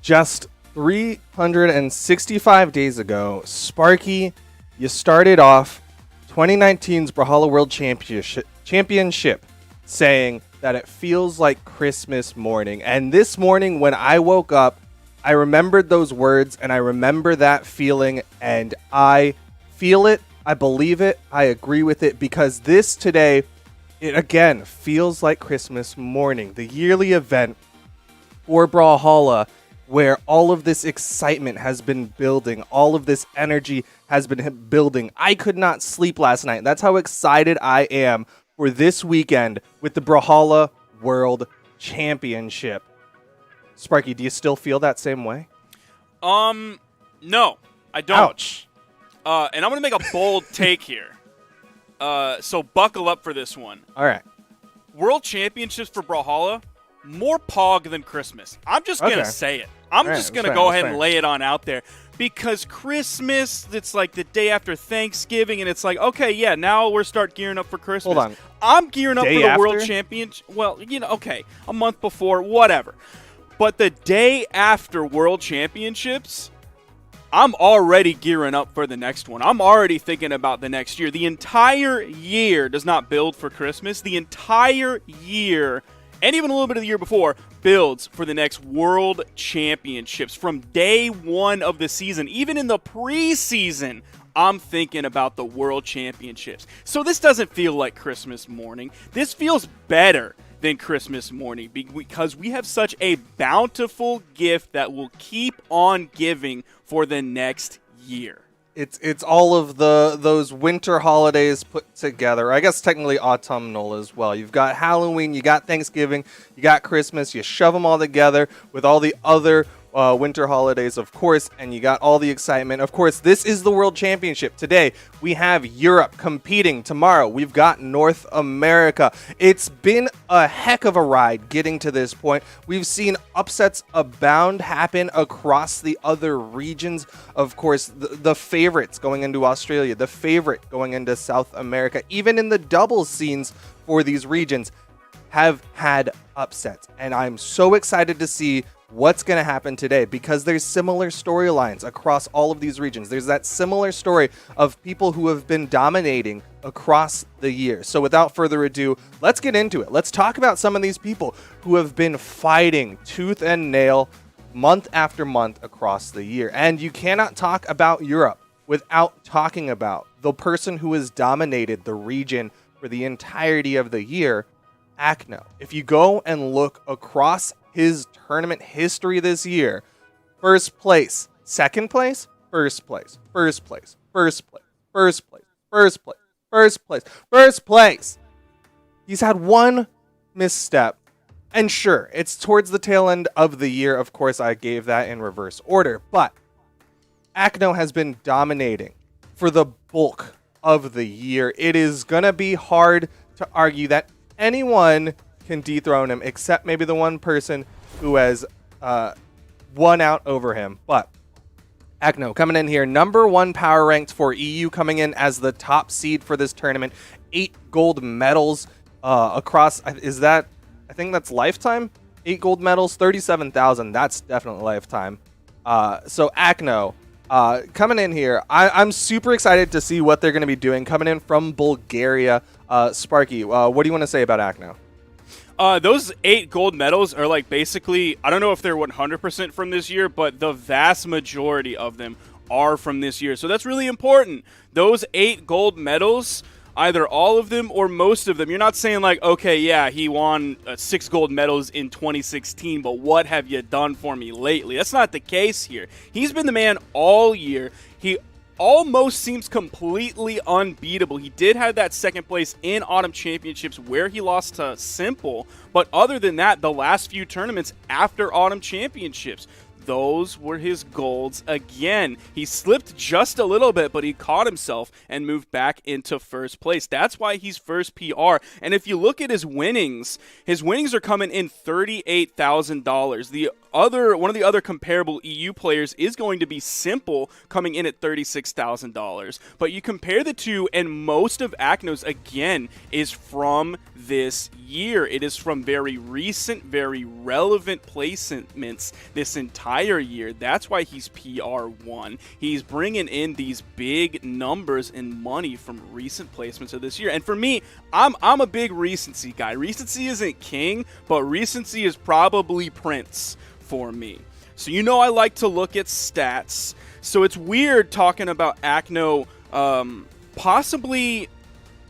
Just 365 days ago, Sparky, you started off 2019's Brawlhalla World Championship saying that it feels like Christmas morning. And this morning when I woke up, I remembered those words and I remember that feeling, and I feel it, I believe it, I agree with it, because this today, it again feels like Christmas morning, the yearly event for Brawlhalla, where all of this excitement has been building, all of this energy has been building. I could not sleep last night. That's how excited I am for this weekend with the Brawlhalla World Championship. Sparky, do you still feel that same way? No, I don't. Ouch. And I'm going to make a bold take here. So buckle up for this one. All right. World Championships for Brawlhalla, more pog than Christmas. I'm just going to say it. I'm just going to go ahead and lay it on out there. Because Christmas, it's like the day after Thanksgiving, and it's like, okay, yeah, now we're start gearing up for Christmas. Hold on. I'm gearing up for the after? World Championship. Well, okay, a month before, whatever. But the day after World Championships, I'm already gearing up for the next one. I'm already thinking about the next year. The entire year does not build for Christmas. The entire year, and even a little bit of the year before, builds for the next World Championships. From day one of the season, even in the preseason, I'm thinking about the World Championships. So this doesn't feel like Christmas morning. This feels better than Christmas morning because we have such a bountiful gift that will keep on giving for the next year. It's all of those winter holidays put together. I guess technically autumnal as well. You've got Halloween, you got Thanksgiving, you got Christmas. You shove them all together with all the other winter holidays, of course, and you got all the excitement. Of course, this is the World Championship. Today, we have Europe competing. Tomorrow, we've got North America. It's been a heck of a ride getting to this point. We've seen upsets abound happen across the other regions. Of course, the favorites going into Australia, the favorite going into South America, even in the doubles scenes for these regions, have had upsets. And I'm so excited to see what's going to happen today, because there's similar storylines across all of these regions. There's that similar story of people who have been dominating across the year. So without further ado, let's get into it. Let's talk about some of these people who have been fighting tooth and nail month after month across the year. And you cannot talk about Europe without talking about the person who has dominated the region for the entirety of the year, Acno. If you go and look across his tournament history this year, first place, second place, first place, first place, first place, first place, first place, first place, first place. He's had one misstep, and sure, it's towards the tail end of the year. Of course, I gave that in reverse order, but Acno has been dominating for the bulk of the year. It is gonna be hard to argue that anyone can dethrone him, except maybe the one person who has won out over him. But Acno coming in here, number one power ranked for EU, coming in as the top seed for this tournament. 8 gold medals across, is that, I think that's lifetime? 8 gold medals, 37,000, that's definitely lifetime. So Acno coming in here, I'm super excited to see what they're going to be doing coming in from Bulgaria. Sparky, what do you want to say about Acno? Those 8 gold medals are like basically, I don't know if they're 100% from this year, but the vast majority of them are from this year. So that's really important. Those 8 gold medals, either all of them or most of them. You're not saying like, okay, yeah, he won 6 gold medals in 2016, but what have you done for me lately? That's not the case here. He's been the man all year. He almost seems completely unbeatable. He did have that second place in Autumn Championships where he lost to Simple, but other than that, the last few tournaments after Autumn Championships, those were his golds again. He slipped just a little bit, but he caught himself and moved back into first place. That's why he's first PR. And if you look at his winnings are coming in $38,000. One of the other comparable EU players is going to be Simple, coming in at $36,000. But you compare the two, and most of Acno's, again, is from this year. It is from very recent, very relevant placements this entire entire year. That's why he's PR1. He's bringing in these big numbers and money from recent placements of this year. And for me, I'm a big recency guy. Recency isn't king, but recency is probably Prince for me. So I like to look at stats. So it's weird talking about Acno possibly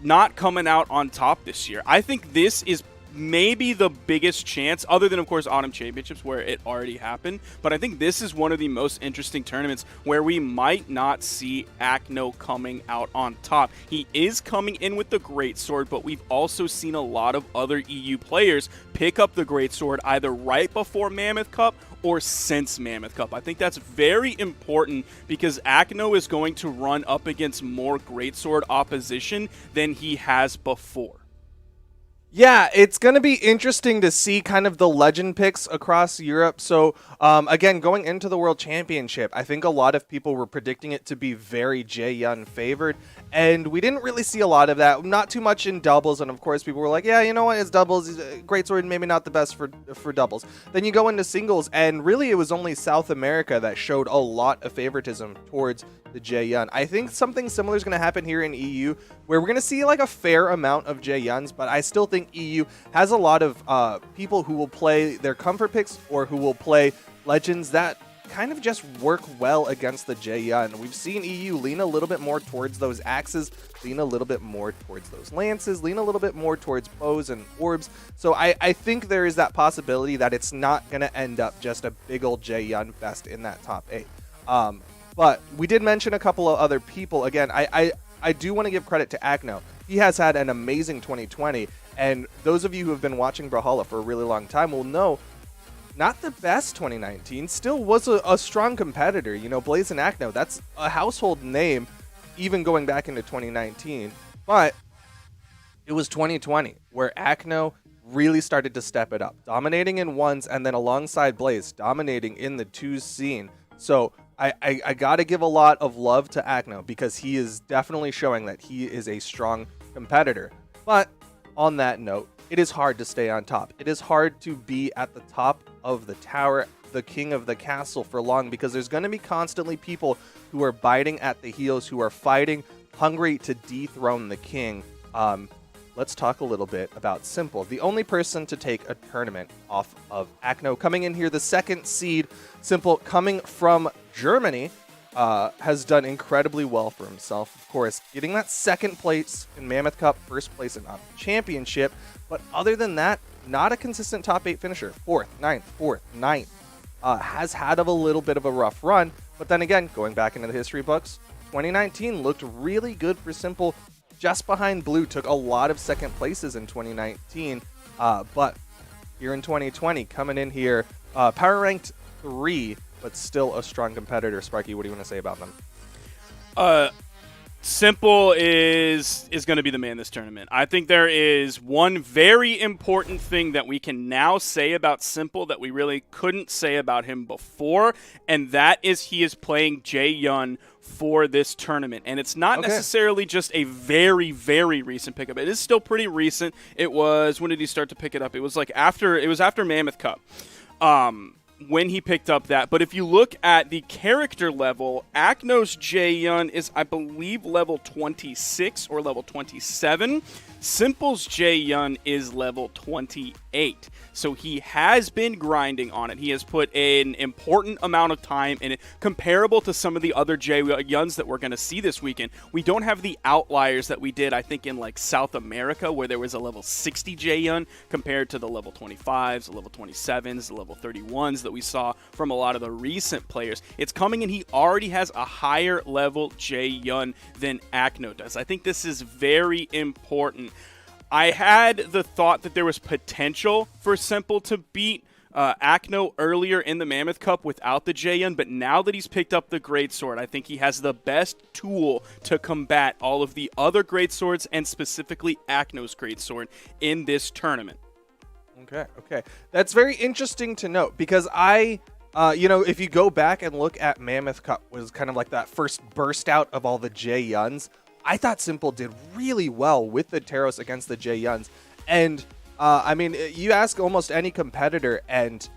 not coming out on top this year. I think this is maybe the biggest chance, other than, of course, Autumn Championships, where it already happened. But I think this is one of the most interesting tournaments where we might not see Acno coming out on top. He is coming in with the Greatsword, but we've also seen a lot of other EU players pick up the Greatsword either right before Mammoth Cup or since Mammoth Cup. I think that's very important because Acno is going to run up against more Greatsword opposition than he has before. Yeah, it's going to be interesting to see kind of the legend picks across Europe. So, again, going into the World Championship, I think a lot of people were predicting it to be very Jae-Yun favored, and we didn't really see a lot of that. Not too much in doubles, and of course people were like, yeah, you know what, it's doubles, Greatsword maybe not the best for doubles. Then you go into singles, and really it was only South America that showed a lot of favoritism towards the Jae-Yun. I think something similar is going to happen here in EU, where we're going to see like a fair amount of Jae-Yuns, but I still think EU has a lot of people who will play their comfort picks or who will play legends that kind of just work well against the Jae-Yun. We've seen EU lean a little bit more towards those axes, lean a little bit more towards those lances, lean a little bit more towards bows and orbs. So I think there is that possibility that it's not going to end up just a big old Jae-Yun fest in that top 8. But we did mention a couple of other people. Again, I do want to give credit to Acno. He has had an amazing 2020, and those of you who have been watching Brawlhalla for a really long time will know not the best 2019, still was a strong competitor. Blaze and Acno, that's a household name even going back into 2019. But it was 2020 where Acno really started to step it up, dominating in ones and then alongside Blaze, dominating in the twos scene. So I got to give a lot of love to Acno because he is definitely showing that he is a strong competitor. But on that note, it is hard to stay on top. It is hard to be at the top of the tower, the king of the castle for long, because there's going to be constantly people who are biting at the heels, who are fighting, hungry to dethrone the king. Let's talk a little bit about Simple, the only person to take a tournament off of Acno. Coming in here, the second seed, Simple, coming from Germany, has done incredibly well for himself. Of course, getting that second place in Mammoth Cup, first place in Championship. But other than that, not a consistent top 8 finisher. 4th, 9th. Has had a little bit of a rough run. But then again, going back into the history books, 2019 looked really good for Simple. Just behind Blue, took a lot of second places in 2019. But here in 2020, coming in here, power ranked 3, but still a strong competitor. Sparky, what do you want to say about them? Simple is going to be the man this tournament. I think there is one very important thing that we can now say about Simple that we really couldn't say about him before, and that is he is playing Jae-Yun for this tournament. And it's not necessarily just a very, very recent pickup. It is still pretty recent. It was, when did he start to pick it up? It was after Mammoth Cup. When he picked up that. But if you look at the character level, Acno's Jae-Yun is, I believe, level 26 or level 27. Simple's Jae-Yun is level 28. So he has been grinding on it. He has put an important amount of time in it, comparable to some of the other Jae-Yuns that we're going to see this weekend. We don't have the outliers that we did, I think, in like South America, where there was a level 60 Jae-Yun compared to the level 25s, the level 27s, the level 31s that we saw from a lot of the recent players. It's coming, and he already has a higher level Jae-Yun than Acno does. I think this is very important. I had the thought that there was potential for Simple to beat Acno earlier in the Mammoth Cup without the Jae-Yun, but now that he's picked up the Greatsword, I think he has the best tool to combat all of the other Greatswords, and specifically Acno's Greatsword, in this tournament. Okay. That's very interesting to note, because if you go back and look at Mammoth Cup, was kind of like that first burst out of all the Jae-Yuns. I thought Simple did really well with the Taros against the Jae-Yuns. And, you ask almost any competitor, and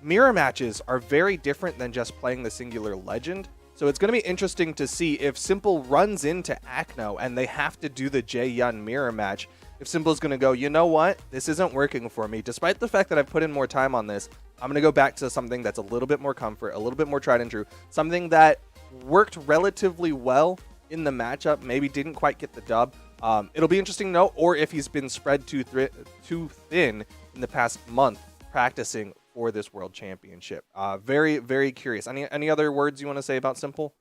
mirror matches are very different than just playing the singular legend. So it's going to be interesting to see if Simple runs into Acno and they have to do the Jae-Yun mirror match. If Simple's going to go, you know what, this isn't working for me. Despite the fact that I've put in more time on this, I'm going to go back to something that's a little bit more comfort, a little bit more tried and true, something that worked relatively well in the matchup, maybe didn't quite get the dub. It'll be interesting to know, or if he's been spread too thin in the past month practicing for this World Championship. Very, very curious. Any other words you want to say about Simple?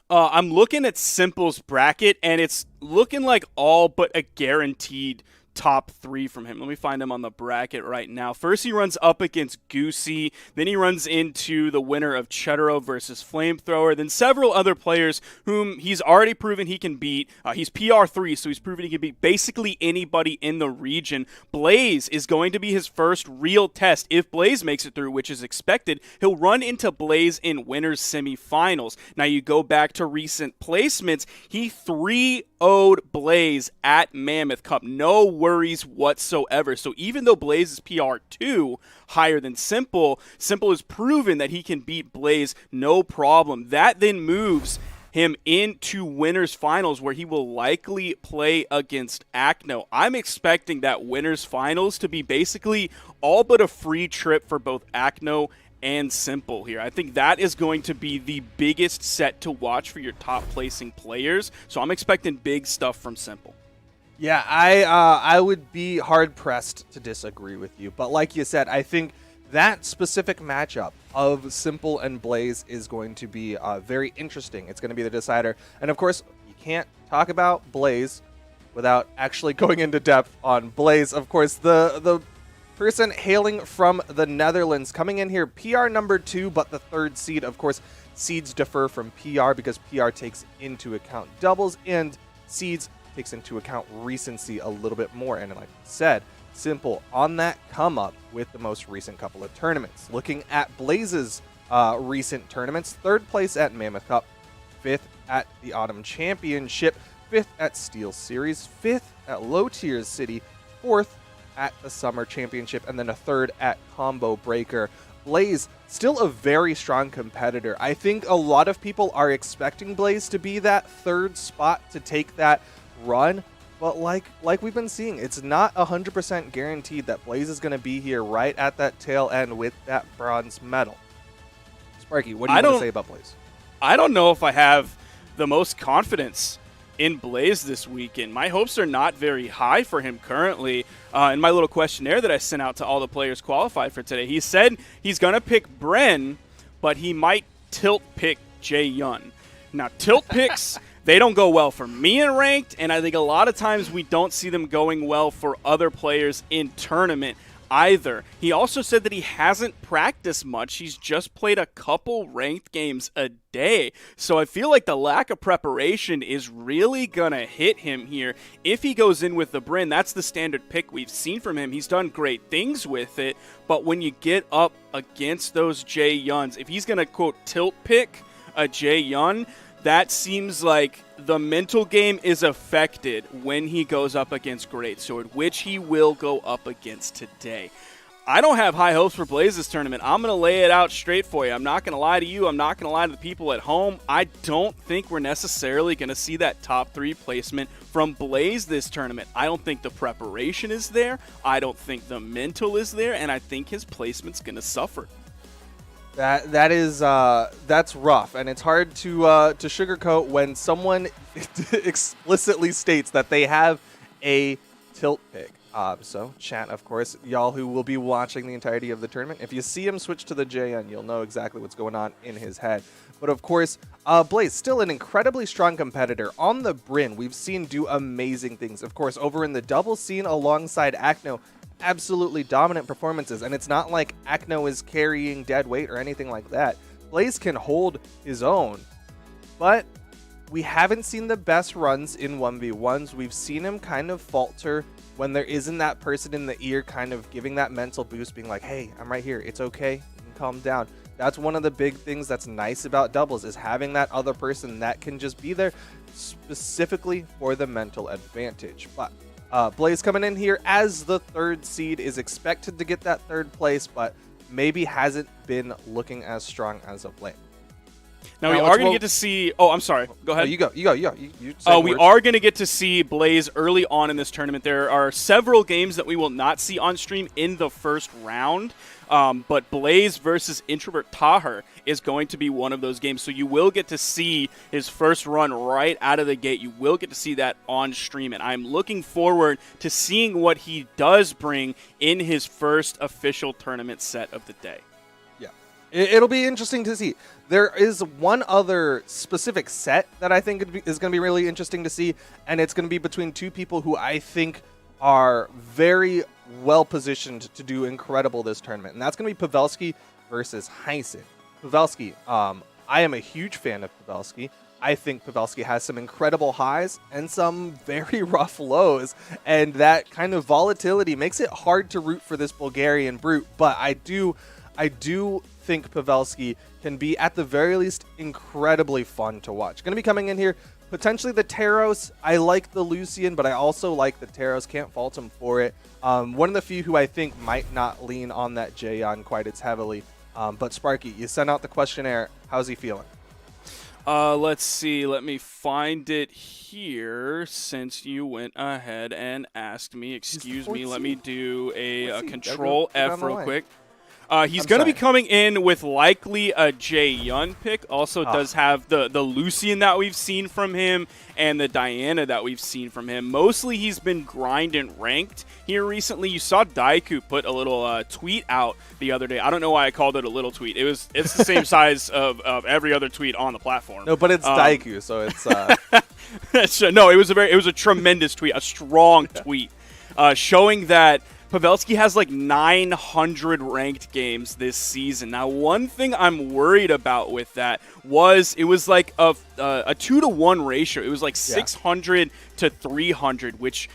I'm looking at Simple's bracket, and it's looking like all but a guaranteed top 3 from him. Let me find him on the bracket right now. First, he runs up against Goosey. Then he runs into the winner of Chetero versus Flamethrower. Then several other players whom he's already proven he can beat. He's PR3, so he's proven he can beat basically anybody in the region. Blaze is going to be his first real test. If Blaze makes it through, which is expected, he'll run into Blaze in winners semifinals. Now, you go back to recent placements. He 3-0'd Blaze at Mammoth Cup. No worries whatsoever. So even though Blaze is PR2 higher than Simple has proven that he can beat Blaze no problem. That then moves him into winners finals, where he will likely play against Acno. I'm expecting that winners finals to be basically all but a free trip for both Acno and Simple here. I think that is going to be the biggest set to watch for your top placing players. So I'm expecting big stuff from Simple. Yeah, I would be hard-pressed to disagree with you. But like you said, I think that specific matchup of Simple and Blaze is going to be very interesting. It's going to be the decider. And of course, you can't talk about Blaze without actually going into depth on Blaze. Of course, the person hailing from the Netherlands coming in here, PR number 2, but the 3rd seed. Of course, seeds differ from PR because PR takes into account doubles and seeds takes into account recency a little bit more. And like I said, Simple on that come up with the most recent couple of tournaments. Looking at Blaze's recent tournaments, 3rd place at Mammoth Cup, 5th at the Autumn Championship, 5th at Steel Series, 5th at Low Tiers City, 4th at the Summer Championship, and then a 3rd at Combo Breaker. Blaze, still a very strong competitor. I think a lot of people are expecting Blaze to be that 3rd spot to take that run, but like we've been seeing, it's not 100% guaranteed that Blaze is going to be here right at that tail end with that bronze medal. Sparky, what do you want to say about Blaze? I don't know if I have the most confidence in Blaze this weekend. My hopes are not very high for him currently. In my little questionnaire that I sent out to all the players qualified for today, he said he's going to pick Bren, but he might tilt pick Jae-Yun. Now, tilt picks, they don't go well for me in ranked, and I think a lot of times we don't see them going well for other players in tournament either. He also said that he hasn't practiced much. He's just played a couple ranked games a day. So I feel like the lack of preparation is really going to hit him here. If he goes in with the Bryn, that's the standard pick we've seen from him. He's done great things with it. But when you get up against those Jae-Yuns, if he's going to, quote, tilt pick a Jae-Yun, that seems like the mental game is affected when he goes up against Great Sword, which he will go up against today. I don't have high hopes for Blaze this tournament. I'm going to lay it out straight for you. I'm not going to lie to you. I'm not going to lie to the people at home. I don't think we're necessarily going to see that top 3 placement from Blaze this tournament. I don't think the preparation is there. I don't think the mental is there. And I think his placement's going to suffer. That's rough, and it's hard to sugarcoat when someone explicitly states that they have a tilt pick. So chat, of course, y'all who will be watching the entirety of the tournament, if you see him switch to the JN, you'll know exactly what's going on in his head. But of course, Blaze, still an incredibly strong competitor. On the Bryn, we've seen do amazing things. Of course, over in the double scene alongside Acno, absolutely dominant performances, and it's not like Acno is carrying dead weight or anything like that. Blaze can hold his own, but we haven't seen the best runs in 1v1s. We've seen him kind of falter when there isn't that person in the ear kind of giving that mental boost, being like, hey, I'm right here, it's okay, you can calm down. That's one of the big things that's nice about doubles, is having that other person that can just be there specifically for the mental advantage. But Blaze coming in here as the 3rd seed, is expected to get that 3rd place, but maybe hasn't been looking as strong as of late. Now we are going to get to see. Oh, I'm sorry. Go ahead. You go. You we are going to get to see Blaze early on in this tournament. There are several games that we will not see on stream in the first round. But Blaze versus Introvert Toaher is going to be one of those games. So you will get to see his first run right out of the gate. You will get to see that on stream. And I'm looking forward to seeing what he does bring in his first official tournament set of the day. Yeah, it'll be interesting to see. There is one other specific set that I think is going to be really interesting to see. And it's going to be between two people who I think are very well positioned to do incredible this tournament, and that's going to be Pavelski versus Heisen. Pavelski, I am a huge fan of Pavelski. I think Pavelski has some incredible highs and some very rough lows, and that kind of volatility makes it hard to root for this Bulgarian brute, but I do think Pavelski can be, at the very least, incredibly fun to watch. Going to be coming in here potentially the Taros. I like the Lucian, but I also like the Taros. Can't fault him for it. One of the few who I think might not lean on that Jaeon quite as heavily. But Sparky, you sent out the questionnaire. How's he feeling? Let's see. Let me find it here since you went ahead and asked me. Excuse me. Let me do a Control F real quick. He's going to be coming in with likely a Jae-Yun pick. Also does have the Lucian that we've seen from him and the Diana that we've seen from him. Mostly he's been grind and ranked here recently. You saw Daiku put a little tweet out the other day. I don't know why I called it a little tweet. It's the same size of every other tweet on the platform. No, but it's Daiku, so it's no, it was a tremendous tweet, a strong tweet, showing that Pavelski has like 900 ranked games this season. Now, one thing I'm worried about with that was it was like a 2-to-1 ratio. It was like 600 to 300, which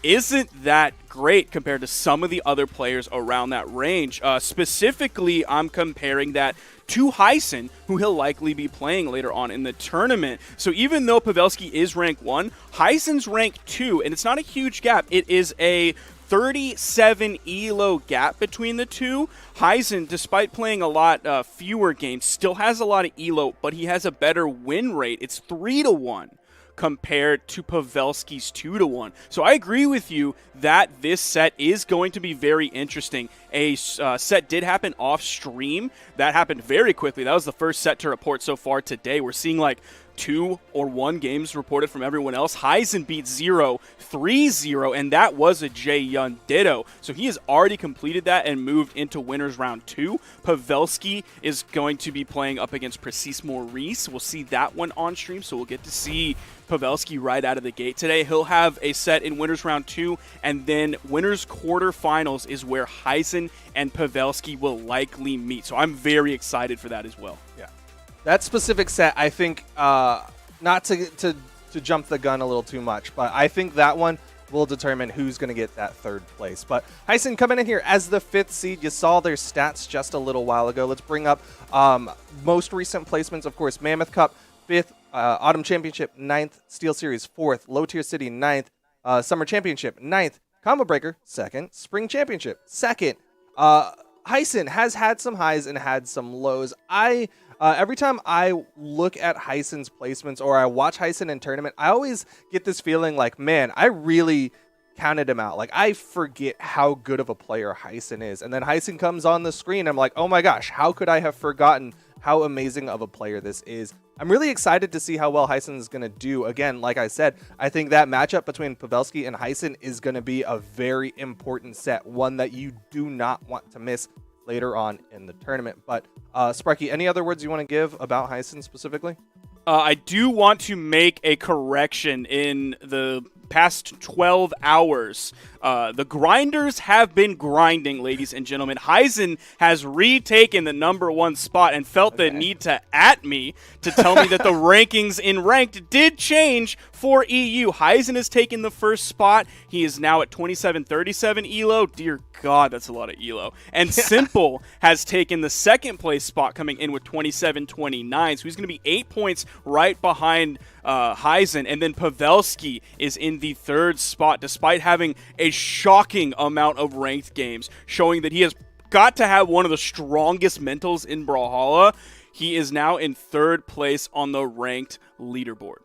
isn't that great compared to some of the other players around that range. Specifically, I'm comparing that to Heisen, who he'll likely be playing later on in the tournament. So even though Pavelski is rank 1, Heisen's rank 2, and it's not a huge gap. It is a 37 elo gap between the two. Heisen, despite playing a lot fewer games, still has a lot of elo, but he has a better win rate. It's 3-to-1 compared to Pavelski's 2-to-1. So I agree with you that this set is going to be very interesting. A set did happen off stream. That happened very quickly. That was the first set to report so far today. We're seeing like 2 or 1 games reported from everyone else. Heisen beat 0, 3-0, and that was a Jae-Yun ditto. So he has already completed that and moved into winners round 2. Pavelski is going to be playing up against Precis Maurice. We'll see that one on stream, so we'll get to see Pavelski right out of the gate today. He'll have a set in winners round 2, and then winners quarterfinals is where Heisen and Pavelski will likely meet. So I'm very excited for that as well. Yeah. That specific set, I think, not to jump the gun a little too much, but I think that one will determine who's going to get that 3rd place. But Heisen coming in here as the 5th seed. You saw their stats just a little while ago. Let's bring up most recent placements. Of course, Mammoth Cup, 5th, Autumn Championship, 9th, Steel Series, 4th, Low Tier City, 9th, Summer Championship, 9th, Combo Breaker, 2nd, Spring Championship, 2nd. Heisen has had some highs and had some lows. Every time I look at Heisen's placements or I watch Heisen in tournament, I always get this feeling like, man, I really counted him out. Like, I forget how good of a player Heisen is. And then Heisen comes on the screen. I'm like, oh my gosh, how could I have forgotten how amazing of a player this is? I'm really excited to see how well Heisen is going to do. Again, like I said, I think that matchup between Pavelski and Heisen is going to be a very important set, one that you do not want to miss later on in the tournament. But Sparky, any other words you want to give about Heisen specifically? I do want to make a correction. In the past 12 hours, the grinders have been grinding, ladies and gentlemen. Heisen has retaken the #1 spot and felt the need to at me to tell me that the rankings in ranked did change for EU. Heisen has taken the 1st spot. He is now at 2737 elo. Dear God, that's a lot of elo. And Simple has taken the 2nd place spot, coming in with 2729. So he's going to be 8 points right behind Heisen. And then Pavelski is in the 3rd spot, despite having a shocking amount of ranked games, showing that he has got to have one of the strongest mentals in Brawlhalla. He is now in 3rd place on the ranked leaderboard.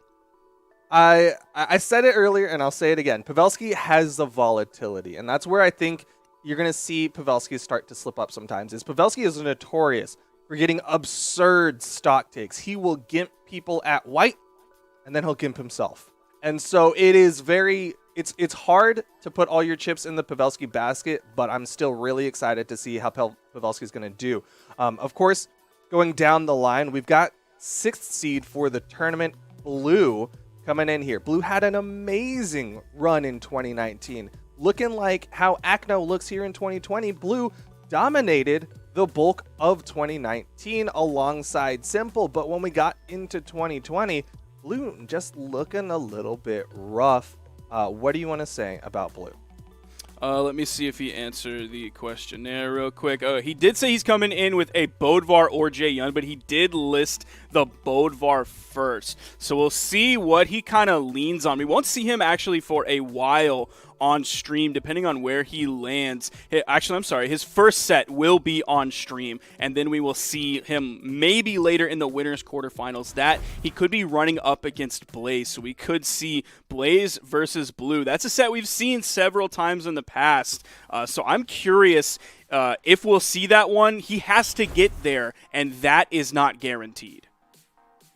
I said it earlier, and I'll say it again. Pavelski has the volatility, and that's where I think you're going to see Pavelski start to slip up sometimes. Pavelski is notorious for getting absurd stock takes. He will gimp people at white, and then he'll gimp himself. And so it is it's hard to put all your chips in the Pavelski basket, but I'm still really excited to see how Pavelski is going to do. Of course, going down the line, we've got 6th seed for the tournament, Blue, coming in here. Blue had an amazing run in 2019. Looking like how Acno looks here in 2020, Blue dominated the bulk of 2019 alongside Simple, but when we got into 2020, Blue just looking a little bit rough. What do you want to say about Blue? Let me see if he answered the questionnaire real quick. He did say he's coming in with a Bodvar or Jae-Yun, but he did list the Bodvar first. So we'll see what he kind of leans on. We won't see him actually for a while on stream, depending on where he lands. Actually, I'm sorry, his first set will be on stream, and then we will see him maybe later in the winners quarterfinals. That he could be running up against Blaze, so we could see Blaze versus Blue. That's a set we've seen several times in the past, so I'm curious if we'll see that one. He has to get there, and that is not guaranteed.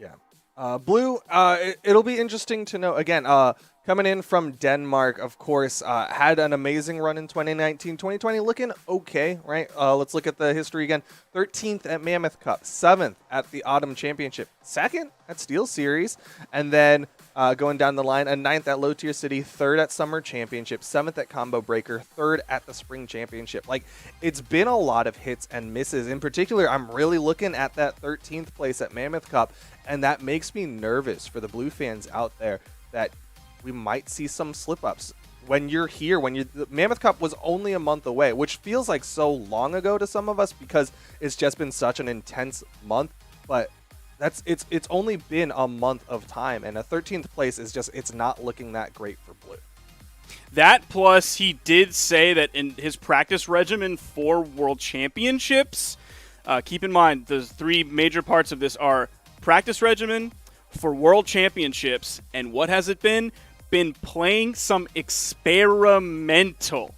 Yeah. Blue, it'll be interesting to know, again, coming in from Denmark, of course, had an amazing run in 2019. 2020 looking okay, right? Let's look at the history again. 13th at Mammoth Cup, 7th at the Autumn Championship, 2nd at Steel Series, and then going down the line, a 9th at Low Tier City, 3rd at Summer Championship, 7th at Combo Breaker, 3rd at the Spring Championship. Like, it's been a lot of hits and misses. In particular, I'm really looking at that 13th place at Mammoth Cup, and that makes me nervous for the Blue fans out there that we might see some slip-ups. When you're here, the Mammoth Cup was only a month away, which feels like so long ago to some of us because it's just been such an intense month, but it's only been a month of time, and a 13th place is just, it's not looking that great for Blue. That plus he did say that in his practice regimen for World Championships, keep in mind the 3 major parts of this are practice regimen for World Championships, and what has it been playing some experimental.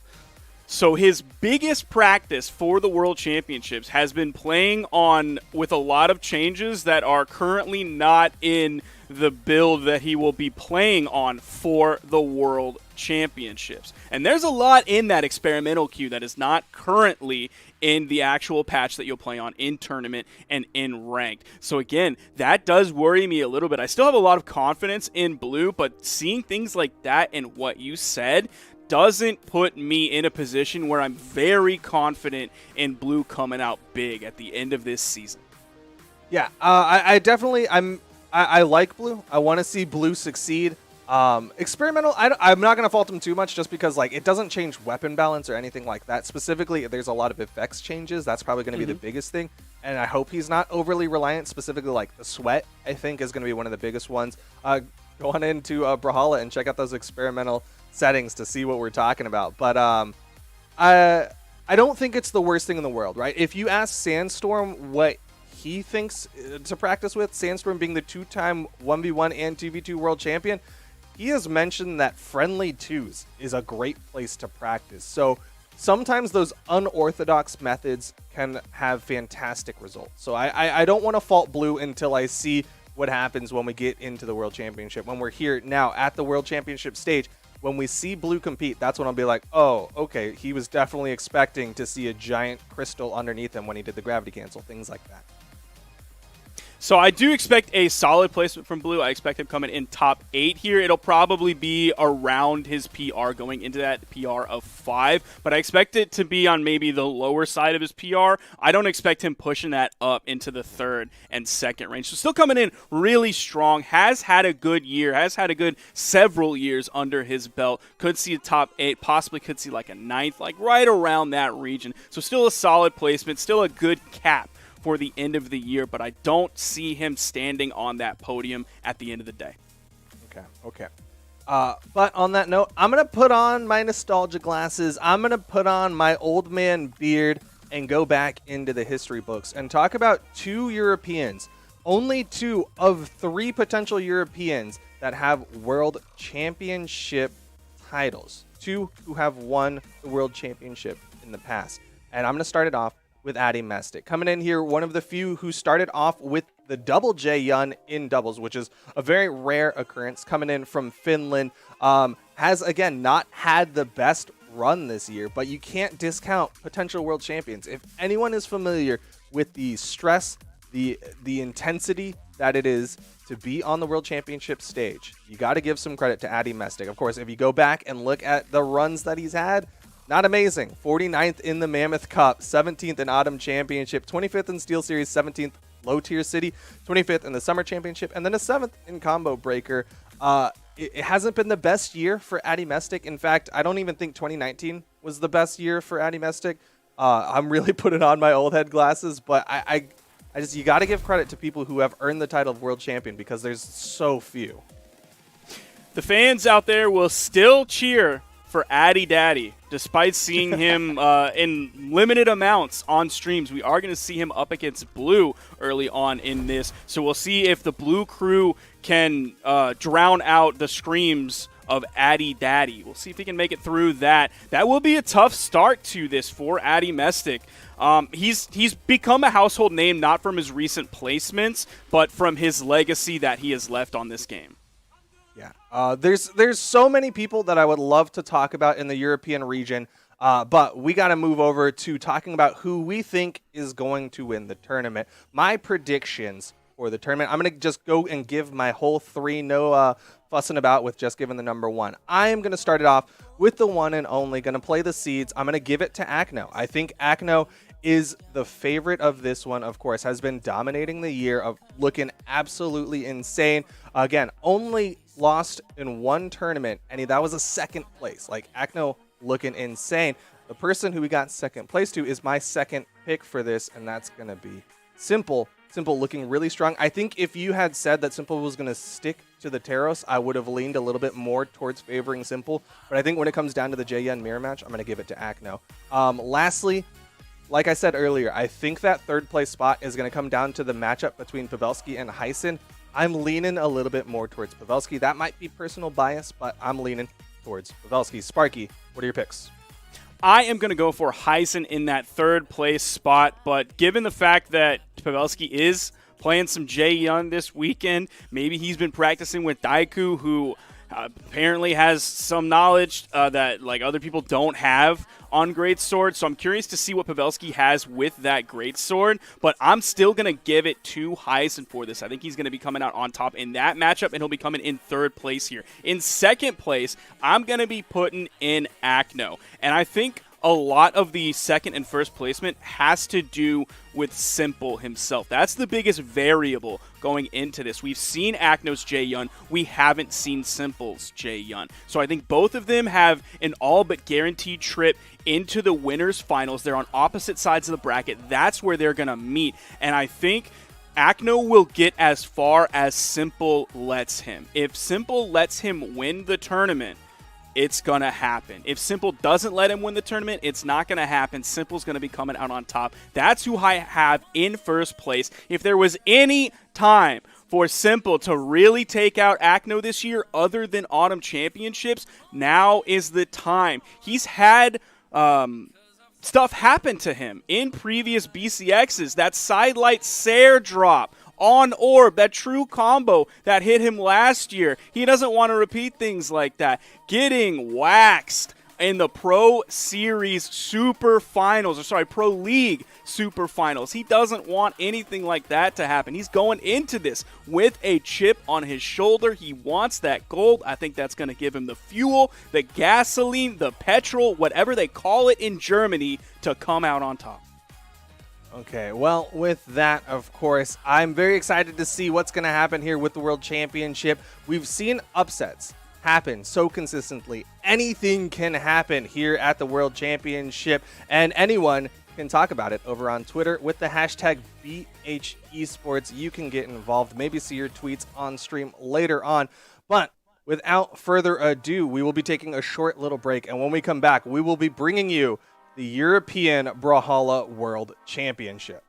So his biggest practice for the World Championships has been playing on with a lot of changes that are currently not in the build that he will be playing on for the World Championships. And there's a lot in that experimental queue that is not currently in the actual patch that you'll play on in tournament and in ranked. So again, that does worry me a little bit. I still have a lot of confidence in Blue, but seeing things like that and what you said doesn't put me in a position where I'm very confident in Blue coming out big at the end of this season. Yeah, I definitely, I like Blue. I want to see Blue succeed. Experimental, I'm not going to fault him too much just because, like, it doesn't change weapon balance or anything like that. Specifically, there's a lot of effects changes. That's probably going to be the biggest thing. And I hope he's not overly reliant. Specifically, like, the sweat, I think, is going to be one of the biggest ones. Go on into Brawlhalla and check out those experimental settings to see what we're talking about. But I don't think it's the worst thing in the world, right? If you ask Sandstorm what he thinks to practice with, Sandstorm being the 2-time 1v1 and 2v2 world champion, he has mentioned that friendly twos is a great place to practice. So sometimes those unorthodox methods can have fantastic results. So I don't want to fault Blue until I see what happens when we get into the World Championship. When we're here now at the World Championship stage, when we see Blue compete, that's when I'll be like, oh, okay, he was definitely expecting to see a giant crystal underneath him when he did the gravity cancel, things like that. So I do expect a solid placement from Blue. I expect him coming in top 8 here. It'll probably be around his PR, going into that PR of 5, but I expect it to be on maybe the lower side of his PR. I don't expect him pushing that up into the 3rd and 2nd range. So still coming in really strong, has had a good year, has had a good several years under his belt. Could see a top 8, possibly could see like a 9th, like right around that region. So still a solid placement, still a good cap for the end of the year, but I don't see him standing on that podium at the end of the day. Okay. But on that note, I'm going to put on my nostalgia glasses. I'm going to put on my old man beard. and go back into the history books and talk about 2 Europeans, only 2 of 3 potential Europeans that have world championship titles. 2 who have won the world championship in the past. And I'm going to start it off with Addy Mestic. Coming in here, one of the few who started off with the double J Yun in doubles, which is a very rare occurrence. Coming in from Finland, has again not had the best run this year, but you can't discount potential world champions. If anyone is familiar with the stress, the intensity that it is to be on the world championship stage, you got to give some credit to Addy Mestic. Of course, if you go back and look at the runs that he's had, not amazing. 49th in the Mammoth Cup, 17th in Autumn Championship, 25th in Steel Series, 17th Low Tier City, 25th in the Summer Championship, and then a 7th in Combo Breaker. It hasn't been the best year for Addy Mestic. In fact, I don't even think 2019 was the best year for Addy Mestic. I'm really putting on my old head glasses, but I just, you got to give credit to people who have earned the title of world champion because there's so few. The fans out there will still cheer for Addy Daddy, despite seeing him in limited amounts on streams. We are going to see him up against Blue early on in this, so we'll see if the Blue crew can drown out the screams of Addy Daddy. We'll see if he can make it through that. That will be a tough start to this for Addy Mestic. He's become a household name not from his recent placements, but from his legacy that he has left on this game. Yeah, there's so many people that I would love to talk about in the European region, but we got to move over to talking about who we think is going to win the tournament. My predictions for the tournament, I'm going to just go and give my whole 3, no fussing about with just giving the number 1. I am going to start it off with the one and only, going to play the seeds. I'm going to give it to Acno. I think Acno is the favorite of this one, of course, has been dominating the year, of looking absolutely insane. Again, only lost in 1 tournament, and that was a 2nd place. Like, Acno looking insane. The person who we got 2nd place to is my 2nd pick for this, and that's going to be Simple. Simple looking really strong. I think if you had said that Simple was going to stick to the Taros, I would have leaned a little bit more towards favoring Simple. But I think when it comes down to the J-Yen mirror match, I'm going to give it to Acno. Lastly, like I said earlier, I think that 3rd place spot is going to come down to the matchup between Pavelski and Heisen. I'm leaning a little bit more towards Pavelski. That might be personal bias, but I'm leaning towards Pavelski. Sparky, what are your picks? I am going to go for Heisen in that 3rd place spot, but given the fact that Pavelski is playing some J-Yun this weekend, maybe he's been practicing with Daiku, who apparently has some knowledge that like other people don't have on Greatsword. So I'm curious to see what Pavelski has with that Greatsword, but I'm still going to give it to Heisen for this. I think he's going to be coming out on top in that matchup, and he'll be coming in 3rd place here. In 2nd place, I'm going to be putting in Acno, and I think a lot of the 2nd and 1st placement has to do with Simple himself. That's the biggest variable going into this. We've seen Acno's J-Yun. We haven't seen Simple's J-Yun. So I think both of them have an all but guaranteed trip into the winners finals. They're on opposite sides of the bracket. That's where they're going to meet. And I think Acno will get as far as Simple lets him. If Simple lets him win the tournament, it's going to happen. If Simple doesn't let him win the tournament, it's not going to happen. Simple's going to be coming out on top. That's who I have in 1st place. If there was any time for Simple to really take out Acno this year other than Autumn Championships, now is the time. He's had stuff happen to him in previous BCXs. That sidelight Sair drop on orb, that true combo that hit him last year. He doesn't want to repeat things like that. Getting waxed in the Pro Series Super Finals, or sorry, Pro League Super Finals. He doesn't want anything like that to happen. He's going into this with a chip on his shoulder. He wants that gold. I think that's going to give him the fuel, the gasoline, the petrol, whatever they call it in Germany, to come out on top. Okay, well, with that, of course, I'm very excited to see what's going to happen here with the World Championship. We've seen upsets happen so consistently. Anything can happen here at the World Championship, and anyone can talk about it over on Twitter with the hashtag BHEsports. You can get involved, maybe see your tweets on stream later on. But without further ado, we will be taking a short little break, and when we come back, we will be bringing you the European Brawlhalla World Championship.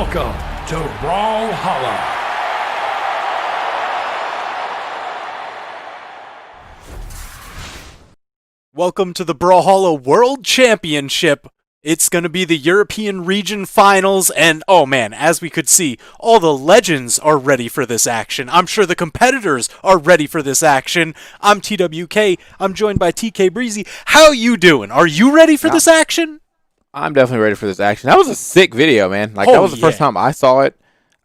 Welcome to Brawlhalla. Welcome to the Brawlhalla World Championship. It's going to be the European Region Finals, and oh man, as we could see, all the legends are ready for this action. I'm sure the competitors are ready for this action. I'm TWK. I'm joined by TK Breezy. How you doing? Are you ready for this action? I'm definitely ready for this action. That was a sick video, man. Like, that was the first time I saw it.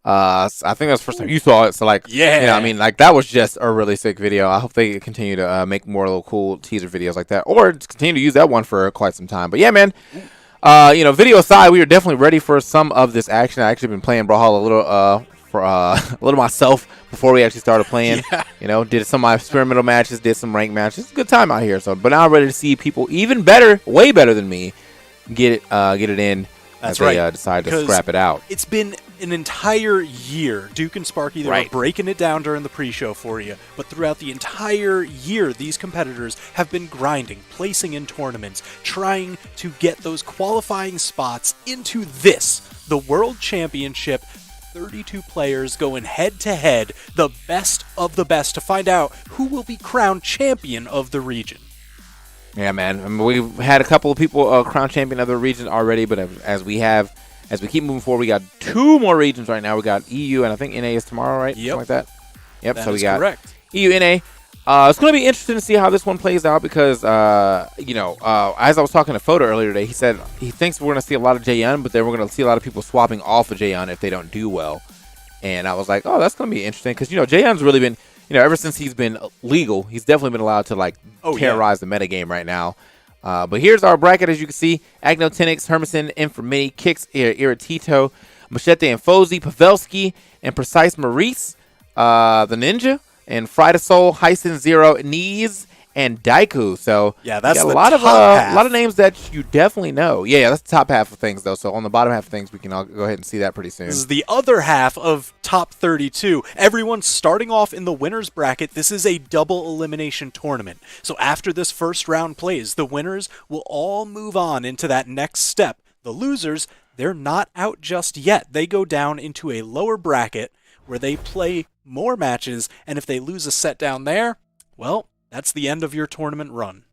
I think that was the first time you saw it. So, like, yeah. You know, I mean, like, that was just a really sick video. I hope they continue to make more little cool teaser videos like that, or continue to use that one for quite some time. But yeah, man. You know, video aside, we were definitely ready for some of this action. I actually been playing Brawlhalla a little for a little myself before we actually started playing. Yeah. You know, did some of my experimental matches, did some ranked matches. It's a good time out here. So, but now I'm ready to see people even better, way better than me, get it in. That's as they right. decide to scrap it out. It's been an entire year. Duke and Sparky, they were breaking it down during the pre-show for you. But throughout the entire year, these competitors have been grinding, placing in tournaments, trying to get those qualifying spots into this, the World Championship. 32 players going head-to-head, the best of the best, to find out who will be crowned champion of the region. Yeah, man. I mean, we've had a couple of people crown champion of the region already, but as we keep moving forward, we got 2 more regions right now. We got EU, and I think NA is tomorrow, right? Yep. Something like that. Yep. That so we is got correct. EU, NA. It's going to be interesting to see how this one plays out because, you know, as I was talking to Foda earlier today, he said he thinks we're going to see a lot of Jaehyun, but then we're going to see a lot of people swapping off of Jaehyun if they don't do well. And I was like, oh, that's going to be interesting because, you know, Jaehyun's really been, you know, ever since he's been legal, he's definitely been allowed to, like, terrorize the metagame right now. But here's our bracket, as you can see. Acno, Tenix, Hermeson, Infamini, Kixa, Irritito, Machete and Fozy, Pavelski, and Precise Maurice, the Ninja, and Fredle, Heisen, Zero, Knees, and Daiku. So yeah, that's a the lot top of names that you definitely know. Yeah, that's the top half of things, though. So on the bottom half of things, we can all go ahead and see that pretty soon. This is the other half of top 32. Everyone starting off in the winner's bracket. This is a double elimination tournament. So after this first round plays, the winners will all move on into that next step. The losers, they're not out just yet. They go down into a lower bracket where they play more matches, and if they lose a set down there, well, that's the end of your tournament run.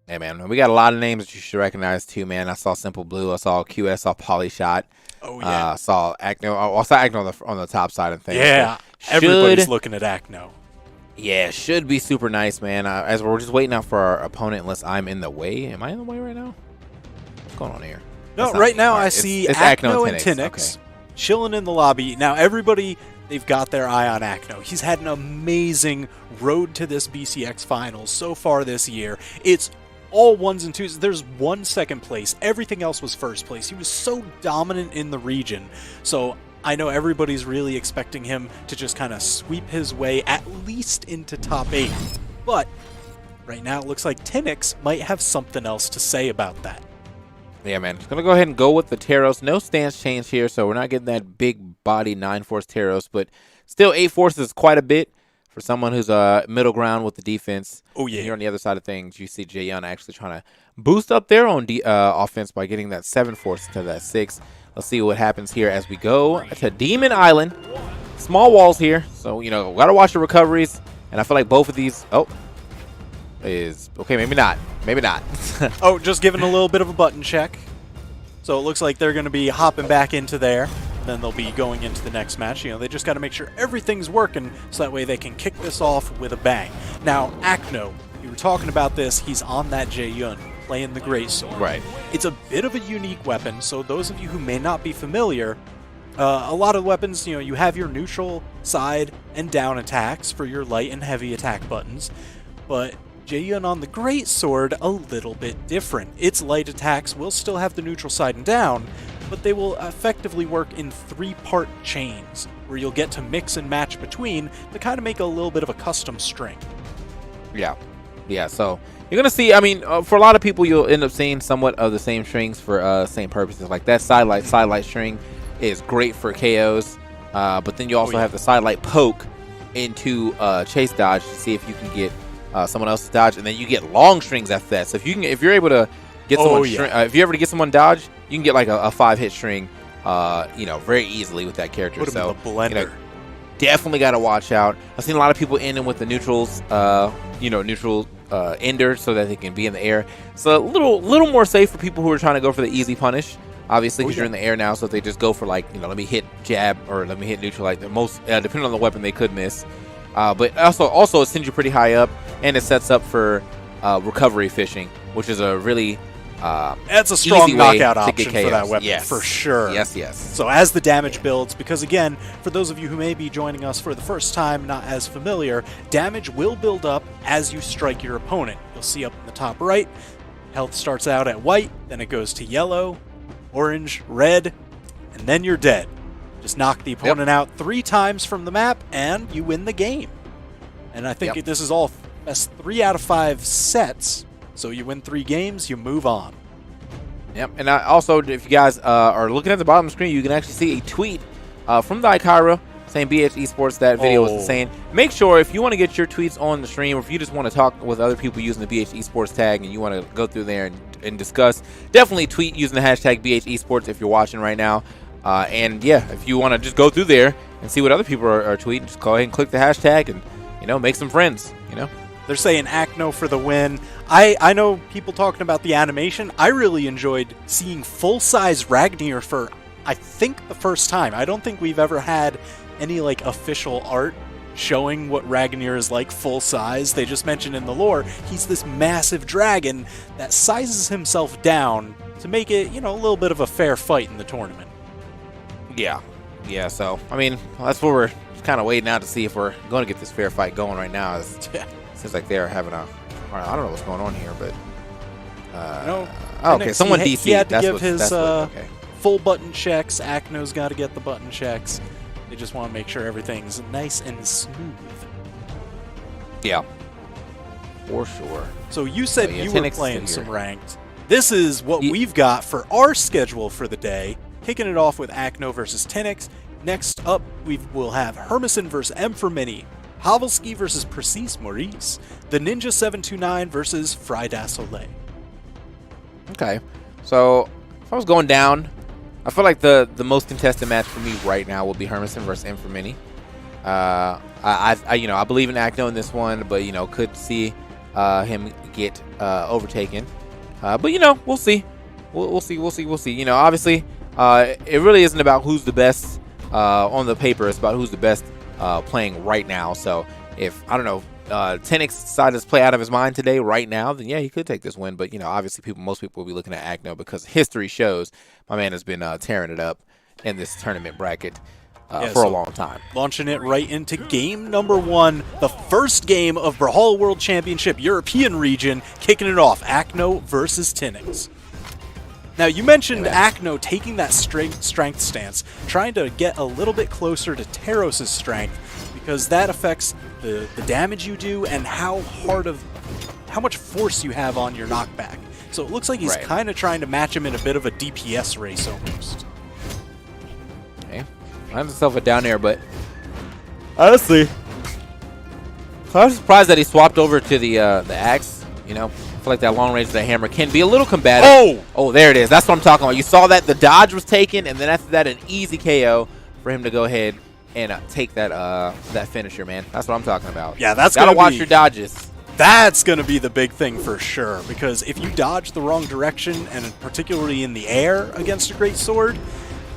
Hey, man, we got a lot of names that you should recognize, too, man. I saw Simple Blue. I saw QS. I saw Polyshot. Oh, yeah. I saw Acno. I saw Acno on the top side of things. Yeah, everybody's looking at Acno. Yeah, should be super nice, man. As we're just waiting out for our opponent, unless I'm in the way. Am I in the way right now? What's going on here? No, right now I see it's Acno and Tenix okay. chilling in the lobby. Now, everybody, they've got their eye on Acno. He's had an amazing road to this BCX Finals so far this year. It's all 1s and 2s. There's 1 second place. Everything else was first place. He was so dominant in the region. So I know everybody's really expecting him to just kind of sweep his way at least into top 8. But right now it looks like Tenix might have something else to say about that. Yeah, man. Just going to go ahead and go with the Taros. No stance change here, so we're not getting that big body 9-force Taros, but still 8 forces is quite a bit for someone who's middle ground with the defense. Oh, yeah. And here on the other side of things, you see Jaehyun actually trying to boost up their own offense by getting that 7 force to that 6. Let's see what happens here as we go to Demon Island. Small walls here, so, you know, got to watch the recoveries, and I feel like both of these... Oh. Is okay, maybe not. Maybe not. Oh, just giving a little bit of a button check. So it looks like they're going to be hopping back into there. Then they'll be going into the next match. You know, they just got to make sure everything's working so that way they can kick this off with a bang. Now, Acno, you were talking about this. He's on that Jaehyun, playing the Great Sword. Right. It's a bit of a unique weapon, so those of you who may not be familiar, a lot of weapons, you know, you have your neutral side and down attacks for your light and heavy attack buttons, but Jaehyun on the Great Sword, a little bit different. Its light attacks will still have the neutral side and down, but they will effectively work in 3-part chains, where you'll get to mix and match between to kind of make a little bit of a custom string. Yeah. Yeah, so you're going to see, I mean, for a lot of people, you'll end up seeing somewhat of the same strings for same purposes. Like that sidelight string is great for KOs, but then you also have the sidelight poke into chase dodge to see if you can get someone else's dodge, and then you get long strings after that. So if you're able to get someone, if you're able to get someone dodge, you can get like a 5-hit string very easily with that character. Put him So in the blender. Definitely got to watch out. I've seen a lot of people ending with the neutrals, neutral ender, so that they can be in the air. So a little more safe for people who are trying to go for the easy punish. Obviously, because you're in the air now, so if they just go for let me hit jab or let me hit neutral, like the most, depending on the weapon, they could miss. But also it sends you pretty high up, and it sets up for recovery fishing, which is a really that's a strong knockout option for that weapon, yes. for sure. Yes. So as the damage builds, because again, for those of you who may be joining us for the first time, not as familiar, damage will build up as you strike your opponent. You'll see up in the top right, health starts out at white, then it goes to yellow, orange, red, and then you're dead. Just knock the opponent out 3 times from the map, and you win the game. And I think this is all as 3 out of 5 sets. So you win 3 games, you move on. Yep, and also, if you guys are looking at the bottom of the screen, you can actually see a tweet from the Ikaira saying BH Esports. That video was saying, make sure if you want to get your tweets on the stream, or if you just want to talk with other people using the BH Esports tag and you want to go through there and discuss, definitely tweet using the hashtag BH Esports if you're watching right now. And yeah, if you want to just go through there and see what other people are tweeting, just go ahead and click the hashtag and make some friends. They're saying Acno for the win. I know people talking about the animation. I really enjoyed seeing full-size Ragnar for, I think, the first time. I don't think we've ever had any official art showing what Ragnar is like full size. They just mentioned in the lore he's this massive dragon that sizes himself down to make it, a little bit of a fair fight in the tournament. Yeah. So I mean, that's what we're kind of waiting out to see if we're going to get this fair fight going right now. Seems like they're having I don't know what's going on here, but okay, someone DC. He had to give his okay. full button checks. Acno's got to get the button checks. They just want to make sure everything's nice and smooth. Yeah, for sure. So you said you were playing some here. ranked. This is what we've got for our schedule for the day. Kicking it off with Acno versus Tenix. Next up, we will have Hermeson versus M for Mini. Pavelski versus Precis Maurice. The Ninja 729 versus Fredle Soleil. Okay, so if I was going down, I feel like the most contested match for me right now will be Hermeson versus M for Mini. I believe in Acno in this one, but could see him get overtaken. But we'll see. We'll see. Obviously, it really isn't about who's the best on the paper. It's about who's the best playing right now. So if Tenix decided to play out of his mind today, right now, then yeah, he could take this win. But obviously, most people will be looking at Acno because history shows my man has been tearing it up in this tournament bracket for a long time. Launching it right into game number 1, the first game of Brawlhalla World Championship European region, kicking it off, Acno versus Tenix. Now, you mentioned Acno taking that strength stance, trying to get a little bit closer to Teros' strength, because that affects the damage you do and how much force you have on your knockback. So it looks like he's kind of trying to match him in a bit of a DPS race almost. Okay. Finds himself a down air, but honestly, I was surprised that he swapped over to the axe. I feel like that long range of the hammer can be a little combative. Oh, there it is. That's what I'm talking about. You saw that the dodge was taken, and then after that, an easy KO for him to go ahead and take that finisher, man. That's what I'm talking about. Yeah, that's gotta watch your dodges. That's going to be the big thing for sure, because if you dodge the wrong direction, and particularly in the air against a great sword,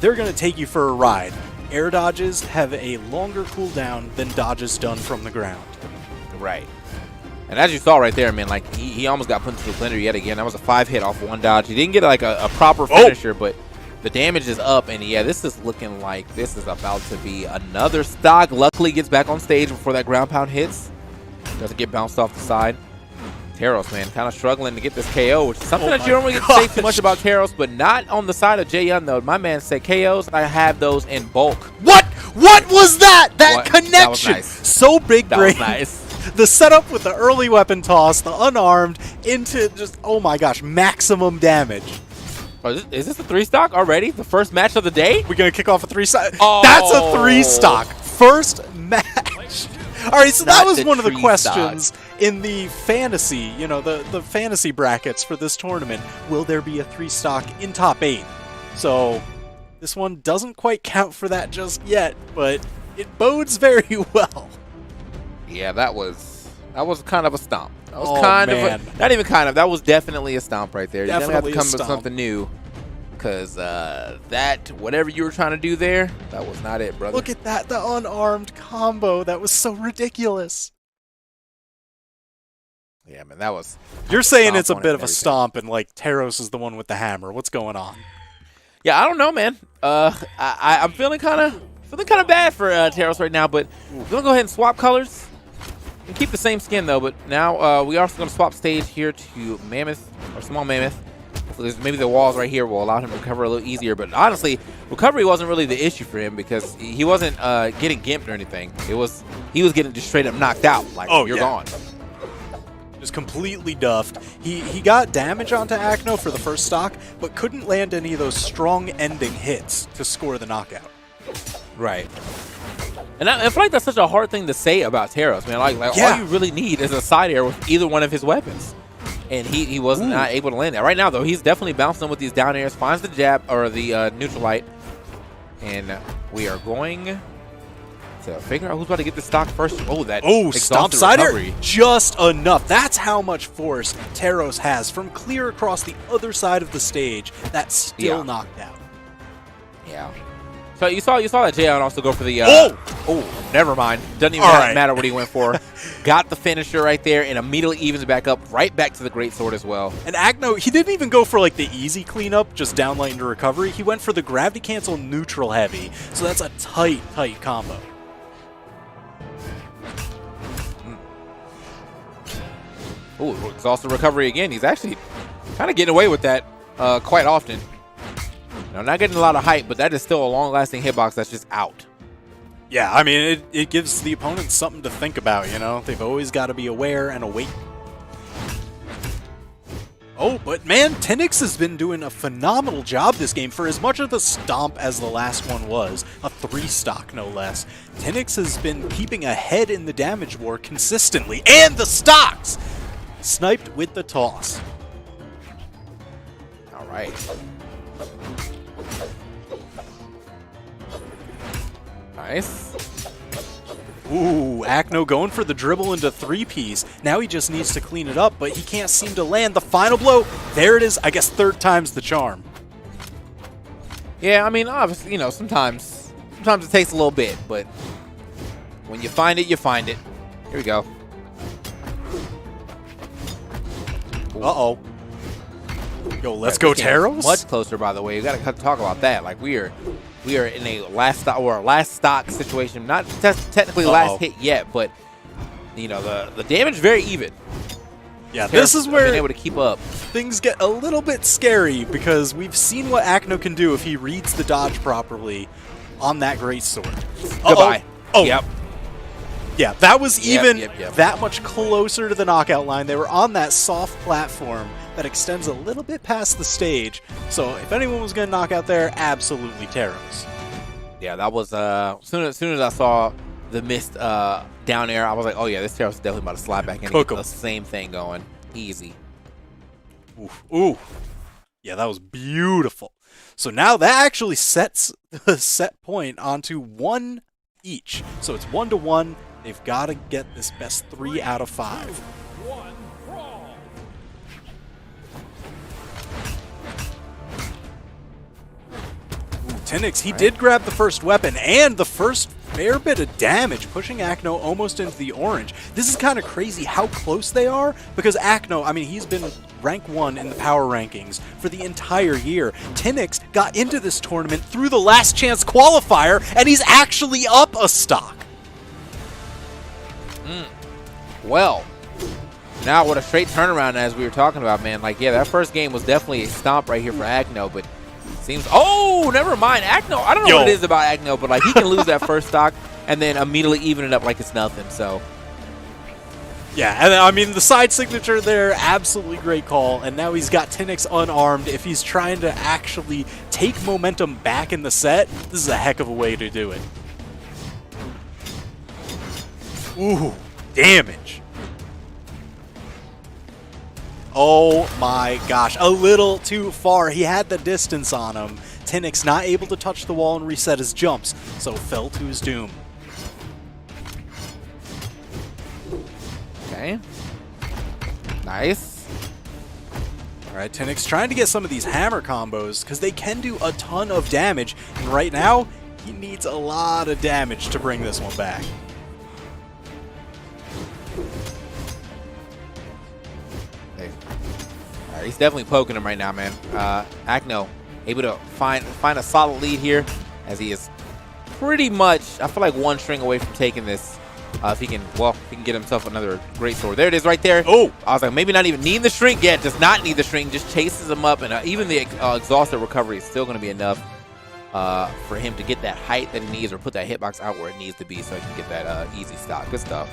they're going to take you for a ride. Air dodges have a longer cooldown than dodges done from the ground. Right. And as you saw right there, man, he almost got put into the blender yet again. That was a 5-hit off one dodge. He didn't get a proper finisher, but the damage is up. And yeah, this is looking like this is about to be another stock. Luckily, gets back on stage before that ground pound hits. Doesn't get bounced off the side. Teros, man, kind of struggling to get this KO, which is something that you don't really get to say too much about Teros, but not on the side of Jaehyun, though. My man said KOs, I have those in bulk. What was that? That connection. That was nice. So big brain. That was nice. The setup with the early weapon toss, the unarmed, into just, oh my gosh, maximum damage. Oh, is this a 3-stock already? The first match of the day? We're going to kick off a 3-stock. Oh. That's a 3-stock. First match. All right, so that was one of the questions in the fantasy, the fantasy brackets for this tournament. Will there be a 3-stock in top 8? So This one doesn't quite count for that just yet, but it bodes very well. Yeah, that was kind of a stomp. That was man. not even kind of. That was definitely a stomp right there. Definitely you definitely have to come a up with stomp. something new, because that whatever you were trying to do there, that was not it, brother. Look at that, the unarmed combo. That was so ridiculous. Yeah, man, that was. You're saying stomp it's a on it bit and of a everything. stomp, and like Teros is the one with the hammer. What's going on? Yeah, I don't know, man. I'm feeling kind of bad for Teros right now, but we're gonna go ahead and swap colors and keep the same skin though. But now we are also gonna swap stage here to Mammoth or Small Mammoth. Hopefully, maybe the walls right here will allow him to recover a little easier. But honestly, recovery wasn't really the issue for him because he wasn't getting gimped or anything. He was getting just straight up knocked out. Like, you're gone. Just completely duffed. He got damage onto Acno for the first stock, but couldn't land any of those strong ending hits to score the knockout. Right. And I feel like that's such a hard thing to say about Teros, man. Like all you really need is a side air with either one of his weapons. And he was not able to land that. Right now, though, he's definitely bouncing with these down airs, finds the jab or the neutral light. And we are going to figure out who's about to get the stock first. Oh, that stomp exhausted side air. recovery. Just enough. That's how much force Teros has from clear across the other side of the stage. That's still knocked out. Yeah. So you saw that Jayon also go for the never mind. Doesn't even matter what he went for. Got the finisher right there and immediately evens back up, right back to the great sword as well. And Acno, he didn't even go for like the easy cleanup, just down light into recovery. He went for the gravity cancel neutral heavy. So that's a tight combo. Oh, it's also recovery again. He's actually kind of getting away with that quite often. Now, not getting a lot of hype, but that is still a long-lasting hitbox that's just out. Yeah, I mean, it gives the opponents something to think about, you know? They've always got to be aware and awake. Oh, but man, Tenix has been doing a phenomenal job this game for as much of the stomp as the last one was. A 3-stock, no less. Tenix has been keeping ahead in the damage war consistently. And the stocks! Sniped with the toss. All right. Nice. Ooh, Acno going for the dribble into 3-piece. Now he just needs to clean it up, but he can't seem to land the final blow. There it is. I guess 3rd time's the charm. Yeah, I mean, obviously, you know, sometimes it takes a little bit, but when you find it, you find it. Here we go. Uh-oh. Yo, let's go, Teros. Much closer, by the way. We got to talk about that. Like, we are in a last stock situation. Not technically last hit yet, but you know the damage very even. Yeah, this is where been able to keep up. Things get a little bit scary because we've seen what Acno can do if he reads the dodge properly on that great sword. Goodbye. Oh, yep. Yeah, that was even Yep. that much closer to the knockout line. They were on that soft platform that extends a little bit past the stage. So if anyone was going to knock out there, absolutely Teros. Yeah, that was soon as I saw the missed down air, I was like, oh yeah, this Teros is definitely about to slide back in and get the same thing going. Easy. Ooh. Yeah, that was beautiful. So now that actually sets the set point onto 1 each. So it's 1-1. They've got to get this best 3 out of 5. Tenix, he did grab the first weapon and the first fair bit of damage, pushing Acno almost into the orange. This is kind of crazy how close they are, because Acno, I mean, he's been rank 1 in the power rankings for the entire year. Tenix got into this tournament through the last chance qualifier, and he's actually up a stock. Well, now what a straight turnaround as we were talking about, man. Like, yeah, that first game was definitely a stomp right here for Acno, but seems... Oh, never mind. Acno, I don't know what it is about Acno, but like he can lose that first stock and then immediately even it up like it's nothing, so... Yeah, and I mean, the side signature there, absolutely great call, and now he's got Tenix unarmed. If he's trying to actually take momentum back in the set, this is a heck of a way to do it. Ooh, damage. Oh my gosh, a little too far. He had the distance on him. Tenix not able to touch the wall and reset his jumps, so fell to his doom. Okay. Nice. All right, Tenix trying to get some of these hammer combos because they can do a ton of damage, and right now he needs a lot of damage to bring this one back. Hey. All right, he's definitely poking him right now, man. Acno able to find a solid lead here, as he is pretty much, I feel like, one string away from taking this. If he can, well, he can get himself another great sword. There it is right there. Oh! I was like, maybe not even need the string. Yeah, does not need the string. Just chases him up, and even the exhausted recovery is still going to be enough for him to get that height that he needs, or put that hitbox out where it needs to be, so he can get that easy stock. Good stuff.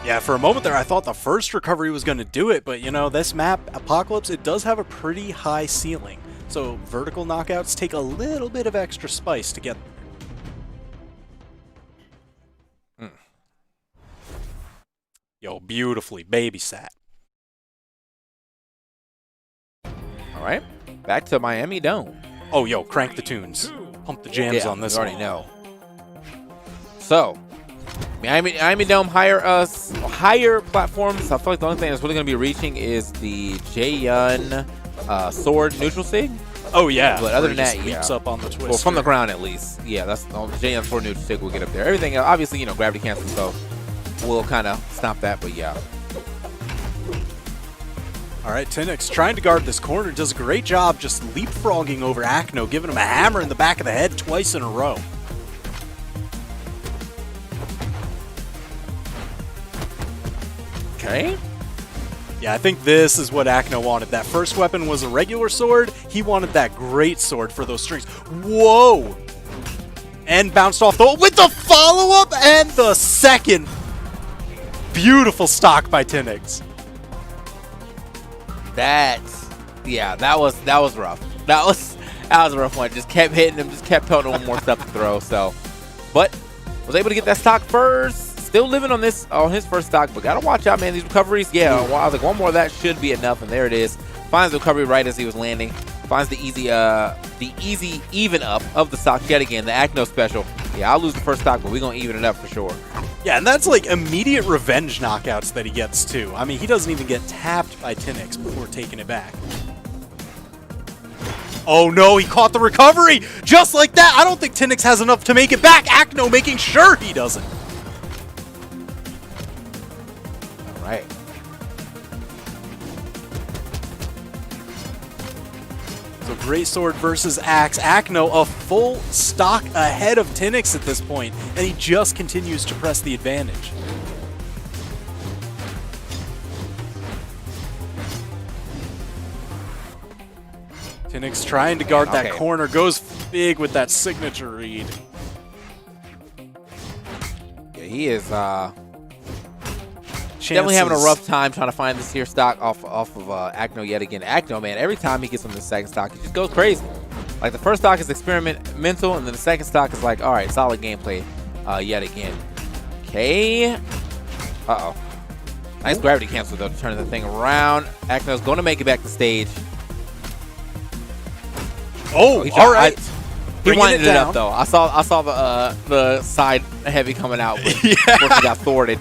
Yeah, for a moment there, I thought the first recovery was going to do it, but, you know, this map, Apocalypse, it does have a pretty high ceiling. So vertical knockouts take a little bit of extra spice to get. Yo, beautifully babysat. All right, back to Miami Dome. Oh, yo, crank the tunes. Pump the jams on this you one. already know. So, Miami Dome higher platforms. I feel like the only thing that's really going to be reaching is the Jaeyun sword neutral sig. Oh, yeah. But other Where than he that, just leaps up on the twist. Well, from the ground at least. Yeah, that's the Jaeyun sword neutral sig will get up there. Everything, obviously, you know, gravity cancel, so we'll kind of stop that, but yeah. All right, Tenix trying to guard this corner, does a great job just leapfrogging over Acno, giving him a hammer in the back of the head twice in a row. Okay. Yeah, I think this is what Acno wanted. That first weapon was a regular sword. He wanted that great sword for those strings. Whoa! And bounced off the with the follow-up and the second. Beautiful stock by Tenix. That was rough. That was a rough one. Just kept hitting him, just kept telling him more stuff to throw. So, but was able to get that stock first. Still living on his first stock, but gotta watch out, man. These recoveries, yeah. Well, I was like, one more of that should be enough, and there it is. Finds the recovery right as he was landing. Finds the easy even up of the stock yet again. The Acno special. Yeah, I'll lose the first stock, but we're gonna even it up for sure. Yeah, and that's like immediate revenge knockouts that he gets too. I mean, he doesn't even get tapped by Tenix before taking it back. Oh no, he caught the recovery! Just like that! I don't think Tenix has enough to make it back! Acno making sure he doesn't! Right. So great sword versus axe. Acno a full stock ahead of Tenix at this point, and he just continues to press the advantage. Tenix trying to guard that corner, goes big with that signature read. Yeah, he is definitely having a rough time trying to find this here stock off of Acno yet again. Acno, man, every time he gets on the second stock, he just goes crazy. Like, the first stock is experimental, and then the second stock is like, all right, solid gameplay yet again. Okay. Uh-oh. Nice gravity cancel, though, to turn the thing around. Acno's going to make it back to stage. Oh, all right. He winded it up, though. I saw the side heavy coming out, but of course he got thwarted.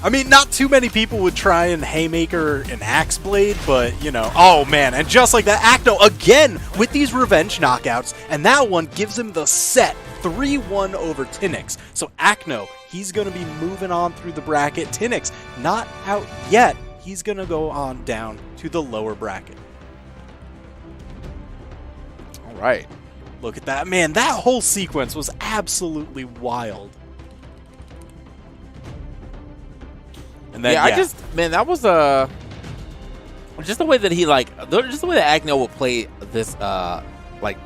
I mean, not too many people would try and haymaker an axe blade, but, you know, oh man, and just like that, Acno again with these revenge knockouts, and that one gives him the set 3-1 over Tenix. So Acno, he's going to be moving on through the bracket. Tenix, not out yet. He's going to go on down to the lower bracket. All right. Look at that. Man, that whole sequence was absolutely wild. And then, yeah, that was just the way that he just the way that Acno would play this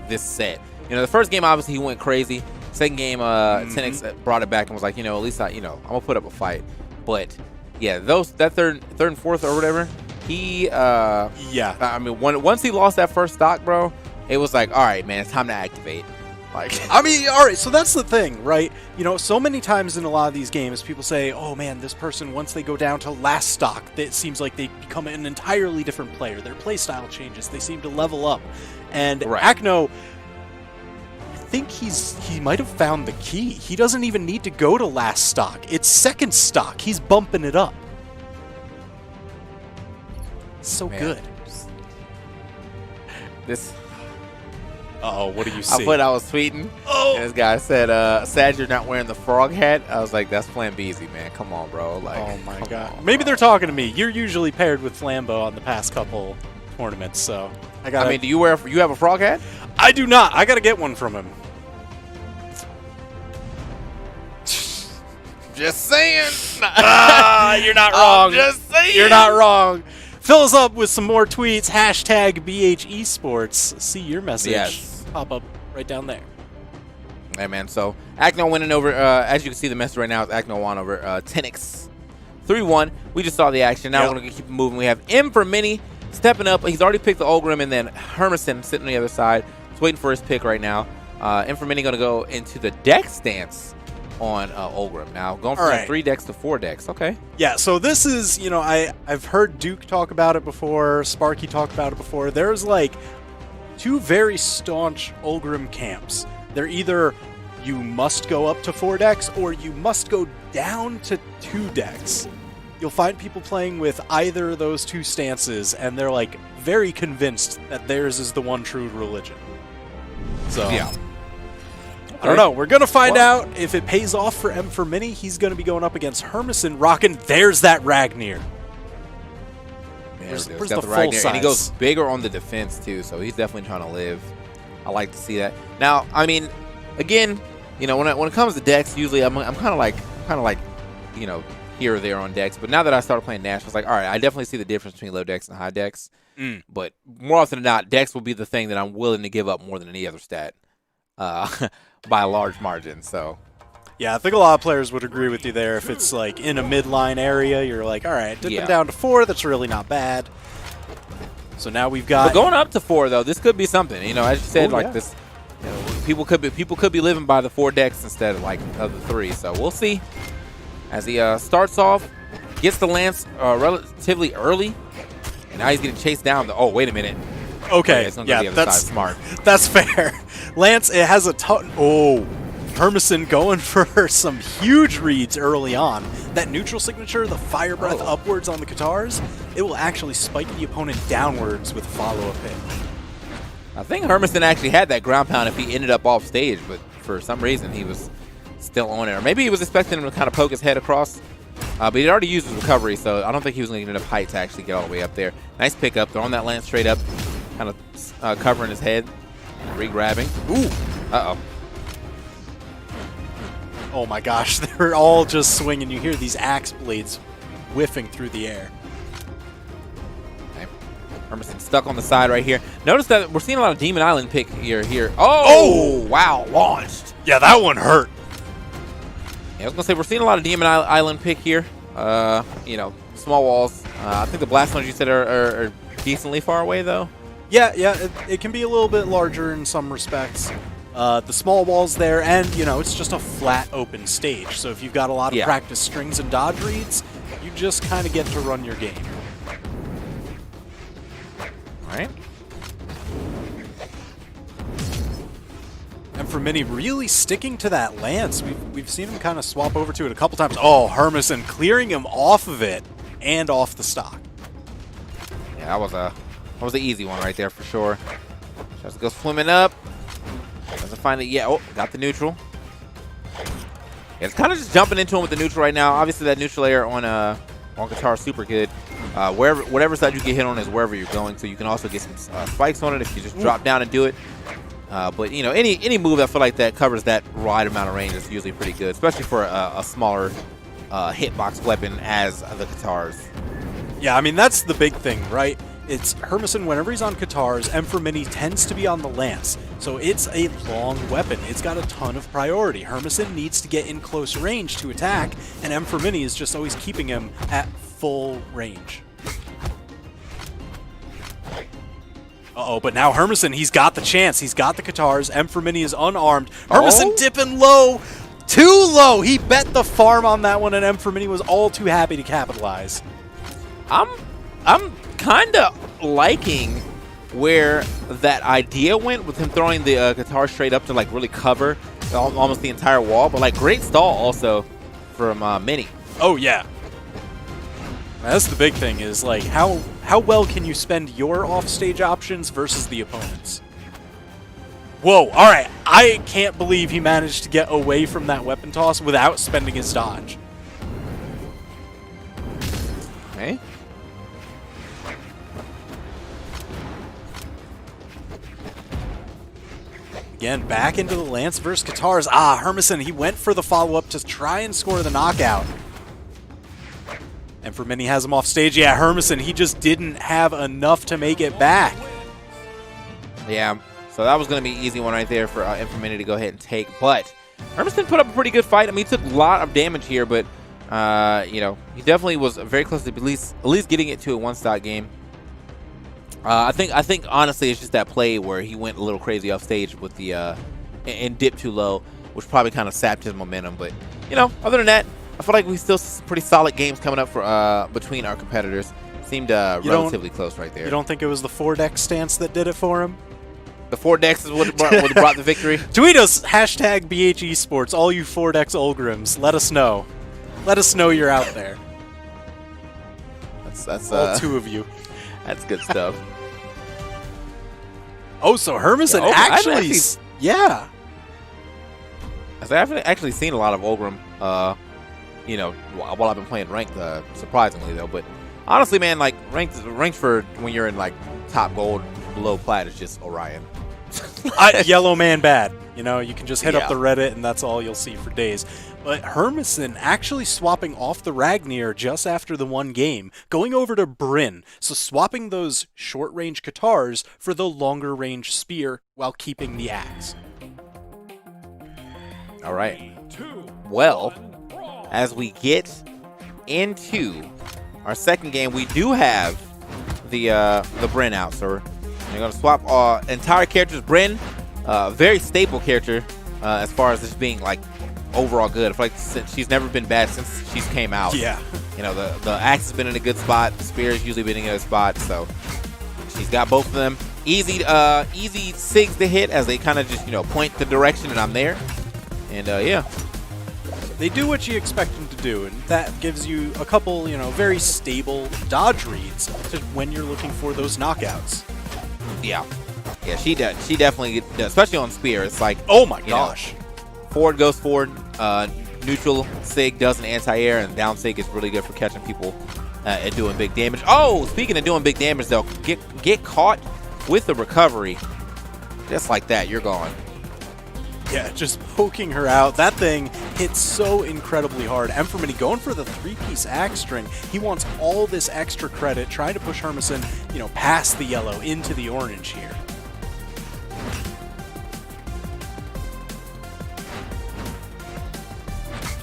this set. You know, the first game obviously he went crazy. Second game, Tenix brought it back and was like, you know, at least I'm gonna put up a fight. But yeah, that third and fourth or whatever, he I mean, once he lost that first stock, bro, it was like, all right, man, it's time to activate. Like, I mean, all right, so that's the thing, right? You know, so many times in a lot of these games, people say, oh man, this person, once they go down to last stock, it seems like they become an entirely different player. Their playstyle changes. They seem to level up. And Right. Acno, I think he might have found the key. He doesn't even need to go to last stock. It's second stock. He's bumping it up. So Man. good. This. Uh-oh, what do you see? I thought I was tweeting. Oh! And this guy said, sad you're not wearing the frog hat. I was like, that's Flambeezy, man. Come on, bro. Like, Oh my come god. on, Maybe bro. they're talking to me. You're usually paired with Flambeau on the past couple tournaments, so I got. I mean, do you have a frog hat? I do not. I got to get one from him. Just saying. You're not wrong. Just saying. You're not wrong. Fill us up with some more tweets. Hashtag BH Esports. See your message. Yes. Pop up right down there. Hey, man. So, Acno winning over, as you can see, the message right now is Acno won over Tenix. 3-1. We just saw the action. Now we're going to keep it moving. We have M for Mini stepping up. He's already picked the Olgrim, and then Hermeson sitting on the other side. He's waiting for his pick right now. M for Mini going to go into the deck stance on Olgrim. Now, going from Alright. 3 decks to 4 decks. Okay. Yeah, so this is, you know, I've heard Duke talk about it before, Sparky talk about it before. There's like 2 very staunch Olgrim camps. They're either you must go up to 4 decks or you must go down to 2 decks. You'll find people playing with either of those 2 stances, and they're like very convinced that theirs is the one true religion. So Yeah. I don't know. We're going to find out if it pays off for M for Mini. He's going to be going up against Hermeson, rocking. There's that Ragnir. Where's He's the got full Ragnar, size? and he goes bigger on the defense too, so he's definitely trying to live. I like to see that. Now, I mean, again, you know, when it comes to decks, usually I'm kind of like, you know, here or there on decks. But now that I started playing Nash, I was like, all right, I definitely see the difference between low decks and high decks. But more often than not, decks will be the thing that I'm willing to give up more than any other stat, by a large margin. So. Yeah, I think a lot of players would agree with you there. If it's like in a midline area, you're like, all right, dipping Yeah. down to 4, that's really not bad. So now we've got. But going up to 4 though, this could be something. You know, as you said, Oh, like yeah. this, you know, people could be living by the 4 decks instead of like of the 3. So we'll see. As he starts off, gets the lance relatively early, and now he's getting chased down. Oh, wait a minute. Okay, it's gonna go yeah, the other that's side. Smart. That's fair. Lance, it has a ton. Oh, Hermeson going for some huge reads early on. That neutral signature, the fire breath upwards on the Katars, it will actually spike the opponent downwards with follow-up hit. I think Hermeson actually had that ground pound if he ended up off stage, but for some reason he was still on it. Or maybe he was expecting him to kind of poke his head across. But he'd already used his recovery, so I don't think he was going to get enough height to actually get all the way up there. Nice pickup, throwing that lance straight up, kind of covering his head, re-grabbing. Ooh, uh-oh. Oh my gosh, they're all just swinging. You hear these axe blades whiffing through the air. Okay. Hermeson stuck on the side right here. Notice that we're seeing a lot of Demon Island pick here. Oh, wow, launched. Yeah, that one hurt. Yeah, I was going to say, we're seeing a lot of Demon Island pick here. You know, small walls. I think the blast ones you said are decently far away, though. Yeah, it can be a little bit larger in some respects. The small wall's there, and, you know, it's just a flat open stage. So if you've got a lot of practice strings and dodge reads, you just kind of get to run your game. All right. And for Mini, really sticking to that lance. We've seen him kind of swap over to it a couple times. Oh, Hermeson clearing him off of it and off the stock. Yeah, that was an easy one right there for sure. Just go swimming up. Doesn't find it yet. Oh, got the neutral. Yeah, it's kind of just jumping into him with the neutral right now. Obviously, that neutral air on guitar is super good. Whatever side you get hit on is wherever you're going. So you can also get some spikes on it if you just drop down and do it. But you know, any move I feel like that covers that right amount of range is usually pretty good, especially for a smaller hitbox weapon as the guitars. Yeah, I mean, that's the big thing, right? It's Hermeson, whenever he's on Katars, M for Mini tends to be on the lance. So it's a long weapon. It's got a ton of priority. Hermeson needs to get in close range to attack, and M for Mini is just always keeping him at full range. Uh-oh, but now Hermeson, he's got the chance. He's got the Katars. M for Mini is unarmed. Hermeson dipping low. Too low. He bet the farm on that one, and M for Mini was all too happy to capitalize. I'm kind of liking where that idea went with him throwing the guitar straight up to like really cover almost the entire wall. But like great stall also from Mini. Oh yeah. That's the big thing is like how well can you spend your offstage options versus the opponent's? Whoa, all right. I can't believe he managed to get away from that weapon toss without spending his dodge. Okay. Again, back into the Lance versus guitars. Hermeson, he went for the follow-up to try and score the knockout. And for Mini has him off stage. Yeah, Hermeson, he just didn't have enough to make it back. Yeah, so that was going to be an easy one right there for Mini to go ahead and take. But Hermeson put up a pretty good fight. I mean, he took a lot of damage here, but, you know, he definitely was very close to at least getting it to a one-shot game. I think honestly it's just that play where he went a little crazy off stage with the and dipped too low, which probably kind of sapped his momentum. But, you know, other than that, I feel like we still some pretty solid games coming up for between our competitors. Seemed relatively close right there. You don't think it was the 4-deck stance that did it for him? The 4 decks is what brought the victory. Tweet us, hashtag BH Esports, all you 4-decks Ulgrims. Let us know. Let us know you're out there. That's all 2 of you. That's good stuff. Oh, so Hermeson actually, yeah. I've actually seen a lot of Ulgrim, you know, while I've been playing ranked, surprisingly though. But honestly, man, like ranked for when you're in like top gold, below plat is just Orion. Yellow man bad. You know, you can just hit up the Reddit and that's all you'll see for days. But Hermeson actually swapping off the Ragnir just after the one game, going over to Bryn, so swapping those short-range guitars for the longer-range spear while keeping the axe. All right. Well, as we get into our second game, we do have the Bryn out, so we're going to swap entire characters. Bryn, very stable character as far as this being like overall good. I feel like since she's never been bad since she's came out. Yeah. You know, the axe has been in a good spot. The spear has usually been in a good spot. So she's got both of them. Easy SIGs to hit as they kind of just, you know, point the direction and I'm there. And yeah. They do what you expect them to do, and that gives you a couple, you know, very stable dodge reads to when you're looking for those knockouts. Yeah. Yeah, she does. She definitely does, especially on spear. It's like, oh my gosh. Know, forward goes forward, neutral SIG does an anti-air, and down SIG is really good for catching people and doing big damage. Oh, speaking of doing big damage, though, get caught with the recovery. Just like that, you're gone. Yeah, just poking her out. That thing hits so incredibly hard. Mini going for the 3-piece axe string. He wants all this extra credit, trying to push Hermeson, you know, past the yellow into the orange here.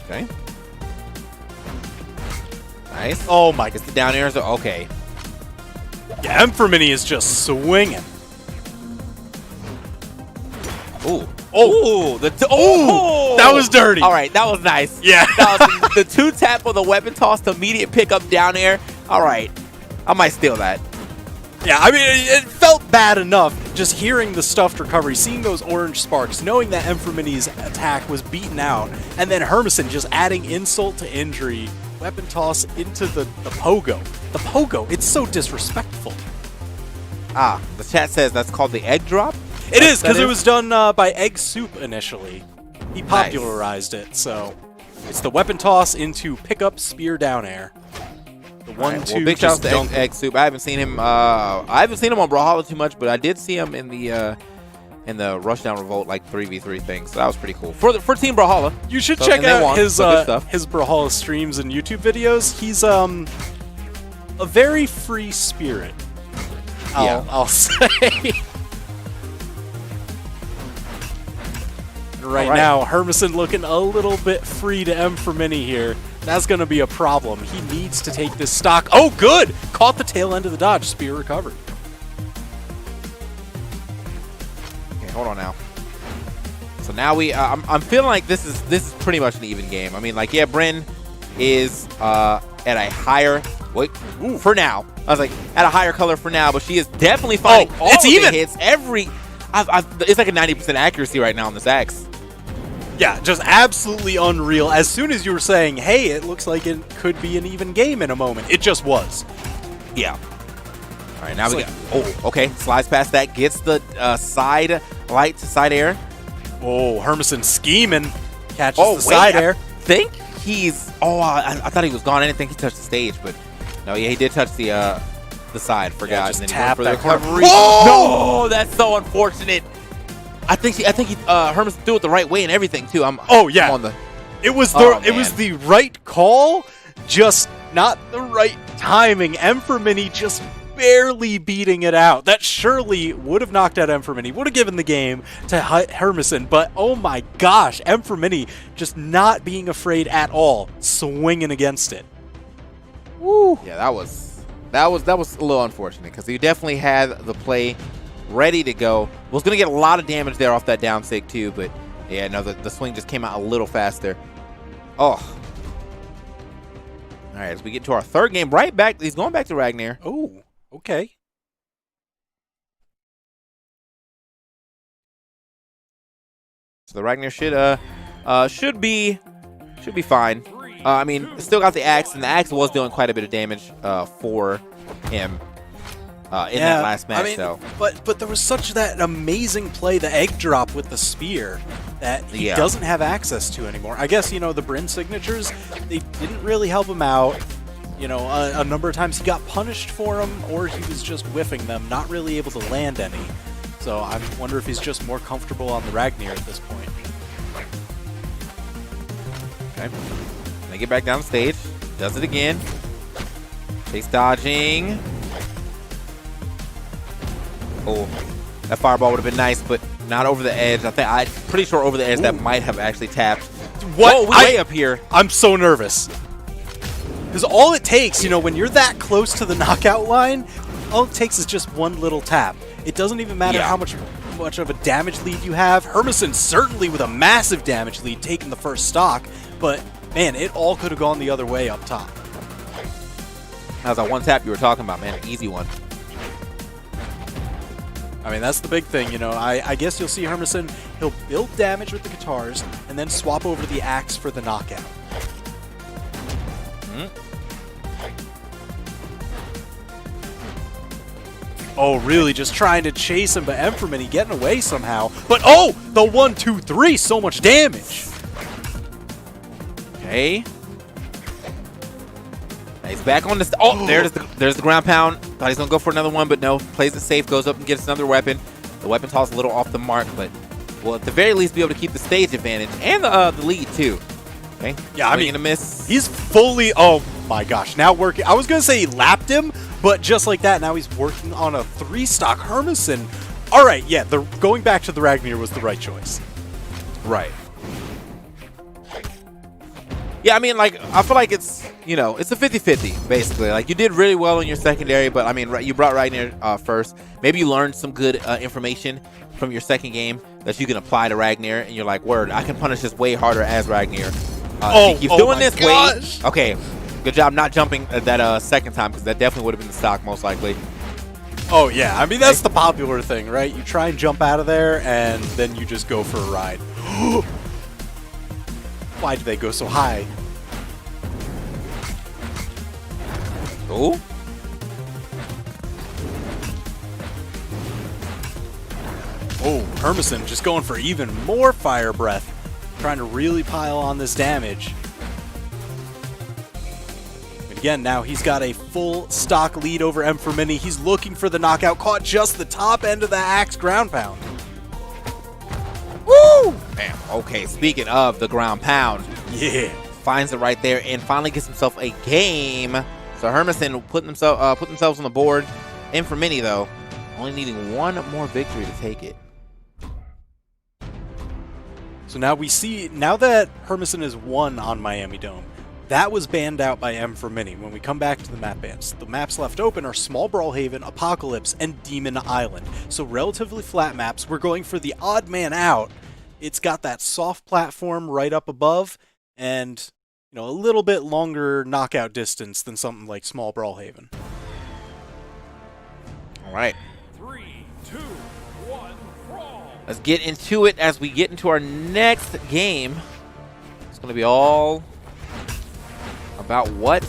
Okay. Nice. Oh my! It's the down airs. Okay. Yeah, Mini is just swinging. Ooh. Oh. That was dirty. All right, that was nice. Yeah. That was the 2-tap with the weapon toss to immediate pickup down air. All right. I might steal that. Yeah, I mean, it felt bad enough just hearing the stuffed recovery, seeing those orange sparks, knowing that Mini's attack was beaten out, and then Hermeson just adding insult to injury, weapon toss into the pogo. The pogo, it's so disrespectful. The chat says that's called the egg drop? It is, because it was done by Egg Soup initially. He popularized it, so it's the weapon toss into pickup spear down air. The 1-2. Well, big shout out to Egg Soup. I haven't seen him. I haven't seen him on Brawlhalla too much, but I did see him in the Rushdown Revolt like 3v3 thing. So that was pretty cool for Team Brawlhalla. You should check out his Brawlhalla streams and YouTube videos. He's a very free spirit. I'll say. Right now, Hermeson looking a little bit free to Mini here. That's going to be a problem. He needs to take this stock. Oh, good! Caught the tail end of the dodge. Spear recovered. Okay, hold on now. So now I'm feeling like this is pretty much an even game. I mean, like, yeah, Bryn is at a higher Wait, for now. I was like, at a higher color for now, but she is definitely finding all it's of even. the hits. It's like a 90% accuracy right now on this axe. Yeah, just absolutely unreal. As soon as you were saying, hey, it looks like it could be an even game in a moment, it just was. Yeah. All right, now we got... Oh, okay. Slides past that. Gets the side light to side air. Oh, Hermeson scheming. Catches the side air. I think he's... Oh, I thought he was gone. I didn't think he touched the stage, but... No, yeah, he did touch the side. Forgot. Yeah, just and then tap he went that for the recovery. Oh! No, that's so unfortunate. I think Hermeson threw it the right way and everything, too. I'm on the... It was it was the right call, just not the right timing. Mini just barely beating it out. That surely would have knocked out Mini, would have given the game to Hermeson, but oh my gosh, Mini just not being afraid at all, swinging against it. Woo. Yeah, that was a little unfortunate because he definitely had the play ready to go. Was going to get a lot of damage there off that down sig too, but yeah, no, the swing just came out a little faster. Oh. All right, as we get to our third game, right back, he's going back to Ragnar. Oh, okay. So the Ragnar should be fine. I mean, still got the axe, and the axe was doing quite a bit of damage for him in that last match. I mean, but there was such that amazing play, the egg drop with the spear, that he doesn't have access to anymore. I guess, the Bryn signatures, they didn't really help him out. A number of times he got punished for them, or he was just whiffing them, not really able to land any. So I wonder if he's just more comfortable on the Ragnar at this point. Okay. They get back down the stage. Does it again. Face dodging. Oh, that fireball would have been nice, but not over the edge. I'm pretty sure over the edge that might have actually tapped. What? Oh, way up here. I'm so nervous. Because all it takes, when you're that close to the knockout line, all it takes is just one little tap. It doesn't even matter how much of a damage lead you have. Hermeson certainly with a massive damage lead taking the first stock, but man, it all could have gone the other way up top. That was that one tap you were talking about, man. An easy one. I mean, that's the big thing, I guess you'll see Hermeson, he'll build damage with the guitars and then swap over to the axe for the knockout. Oh, really? Just trying to chase him, but Mini getting away somehow. But oh, the 1, 2, 3, so much damage. Okay. He's back on this. Oh, there's the ground pound. Thought he's gonna go for another one, but no. Plays it safe, goes up and gets another weapon. The weapon toss a little off the mark, but will at the very least be able to keep the stage advantage and the lead too. Okay. Yeah, I mean, a miss. He's fully. Oh my gosh! Now working. I was gonna say he lapped him, but just like that, now he's working on a 3-stock Hermeson. All right, yeah. Going back to the Ragnar was the right choice. Right. Yeah, I mean, I feel like it's, it's a 50-50, basically. You did really well in your secondary, but, I mean, you brought Ragnar first. Maybe you learned some good information from your second game that you can apply to Ragnar, and you're like, word, I can punish this way harder as Ragnar. He keeps doing this. Wait. Okay, good job not jumping that second time, because that definitely would have been the stock, most likely. Oh, yeah. I mean, that's the popular thing, right? You try and jump out of there, and then you just go for a ride. Why do they go so high? Oh. Oh, Hermeson just going for even more fire breath. Trying to really pile on this damage. And again, now he's got a full stock lead over Mini. He's looking for the knockout. Caught just the top end of the axe ground pound. Woo! Bam. Okay, speaking of the ground pound. Yeah. Finds it right there and finally gets himself a game. So Hermeson put themselves on the board. Mini, though, only needing one more victory to take it. So now we see, now that Hermeson has won on Miami Dome, that was banned out by Mini. When we come back to the map bans, the maps left open are Small Brawlhaven, Apocalypse, and Demon Island. So relatively flat maps. We're going for the odd man out. It's got that soft platform right up above, and a little bit longer knockout distance than something like small Brawlhaven. All right. 3, 2, 1, brawl. Let's get into it as we get into our next game. It's going to be all about what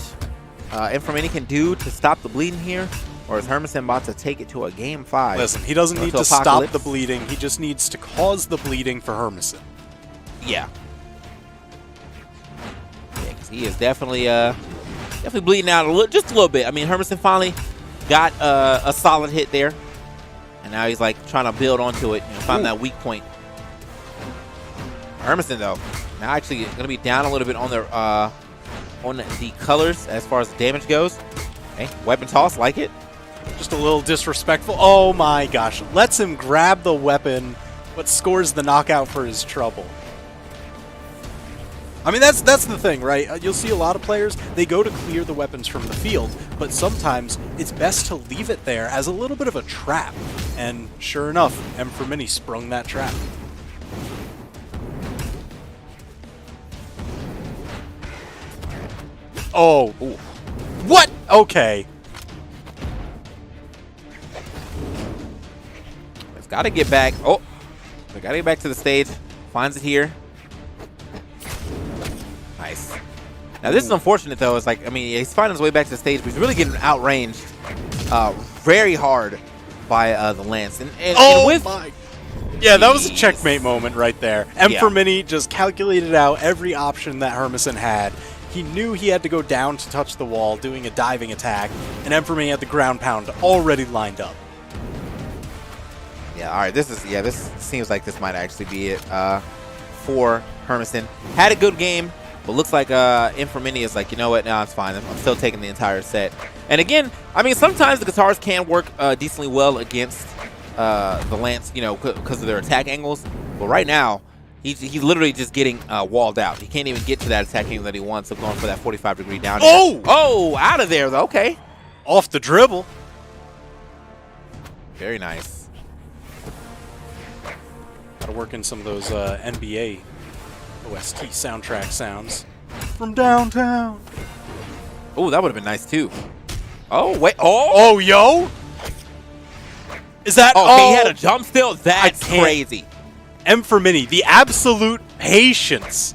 Inframini can do to stop the bleeding here, or is Hermeson about to take it to a game 5? Listen, he doesn't need to stop the bleeding. He just needs to cause the bleeding for Hermeson. Yeah. Yeah, because he is definitely bleeding out just a little bit. I mean, Hermeson finally got a solid hit there, and now he's like trying to build onto it and find that weak point. Hermeson though, now actually going to be down a little bit on the colors as far as the damage goes. Okay, weapon toss, like it. Just a little disrespectful. Oh my gosh, lets him grab the weapon, but scores the knockout for his trouble. I mean, that's the thing, right? You'll see a lot of players, they go to clear the weapons from the field, but sometimes it's best to leave it there as a little bit of a trap. And sure enough, Inframini sprung that trap. Oh, ooh. What? Okay. It's got to get back. Oh, we got to get back to the stage. Finds it here. Nice. Now this is unfortunate though. It's like, I mean, he's finding his way back to the stage, but he's really getting outranged very hard by the Lance. And with my. Yeah, that was a checkmate moment right there. Inframini just calculated out every option that Hermeson had. He knew he had to go down to touch the wall, doing a diving attack, and Inframini had the ground pound already lined up. Yeah, all right. This seems like this might actually be it for Hermeson. Had a good game, but looks like Inframini is like, you know what? No, it's fine. I'm still taking the entire set. And again, I mean, sometimes the guitars can work decently well against the Lance, because of their attack angles. But right now, he's literally just getting walled out. He can't even get to that attack angle that he wants. So going for that 45-degree down. Oh, out of there though. Okay, off the dribble. Very nice. Gotta work in some of those NBA OST soundtrack sounds from downtown. Oh, that would have been nice too. Oh wait. Oh, yo. Is that? Oh, he had a jump still. That's crazy. Inframini, the absolute patience.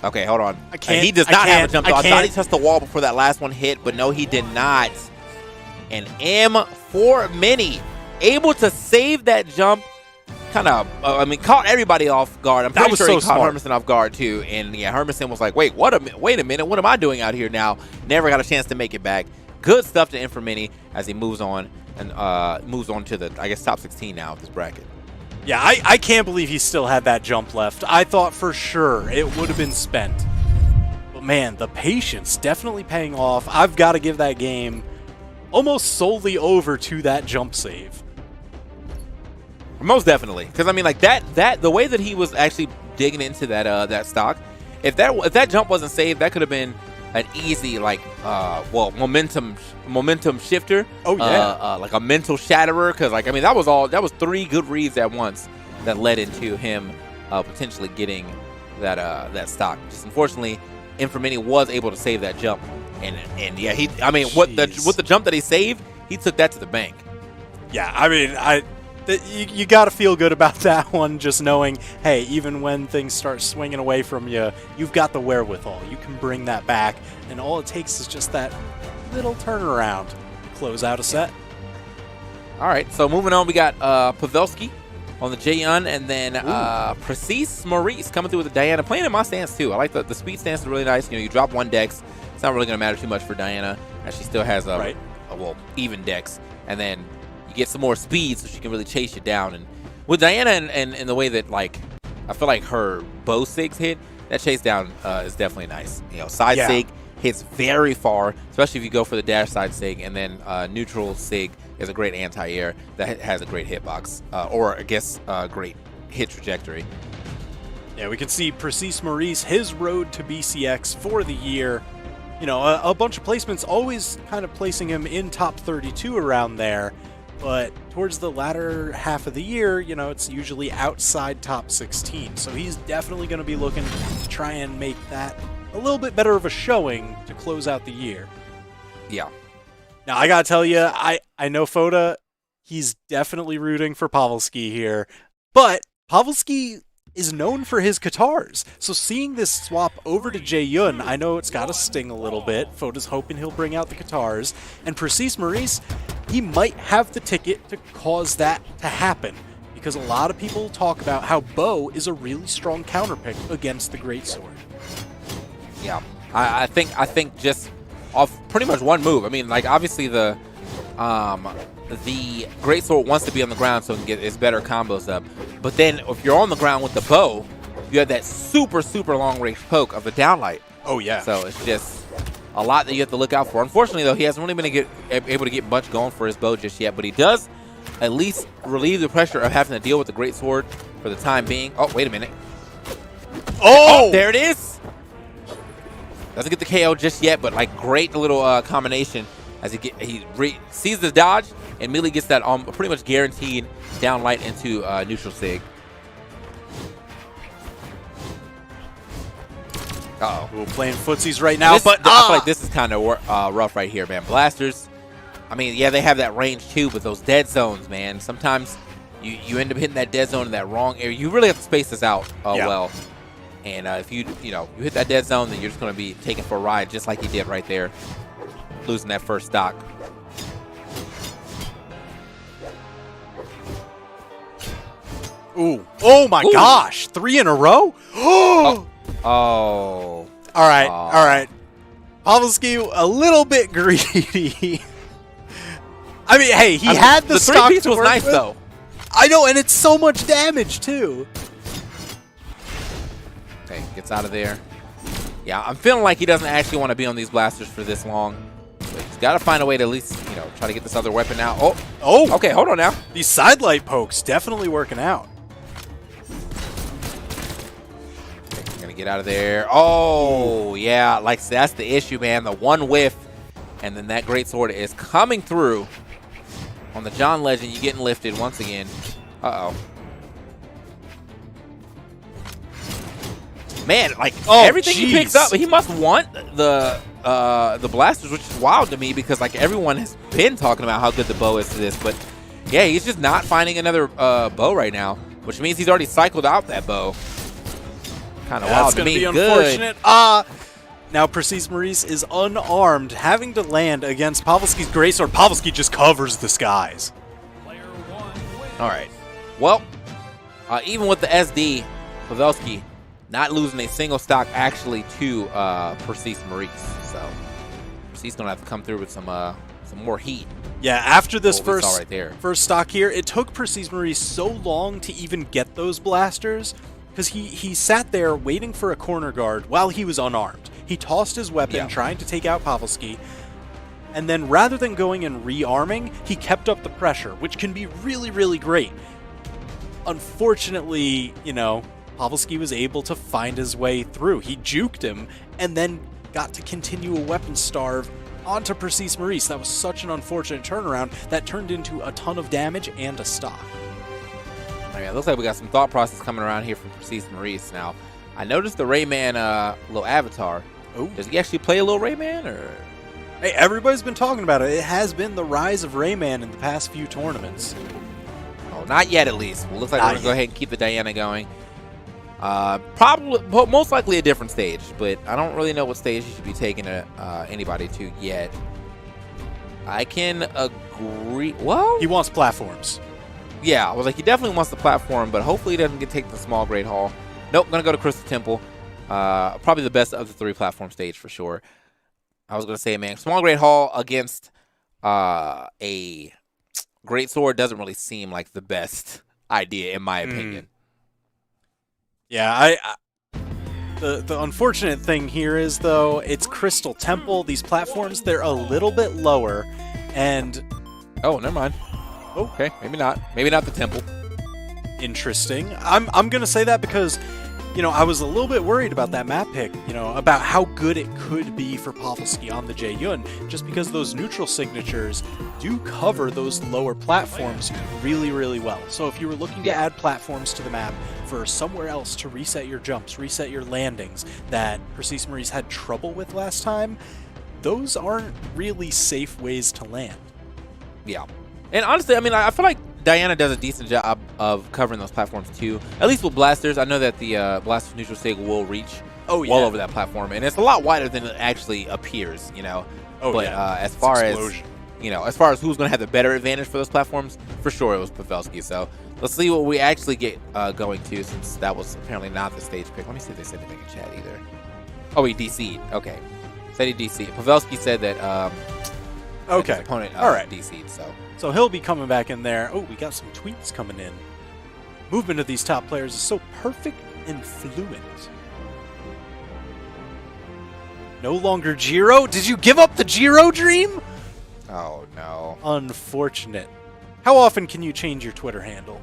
Okay, hold on. I can't. He does not have a jump. I thought he touched the wall before that last one hit, but no, he did not. And Inframini able to save that jump. Kind of, caught everybody off guard. I'm pretty sure he caught Hermeson off guard too. And yeah, Hermeson was like, wait a minute, what am I doing out here now? Never got a chance to make it back. Good stuff to Inframini as he moves on and moves on to the, I guess, top 16 now of this bracket. Yeah, I can't believe he still had that jump left. I thought for sure it would have been spent. But man, the patience definitely paying off. I've got to give that game almost solely over to that jump save. Most definitely, because I mean, like that the way that he was actually digging into that stock, if that jump wasn't saved, that could have been an easy momentum shifter. Oh yeah, like a mental shatterer. Because like, I mean, that was 3 good reads at once that led into him potentially getting that stock. Just unfortunately, Inframini was able to save that jump, and yeah, with the jump that he saved, he took that to the bank. Yeah, I mean, you got to feel good about that one, just knowing, hey, even when things start swinging away from you, you've got the wherewithal. You can bring that back, and all it takes is just that little turnaround to close out a set. All right, so moving on, we got Pavelski on the Jaehyun, and then Precise Maurice coming through with the Diana, playing in my stance too. I like the speed stance is really nice. You drop 1 dex. It's not really going to matter too much for Diana, as she still has even dex, and then get some more speed so she can really chase you down. And with Diana and the way that, like, I feel like her bow sigs hit, that chase down is definitely nice. Side sig hits very far, especially if you go for the dash side sig, and then neutral sig is a great anti-air that has a great hitbox, or I guess great hit trajectory. Yeah, we can see Precise Maurice, his road to BCX for the year. A bunch of placements always kind of placing him in top 32 around there. But towards the latter half of the year, it's usually outside top 16. So he's definitely going to be looking to try and make that a little bit better of a showing to close out the year. Yeah. Now, I got to tell you, I know Foda, he's definitely rooting for Pavelski here, but Pavelski is known for his guitars. So seeing this swap over to Jae-Yun, I know it's got to sting a little bit. Foda's hoping he'll bring out the guitars. And Precis Maurice, he might have the ticket to cause that to happen, because a lot of people talk about how Bo is a really strong counterpick against the Greatsword. Yeah. I think just off pretty much one move. I mean, like, obviously the Greatsword wants to be on the ground so it can get its better combos up. But then if you're on the ground with the bow, you have that super, super long range poke of the downlight. Oh, yeah. So it's just a lot that you have to look out for. Unfortunately, though, he hasn't really been able to get much going for his bow just yet. But he does at least relieve the pressure of having to deal with the Greatsword for the time being. Oh, wait a minute. Oh! There it is! Doesn't get the KO just yet, but like great little combination as he sees the dodge and immediately gets that pretty much guaranteed down light into neutral sig. Uh-oh. We're playing footsies right now, I feel but like this is kind of rough right here, man. Blasters, I mean, yeah, they have that range too, but those dead zones, man, sometimes you end up hitting that dead zone in that wrong area. You really have to space this out well. And if you hit that dead zone, then you're just going to be taken for a ride, just like he did right there, losing that first stock. Ooh. Oh my gosh. 3 in a row? Oh. All right. Pavelski a little bit greedy. I mean, hey, he had the stock three-piece to was work nice with. though. I know, and it's so much damage too. Okay, gets out of there. Yeah, I'm feeling like he doesn't actually want to be on these blasters for this long. But he's got to find a way to at least, try to get this other weapon out. Oh, okay, hold on now. These sidelight pokes definitely working out. Okay, gonna get out of there. Oh, yeah, like that's the issue, man. The one whiff, and then that Greatsword is coming through on the John Legend. You getting lifted once again. Uh-oh. Man, like everything he picks up, he must want the blasters, which is wild to me because like everyone has been talking about how good the bow is to this, but yeah, he's just not finding another bow right now, which means he's already cycled out that bow. Kind of wild to me. That's gonna be unfortunate. Now Precis Maurice is unarmed, having to land against Pavelski's Greatsword. Pavelski just covers the skies. All right. Well, even with the SD, Pavelski not losing a single stock actually to Precis Maurice. So Precis gonna have to come through with some more heat. Yeah, after this right there. first stock here, it took Precis Maurice so long to even get those blasters because he sat there waiting for a corner guard while he was unarmed. He tossed his weapon trying to take out Pavelski, and then rather than going and rearming, he kept up the pressure, which can be really, really great. Unfortunately, Pavelski was able to find his way through. He juked him and then got to continue a weapon starve onto Precis Maurice. That was such an unfortunate turnaround that turned into a ton of damage and a stock. All right, looks like we got some thought process coming around here from Precis Maurice. Now, I noticed the Rayman little avatar. Oh, does he actually play a little Rayman, or? Hey, everybody's been talking about it. It has been the rise of Rayman in the past few tournaments. Oh, not yet, at least. Well, looks like we're gonna go ahead and keep the Diana going. Probably, most likely a different stage, but I don't really know what stage you should be taking anybody to yet. I can agree. Well, he wants platforms. Yeah, I was like, he definitely wants the platform, but hopefully he doesn't get taken to the small Great Hall. Nope, gonna go to Crystal Temple. Probably the best of the 3 platform stage for sure. I was gonna say, man, small Great Hall against a Great Sword doesn't really seem like the best idea, in my opinion. Yeah, the unfortunate thing here is, though, it's Crystal Temple. These platforms, they're a little bit lower, and... Oh, never mind. Okay, maybe not. Maybe not the temple. Interesting. I'm going to say that because I was a little bit worried about that map pick, about how good it could be for Pavelski on the Jaeyun, just because those neutral signatures do cover those lower platforms really, really well. So if you were looking to add platforms to the map for somewhere else to reset your jumps, reset your landings that Precis Maurice had trouble with last time, those aren't really safe ways to land. Yeah. And honestly, I mean, I feel like Diana does a decent job of covering those platforms too. At least with blasters, I know that the blaster neutral sig will reach well over that platform, and it's a lot wider than it actually appears. As far as who's going to have the better advantage for those platforms, for sure it was Pavelski. So let's see what we actually get going to, since that was apparently not the stage pick. Let me see if they said anything in chat either. Oh, he DC'd. Okay, said he DC'd. Pavelski said that. Okay. His opponent all right. DC'd. So he'll be coming back in there. Oh, we got some tweets coming in. Movement of these top players is so perfect and fluent. No longer Giro? Did you give up the Giro dream? Oh, no. Unfortunate. How often can you change your Twitter handle?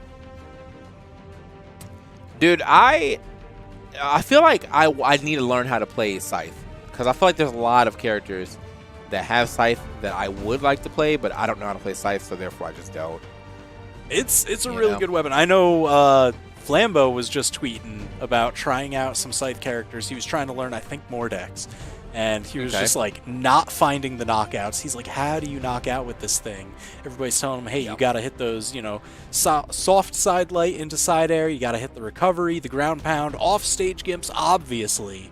Dude, I feel like I need to learn how to play Scythe, because I feel like there's a lot of characters that have Scythe that I would like to play, but I don't know how to play Scythe, so therefore I just don't. It's a really good weapon. I know Flambeau was just tweeting about trying out some Scythe characters. He was trying to learn, I think, Mordex, and he was just like not finding the knockouts. He's like, how do you knock out with this thing? Everybody's telling him, hey, you got to hit those, soft side light into side air. You got to hit the recovery, the ground pound, off stage gimps, obviously.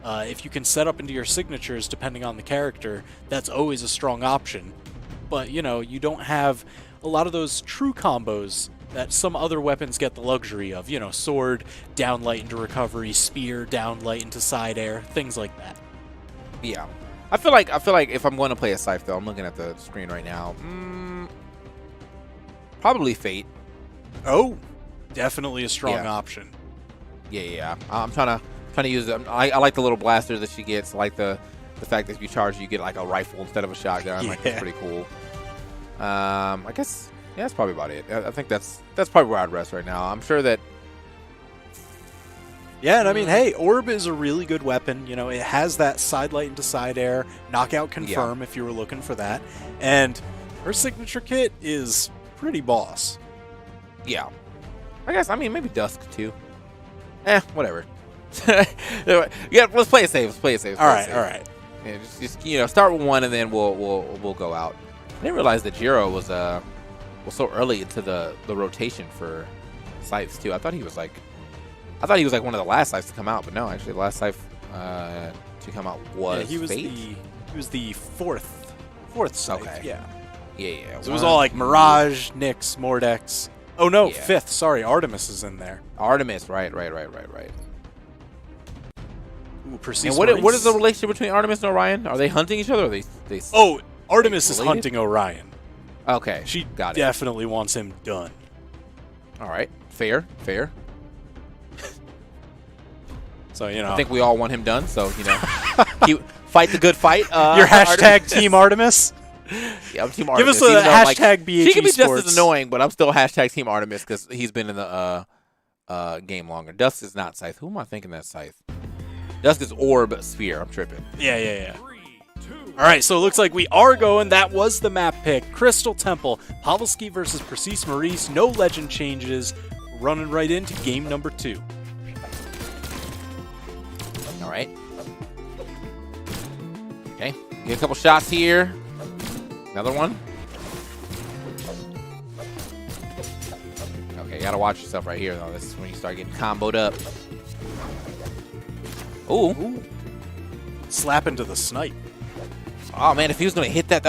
If you can set up into your signatures depending on the character, that's always a strong option. But, you don't have a lot of those true combos that some other weapons get the luxury of. Sword, down light into recovery, spear, down light into side air, things like that. Yeah. I feel like if I'm going to play a Scythe, though, I'm looking at the screen right now. Probably Fate. Oh, definitely a strong option. Yeah. I'm trying to use it. I like the little blaster that she gets. I like the fact that if you charge, you get like a rifle instead of a shotgun. Like, that's pretty cool. I guess that's probably about it. I think that's probably where I'd rest right now. I'm sure that. Yeah, and I mean, hey, Orb is a really good weapon. It has that side light into side air, knockout confirm if you were looking for that, and her signature kit is pretty boss. Yeah. I guess. I mean, maybe Dusk too. Whatever. Yeah, let's play it safe. All right. Yeah, just start with one, and then we'll go out. I didn't realize that Jiro was so early into the rotation for Scythes too. I thought he was like one of the last Scythes to come out, but no, actually the last Scythe to come out was Fate. He was the fourth Scythe. Okay. Yeah. So it was all like Mirage, Nyx, Mordex. Oh no, fifth. Sorry, Artemis is in there. Artemis, right. Ooh, and what is the relationship between Artemis and Orion? Are they hunting each other? Or they Oh, Artemis is hunting Orion. Okay, she got it. Definitely wants him done. All right, fair. So I think we all want him done. So fight the good fight. Your hashtag Team Artemis. Yeah, I'm Team Give Artemis. us a hashtag BHE She can be Sports. just as annoying, but I'm still hashtag Team Artemis because he's been in the game longer. Dusk is not Scythe. Who am I thinking that's Scythe? Dusk is Orb Sphere. I'm tripping. Yeah. All right, so it looks like we are going. That was the map pick. Crystal Temple, Pavelski versus Precis Maurice. No legend changes. Running right into game number 2. All right. Okay, get a couple shots here. Another one. Okay, you gotta watch yourself right here, though. This is when you start getting comboed up. Ooh. Slap into the snipe. Oh man, if he was gonna hit that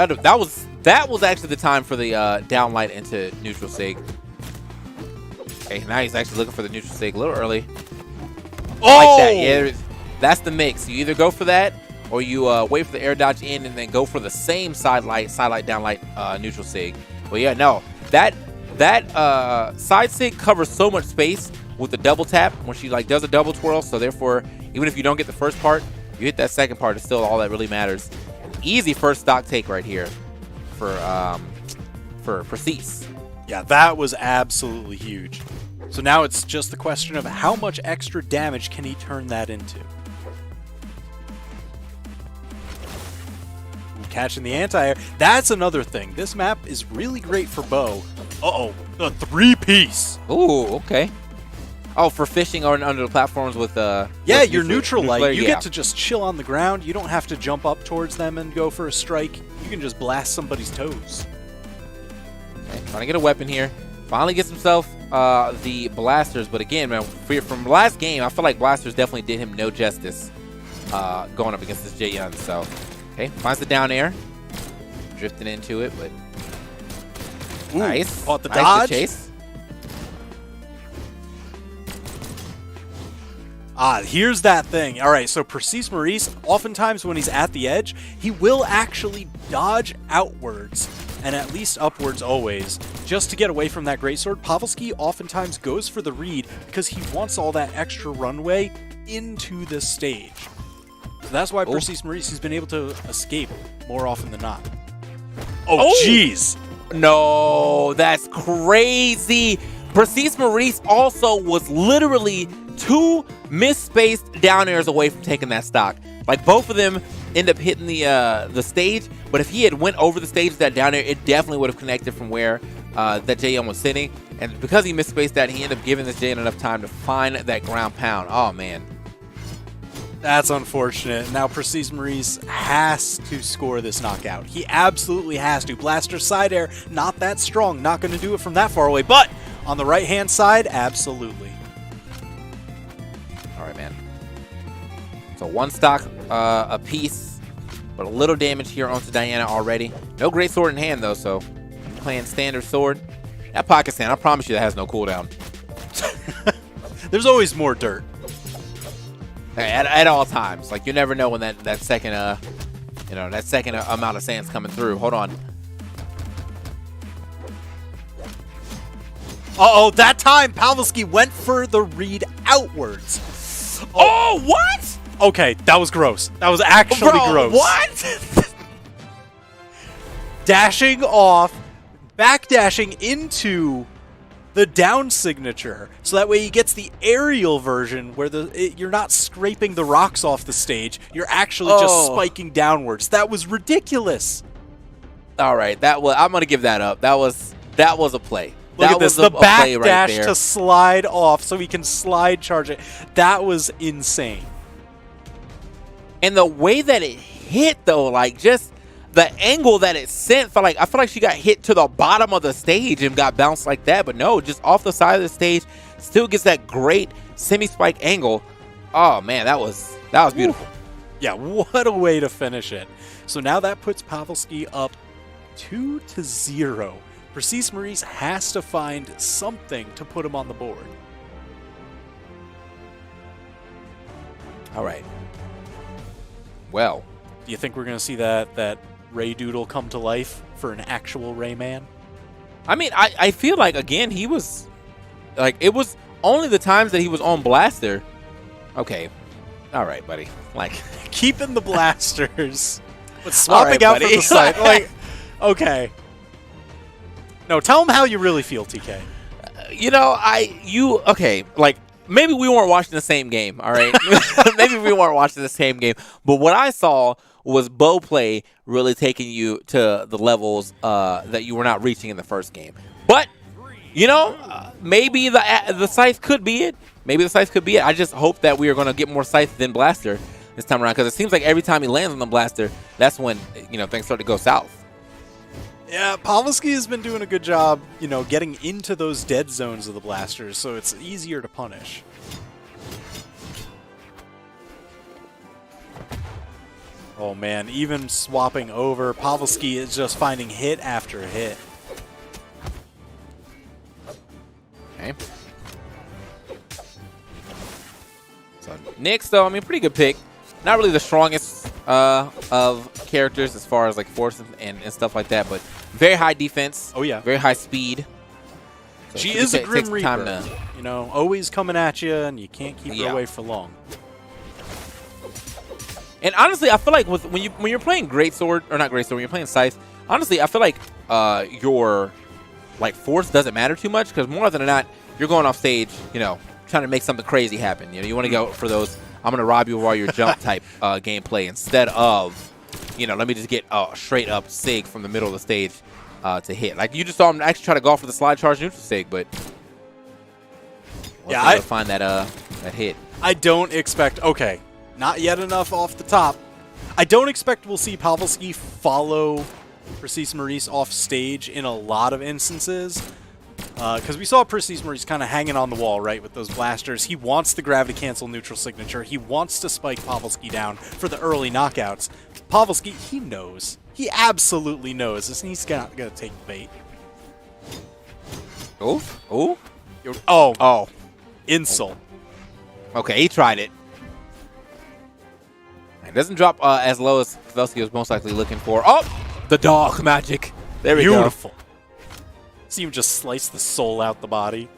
was actually the time for the downlight into neutral sig. Okay, now he's actually looking for the neutral sig a little early. Oh! Like that. Yeah, that's the mix. You either go for that, or you wait for the air dodge in and then go for the same side light, downlight, neutral sig. But yeah, no, that side sig covers so much space with the double tap when she does a double twirl. So therefore, even if you don't get the first part, you hit that second part. It's still all that really matters. Easy first stock take right here for Precis. Yeah, that was absolutely huge. So now it's just the question of how much extra damage can he turn that into. Ooh, catching the anti-air. That's another thing. This map is really great for Bo. Uh-oh, the 3-piece. Ooh, okay. Oh, for fishing or under the platforms with Yeah, with your neutral light. You yeah. get to just chill on the ground. You don't have to jump up towards them and go for a strike. You can just blast somebody's toes. Okay, trying to get a weapon here. Finally gets himself the blasters, but again, man, from last game, I feel like blasters definitely did him no justice going up against this Jaehyun. So, okay, finds the down air, drifting into it, but Ooh, nice. caught the nice dodge. chase. Here's that thing. All right, so Perseus Maurice, oftentimes when he's at the edge, he will actually dodge outwards, and at least upwards always, just to get away from that greatsword. Pavelski oftentimes goes for the read because he wants all that extra runway into the stage. So that's why Perseus Maurice has been able to escape more often than not. Oh, jeez. No, that's crazy. Perseus Maurice also was literally 2 misspaced down airs away from taking that stock. Like, both of them end up hitting the stage, but if he had went over the stage that down air, it definitely would have connected from where that Jaehyun was sitting. And because he misspaced that, he ended up giving this Jaehyun enough time to find that ground pound. Oh, man. That's unfortunate. Now Perseus Maurice has to score this knockout. He absolutely has to. Blaster side air, not that strong. Not going to do it from that far away, but on the right-hand side, absolutely. All right, man. So 1 stock a piece, but a little damage here onto Diana already. No great sword in hand, though, so playing standard sword. That pocket sand, I promise you that has no cooldown. There's always more dirt. At all times. Like, you never know when that second that second amount of sand's coming through. Hold on. Uh-oh, that time Pavelski went for the read outwards. Oh, what? Okay, that was gross. That was actually gross. What? Dashing off, backdashing into the down signature, so that way he gets the aerial version where you're not scraping the rocks off the stage. You're actually just spiking downwards. That was ridiculous. All right, I'm gonna give that up. That was a play. Look that at this, was the back right dash there. to slide off so he can slide charge it. That was insane. And the way that it hit, though, like, just the angle that it sent, I feel like she got hit to the bottom of the stage and got bounced like that. But no, just off the side of the stage, still gets that great semi-spike angle. Oh man, that was beautiful. Yeah, what a way to finish it. So now that puts Pavelski up 2-0. Perseus Maurice has to find something to put him on the board. All right. Well, do you think we're going to see that Ray Doodle come to life for an actual Rayman? I mean, I feel like, again, he was, like, it was only the times that he was on Blaster. Okay. All right, buddy. Like, keeping the blasters, but swapping right, out buddy. from the side. Like, okay. No, tell him how you really feel, TK. Okay, like, maybe we weren't watching the same game, all right? Maybe we weren't watching the same game. But what I saw was Bo play really taking you to the levels that you were not reaching in the first game. But, maybe the Scythe could be it. Maybe the Scythe could be it. I just hope that we are going to get more Scythe than Blaster this time around, because it seems like every time he lands on the Blaster, that's when, things start to go south. Yeah, Pavelski has been doing a good job, getting into those dead zones of the blasters, so it's easier to punish. Oh man, even swapping over, Pavelski is just finding hit after hit. Okay. So Nyx, though, pretty good pick. Not really the strongest of characters as far as like force and stuff like that, but very high defense. Oh yeah, very high speed. So she is a Grim Reaper. Always coming at you, and you can't keep her away for long. And honestly, I feel like when you're playing Greatsword, or not Greatsword, when you're playing Scythe, honestly, I feel like your like force doesn't matter too much because more than not, you're going off stage, you know, trying to make something crazy happen. You know, you want to go for those I'm going to rob you while you're jump type gameplay instead of, you know, let me just get a straight up sig from the middle of the stage to hit. Like you just saw him actually try to go off for the slide charge neutral sig, but yeah, I find that hit. I don't expect. Okay, not yet enough off the top. I don't expect we'll see Pavelski follow Precis Maurice off stage in a lot of instances. Because we saw Precis Maurice kind of hanging on the wall, right, with those blasters. He wants the gravity cancel neutral signature. He wants to spike Pavelski down for the early knockouts. Pavelski, he knows. He absolutely knows this, and he's not going to take the bait. Oh, oh, oh, insult. Okay, he tried it. It doesn't drop as low as Pavelski was most likely looking for. Oh, the dog magic. There we go. Beautiful. See him just slice the soul out the body.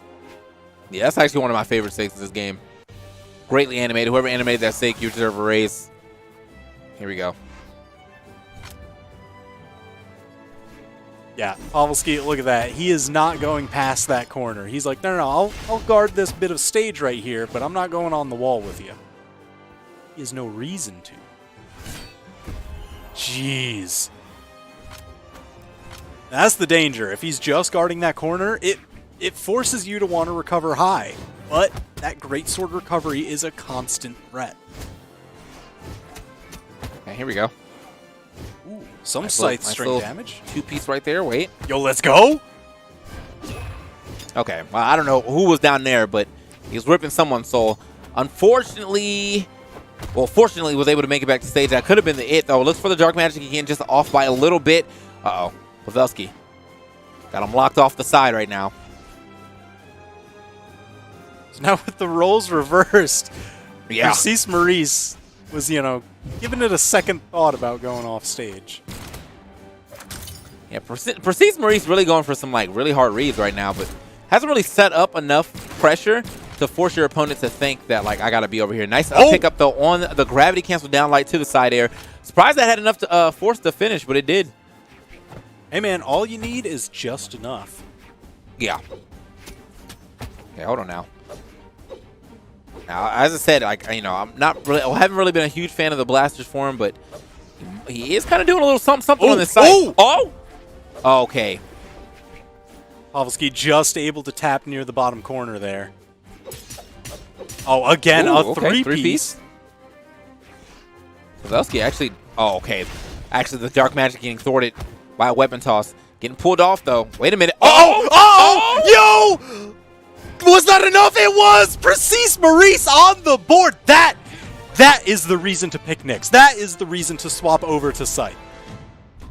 Yeah, that's actually one of my favorite sigs in this game. Greatly animated. Whoever animated that sig, you deserve a raise. Here we go. Yeah, Pavelski, look at that. He is not going past that corner. He's like, no, I'll guard this bit of stage right here, but I'm not going on the wall with you. He has no reason to. Jeez. That's the danger. If he's just guarding that corner, it forces you to want to recover high. But that greatsword recovery is a constant threat. Okay, here we go. Ooh, some nice scythe nice string damage. Two-piece right there. Wait. Yo, let's go. Okay, well, I don't know who was down there, but he was ripping someone's soul. Unfortunately, well, fortunately, was able to make it back to stage. That could have been the it, though. Looks for the dark magic again, just off by a little bit. Uh-oh. Pavelski. Got him locked off the side right now. So now with the roles reversed, Yeah. Precis Maurice was, you know, giving it a second thought about going off stage. Yeah, Precis Maurice really going for some, like, really hard reads right now, but hasn't really set up enough pressure to force your opponent to think that, like, I got to be over here. Nice pickup, though, on the gravity cancel down light to the side air. Surprised that had enough to force the finish, but it did. Hey, man, all you need is just enough. Yeah. Okay, hold on now. Now, as I said, like, you know, I haven't really been a huge fan of the blasters for him, but he is kind of doing a little something on this side. Oh! Okay. Pavelski just able to tap near the bottom corner there. Oh, again, a three-piece. Pavelski actually... Oh, okay. Actually, the dark magic getting thwarted by a weapon toss. Getting pulled off, though. Wait a minute. Yo! Was that enough? It was! Precis Maurice on the board. That is the reason to pick Nyx. That is the reason to swap over to Sight.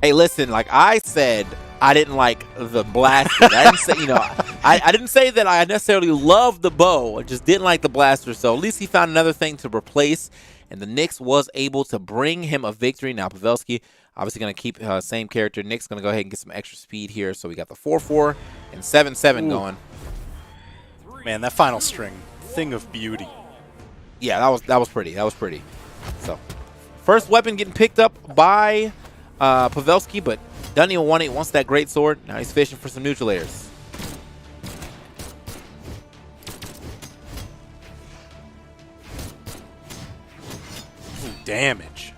Hey, listen, like I said, I didn't like the blasters. I didn't say, you know, I didn't say that I necessarily loved the bow. I just didn't like the blaster. So at least he found another thing to replace, and the Nyx was able to bring him a victory. Now Pavelski obviously going to keep same character. Nyx going to go ahead and get some extra speed here. So we got the 4-4 and 7-7 going. Man, that final string, thing of beauty. Yeah, that was pretty. That was pretty. So first weapon getting picked up by Pavelski, but doesn't even want it. Wants that great sword. Now he's fishing for some neutral airs. Ooh, damage.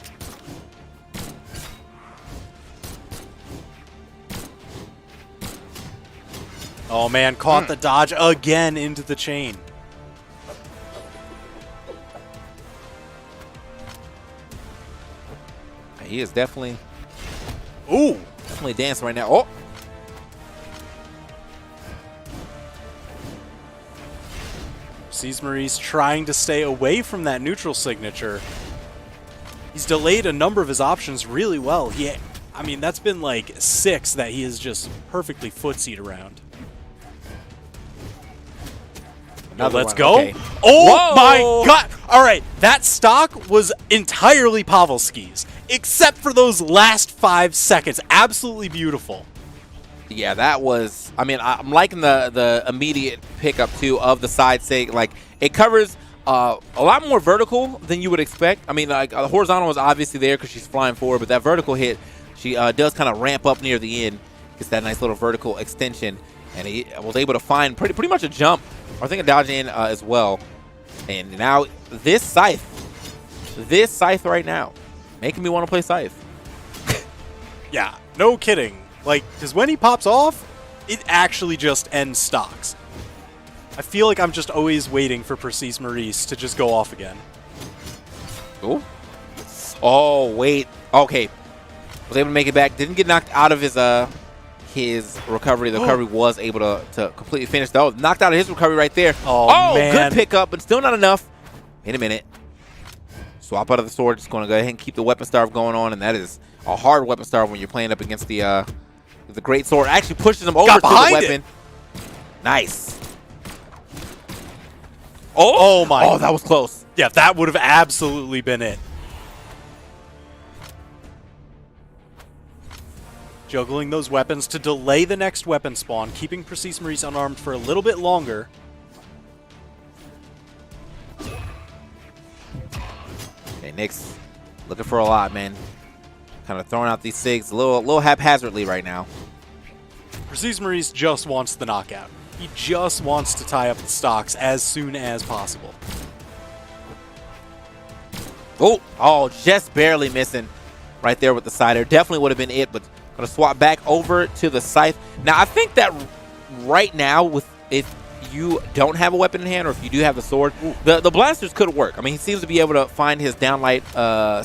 Oh man, caught the dodge again into the chain. He is definitely dancing right now. Oh! Sees Maurice trying to stay away from that neutral signature. He's delayed a number of his options really well. I mean, that's been like 6 that he is just perfectly footsied around. Now let's go. Okay. Oh my god! All right, that stock was entirely Pavelski's, except for those last 5 seconds. Absolutely beautiful. Yeah, that was... I mean, I'm liking the immediate pickup, too, of the side sig. Like, it covers a lot more vertical than you would expect. I mean, like, the horizontal was obviously there because she's flying forward, but that vertical hit, she does kind of ramp up near the end. Gets that nice little vertical extension. And he was able to find pretty much a jump. I think a dodge in as well. And now this Scythe right now, making me want to play Scythe. Yeah, no kidding. Like, because when he pops off, it actually just ends stocks. I feel like I'm just always waiting for Precise Maurice to just go off again. Ooh. Oh, wait. Okay. Was able to make it back. Didn't get knocked out of his recovery. The recovery was able to completely finish, though. Knocked out of his recovery right there. Oh, man. Good pickup, but still not enough. Wait a minute. Swap out of the sword. Just going to go ahead and keep the weapon starve going on, and that is a hard weapon starve when you're playing up against the great sword. Actually pushes him over to the weapon. Nice. Oh my. Oh, that was close. Yeah, that would have absolutely been it. Juggling those weapons to delay the next weapon spawn, keeping Precise Maurice unarmed for a little bit longer. Okay, Nyx looking for a lot, man. Kind of throwing out these SIGs a little haphazardly right now. Precise Maurice just wants the knockout. He just wants to tie up the stocks as soon as possible. Oh, just barely missing right there with the side air. Definitely would have been it, but going to swap back over to the Scythe. Now, I think that right now, if you don't have a weapon in hand or if you do have a sword, the blasters could work. I mean, he seems to be able to find his downlight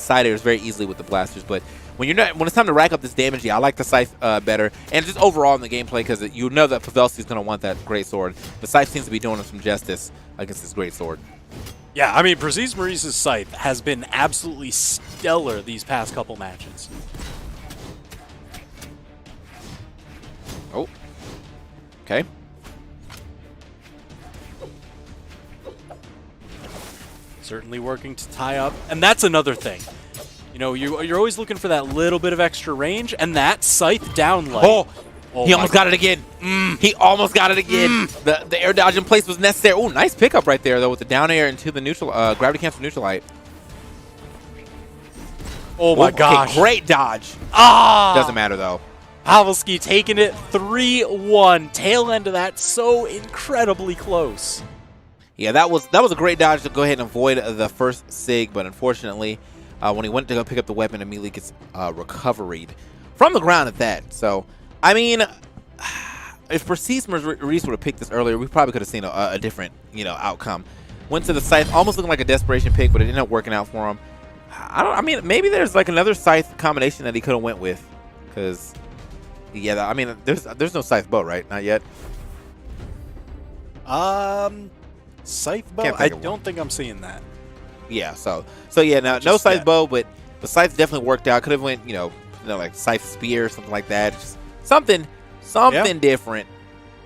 side airs very easily with the blasters, but when it's time to rack up this damage, yeah, I like the Scythe better. And just overall in the gameplay, because you know that Pavelski is going to want that great sword. The Scythe seems to be doing him some justice against this great sword. Yeah, I mean, Precise Maurice's Scythe has been absolutely stellar these past couple matches. Oh. Okay. Certainly working to tie up. And that's another thing. You know, you're always looking for that little bit of extra range, and that Scythe downlight. Oh, he almost got it again. He almost got it again. The air dodge in place was necessary. Oh, nice pickup right there, though, with the down air into the neutral, gravity cancel neutral light. Oh my gosh. Okay, great dodge. Ah! Doesn't matter, though. Pavelski taking it 3-1. Tail end of that so incredibly close. Yeah, that was a great dodge to go ahead and avoid the first SIG, but unfortunately, when he went to go pick up the weapon, immediately gets recovered from the ground at that. So, I mean, if Precise Maurice would have picked this earlier, we probably could have seen a different, outcome. Went to the Scythe, almost looking like a desperation pick, but it ended up working out for him. I mean, maybe there's like another Scythe combination that he could have went with, because, yeah, I mean, there's no Scythe bow, right? Not yet. Scythe bow? I don't think I'm seeing that. Yeah, so yeah, now no Scythe bow, but the Scythe definitely worked out. Could have went, like Scythe spear or something like that. Just something different.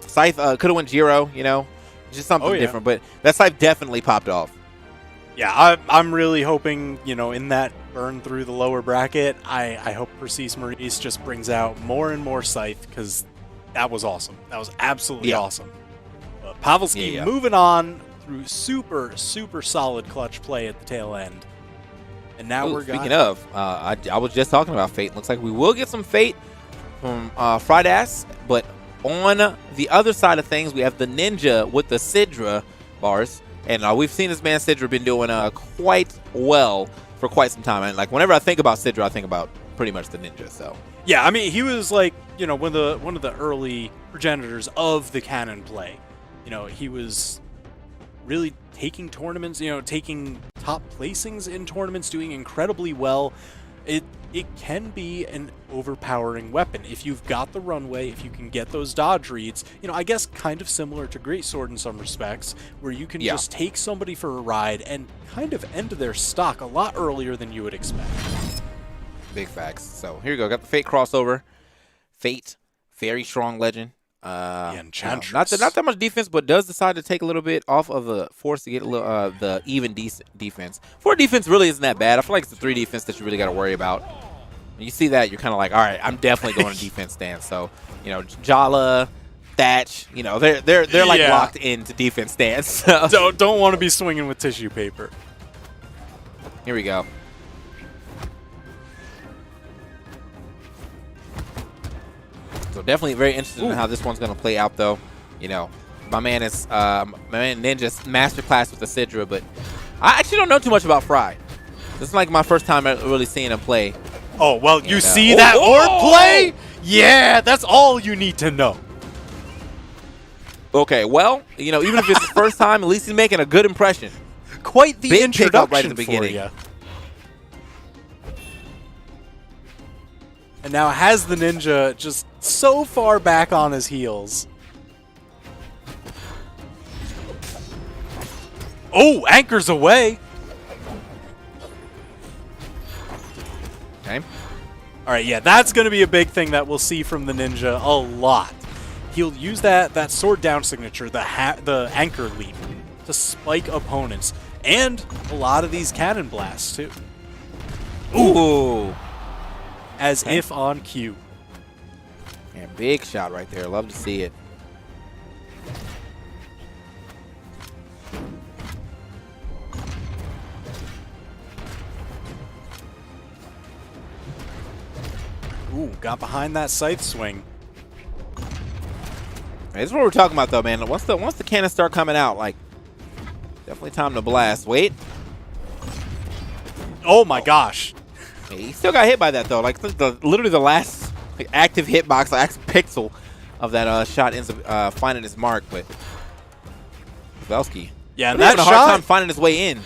Scythe could have went Giro, just something different. But that Scythe definitely popped off. Yeah, I'm really hoping, in that burn through the lower bracket, I hope Precise Maurice just brings out more and more Scythe, because that was awesome. That was absolutely awesome. But Pavelski moving on through super, super solid clutch play at the tail end. And now speaking of, I was just talking about Fate. Looks like we will get some Fate from Fridays, but on the other side of things, we have the Ninja with the Sidra bars. And we've seen this man Sidra been doing quite well for quite some time. And like whenever I think about Sidra, I think about pretty much the Ninja. So yeah, I mean, he was like one of the early progenitors of the canon play. He was really taking tournaments, taking top placings in tournaments, doing incredibly well. It can be an overpowering weapon if you've got the runway, if you can get those dodge reads. I guess kind of similar to Greatsword in some respects, where you can just take somebody for a ride and kind of end their stock a lot earlier than you would expect. Big facts. So here you go. Got the Fate crossover. Fate, very strong legend. Enchantress. Not that much defense, but does decide to take a little bit off of the force to get a little the even defense. 4 defense really isn't that bad. I feel like it's the 3 defense that you really got to worry about. When you see that, you're kind of like, all right, I'm definitely going to defense stance. So, Jala, Thatch, they're like locked into defense stance. So. Don't want to be swinging with tissue paper. Here we go. So definitely very interested in how this one's going to play out, though. You know, my man Ninja's masterclass with the Sidra, but I actually don't know too much about Fry. This is like my first time really seeing him play. Oh, well, you see that orb play? Yeah, that's all you need to know. Okay, well, you know, even if it's his first time, at least he's making a good impression. Quite the Big introduction pickup right at the for beginning. you. And now has the Ninja just so far back on his heels. Oh, anchors away. Okay. All right, yeah, that's going to be a big thing that we'll see from the Ninja a lot. He'll use that sword down signature, the anchor leap, to spike opponents, and a lot of these cannon blasts too. Ooh. As if on cue. Yeah, big shot right there. Love to see it. Ooh, got behind that scythe swing. This is what we're talking about, though, man. Once the cannons start coming out, like, definitely time to blast. Wait. Oh my gosh. He still got hit by that, though. Like, literally the last active hitbox, the active pixel of that shot ends up finding his mark. But Pavelski, yeah, and that that a hard shot time finding his way in.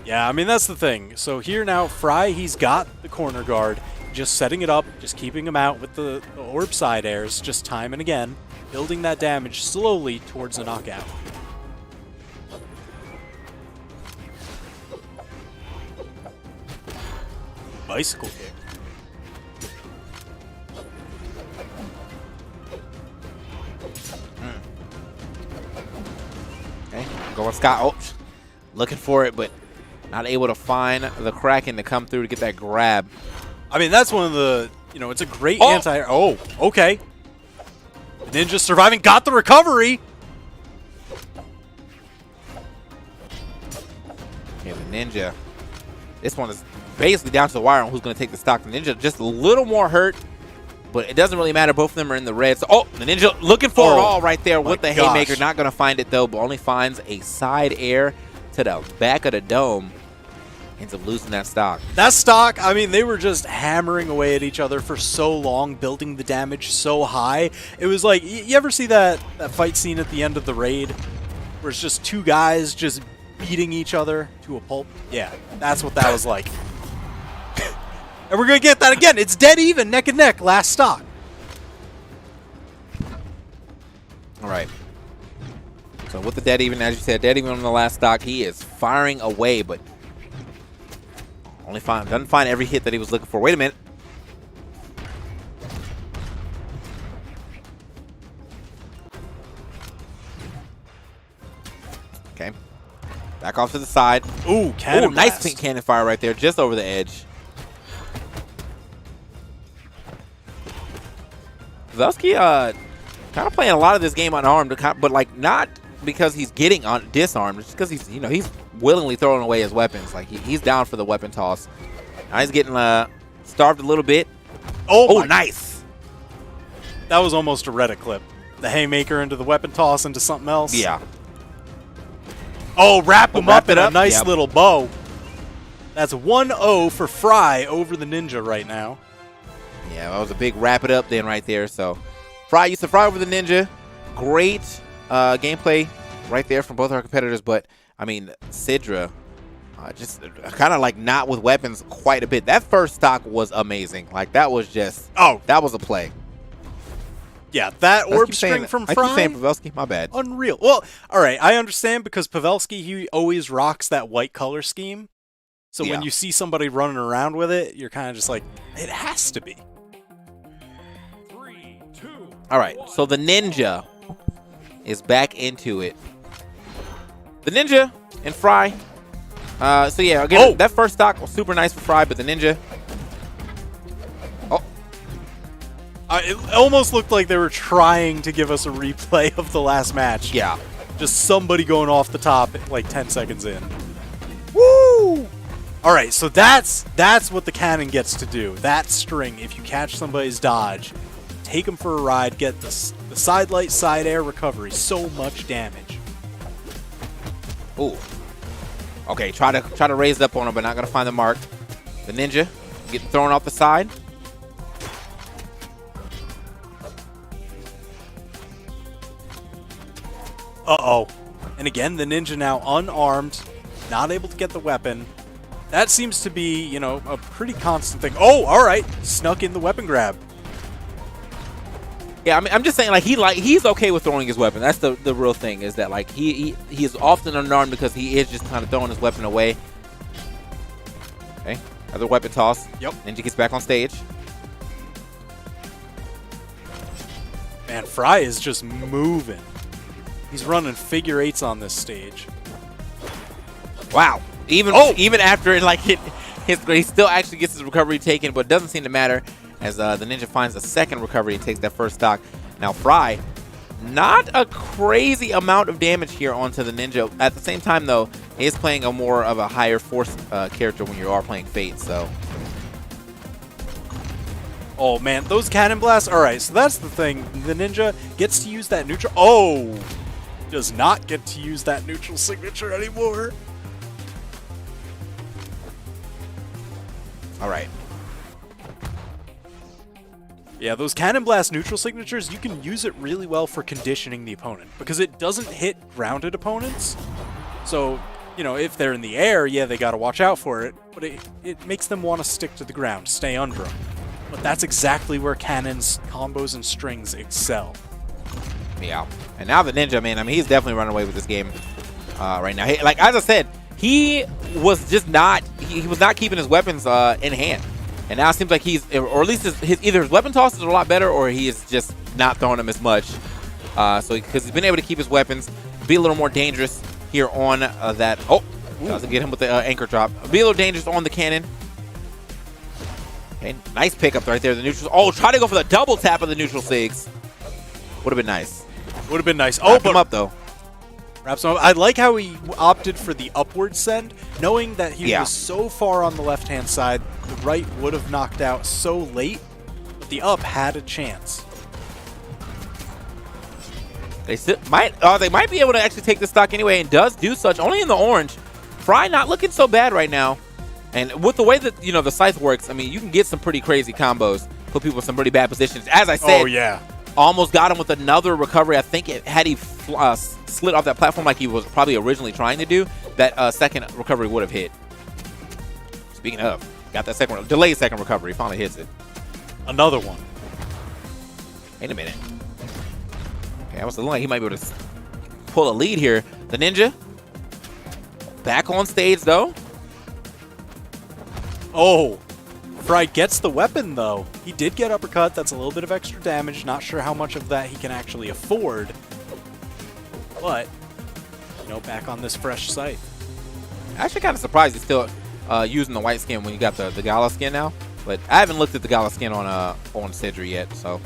Yeah, I mean, that's the thing. So here now, Fry, he's got the corner guard, just setting it up, just keeping him out with the orb side airs, just time and again, building that damage slowly towards a knockout. Bicycle kick. Okay, going Scott. Oh, looking for it, but not able to find the Kraken to come through to get that grab. I mean, that's one of the, it's a great anti. Oh, okay. Ninja surviving, got the recovery. Okay, the Ninja. This one is basically down to the wire on who's going to take the stock. The Ninja just a little more hurt, but it doesn't really matter. Both of them are in the red. So, the Ninja looking for it all right there with the haymaker. Not going to find it, though, but only finds a side air to the back of the dome. Ends up losing that stock. That stock, I mean, they were just hammering away at each other for so long, building the damage so high. It was like, you ever see that fight scene at the end of the raid where it's just two guys just beating each other to a pulp? Yeah, that's what that was like. And we're going to get that again. It's dead even, neck and neck, last stock. All right. So with the dead even, as you said, dead even on the last stock, he is firing away, but doesn't find every hit that he was looking for. Wait a minute. Okay. Back off to the side. Ooh, cannon nice blast. pink cannon fire right there, just over the edge. Pavelski, kind of playing a lot of this game unarmed, but like not because he's getting disarmed, just because he's willingly throwing away his weapons. Like he's down for the weapon toss. Now he's getting starved a little bit. Oh, nice. That was almost a Reddit clip. The haymaker into the weapon toss into something else. Yeah. Oh, wrap him up in a nice Yep. little bow. That's 1-0 for Fry over the Ninja right now. Yeah, that was a big wrap it up then right there. So Fry used to fry over the Ninja. Great gameplay right there from both our competitors. But, I mean, Sidra just kind of like not with weapons quite a bit. That first stock was amazing. Like, that was just, that was a play. Yeah, that orb string from Fry. I keep saying Pavelski, my bad. Unreal. Well, all right, I understand because Pavelski, he always rocks that white color scheme. So when you see somebody running around with it, you're kind of just like, it has to be. 3, 2, All right, so the Ninja is back into it. The Ninja and Fry. So yeah, again, that first stock was super nice for Fry, but the Ninja. It almost looked like they were trying to give us a replay of the last match. Yeah. Just somebody going off the top like 10 seconds in. Woo! All right, so that's what the cannon gets to do. That string, if you catch somebody's dodge, take them for a ride, get the side light, side air recovery. So much damage. Ooh. Okay, try to raise it up on him, but not gonna find the mark. The ninja getting thrown off the side. Uh-oh. And again, the ninja now unarmed, not able to get the weapon. That seems to be, you know, a pretty constant thing. Oh, all right. Snuck in the weapon grab. Yeah, I mean, I'm just saying, like, he's okay with throwing his weapon. That's the real thing, is that, like, he is often unarmed because he is just kind of throwing his weapon away. Okay, another weapon toss. Yep. Ninja gets back on stage. Man, Fry is just moving. He's running figure eights on this stage. Wow. Even after, like, he still actually gets his recovery taken, but it doesn't seem to matter as the ninja finds a second recovery and takes that first stock. Now, Fry, not a crazy amount of damage here onto the ninja. At the same time, though, he is playing a more of a higher force character when you are playing Fate, so. Oh, man, those cannon blasts. All right, so that's the thing. The ninja gets to use that neutral. Oh, does not get to use that neutral signature anymore. All right. Yeah, those Cannon Blast neutral signatures, you can use it really well for conditioning the opponent because it doesn't hit grounded opponents. So, you know, if they're in the air, yeah, they got to watch out for it, but it makes them want to stick to the ground, stay under them. But that's exactly where cannons, combos, and strings excel. Yeah. And now the ninja, man, I mean, he's definitely running away with this game right now. He, like, as I said, he was just not, he was not keeping his weapons in hand. And now it seems like he's, or at least either his weapon tosses are a lot better, or he is just not throwing them as much. So because he's been able to keep his weapons, be a little more dangerous here on that. Oh, doesn't get him with the anchor drop. Be a little dangerous on the cannon. Okay, nice pickup right there. The neutral. Oh, try to go for the double tap of the neutral sigs. Would have been nice. Would have been nice. Oh, but him up though. Wraps him up. I like how he opted for the upward send, knowing that he was so far on the left-hand side. The right would have knocked out so late, but the up had a chance. They might be able to actually take the stock anyway, and does do such. Only in the orange. Fry not looking so bad right now, and with the way that the scythe works, I mean, you can get some pretty crazy combos, put people in some pretty bad positions. As I said, oh yeah, almost got him with another recovery. I think had he slid off that platform like he was probably originally trying to do, that second recovery would have hit. Speaking of. Got that second, delayed second recovery. Finally hits it. Another one. Wait a minute. Okay, I was looking like he might be able to pull a lead here. The ninja. Back on stage, though. Oh. Fry gets the weapon, though. He did get uppercut. That's a little bit of extra damage. Not sure how much of that he can actually afford. But, back on this fresh site. Actually kind of surprised he's still using the white skin when you got the Gala skin now, but I haven't looked at the Gala skin on Sidri yet, so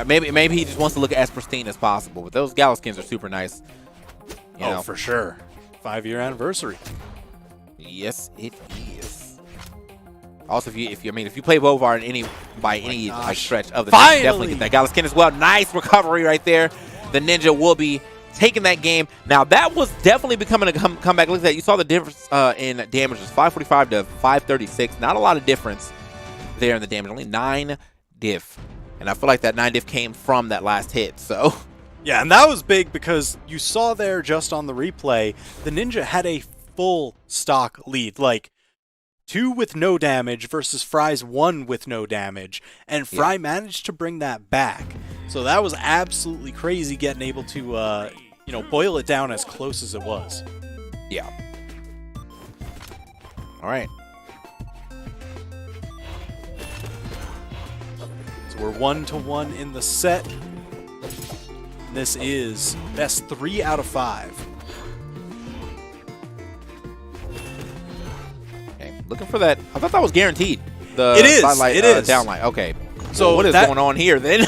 maybe he just wants to look as pristine as possible. But those Gala skins are super nice. You know. For sure. 5-year anniversary. Yes, it is. Also, if you play Bovar by any stretch of the game, definitely get that Gala skin as well. Nice recovery right there. The ninja will be taking that game. Now, that was definitely becoming a comeback. Look at that. You saw the difference in damage. It was 545 to 536. Not a lot of difference there in the damage. Only 9 diff. And I feel like that 9 diff came from that last hit. So, yeah, and that was big because you saw there just on the replay, the ninja had a full stock lead. Like, 2 with no damage versus Fry's 1 with no damage. And Fry managed to bring that back. So that was absolutely crazy getting able to, boil it down as close as it was. Yeah. All right. So we're 1-1 in the set. This is best 3 out of 5. Okay, looking for that. I thought that was guaranteed. It is. It is. Downlight. Okay. So what is going on here then?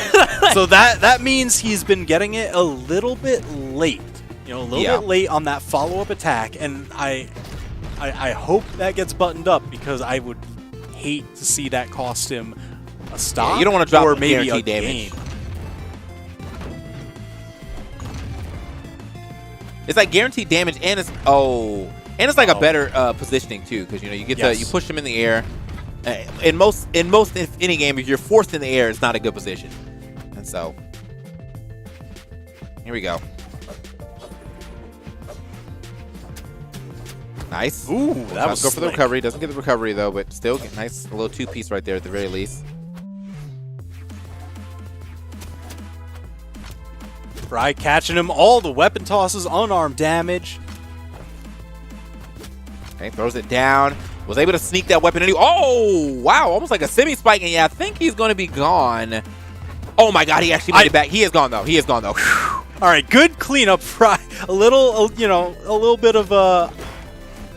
So that means he's been getting it a little bit late. A little bit late on that follow-up attack, and I I hope that gets buttoned up because I would hate to see that cost him a stop. Yeah, you don't want to drop or the maybe a guaranteed damage. game. It's like guaranteed damage, and it's like a better positioning too, because you get you push him in the air. In most if any game, if you're forced in the air, it's not a good position. And so here we go. Nice. Ooh, that was go for the slick. recovery. Doesn't get the recovery though, but still get nice little 2-piece right there at the very least. Fry catching him. All the weapon tosses, unarmed damage. Okay, throws it down. Was able to sneak that weapon. Oh, wow. Almost like a semi-spike. And yeah, I think he's going to be gone. Oh, my God. He actually made it back. He is gone, though. He is gone, though. All right, good cleanup, Fry. A little bit of I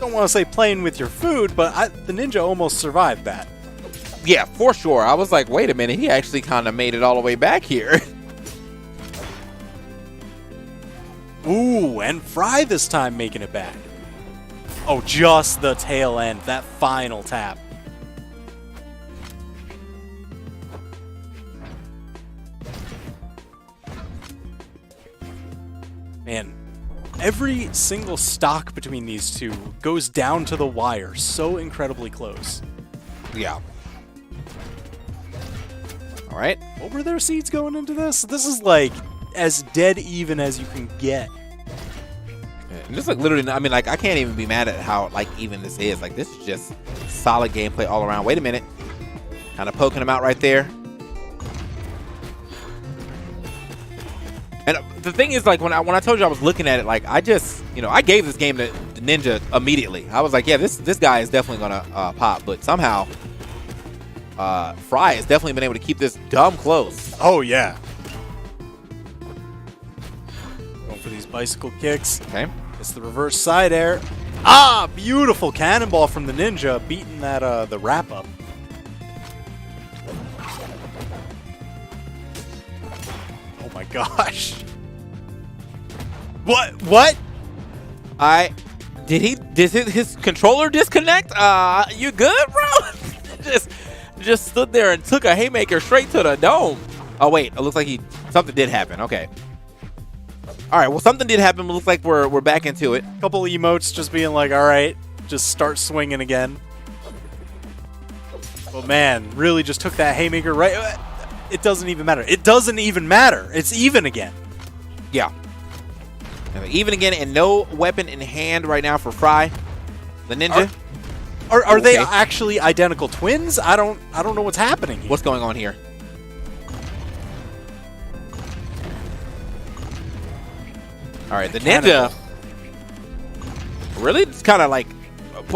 don't want to say playing with your food, but the ninja almost survived that. Yeah, for sure. I was like, wait a minute. He actually kind of made it all the way back here. Ooh, and Fry this time making it back. Oh, just the tail end, that final tap. Man, every single stock between these two goes down to the wire, so incredibly close. Yeah. All right. What were their seeds going into this? This is like as dead even as you can get. And just like literally, I mean, like I can't even be mad at how like even this is. Like this is just solid gameplay all around. Wait a minute, kind of poking him out right there. And the thing is, like when I told you I was looking at it, like I just I gave this game to the Ninja immediately. I was like, yeah, this guy is definitely gonna pop. But somehow, Fry has definitely been able to keep this dumb close. Oh yeah. Going for these bicycle kicks. Okay. It's the reverse side air. Ah, beautiful cannonball from the Ninja, beating that the wrap up. Oh my gosh. What? Did his controller disconnect? You good, bro? just stood there and took a haymaker straight to the dome. Oh wait, it looks like something did happen. Okay. All right, well, something did happen. It looks like we're back into it. Couple emotes just being like, all right, just start swinging again. But man, really just took that haymaker right. It doesn't even matter. It doesn't even matter. It's even again. Yeah. Even again, and no weapon in hand right now for Fry, the Ninja. Are they actually identical twins? I don't know what's happening here. What's going on here? All right, the Ninja really kind of like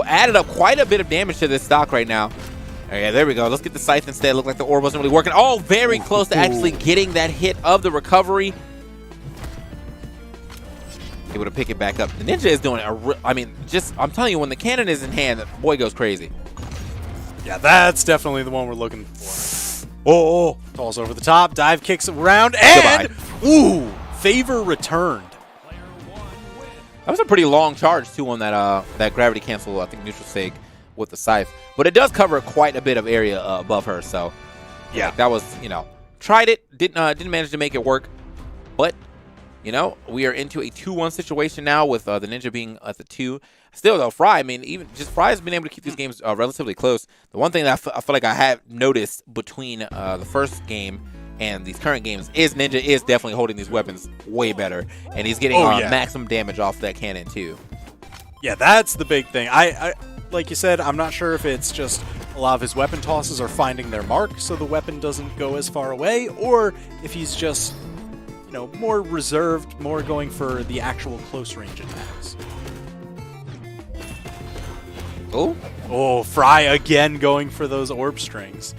added up quite a bit of damage to this stock right now. Okay, there we go. Let's get the scythe instead. Looked like the orb wasn't really working. Oh, very close to actually getting that hit of the recovery. Able to pick it back up. The Ninja is doing I'm telling you, when the cannon is in hand, the boy goes crazy. Yeah, that's definitely the one we're looking for. Oh, falls over the top, dive kicks around, and ooh, favor returned. That was a pretty long charge too on that gravity cancel. I think neutral sig with the scythe, but it does cover quite a bit of area above her. So yeah, like, that was tried it, didn't manage to make it work, but we are into a 2-1 situation now with the Ninja being at the 2. Still though, Fry, Fry has been able to keep these games relatively close. The one thing that I feel like I have noticed between the first game and these current games is Ninja is definitely holding these weapons way better, and he's getting maximum damage off that cannon too. Yeah, that's the big thing. I like you said, I'm not sure if it's just a lot of his weapon tosses are finding their mark, so the weapon doesn't go as far away, or if he's just more reserved, more going for the actual close range attacks. Oh, Fry again going for those orb strings.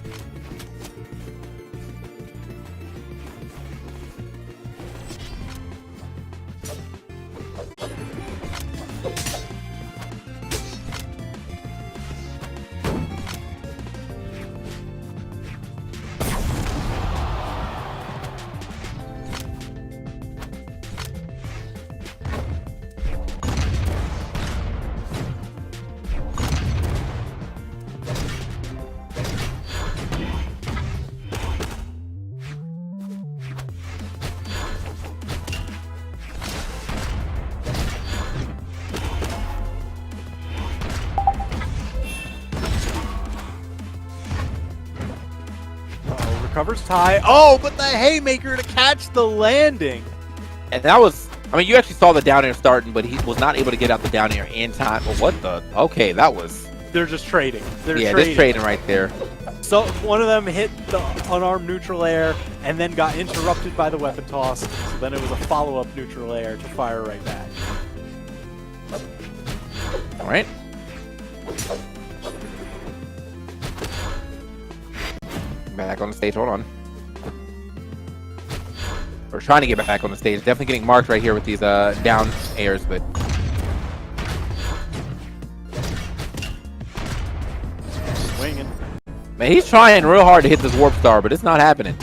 recovers high. Oh, but the haymaker to catch the landing. And that was, I mean, you actually saw the down air starting, but he was not able to get out the down air in time. But what the? Okay, that was. They're just trading. Just trading right there. So one of them hit the unarmed neutral air and then got interrupted by the weapon toss. So then it was a follow-up neutral air to fire right back. All right. Back on the stage. Hold on. We're trying to get back on the stage. Definitely getting marked right here with these down airs, but. Swinging. Man, he's trying real hard to hit this warp star, but it's not happening.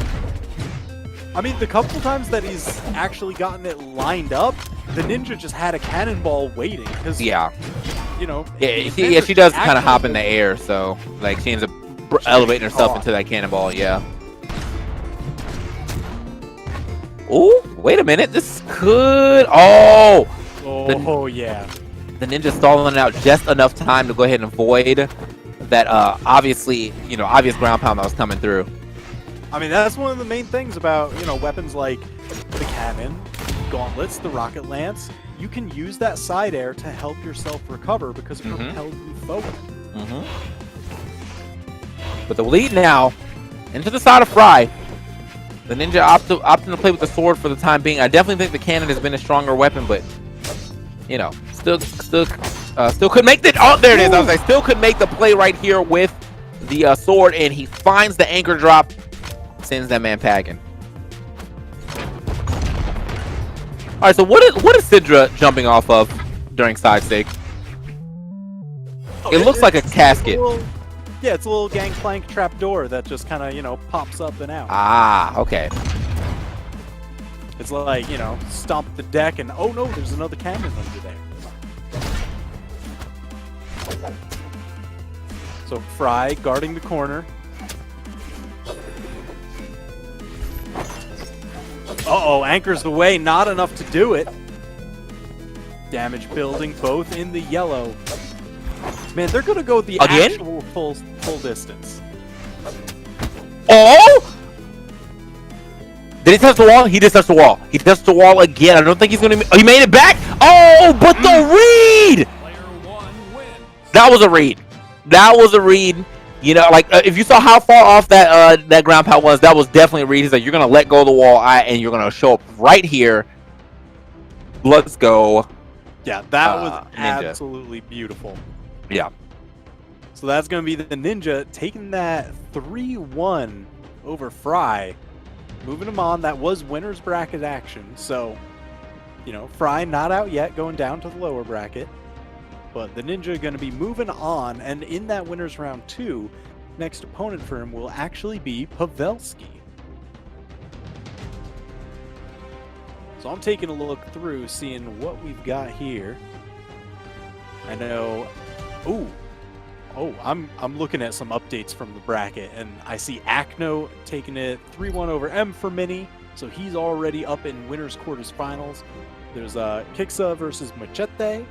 I mean, the couple times that he's actually gotten it lined up, the ninja just had a cannonball waiting. Cause, yeah. You know. Yeah, she does kind of hop in the air, so like she ends up elevating herself into that cannonball. Yeah. Oh, wait a minute. This could. Oh. Yeah. The ninja stalling it out just enough time to go ahead and avoid that obvious ground pound that was coming through. I mean, that's one of the main things about, weapons like the cannon, gauntlets, the rocket lance. You can use that side air to help yourself recover because it propels you forward. But the lead now into the side of Fry. The ninja opting to play with the sword for the time being. I definitely think the cannon has been a stronger weapon, but still could make the. Oh, there it is. I was like, still could make the play right here with the sword, and he finds the anchor drop, sends that man packing. All right, so what is Sidra jumping off of during side stake? It looks like a casket. It's a little gangplank trap door that just kind of, pops up and out. Ah, okay. It's like, stomp the deck and, oh no, there's another cannon under there. So Fry guarding the corner. Uh-oh, anchors the way, not enough to do it. Damage building, both in the yellow. Man, they're gonna go the actual full distance. Oh! Did he touch the wall? He just touched the wall. He touched the wall again. I don't think he's gonna. He made it back. Oh, but the read! That was a read. That was a read. If you saw how far off that ground pound was, that was definitely a read. He's like, you're gonna let go of the wall, and you're gonna show up right here. Let's go. Yeah, that was ninja. Absolutely beautiful. Yeah. So that's going to be the ninja taking that 3-1 over Fry, moving him on. That was winner's bracket action. So, Fry not out yet, going down to the lower bracket. But the ninja going to be moving on, and in that winner's round 2, next opponent for him will actually be Pavelski. So I'm taking a look through, seeing what we've got here. I know. I'm looking at some updates from the bracket, and I see Acno taking it 3-1 over M for Mini, so he's already up in winners quarters finals. There's Kixa versus Machete.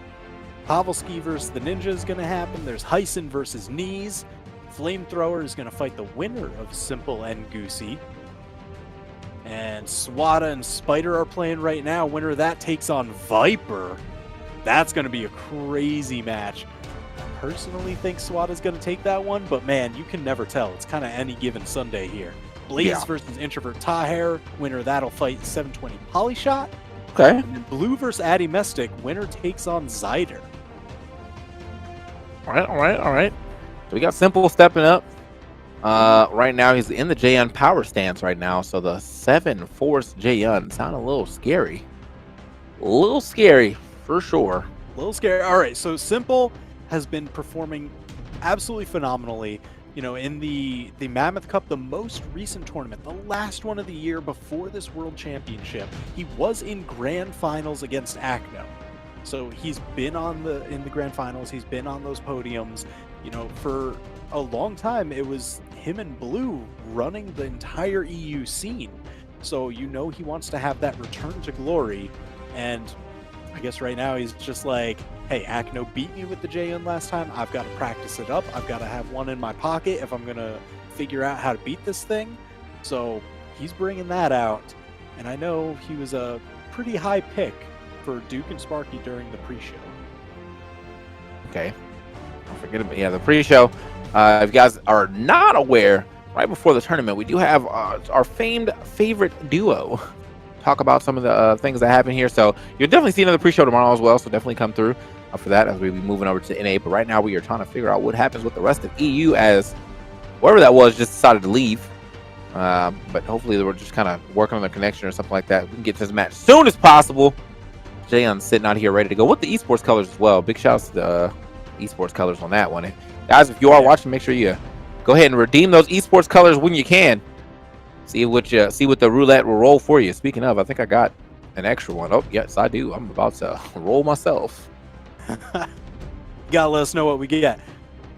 Pavelski versus the Ninja is going to happen. There's Heisen versus Knees. Flamethrower is going to fight the winner of Simple and Goosey. And Swata and Spider are playing right now. Winner of that takes on Viper. That's going to be a crazy match. I personally think Swata's going to take that one, but man, you can never tell. It's kind of any given Sunday here. Blaze versus Introvert Toaher. Winner of that'll fight 720 Polyshot. Okay. And then Blue versus Addy Mystic. Winner takes on Zyder. All right. So we got Simple stepping up. Right now he's in the Jaehyun power stance right now, so the 7 Force Jaehyun sound a little scary. A little scary for sure. A little scary. All right, so Simple has been performing absolutely phenomenally. In the Mammoth Cup, the most recent tournament, the last one of the year before this World Championship, he was in Grand Finals against Acno. So he's been in the Grand Finals. He's been on those podiums. For a long time, it was him and Blue running the entire EU scene. So he wants to have that return to glory. And I guess right now he's just like, hey, Acno beat me with the Jaehyun last time. I've got to practice it up. I've got to have one in my pocket if I'm going to figure out how to beat this thing. So he's bringing that out. And I know he was a pretty high pick for Duke and Sparky during the pre-show. Okay. Don't forget about the pre-show. If you guys are not aware, right before the tournament, we do have our famed favorite duo talk about some of the things that happen here. So you'll definitely see another pre-show tomorrow as well. So definitely come through for that as we be moving over to NA. But right now we are trying to figure out what happens with the rest of EU as whoever that was just decided to leave. But hopefully we're just kind of working on the connection or something like that. We can get to this match as soon as possible. Jaehyun's sitting out here ready to go with the esports colors as well. Big shouts to the esports colors on that one. And guys, if you are watching, make sure you go ahead and redeem those esports colors when you can. See what the roulette will roll for you. Speaking of, I think I got an extra one. Oh, yes, I do. I'm about to roll myself. You gotta let us know what we get.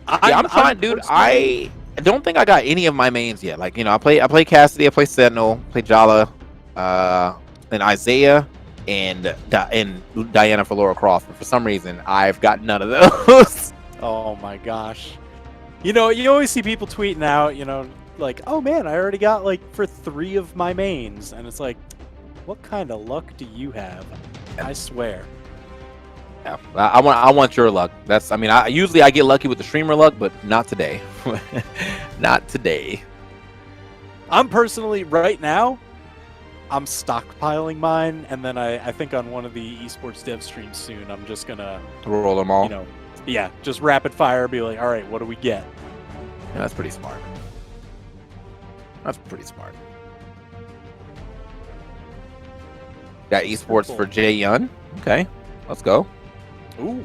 I'm trying, dude. I don't think I got any of my mains yet. Like, I play Cassidy, I play Sentinel, play Jala, and Isaiah, and Diana for Laura Croft. But for some reason, I've got none of those. Oh my gosh. You always see people tweeting out, like, oh man, I already got like for 3 of my mains. And it's like, what kind of luck do you have? I swear. Yeah, I want your luck. Usually I get lucky with the streamer luck, but not today. Not today. I'm personally, right now, I'm stockpiling mine, and then I think on one of the esports dev streams soon, I'm just gonna roll them all. Yeah, just rapid fire, be like, all right, what do we get? Yeah, that's pretty smart. That's pretty smart. Got esports for Jaehyun. Okay, let's go. Ooh.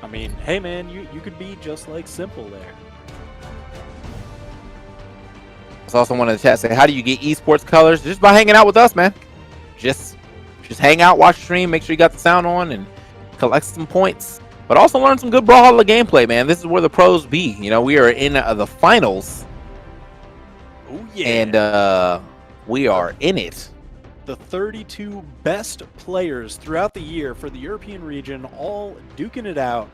I mean, hey man, you could be just like Simple there. There's also one in the chat say, how do you get esports colors? Just by hanging out with us, man. Just hang out, watch stream, make sure you got the sound on, and collect some points. But also learn some good Brawlhalla gameplay, man. This is where the pros be. We are in the finals. Oh yeah. And we are in it. The 32 best players throughout the year for the European region all duking it out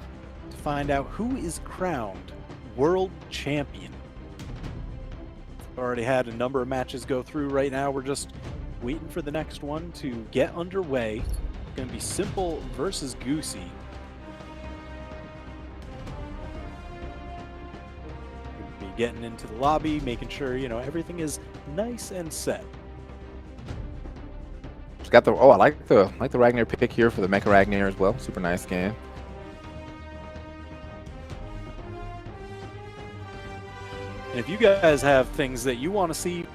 to find out who is crowned world champion. We've already had a number of matches go through right now. We're just waiting for the next one to get underway. It's going to be Simple versus Goosey. We'll be getting into the lobby, making sure, everything is nice and set. Got the I like the Ragnar pick here for the Mecha Ragnar as well. Super nice skin. And if you guys have things that you want to see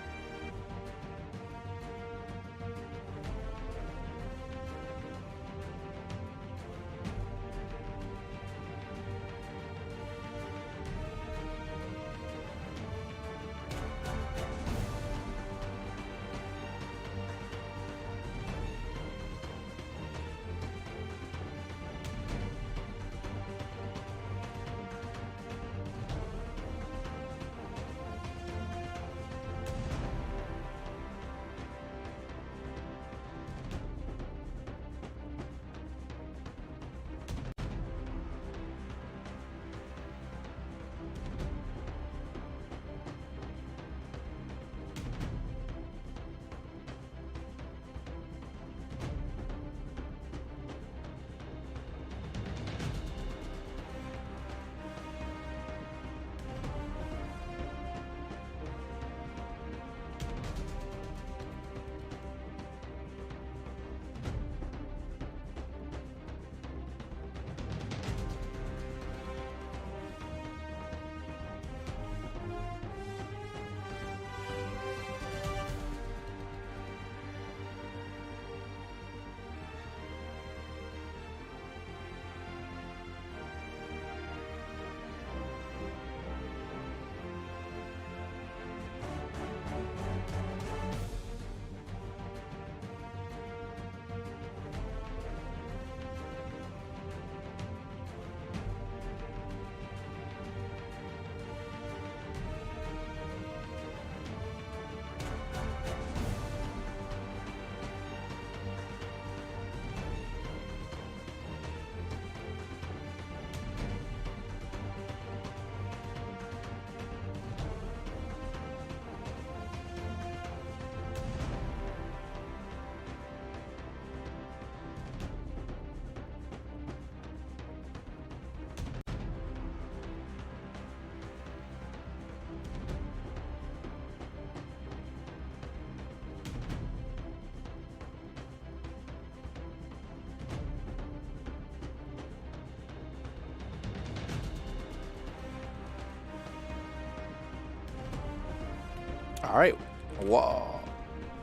All right. Whoa.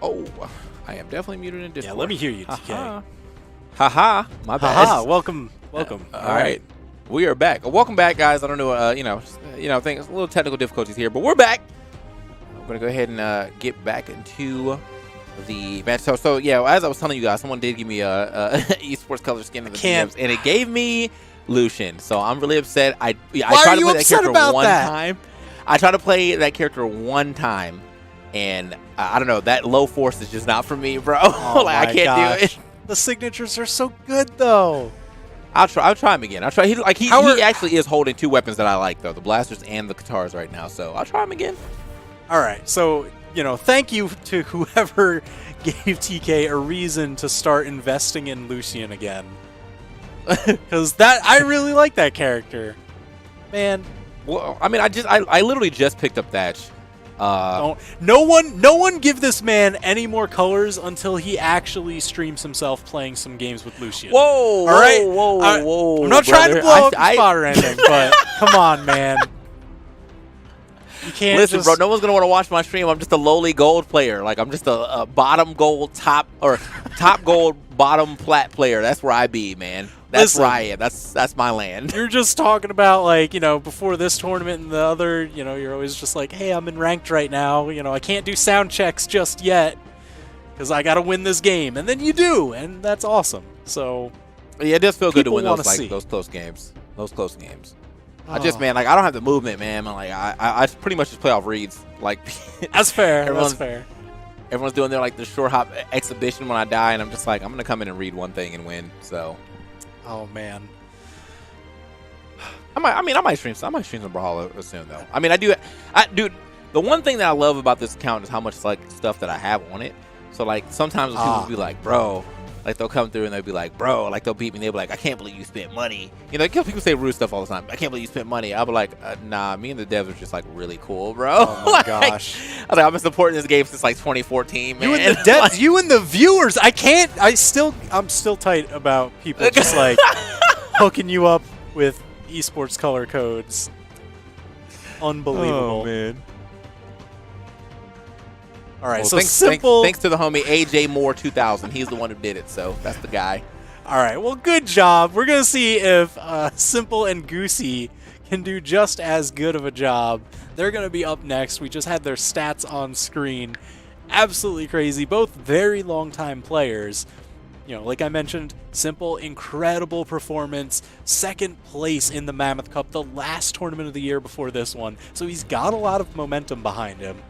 Oh, I am definitely muted in Discord. Yeah, let me hear you, TK. Haha. My bad. Haha, welcome. All right. We are back. Welcome back, guys. I don't know, I think it's a little technical difficulties here, but we're back. I'm going to go ahead and get back into the match. So, yeah, as I was telling you guys, someone did give me a esports color skin in the DMs, and it gave me Lucian. So I'm really upset. I tried to play that character one time. I tried to play that character one time, and I don't know, that low force is just not for me, bro. Oh like I can't do it. The signatures are so good, though. I'll try him again. I'll try. He actually is holding two weapons that I like, though, the blasters and the guitars right now. So I'll try him again. All right. So, thank you to whoever gave TK a reason to start investing in Lucian again. Because I really like that character. Man. Well, I mean, I literally just picked up Thatch. No one give this man any more colors until he actually streams himself playing some games with Lucian. Whoa! All right? Whoa! I'm not trying to blow up the spot or anything, but come on, man. You can't listen, bro. No one's gonna want to watch my stream. I'm just a lowly gold player. Like I'm just a bottom gold top gold bottom plat player. That's where I be, man. That's where I am. That's my land. You're just talking about before this tournament and the other. You're always just like, hey, I'm in ranked right now. I can't do sound checks just yet because I got to win this game, and then you do, and that's awesome. So yeah, it does feel good to win those see. those close games. Those close games. I don't have the movement, man. I pretty much just play off reads. That's fair. That's fair. Everyone's doing their short hop exhibition when I die, and I'm just like, I'm gonna come in and read one thing and win. So, oh man, I might stream some Brawlhalla soon though. I mean, dude. The one thing that I love about this account is how much stuff that I have on it. So sometimes when people be like, bro. They'll come through and they'll be like, bro, they'll beat me and they'll be like, I can't believe you spent money. People say rude stuff all the time. I can't believe you spent money. I'll be like, nah, me and the devs are just really cool, bro. Oh my gosh. I've been supporting this game since 2014, man. You and the devs, you and the viewers. I'm still tight about people just hooking you up with esports color codes. Unbelievable. Oh, man. All right, well, so thanks to the homie AJ Moore 2000. He's the one who did it, so that's the guy. All right, well, good job. We're gonna see if Simple and Goosey can do just as good of a job. They're gonna be up next. We just had their stats on screen. Absolutely crazy. Both very long-time players. Like I mentioned, Simple, incredible performance. Second place in the Mammoth Cup, the last tournament of the year before this one. So he's got a lot of momentum behind him.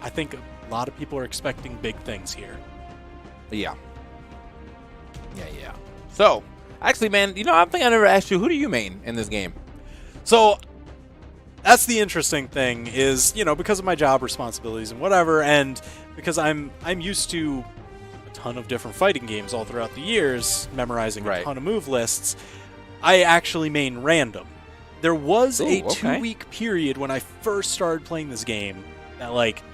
I think a lot of people are expecting big things here. Yeah. So, actually, man, I think I never asked you, who do you main in this game? So, that's the interesting thing is, because of my job responsibilities and whatever, and because I'm used to a ton of different fighting games all throughout the years, memorizing a ton of move lists, I actually main random. There was a 2-week period when I first started playing this game that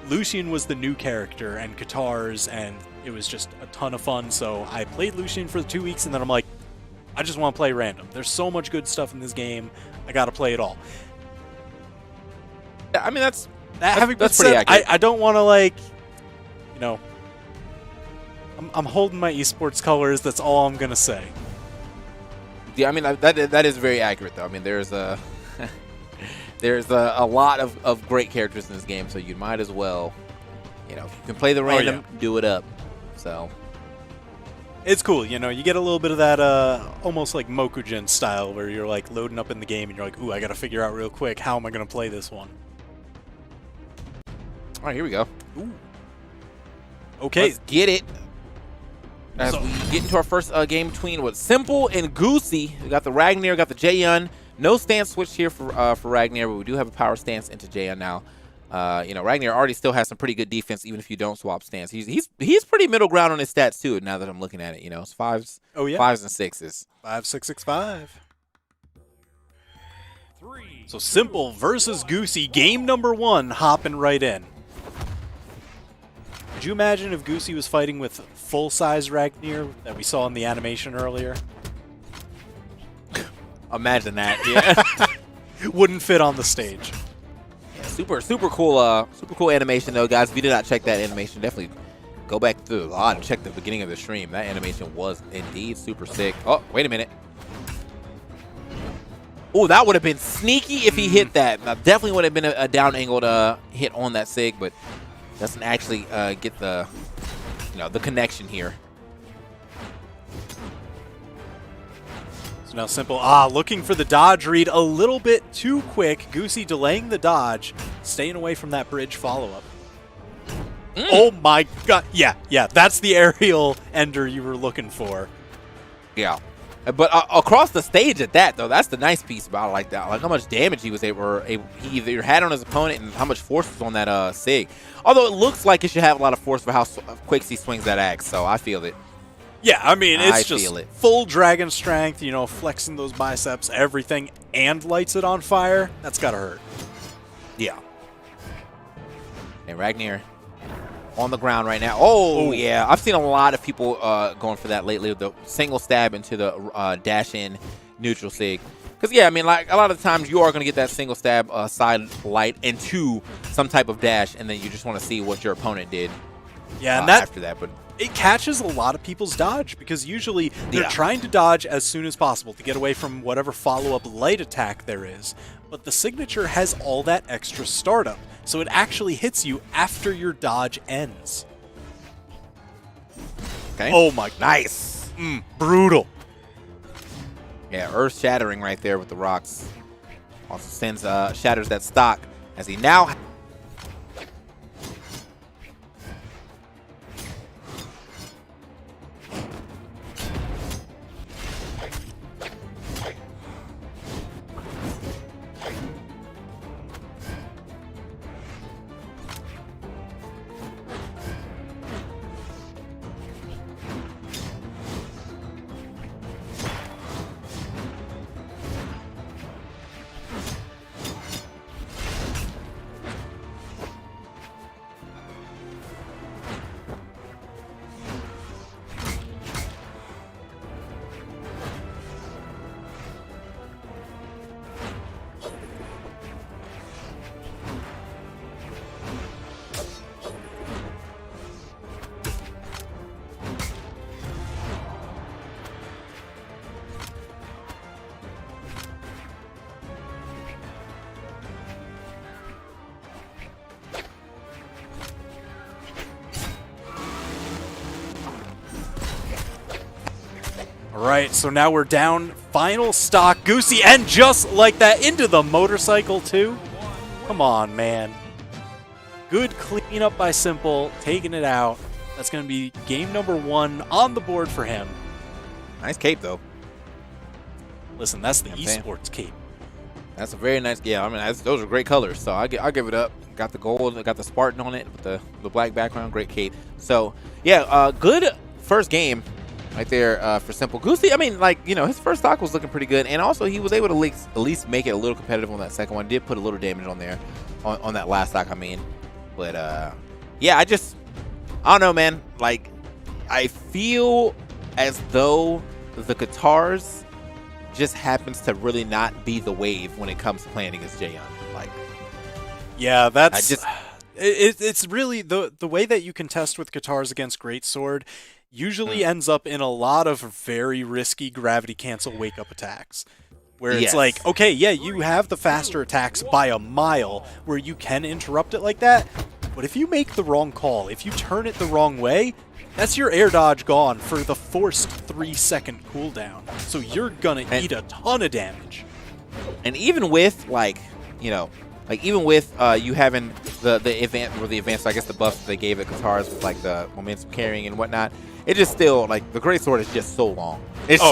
Lucian was the new character and guitars, and it was just a ton of fun. So I played Lucian for the 2 weeks, and then I'm like, I just want to play random. There's so much good stuff in this game. I got to play it all. Yeah, I mean, that's having pretty said, accurate. I don't want to I'm holding my esports colors. That's all I'm gonna say. Yeah, I mean that is very accurate though. I mean, there's a lot of great characters in this game, so you might as well, if you can play the random, do it up. So it's cool, you get a little bit of that almost like Mokujin style where you're loading up in the game and you're like, ooh, I gotta figure out real quick how am I gonna play this one. All right, here we go. Ooh. Okay, let's get it. As we get into our first game between Simple and Goosey. We got the Ragnar, got the Jaehyun. No stance switch here for Ragnar, but we do have a power stance into Jaehyun now. Ragnar already still has some pretty good defense, even if you don't swap stance. He's pretty middle ground on his stats too. Now that I'm looking at it, it's fives, fives and sixes. 5, 6, 6, 5. 3. So Simple versus Goosey, game number 1, hopping right in. Could you imagine if Goosey was fighting with full-size Ragnar that we saw in the animation earlier? Imagine that, yeah. Wouldn't fit on the stage. Yes. super cool animation though, guys. If you did not check that animation, definitely go back through the VOD and check the beginning of the stream. That animation was indeed super sick. Oh, wait a minute. Oh, that would have been sneaky if he hit that. Now, definitely would have been a down angled hit on that sig, but doesn't actually get the the connection here. So now Simple, looking for the dodge read a little bit too quick. Goosey delaying the dodge, staying away from that bridge follow-up. Oh my god. Yeah, that's the aerial ender you were looking for. Yeah. But across the stage at that, though, that's the nice piece about it like that. Like how much damage he was he either had on his opponent and how much force was on that sig. Although it looks like it should have a lot of force for how quick he swings that axe, so I feel it. Yeah, I mean, it's just full dragon strength, flexing those biceps, everything, and lights it on fire. That's gotta hurt. Yeah. And Ragnar on the ground right now. Oh, yeah. I've seen a lot of people going for that lately with the single stab into the dash-in neutral sig. Because, yeah, I mean, like, a lot of the times you are going to get that single stab side light into some type of dash, and then you just want to see what your opponent did and after that. But it catches a lot of people's dodge because usually they're trying to dodge as soon as possible to get away from whatever follow-up light attack there is. But the signature has all that extra startup, so it actually hits you after your dodge ends. Okay. Oh my god. Nice. Brutal. Yeah, earth shattering right there with the rocks. Also sends shatters that stock as he now Alright, so now we're down final stock. Goosey, and just like that, into the motorcycle too. Come on, man. Good cleanup by Simple, taking it out. That's going to be game number 1 on the board for him. nice cape though. Listen, that's the esports cape. That's a very nice. Yeah, I mean those are great colors. So I'll give it up. Got the gold. Got the Spartan on it with the black background. Great cape. So yeah, good first game right there for Simple. Goosey, I mean, like, his first stock was looking pretty good, and also he was able to at least make it a little competitive on that second one. Did put a little damage on there on that last stock, I mean. But yeah, I don't know, man. Like, I feel as though the guitars just happens to really not be the wave when it comes to playing against Jaeon. Like, yeah, it's really the way that you contest with guitars against Greatsword usually ends up in a lot of very risky gravity cancel wake up attacks. Where it's like, okay, yeah, you have the faster attacks by a mile where you can interrupt it like that, but if you make the wrong call, if you turn it the wrong way, that's your air dodge gone for the forced 3-second cooldown. So you're gonna eat a ton of damage. And even with even with you having the advanced, I guess the buffs that they gave at guitars with like the momentum carrying and whatnot, it just still, like, the greatsword is just so long. It's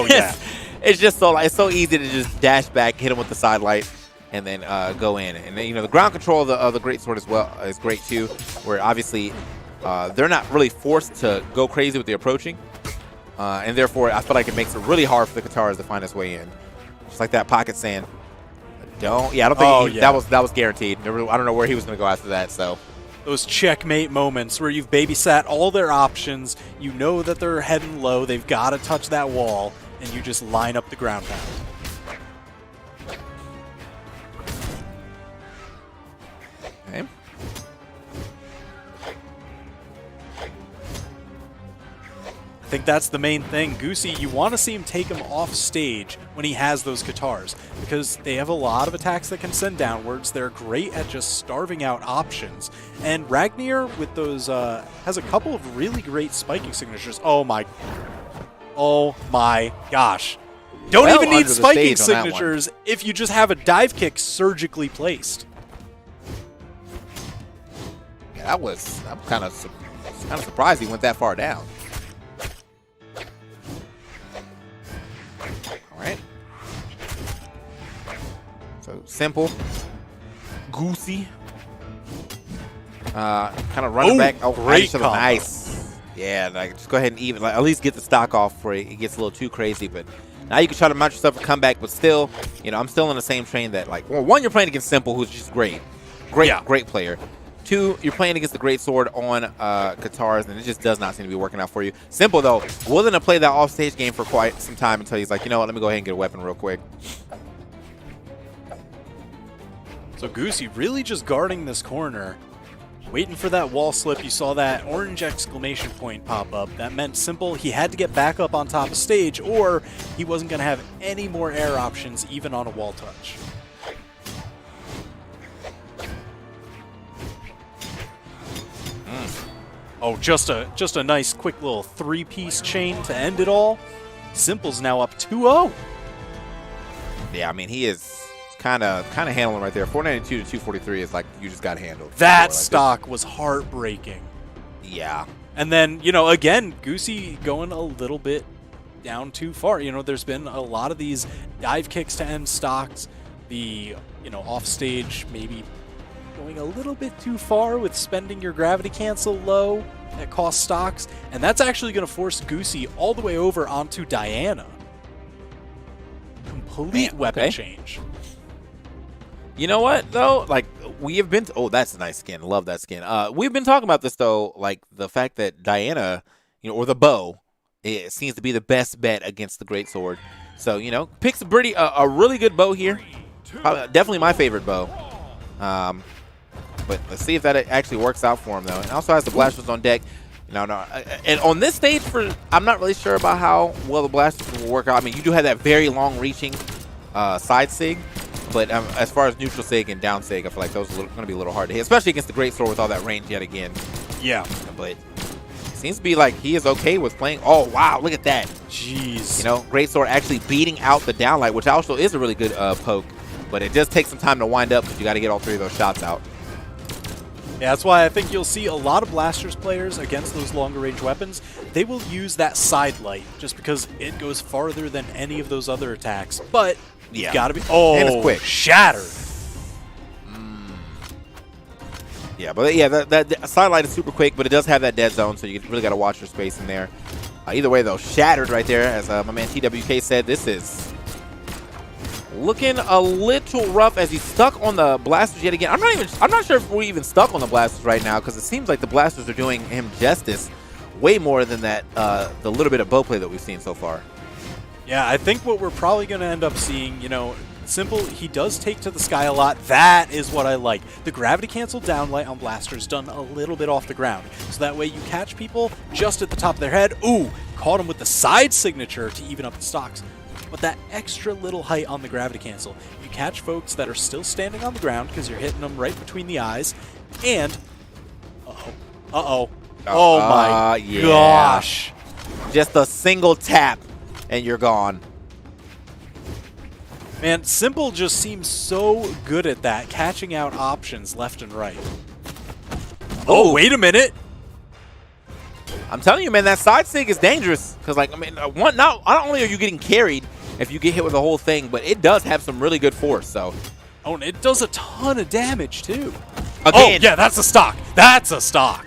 it's just so, like, it's so easy to just dash back, hit him with the side light, and then go in. And then, the ground control of the greatsword as well is great too, where obviously they're not really forced to go crazy with the approaching, and therefore I feel like it makes it really hard for the guitars to find its way in. Just like that pocket sand. I don't think that was guaranteed. I don't know where he was going to go after that. So those checkmate moments where you've babysat all their options, you know that they're heading low, they've got to touch that wall, and you just line up the ground pound. Okay. I think that's the main thing. Goosey, you want to see him take him off stage when he has those guitars, because they have a lot of attacks that can send downwards. They're great at just starving out options. And Ragnar with those has a couple of really great spiking signatures. Oh my gosh. Don't Well even need under the spiking stage on that one. signatures if you just have a dive kick surgically placed. Yeah, I'm kind of surprised he went that far down. All right. So simple. Goosey. Kind of running back. Oh, great combo. Nice. Yeah, like just go ahead and even, like, at least get the stock off before it gets a little too crazy. But now you can try to mount yourself a comeback, but still, you know, I'm still in the same train that, like, well, one, you're playing against Simple, who's just great. Great player. Two, you're playing against the Great Sword on guitars, and it just does not seem to be working out for you. Simple, though, willing to play that off-stage game for quite some time until he's like, you know what, let me go ahead and get a weapon real quick. So Goosey really just guarding this corner, waiting for that wall slip. You saw that orange exclamation point pop up. That meant Simple, he had to get back up on top of stage, or he wasn't going to have any more air options, even on a wall touch. Oh, just a nice quick little three-piece chain to end it all. Simple's now up 2-0. Yeah, I mean, he is kind of handling right there. 492 to 243 is like you just got handled. That like stock was heartbreaking. Yeah. And then, you know, again, Goosey going a little bit down too far. You know, there's been a lot of these dive kicks to end stocks. The, you know, off stage maybe going a little bit too far with spending your gravity cancel low that costs stocks. And that's actually going to force Goosey all the way over onto Diana. Complete weapon change. You know what, though? Like, we have been... oh, that's a nice skin. Love that skin. We've been talking about this, though, like, the fact that Diana, you know, or the bow, it seems to be the best bet against the Great Sword. So, you know, picks a really good bow here. Definitely my favorite bow. But let's see if that actually works out for him, though. And also has the blasters on deck. No. And on this stage, I'm not really sure about how well the blasters will work out. I mean, you do have that very long-reaching side sig. But as far as neutral sig and down sig, I feel like those are going to be a little hard to hit, especially against the Great Sword with all that range yet again. Yeah. But it seems to be like he is okay with playing. Oh, wow, look at that. Jeez. You know, Great Sword actually beating out the downlight, which also is a really good poke. But it does take some time to wind up because you got to get all three of those shots out. Yeah, that's why I think you'll see a lot of Blasters players against those longer range weapons. They will use that side light just because it goes farther than any of those other attacks. But yeah, you gotta be. Oh, and it's quick. Shattered. Yeah, but yeah, that side light is super quick, but it does have that dead zone, so you really got to watch your space in there. Either way, though, shattered right there, as my man TWK said. This is looking a little rough as he's stuck on the blasters yet again. I'm not sure if we're even stuck on the blasters right now, because it seems like the blasters are doing him justice way more than that the little bit of bow play that we've seen so far. Yeah, I think what we're probably going to end up seeing, you know, Simple, he does take to the sky a lot. That is what I like. The gravity cancel downlight on blasters done a little bit off the ground. So that way you catch people just at the top of their head. Ooh, caught him with the side signature to even up the stocks. But that extra little height on the gravity cancel, you catch folks that are still standing on the ground because you're hitting them right between the eyes. And, oh my gosh. Just a single tap and you're gone. Man, Simple just seems so good at that, catching out options left and right. Oh, wait a minute. I'm telling you, man, that side sig is dangerous. Because, like, I mean, not only are you getting carried if you get hit with the whole thing, but it does have some really good force, so. Oh, and it does a ton of damage, too. Again. Oh, yeah, that's a stock. That's a stock.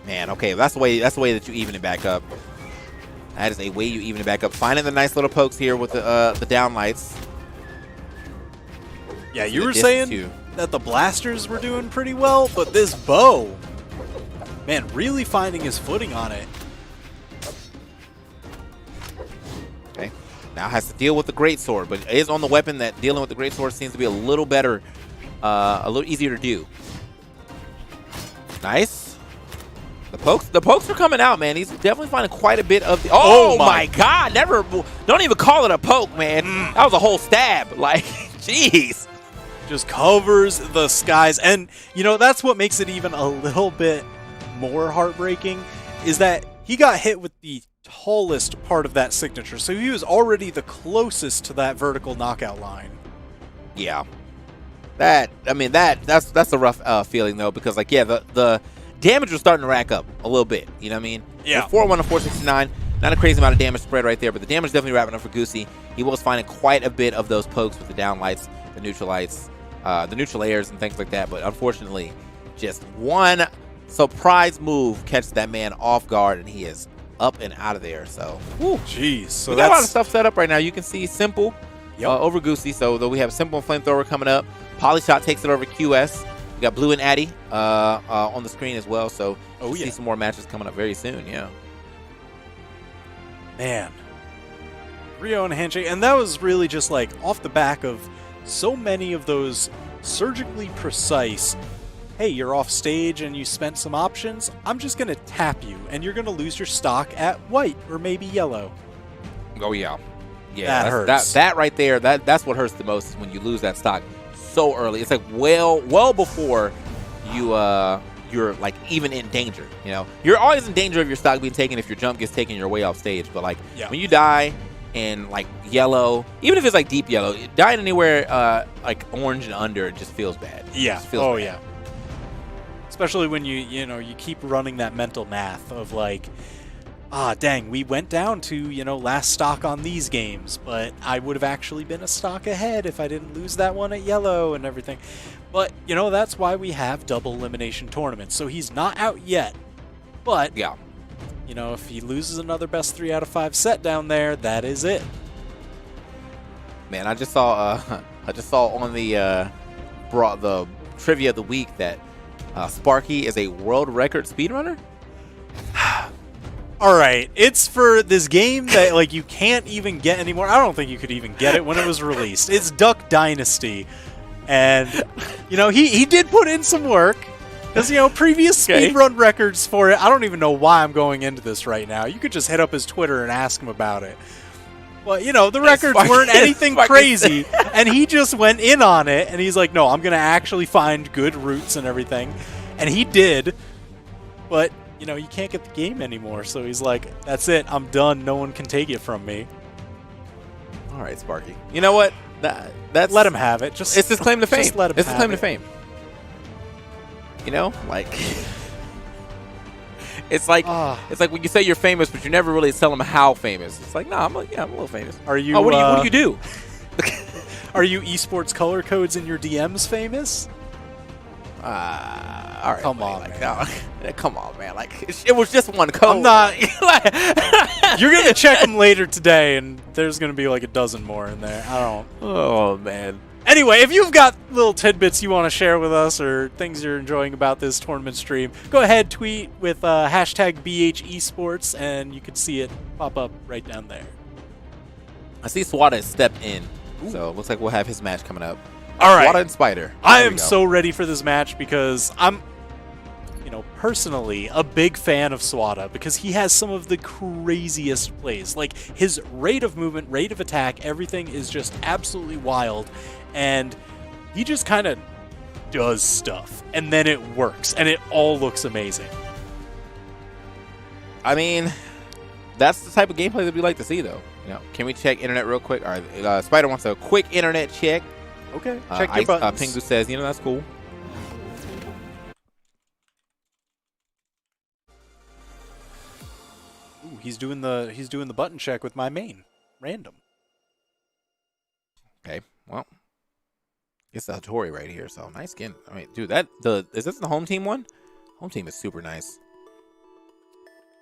Man, okay, that's the way that you even it back up. That is a way you even it back up. Finding the nice little pokes here with the downlights. Yeah, you were saying that the blasters were doing pretty well, but this bow, man, really finding his footing on it. Okay. Now has to deal with the greatsword, but it is on the weapon that dealing with the greatsword seems to be a little better, a little easier to do. Nice. The pokes are coming out, man. He's definitely finding quite a bit of the. Oh my God! Never. Don't even call it a poke, man. That was a whole stab. Like, jeez. Just covers the skies. And, you know, that's what makes it even a little bit more heartbreaking, is that he got hit with the tallest part of that signature. So he was already the closest to that vertical knockout line. Yeah. That's a rough feeling, though, because, like, yeah, the damage was starting to rack up a little bit. You know what I mean? Yeah. 4-1 to 469. Not a crazy amount of damage spread right there, but the damage definitely wrapping up for Goosey. He was finding quite a bit of those pokes with the down lights, the neutral lights, the neutral airs and things like that. But unfortunately, just one surprise move catches that man off guard, and he is up and out of there. So, Jeez. So we got a lot of stuff set up right now. You can see Simple Yep. over Goosey. So though we have Simple and Flamethrower coming up, Polyshot takes it over QS. We got Blue and Addy on the screen as well. So we'll see some more matches coming up very soon. Yeah. Man. Rio and Handshake. And that was really just like off the back of so many of those surgically precise, hey, you're off stage and you spent some options, I'm just going to tap you and you're going to lose your stock at white or maybe yellow. Oh, yeah. Yeah, that hurts. That right there, that's what hurts the most, is when you lose that stock so early. It's like well before you're like even in danger. You know, you're always in danger of your stock being taken if your jump gets taken your way off stage. But like when you die in like yellow, even if it's like deep yellow, dying anywhere like orange and under, it just feels bad. Yeah. It just feels bad. Yeah. Especially when you keep running that mental math of like, dang, we went down to, last stock on these games, but I would have actually been a stock ahead if I didn't lose that one at yellow and everything. But, that's why we have double elimination tournaments. So he's not out yet. But, yeah, if he loses another best 3 out of 5 set down there, that is it. Man, I just saw on the trivia of the week that Sparky is a world record speedrunner. All right, it's for this game that like you can't even get anymore. I don't think you could even get it when it was released. It's Duck Dynasty, and he did put in some work, because previous speedrun records for it. I don't even know why I'm going into this right now. You could just hit up his Twitter and ask him about it. But the records weren't anything crazy, and he just went in on it, and he's like, no, I'm gonna actually find good routes and everything, and he did, but. You can't get the game anymore, so he's like, that's it, I'm done, no one can take it from me. All right, Sparky. You know what? That's let him have it. It's his claim to fame. Just let him it's his claim have to fame. It's like when you say you're famous, but you never really tell them how famous. It's like, I'm a little famous. Are you? Oh, what do you do? Are you esports color codes in your DMs famous? All right, come on, man. Come on, man. Like, it was just one code. I'm not. You're gonna check them later today, and there's gonna be like a dozen more in there. I don't. Oh man. Anyway, if you've got little tidbits you want to share with us or things you're enjoying about this tournament stream, go ahead, tweet with hashtag BHEsports, and you can see it pop up right down there. I see Swata has stepped in, so it looks like we'll have his match coming up. All right. Swata and Spider. I am so ready for this match because I'm, personally a big fan of Swata because he has some of the craziest plays. Like, his rate of movement, rate of attack, everything is just absolutely wild. And he just kind of does stuff. And then it works. And it all looks amazing. I mean, that's the type of gameplay that we like to see, though. Can we check internet real quick? All right, Spider wants a quick internet check. Okay, check your buttons. Pingu says, that's cool. Ooh, he's doing the button check with my main. Random. Okay, well, it's the Hattori right here, so nice skin. I mean, dude, is this the home team one? Home team is super nice.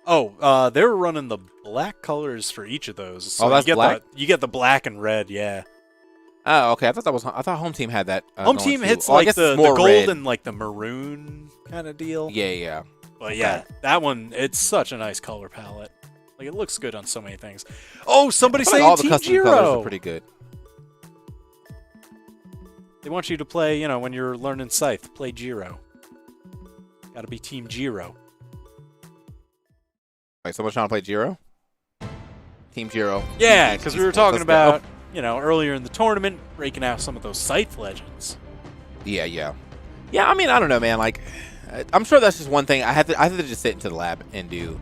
Oh, they were running the black colors for each of those. So that's black? You get the black and red, yeah. Oh, okay. I thought home team had that. Home team hits like the gold red and like the maroon kind of deal. Yeah. But yeah, that one, it's such a nice color palette. Like, it looks good on so many things. Oh, somebody I feel like saying all the Team custom colors Giro. are pretty good. They want you to play, when you're learning Scythe, play Giro. Got to be Team Giro. Wait, someone's trying to play Giro? Team Giro. Yeah, because we were talking Let's go. about, earlier in the tournament, breaking out some of those Scythe legends. Yeah. I mean, I don't know, man. Like, I'm sure that's just one thing. I have to just sit into the lab and do,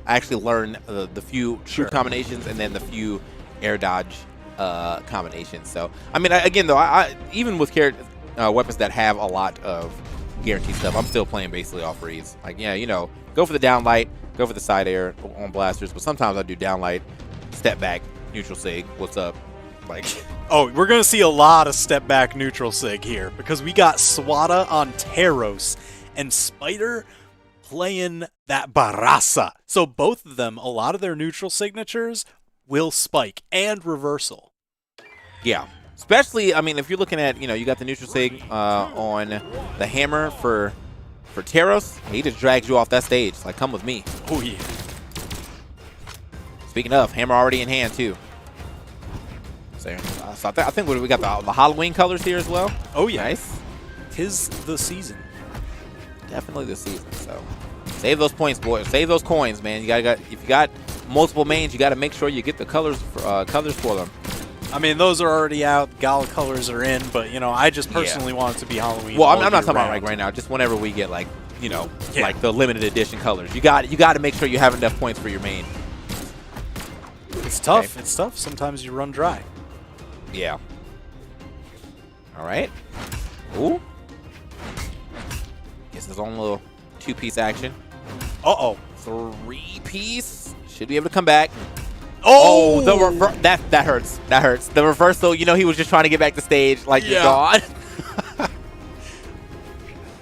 actually learn the few shoot combinations and then the few air dodge combinations. So, I mean, again, though, I even with weapons that have a lot of guaranteed stuff, I'm still playing basically off reads. Like, go for the downlight, go for the side air on blasters, but sometimes I do downlight, step back, neutral sig. What's up? Like, Oh, we're going to see a lot of step back neutral sig here because we got Swata on Teros and Spider playing that Barasa. So both of them, a lot of their neutral signatures will spike and reversal. yeah. Especially, I mean, if you're looking at, you got the neutral sig on the hammer for Teros, he just drags you off that stage. Like, come with me. Oh, yeah. Speaking of, hammer already in hand, too. So I think we got the Halloween colors here as well. Oh, yeah. Nice. 'Tis the season. Definitely the season. So save those points, boys. Save those coins, man. If you got multiple mains, you got to make sure you get the colors for them. I mean, those are already out. Gala colors are in, but, I just personally want it to be Halloween. Well, I'm all not year talking about round. right now. Just whenever we get like the limited edition colors, you got to make sure you have enough points for your main. It's tough. Okay. It's tough. Sometimes you run dry. Yeah. All right. Ooh. Gets his own little 2-piece action. Uh-oh. 3-piece. Should be able to come back. Oh, that hurts. That hurts. The reversal, he was just trying to get back to stage like he's gone.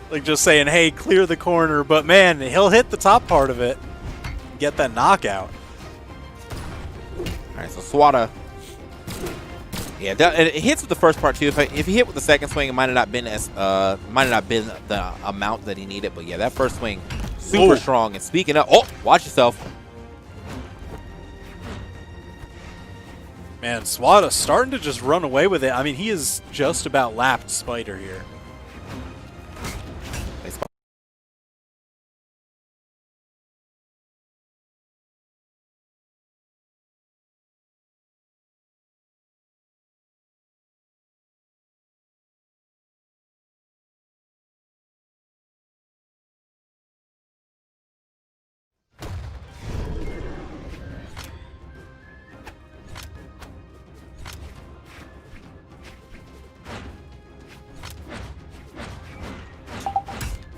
Like just saying, hey, clear the corner. But, man, he'll hit the top part of it. Get that knockout. All right, so Swata. Yeah, it hits with the first part too. If he hit with the second swing, it might have not been the amount that he needed. But yeah, that first swing, super strong. And speaking of, watch yourself. Man, Swata starting to just run away with it. I mean, he is just about lapped Spider here.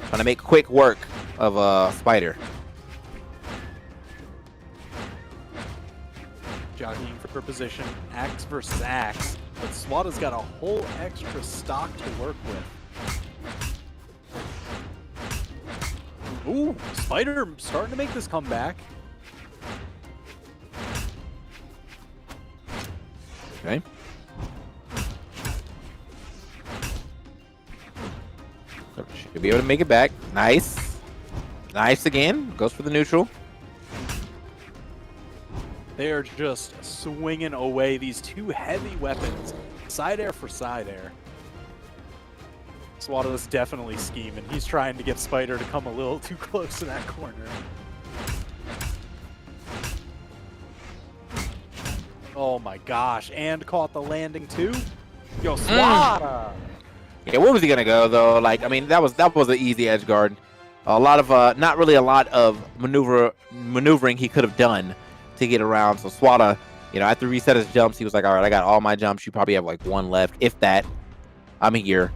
Trying to make quick work of Spider. Jockeying for position, axe versus axe. But Swata's got a whole extra stock to work with. Ooh, Spider starting to make this comeback. Okay. Should be able to make it back. Nice. Nice again. Goes for the neutral. They are just swinging away these two heavy weapons. Side air for side air. Swata is definitely scheming. He's trying to get Spider to come a little too close to that corner. Oh my gosh, and caught the landing too? Yo, Swata! Yeah, where was he gonna go though? Like, I mean, that was an easy edge guard. A lot of not really a lot of maneuvering he could have done to get around. So Swata, after he reset his jumps, he was like, all right, I got all my jumps. You probably have like one left, if that. I'm here.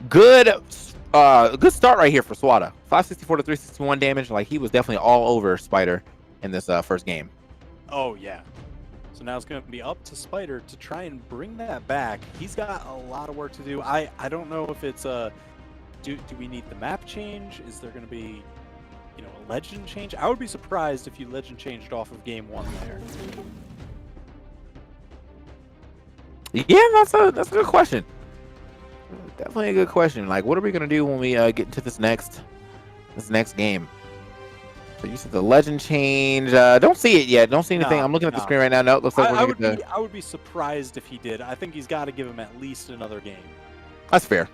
Good start right here for Swata. 564 to 361 damage. Like, he was definitely all over Spider in this first game. Oh yeah. So now it's going to be up to Spider to try and bring that back. He's got a lot of work to do. I don't know if it's do we need the map change? Is there going to be a legend change? I would be surprised if you legend changed off of game 1 there. Yeah, that's a good question. Definitely a good question. Like, what are we gonna do when we get into this next game? So you said the legend change. Don't see it yet. Don't see anything. No, I'm looking at the no. screen right now. No, it looks like I we're gonna get I would be surprised if he did. I think he's got to give him at least another game. That's fair.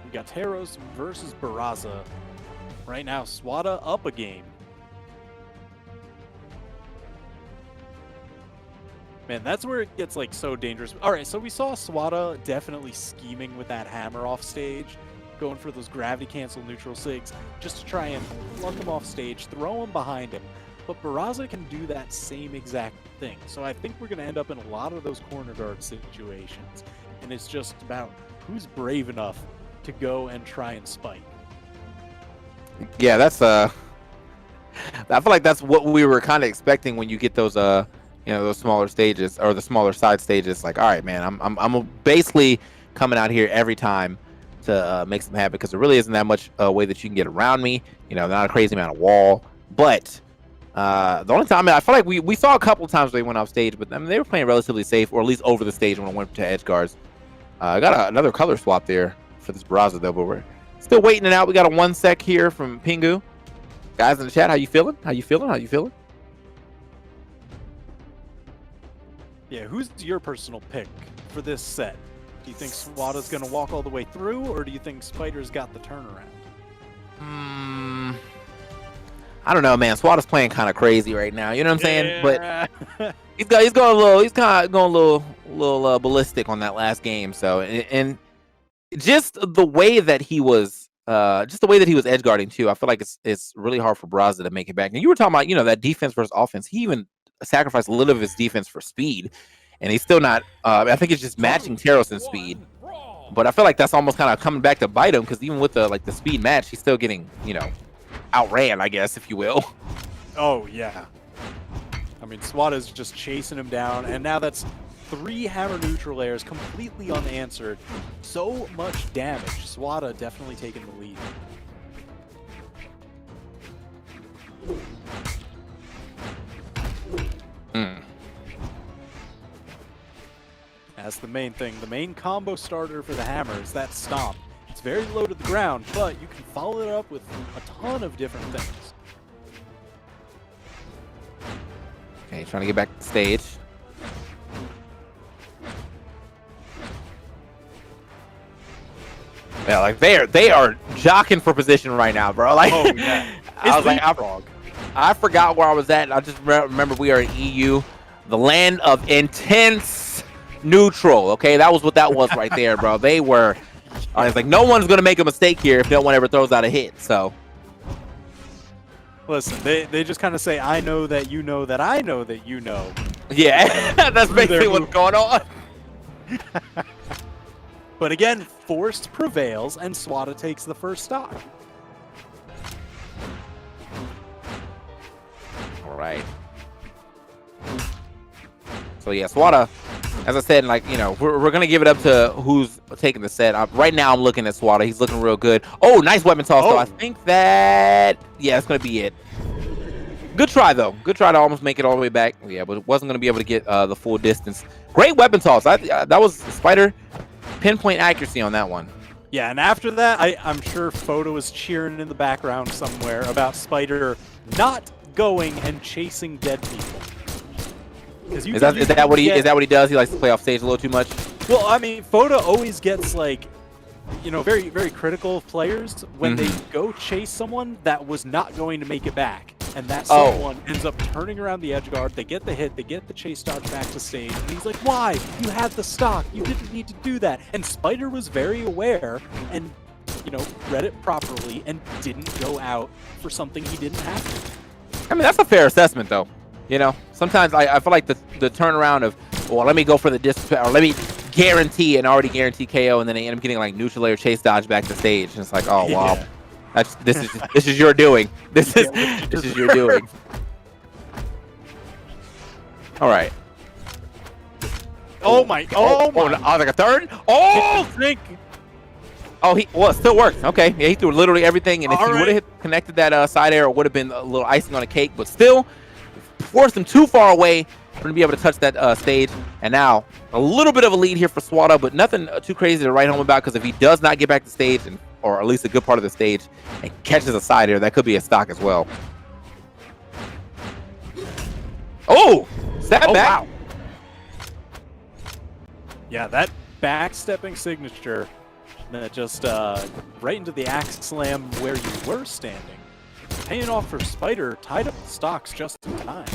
We got Teros versus Barraza. Right now, Swata up a game. Man, that's where it gets like so dangerous. All right, so we saw Swata definitely scheming with that hammer off stage, going for those gravity cancel neutral sigs just to try and pluck him off stage, throw him behind him. But Barraza can do that same exact thing. So I think we're going to end up in a lot of those corner guard situations. And it's just about who's brave enough to go and try and spike. Yeah, that's I feel like that's what we were kind of expecting when you get those those smaller stages or the smaller side stages. Like, all right, man, I'm basically coming out here every time to make something happen because there really isn't that much way that you can get around me. Not a crazy amount of wall. But the only time I feel like we saw a couple of times where they went off stage, but I mean, they were playing relatively safe, or at least over the stage when it went to edge guards. I got another color swap there for this Barraza though, but we're still waiting it out. We got a 1 sec here from Pingu. Guys in the chat, how you feeling? How you feeling? Yeah, who's your personal pick for this set? Do you think Swata's going to walk all the way through, or do you think Spider's got the turnaround? I don't know, man. Swata's playing kind of crazy right now. You know what I'm saying? Yeah. But he's kind of going a little ballistic on that last game. So and just the way that he was edge guarding too. I feel like it's really hard for Barraza to make it back. And you were talking about that defense versus offense. He even sacrificed a little of his defense for speed, and he's still not. I think it's just matching Teros in speed. But I feel like that's almost kind of coming back to bite him because even with the speed match, he's still getting outran, I guess, if you will. Oh, yeah. I mean, Swata's just chasing him down, and now that's 3 hammer neutral airs completely unanswered. So much damage. Swata definitely taking the lead. That's the main thing. The main combo starter for the hammer is that stomp. It's very low to the ground, but you can follow it up with a ton of different things. Okay, trying to get back to the stage. Yeah, like they are jockeying for position right now, bro. Like, oh yeah, I was like, I forgot where I was at. I just remember we are in EU, the land of intense neutral. Okay, that was what that was right there, bro. They were. I was like, no one's gonna make a mistake here if no one ever throws out a hit. So, listen, they just kind of say, I know that you know that I know that you know. Yeah, that's basically what's going on. But again, forced prevails, and Swata takes the first stock. All right. So yeah, Swata, as I said, we're gonna give it up to who's taking the set. Right now, I'm looking at Swata. He's looking real good. Oh, nice weapon toss. So I think that that's gonna be it. Good try though. Good try to almost make it all the way back. Yeah, but it wasn't gonna be able to get the full distance. Great weapon toss. That was Spider pinpoint accuracy on that one. Yeah, and after that, I'm sure Photo was cheering in the background somewhere about Spider not going and chasing dead people. Is that what he does? He likes to play off stage a little too much. Well, I mean, Photo always gets very, very critical of players when they go chase someone that was not going to make it back. And that someone ends up turning around the edge guard. They get the hit. They get the chase dodge back to stage. And he's like, why? You had the stock. You didn't need to do that. And Spider was very aware and, read it properly and didn't go out for something he didn't have to. I mean, that's a fair assessment, though. Sometimes I feel like the turnaround of, well, let me go for the distance, or let me guarantee an already guaranteed KO, and then they end up getting neutral layer chase dodge back to stage. And it's like, oh, wow. Yeah. This is your doing. This is your doing. All right. Oh my! I was like a third. Oh, it still worked. Okay, yeah, he threw literally everything, and if he would have connected that side air, it would have been a little icing on a cake. But still, forced him too far away for him to be able to touch that stage. And now a little bit of a lead here for Swata, but nothing too crazy to write home about, because if he does not get back to stage and or at least a good part of the stage, and catches a side air, that could be a stock as well. Oh! Step back! Wow. Yeah, that backstepping signature that just right into the axe slam where you were standing. Paying off for Spider, tied up the stocks just in time.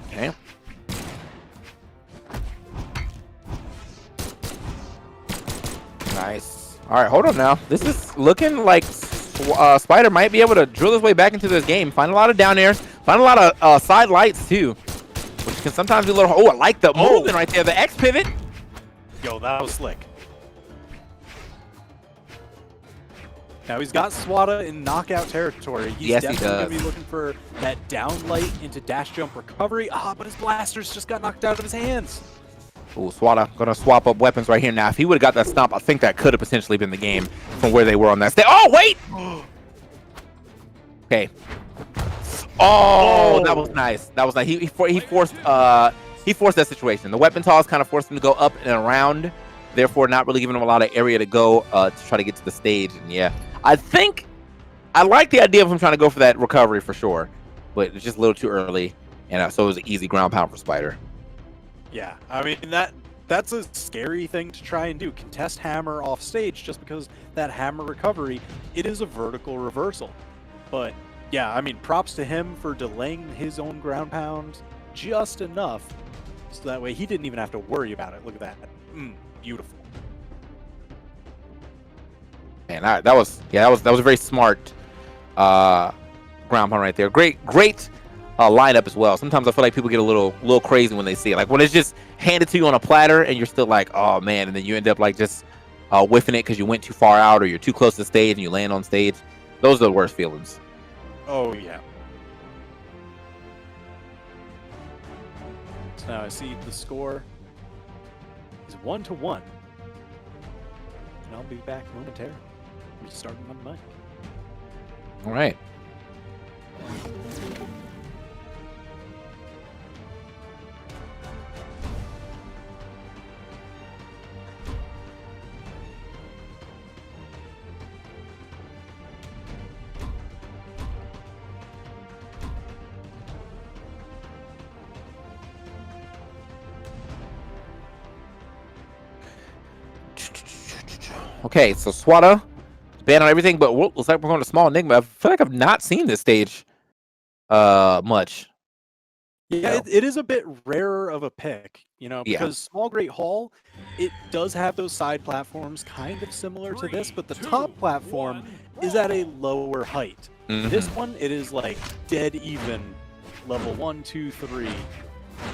Okay. Nice. All right, hold on now. This is looking like Spider might be able to drill his way back into this game. Find a lot of down airs. Find a lot of side lights, too. Which can sometimes be a little... Oh, I like the movement right there. The X pivot. Yo, that was slick. Now he's got Swata in knockout territory. He's Yes, he definitely does. going to be looking for that down light into dash jump recovery. But his blasters just got knocked out of his hands. Ooh, Swata gonna swap up weapons right here now. If he would have got that stomp, I think that could have potentially been the game from where they were on that stage. Oh, wait! Okay. Oh, that was nice. That was nice. He forced that situation. The weapon toss kind of forced him to go up and around, therefore not really giving him a lot of area to go to try to get to the stage. And yeah, I think I like the idea of him trying to go for that recovery for sure, but it's just a little too early, and so it was an easy ground pound for Spider. Yeah, I mean, that's a scary thing to try and do. Contest hammer off stage just because that hammer recovery, it is a vertical reversal. But yeah, I mean, props to him for delaying his own ground pound just enough so that way he didn't even have to worry about it. Look at that. Beautiful. Man, that was a very smart ground pound right there. Great lineup as well. Sometimes I feel like people get a little crazy when they see it. Like when it's just handed to you on a platter and you're still like, oh man, and then you end up like just whiffing it because you went too far out or you're too close to the stage and you land on stage. Those are the worst feelings. Oh yeah. So now I see the score is 1-1. And I'll be back momentarily. Restarting my mic. All right. Okay, so Swata banned on everything, but looks like we're going to Small Enigma. I feel like I've not seen this stage much. Yeah, it is a bit rarer of a pick, because Small Great Hall, it does have those side platforms kind of similar to this, but the top platform is at a lower height. This one, it is like dead even, level 1, 2, 3,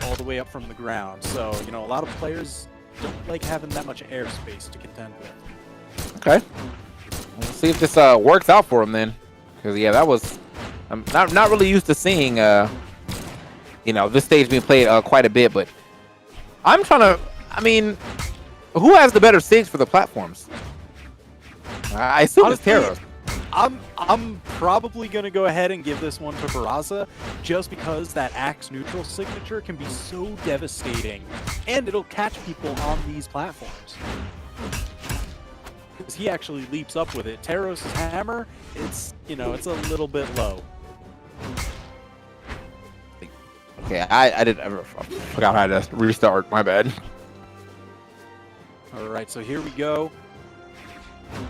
all the way up from the ground. So, a lot of players don't like having that much airspace to contend with. Okay. Let's see if this works out for him then. Because, yeah, that was... I'm not really used to seeing, this stage being played quite a bit, but I'm trying to... I mean, who has the better stage for the platforms? I assume Honestly, it's Terra. I'm probably going to go ahead and give this one to Barraza just because that axe neutral signature can be so devastating and it'll catch people on these platforms. Because he actually leaps up with it. Teros' hammer, it's a little bit low. Okay, I forgot how to restart. My bad. All right, so here we go.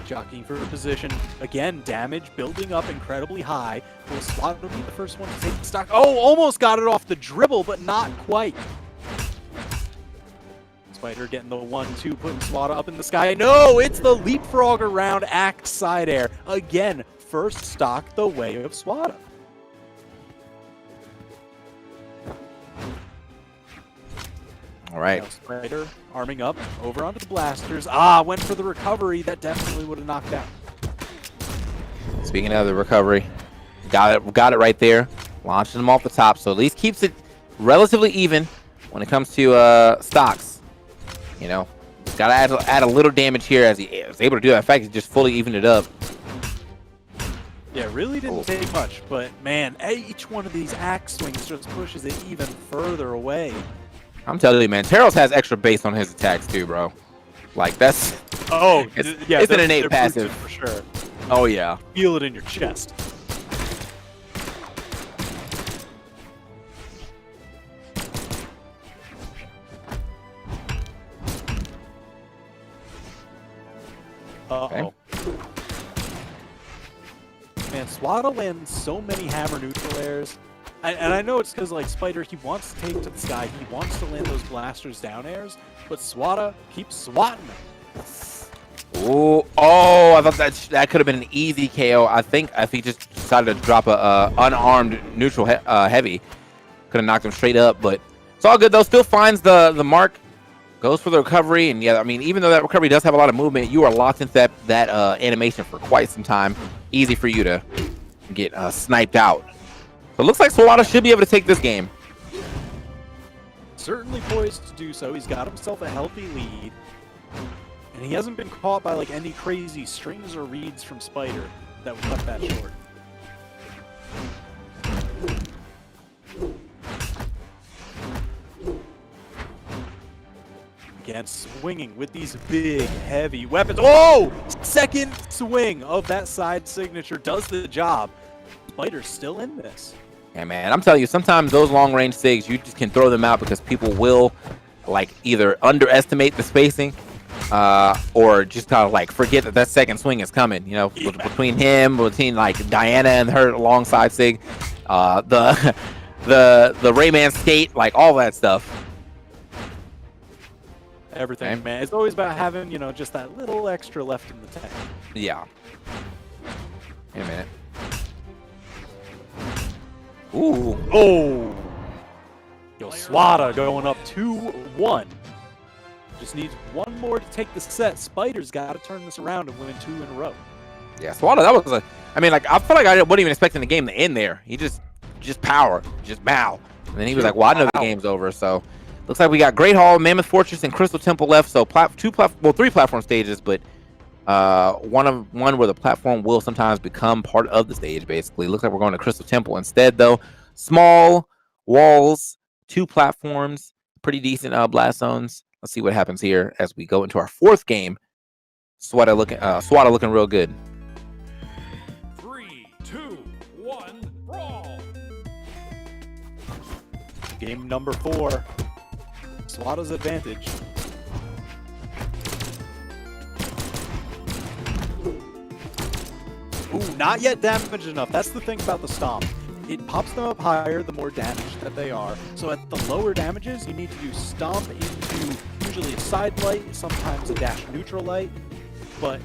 Jockeying for position. Again, damage building up incredibly high. Will Swata be the first one to take the stock? Oh, almost got it off the dribble, but not quite. Spider getting the 1-2, putting Swata up in the sky. No, it's the leapfrog around axe side air. Again, first stock the way of Swata. All right. Now Spider arming up over onto the blasters. Went for the recovery. That definitely would have knocked out. Speaking of the recovery, got it right there. Launching them off the top, so at least keeps it relatively even when it comes to stocks. Got to add a little damage here as he was able to do that. In fact, he just fully evened it up. Yeah, really didn't take much, but man, each one of these axe swings just pushes it even further away. I'm telling you, man, Taros has extra base on his attacks too, bro. Like that's it's an innate passive for sure. Oh yeah. Feel it in your chest. Uh-oh. Man, Swata lands so many hammer neutral airs. And I know it's because, like, Spider, he wants to take to the sky. He wants to land those blasters down airs. But Swata keeps swatting them. Oh, I thought that could have been an easy KO. I think if he just decided to drop a unarmed neutral heavy, could have knocked him straight up. But it's all good, though. Still finds the mark. Goes for the recovery, and yeah, I mean, even though that recovery does have a lot of movement, you are locked into that animation for quite some time. Easy for you to get sniped out. So it looks like Swata should be able to take this game. Certainly poised to do so. He's got himself a healthy lead, and he hasn't been caught by like any crazy strings or reads from Spider that would cut that short. Again, swinging with these big, heavy weapons. Oh! Second swing of that side signature does the job. Spider's still in this. Yeah, man, I'm telling you, sometimes those long-range SIGs, you just can throw them out because people will, like, either underestimate the spacing or just kind of, like, forget that second swing is coming, you know, between like, Diana and her long side SIG, the Rayman skate, like, all that stuff. Everything, okay. Man. It's always about having, you know, just that little extra left in the tank. Yeah. Wait a minute. Ooh. Oh. Yo, Swata going up 2-1. Just needs one more to take the set. Spider's got to turn this around and win 2 in a row. Yeah, Swata, that was I mean, like, I feel like I wasn't even expecting the game to end there. He just power, just bow. And then he was like, well, I know the game's over, so... Looks like we got Great Hall, Mammoth Fortress, and Crystal Temple left. So 3 platform stages, but one where the platform will sometimes become part of the stage. Basically, looks like we're going to Crystal Temple instead, though. Small walls, 2 platforms, pretty decent blast zones. Let's see what happens here as we go into our 4th game. Swata looking real good. 3, 2, 1, brawl. Game number 4. Swata's advantage. Ooh, not yet damaged enough. That's the thing about the stomp. It pops them up higher the more damaged that they are. So at the lower damages, you need to do stomp into usually a side light, sometimes a dash neutral light. But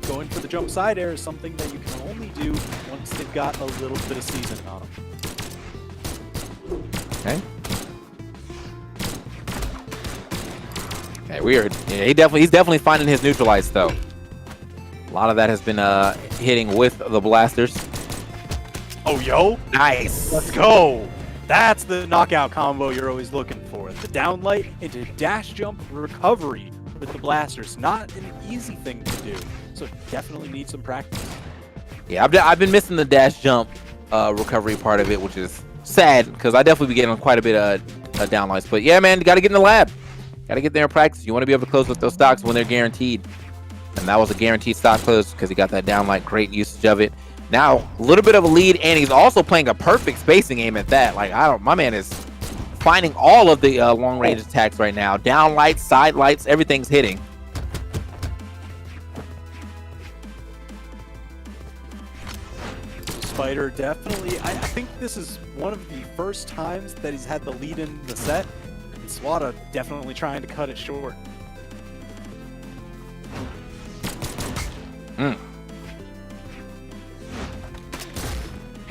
going for the jump side air is something that you can only do once they've got a little bit of seasoning on them. Okay. Okay, weird. Yeah, he's definitely finding his neutralites though. A lot of that has been hitting with the blasters. Oh, yo! Nice. Let's go. That's the knockout combo you're always looking for. The down light into dash jump recovery with the blasters. Not an easy thing to do. So definitely need some practice. Yeah, I've been missing the dash jump recovery part of it, which is sad because I definitely be getting quite a bit of down lights. But yeah, man, you got to get in the lab. Got to get there and practice. You want to be able to close with those stocks when they're guaranteed. And that was a guaranteed stock close because he got that down light. Great usage of it. Now, a little bit of a lead, and he's also playing a perfect spacing aim at that. Like, my man is finding all of the long-range attacks right now. Down lights, side lights, everything's hitting. Spider definitely, I think this is one of the first times that he's had the lead in the set. And Swata definitely trying to cut it short.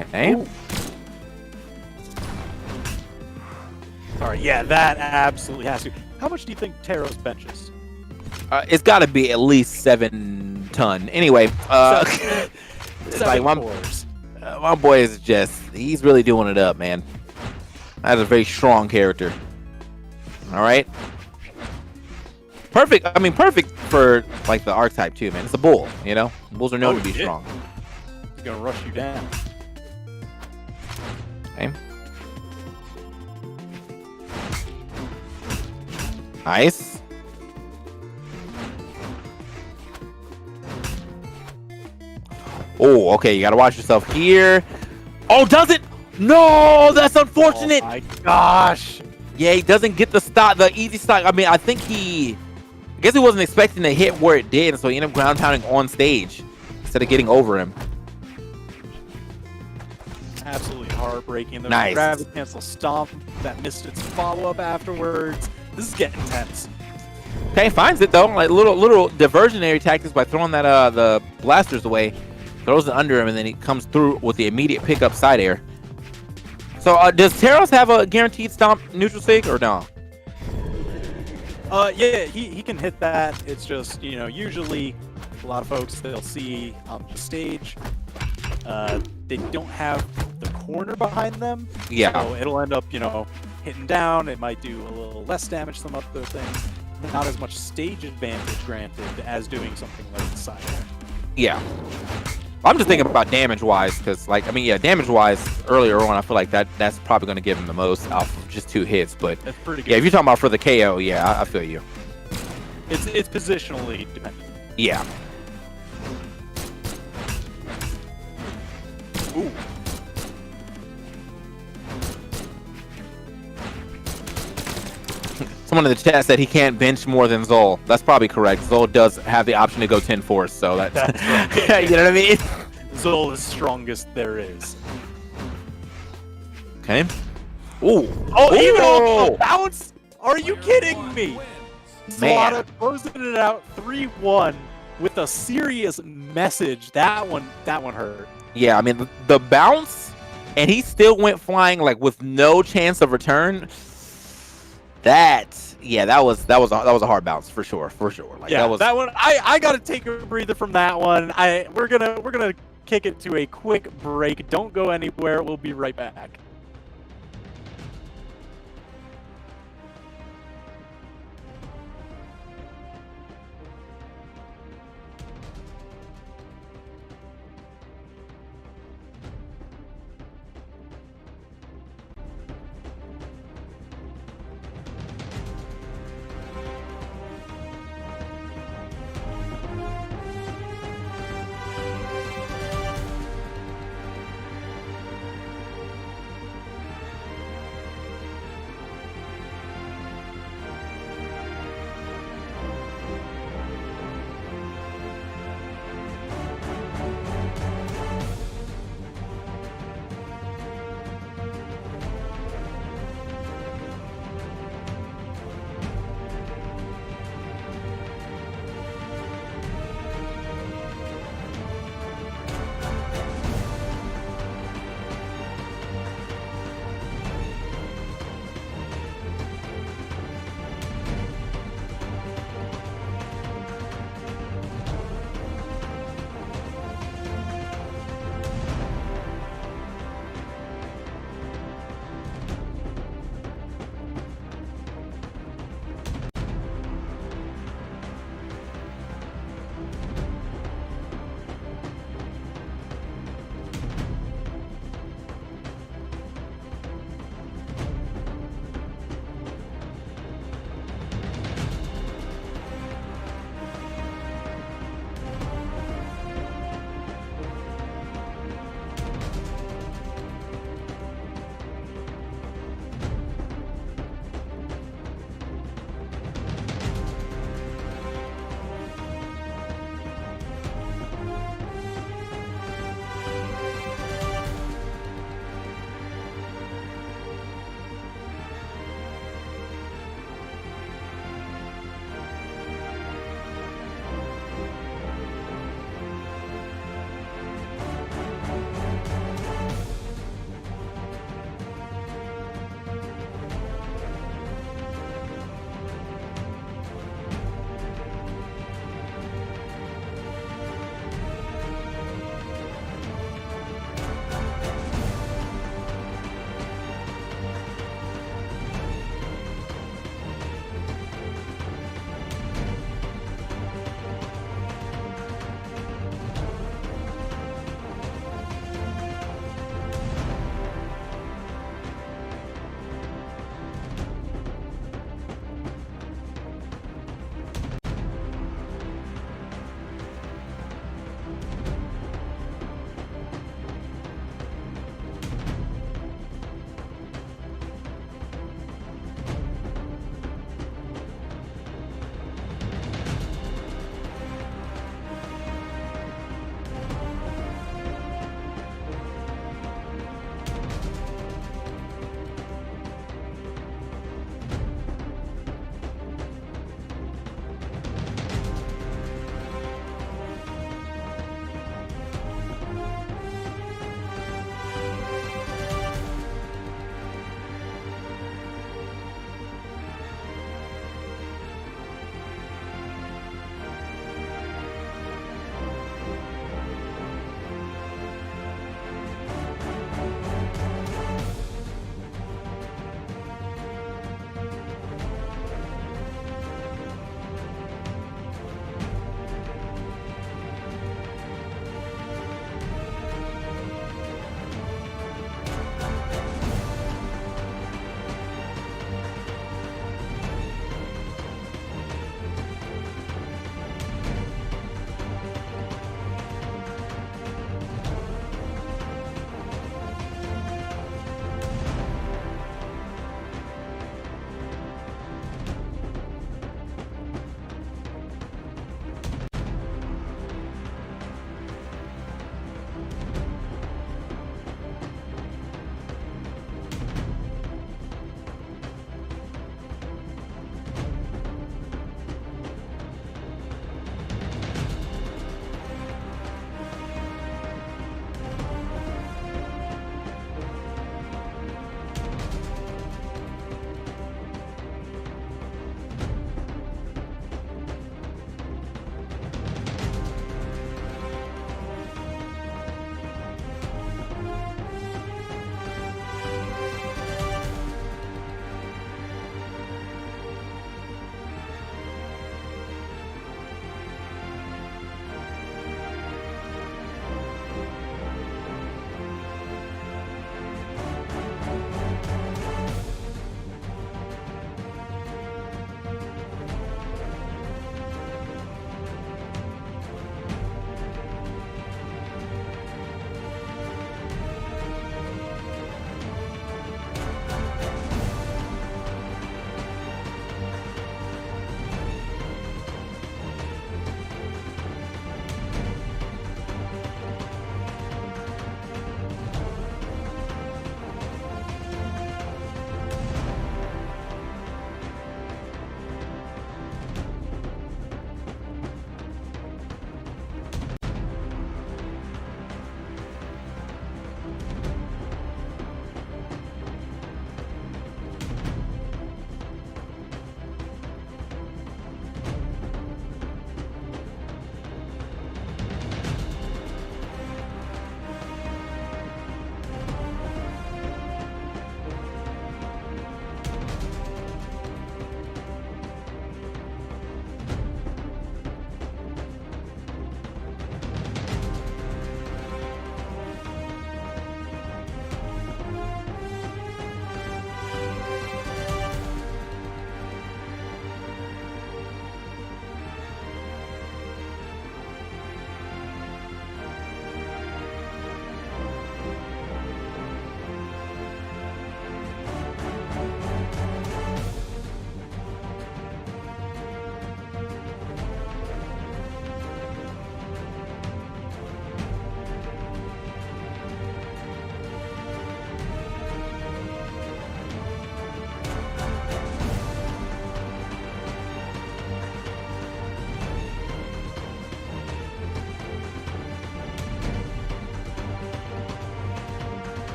Okay. Sorry, yeah, that absolutely has to. How much do you think Taros benches? It's got to be at least 7 ton. Anyway, it's like my boy is he's really doing it up, man. That's a very strong character. All right. Perfect. I mean, perfect for like the archetype too, man. It's a bull, you know. Bulls are known to be strong. He's gonna rush you down. Okay. Nice. Oh, okay. You gotta watch yourself here. Oh, does it? No, that's unfortunate. Oh my gosh. Yeah, he doesn't get the stock, the easy stock. I mean, I guess he wasn't expecting to hit where it did, so he ended up ground pounding on stage instead of getting over him. Absolutely heartbreaking. The Nice. gravity cancel stomp that missed its follow-up afterwards. This is getting tense. Okay, finds it though. Like little diversionary tactics by throwing that the blasters away, throws it under him, and then he comes through with the immediate pickup side air. So does Teros have a guaranteed stomp neutral sig or no? Yeah, he can hit that. It's just, you know, usually a lot of folks they'll see on the stage, they don't have the corner behind them. Yeah. So it'll end up, you know, hitting down. It might do a little less damage than other things. Not as much stage advantage granted as doing something like the side air. Yeah. I'm just thinking about damage-wise, because, like, I mean, yeah, damage-wise, earlier on, I feel like that's probably going to give him the most off of just 2 hits. But That's pretty good. yeah, if you're talking about for the KO, yeah, I feel you. It's positionally dependent. Yeah. Ooh. Someone in the chat said he can't bench more than Zol. That's probably correct. Zol does have the option to go 10 force, so that's right. you know what I mean? Zol is strongest there is. Okay. Ooh. Oh, even Ooh. on the bounce? Are you kidding me? Man. Swata closing it out 3-1 with a serious message. That one hurt. Yeah, I mean the bounce, and he still went flying like with no chance of return. That was a hard bounce for sure. Like Yeah, that one. I gotta take a breather from that one. We're gonna kick it to a quick break. Don't go anywhere. We'll be right back.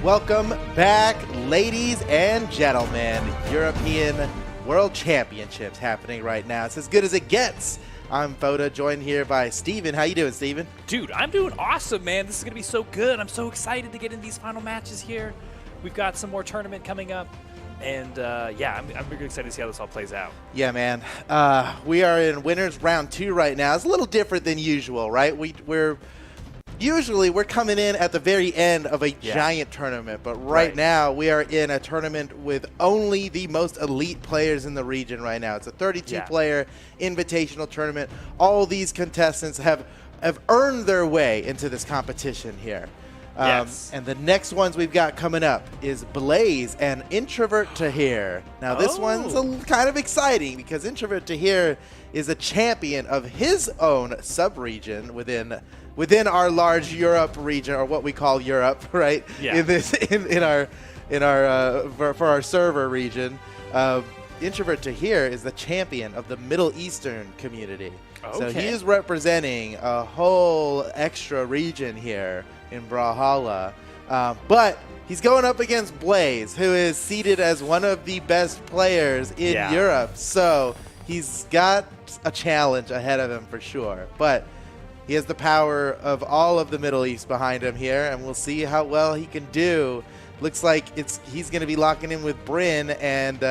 Welcome back, ladies and gentlemen. European World Championships happening right now. It's as good as it gets. I'm Foda, joined here by Steven. How you doing, Steven? Dude, I'm doing awesome, man. This is going to be so good. I'm so excited to get in these final matches here. We've got some more tournament coming up. And, yeah, I'm really excited to see how this all plays out. Yeah, man. We are in winners round 2 right now. It's a little different than usual, right? Usually we're coming in at the very end of a giant tournament, but right now we are in a tournament with only the most elite players in the region right now. It's a 32-player invitational tournament. All these contestants have earned their way into this competition here. And the next ones we've got coming up is Blaze and Introvert Toaher. Now this one's kind of exciting because Introvert Toaher is a champion of his own sub-region within our large Europe region, or what we call Europe, right? Yeah. For our server region. Introvert Toaher is the champion of the Middle Eastern community. Okay. So he is representing a whole extra region here in Brawlhalla. But he's going up against Blaze, who is seated as one of the best players in Europe. So he's got a challenge ahead of him for sure. But he has the power of all of the Middle East behind him here, and we'll see how well he can do. Looks like he's going to be locking in with Bryn and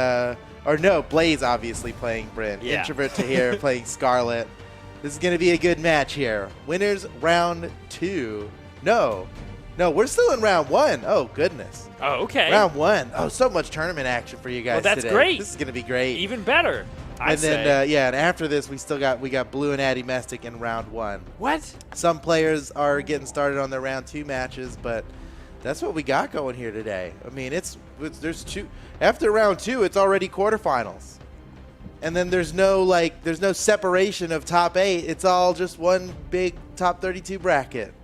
or no, Blaze obviously playing Bryn. Yeah. Introvert Toaher playing Scarlet. This is going to be a good match here. Winners round 2. No, we're still in round 1. Oh, goodness. Oh, okay. Round 1. Oh, so much tournament action for you guys Well, that's today. great. This is going to be great. Even better, I and say. then, and after this, we got Blue and Addy Mestic in round 1. What? Some players are getting started on their round 2 matches, but that's what we got going here today. I mean, there's 2. After round 2, it's already quarterfinals. And then there's no separation of top 8. It's all just one big top 32 bracket.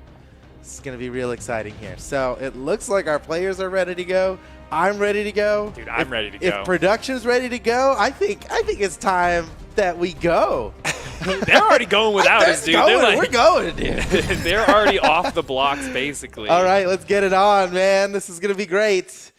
It's going to be real exciting here. So it looks like our players are ready to go. I'm ready to go. Dude, I'm ready to go. If production's ready to go, I think it's time that we go. They're already going without us, dude. We're going, dude. They're already off the blocks, basically. All right, let's get it on, man. This is going to be great.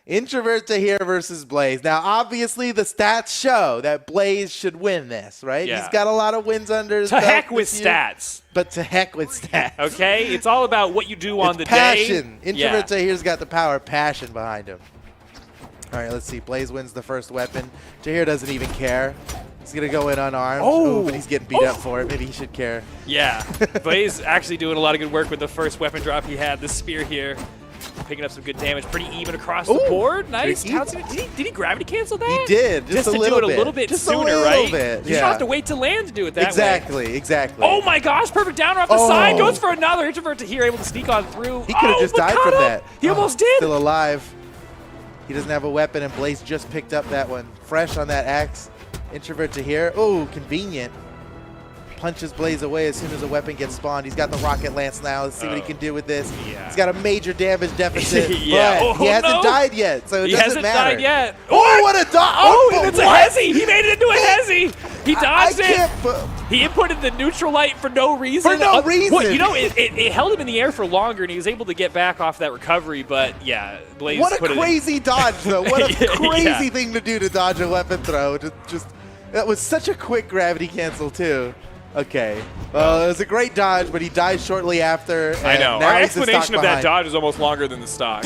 Introvert Toaher versus Blaze. Now, obviously, the stats show that Blaze should win this, right? Yeah. He's got a lot of wins under his To belt heck with this year, stats. but to heck with stats. Okay? It's all about what you do on It's the passion. day. Introvert Toaher's got the power of passion behind him. All right, let's see. Blaze wins the first weapon. Toaher doesn't even care. He's going to go in unarmed. Oh. But he's getting beat up for it. Maybe he should care. Yeah. Blaze actually doing a lot of good work with the first weapon drop he had. The spear here. Picking up some good damage. Pretty even across the board. Nice. Did he gravity cancel that? He did. Just a to little do it bit. a little bit Just sooner, a little right? bit. You don't have to wait to land to do it that way. Exactly. Oh my gosh, perfect downer off the side. Goes for another. Introvert Toaher able to sneak on through. He could have just died from that. He almost did. Still alive. He doesn't have a weapon, and Blaze just picked up that one. Fresh on that axe. Introvert Toaher. Oh, convenient. Punches Blaze away as soon as a weapon gets spawned. He's got the rocket lance now. Let's see what he can do with this. Yeah. He's got a major damage deficit, but he Oh, hasn't died yet, so it He doesn't hasn't matter. died yet. Oh, what a dodge! Oh, it's a hezzy. He made it into a hezzy. He dodged it. Can't. He inputted the neutral light for no reason. For no reason. Well, you know, it held him in the air for longer, and he was able to get back off that recovery. But yeah, Blaze. What put a it in. crazy dodge, though! What a crazy Yeah. thing to do to dodge a weapon throw. Just that was such a quick gravity cancel too. Okay. Well, it was a great dodge, but he died shortly after. I know. Now Our he's the explanation stock of that behind. dodge is almost longer than the stock.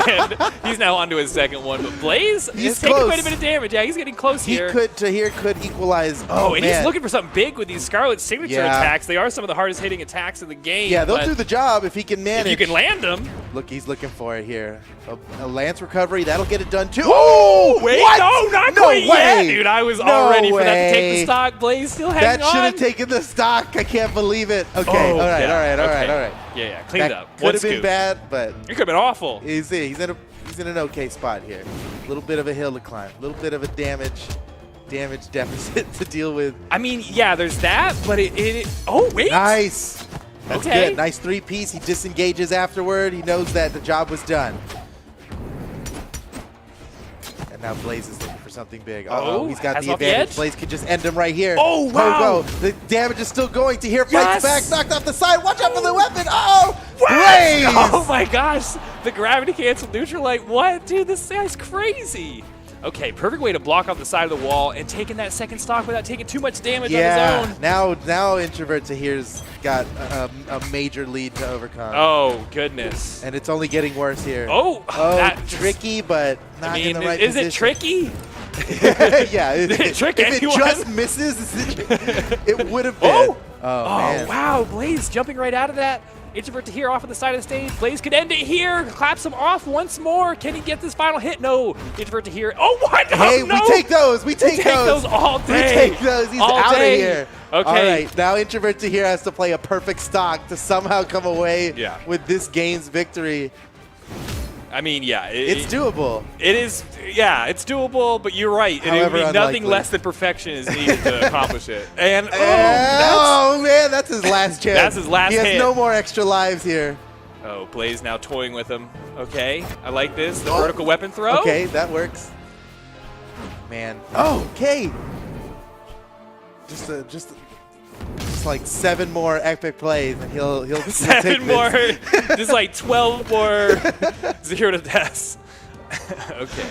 And he's now onto his second one. But Blaze He's is taking close. quite a bit of damage. Yeah, he's getting close here. Toaher could equalize. Oh, and man. he's looking for something big with these Scarlet signature Yeah. attacks. They are some of the hardest hitting attacks in the game. Yeah, they'll but do the job if he can manage. if you can land them. Look, he's looking for it here. A lance recovery, that'll get it done too. Oh, wait, what? no, not No quite yet, way. dude. I was No all ready for that to take way. the stock. Blaze still That hanging should on. have taken the stock. I can't believe it. Okay, Oh, all right. Yeah, clean it That up. could One have been scoop. bad, but It could have been awful. he's in an okay spot here. A little bit of a hill to climb. A little bit of a damage deficit to deal with. I mean, yeah, there's that, but oh, wait. Nice. That's Okay. good. Nice 3-piece. He disengages afterward. He knows that the job was done. And now Blaze is looking for something big. Oh, he's got has the off the advantage. edge? Blaze could just end him right here. Oh, wow. Go. The damage is still going. Toaher fights Yes. back, knocked off the side. Watch out for the weapon. Oh, What? Blaze! Oh my gosh. The gravity cancel neutral light. What? Dude, this guy's crazy. Okay, perfect way to block off the side of the wall and taking that second stock without taking too much damage on his own. Now Introvert Tahir's got a major lead to overcome. Oh, goodness. And it's only getting worse here. Oh, that tricky, but not in the right is position. it tricky? Yeah. Did it trick if anyone? it just misses, it would have been. Oh, man. Wow, Blaze jumping right out of that. Introvert Tahir off on the side of the stage. Blaze could end it here. Claps him off once more. Can he get this final hit? No. Introvert Tahir. Oh, what? Hey, no. we take those. We take those all day. We take those. He's all out day. of here. Okay. All right. Now Introvert Tahir has to play a perfect stock to somehow come away with this game's victory. I mean, yeah. It's doable. It is, yeah, it's doable, but you're right. However, it would be nothing unlikely. less than perfection is needed to accomplish it. And, oh, man, that's his last chance. That's his last He has hit. no more extra lives here. Oh, Blaze now toying with him. Okay, I like this. The vertical weapon throw. Okay, that works. Man. Oh, okay. Just like 7 more epic plays, and he'll 7 take more. this. Just like 12 more 0 to deaths. Okay,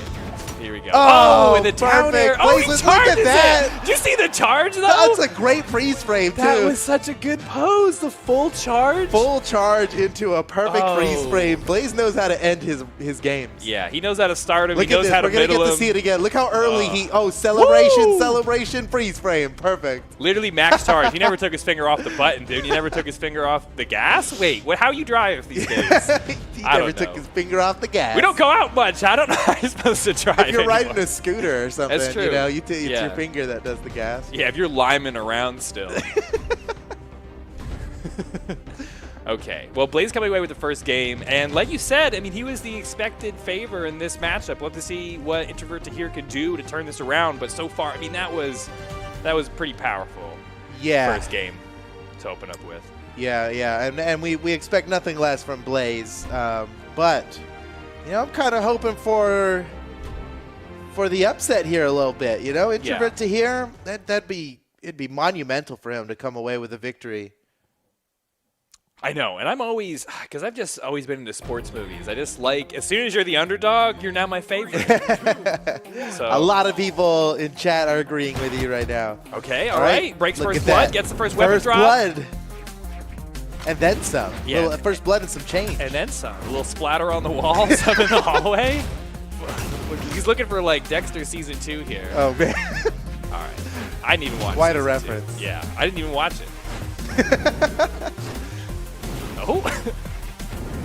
here we go. Oh, and the down perfect. air. Oh, he Blaze, charges look at that. it. Did you see the charge, though? That's a great freeze frame, too. That was such a good pose. The full charge. Full charge into a perfect Oh. freeze frame. Blaze knows how to end his games. Yeah, he knows how to start him. Look He at knows this. how to We're going to middle get to him. see it again. Look how early celebration, Woo! celebration, freeze frame. Perfect. Literally max charge. He never took his finger off the button, dude. He never took his finger off the gas. Wait, how you drive these days? He I never don't took know. his finger off the gas. We don't go out much. I don't know how you're supposed to drive. If you're riding anymore. a scooter or something, That's true. you know, it's Yeah. your finger that does the gas. Yeah, if you're liming around still. Okay. Well, Blaze coming away with the first game, and like you said, I mean, he was the expected favor in this matchup. We'll have to see what Introvert Tahir could do to turn this around, but so far, I mean, that was pretty powerful. Yeah. First game to open up with. Yeah, and we expect nothing less from Blaze. But, you know, I'm kind of hoping for the upset here a little bit. You know, Introvert Tahir, it'd be monumental for him to come away with a victory. I know, and I'm always, because I've just always been into sports movies. I just like, as soon as you're the underdog, you're now my favorite. So. A lot of people in chat are agreeing with you right now. Okay, all right. Breaks Look first at blood, that. gets the first weapon drop. Blood. And then some. Yeah. Little first blood and some change. And then some. A little splatter on the walls up in the hallway. He's looking for, like, Dexter Season 2 here. Oh, man. All right. I didn't even watch Quite a Season reference. 2. Yeah, I didn't even watch it. Oh.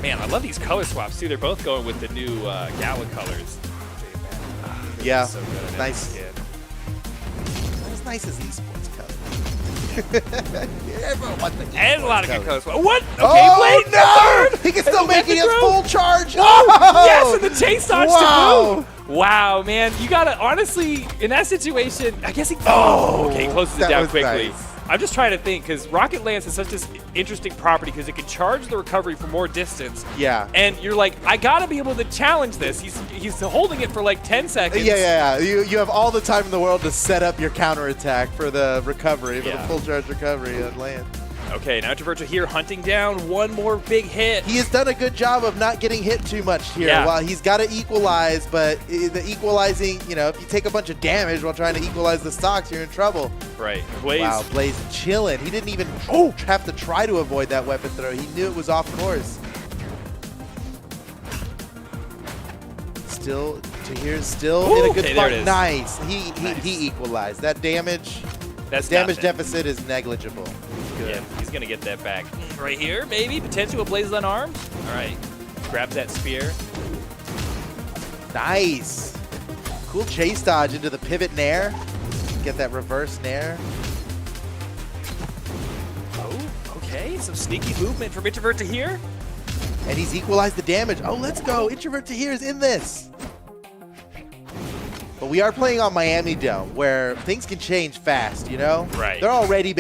Man, I love these color swaps, too. They're both going with the new Gala colors. Yeah. So good at Nice. it. Not as nice as esports color. Everyone wants the And a lot of esports good colors. color swaps. What? Okay, Oh, Blade, no! third! He can still make it. He has throw. full charge. Oh, yes, and the chase dodge Wow. to boot. Wow, man. You got to, honestly, in that situation, I guess he, okay, closes it that down was quickly. nice. I'm just trying to think, because Rocket Lance is such this interesting property because it can charge the recovery for more distance. Yeah. And you're like, I got to be able to challenge this. He's holding it for like 10 seconds. Yeah. You have all the time in the world to set up your counterattack for the recovery, for the Yeah. full charge recovery on land. Okay, now Introvert here hunting down one more big hit. He has done a good job of not getting hit too much here. Yeah. While he's got to equalize, but the equalizing, you know, if you take a bunch of damage while trying to equalize the stocks, you're in trouble. Right. Blaze. Wow, Blaze chilling. He didn't even have to try to avoid that weapon throw. He knew it was off course. Still, Tahir's still in a good okay, spot. there it is. Nice. He Nice. equalized. That damage That's damage nothing. deficit is negligible. Good. Yeah, he's going to get that back. Right here, maybe. Potential Blaze unarmed. All right. Grabs that spear. Nice. Cool chase dodge into the pivot nair. Get that reverse nair. Oh, okay. Some sneaky movement from Introvert to here. And he's equalized the damage. Oh, let's go. Introvert to here is in this. But we are playing on Miami Dome, where things can change fast, you know? Right. They're already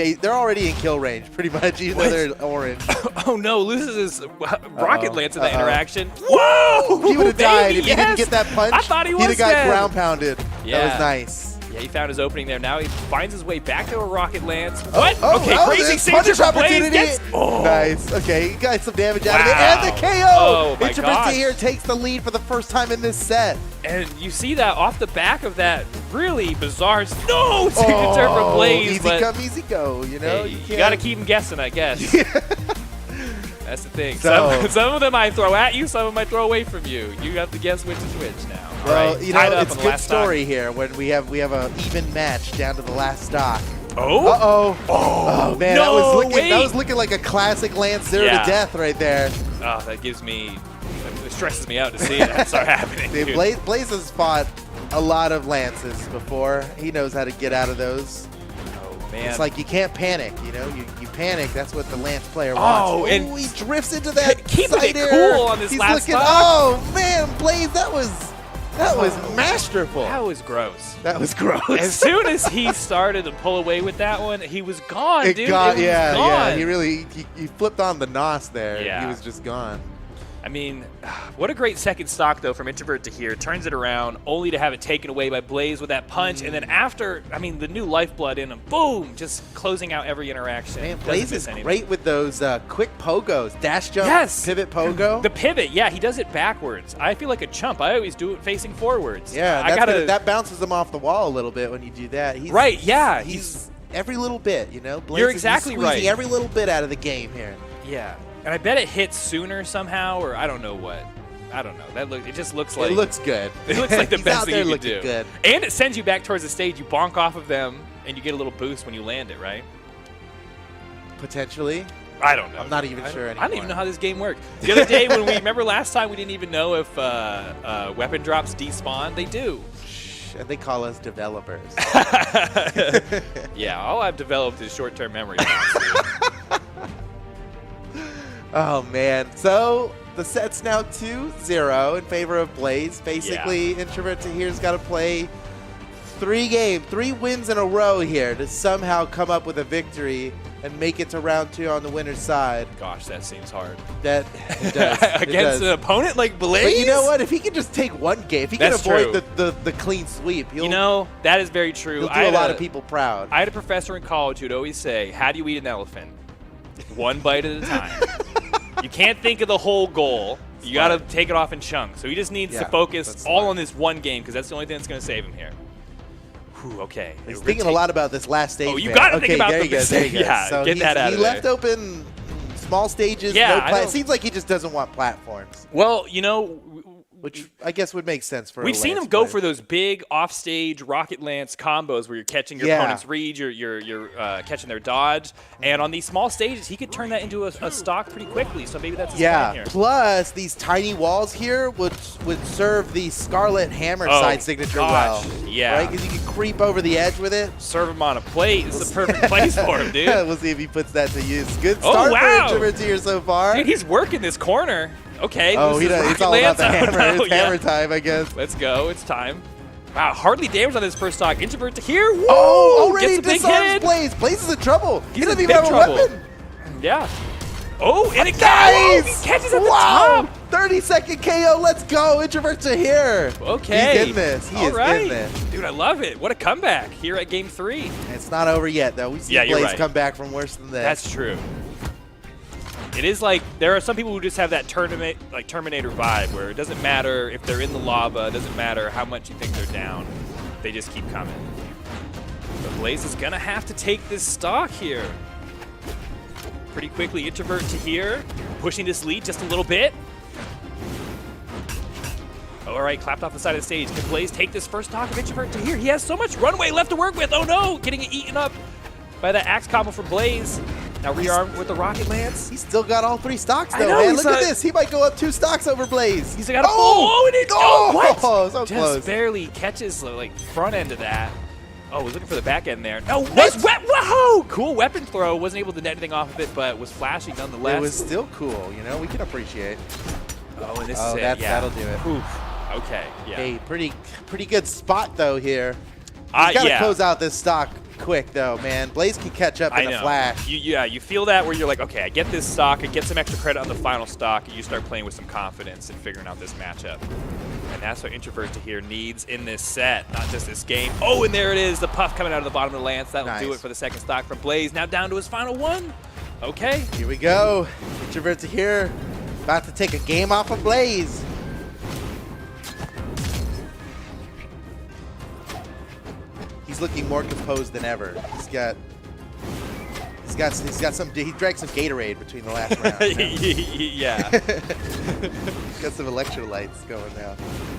in kill range, pretty much, even though they're orange. Oh, no. Loses his rocket lance in that Uh-oh. interaction. Whoa! He would have died baby, if he didn't yes! get that punch. I thought he He'd was have got dead. ground pounded. Yeah. That was nice. Yeah, he found his opening there. Now he finds his way back to a rocket lance. What? Oh, okay, crazy there's signature punish from Blaze. opportunity. Gets, Nice. Okay, he got some damage out of it. Wow. And the KO! Oh, my Introvert gosh. here takes the lead for the first time in this set. And you see that off the back of that really bizarre signature from Blaze. Easy but come, easy go, you know? hey, you can't- got to keep him guessing, I guess. That's the thing. So- Some of them I throw at you, some of them I throw away from you. You have to guess which is which now. All Well, right, you tied know, up it's on a the good last stock. story here when we have a even match down to the last stock. Oh? Uh-oh. Oh, man, that no, was looking like a classic Lance 0 Yeah. to death right there. Oh, that gives me, it stresses me out to see that start happening. Dude, dude. Blaze has fought a lot of Lances before. He knows how to get out of those. Oh, man. It's like you can't panic, you know? You panic, that's what the Lance player wants. Oh, and he drifts into that keeping it side air. cool on this He's last looking, stock. oh, man, Blaze, that was masterful. That was gross. That was gross. As soon as he started to pull away with that one, he was gone, dude. It was yeah. gone. He really he flipped on the NOS there. Yeah. He was just gone. I mean, what a great second stock, though, from Introvert to here. Turns it around, only to have it taken away by Blaze with that punch. And then after, I mean, the new lifeblood in him, boom, just closing out every interaction. Man, Doesn't Blaze miss is anything. great with those quick pogos. Dash jump, Yes. pivot pogo. The pivot, yeah, he does it backwards. I feel like a chump. I always do it facing forwards. yeah, I gotta. that bounces him off the wall a little bit when you do that. Right, yeah, He's every little bit, you know? Blaze You're is exactly squeezing right. every little bit out of the game here. Yeah, and I bet it hits sooner somehow, or I don't know what. I don't know. It just looks like It looks good. It looks like the He's best out thing there you could looking do. good. And it sends you back towards the stage. You bonk off of them, and you get a little boost when you land it, right? Potentially. I don't know. I'm not even sure I don't anymore. even know how this game works. The other day when we remember last time we didn't even know if weapon drops despawn. They do. And they call us developers. Yeah, all I've developed is short-term memory. Oh, man. So the set's now 2-0 in favor of Blaze. Basically, Introvert Tahir's got to play 3 wins in a row here to somehow come up with a victory and make it to round 2 on the winner's side. Gosh, that seems hard. That it does. It Against does. an opponent like Blaze? But you know what? If he can just take one game, if he can That's avoid true. the clean sweep, he'll, You know, that is very true. he'll do I a had lot of people proud. I had a professor in college who'd always say, how do you eat an elephant? One bite at a time. You can't think of the whole goal. You got to take it off in chunks. So he just needs to Yeah, focus that's all smart. on this one game because that's the only thing that's going to save him here. Whew, okay. He's thinking a lot about this last stage. Oh, you man. gotta okay, think about there the you go, there you go. yeah, So get that out he of left there. open small stages. Yeah, no I it don't- seems like he just doesn't want platforms, Well, you know, which I guess would make sense for. we've a seen Lance him go player. for those big off-stage rocket lance combos where you're catching your Yeah. opponent's read, you're catching their dodge, and on these small stages, he could turn that into a stock pretty quickly. So maybe that's his plan Yeah. here. Plus, these tiny walls here would serve the Scarlet Hammer Oh, side signature gosh, well. yeah. Right, because you can creep over the edge with it. Serve him on a plate. This is the perfect place for him, dude. We'll see if he puts that to use. Good Oh, start wow. for Introvert here so far. Dude, he's working this corner. Okay. Oh, this he is does. It's rocket all about the lance. hammer. Oh, It's yeah. hammer time, I guess. Let's go. It's time. Wow, hardly damage on this first stock. Introvert to here. Woo! Oh, already Gets a big disarms hit. Blaze. Blaze is in trouble. He He's doesn't in even big have trouble. a weapon. Yeah. Oh, and it Nice! he catches at the wow! top. 30-second KO. Let's go. Introvert to here. Okay. He's in this. He All is right. in this. Dude, I love it. What a comeback here at Game 3. It's not over yet, though. We see Yeah, you're Blaze right. come back from worse than this. That's true. It is like there are some people who just have that Terminator vibe where it doesn't matter if they're in the lava, it doesn't matter how much you think they're down. They just keep coming. But Blaze is going to have to take this stock here. Pretty quickly, Introvert to here, pushing this lead just a little bit. All right, clapped off the side of the stage. Can Blaze take this first stock of Introvert to here? He has so much runway left to work with. Oh no, getting eaten up by that axe combo from Blaze. Now rearmed with the rocket lance. He's still got all 3 stocks, I though, know, man. he's Look at not- this. He might go up 2 stocks over Blaze. He's got a oh! and it Oh! what? So Just close. barely catches the front end of that. Oh, was looking for the back end there. No, nice whoa! Cool weapon throw. Wasn't able to net anything off of it, but was flashing nonetheless. It was still cool, you know. We can appreciate. Oh, and this Oh, is it. that's- Yeah. that'll do it. Oof. Okay. Yeah. Hey, pretty good spot though here. He's got to yeah. close out this stock quick though, man. Blaze can catch up I in know. a flash. You feel that where you're like, okay, I get this stock, I get some extra credit on the final stock, and you start playing with some confidence and figuring out this matchup. And that's what Introvert to here needs in this set, not just this game. Oh, and there it is, the puff coming out of the bottom of the lance. That'll do it for the second stock from Blaze. Now down to his final one. Okay. Here we go. Introvert to here, about to take a game off of Blaze. He's looking more composed than ever. He drank some Gatorade between the last round. Yeah. Got some electrolytes going now.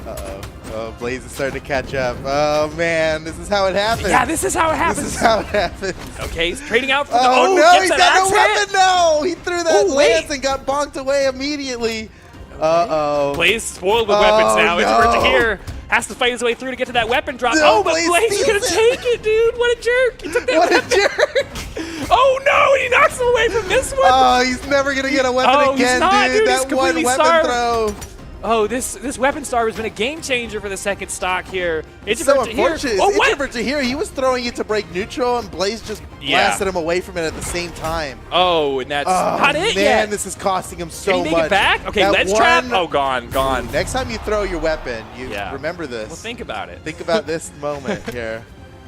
Uh-oh. Oh, Blaze is starting to catch up. Oh, man. This is how it happens. Yeah, this is how it happens. This is how it happens. Okay, he's trading out for the... Oh, no, gets he's an got no axe weapon. hit. No, he threw that Oh, lance wait. and got bonked away immediately. Uh-oh. Blaze spoiled with weapons now. no. Introvert to here has to fight his way through to get to that weapon drop. No, Oh, but Blaze Blaze is going to steals take it, dude. What a jerk. He took that What weapon. a jerk. Oh, no, and he knocks him away from this one. Oh, he's never going to get a weapon Oh, he's again, not, dude. dude. He's That one completely weapon starved. throw. Oh, this weapon star has been a game changer for the second stock here. It's so Introvert to here. unfortunate. Oh, what? Introvert to here, he was throwing it to break neutral, and Blaze just blasted him away from it at the same time. Oh, and that's not it man, yet. this is costing him so Can he much. make it back? Okay, That ledge trap. one- Oh, gone. Next time you throw your weapon, you Yeah. remember this. Well, think about it. Think about this moment here.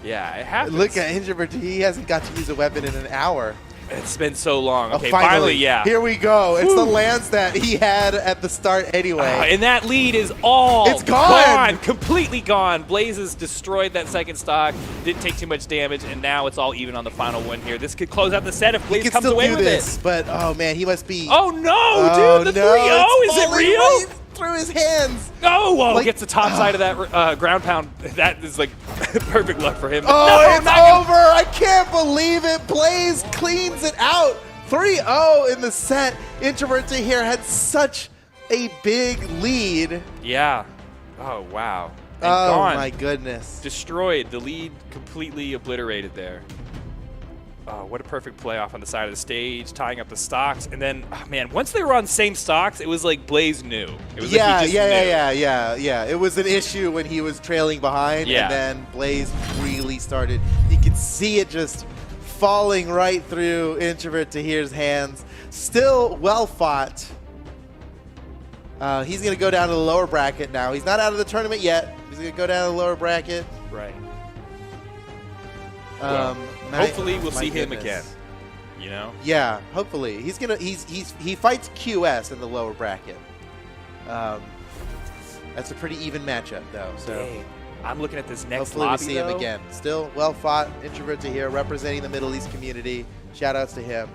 Yeah, it happens. Look at Introvert. He hasn't got to use a weapon in an hour. It's been so long. Okay, Oh, finally, yeah. Here we go. It's the lance that he had at the start anyway. And that lead is all It's gone. completely gone. Blaze has destroyed that second stock, didn't take too much damage, and now it's all even on the final one here. This could close out the set if he Blaze can comes still away do with this, it. but oh man, he must be. Oh no, Oh, dude, the no, 3-0, it's is it falling real? right through his hands. Oh, whoa, Like- gets the top side of that ground pound. That is like perfect luck for him. Oh, No, it's not gonna- over. I can't believe it. Blaze cleans it out. 3-0 in the set. Introvert to here had such a big lead. Yeah. Oh, wow. And Oh gone. my goodness. Destroyed. The lead completely obliterated there. Oh, what a perfect play off on the side of the stage, tying up the stocks. And then, oh man, once they were on same stocks, it was like Blaze knew. It was Yeah, like he just knew. yeah. It was an issue when he was trailing behind, Yeah. and then Blaze really started. You could see it just falling right through Introvert to here's hands. Still well fought. He's going to go down to the lower bracket now. He's not out of the tournament yet. He's going to go down to the lower bracket. Right. My- Hopefully we'll my see him goodness. again. You know? Yeah, hopefully. He fights QS in the lower bracket. That's a pretty even matchup though. So Dang. I'm looking at this next hopefully we lobby, see him though. again. Still well fought, Introvert to here, representing the Middle East community. Shout outs to him.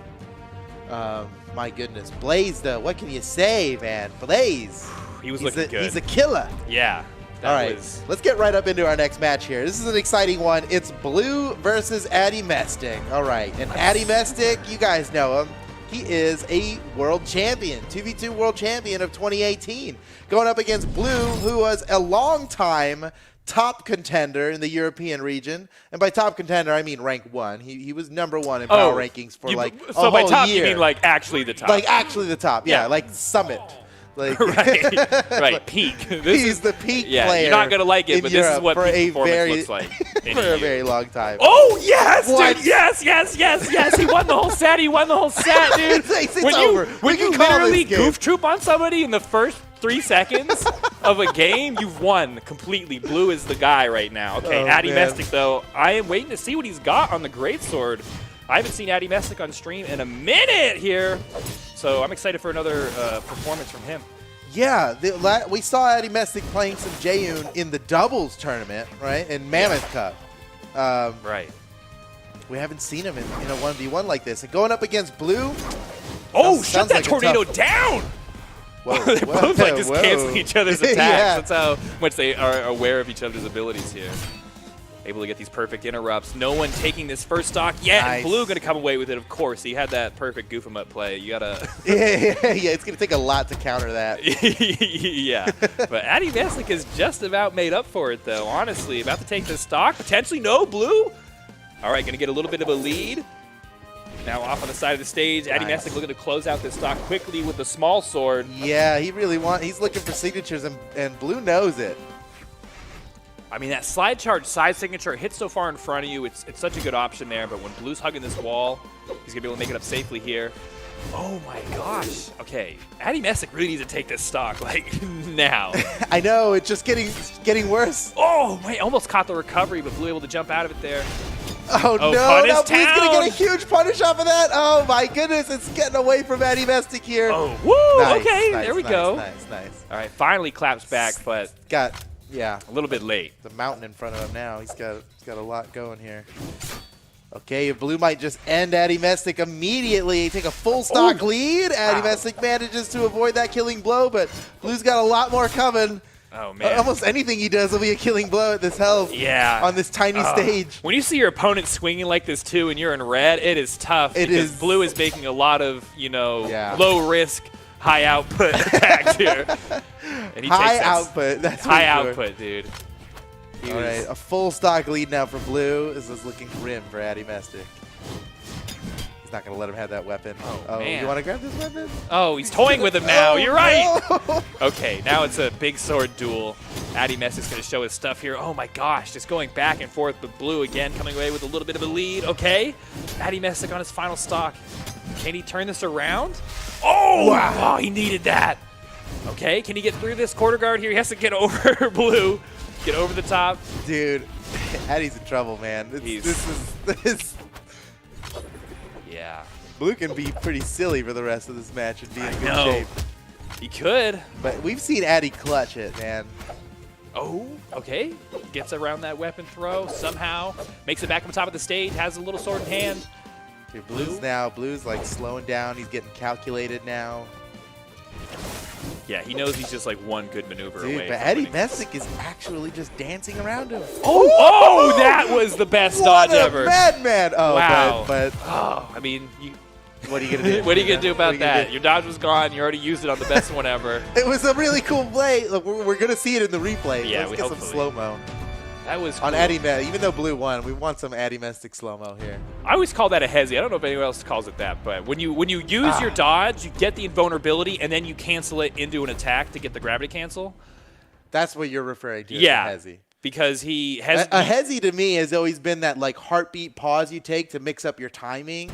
My goodness. Blaze though, what can you say, man? Blaze. He was looking good. He's a killer. Yeah. That All right, was... let's get right up into our next match here. This is an exciting one. It's Blue versus Addy Mestic. All right, and Addy Mestic, you guys know him. He is a world champion, 2v2 world champion of 2018. Going up against Blue, who was a long-time top contender in the European region. And by top contender, I mean rank 1. He was number 1 in power rankings for like a So by whole top, year. you mean like actually the top. Like actually the top, yeah, Yeah. like Summit. Like right, peak. This He's is the peak yeah, player. you're not gonna like it, in but this is Europe what for peak a performance very, looks like. in for a EU. very long time. Oh yes, What? dude! Yes. He won the whole set. He won the whole set, dude. It's when over. when We you can call literally this game. goof troop on somebody in the first 3 seconds of a game, you've won completely. Blue is the guy right now. Okay, Oh, Addy man. Mestic though, I am waiting to see what he's got on the greatsword. I haven't seen Addy Mestic on stream in a minute here, so I'm excited for another performance from him. Yeah, we saw Addy Mestic playing some Jaeyoon in the doubles tournament, right? In Mammoth Cup. Right. We haven't seen him in a 1v1 like this. And going up against Blue, Oh, Sounds shut that like a tornado tough- down! whoa, They're both like just whoa. canceling each other's attacks. Yeah. That's how much they are aware of each other's abilities here. Able to get these perfect interrupts. No one taking this first stock yet. Nice. And Blue going to come away with it, of course. He had that perfect goof 'em up play. You got to... yeah, it's going to take a lot to counter that. yeah. But Addy Mestic is just about made up for it, though, honestly. About to take this stock. Potentially no, Blue. All right, going to get a little bit of a lead. Now off on the side of the stage. Addy Nice. Mestic looking to close out this stock quickly with the small sword. Yeah, he's looking for signatures, and Blue knows it. I mean, that slide charge side signature hits so far in front of you. It's such a good option there, but when Blue's hugging this wall, he's going to be able to make it up safely here. Oh my gosh. Okay, Addy Messick really needs to take this stock like now. I know, it's just getting worse. Oh, wait, almost caught the recovery, but Blue able to jump out of it there. Oh, Oh, no, punish now Blue's town. going to get a huge punish off of that. Oh my goodness, it's getting away from Addy Messick here. Oh, woo, Nice, okay, nice, there we nice, go. Nice. All right, finally claps back, but Yeah, a little bit late. the mountain in front of him now. He's got a lot going here. Okay, Blue might just end Addy Messick immediately. Take a full stock lead. Addy Messick manages to avoid that killing blow, but Blue's got a lot more coming. Oh, man. Almost anything he does will be a killing blow at this health. Yeah. On this tiny stage. When you see your opponent swinging like this too and you're in red, it is tough. It because is. Blue is making a lot of, Yeah. low risk, high output attacks here. And he High takes that output. That's for high sure. output, dude. He All was- right, a full stock lead now for Blue. This is looking grim for Addy Messick. He's not going to let him have that weapon. Oh, man. you want to grab this weapon? Oh, he's toying with him now. You're right. no. Okay, now it's a big sword duel. Addy Messick's going to show his stuff here. Oh my gosh, just going back and forth, but Blue again coming away with a little bit of a lead. Okay, Addy Messick on his final stock. Can he turn this around? Oh, wow. Oh, he needed that. Okay, can he get through this quarter guard here? He has to get over Blue, get over the top. Dude, Addy's in trouble, man. This Yeah, Blue can be pretty silly for the rest of this match and be in good know. shape. he could. But we've seen Addy clutch it, man. Oh, okay. Gets around that weapon throw somehow. Makes it back on top of the stage. Has a little sword in hand. Dude, Blue's like slowing down. He's getting calculated now. Yeah, he knows he's just like one good maneuver away. Dude, but from Addy winning. Messick is actually just dancing around him. Oh, that was the best dodge ever. Madman! Oh, Wow. but Oh, I mean, what are you gonna do? what are you gonna do What about are you gonna that? do? Your dodge was gone. You already used it on the best one ever. It was a really cool play. Look, we're gonna see it in the replay. Yeah, Let's get some hopefully. slow mo That was on cool. Addy Messick. Even though Blue won, we want some Addy Messick slow mo here. I always call that a hezi. I don't know if anyone else calls it that, but when you use your dodge, you get the invulnerability, and then you cancel it into an attack to get the gravity cancel. That's what you're referring to. Yeah, as a hezi. because he has A hezi to me has always been that like heartbeat pause you take to mix up your timing.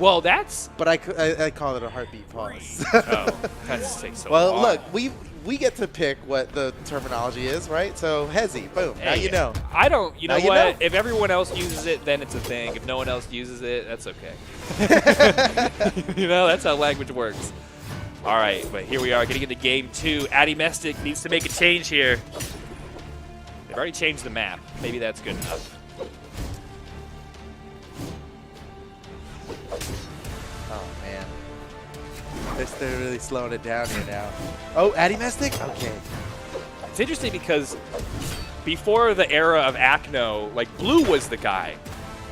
Well, that's But I call it a heartbeat pause. that takes so Well, long. look, we get to pick what the terminology is, right? So hezi, boom. Now Hey, you know. I don't. You know Now you what? know. If everyone else uses it, then it's a thing. If no one else uses it, that's okay. You know, that's how language works. All right, but here we are getting into game 2. Addy Messick needs to make a change here. They've already changed the map. Maybe that's good enough. Oh man, they're really slowing it down here now. Oh, Addy Messick. Okay. It's interesting because before the era of Acno, like Blue was the guy,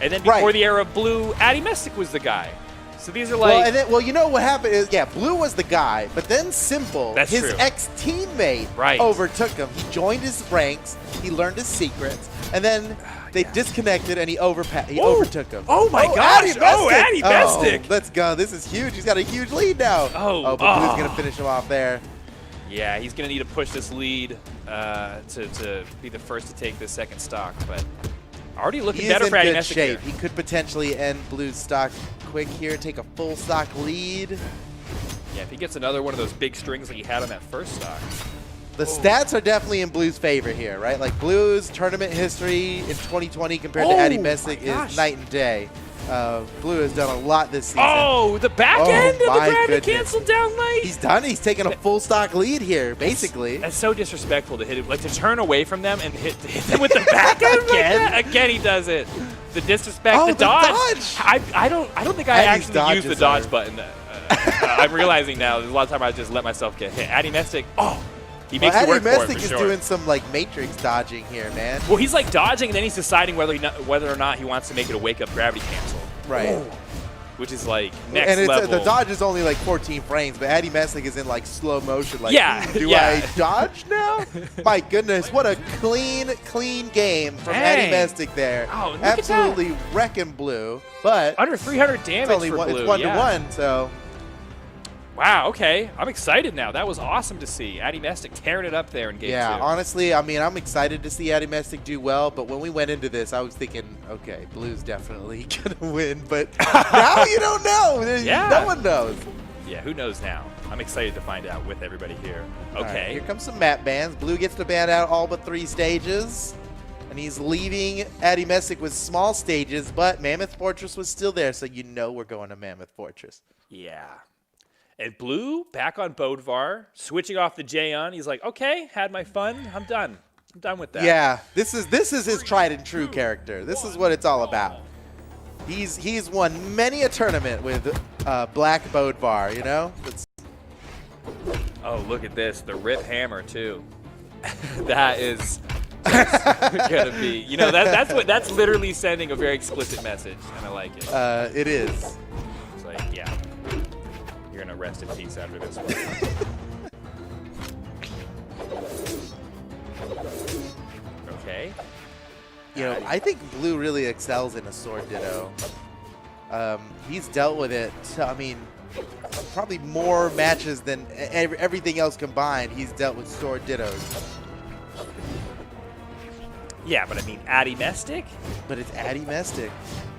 and then before Right. the era of Blue, Addy Messick was the guy. So these are like. Well, you know what happened is, yeah, Blue was the guy, but then Simple, That's his true. ex-teammate, Right. overtook him. He joined his ranks, he learned his secrets, and then they disconnected and he overtook him. Oh my gosh! Addy Oh, Messick! Addy Messick! Oh, let's go. This is huge. He's got a huge lead now. Oh, but Blue's going to finish him off there. Yeah, he's going to need to push this lead to be the first to take this second stock, but already looking He better is for in Addy good Messick shape. here. He could potentially end Blue's stock quick here, take a full stock lead. Yeah, if he gets another one of those big strings like he had on that first stock. The stats are definitely in Blue's favor here, right? Like Blue's tournament history in 2020 compared to Addy Messick is night and day. Blue has done a lot this season. Oh, the back Oh, end of the my gravity goodness. canceled down late. He's done. He's taken a full stock lead here, basically. That's so disrespectful to hit him, like to turn away from them and hit them with the back end Again? Like that. Again, he does it. The disrespect, Oh, the the dodge. dodge! I don't think I Addy's actually used the dodges dodge are- button. I'm realizing now. There's a lot of time I just let myself get hit. Addy Messick. Oh, he makes it Addy work for him Messick for is sure. doing some like Matrix dodging here, man. Well, he's like dodging, and then he's deciding whether or not he wants to make it a wake-up gravity cancel, Right. which is like next And level. the dodge is only like 14 frames, but Addy Messick is in like slow motion. Like, Yeah, do yeah. I dodge now? My goodness, what a clean game from Addy Dang. Messick there. Oh, look at that. Absolutely wrecking Blue, but Under 300 it's damage only for one, Blue. it's 1 yeah. to 1. So Wow, okay. I'm excited now. That was awesome to see. Addy Messick tearing it up there in game 2. yeah, honestly, I mean, I'm excited to see Addy Messick do well. But when we went into this, I was thinking Okay, Blue's definitely gonna win, but now you don't know. Yeah. No one knows. Yeah, who knows now? I'm excited to find out with everybody here. All right, Okay. here comes some map bans. Blue gets to ban out all but 3 stages. And he's leaving Addy Messick with small stages, but Mammoth Fortress was still there, so you know we're going to Mammoth Fortress. Yeah. And Blue back on Bodvar, switching off the Jayon. He's like, okay, had my fun. I'm done. I'm done with that. Yeah, this is his tried and true character. This is what it's all about. He's won many a tournament with Black Bodvar, you know? Oh, look at this. The Rip Hammer, too. That is going to be, you know, that's literally sending a very explicit message, and I like it. It is. It's like, yeah, you're going to rest in peace after this one. Okay. You know, I think Blue really excels in a Sword Ditto. He's dealt with it, I mean, probably more matches than everything else combined. He's dealt with Sword Dittos. Yeah, but I mean, Addy Mestic? But it's Addy Mestic.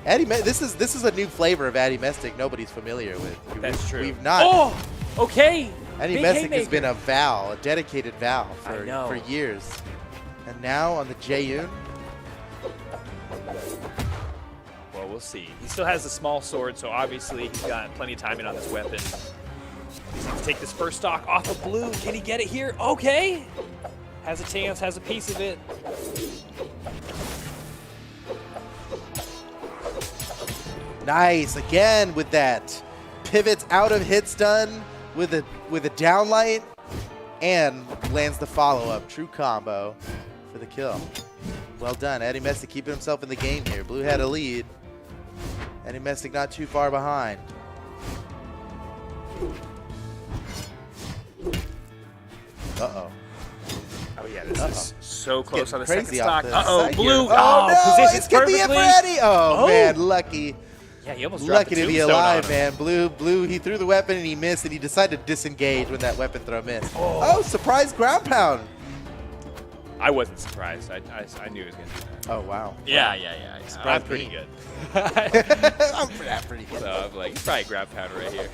This is a new flavor of Addy Mestic nobody's familiar with. That's true. We've not. Oh, okay. Addy Big Mestic has haymaker. been a dedicated Val I know. for years. And now on the Jayon. Well, we'll see. He still has a small sword, so obviously he's got plenty of timing on this weapon. He's going to take this first stock off of Blue. Can he get it here? Okay. Has a chance, has a piece of it. Nice, again with that. Pivots out of hit stun with a downlight and lands the follow-up. True combo for the kill. Well done. Addy Mestic keeping himself in the game here. Blue had a lead. Addy Mestic not too far behind. Uh-oh. Oh, yeah, this is so close on the Getting second crazy off stock. the Uh-oh, side Blue. here. Oh, no, positions it's gonna be it for perfectly. Addy. Oh, man, lucky. Yeah, he almost dropped Lucky the to be tombstone on alive, him. man. Blue, he threw the weapon and he missed, and he decided to disengage when that weapon throw missed. Oh, surprise ground pound. I wasn't surprised. I knew he was going to do that. Oh, wow. Yeah. I'm Surprised pretty me. good. I'm pretty good. So I'm like, he's probably ground pound right here.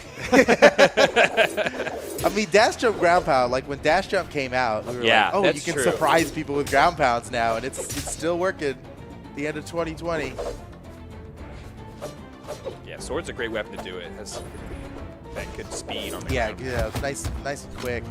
I mean, dash jump ground pound, like when dash jump came out, we were Yeah, like, oh, that's you can true. surprise people with ground pounds now, and it's still working. The end of 2020. Yeah, sword's a great weapon to do it. It has that good speed on the Yeah, ground. yeah, nice and quick.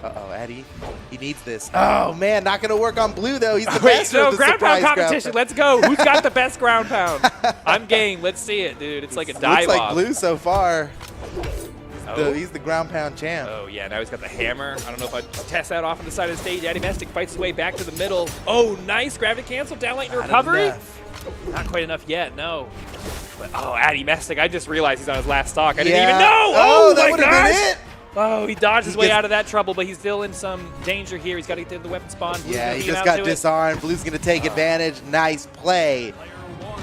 Uh-oh, Addy. He needs this. Oh, man, not going to work on Blue, though. He's the Wait, master no, of the ground surprise pound competition. ground Let's go. Who's got the best ground pound? I'm game. Let's see it, dude. It's like a pound. dive Looks like off. Blue so far. Oh. He's the ground pound champ. Oh, yeah, now he's got the hammer. I don't know if I'd test that off on the side of the stage. Addy Mestic fights his way back to the middle. Oh, nice. Gravity cancel. Downlight and recovery. Enough. Not quite enough yet, no. But, oh, Addy Mestic. I just realized he's on his last stock. I didn't Yeah. even know. Oh, that my would have gosh. been it. Oh, he dodged his He way gets- out of that trouble, but he's still in some danger here. He's got to get to the weapon spawn. Blue's Yeah, gonna he beat just him got out to it. disarmed. Blue's going to take advantage. Nice play.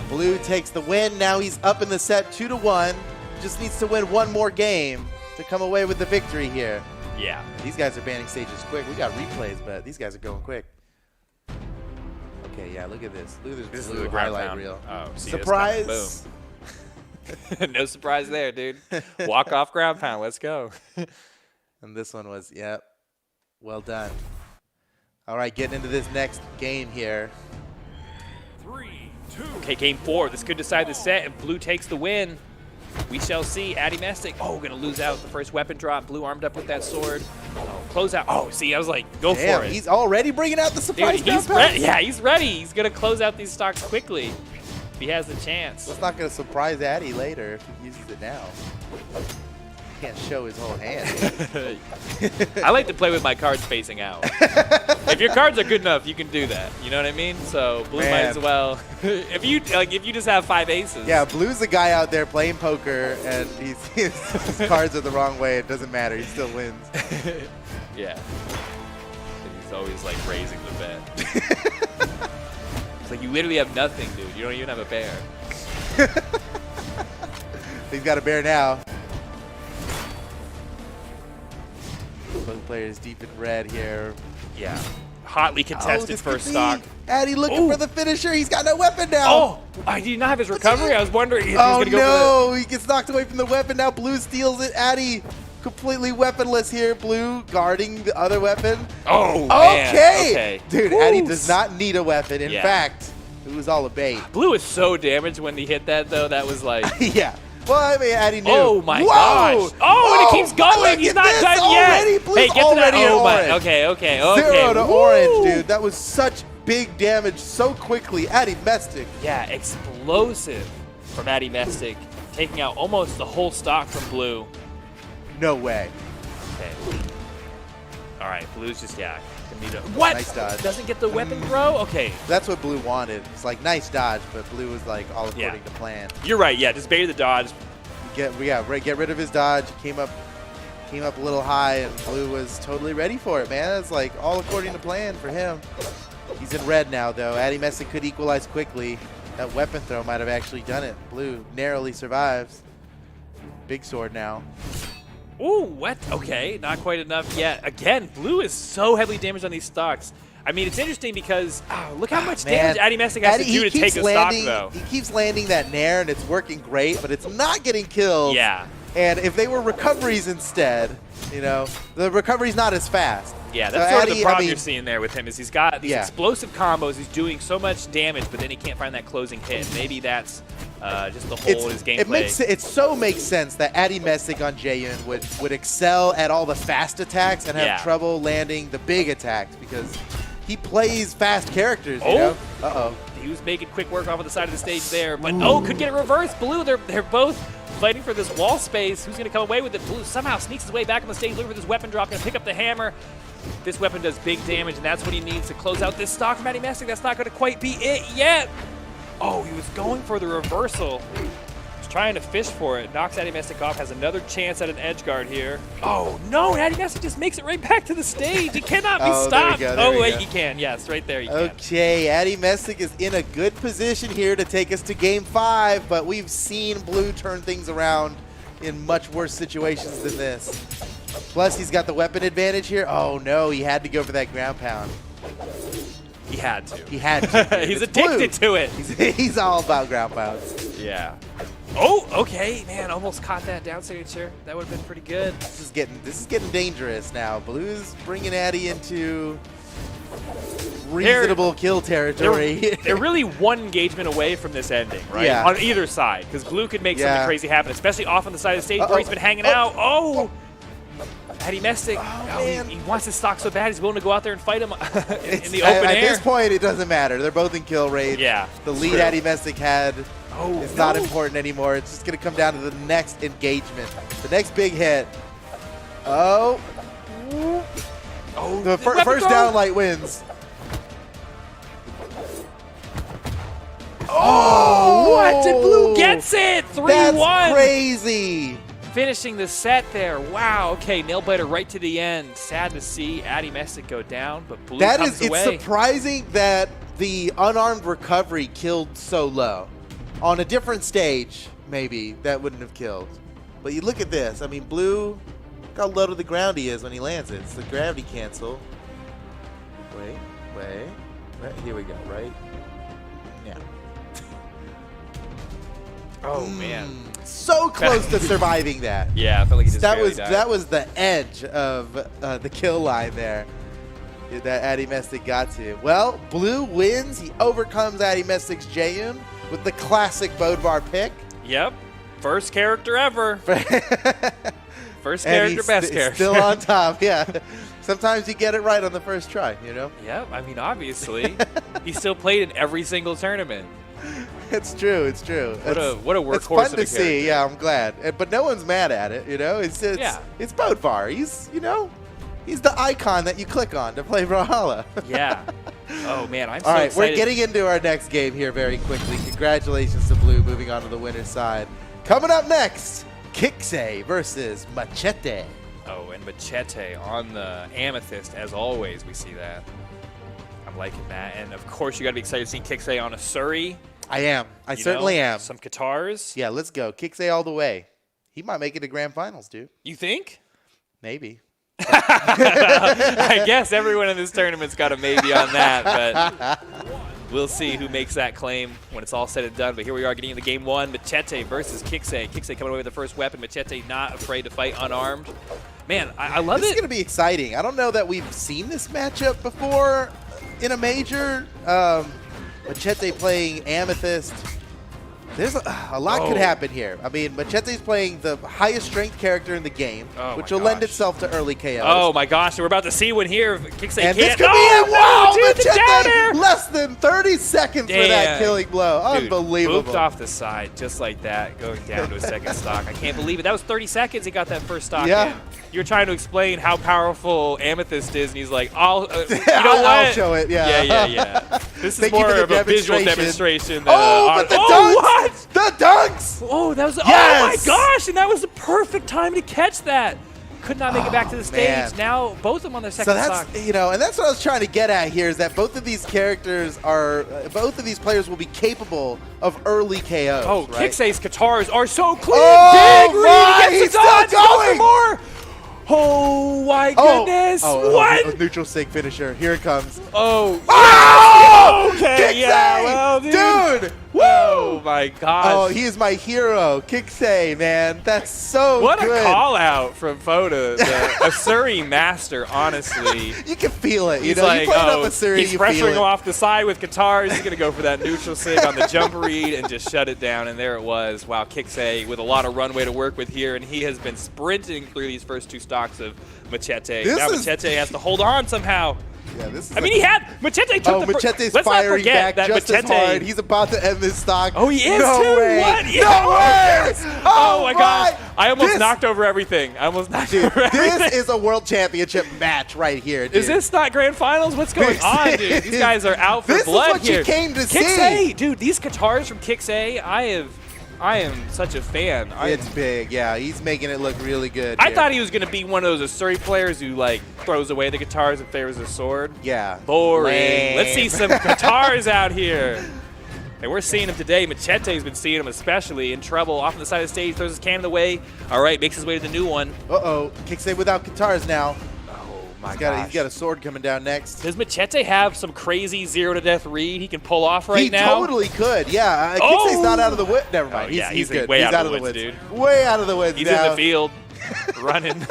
Blue takes the win. Now he's up in the set 2-1. Just needs to win one more game to come away with the victory here. Yeah. These guys are banning stages quick. We got replays, but these guys are going quick. Okay, yeah, look at this. Look at this This is Blue the ground highlight pound. reel. Oh, see, Surprise. this kind of- boom. No surprise there, dude. Walk off ground pound. Let's go. And this one was, yep, well done. All right, getting into this next game here. 3, 2, Okay, game 4. This could decide the set. If Blue takes the win, we shall see. Addy Mestic. Oh, going to lose out the first weapon drop. Blue armed up with that sword. Oh, close out. Oh, see, I was like, go Damn, for it. he's already bringing out the surprise Dude, he's ground pound. ready. Yeah, he's ready. He's going to close out these stocks quickly if he has the chance. That's not going to surprise Addy later if he uses it now. Can't show his whole hand. I like to play with my cards facing out. If your cards are good enough, you can do that. You know what I mean? So Blue might Man. as well. if you just have 5 aces. Yeah, Blue's the guy out there playing poker, and his cards are the wrong way. It doesn't matter. He still wins. Yeah. And he's always like raising the bet. It's like you literally have nothing, dude. You don't even have a bear. He's got a bear now. Both players deep in red here. Yeah. hotly contested this first could be stock. Addy looking Ooh. for the finisher. He's got no weapon now. Oh, I did not have his recovery. I was wondering if he was Oh going to go for no, he gets knocked away from the weapon. Now Blue steals it. Addy completely weaponless here. Blue guarding the other weapon. the... Oh, man. Okay. Dude, Addy Woo. does not need a weapon. In Yeah. fact, it was all a bait. Blue is so damaged when he hit that, though. That was like... Yeah. Well, I mean, Addy knew. Oh my Whoa! gosh! Oh, and it keeps look going. He's at not this done already. yet. Blue's Hey, get to that. already in Oh my. orange. Okay. 0 to Woo! orange, dude. That was such big damage so quickly. Addy Mestic. Yeah, explosive from Addy Mestic, taking out almost the whole stock from Blue. No way. Okay. All right, Blue's just gonna need a what? Nice dodge. Doesn't get the weapon throw. Okay. That's what Blue wanted. It's like nice dodge, but Blue was like all according Yeah. to plan. You're right. Yeah, just bait the dodge. Get rid of his dodge. Came up a little high, and Blue was totally ready for it, man. It's like all according to plan for him. He's in red now, though. Addy Mestic could equalize quickly. That weapon throw might have actually done it. Blue narrowly survives. Big sword now. Ooh, what? Okay, not quite enough yet. Again, Blue is so heavily damaged on these stocks. I mean, it's interesting because look how much damage Addy Mestic has to do to take a stock, though. He keeps landing that nair, and it's working great, but it's not getting killed. Yeah. And if they were recoveries instead, you know, the recovery's not as fast. Yeah, So that's sort of Addy, the problem I mean, you're seeing there with him is he's got these Yeah. explosive combos. He's doing so much damage, but then he can't find that closing hit. Maybe that's just the hole in his gameplay. It so makes sense that Addy Mestic on Jaehyun would excel at all the fast attacks and have Yeah. trouble landing the big attacks because he plays fast characters, you Oh. know? Uh-oh. He was making quick work off of the side of the stage there, but could get it reversed. Blue, they're both fighting for this wall space. Who's going to come away with it? Blue somehow sneaks his way back on the stage, looking for this weapon drop, going to pick up the hammer. This weapon does big damage, and that's what he needs to close out this stock from Addy Mestic. That's not going to quite be it yet. Oh, he was going for the reversal. He's trying to fish for it. Knocks Addy Mestic off, has another chance at an edge guard here. Oh, no, and Addy Mestic just makes it right back to the stage. He cannot be Oh, there we stopped. go, there we wait, go. he can. Yes, right there he can. Okay, Addy Mestic is in a good position here to take us to Game 5, but we've seen Blue turn things around in much worse situations than this. Plus, he's got the weapon advantage here. Oh, no, he had to go for that ground pound. He had to. He had to. dude. He's It's addicted Blue. to it. He's all about ground pounds. Yeah. Oh, okay, man, almost caught that down signature. That would have been pretty good. This is getting dangerous now. Blue's bringing Addy into reasonable kill territory. They're really one engagement away from this ending, right? Yeah. On either side, because Blue could make Yeah. something crazy happen, especially off on the side of the stage Uh-oh. where he's been hanging out. Oh! Addy Mestic, man. he wants his stock so bad he's willing to go out there and fight him in the open At air. this point, it doesn't matter. They're both in kill range. Yeah, The it's lead true. Addy Mestic had is not no. important anymore. It's just going to come down to the next engagement. The next big hit. Oh. Oh, The weapon first throw. down light wins. Oh! What? And Blue gets it! 3-1! That's crazy. Finishing the set there. Wow. Okay, nail biter right to the end. Sad to see Addy Mestic go down, but Blue That comes is, away. it's surprising that the unarmed recovery killed so low. On a different stage, maybe, that wouldn't have killed. But you look at this. I mean, Blue, look how low to the ground he is when he lands it. It's the gravity cancel. Wait. Right, here we go, right? Yeah. Oh, man. So close to surviving that. Yeah, I felt like he just That barely was died. that was the edge of the kill line there that Addy Mestic got to. Well, Blue wins. He overcomes Addy Mestic's Jaehyun with the classic Bodvar pick. Yep. First character ever. First And character, he's best character. Still on top, yeah. Sometimes you get it right on the first try, you know? Yep, I mean, obviously. He still played in every single tournament. It's true, it's true. What a workhorse It's fun of a to see, character. yeah, I'm glad. But no one's mad at it, you know? It's Yeah. It's Bodvar. He's, you know, he's the icon that you click on to play Brawlhalla. Yeah. Oh, man, I'm so All right, excited. we're getting into our next game here very quickly. Congratulations to Blue moving on to the winner's side. Coming up next, Kixa versus Machete. Oh, and Machete on the Amethyst, as always, we see that. I'm liking that. And, of course, you got to be excited to see Kixa on a Surrey. I am. I You certainly know, am. Some guitars. Yeah, let's go. Kixa all the way. He might make it to grand finals, dude. You think? Maybe. I guess everyone in this tournament's got a maybe on that, but we'll see who makes that claim when it's all said and done. But here we are getting into game one. Machete versus Kixa. Kixa coming away with the first weapon. Machete not afraid to fight unarmed. Man, I love This it. is going to be exciting. I don't know that we've seen this matchup before in a major. Machete playing Amethyst. There's a lot could happen here. I mean, Machete's playing the highest strength character in the game, which will lend itself to early KOs. Oh my gosh, we're about to see one here. Kixa and can't. this could be it. Wow, dude, the down Machete, air. less than 30 seconds for that killing blow. Dude, Unbelievable. booped off the side just like that, going down to a second stock. I can't believe it. That was 30 seconds he got that first stock in. You're trying to explain how powerful Amethyst is, and he's like, you know what? I'll show it, Yeah. This is more of a visual demonstration than but the dunks! The dunks! Oh, that was, yes! oh my gosh, and that was the perfect time to catch that. Could not make it back to the stage. Man. Now both of them on their second stock. You know, and that's what I was trying to get at here is that both of these characters are, both of these players will be capable of early KOs. Oh, right? Kixa's guitars are so clean. Oh, Big read against he's the odds. still Go for going. more. Oh my goodness! What? Neutral sig finisher. Here it comes. Oh! Okay, Kixa! Yeah, well, dude. Oh my gosh! Oh, he is my hero, Kixa, man. That's so what good. a call out from Foda, a Surrey master. Honestly, you can feel it. You he's know, like, you played up a Surrey, he's you feel pressuring it. him off the side with guitars. He's gonna go for that neutral sig on the jump read and just shut it down. And there it was. Wow, Kixa with a lot of runway to work with here, and he has been sprinting through these first two stocks of Machete. Now Machete has to hold on somehow. Yeah, this is. I mean, he had Machete took the Machete's let's firing not back forget that just Machete, as hard. He's about to end this stock. Oh, he is no too. Way. What? Yeah. No way! Oh my gosh! I almost This- knocked over everything. I almost knocked over everything. This is a world championship match right here, dude. Is this not grand finals? What's going on, dude? These guys are out for This blood is what here. you came to Kixa, see. dude. These guitars from Kixa, I am such a fan. It's big, yeah. He's making it look really good. I here. thought he was gonna be one of those Surrey players who like throws away the guitars and favors his sword. Yeah. Boring. Lame. Let's see some guitars out here. And we're seeing him today. Machete's been seeing him especially in trouble. Off on the side of the stage, throws his cannon away. All right, makes his way to the new one. Uh-oh. Kixa without guitars now. Oh my He's gosh. got a sword coming down next. Does Machete have some crazy 0-to-death read he can pull off right now? He totally could, yeah. Kixa's not out of the woods. Never mind. Oh, yeah, he's he's good. way he's out of the woods, dude. Way out of the woods He's now. in the field, running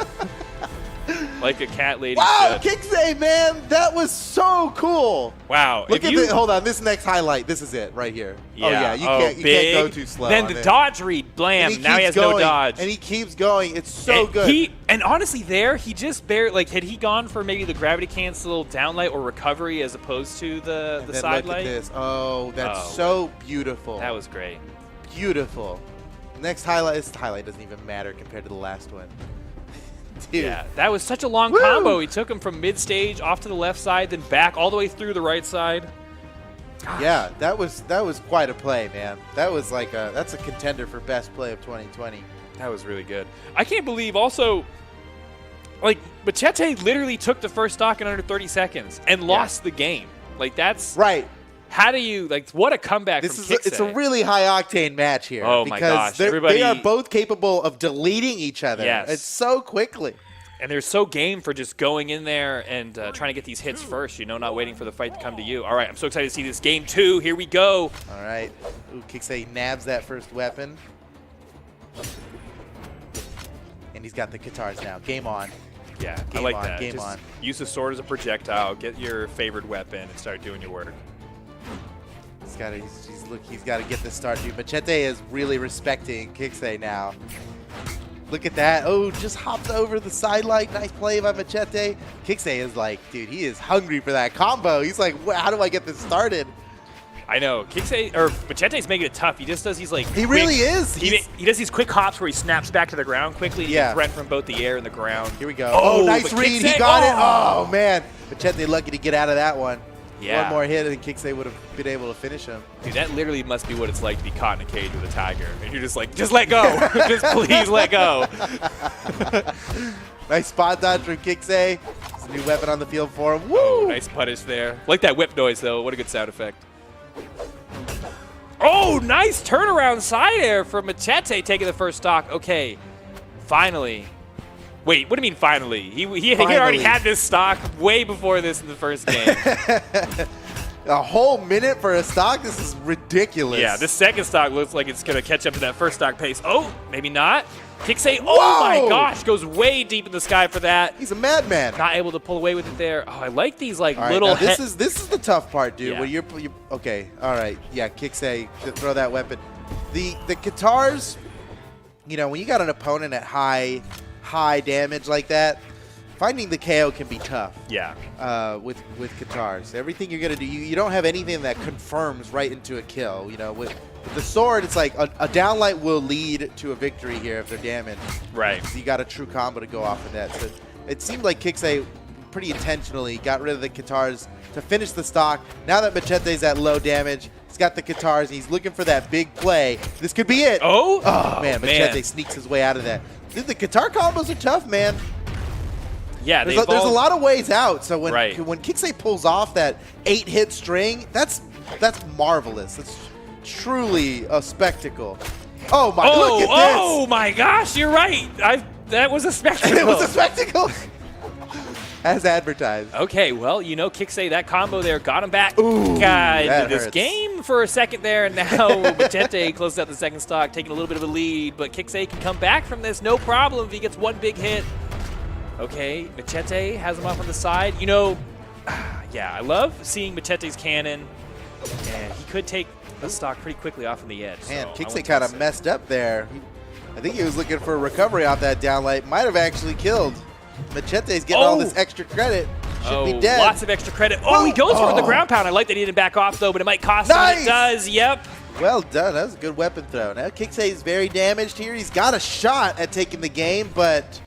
like a cat lady Wow, should. Kixa, man, that was so cool. Wow. Look at the, hold on, this next highlight. This is it right here. Yeah. Oh yeah, you can't go too slow. Then on the this. dodge read, blam. And Now he has keeps no going, dodge. and he keeps going. It's so and good. And honestly, he just barely, like, had he gone for maybe the gravity cancel downlight or recovery as opposed to the And then side look at light? this. Oh, that's Oh. so beautiful. That was great. Beautiful. Next highlight. This highlight doesn't even matter compared to the last one. Dude. Yeah, that was such a long Woo! combo. He took him from mid-stage off to the left side, then back all the way through the right side. Yeah, that was quite a play, man. That was like that's a contender for best play of 2020. That was really good. I can't believe also, like, Machete literally took the first stock in under 30 seconds and lost the game. Like, that's right. How do you, like, what a comeback This from is Kixa. it's a really high octane match here. Oh my because gosh, they are both capable of deleting each other. Yes. It's so quickly. And they're so game for just going in there and trying to get these hits first, not waiting for the fight to come to you. All right, I'm so excited to see this game 2. Here we go. All right. Ooh, Kixa nabs that first weapon. And he's got the guitars now. Game on. Yeah, I Game like on, that. game Just on. use the sword as a projectile, get your favorite weapon, and start doing your work. He's got to get this start, dude. Machete is really respecting Kixa now. Look at that. Oh, just hopped over the sidelight. Nice play by Machete. Kixa is like, dude, he is hungry for that combo. He's like, how do I get this started? I know. Machete's making it tough. He just does these, like, He really is. He does these quick hops where he snaps back to the ground quickly. And Yeah. can threat from both the air and the ground. Here we go. Oh, Oh, nice but read. Kixa- He got it. oh. Oh, man. Machete lucky to get out of that one. Yeah. One more hit and Kixa would have been able to finish him. Dude, that literally must be what it's like to be caught in a cage with a tiger. And you're just like, just let go. Just please let go. Nice spot dodge from Kixa. It's a new weapon on the field for him. Woo! Oh, nice punish there. Like that whip noise, though. What a good sound effect. Oh, nice turnaround side air from Machete taking the first stock. Okay, finally Wait, what do you mean finally? He had already Finally. had this stock way before this in the first game. A whole minute for a stock? This is ridiculous. Yeah, this second stock looks like it's going to catch up to that first stock pace. Oh, maybe not. Kixa, oh my Whoa! gosh, goes way deep in the sky for that. He's a madman. Not able to pull away with it there. Oh, I like these like All right, little. now this is the tough part, dude. Yeah. When you're okay. All right, yeah, Kixa to throw that weapon. The guitars, you know, when you got an opponent at high damage like that, finding the KO can be tough. Yeah. With guitars, everything you're gonna do, you don't have anything that confirms right into a kill. You know, with the sword, it's like a downlight will lead to a victory here if they're damaged. Right. You got a true combo to go off of that. So it seemed like Kixa pretty intentionally got rid of the guitars to finish the stock. Now that Machete's at low damage, he's got the guitars. He's looking for that big play. This could be it. Oh, man, Machete sneaks his way out of that. Dude, the guitar combos are tough, man. Yeah, There's a lot of ways out. So when Right. when Kixa pulls off that 8-hit string, that's marvelous. It's truly a spectacle. Oh my! Look at Oh my gosh, you're right. That was a spectacle. this. It was a spectacle. As advertised. Okay, well, you know, Kixa, that combo there got him back Ooh, that into this hurts. game for a second there, and now Machete closes out the second stock, taking a little bit of a lead, but Kixa can come back from this, no problem if he gets one big hit. Okay, Machete has him off on the side. You know, yeah, I love seeing Machete's cannon, and he could take a stock pretty quickly off on the edge. Man, so I Kixa won't kind touch of it. messed up there. I think he was looking for a recovery off that downlight. Might have actually killed. Machete's getting all this extra credit. Should be dead. Lots of extra credit. Oh, he goes for the ground pound. I like that he didn't back off, though, but it might cost him. Nice! It does, yep. Well done. That was a good weapon throw. Now Kixa is very damaged here. He's got a shot at taking the game, but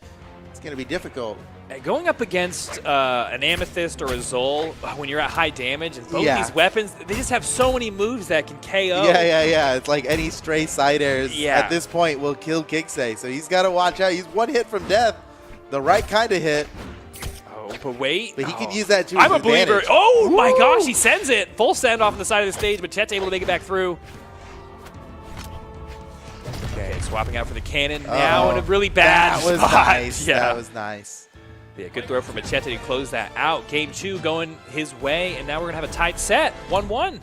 it's going to be difficult. Going up against an Amethyst or a Zol, when you're at high damage, and both Yeah. these weapons, they just have so many moves that can KO. Yeah. It's like any stray side airs Yeah. at this point will kill Kixa. So he's got to watch out. He's one hit from death. The right kind of hit. Oh, but wait. But he could use that to I'm his a believer. advantage. Oh, my Woo! gosh, he sends it. Full send off on the side of the stage, but Chet's able to make it back through. Okay, swapping out for the cannon now in a really bad That was spot. nice. Yeah. That was nice. Yeah, good throw from Machete to close that out. Game 2 going his way, and now we're going to have a tight set. 1-1.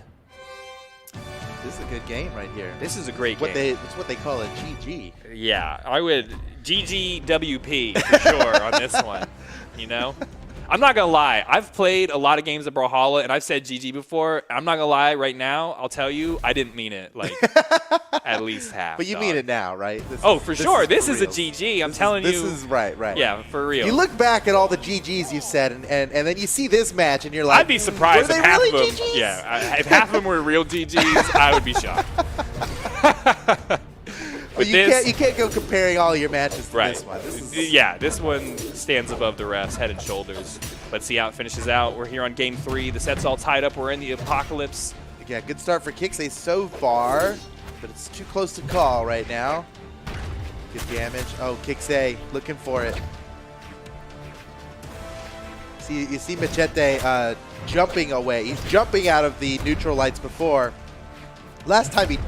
This is a good game right here. This is a great It's game. what they call a GG. Yeah, I would GGWP for sure on this one, you know? I'm not going to lie. I've played a lot of games of Brawlhalla, and I've said GG before. I'm not going to lie. Right now, I'll tell you, I didn't mean it, like, at least half. But you dog. mean it now, right? Oh, for sure. This is a real. GG. I'm telling you. This is right. Yeah, for real. You look back at all the GGs you said, and then you see this match, and you're like, I'd be surprised were if they half really of them. GGs? Yeah, if half of them were real GGs, I would be shocked. But you can't go comparing all your matches to Right. this one. This is, Yeah, this one stands above the rest, head and shoulders. Let's see how it finishes out. We're here on game 3. The set's all tied up. We're in the apocalypse. yeah, good start for Kixa so far, but it's too close to call right now. Good damage. Oh, Kixa looking for it. You see Machete jumping away. He's jumping out of the neutral lights before. Last time he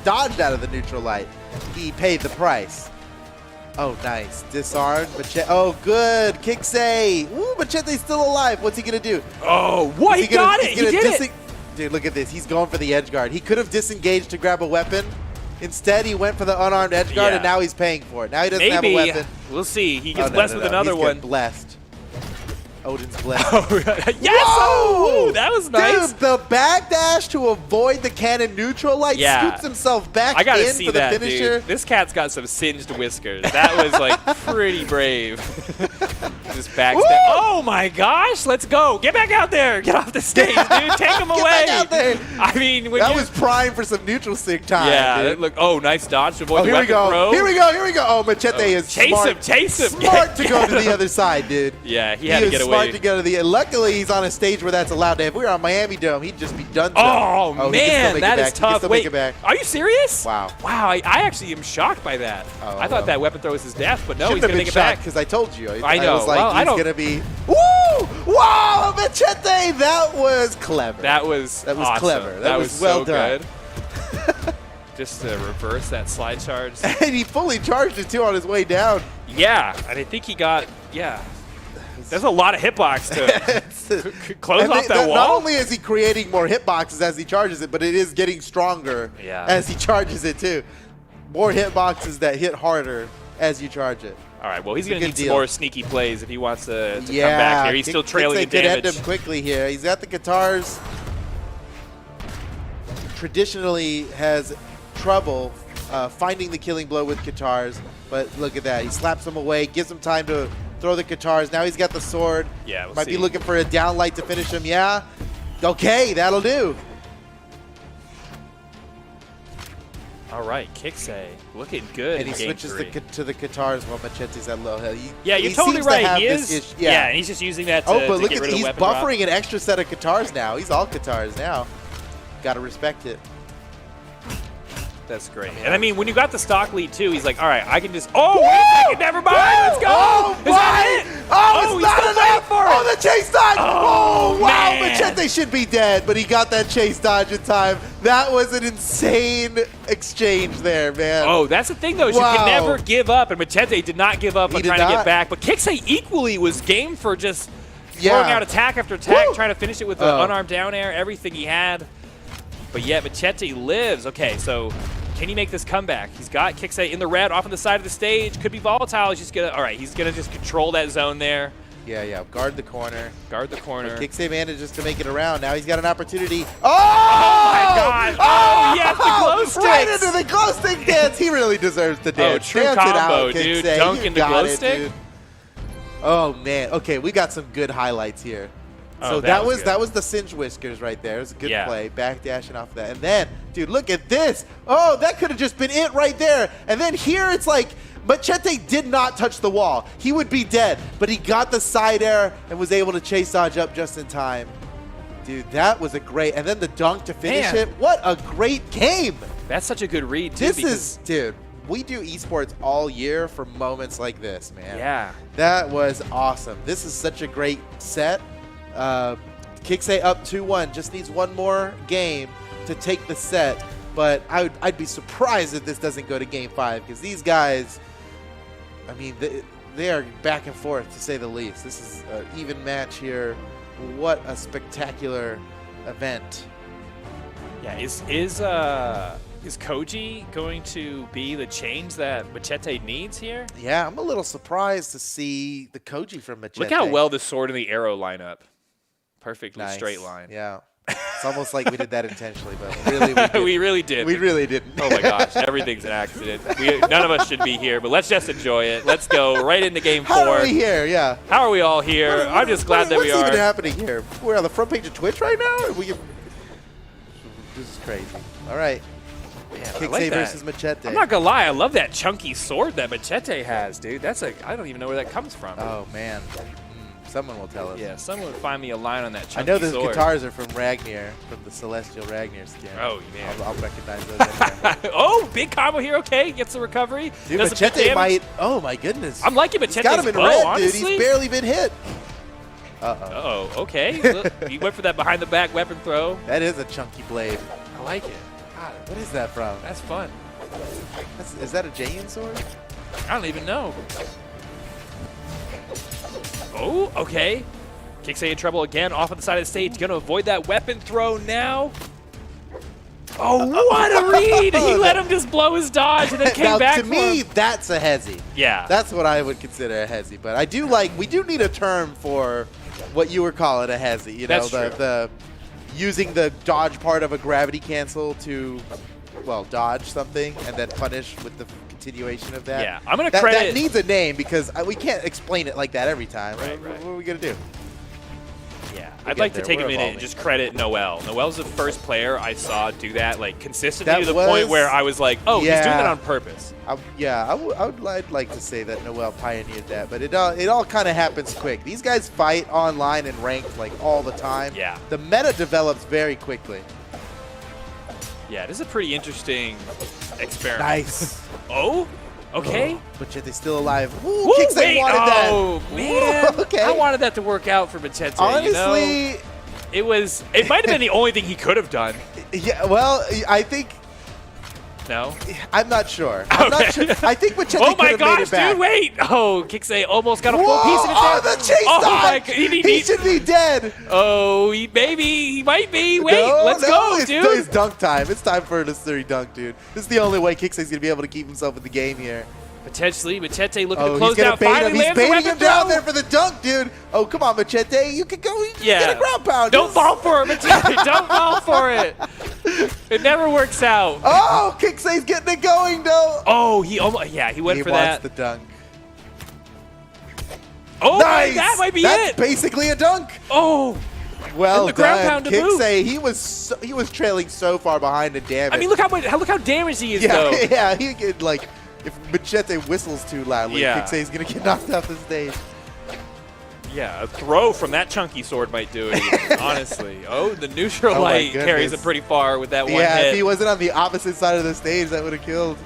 dodged out of the neutral light. He paid the price. Oh, nice. Disarmed. Machete. Oh, good. Kixa. Ooh, Machete's still alive. What's he going to do? Oh, what? He got it. He did it. Dude, look at this. He's going for the edge guard. He could have disengaged to grab a weapon. Instead, he went for the unarmed edge guard, and now he's paying for it. Now he doesn't have a Maybe. weapon. We'll see. He gets Oh, blessed with another He's one. getting blessed. Odin's blessed. Yes! Whoa! Ooh, that was nice. Dude, the backdash to avoid the cannon neutral light, Yeah. scoops himself back I gotta in see for the that, finisher. dude. This cat's got some singed whiskers. That was like pretty brave. Just backstab. Woo! Oh my gosh! Let's go. Get back out there. Get off the stage, dude. Take him Get away. back out there. I mean, when That you, was prime for some neutral sync time. yeah. dude. Look. Oh, nice dodge to avoid Oh, the here we weapon go. throw. Here we go. Here we go. Oh, Machete is Chase smart. him. Chase him. Smart to go to the other side, dude. Yeah, he had to is get smart away. to go to the. Luckily, he's on a stage where that's allowed. If we were on Miami Dome, he'd just be done. Oh, he can still man, make that it is back. He can tough. still Wait, make it back. are you serious? Wow. Wow, I actually am shocked by that. Oh, I thought well. that weapon throw was his death, but no, Shouldn't he's have going to been make it back. because I told you. I know. was like, Well, I he's don't- going to be. Woo! Wow, Machete! That was clever. That was awesome. clever. That was so well done. good. Just to reverse that slide charge. And he fully charged it too on his way down. Yeah, and I think he got, there's a lot of hitbox to close off that wall. Not only is he creating more hitboxes as he charges it, but it is getting stronger as he charges it too. More hitboxes that hit harder as you charge it. All right, well, he's going to need some more sneaky plays if he wants to come back here. He's still trailing in damage. damage. End him quickly here. He's got the guitars. Traditionally has trouble finding the killing blow with guitars, but look at that. He slaps him away, gives him time to throw the guitars. Now he's got the sword. Yeah, Might be looking for a downlight to finish him. Yeah. Okay, that'll do. All right, Kixa looking good. And he switches to the guitars while Machete's at low health. Yeah, you're totally right. He is. Yeah, and he's just using that to, but look get at rid of he's weapon drop. buffering an extra set of guitars now. He's all guitars now. Got to respect it. That's great. And I mean, when you got the stock lead too, he's like, all right, I can just. Oh, wait a second, never mind. Let's go. Oh, Is that it? Oh, it's not enough. Oh, the chase dodge. Oh, wow. man. Machete should be dead, but he got that chase dodge in time. That was an insane exchange there, man. Oh, that's the thing, though. Is you can never give up, and Machete did not give up on trying to get back. But Kixa equally was game for just throwing out attack after attack, trying to finish it with the unarmed down air, everything he had. But yet Machete lives. Okay, so can he make this comeback? He's got Kixa in the red off on the side of the stage. Could be volatile. He's just gonna. All right, he's gonna just control that zone there. Yeah. Guard the corner. Guard the corner. Kixa manages to make it around. Now he's got an opportunity. Oh my God! Oh, yes, the glow sticks. Right into the glow stick dance. He really deserves the dance. Oh, true dance combo, it out, dude. Kixa. Dunk into glow stick. Dude. Oh man. Okay, we got some good highlights here. Oh, So that was the Singe Whiskers right there. It was a good play, backdashing off of that. And then, dude, look at this. Oh, that could have just been it right there. And then here it's like Machete did not touch the wall. He would be dead, but he got the side air and was able to chase dodge up just in time. Dude, that was a great. And then the dunk to finish it. What a great game. That's such a good read, too. Dude, we do esports all year for moments like this, man. Yeah. That was awesome. This is such a great set. Kixa up 2-1, just needs one more game to take the set, but I'd be surprised if this doesn't go to game 5, because these guys, I mean, they are back and forth to say the least. This is an even match here. What a spectacular event. Yeah, is Koji going to be the change that Machete needs here? Yeah, I'm a little surprised to see the Koji from Machete. Look how well the sword and the arrow line up. Perfectly Nice. straight line. Yeah. It's almost like we did that intentionally, but really we didn't. We really did. We really didn't. Oh my gosh, everything's an accident. None of us should be here, but let's just enjoy it. Let's go right into game 4. How are we here? Yeah. How are we all here? I'm just glad that we are. What's even happening here? We're on the front page of Twitch right now? This is crazy. All right. Kixa like that. versus Machete. I'm not gonna lie, I love that chunky sword that Machete has, dude. I don't even know where that comes from. Oh man. Someone will tell us. Yeah, someone would find me a line on that chunky I know the sword. guitars are from Ragnar, from the Celestial Ragnar skin. Oh, man. I'll recognize those anyway. Oh, big combo here. Okay, gets the recovery. Dude, Does Machete might. Oh my goodness. I'm liking Machete's got him in bow, red, honestly. dude. He's barely been hit. Uh-oh, okay. Look, he went for that behind-the-back weapon throw. That is a chunky blade. I like it. God, what is that from? That's fun. Is that a Jayan sword? I don't even know. Oh, okay. Kixa in trouble again, off on the side of the stage. Gonna avoid that weapon throw now. Oh, what a read! He let him just blow his dodge and then came now, back to for me, him. that's a hezi. Yeah. That's what I would consider a hezi. But I do we do need a term for what you were calling a hezi. You know, That's true. the using the dodge part of a gravity cancel to, well, dodge something and then punish with the continuation of that. Yeah, I'm gonna that credit. That needs a name because we can't explain it like that every time. Right. What are we gonna do? Yeah, We'll I'd like get to there. take a We're minute and evolving. just credit Noel. Noel's the first player I saw do that like consistently That to the was- point where I was like, oh, he's doing Yeah. that on purpose. I'd like to say that Noel pioneered that, but it all kind of happens quick. These guys fight online and ranked like all the time. Yeah. The meta develops very quickly. Yeah, this is a pretty interesting experiment. Nice. Oh, okay. But yet they're still alive. Ooh, Woo, Kixa wait, wanted oh, that. man. Ooh, okay. I wanted that to work out for Machete, Honestly, you know? It might have been the only thing he could have done. yeah. Well, I think No? I'm not sure. I'm not sure. I think Machete Oh could my have made gosh, it back. dude, wait! Oh, Kixa almost got a full Whoa! piece of it Oh, there. the chase Oh my dodge! god, He should be dead. Oh, he might be. Wait, No, let's no, go, it's, dude. It's dunk time. It's time for a necessary dunk, dude. This is the only way Kixa's going to be able to keep himself in the game here. Potentially, Machete looking Oh, to close he's going down. to bait him. Finally He's lands a baiting weapon him down throw. there for the dunk, dude. Oh, come on, Machete. You can go. You can get a ground pound. Don't fall for it, Machete. Don't fall for it. It never works out. Oh, Kixa's getting it going, though. Oh, he almost. Yeah, he went He for wants that. the dunk. Oh, Nice. that might be That's it. basically a dunk. Oh, Well And the ground done, pound to boot. Kixa. He was trailing so far behind in damage. I mean, look how damaged he is, yeah, though. yeah. He could like if Machete whistles too loudly, Yeah. Kixa's gonna get knocked off the stage. Yeah, a throw from that chunky sword might do it, honestly. Oh, the neutral Oh my light carries goodness. it pretty far with that one Yeah, hit. if he wasn't on the opposite side of the stage, that would have killed.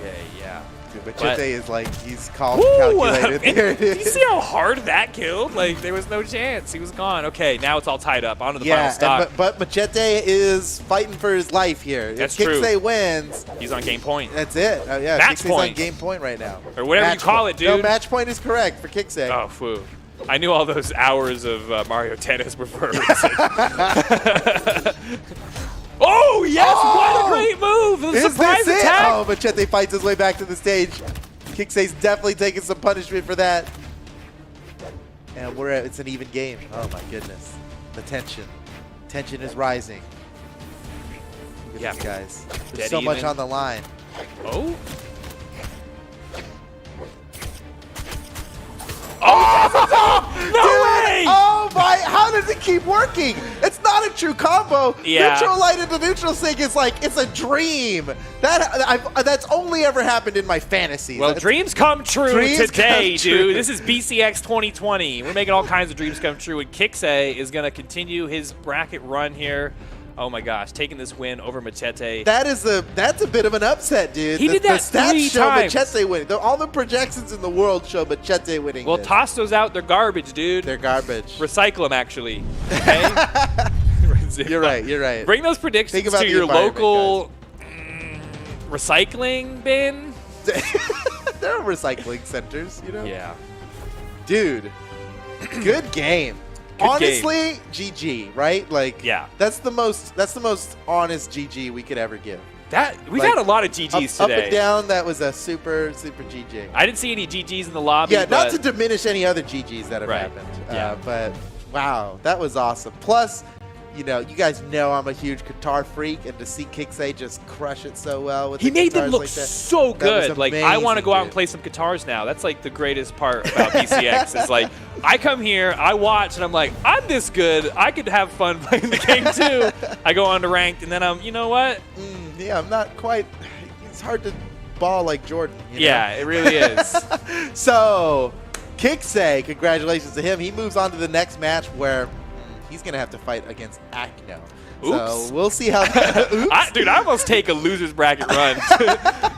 Okay, yeah. Dude, Machete is like he's calm, Woo! calculated. There it Do you is. see how hard that killed? Like, there was no chance. He was gone. Okay, now it's all tied up. On to the Yeah, final stock. but Machete is fighting for his life here. That's if true. Kixa wins, He's on game point. that's it. Yeah, Match Kixa's on point. game point right now. Or whatever Match you call point. it, No, dude. match point is correct for Kixa. Oh, foo. I knew all those hours of Mario Tennis were for a reason. Oh, yes! Oh! What a great move! The Is surprise this it? attack! Oh, Machete fights his way back to the stage. Kixa's definitely taking some punishment for that. And it's an even game. Oh my goodness. The tension. Tension is rising. Look at Yeah. these guys. There's Dead so much even. on the line. Oh? No way! Oh my, how does it keep working? It's not a true combo. Yeah. Neutral light into neutral sync is like, it's a dream. That's only ever happened in my fantasies. Well, That's- dreams come true Dreams today, come true. dude. This is BCX 2020. We're making all kinds of dreams come true, and Kixa is going to continue his bracket run here. Oh my gosh, taking this win over Machete. That's a bit of an upset, dude. He did that the stats 3 show times. Machete winning. All the projections in the world show Machete winning. Well, this. toss those out. They're garbage, dude. They're garbage. Recycle them, actually. Okay? You're right. You're right. Bring those predictions Think about to the your environment, local recycling bin. There are recycling centers, you know. Yeah. Dude, good game. Honestly, GG, right? Like, Yeah. That's the most honest GG we could ever give. We've Like, had a lot of GGs Up today. and down, that was a super GG. I didn't see any GGs in the lobby. Yeah, not but to diminish any other GGs that have Right. happened. Yeah. But wow, that was awesome. Plus, you guys know I'm a huge guitar freak, and to see Kixa just crush it so well with He the made them guitars look like that, so that good. was Like, I want to amazing, go out and dude. play some guitars now. That's like the greatest part about BCX is like, I come here, I watch, and I'm like, I'm this good. I could have fun playing the game too. I go on to ranked, and then you know what? Yeah, I'm not quite. It's hard to ball like Jordan. you know? Yeah, it really is. So, Kixa, congratulations to him. He moves on to the next match where he's going to have to fight against Acno. Oops. So, we'll see how that. Oops. Dude, I almost take a loser's bracket run.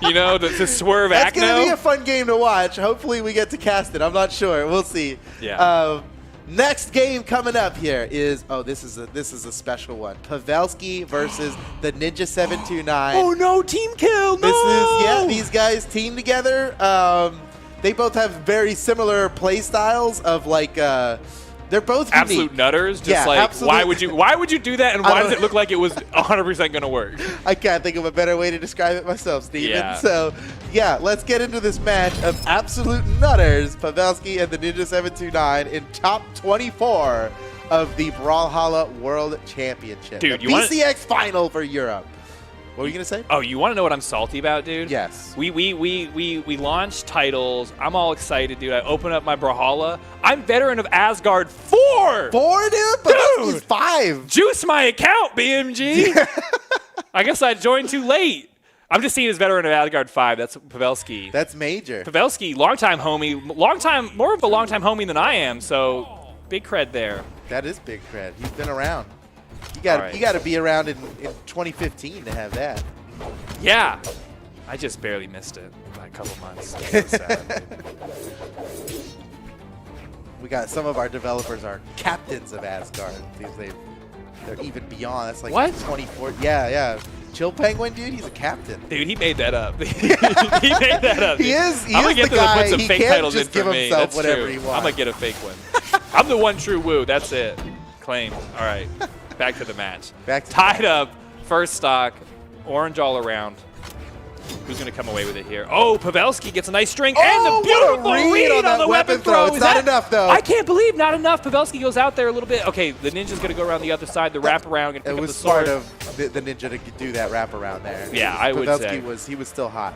You know, to swerve That's going to be Acno. a fun game to watch. Hopefully, we get to cast it. I'm not sure. We'll see. Yeah. Next game coming up here is this is a special one. Pavelski versus the Ninja 729. Oh no, team kill! No! These guys team together. They both have very similar play styles of like they're both Absolute unique. nutters. Just Yeah, like, absolute- why would you do that, and I why don't- does it look like it was 100% going to work? I can't think of a better way to describe it myself, Steven. Yeah. So, yeah, let's get into this match of absolute nutters, Pavelski and the Ninja 729 in top 24 of the Brawlhalla World Championship. Dude, the you wanna- BCX final for Europe. What were you going to say? Oh, you want to know what I'm salty about, dude? Yes. We launched titles. I'm all excited, dude. I open up my Brawlhalla. I'm veteran of Asgard 4! 4, dude? Pavelski's 5. Juice my account, BMG! I guess I joined too late. I'm just seeing as veteran of Asgard 5. That's Pavelski. That's major. Pavelski, longtime homie. More of a longtime homie than I am, so big cred there. That is big cred. He's been around. You All got right. to be around in 2015 to have that. Yeah. I just barely missed it by a couple months. So sad, dude. We got some of our developers are captains of Asgard. They're even beyond. That's like What? 24. Yeah. Chill Penguin, dude, he's a captain. Dude, he made that up. He made that up. He is. I'm gonna get the to guy. put some He fake can't titles in just for give me. himself That's whatever true. he I'm wants. gonna get a fake one. I'm the one true woo. That's it. Claimed. All right. Back to the match. Back to the Tied up. First stock. Orange all around. Who's going to come away with it here? Oh, Pavelski gets a nice string. And Oh, the what a beautiful read read on that the weapon throw. It's Is not that- enough, though. I can't believe not enough. Pavelski goes out there a little bit. Okay, the Ninja's going to go around the other side, the wraparound, and pick It up the was sword. smart of the Ninja to do that wrap around there. Yeah, I would say. Pavelski was still hot.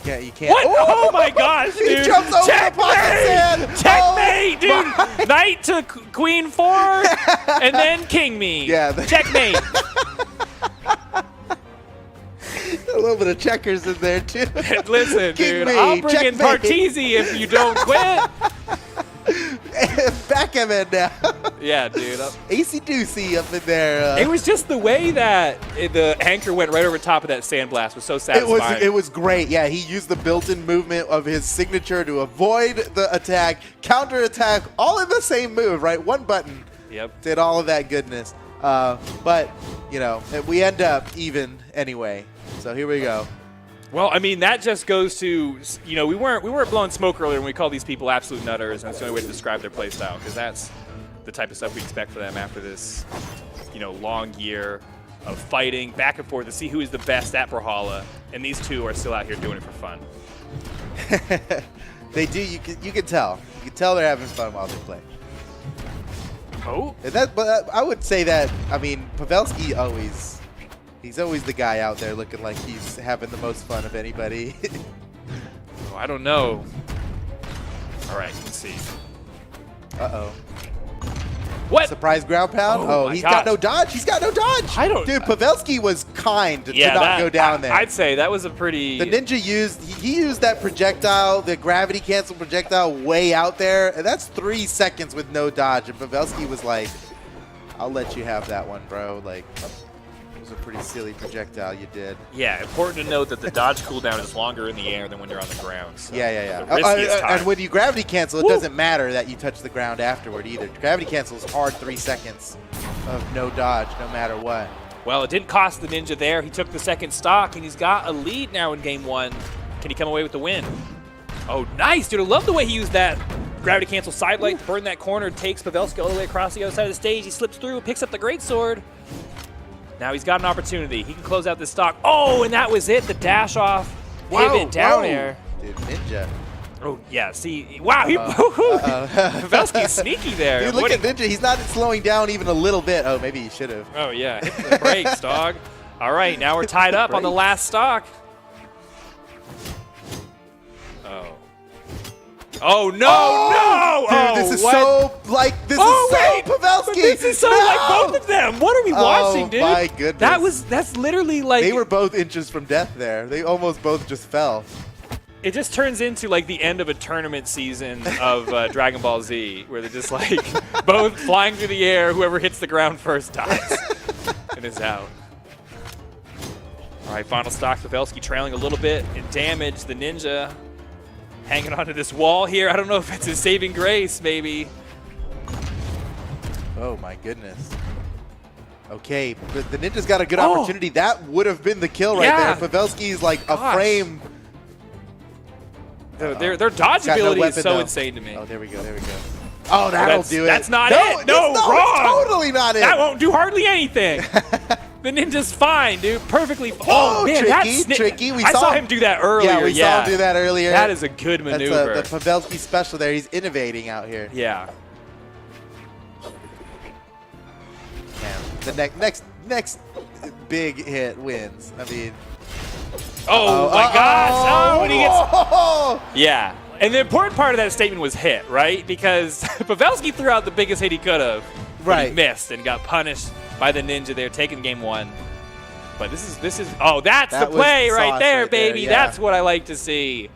You can't. What? Oh, my gosh, He dude. jumps over the pocket sand. Checkmate, Oh, dude. Knight to Queen 4, and then King me. Yeah. Checkmate. A little bit of checkers in there, too. Listen, King dude, me, I'll bring in checkmate. Partisi if you don't quit. Back him in now. Yeah, dude. AC Doocy up in there. It was just the way that the anchor went right over top of that sandblast was so satisfying. It was great. Yeah, he used the built-in movement of his signature to avoid the attack, counter attack, all in the same move, right? One button. Yep. Did all of that goodness. But, you know, we end up even anyway. So here we go. Well, I mean, that just goes to, you know, we weren't blowing smoke earlier when we called these people absolute nutters, and that's the only way to describe their play style, because that's the type of stuff we expect for them after this, you know, long year of fighting back and forth to see who is the best at Brawlhalla, and these two are still out here doing it for fun. They do. You can tell. You can tell they're having fun while they play. Oh? And but I would say that, I mean, Pavelski he's always the guy out there looking like he's having the most fun of anybody. Oh, I don't know. All right, let's see. Uh-oh. What? Surprise ground pound? Oh, Oh, my he's gosh. got no dodge. He's got no dodge. I don't- Dude, Pavelski was kind to not go down there. I'd say that was a pretty... The Ninja he used that projectile, the gravity cancel projectile way out there, and that's 3 seconds with no dodge. And Pavelski was like, I'll let you have that one, bro. Like, it was a pretty silly projectile you did. Yeah, important to note that the dodge cooldown is longer in the air than when you're on the ground. So Yeah. the riskiest time. And when you gravity cancel, it doesn't matter that you touch the ground afterward either. Gravity cancel is hard 3 seconds of no dodge, no matter what. Well, it didn't cost the Ninja there. He took the second stock, and he's got a lead now in game 1. Can he come away with the win? Oh, nice, dude. I love the way he used that gravity cancel side light to burn that corner, takes Pavelski all the way across the other side of the stage. He slips through, picks up the greatsword. Now he's got an opportunity. He can close out this stock. Oh, and that was it. The dash off, pivot down air. Dude, Ninja. Oh, yeah. See, wow. Pavelski's sneaky there. Dude, look What at Ninja. He's not slowing down even a little bit. Oh, maybe he should have. Oh, yeah. Hit the brakes, dog. All right, now we're tied up on the last stock. Oh. Oh, no, no! Dude, this is what? Pavelski. This is so like both of them. What are we watching, dude? My goodness. That's literally like... They were both inches from death there. They almost both just fell. It just turns into like the end of a tournament season of Dragon Ball Z, where they're just like both flying through the air. Whoever hits the ground first dies and is out. All right, final stock. Pavelski trailing a little bit in damage. The Ninja hanging onto this wall here. I don't know if it's his saving grace, maybe. Oh, my goodness. Okay, but the Ninja's got a good opportunity. That would have been the kill right there. Pavelski's like a frame. Their dodge Got no ability weapon, is so though. insane to me. Oh, there we go. Oh, that'll do it. That's not no, it. No, wrong. Totally not it. That won't do hardly anything. The Ninja's fine, dude. Perfectly fine. Oh, man, tricky. I saw him do that earlier. Yeah, we saw him do that earlier. That is a good maneuver. That's the Pavelski special there. He's innovating out here. Yeah. Man, the next big hit wins. I mean. Oh, my gosh. Oh, when he gets... Oh! Yeah. And the important part of that statement was hit, right? Because Pavelski threw out the biggest hit he could have. But he missed and got punished by the Ninja there, taking game 1. But this is oh, that's the play right there, right baby. there, yeah. That's what I like to see.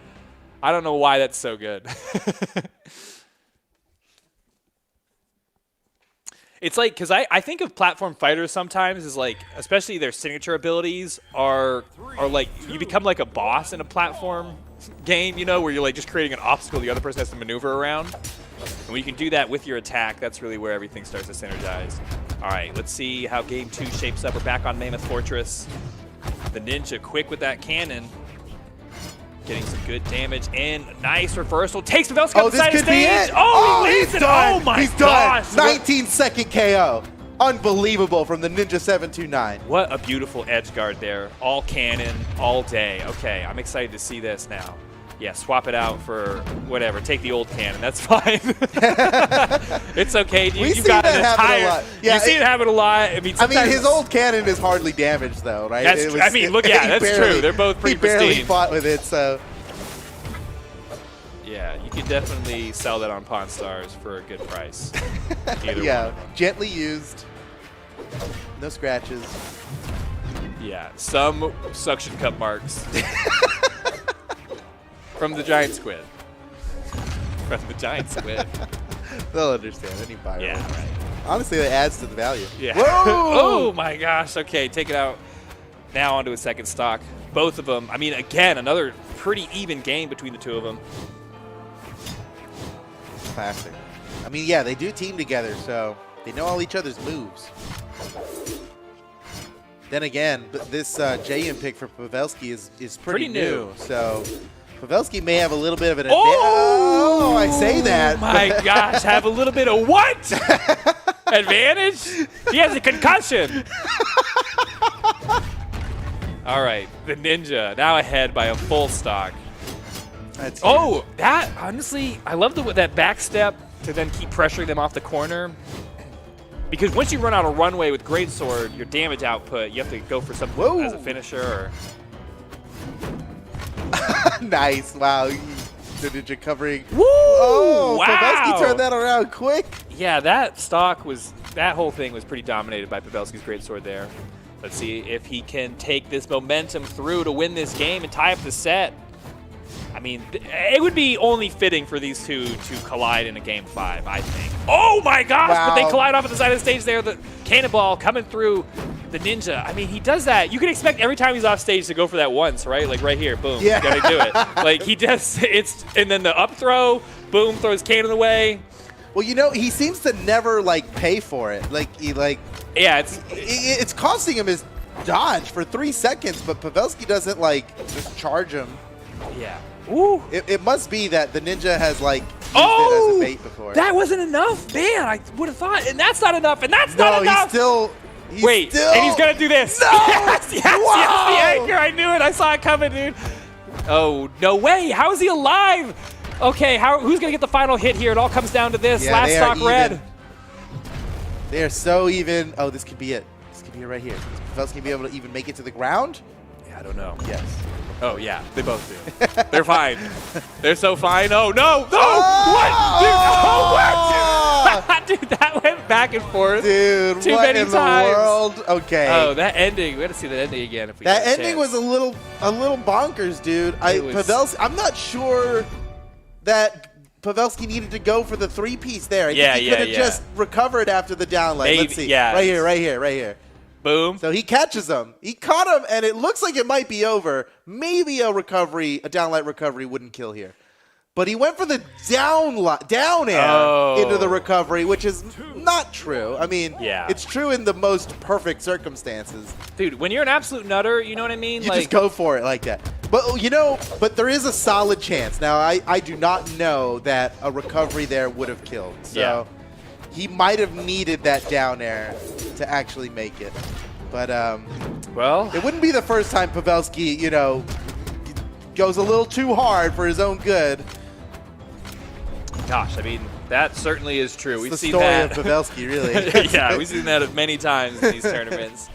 I don't know why that's so good. It's like, because I think of platform fighters sometimes as like, especially their signature abilities are like, you become like a boss in a platform game, you know, where you're like just creating an obstacle the other person has to maneuver around. And when you can do that with your attack, that's really where everything starts to synergize. All right, let's see how game 2 shapes up. We're back on Mammoth Fortress. The Ninja quick with that cannon. Getting some good damage and nice reversal. Takes Pavelski off the side of the stage. Oh, he lands it. Oh my gosh. 19-second KO. Unbelievable from the Ninja 729. What a beautiful edge guard there. All cannon, all day. Okay, I'm excited to see this now. Yeah, swap it out for whatever. Take the old cannon. That's fine. It's okay. You've got an entire. Yeah, you see it happen a lot. I mean, his old cannon is hardly damaged, though, right? That's true. That's true. They're both pretty pristine. He barely fought with it, so. Yeah, you can definitely sell that on Pawn Stars for a good price. Yeah, one. Gently used. No scratches. Yeah, some suction cup marks. From the giant squid. From the giant squid. They'll understand. Any buyer. Yeah, right. Honestly, that adds to the value. Yeah. Oh my gosh. Okay, take it out. Now onto a second stock. Both of them. I mean, again, another pretty even game between the two of them. Classic. I mean, yeah, they do team together, so they know all each other's moves. Then again, this JM pick for Pavelski is pretty new. So Pavelski may have a little bit of an advantage. Oh, I say that. My gosh, have a little bit of what? Advantage? He has a concussion. All right, the Ninja now ahead by a full stock. That's that, honestly, I love that back step to then keep pressuring them off the corner. Because once you run out of runway with Greatsword, your damage output, you have to go for something as a finisher. Nice. Wow. The Ninja covering. Woo! Oh, wow. Pavelski turned that around quick. Yeah, that whole thing was pretty dominated by Pavelski's Greatsword there. Let's see if he can take this momentum through to win this game and tie up the set. I mean, it would be only fitting for these two to collide in a game 5, I think. Oh my gosh, wow. But they collide off at the side of the stage there. The cannonball coming through the Ninja. I mean, he does that. You can expect every time he's off stage to go for that once, right? Like right here, boom, yeah. You gotta do it. Like he does, and then the up throw, boom, throws cannon away. Well, you know, he seems to never pay for it. Yeah, it's costing him his dodge for 3 seconds, but Pavelski doesn't just charge him. Yeah. Ooh. It must be that the Ninja has used it as a bait before. That wasn't enough, man. I would have thought, and that's not enough, and that's not enough. Wait, and he's gonna do this. No! Yes, the anchor. I knew it. I saw it coming, dude. Oh no way! How is he alive? Okay, who's gonna get the final hit here? It all comes down to this. Yeah, last stock red. They are so even. Oh, this could be it. This could be it right here. Is Pavelski be able to even make it to the ground? Yeah, I don't know. Yes. Oh, yeah, they both do. They're fine. They're so fine. Oh, no. No. Oh! What? Dude, that went back and forth. Dude, too what many in times. the world? Okay. Oh, that ending. We got to see that ending again if we That get a ending chance. was a little bonkers, dude. Pavelski, I'm not sure that Pavelski needed to go for the 3-piece there. I think he could have just recovered after the down leg. Let's see. Yeah. Right here. Boom. So he catches him. He caught him, and it looks like it might be over. Maybe a downlight recovery wouldn't kill here. But he went for the down air into the recovery, which is not true. I mean, it's true in the most perfect circumstances. Dude, when you're an absolute nutter, you know what I mean? You just go for it like that. But there is a solid chance. Now, I do not know that a recovery there would have killed. So he might have needed that down air to actually make it. But it wouldn't be the first time Pavelski, goes a little too hard for his own good. Gosh, I mean, that certainly is true. We've seen that. The story of Pavelski, really. Yeah, we've seen that many times in these tournaments.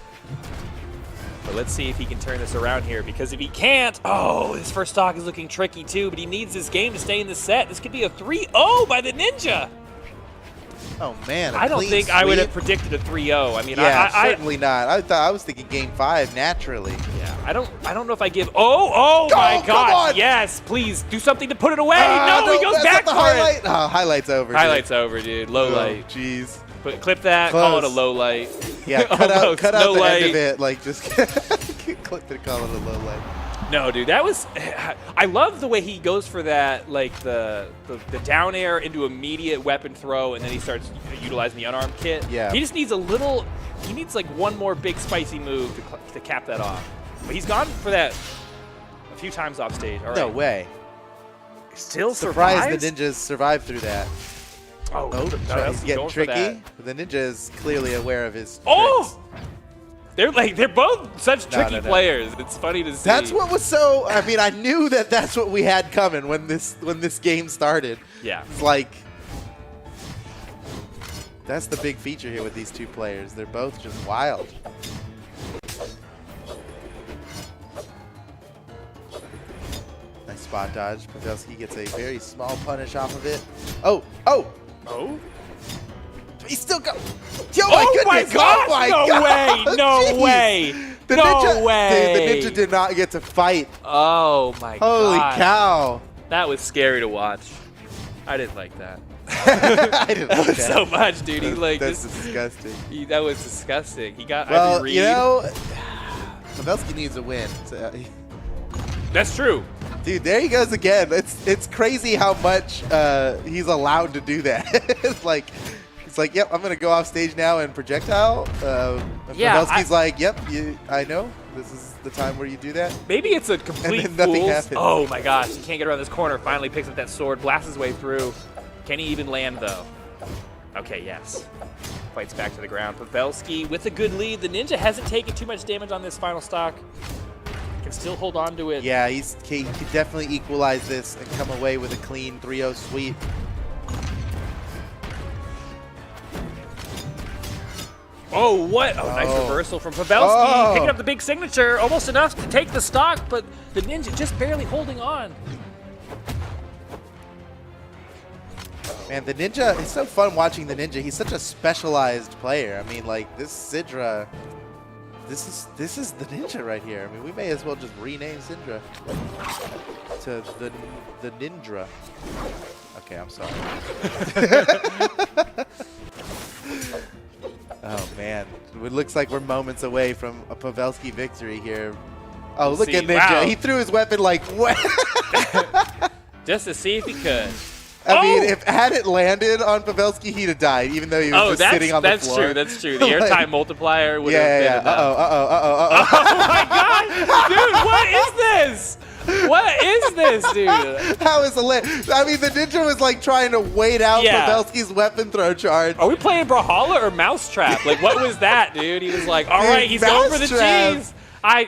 But let's see if he can turn this around here, because if he can't, his first stock is looking tricky too, but he needs this game to stay in the set. This could be a 3-0 by the Ninja. Oh, man. I don't think I would have predicted a 3-0. I mean, certainly not. I was thinking game 5 naturally. Yeah, I don't know if I give. Oh my God! Yes, please do something to put it away. No, he goes back for highlight. it. Oh, highlights over. Highlights over, dude. Low light. Jeez. Clip that. Close. Call it a low light. Yeah, cut out low the light. end of it. Just clip it. Call it a low light. No, dude, that was. I love the way he goes for that, like the down air into immediate weapon throw, and then he starts utilizing the unarmed kit. Yeah. He just needs a little. He needs like one more big spicy move to cap that off. But he's gone for that a few times off stage. All right. No way. Still Surprised survives? the ninjas survived through that. Oh, He's getting tricky. The ninja is clearly aware of his Oh! tricks. They're both such tricky no. players. It's funny to see. That's what was so. I mean, I knew that that's what we had coming when this game started. Yeah. It's like that's the big feature here with these two players. They're both just wild. Nice spot dodge. Pavelski gets a very small punish off of it. Oh! He's still going. Oh my gosh! No way! No way! The No ninja, way! Dude, the ninja did not get to fight. Oh my god! Holy cow! That was scary to watch. I didn't like that. I didn't like that. So much, dude. He like That's this. disgusting. That was disgusting. He got. Well, Ivy Reed. you know, Pavelski needs a win. So, That's true. dude, there he goes again. It's crazy how much he's allowed to do that. It's like, yep, I'm gonna go off stage now and projectile. And Yeah, Pavelski's like, yep, I know. This is the time where you do that. Maybe it's a complete And then nothing fool's. happened. Oh my gosh! He can't get around this corner. Finally picks up that sword, blasts his way through. Can he even land though? Okay, yes. Fights back to the ground. Pavelski with a good lead. The ninja hasn't taken too much damage on this final stock. Can still hold on to it. Yeah, he could definitely equalize this and come away with a clean 3-0 sweep. Oh, what? Oh, nice reversal from Pavelski. Picking up the big signature. Almost enough to take the stock, but the ninja just barely holding on. Man, the ninja, it's so fun watching the ninja. He's such a specialized player. I mean, like, this Sidra, this is the ninja right here. I mean, we may as well just rename Sidra to the Ninja. Okay, I'm sorry. Oh, man. It looks like we're moments away from a Pavelski victory here. Oh, look at Ninja. Wow. He threw his weapon like, what? Just to see if he could. I mean, if had it landed on Pavelski, he'd have died, even though he was just sitting on the floor. That's true. The airtime multiplier would have been Yeah. enough. Uh-oh. Oh my god! Dude, what is this? What is this, dude? That was hilarious. I mean, the ninja was like trying to wait out Yeah. Pavelski's weapon throw charge. Are we playing Brawlhalla or Mousetrap? Like, what was that, dude? He was like, all right, he's going for the Mousetrap. cheese.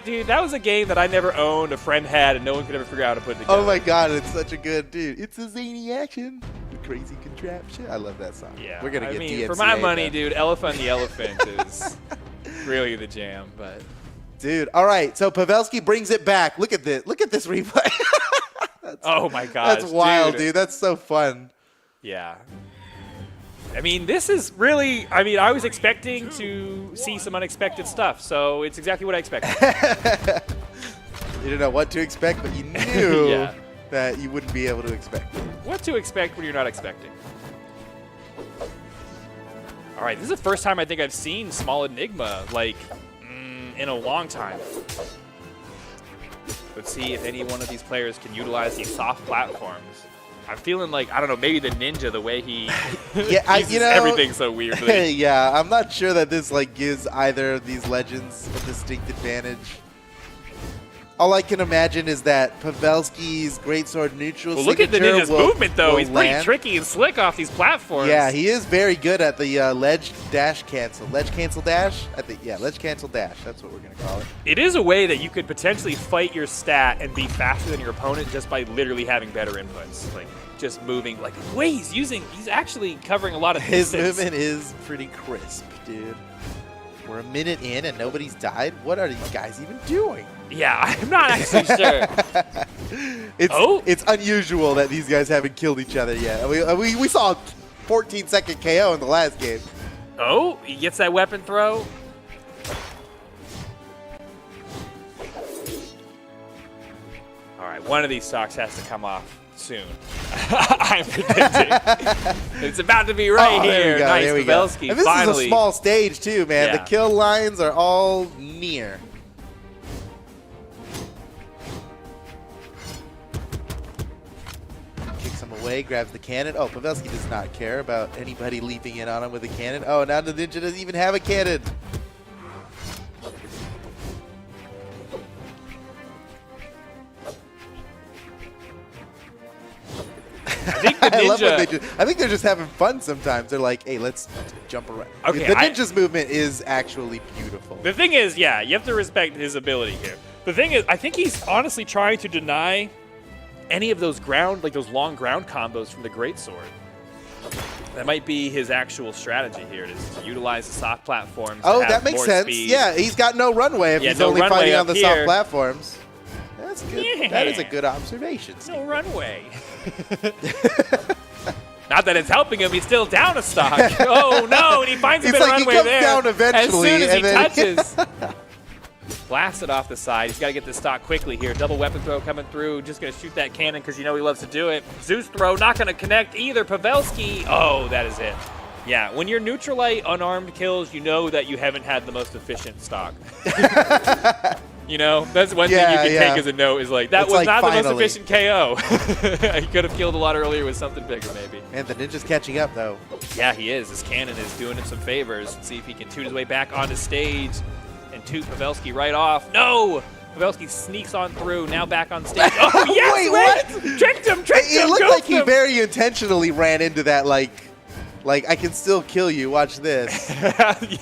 Dude, that was a game that I never owned, a friend had, and no one could ever figure out how to put it together. Oh my god, it's such a good dude. It's a zany action. The crazy contraption. I love that song. Yeah, We're gonna get DMCA for my money, then. dude, Elephant the Elephant is really the jam. But Dude, all right. So Pavelski brings it back. Look at this. Look at this replay. oh my gosh, That's wild, dude. That's so fun. Yeah. I mean, this is really, I was expecting to see some unexpected stuff, so it's exactly what I expected. You didn't know what to expect, but you knew Yeah. that you wouldn't be able to expect it. What to expect when you're not expecting. All right, this is the first time I think I've seen Small Enigma, like, in a long time. Let's see if any one of these players can utilize these soft platforms. I'm feeling like, I don't know, maybe the ninja, the way he Yeah, uses everything so weirdly. Yeah, I'm not sure that this like gives either of these legends a distinct advantage. All I can imagine is that Pavelski's greatsword neutral Well, look at the signature ninja's will- movement, though. will He's pretty land. tricky and slick off these platforms. Yeah, he is very good at the ledge dash cancel. Ledge cancel dash? Ledge cancel dash. That's what we're going to call it. It is a way that you could potentially fight your stat and be faster than your opponent just by literally having better inputs. Like, just moving. Like, the way he's actually covering a lot of His distance. movement is pretty crisp, dude. We're a minute in and nobody's died? What are these guys even doing? Yeah, I'm not actually sure. It's unusual that these guys haven't killed each other yet. We saw a 14-second KO in the last game. Oh, he gets that weapon throw. All right, one of these stocks has to come off soon. I'm predicting. It's about to be right here. Nice, there we go. Pavelski, And this finally. is a small stage too, man. Yeah. The kill lines are all near. him away, grabs the cannon. Oh, Pavelski does not care about anybody leaping in on him with a cannon. Oh, now the Ninja doesn't even have a cannon. I think the I love when Ninja. I think they're just having fun sometimes. They're like, hey, let's jump around. Okay, the Ninja's movement is actually beautiful. The thing is, yeah, you have to respect his ability here. The thing is, I think he's honestly trying to deny any of those those long ground combos from the Greatsword. That might be his actual strategy here, is to utilize the soft platforms. Oh, to have that makes more sense. speed. Yeah, he's got no runway if Yeah, he's no only runway fighting up on the here. soft platforms. That's good. Yeah. That is a good observation. No runway. Not that it's helping him, he's still down a stock. Oh no, and he finds a It's bit of like he runway comes there. down eventually, as soon as he and then- touches. Blasted off the side. He's got to get this stock quickly here. Double weapon throw coming through. Just going to shoot that cannon because you know he loves to do it. Zeus throw, not going to connect either. Pavelski. Oh, that is it. Yeah, when you're Neutralite unarmed kills, you know that you haven't had the most efficient stock. You know, that's one thing you can take as a note is like, that It's was like, not the finally. most efficient KO. He could have killed a lot earlier with something bigger maybe. And the Ninja's catching up, though. Yeah, he is. This cannon is doing him some favors. Let's see if he can toot his way back onto stage and toot Pavelski right off. No! Pavelski sneaks on through, now back on stage. Oh, yes! Wait, Rick! what? Tricked him! It looked like he goofed him. very intentionally ran into that, like, I can still kill you. Watch this.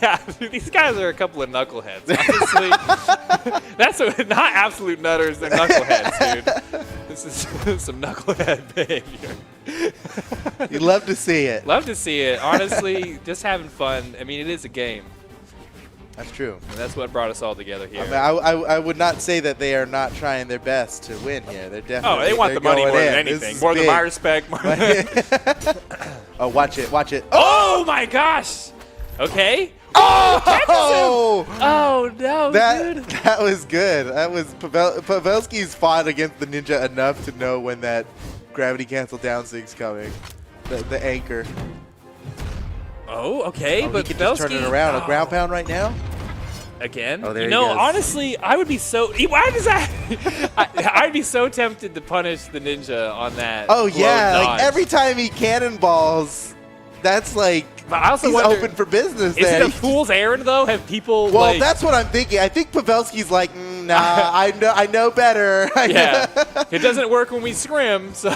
Yeah, these guys are a couple of knuckleheads, honestly. That's not absolute nutters, they're knuckleheads, dude. This is some knucklehead behavior. You'd love to see it. Love to see it. Honestly, just having fun. I mean, it is a game. That's true. And that's what brought us all together here. I mean, I would not say that they are not trying their best to win here. They're definitely. Oh, they want the money going more than in. This anything. is More than big. my respect. More than Oh, watch it, watch it. oh my gosh! Okay. Oh! Oh no, dude. That was good. That was Pavelski's fought against the Ninja enough to know when that gravity cancel down sig's coming. The anchor. Oh, okay, Oh, but he can just turn it around. A ground pound right now. again. Oh, there you he know, goes. honestly, I would be so. Why does that? I'd be so tempted to punish the Ninja on that. Oh blow yeah, dodge. like every time he cannonballs, that's like But I also he's wonder, open for business is there. it a fool's errand though? Have people? Well, like, that's what I'm thinking. I think Pavelski's like, nah, I know better. yeah. It doesn't work when we scrim, so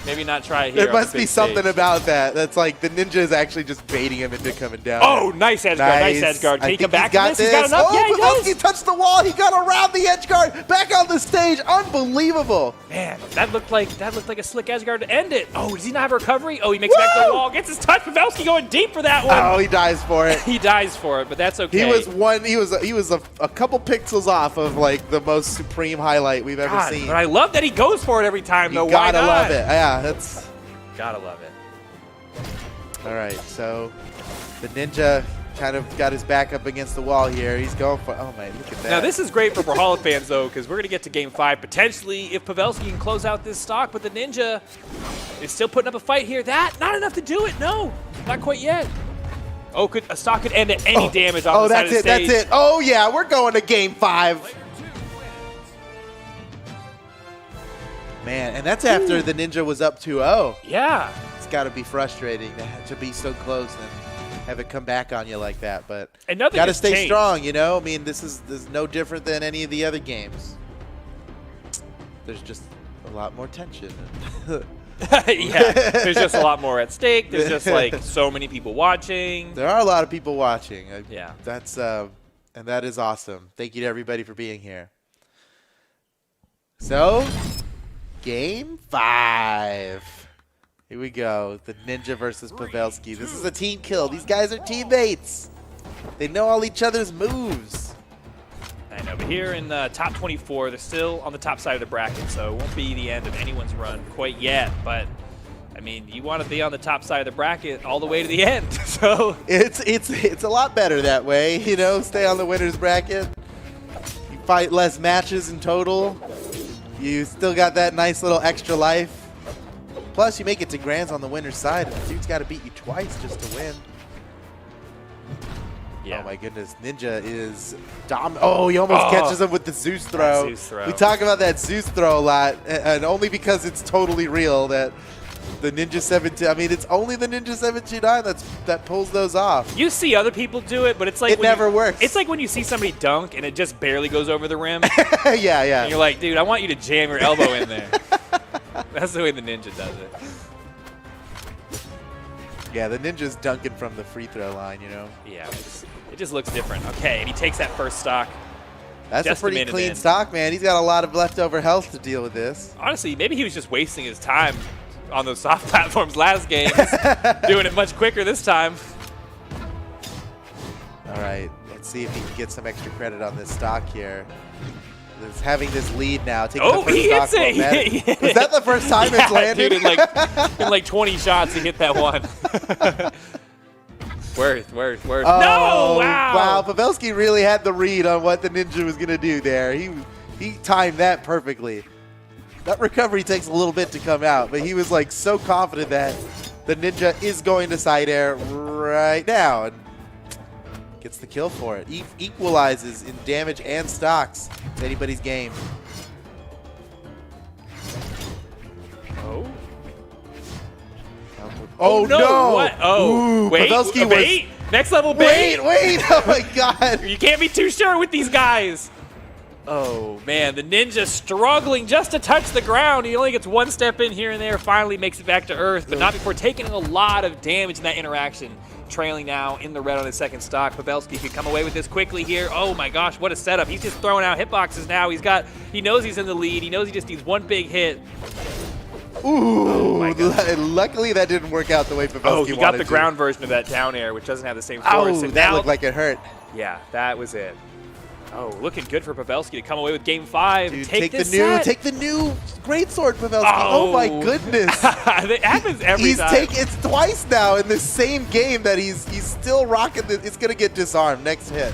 maybe not try it here. There on the must be big something stage. about that. That's like the Ninja is actually just baiting him into coming down. Oh, nice edge guard, nice edge guard. Can I he think come back he's got from this? He's got this. enough. Oh, Yeah, he Pavelski does. touched the wall. He got around the edge guard, back on the stage. Unbelievable. Man, that looked like a slick edge guard to end it. Oh, does he not have recovery? Oh, he makes it back to the Woo! wall. Gets his touch. Pavelski going deep for that one. Oh, he dies for it. He dies for it, but that's okay. He was a couple pixels off of like the most supreme highlight we've ever God, seen. but I love that he goes for it every time, You though. Why gotta not? love it. Yeah, that's Gotta love it. all right. So the Ninja kind of got his back up against the wall here. He's going for. Oh man, look at that. Now, this is great for Brawlhalla fans, though, because we're going to get to Game 5 potentially if Pavelski can close out this stock, but the Ninja is still putting up a fight here. Not enough to do it. No, not quite yet. Oh, a stock could end at any damage off Oh, the side that's of it. the stage. That's it. Oh yeah, we're going to Game 5. Man, and that's after the Ninja was up 2-0. Yeah. It's got to be frustrating to be so close and have it come back on you like that. But And nothing got to has stay changed. strong, you know? I mean, this is no different than any of the other games. There's just a lot more tension. Yeah, there's just a lot more at stake. There's just like so many people watching. There are a lot of people watching. Yeah. That's and that is awesome. Thank you to everybody for being here. So, Game 5. Here we go. The Ninja versus Pavelski. This is a team kill. These guys are teammates. They know all each other's moves. I know, but here in the top 24, they're still on the top side of the bracket, so it won't be the end of anyone's run quite yet. But, I mean, you want to be on the top side of the bracket all the way to the end. So It's a lot better that way, you know, stay on the winner's bracket. You fight less matches in total. You still got that nice little extra life. Plus, you make it to grands on the winner's side, and the dude's got to beat you twice just to win. Yeah. Oh my goodness, Ninja is Oh, he almost catches him with the Zeus throw. Zeus throw. We talk about that Zeus throw a lot, and only because it's totally real that the Ninja 17. I mean, it's only the Ninja 729 that pulls those off. You see other people do it, but it's like It never works. It's like when you see somebody dunk and it just barely goes over the rim. yeah. And you're like, dude, I want you to jam your elbow in there. That's the way the Ninja does it. Yeah, the Ninja's dunking from the free throw line, you know. Yeah, it just looks different. Okay, and he takes that first stock. That's Just a a pretty minute clean in. stock, man. He's got a lot of leftover health to deal with this. Honestly, maybe he was just wasting his time on those soft platforms last game. Doing it much quicker this time. All right, let's see if he can get some extra credit on this stock here. He's having this lead now. Taking Oh, the first he hits stock it! well met. He hit Was it. that the first time it's landed? Dude, in like 20 shots, he hit that one. Worth. Oh, No! Wow! Pavelski really had the read on what the Ninja was going to do there. He timed that perfectly. That recovery takes a little bit to come out, but he was like so confident that the Ninja is going to side air right now and gets the kill for it. Equalizes in damage and stocks. It's anybody's game. Oh no! What? Oh, Ooh, wait, Pavelski bait? Next level bait? Wait! Oh my God! You can't be too sure with these guys. Oh, man, the Ninja struggling just to touch the ground. He only gets one step in here and there, finally makes it back to Earth, but not before taking a lot of damage in that interaction. Trailing now in the red on his second stock. Pavelski could come away with this quickly here. Oh my gosh, what a setup. He's just throwing out hitboxes now. He knows he's in the lead. He knows he just needs one big hit. Ooh, my God. luckily that didn't work out the way Pavelski wanted Oh, he got the to. ground version of that down air, which doesn't have the same force. Oh, and that now, looked like it hurt. yeah, that was it. Oh, looking good for Pavelski to come away with Game 5. Dude, take the this new, set. take the new greatsword, Pavelski. Oh my goodness! It happens every time. It's twice now in the same game that he's still rocking. It's gonna get disarmed next hit.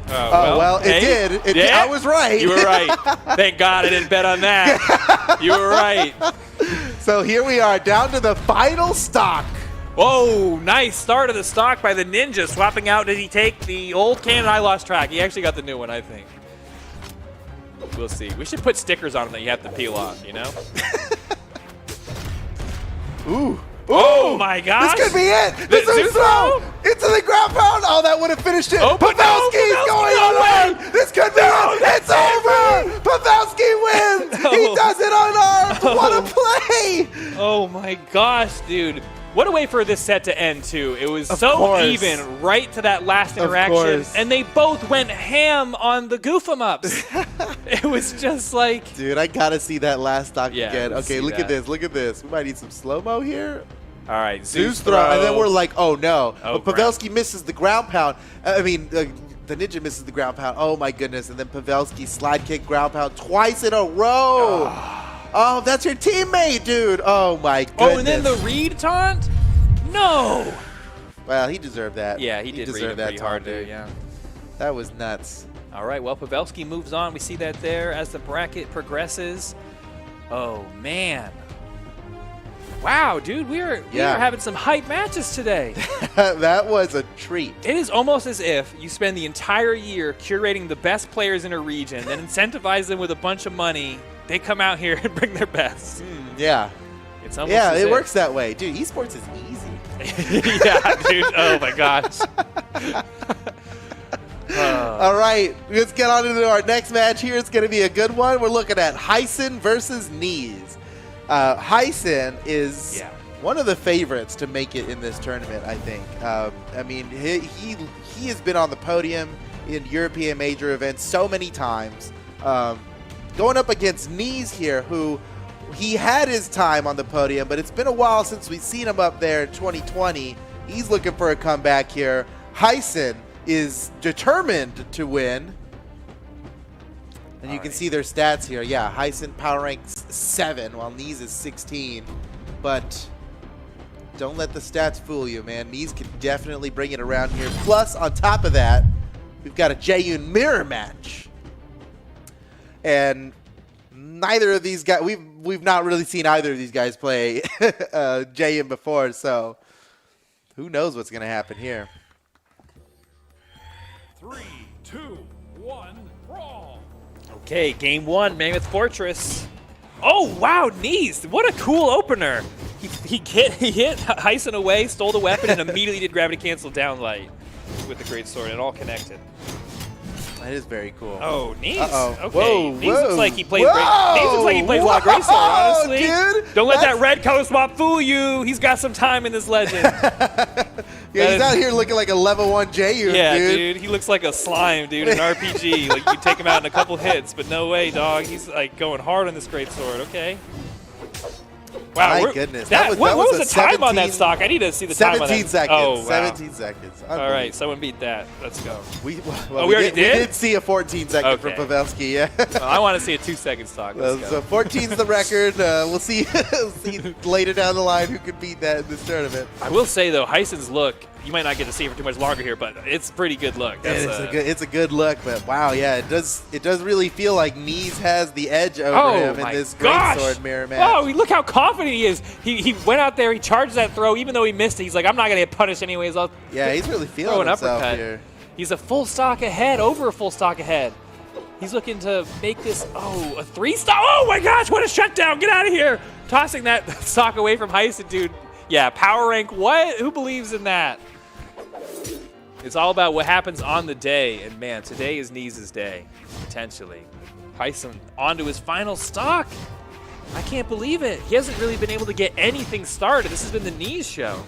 Well, it did. Yeah. I was right. You were right. Thank God I didn't bet on that. You were right. So here we are, down to the final stock. Whoa, nice start of the stock by the Ninja. Swapping out, did he take the old cannon? I lost track. He actually got the new one, I think. We'll see. We should put stickers on them that you have to peel off, you know? Ooh. Oh my gosh. This could be it. This Zeus is throw into the ground pound. Oh, that would have finished it. Oh, but no, Pavelski's Pavelski, going no on way. one. This could be it. It's over. Pavelski wins. He Oh. does it unarmed. What a play. Oh my gosh, dude. What a way for this set to end, too. It was so course. even right to that last interaction, course. and they both went ham on the goof-em-ups. It was just like... Dude, I got to see that last stock Yeah, again. let's Okay, see look at that. this. Look at this. We might need some slow-mo here. All right, Zeus throw. And then we're like, oh, no. Oh, But Pavelski misses the ground pound. The Ninja misses the ground pound. Oh, my goodness. And then Pavelski slide kick ground pound twice in a row. Oh, that's your teammate, dude. Oh, my goodness. Oh, and then the read taunt? No. Well, he deserved that. Yeah, he did read deserved it that pretty hard taunt, there, dude. yeah. That was nuts. All right, well, Pavelski moves on. We see that there as the bracket progresses. Oh, man. Wow, dude, we are having some hype matches today. That was a treat. It is almost as if you spend the entire year curating the best players in a region, then incentivize them with a bunch of money. They come out here and bring their best. Yeah. It's almost Yeah, as it if. works that way. Dude, esports is easy. Yeah, dude. Oh, my gosh. All right, let's get on into our next match here. It's going to be a good one. We're looking at Heisen versus Knees. Heisen is one of the favorites to make it in this tournament, I think. I mean, he has been on the podium in European major events so many times. Going up against Knees here, who he had his time on the podium, but it's been a while since we've seen him up there in 2020. He's looking for a comeback here. Heisen is determined to win. And you can see their stats here. Yeah, Heisen power ranks 7, while Knees is 16. But don't let the stats fool you, man. Knees can definitely bring it around here. Plus, on top of that, we've got a Jaeyoon mirror match. And neither of these guys, we've not really seen either of these guys play Jaeyoon before, so who knows what's going to happen here. 3, 2, 1, brawl. Okay, game 1, Mammoth Fortress. Oh, wow, knees. What a cool opener. He hit Heisen away, stole the weapon, and immediately did gravity cancel down light with the greatsword, and all connected. That is very cool. Oh, knees. Uh-oh. Okay. Whoa, Knees looks whoa. like he plays great. Knees looks like he plays a lot of great sword, Whoa, honestly. dude, Don't let that that's- red color swap fool you. He's got some time in this legend. Yeah, he's out here looking like a level 1 J-Unit, Yeah, dude. dude. He looks like a slime, dude, in RPG. Like, you take him out in a couple hits, but no way, dog. He's, like, going hard on this greatsword. Okay. Wow. My we're- goodness. What That was was the a time on that 17 stock? I need to see the time on that. 17 seconds. Oh, wow. 17 seconds. All right, someone beat that. Let's go. We already did? We did see a 14-second Okay. from Pavelski, yeah. I want to see a 2-second stock. Let's So go. 14's the record. We'll see later down the line who can beat that in this tournament. I will say, though, Heisen's look, you might not get to see it for too much longer here, but it's a pretty good look. That's It's a good look, but wow, yeah, it does really feel like Knees has the edge over him in this greatsword mirror match. Oh, look how confident he is. He went out there, he charged that throw, even though he missed it. He's like, I'm not going to get punished anyways. I'll Yeah, he's really throw feeling an himself uppercut. here. He's a full stock ahead, over a full stock ahead. He's looking to make this, a 3-stock. Oh my gosh, what a shutdown. Get out of here. Tossing that stock away from Heisen, dude. Yeah, power rank, what? Who believes in that? It's all about what happens on the day, and man, today is Knees' day, potentially. Heisen onto his final stock. I can't believe it. He hasn't really been able to get anything started. This has been the Knees show.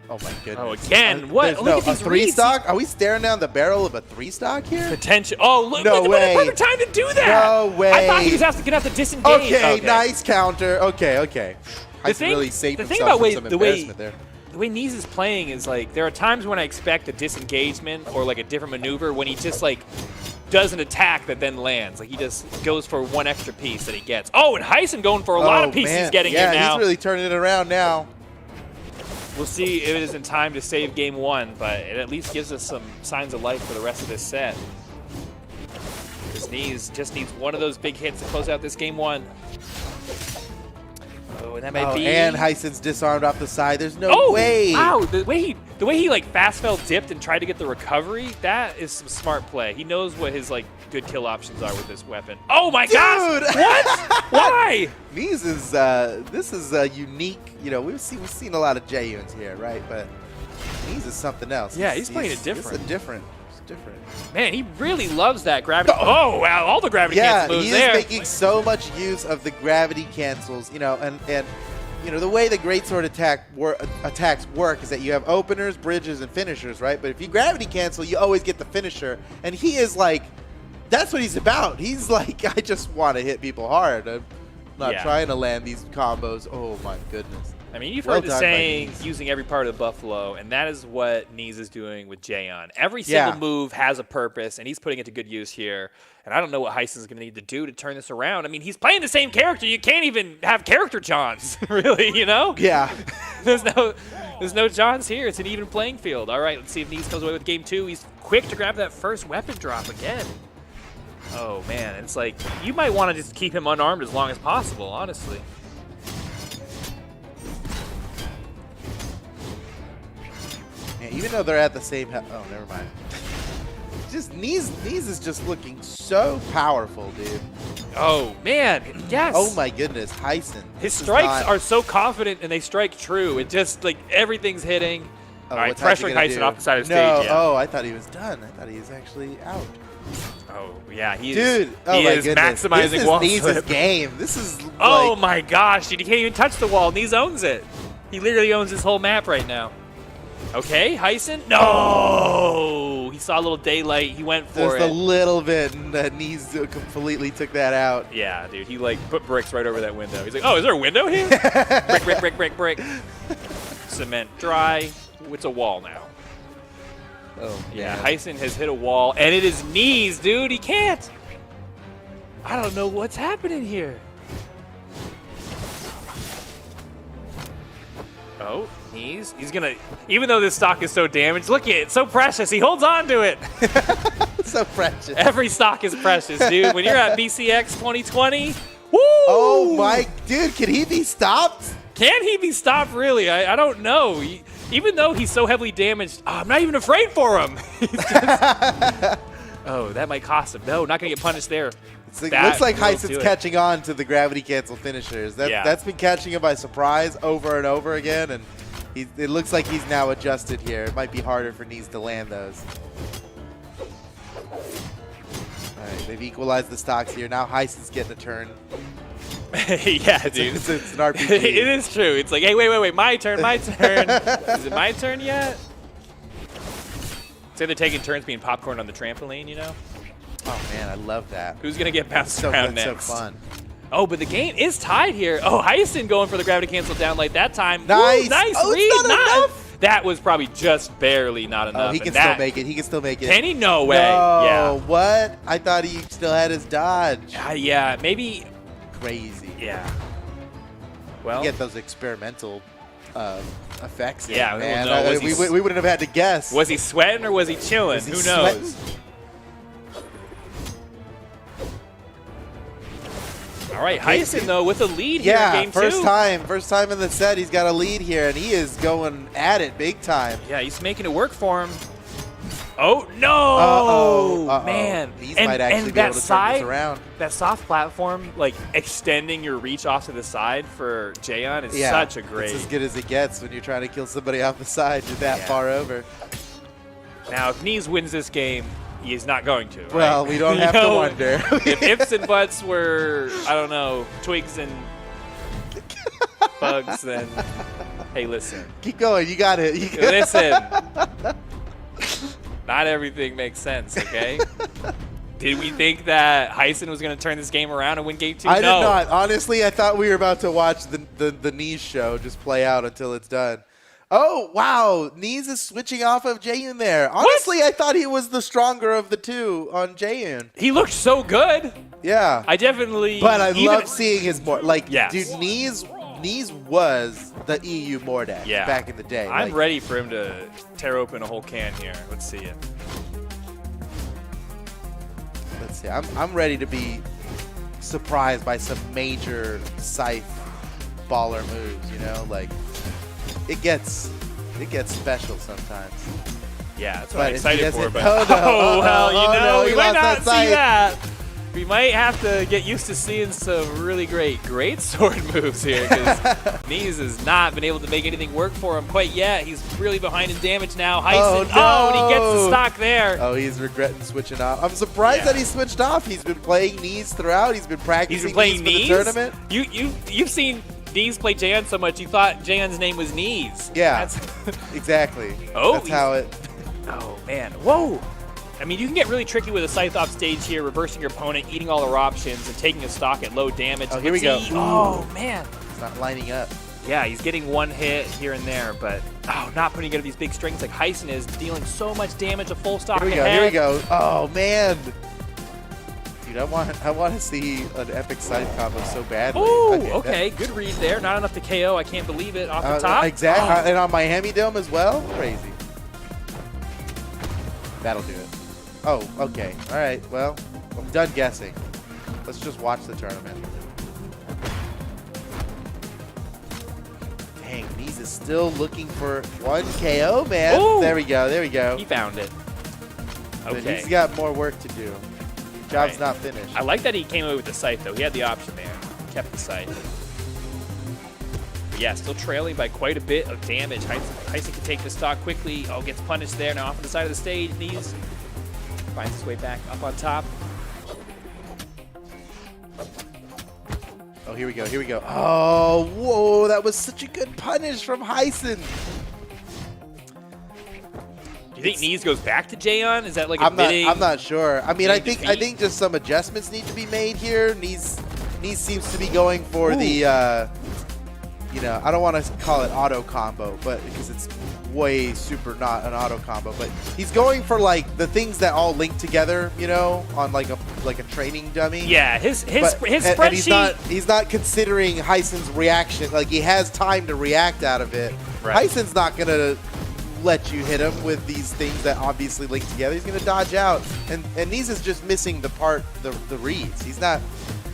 Oh my goodness. Oh, again, what? There's Look no, at these a reads. 3-stock? Are we staring down the barrel of a 3-stock here? Potential. Oh, look! No what way. a perfect time to do that. No way. I thought he was going to have to disengage. Okay, nice counter. Okay. The Heisen thing- really saved the thing himself about from some the way- embarrassment there. The way Knees is playing is like there are times when I expect a disengagement or like a different maneuver when he just like does an attack that then lands. Like he just goes for one extra piece that he gets. Oh, and Heisen going for a lot of pieces he's getting yeah, here now. he's really turning it around now. We'll see if it is in time to save game 1, but it at least gives us some signs of life for the rest of this set. Because Knees just needs one of those big hits to close out this game 1. Oh, and that might be. And Heisen's disarmed off the side. There's no way. Wow, the way he like fast fell dipped and tried to get the recovery, that is some smart play. He knows what his like good kill options are with this weapon. Oh my gosh! Dude! What? Why? Knees is this is a unique. You know, we've seen a lot of J-Uns here, right? But Knees is something else. Yeah, he's playing it different. It's different. Man, he really loves that gravity. Oh wow, all the gravity cancel moves he there. is making so much use of the gravity cancels. You know, and you know the way the greatsword attacks work is that you have openers, bridges, and finishers, right? But if you gravity cancel, you always get the finisher, and he is like, that's what he's about. He's like, I just want to hit people hard. I'm not trying to land these combos. Oh my goodness. I mean, you've Well heard the done by saying, Knees. using every part of the buffalo, and that is what Knees is doing with Jaeon. Every single move has a purpose, and he's putting it to good use here. And I don't know what Heisen's going to need to do to turn this around. I mean, he's playing the same character. You can't even have character Johns, really, you know? Yeah. There's no Johns here. It's an even playing field. All right, let's see if Knees comes away with game 2. He's quick to grab that first weapon drop again. Oh, man. It's like, you might want to just keep him unarmed as long as possible, honestly. Even though they're at the same oh, never mind. Just Knees is just looking so powerful, dude. Oh, man. Yes. Oh, my goodness. Heisen. His strikes are so confident, and they strike true. It just, like, everything's hitting. All right, pressuring Heisen off the side of the stage. Yeah. Oh, I thought he was done. I thought he was actually out. Oh, yeah. He Dude, oh my is goodness. maximizing this is wall Knees' flip. game. This is Oh, like, my gosh. Dude, he can't even touch the wall. Knees owns it. He literally owns this whole map right now. Okay, Heisen. No! He saw a little daylight. He went for just it. a little bit, and Knees completely took that out. Yeah, dude. He, like, put bricks right over that window. He's like, oh, is there a window here? Brick. Cement dry. It's a wall now. Oh, Yeah, man. Heisen has hit a wall, and it is Knees, dude. He can't. I don't know what's happening here. Oh, Knees. He's going to, even though this stock is so damaged, look at it. It's so precious. He holds on to it. So precious. Every stock is precious, dude. When you're at BCX 2020, woo! Oh, my. Dude, can he be stopped? Can he be stopped, really? I don't know. Even though he's so heavily damaged, I'm not even afraid for him. Oh, that might cost him. No, not going to get punished there. It looks like Heisen's catching on to the gravity cancel finishers. That's been catching him by surprise over and over again, and it looks like he's now adjusted here. It might be harder for Knees to land those. All right, they've equalized the stocks here. Now Heisen's getting a turn. Yeah, dude. It's an RPG. It is true. It's like, hey, wait, my turn. Is it my turn yet? Say they're taking turns being popcorn on the trampoline, you know? Oh, man, I love that. Who's going to get bounced around That's next? so fun. Oh, but the game is tied here. Oh, Heisen going for the gravity cancel down like that time. Nice. Woo, nice Oh, read. it's not enough. That was probably just barely not enough. Oh, he can still make it. He can still make it. Can he? No way. No, Yeah. what? I thought he still had his dodge. Yeah, maybe. Crazy. Yeah. Well, Get those experimental effects. Yeah, in, man. well, no, We wouldn't have had to guess. was he sweating or was he chilling? Was he Who knows? sweating? All right, Heisen, though, with a lead Yeah, here in game first two. time in the set, he's got a lead here, and he is going at it big time. Yeah, he's making it work for him. Oh, no! Uh-oh. Man. These might actually be able to turn this around. That soft platform, like extending your reach off to the side for Jaeon is such a great. It's as good as it gets when you're trying to kill somebody off the side. You're that far over. Now, if Knees wins this game, he is not going to. Right? Well, we don't have to wonder. If ifs and buts were, I don't know, twigs and bugs, then hey, listen. Keep going. You got it. Listen. Not everything makes sense, okay? Did we think that Heisen was going to turn this game around and win game two? I No. did not. Honestly, I thought we were about to watch the Knees show just play out until it's done. Oh, wow. Knees is switching off of Jaeyoon there. Honestly, I thought he was the stronger of the two on Jaeyoon. He looked so good. Yeah. I definitely. But I love seeing his more. Like, Yes. dude, Knees was the EU Mordak back in the day. I'm ready for him to tear open a whole can here. Let's see it. Let's see. I'm ready to be surprised by some major Scythe baller moves, you know? Like, it gets special sometimes. Yeah, that's what But I'm if he excited for. doesn't- But oh, no. well, Oh, no, we he might lost not that see sight. that. We might have to get used to seeing some really great sword moves here because Knees has not been able to make anything work for him quite yet. He's really behind in damage now. Heisen, no. and he gets the stock there. Oh, he's regretting switching off. I'm surprised that he switched off. He's been playing Knees throughout. He's been practicing He's been playing Knees Knees. for the tournament. You've seen Knees play Jaeon so much you thought Jaeon's name was Knees. Yeah, That's exactly. Oh, That's how it... Oh, man. Whoa. I mean, you can get really tricky with a Scythe off stage here, reversing your opponent, eating all our options, and taking a stock at low damage. Oh, here we go. Oh, man. It's not lining up. Yeah, he's getting one hit here and there, but not putting together these big strings like Heisen is, dealing so much damage, a full stock ahead. Here we go. Oh, man. Dude, I want to see an epic Scythe combo so badly. Ooh, okay. Good read there. Not enough to KO. I can't believe it. Off the top. Exactly. And on my Hemi-Dome as well? Crazy. That'll do it. Oh, okay. All right. Well, I'm done guessing. Let's just watch the tournament. Dang, Knees is still looking for one KO, man. Ooh. There we go. There we go. He found it. But Okay. he's got more work to do. Job's Right. not finished. I like that he came away with the Scythe, though. He had the option there. Kept the Scythe. But yeah, still trailing by quite a bit of damage. Heisen can take the stock quickly. Oh, gets punished there. Now off on the side of the stage. Knees finds his way back up on top. Oh, here we go. Here we go. Oh, whoa. That was such a good punish from Heisen. Do you think Knees goes back to Jaeon? Is that like a I'm not sure. I mean, I big think defeat? just some adjustments need to be made here. Knees seems to be going for the you know, I don't want to call it auto combo, but because it's way super not an auto combo, but he's going for like the things that all link together, you know, on like a training dummy. Yeah, his And spreadsheet. he's not considering Heisen's reaction. Like, he has time to react out of it. Right. Heisen's not gonna let you hit him with these things that obviously link together. He's gonna dodge out, and Knees is just missing the reads. He's not.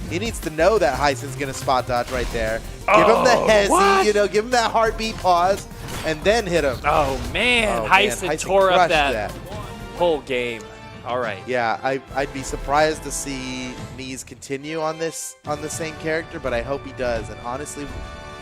He needs to know that Heisen's gonna spot dodge right there. Give him the hezzy, what? you know, give him that heartbeat pause. and then hit him. Oh, man. Oh, Heisen Heisen tore up crushed that whole game. All right. Yeah, I'd be surprised to see Knees continue on the same character, but I hope he does. And honestly,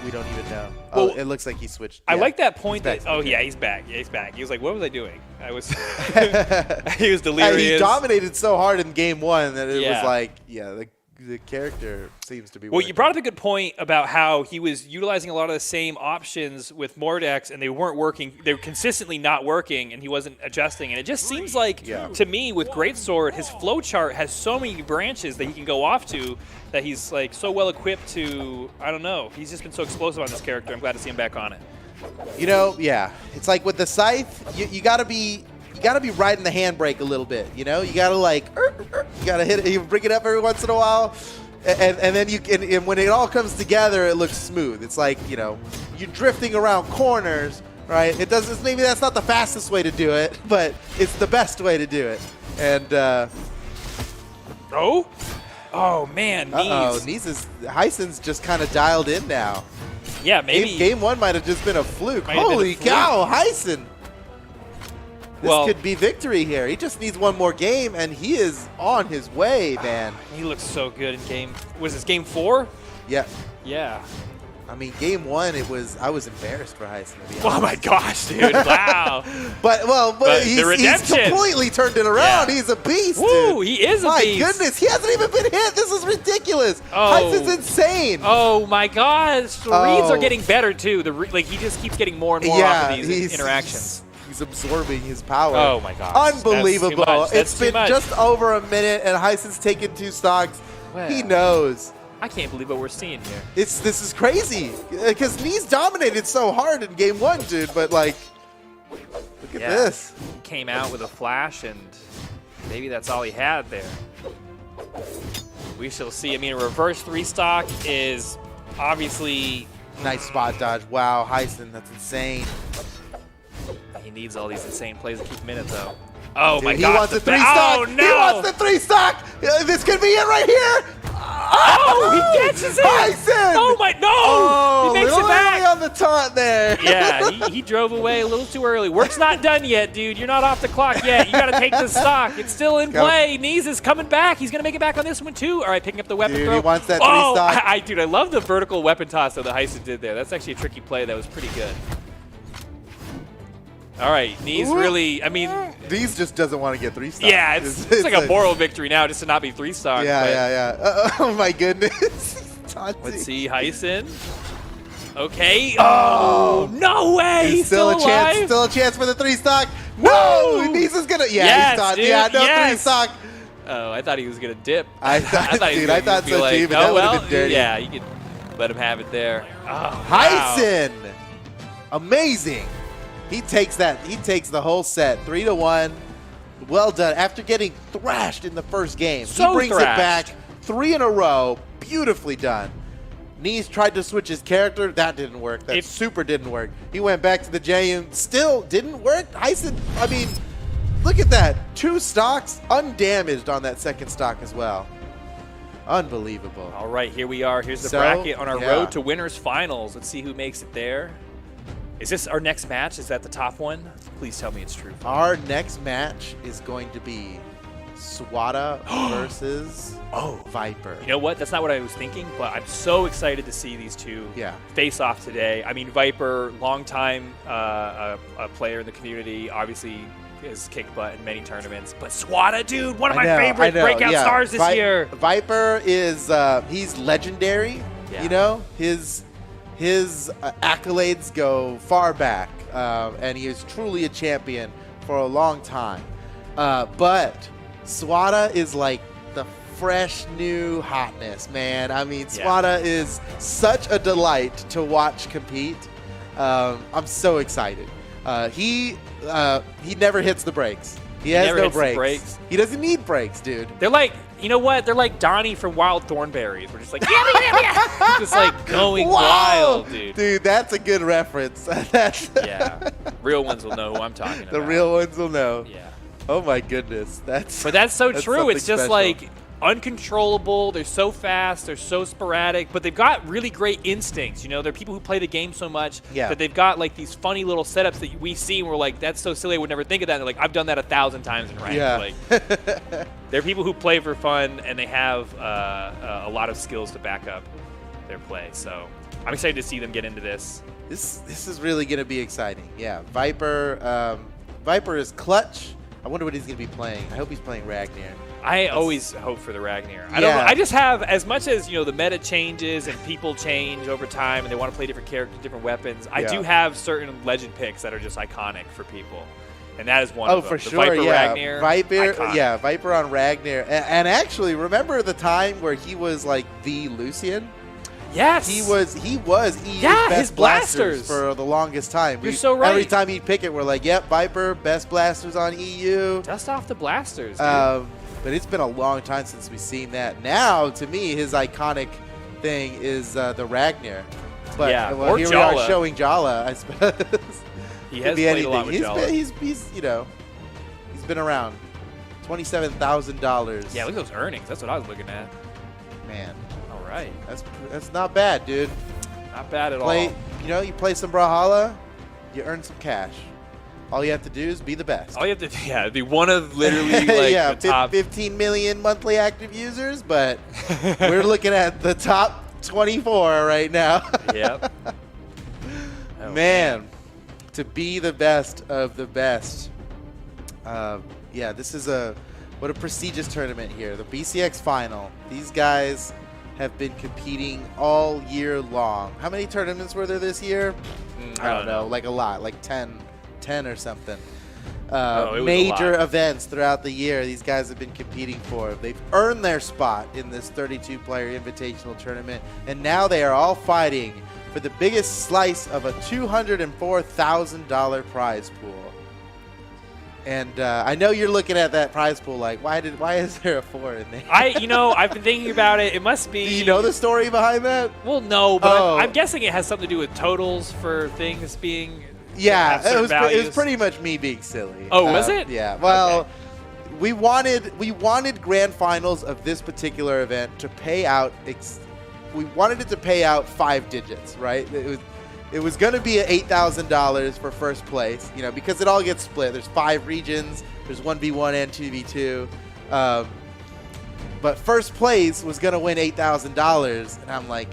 we don't even know. Well, it looks like he switched. I Yeah. like that point He's that. back. Oh yeah, he's back. Yeah, he's back. He was like, "What was I doing? I was." He was And delirious. he dominated so hard in game 1 that it Yeah. was like, yeah, the character seems to be. Well, working. you brought up a good point about how he was utilizing a lot of the same options with Mordex, and they weren't working. They were consistently not working, and he wasn't adjusting. And it just seems like, to me, with Greatsword, his flow chart has so many branches that he can go off to that he's like so well equipped to. I don't know. He's just been so explosive on this character. I'm glad to see him back on it. You know, yeah, it's like with the Scythe, you gotta be. You gotta be riding the handbrake a little bit, you know. You gotta like, you gotta hit it. You bring it up every once in a while, and then you can. And when it all comes together, it looks smooth. It's like, you know, you're drifting around corners, right? It doesn't. Maybe that's not the fastest way to do it, but it's the best way to do it. And oh man, Knees. Heisen's just kind of dialed in now. Yeah, maybe Game 1 might have just been a fluke. Might have been a Holy fluke. cow, Heisen! This Well- could be victory here. He just needs one more game, and he is on his way, man. He looks so good in game. Was this game 4? Yeah. Yeah. I mean, game 1, I was embarrassed for Heisen, to be honest. Oh my gosh, dude! Wow. But the he's redemption. completely turned it around. Yeah. He's a beast, Woo! dude. He is a My beast. goodness, he hasn't even been hit. This is ridiculous. Oh. Heisen's insane. Oh my gosh! The reads are getting better too. Like he just keeps getting more and more off of these interactions. He's absorbing his power. Oh my gosh! Unbelievable. That's too much. It's been just over a minute, and Heisen's taken 2 stocks. Wow. He knows. I can't believe what we're seeing here. This is crazy because Knees dominated so hard in game 1, dude. But like, look at this. He came out with a flash, and maybe that's all he had there. We shall see. I mean, a reverse 3-stock is obviously Nice spot dodge. Wow, Heisen, that's insane. he needs all these insane plays to keep him in it, though. Oh Dude, my he gosh! wants a 3-stock. Oh no! He wants the 3-stock. This could be it right here. Oh, he catches it! Heisen! Oh my no! Oh, he makes it literally back. on the taunt there. Yeah, he drove away a little too early. Work's not done yet, dude. You're not off the clock yet. You got to take the stock. It's still in play. Knees is coming back. He's going to make it back on this one, too. All right, picking up the weapon Dude, throw. he wants that oh, 3-stock. dude, I love the vertical weapon toss that Heisen did there. That's actually a tricky play. That was pretty good. All right, Knees really, I mean, Knees just doesn't want to get 3-stock. yeah, it's like a moral victory now just to not be 3-stock. Yeah. Oh my goodness. Let's see, Heisen. Okay. Oh, no way. He's still a chance. alive. Still a chance for the 3-stock. No, Woo! Knees is gonna. Yeah, Yes, he's done. dude, Yeah, no yes. 3-stock. Oh, I thought he was gonna dip. I thought, he was dude, I gonna thought be so like, too, but oh, that would well, have been dirty. Yeah, you could let him have it there. Oh, wow. Heisen, amazing. He takes that. He takes the whole set, 3-1. Well done. After getting thrashed in the first game, So he brings thrashed. it back 3 in a row. Beautifully done. Knees tried to switch his character. That didn't work. That super didn't work. He went back to the JM. Still didn't work. Heisen, I mean, look at that. 2 stocks undamaged on that second stock as well. Unbelievable. All right, here we are. Here's the So, bracket on our yeah. road to winners finals. Let's see who makes it there. Is this our next match? Is that the top one? Please tell me it's true. Our next match is going to be Swata versus Viper. You know what? That's not what I was thinking, but I'm so excited to see these two face off today. I mean, Viper, longtime a player in the community, obviously has kicked butt in many tournaments. But Swata, dude, one of my favorite breakout stars this year. Viper is he's legendary. Yeah. You know, his accolades go far back, and he is truly a champion for a long time. But Swata is like the fresh new hotness, man. I mean, Swata is such a delight to watch compete. I'm so excited. He never hits the brakes. He has never no hits the brakes. brakes. He doesn't need brakes, dude. They're like, you know what? They're like Donnie from Wild Thornberries. We're just like, yeah. Just like going wild, dude. Dude, that's a good reference. That's Yeah. Real ones will know who I'm talking about. the real ones will know. Yeah. Oh my goodness, that's. But that's so that's true. It's something just special. like uncontrollable. They're so fast. They're so sporadic, but they've got really great instincts. You know, they're people who play the game so much that they've got like these funny little setups that we see and we're like, that's so silly. I would never think of that. And they're like, I've done that 1,000 times in ranked. Yeah. Like, they're people who play for fun and they have a lot of skills to back up their play. So I'm excited to see them get into this. This is really going to be exciting. Yeah, Viper. Viper is clutch. I wonder what he's going to be playing. I hope he's playing Ragnar. I always hope for the Ragnar. I Yeah. don't know. I just have, as much as, you know, the meta changes and people change over time and they want to play different characters, different weapons, I do have certain legend picks that are just iconic for people. And that is one of them. Oh, for The sure, Viper yeah. Ragnar, Viper, iconic. yeah, Viper on Ragnar. And actually, remember the time where he was like the Lucian? Yes. He was EU's Yeah, best his blasters. for the longest time. You're so right. Every time he'd pick it, we're like, yep, Viper, best blasters on EU. Dust off the blasters, dude. But it's been a long time since we've seen that. Now, to me, his iconic thing is the Ragnar. But Yeah, well, or here we are Jala. showing Jala, I suppose. He Could has be played anything. a lot with Jala. He's you know, he's been around. $27,000. Yeah, look at those earnings. That's what I was looking at. Man, All right. that's not bad, dude. Not bad at Play, all. you know, you play some Brawlhalla, you earn some cash. All you have to do is be the best. All you have to, be one of literally like yeah, the top. 15 million monthly active users, but we're looking at the top 24 right now. Yep. Oh, Man, to be the best of the best. Yeah, this is what a prestigious tournament here. The BCX final. These guys have been competing all year long. How many tournaments were there this year? I don't know, like a lot, like 10 or something. It was a Major lot. events throughout the year these guys have been competing for. They've earned their spot in this 32-player invitational tournament, and now they are all fighting for the biggest slice of a $204,000 prize pool. And I know you're looking at that prize pool like, why is there a 4 in there? I've been thinking about it. It must be. Do you know the story behind that? Well, no, but Oh. I'm guessing it has something to do with totals for things being. have Yeah, certain it was values. pretty much me being silly. Oh, was it? Yeah. Well, Okay. we wanted grand finals of this particular event to pay out. We wanted it to pay out 5 digits, right? It was going to be at $8,000 for first place, you know, because it all gets split. There's 5 regions. There's 1v1 and 2v2. But first place was going to win $8,000, and I'm like,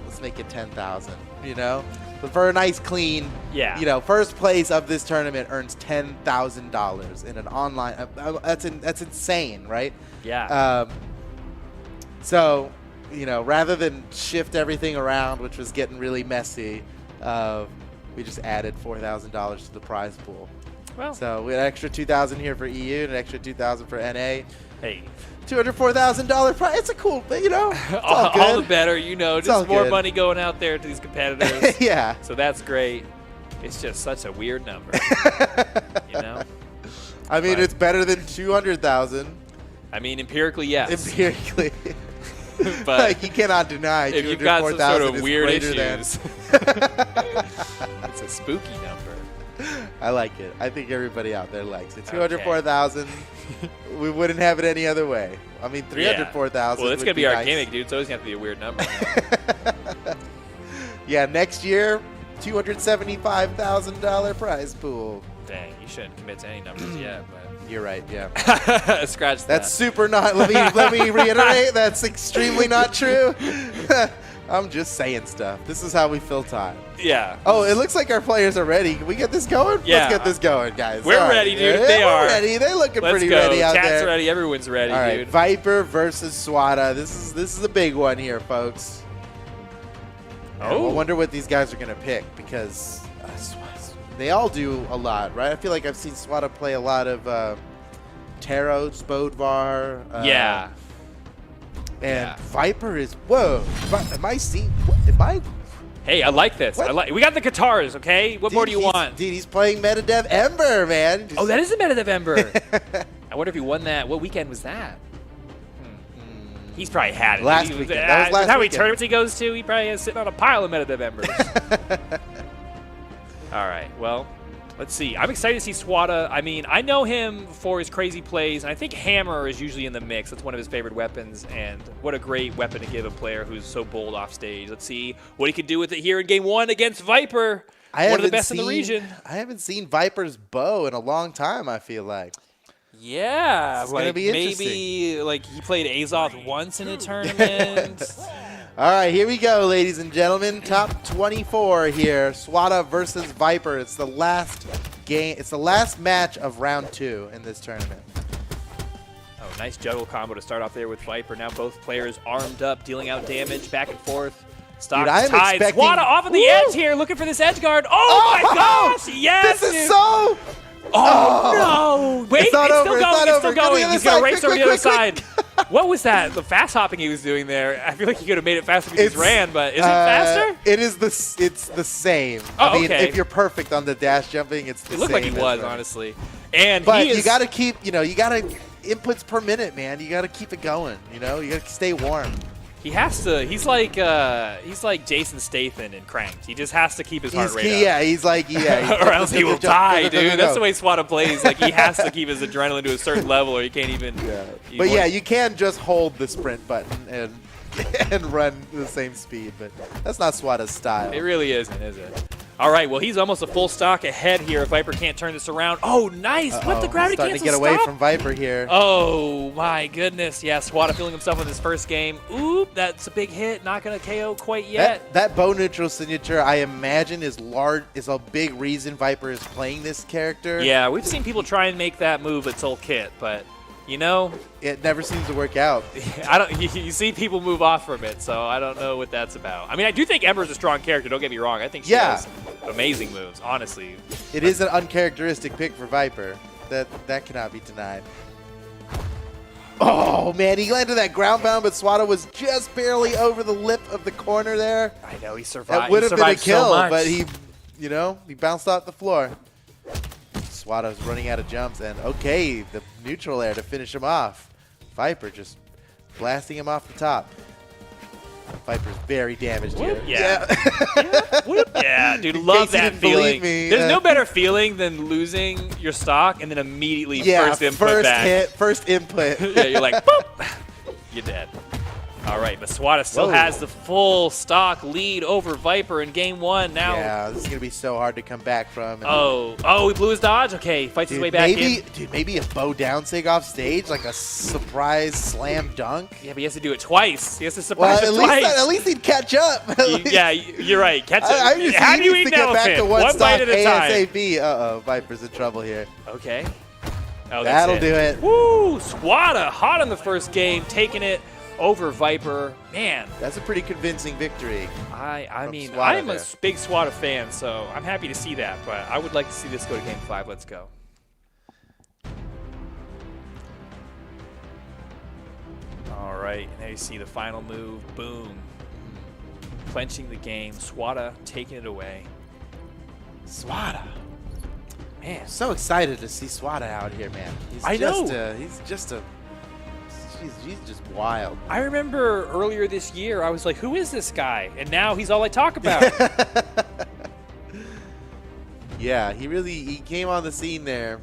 let's make it $10,000, you know? But for a nice clean, Yeah. you know, first place of this tournament earns $10,000 in an online. That's insane, right? Yeah. So, you know, rather than shift everything around, which was getting really messy, we just added $4,000 to the prize pool. well, So we had an extra $2,000 here for EU and an extra $2,000 for NA. hey, $204,000 prize. It's a cool thing, you know. It's all good. all the better, you know. all Just more good. money going out there to these competitors. Yeah. So that's great. It's just such a weird number, you know. I mean, But- it's better than 200,000 I mean, empirically, yes. empirically. But like, you cannot deny if you've got some 204,000 sort of is weird greater than. issues, it's a spooky number. I like it. I think everybody out there likes it. Okay. 204,000. We wouldn't have it any other way. I mean, 304,000. Well, it's would gonna be our nice. gimmick, dude. It's always gonna have to be a weird number. Yeah, next year, $275,000 prize pool. Dang, you shouldn't commit to any numbers yet, You're right. Yeah, but scratch that. that's super not. Let me reiterate. That's extremely not true. I'm just saying stuff. This is how we fill time. yeah. Oh, it looks like our players are ready. Can we get this going? Yeah. Let's get this going, guys. We're All right. ready, dude. Yeah, They we're are. ready. They're looking Let's pretty go. ready out Chat's there. ready. Everyone's ready, All right, dude. Viper versus Swata. This is a big one here, folks. Oh. I wonder what these guys are gonna pick because they all do a lot, right? I feel like I've seen Swata play a lot of Tarot, Spodvar. Yeah. And Yeah. Viper is whoa. Am I seeing? Am I? Hey, I like this. What? We got the guitars, okay? What more do you want? Dude, he's playing Metadev Ember, man. Oh, that is a Meta November. I wonder if he won that. What weekend was that? He's probably had it. Last He weekend. That was last with how many weekend. tournaments he goes to, he probably is sitting on a pile of Meta Novembers. All right. Well, Let's see. I'm excited to see Swata. I mean, I know him for his crazy plays, and I think Hammer is usually in the mix. That's one of his favorite weapons, and what a great weapon to give a player who's so bold off stage. Let's see what he could do with it here in Game 1 against Viper. One of the best in the region. I haven't seen Viper's bow in a long time, I feel like. Yeah, It's gonna be maybe like he played Azoth once in a tournament. All right, here we go, ladies and gentlemen. Top 24 here. Swata versus Viper. It's the last game. It's the last match of round 2 in this tournament. Oh, nice juggle combo to start off there with Viper. Now both players armed up, dealing out damage back and forth. Stock I'm tied. expecting- Swata off on the edge here, looking for this edge guard. Oh my gosh! Yes! This is dude. so... Oh, no! Wait, It's not over, still it's going, not it's over. still Go to the going. other He's going side. to race Quick, over the other quick, side. What was that? The fast hopping he was doing there. I feel like he could have made it faster if he just ran, but is it faster? It is it's the same. Oh, I mean, okay. if you're perfect on the dash jumping, it's the same. It looked like he as was, running. honestly. And But he is, you got to keep, you got to inputs per minute, man. You got to keep it going. You got to stay warm. he has to. He's like Jason Statham in Cranked. He just has to keep his heart rate up. Yeah, he's like, or else he will die, dude. No. That's the way Swata plays. Like, he has to keep his adrenaline to a certain level, or he can't even. But yeah, you can just hold the sprint button and run the same speed, but that's not Swata's style. It really isn't, is it? All right, well, he's almost a full stock ahead here if Viper can't turn this around. Oh, nice. What the gravity starting cancel to get away stop? from Viper here. Oh, my goodness. Yeah, Swata feeling himself in his first game. Oop, that's a big hit. Not going to KO quite yet. That bow neutral signature, I imagine, is a big reason Viper is playing this character. Yeah, we've seen people try and make that move at Soul Kit, but, It never seems to work out. I don't. You see people move off from it, so I don't know what that's about. I mean, I do think Ember's a strong character. Don't get me wrong. I think she has amazing moves. Honestly, It is an uncharacteristic pick for Viper. That cannot be denied. Oh man, he landed that ground pound, but Swata was just barely over the lip of the corner there. I know he survived. That would have been a survived kill, so much. but he bounced off the floor. Swata's running out of jumps, and okay, the neutral air to finish him off. Viper just blasting him off the top. Viper's very damaged here. Yeah. Yeah, dude, In love case you that didn't believe feeling. me, There's no better feeling than losing your stock and then immediately first input first back. hit, first input. Yeah, you're like, boop, you're dead. All right, but Swata still has the full stock lead over Viper in Game 1 now. Yeah, this is going to be so hard to come back from. Oh, he blew his dodge? Okay, fights his way back in. Dude, maybe a bow down sig off stage, like a surprise slam dunk. Yeah, but he has to do it twice. He has to surprise Well, it twice. at least he'd catch up. Yeah, you're right. Catch up. How do you eat an elephant? One bite at a time. ASAP. Uh-oh, Viper's in trouble here. Okay. Oh, that's That'll do it. Woo! Swata hot in the first game, taking it over Viper. Man, That's a pretty convincing victory. I mean, Swata I'm a there. big Swata fan, so I'm happy to see that, but I would like to see this go to Game 5. Let's go. All right, now you see the final move. Boom. Clenching the game. Swata taking it away. Swata. Man, So excited to see Swata out here, man. I know. He's just wild. I remember earlier this year, I was like, who is this guy? And now he's all I talk about. Yeah, he came on the scene there.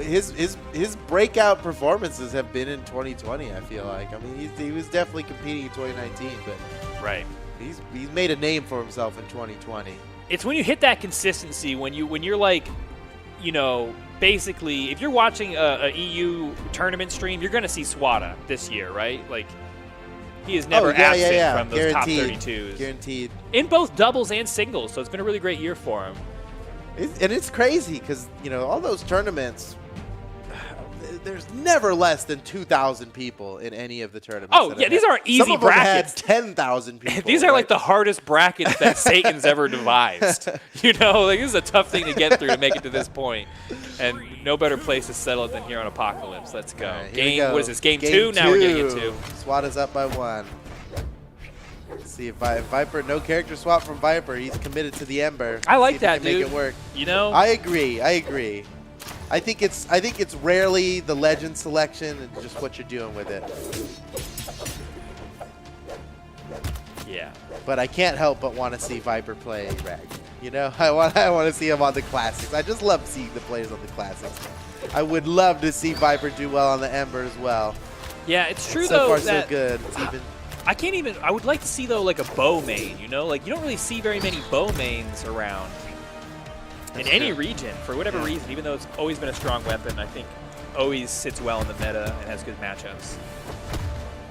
His breakout performances have been in 2020. I feel like. I mean, he was definitely competing in 2019, but Right. he's made a name for himself in 2020. It's when you hit that consistency, when you're like, basically, if you're watching a EU tournament stream, you're going to see Swata this year, right? Like, he is never absent from those top 32s. Guaranteed. In both doubles and singles, so it's been a really great year for him. And it's crazy because, all those tournaments, there's never less than 2,000 people in any of the tournaments. Oh, yeah, these aren't easy Some of them brackets. had 10,000 people. These are like the hardest brackets that Satan's ever devised. This is a tough thing to get through to make it to this point. And no better place to settle it than here on Apocalypse. Let's go. All right, here we Game, go. what is this, game 2? Now we're getting into. Swata's up by 1. Let's see if Viper, no character swap from Viper. He's committed to the Ember. I like See if he that, can dude. Make it work. I agree. I think it's rarely the legend selection and just what you're doing with it. Yeah. But I can't help but want to see Viper play Rag. You know, I want to see him on the classics. I just love seeing the players on the classics. I would love to see Viper do well on the Ember as well. Yeah, it's true So though far, that so good. It's even. I would like to see though like a bow main. You know, like you don't really see very many bow mains around in any region for whatever reason. Even though it's always been a strong weapon, I think always sits well in the meta and has good matchups.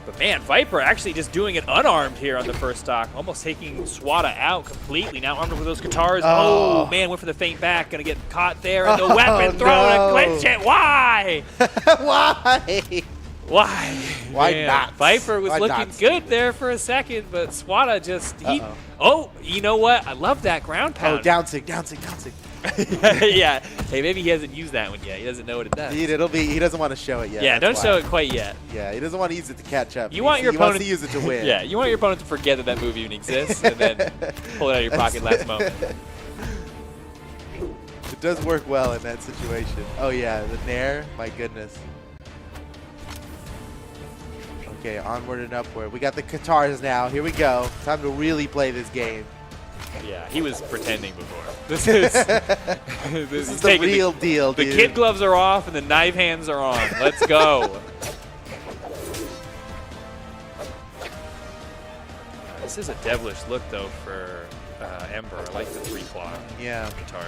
But man, Viper actually just doing it unarmed here on the first stock, almost taking Swata out completely. Now armed with those guitars. Oh man, went for the feint back, gonna get caught there. And the weapon thrown and clinch it. Why? Why? Why? Why Man, not? Viper was Why looking not? good there for a second, but Swata just oh, you know what? I love that ground Oh, pound. down sig. Yeah. Hey, maybe he hasn't used that one yet. He doesn't know what it does. He doesn't want to show it yet. Yeah, that's don't why. show it quite yet. Yeah, he doesn't want to use it to catch up. You want your he wants opponent to use it to win. Yeah, you want your opponent to forget that move even exists and then pull it out of your pocket last moment. It does work well in that situation. Oh yeah, the Nair, my goodness. Okay, onward and upward. We got the guitars now. Here we go. Time to really play this game. Yeah, he was pretending before. This is This is the real deal, The dude. kid gloves are off and the knife hands are on. Let's go. This is a devilish look though for Ember. I like the 3-claw Yeah, guitars.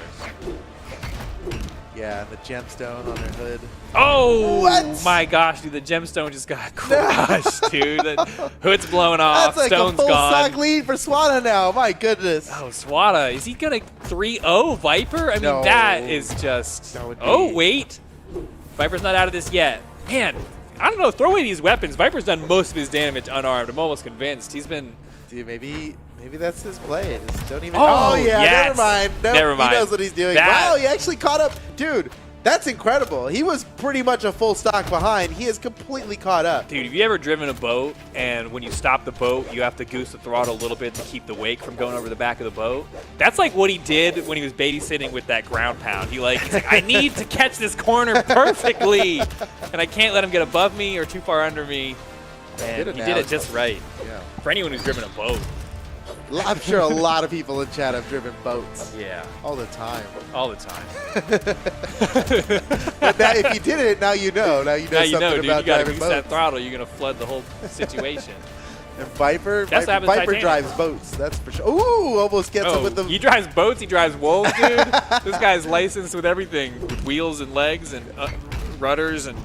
yeah, the gemstone on her hood. Oh What? my gosh, dude! The gemstone just got crushed, dude. The hood's blowing off. That's like Stone's a full gone. stock lead for Swata now. My goodness. Oh, Swata. Is he going to 3-0 Viper? I mean, No. that is just... That would Oh, be- wait. Viper's not out of this yet. Man, I don't know. Throw away these weapons. Viper's done most of his damage unarmed. I'm almost convinced. He's been... Dude, maybe that's his play. Just don't even. Oh, yeah, yes. never mind. Nope, Never mind. He knows what he's doing. That- Wow, he actually caught up. Dude, that's incredible. He was pretty much a full stock behind. He is completely caught up. Dude, have you ever driven a boat and when you stop the boat, you have to goose the throttle a little bit to keep the wake from going over the back of the boat? That's like what he did when he was babysitting with that ground pound. He's like, I need to catch this corner perfectly, and I can't let him get above me or too far under me. And Good he did it analogy. just right. Yeah. For anyone who's driven a boat. I'm sure a lot of people in chat have driven boats Yeah, all the time. all the time. But now, if you did it, now you know. Now you know Now you something know, dude, you about gotta driving goose that boats. throttle, you're gonna flood the whole situation. And Viper That's what happened to Viper Titanic. drives boats. That's for sure. Ooh, almost gets him with the. He drives boats, he drives wolves, dude. This guy's licensed with everything, with wheels and legs and rudders and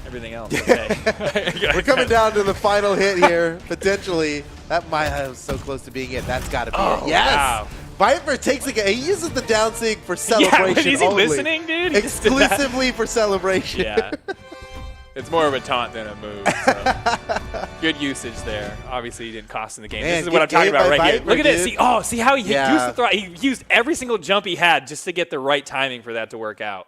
everything else. Okay. We're coming down to the final hit here, potentially. That was so close to being it. That's got to be Oh, it. Yes. wow. Viper takes he uses the down sig for celebration but is he only. listening, dude? He just did that. Exclusively for celebration. Yeah. It's more of a taunt than a move. So. Good usage there. Obviously, he didn't cost in the game. Man, This is what I'm good talking game about by right here. Viper, Look at this. dude. See how he used Yeah. the throttle. He used every single jump he had just to get the right timing for that to work out.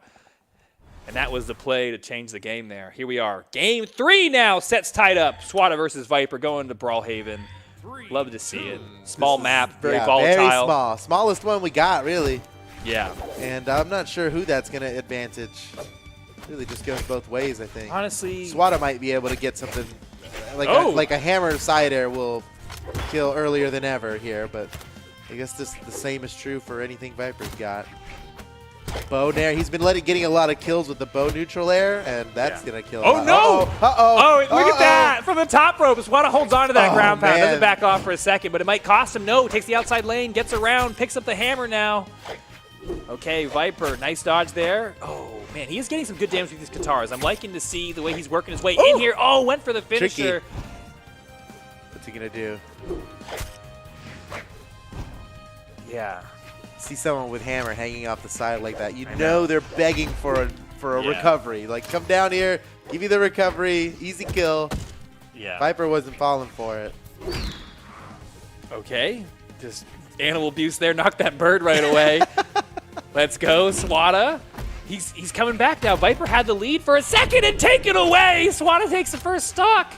And that was the play to change the game there. Here we are. Game 3 now. Sets tied up. Swata versus Viper going to Brawlhaven. Love to see it. Small map, very volatile. Very small. Smallest one we got, really. Yeah. And I'm not sure who that's going to advantage. Really just goes both ways, I think. Honestly, Swata might be able to get something like a hammer side air will kill earlier than ever here, but I guess the same is true for anything Viper's got. Bow Nair, he's been getting a lot of kills with the bow neutral air, and that's going to kill him. Oh, no! Uh-oh. Oh, look at that! From the top rope, Swata holds on to that Oh, ground pound. man. Doesn't back off for a second, but it might cost him. No, takes the outside lane, gets around, picks up the hammer now. Okay, Viper, nice dodge there. Oh, man, he is getting some good damage with these guitars. I'm liking to see the way he's working his way in here. Oh, went for the finisher. Tricky. What's he going to do? Yeah. See someone with hammer hanging off the side like that. You I know know. they're begging for a Yeah. recovery. Like, come down here, give me the recovery, easy kill. Yeah. Viper wasn't falling for it. Okay. Just animal abuse there. Knocked that bird right away. Let's go, Swata. He's coming back now. Viper had the lead for a second and taken away. Swata takes the first stock.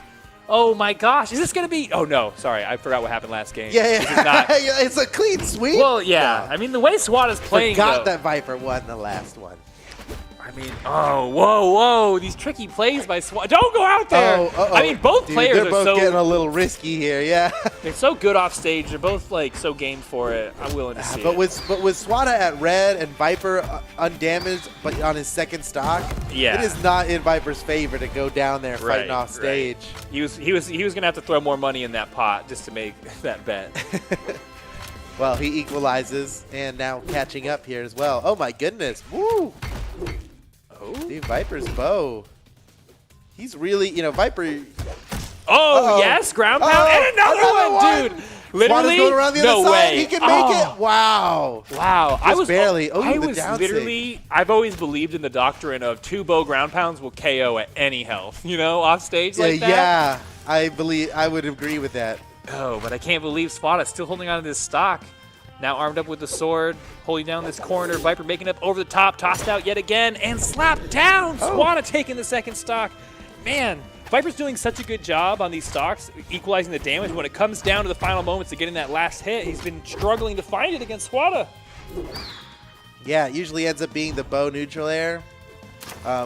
Oh my gosh. Is this going to be... Oh no, sorry. I forgot what happened last game. Yeah, This is not... it's a clean sweep. Well, yeah. I mean, the way Swata's playing, Forgot though, that Viper won the last one. I mean, whoa, these tricky plays by Swata. Don't go out there. I mean, both players they're are both so getting a little risky here. Yeah. they're so good off stage. They're both like so game for it. I'm willing to see But it. with Swata at red and Viper undamaged, but on his second stock, Yeah. it is not in Viper's favor to go down there fighting off stage. He was gonna have to throw more money in that pot just to make that bet. Well, he equalizes and now catching up here as well. Oh my goodness! Woo! Dude, Viper's bow. He's really, Viper. Oh, yes, ground pound, and another one, dude. Literally, Going around the no other side. way. He can make it. Wow. Wow. Just barely. Oh, I the was down literally, I've always believed in the doctrine of 2 bow ground pounds will KO at any health, off stage like that. Yeah, I would agree with that. Oh, but I can't believe Swata still holding on to this stock. Now armed up with the sword, holding down this corner. Viper making up over the top, tossed out yet again, and slapped down. Swata taking the second stock. Man, Viper's doing such a good job on these stocks, equalizing the damage. When it comes down to the final moments of getting that last hit, he's been struggling to find it against Swata. Yeah, it usually ends up being the bow neutral air,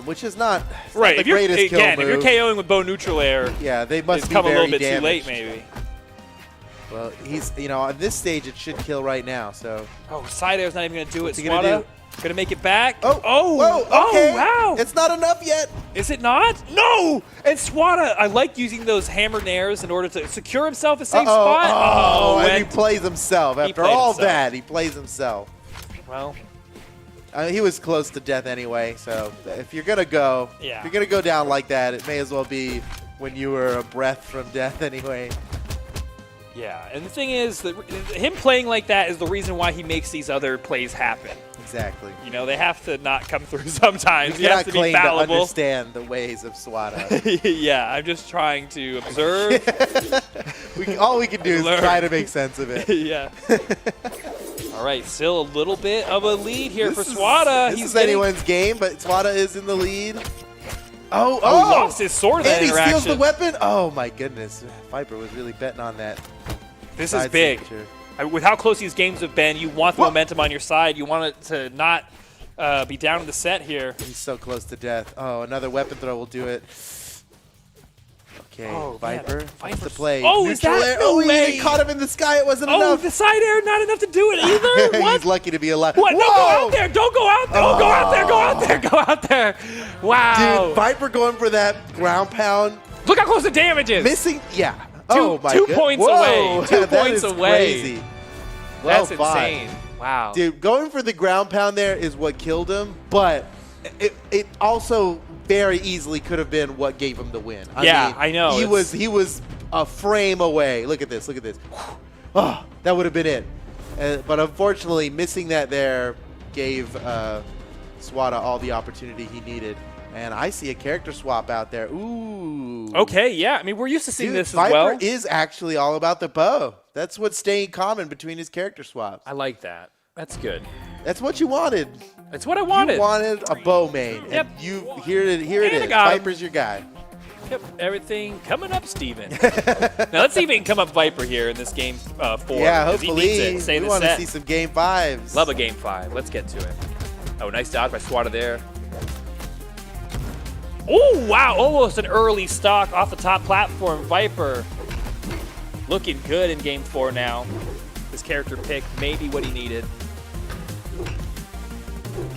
which is not Right, the greatest kill if you're move. KOing with bow neutral air, Yeah, they must it's be come a very little bit damaged. too late, maybe. Well, he's, on this stage, it should kill right now, so. Oh, side air's not even going to do it. What's he gonna Swata do? gonna make it back. Whoa, okay. Oh, wow. It's not enough yet. Is it not? No! And Swata, I like using those hammer nairs in order to secure himself a safe spot. Oh, and he and- plays himself. After played all himself. that, he plays himself. well, He was close to death anyway, so if you're going to go, Yeah. if you're going to go down like that, it may as well be when you were a breath from death anyway. yeah. And the thing is, that him playing like that is the reason why he makes these other plays happen. Exactly. They have to not come through sometimes. You You have cannot to be claim to fallible. understand the ways of Swata. Yeah, I'm just trying to observe. All we can do is Learn. try to make sense of it. Yeah. All right, still a little bit of a lead here for Swata. This He's is getting- anyone's game, but Swata is in the lead. Oh, Oh, he lost his sword in that and he interaction. steals the weapon. Oh my goodness, Viper was really betting on that. This is side big. signature. With how close these games have been, you want the momentum on your side. You want it to not be down in the set here. He's so close to death. Oh, another weapon throw will do it. Okay, Oh, man. Viper. What's the Viper's- play? Oh, is Neutral that- air. no Oh, way. he caught him in the sky. It wasn't Oh, enough. the side air, not enough to do it either? What? He's lucky to be alive. What? Whoa! Don't go out there. Don't go out there. Don't go out there. Go out there. Go out there. Wow. Dude, Viper going for that ground pound. Look how close the damage is. Missing, yeah. Oh my two god. points Whoa, away. 2 that points is away. Crazy. Well That's fought. insane. Wow. Dude, going for the ground pound there is what killed him, but it also very easily could have been what gave him the win. Yeah, I know. He It's- was a frame away. Look at this. Look at this. Oh, that would have been it. But unfortunately, missing that there gave Swata all the opportunity he needed. And I see a character swap out there. Ooh. Okay, yeah. I mean, we're used to seeing Dude, this as Viper well. is actually all about the bow. That's what's staying common between his character swaps. I like that. That's good. That's what you wanted. That's what I wanted. You wanted a bow main. Yep. And you here it And I is. got him. Viper's your guy. Yep, everything coming up, Steven. Now, let's see if he can come up Viper here in this game 4. Yeah, 'cause he hopefully. needs it. Stay in We the want to set. see some game 5s. Love a game 5. Let's get to it. Oh, nice dodge by Swata there. Oh, wow. Almost an early stock off the top platform. Viper looking good in game 4 now. This character pick may be what he needed.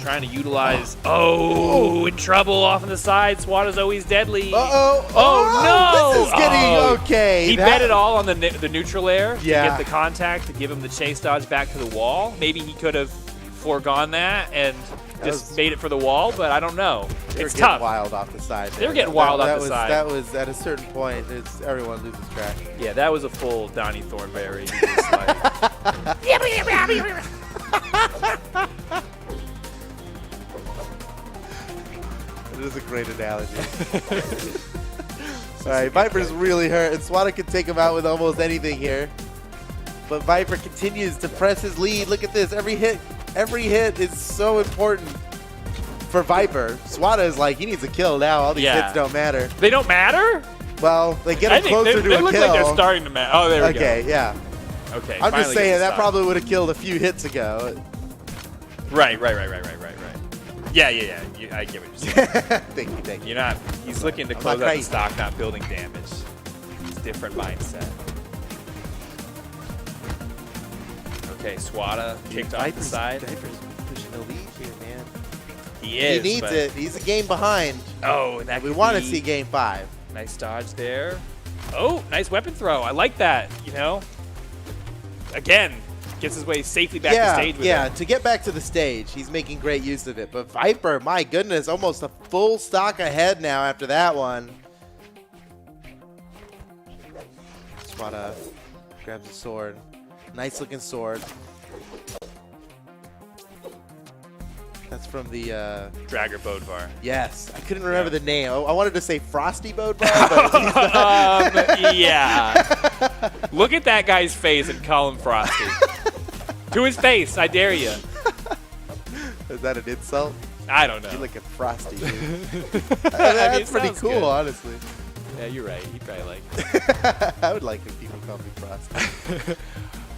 Trying to utilize. Oh, in trouble off on the side. Swata's always deadly. Uh-oh. Oh, no. This is getting okay. He bet it all on the neutral air Yeah. to get the contact, to give him the chase dodge back to the wall. Maybe he could have foregone that and just was- made it for the wall, but I don't know. They were It's getting tough. wild off the side. They were getting wild off the side. That was at a certain point. Everyone loses track. Yeah, that was a full Donnie Thornberry. Just like- It is a great analogy. All right, Viper's really hurt, and Swata can take him out with almost anything here. But Viper continues to press his lead. Look at this. Every hit is so important for Viper. Swata is like, he needs a kill now. All these Yeah. hits don't matter. They don't matter? Well, they get I him think closer they to a look kill. like they're starting to matter. Oh, there we Okay, yeah. go. Okay, I'm just finally saying gets that stopped. probably would have killed a few hits ago. Right. Yeah. I get what you're saying. Thank you. You're not. He's looking to I'm close not out the crazy. stock, not building damage. It's a different mindset. Okay, Swata kicked off the side. Viper's pushing the lead here, man. He is. He needs but- it. He's a game behind. Oh, and that We could want to be- see game 5. Nice dodge there. Oh, nice weapon throw. I like that. You know. Again, gets his way safely back to stage with it. To get back to the stage, he's making great use of it. But Viper, my goodness, almost a full stock ahead now after that one. Swata grabs the sword. Nice looking sword. That's from the, Dragger Bodvar. yes, I couldn't remember the name. I wanted to say Frosty Bodvar, but Yeah. Look at that guy's face and call him Frosty. To his face, I dare you. is that an insult? I don't know. You look at Frosty, dude. it That's pretty sounds cool, good. honestly. Yeah, you're right. He'd probably like it. I would like if people call me Frosty.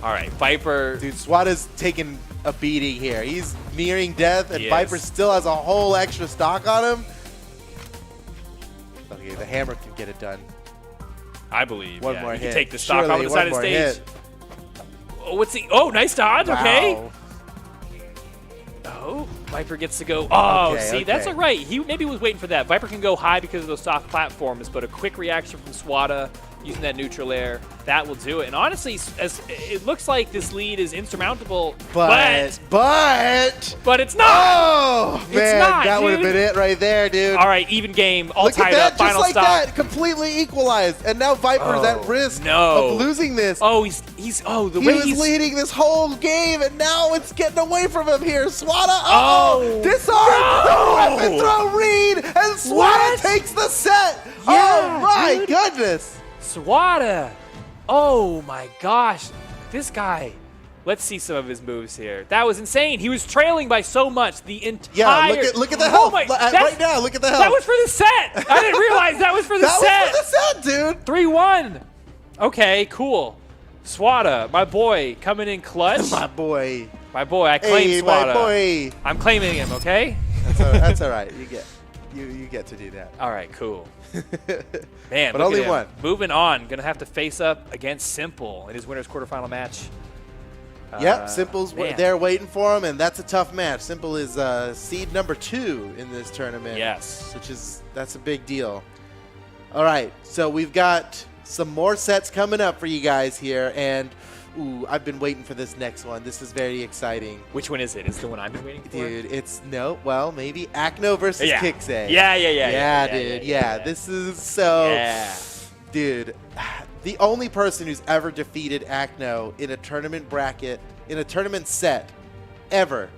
All right, Viper. Dude, Swata's taking a beating here. He's nearing death, and He Viper is. still has a whole extra stock on him. Okay, the hammer can get it done. I believe. One yeah. more He hit. can take the stock Surely off the one side of more stage. hit. Oh, what's the? Oh, nice dodge. Okay. Wow. Oh, Viper gets to go. Oh, Okay, see, that's okay. all right. He maybe was waiting for that. Viper can go high because of those soft platforms, but a quick reaction from Swata using that neutral air, that will do it. And honestly, as it looks like this lead is insurmountable, but it's not. Oh, man, not, that would have dude. been it right there, dude. All right, even game, all Look tied at that, up, final just like stop. that, completely equalized. And now Viper's at risk no. of losing this. Oh, he's the He way was he's leading this whole game, and now it's getting away from him here. Swata, Oh, disarm, no. weapon throw read, and Swata What? takes the set. Yeah, oh my dude. goodness. Swata. Oh my gosh, this guy. Let's see some of his moves here. That was insane. He was trailing by so much the entire. Yeah, look at the Oh health. my, Right now, look at the health. That was for the set. I didn't realize that was for the That set. was for the set, dude. 3-1. Okay, cool. Swata, my boy, coming in clutch. My boy. My boy, I claim Hey, Swata. my boy. I'm claiming him, okay? That's all right. You get to do that. All right, cool. Man, But look only at him. one. Moving on, gonna have to face up against Simple in his winner's quarterfinal match. Yep, Simple's man. there waiting for him, and that's a tough match. Simple is seed number 2 in this tournament. Yes. That's a big deal. All right, so we've got some more sets coming up for you guys here, and ooh, I've been waiting for this next one. This is very exciting. Which one is it? Is the one I've been waiting for? Dude, maybe Acno versus Yeah. Kixa. Yeah, Dude. yeah. This is so. Yeah. Dude, the only person who's ever defeated Acno in a tournament bracket, in a tournament set, ever,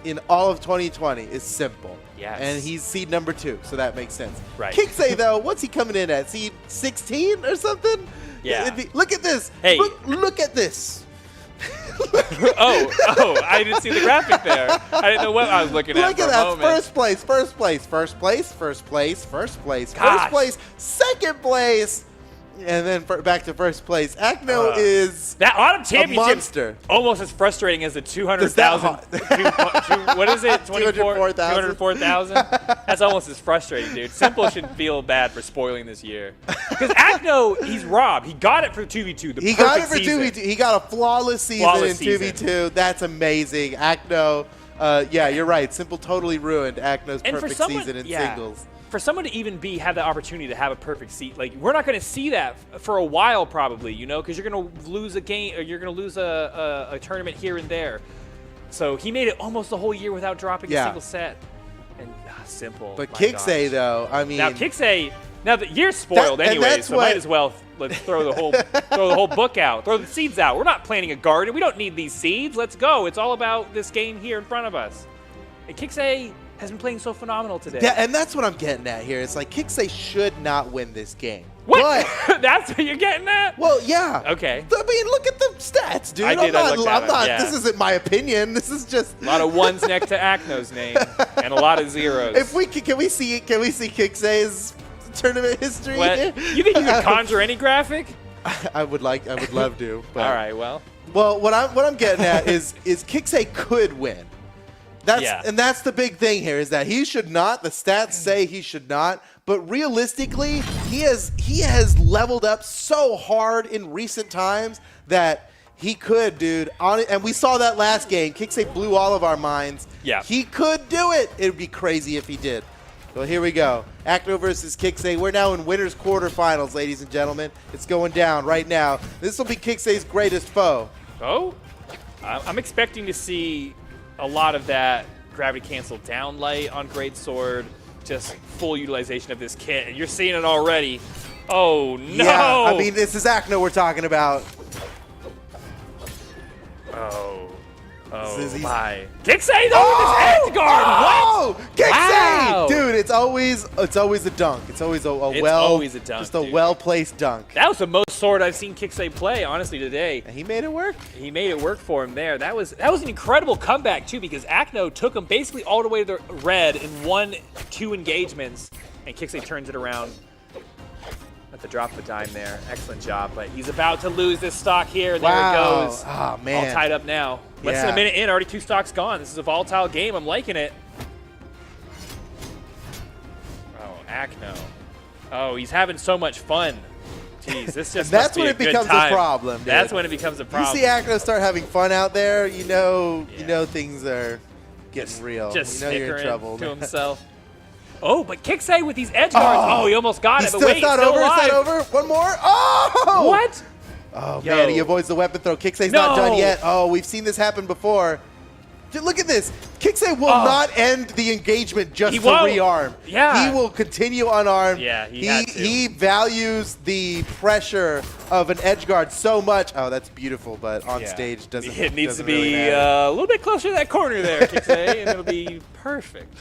in all of 2020 is Simple. Yes. And he's seed number 2, so that makes sense. Right. Kixa, though, what's he coming in at? Seed 16 or something? Yeah. Look at this. Hey. Look at this. oh, I didn't see the graphic there. I didn't know what I was looking at Look for at a that. moment. First Gosh. place, second place, and then back to first place. Acno is That autumn a championship monster. almost as frustrating as the 200,000. What is it? 204,000. 204,000? That's almost as frustrating, dude. Simple should feel bad for spoiling this year. Because Acno, he's robbed. He got it for 2v2. He got it for 2v2. He got a flawless season Flawless in 2v2. That's amazing. Acno, yeah, you're right. Simple totally ruined Acno's And for perfect someone, season in yeah, singles. For someone to even have the opportunity to have a perfect seat, like we're not going to see that for a while probably, you know, because you're going to lose a game or you're going to lose a tournament here and there. So he made it almost the whole year without dropping a single set. And Simple. But my Kixa, gosh. though, I mean, Now Kixa, now the year's spoiled and anyway, that's so what- might as well let's throw the whole book out, throw the seeds out. We're not planting a garden. We don't need these seeds. Let's go. It's all about this game here in front of us. And Kixa has been playing so phenomenal today. yeah, and that's what I'm getting at here. It's like Kixa should not win this game. What? But, That's what you're getting at? well, yeah. Okay. I mean, look at the stats, dude. I did, I looked at I'm not. it, yeah. This isn't my opinion. This is just. A lot of ones next to Acno's name and a lot of zeros. If we can we see Kixa's tournament history? What? You think you could conjure any graphic? I would love to. But. All right, well. Well, what I'm getting at is Kixa could win. And that's the big thing here is that he should not. The stats say he should not, but realistically, he has leveled up so hard in recent times that he could, dude. And we saw that last game. Kixa blew all of our minds. Yeah. He could do it. It would be crazy if he did. So here we go. Acno versus Kixa. We're now in winners quarterfinals, ladies and gentlemen. It's going down right now. This will be Kixa's greatest foe. Oh, I'm expecting to see a lot of that gravity cancel down light on Greatsword, just full utilization of this kit, and you're seeing it already. Oh no! Yeah, I mean, this is Acno we're talking about. Oh This is- my! Kixa with his edge guard. Oh, Kixa! Wow. Dude, it's always a dunk. It's always always a dunk, just a dude. well-placed dunk. That was the most sword I've seen Kixa play, honestly, today. And he made it work. He made it work for him there. That was an incredible comeback too, because Acno took him basically all the way to the red in 1-2 engagements, and Kixa turns it around at the drop of a dime there. Excellent job, but he's about to lose this stock here. There it goes. Oh, man. All tied up now. Less than a minute in, already 2 stocks gone. This is a volatile game. I'm liking it. Oh, Acno. Oh, he's having so much fun. Jeez, this just That's must be when a it good becomes time. a problem, dude. That's when it becomes a problem. You see Acno start having fun out there, you know things are getting real. Just you know you're in snickering trouble. to himself. Oh, but Kixa with these edge guards. Oh, he almost got it. But wait, It's not still over. alive. It's not over. One more. Oh! What? Oh, Yo. man, he avoids the weapon throw. Kixa's not done yet. Oh, we've seen this happen before. Dude, look at this. Kixa will not end the engagement just He to won't. rearm. Yeah. He will continue unarmed. Yeah, he had to. He values the pressure of an edge guard so much. Oh, that's beautiful, but on stage doesn't. It needs to doesn't really be matter. a little bit closer to that corner there, Kixa, and it'll be perfect.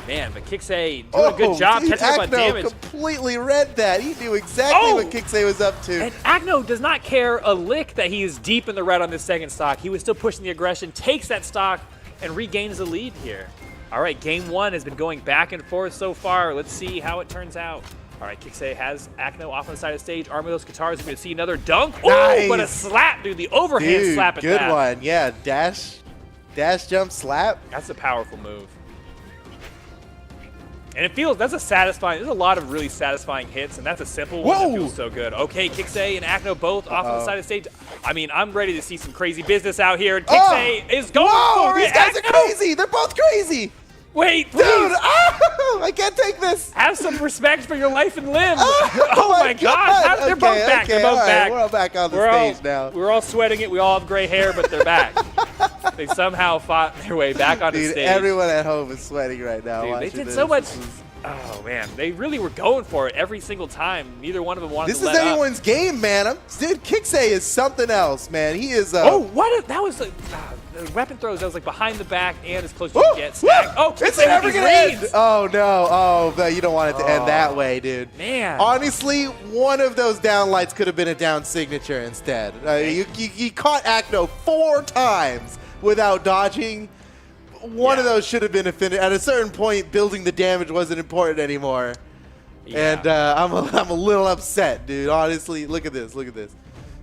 Man, but Kixa doing a good job dude, catching up on Acno damage. completely read that. He knew exactly what Kixa was up to. And Acno does not care a lick that he is deep in the red on this second stock. He was still pushing the aggression, takes that stock, and regains the lead here. All right, game 1 has been going back and forth so far. Let's see how it turns out. All right, Kixa has Acno off on the side of the stage. Armor those guitars. We're going to see another dunk. Oh, Nice. but a slap, dude. The overhand Dude, slap at good that. one. Yeah, dash jump slap. That's a powerful move. And that's a satisfying, there's a lot of really satisfying hits, and that's a simple one that feels so good. Okay, Kixa and Acno both off on the side of the stage. I mean, I'm ready to see some crazy business out here, and Kixa is going for it. These guys are Acno! crazy. They're both crazy. Wait, Dude, please. I can't take this. Have some respect for your life and limb. Oh my gosh. They're both back. They're both all right, back. We're all back on the stage now. We're all sweating it. We all have gray hair, but they're back. They somehow fought their way back on the Dude, stage. everyone at home is sweating right now. Dude, they watching did this. so much. This is- Oh, man. They really were going for it every single time. Neither one of them wanted This to is let up. anyone's game, man. Dude, Kixa is something else, man. He is. Oh, what? That was like the weapon throws. That was like behind the back and as close as you Woo! can get. Stacked. Oh, Is Kixa it ever with these gonna end? reads. Oh no! Oh, but you don't want it to end that way, dude. Man. Honestly, one of those down lights could have been a down signature instead. You caught Acno 4 times without dodging. One of those should have been a finish. At a certain point, building the damage wasn't important anymore. Yeah. And I'm a little upset, dude. Honestly, look at this. Look at this.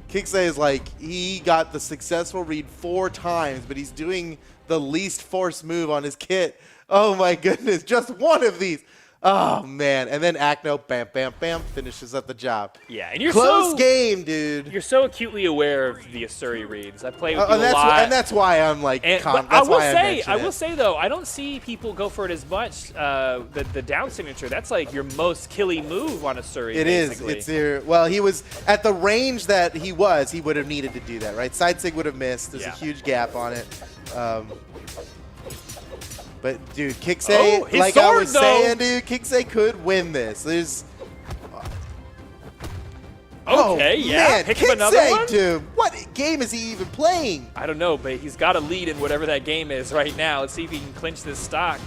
Kixa is like, he got the successful read 4 times, but he's doing the least force move on his kit. Oh my goodness, just one of these. Oh man, and then Acno, bam, bam, bam, finishes up the job. Yeah, and you're Close game, dude. You're so acutely aware of the Asuri reads. I play with you a lot. And that's why I'm like, But that's why I mention I will it. say though, I don't see people go for it as much. The down signature, that's like your most killy move on Asuri. It is. basically. It's your. Well, he was at the range that he was. He would have needed to do that, right? Side sig would have missed. There's a huge gap on it. But dude, Kixa, his like I sword, was though. saying, dude, Kixa could win this. There's. Okay, yeah. Man, Pick up another Kixa, one. dude. What game is he even playing? I don't know, but he's got a lead in whatever that game is right now. Let's see if he can clinch this stock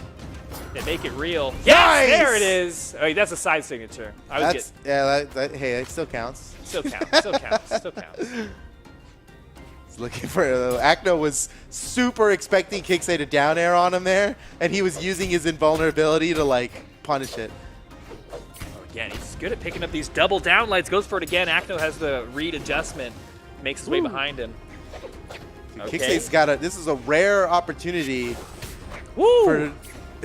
and make it real. Yes, Nice! there it is. Oh, that's a side signature. Hey, That still counts. still counts. Still counts. Still counts. He's looking for Acno was super expecting Kixa to down air on him there, and he was using his invulnerability to like punish it. Again, he's good at picking up these double down lights. Goes for it again. Acno has the read adjustment. Makes his way behind him. Okay. Kixa's got this is a rare opportunity Woo!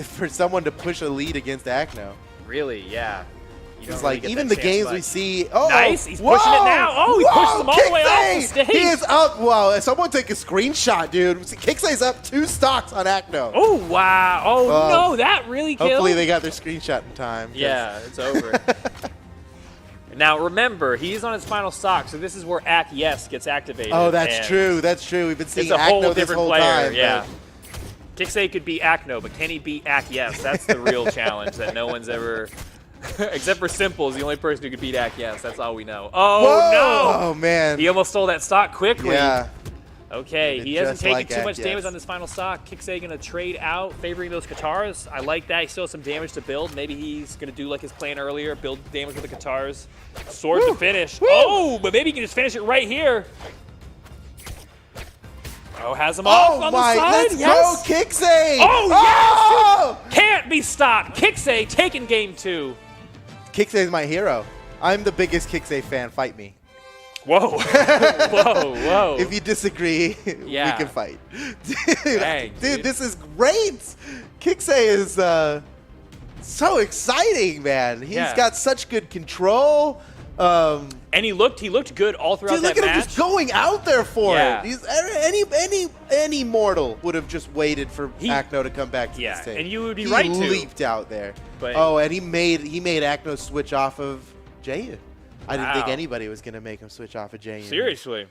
for someone to push a lead against Acno. Really, yeah. You don't It's really like get even that the chance games much. we see. Oh, Nice, he's pushing it now. Oh, he pushes them all the way off the stage. He is up. Wow, someone take a screenshot, dude. Kixay's up 2 stocks on Acno. Oh, wow. Oh, no, that really killed. Hopefully they got their screenshot in time. 'Cause- Yeah, it's over. Now, remember, he's on his final stock, so this is where Yes gets activated. Oh, that's and true. That's true. We've been seeing It's a whole Acno this different whole player, time. yeah. Kixay could beat Acno, but can he beat Yes? That's the real challenge that no one's ever... Except for Simple is the only person who could beat Yes. That's all we know. Oh, Whoa! no! Oh, man. He almost stole that stock quickly. Yeah. Okay, Did he hasn't just taken like too much Yes. damage on this final stock. Kixay going to trade out, favoring those Katars. I like that. He still has some damage to build. Maybe he's going to do like his plan earlier, build damage with the Katars. Sword to finish. Woo! Oh, but maybe he can just finish it right here. Oh, has him off Oh, on my. the side. Let's Yes. go, Kixay. Oh, yes. Can't be stopped. Kixay taking game 2. Kixay's my hero. I'm the biggest Kixay fan. Fight me. Whoa. Whoa, whoa. If you disagree, Yeah. we can fight. Dang, dude, dude. this is great. Kixay is so exciting, man. He's Yeah. got such good control. And he looked good all throughout Dude, that look at him match. just going out there for Yeah. it. He's, any mortal would have just waited for Acno to come back to Yeah, the stage. and you would be he right to. leaped out there. But- and he made Acno switch off of Jayan. I didn't think Wow. anybody was gonna make him switch off of Jayan. Seriously.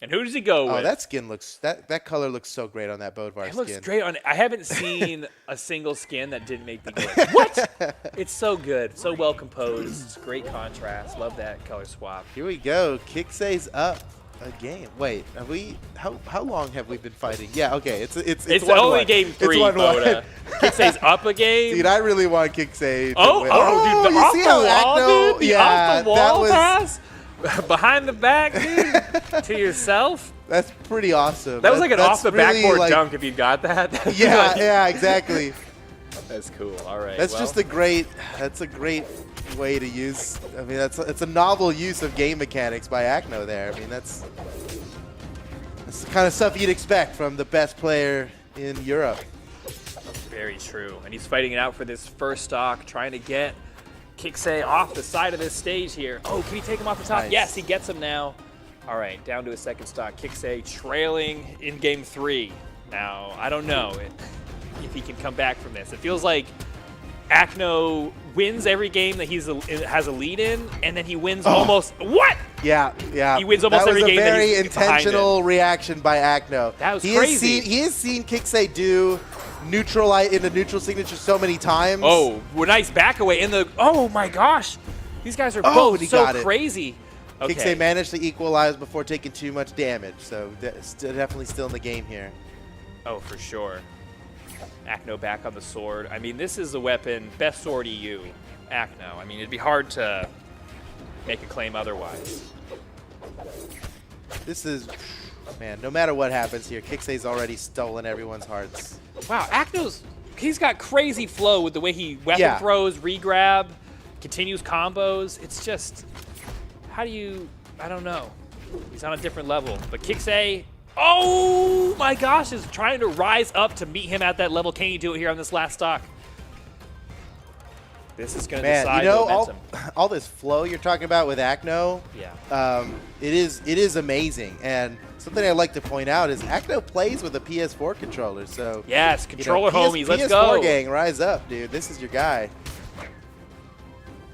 And who does he go Oh, with? that skin looks that color looks so great on that Bodvar It skin. looks great on. I haven't seen a single skin that didn't make me good. What? It's so good, so well composed. It's great contrast. Love that color swap. Here we go. Kixay's up a game. Wait, have we? How long have we been fighting? Yeah, okay. It's It's 1-1. only game 3, It's 1-1. Boda. Kixay's up a game. Dude, I really want Kixay. Oh, to win. dude, the you off see the how wall, Acno? dude. The Yeah, off the that wall was. pass behind the back, dude, to yourself. That's pretty awesome. That was like an That's off the really, backboard like- dunk if you got that. Yeah, Like, yeah, exactly. That's cool. All right. That's well, just a great. That's a great way to use. I mean, it's a novel use of game mechanics by Acno there. I mean, that's the kind of stuff you'd expect from the best player in Europe. very true. And he's fighting it out for this first stock, trying to get Kixay off the side of this stage here. Oh, can he take him off the top? Nice. Yes, he gets him now. All right, down to his second stock. Kixay trailing in game 3. Now, I don't know if he can come back from this. It feels like Acno wins every game that has a lead in, and then he wins almost. What? Yeah, yeah. He wins almost every game that That was a very he's behind intentional reaction by Acno. That was he crazy. He has seen Kixay do into neutral signature so many times. Oh, nice back away in the. Oh my gosh, these guys are Oh, both and he so got it. crazy. Okay. Kixay managed to equalize before taking too much damage, so definitely still in the game here. Oh, for sure. Acno back on the sword. I mean, this is the weapon, best sword EU, Acno. I mean, it'd be hard to make a claim otherwise. This is, man, no matter what happens here, Kixay's already stolen everyone's hearts. Wow, he's got crazy flow with the way he weapon throws, regrab, continues combos. It's just, I don't know. He's on a different level. But Kixay, oh my gosh, is trying to rise up to meet him at that level. Can he do it here on this last stock? This is going to decide the momentum. all this flow you're talking about with Acno, Yeah. it is amazing. And something I'd like to point out is Acno plays with a PS4 controller, so Yes, controller homies, let's PS4 go. gang, rise up, dude. This is your guy.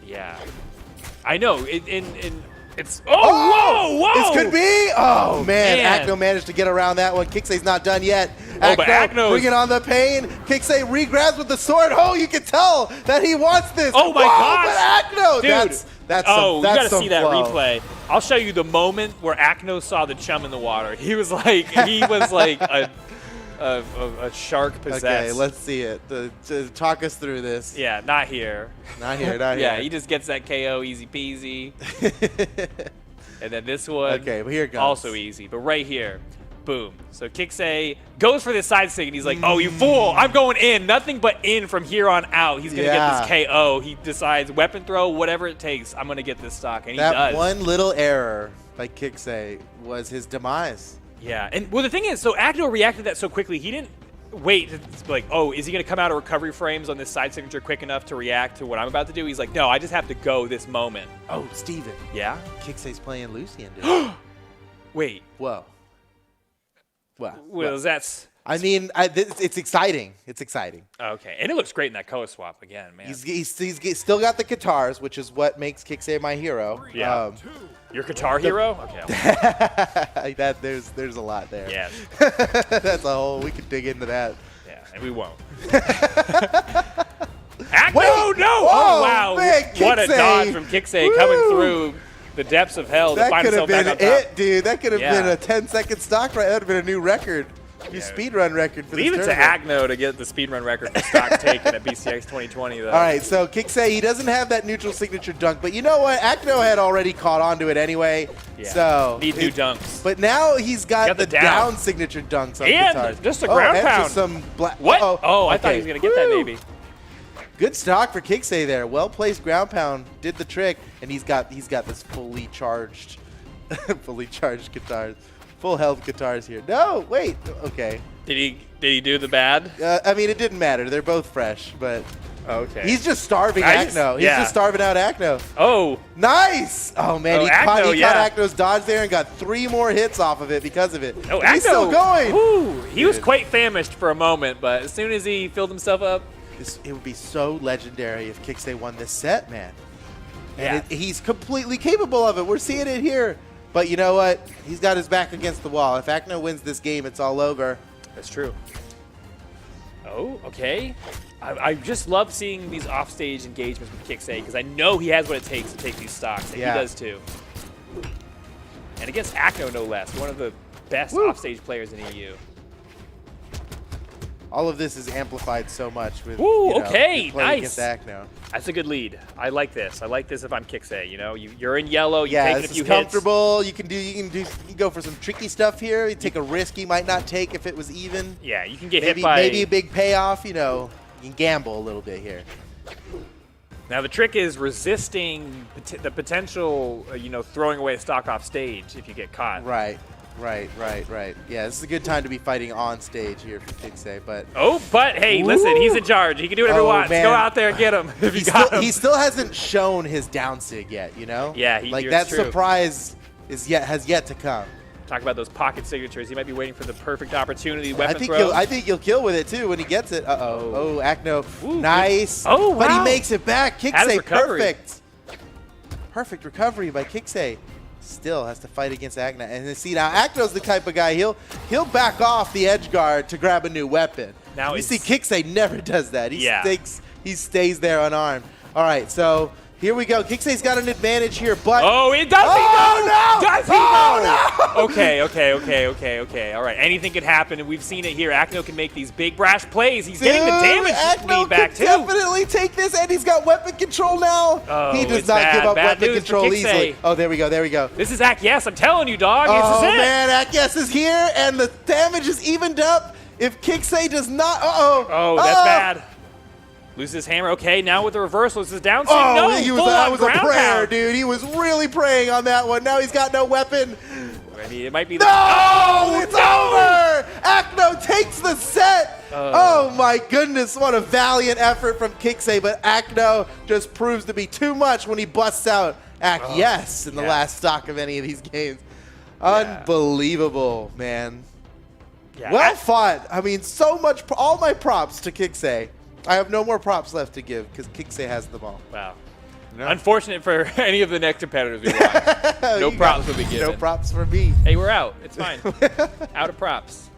Yeah. I know. It's whoa! This could be. Oh man, Man. Acno managed to get around that one. Kixay's not done yet. Oh, but Acno's- bringing on the pain. Kixay regrabs with the sword. Oh, you can tell that he wants this. Oh my Whoa, gosh. But Acno, Dude. that's Oh, some, that's you gotta some see that flow. replay. I'll show you the moment where Acno saw the chum in the water. He was like a shark possessed. Okay, let's see it. To talk us through this. Yeah, not here. Not here, not Yeah, here. he just gets that KO easy peasy. And then this one, Okay, well, here it goes. also easy. But right here, boom. So Kixay goes for this side stick, and he's like, oh, you fool. I'm going in. Nothing but in from here on out. He's going to get this KO. He decides weapon throw, whatever it takes. I'm going to get this stock. And he That does. one little error by Kixay was his demise. Yeah. And, well, the thing is, so Acno reacted that so quickly, he didn't wait, it's like, oh, is he going to come out of recovery frames on this side signature quick enough to react to what I'm about to do? He's like, no, I just have to go this moment. Oh, Steven. Yeah? Kixay's playing Lucian, dude. Wait. Whoa. Well, Well, that's... I mean, it's exciting. It's exciting. Okay. And it looks great in that color swap again, man. He's still got the guitars, which is what makes Kixay my hero. Yeah. Your guitar hero? Okay. There's a lot there. Yeah. That's a whole. We could dig into that. Yeah, and we won't. Wait! No! Oh, Oh, wow. man, What a Kixay. dodge from Kixay coming through the depths of hell to That find could have himself back been on top. it, dude. That could have Yeah. been a 10-second stock right. That would have been a new record. New speedrun record for Leave it this to tournament. Acno to get the speedrun record for stock taken at BCX 2020, though. All right, so Kixay, he doesn't have that neutral signature dunk, but you know what? Acno had already caught on to it anyway. Yeah. So Need new dunks. But now he's got Got the the down. down signature dunks on And guitars. just a ground and pound. Just some black. What? Uh-oh. Oh, I thought he Okay. was going to get that, Woo. maybe. Good stock for Kixay there. Well placed ground pound, did the trick, and he's got this fully charged, guitars, full health guitars here. No, wait, okay. Did he do the bad? I mean, it didn't matter. They're both fresh, but Okay. he's just starving Nice. Acno. He's Yeah. just starving out Acno. Oh, Nice! Oh man, Oh, he Acno, caught yeah. Acno's dodge there and got 3 more hits off of it because of it. oh, And he's Acno. still going. Woo. He was Dude. quite famished for a moment, but as soon as he filled himself up, It would be so legendary if Kixay won this set, man. Yeah. And he's completely capable of it. We're seeing it here. But you know what? He's got his back against the wall. If Acno wins this game, it's all over. that's true. Oh, okay. I just love seeing these offstage engagements with Kixay because I know he has what it takes to take these stocks, and Yeah. he does too. And against Acno, no less, one of the best Woo. offstage players in EU. All of this is amplified so much with Woo, you know, okay, playing nice. against Acno. That's a good lead. I like this. I like this if I'm Kixay. You know, you're in yellow. You Yeah, take a this few is hits. comfortable. You can go for some tricky stuff here. You take a risk you might not take if it was even. Yeah, you can get Maybe hit by. maybe a big payoff. You know, you can gamble a little bit here. Now the trick is resisting the potential, throwing away a stock off stage if you get caught. Right. Yeah, this is a good time to be fighting on stage here for Kixay, but Oh, but hey, listen, he's in charge. He can do whatever he Oh, wants. man. Go out there and get him if you got him. he still hasn't shown his down sig yet, you know? Yeah, like it's that true. surprise has yet to come. Talk about those pocket signatures. He might be waiting for the perfect opportunity. I Weapon think throw. he'll kill with it too when he gets it. Oh, Acno, Ooh, nice. good. Oh, but he wow. makes it back. Has Kixay, recovery. perfect recovery by Kixay. Still has to fight against Acno, and see now Acno's the type of guy he'll back off the edge guard to grab a new weapon. Now you it's- see Kixay never does that. Yeah. He stays there unarmed. All right, so here we go. Kixay's got an advantage here, but Oh, it does he Oh, know? no! Does he Oh, know? Okay. All right. Anything could happen, and we've seen it here. Acno can make these big brash plays. He's getting the damage Acno lead back could too. definitely take this, and he's got weapon control now. Oh, he does it's not bad. give up Bad weapon news for control Kixay. easily. Oh, there we go. This is Yes, I'm telling you, dog. Oh This is it. man, Akyes is here, and the damage is evened up. If Kixay does not, Oh, that's bad. Loses his hammer. Okay, now with the reversal, this is down. Oh, no, that was a ground prayer, pound. dude. He was really praying on that one. Now he's got no weapon. I mean, it might be. No, it's over. Acno takes the set. Oh my goodness, what a valiant effort from Kixay, but Acno just proves to be too much when he busts out Ackyes in the last stock of any of these games. Unbelievable, man. Yeah, Well fought. I mean, so much. All my props to Kixay. I have no more props left to give because Kixay has them all. Wow. Unfortunate for any of the next competitors we watch. No You props got will be given. No props for me. Hey, we're out. It's fine. Out of props.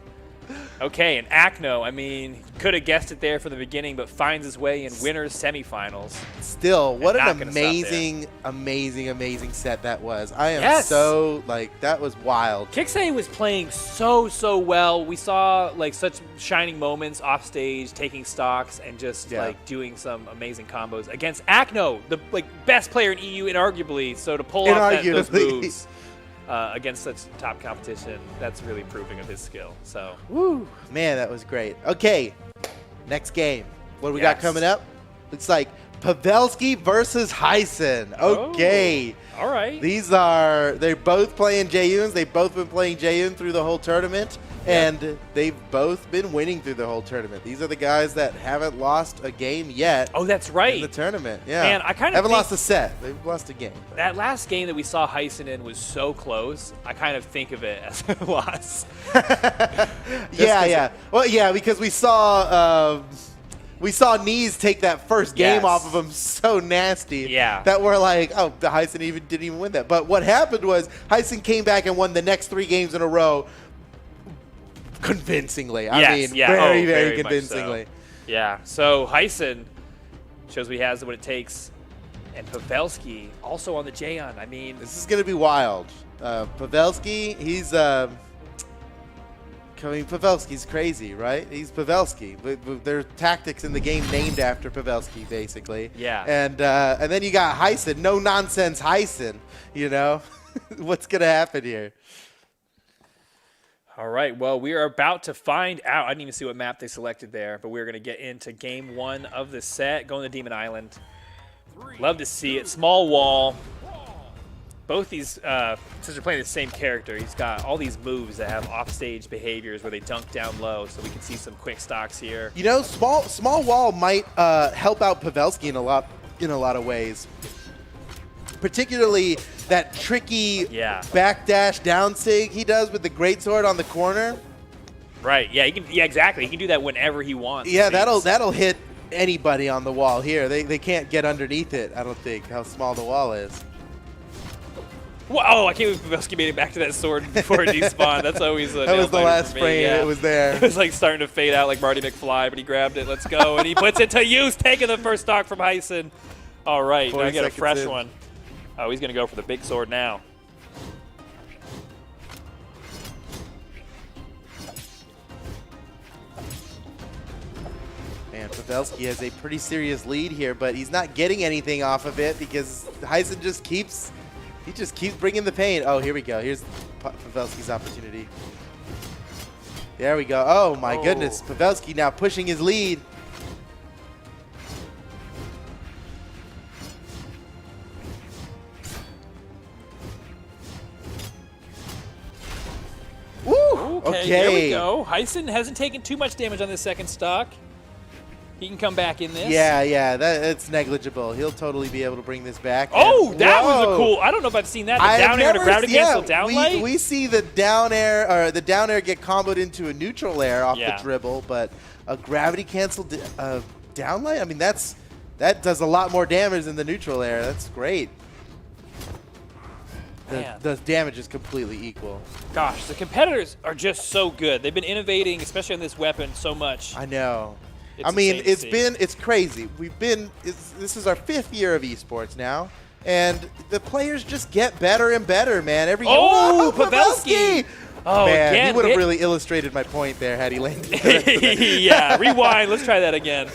Okay, and Acno, I mean, could have guessed it there from the beginning, but finds his way in winners semifinals. Still, what not an gonna stop amazing set that was. I am Yes. so, that was wild. Kixay was playing so well. We saw such shining moments off stage, taking stocks and just doing some amazing combos against Acno, the best player in EU inarguably. So to pull off those Inarguably. moves against such top competition, that's really proving of his skill. So Woo. Man, that was great. Okay, next game. What do we got Yes. coming up? Looks like Pavelski versus Heisen. Okay. all right. They're both playing Jaehyun's. They've both been playing Jaehyun through the whole tournament. And they've both been winning through the whole tournament. These are the guys that haven't lost a game yet. Oh, that's right. In the tournament, yeah. Man, I kind of haven't lost a set. They've lost a game. That last game that we saw Heisen in was so close. I kind of think of it as a loss. Yeah. Well, yeah, because we saw Knees take that first game off of him so nasty. Yeah. That we're like, oh, the Heisen didn't even win that. But what happened was Heisen came back and won the next 3 games in a row convincingly. I mean, very convincingly. So. Yeah. So Heisen shows he has what it takes. And Pavelski also on the Jayon. I mean, this is going to be wild. Pavelski, he's Pavelski's crazy, right? He's Pavelski. But there are tactics in the game named after Pavelski, basically. Yeah. And then you got Heisen, no nonsense Heisen. You know, what's gonna happen here? All right. Well, we are about to find out. I didn't even see what map they selected there, but we're gonna get into game 1 of the set, going to Demon Island. Love to see it. Small wall. Both these, since they're playing the same character, he's got all these moves that have offstage behaviors where they dunk down low, so we can see some quick stocks here. You know, small wall might help out Pavelski in a lot of ways. Particularly that tricky backdash down sig he does with the greatsword on the corner. Right. Yeah. He can. Yeah. Exactly. He can do that whenever he wants. Yeah. That'll hit anybody on the wall here. They can't get underneath it. I don't think how small the wall is. Whoa, I can't believe Pavelski made it back to that sword before it despawned. That's always a that was the last frame. Yeah. It was there. It was like starting to fade out like Marty McFly, but he grabbed it. Let's go. And he puts it to use, taking the first stock from Heisen. All right, now I get a fresh one. Oh, he's going to go for the big sword now. Man, Pavelski has a pretty serious lead here, but he's not getting anything off of it because Heisen just keeps bringing the pain. Oh, here we go. Here's Pavelski's opportunity. There we go. Oh, my goodness. Pavelski now pushing his lead. Woo! Okay, there we go. Heisen hasn't taken too much damage on this second stock. He can come back in this. Yeah, that's negligible. He'll totally be able to bring this back. Oh, that was a cool. I don't know if I've seen that. The down air and a gravity cancel down light. We see the down air get comboed into a neutral air off the dribble, but a gravity cancel down light. I mean, that does a lot more damage than the neutral air. That's great. The damage is completely equal. Gosh, the competitors are just so good. They've been innovating, especially on this weapon, so much. I know. It's crazy. This is our 5th year of esports now, and the players just get better and better, man. Every year. Oh, Pavelski! Oh, man, again, he would have really illustrated my point there had he landed. Yeah, rewind. Let's try that again.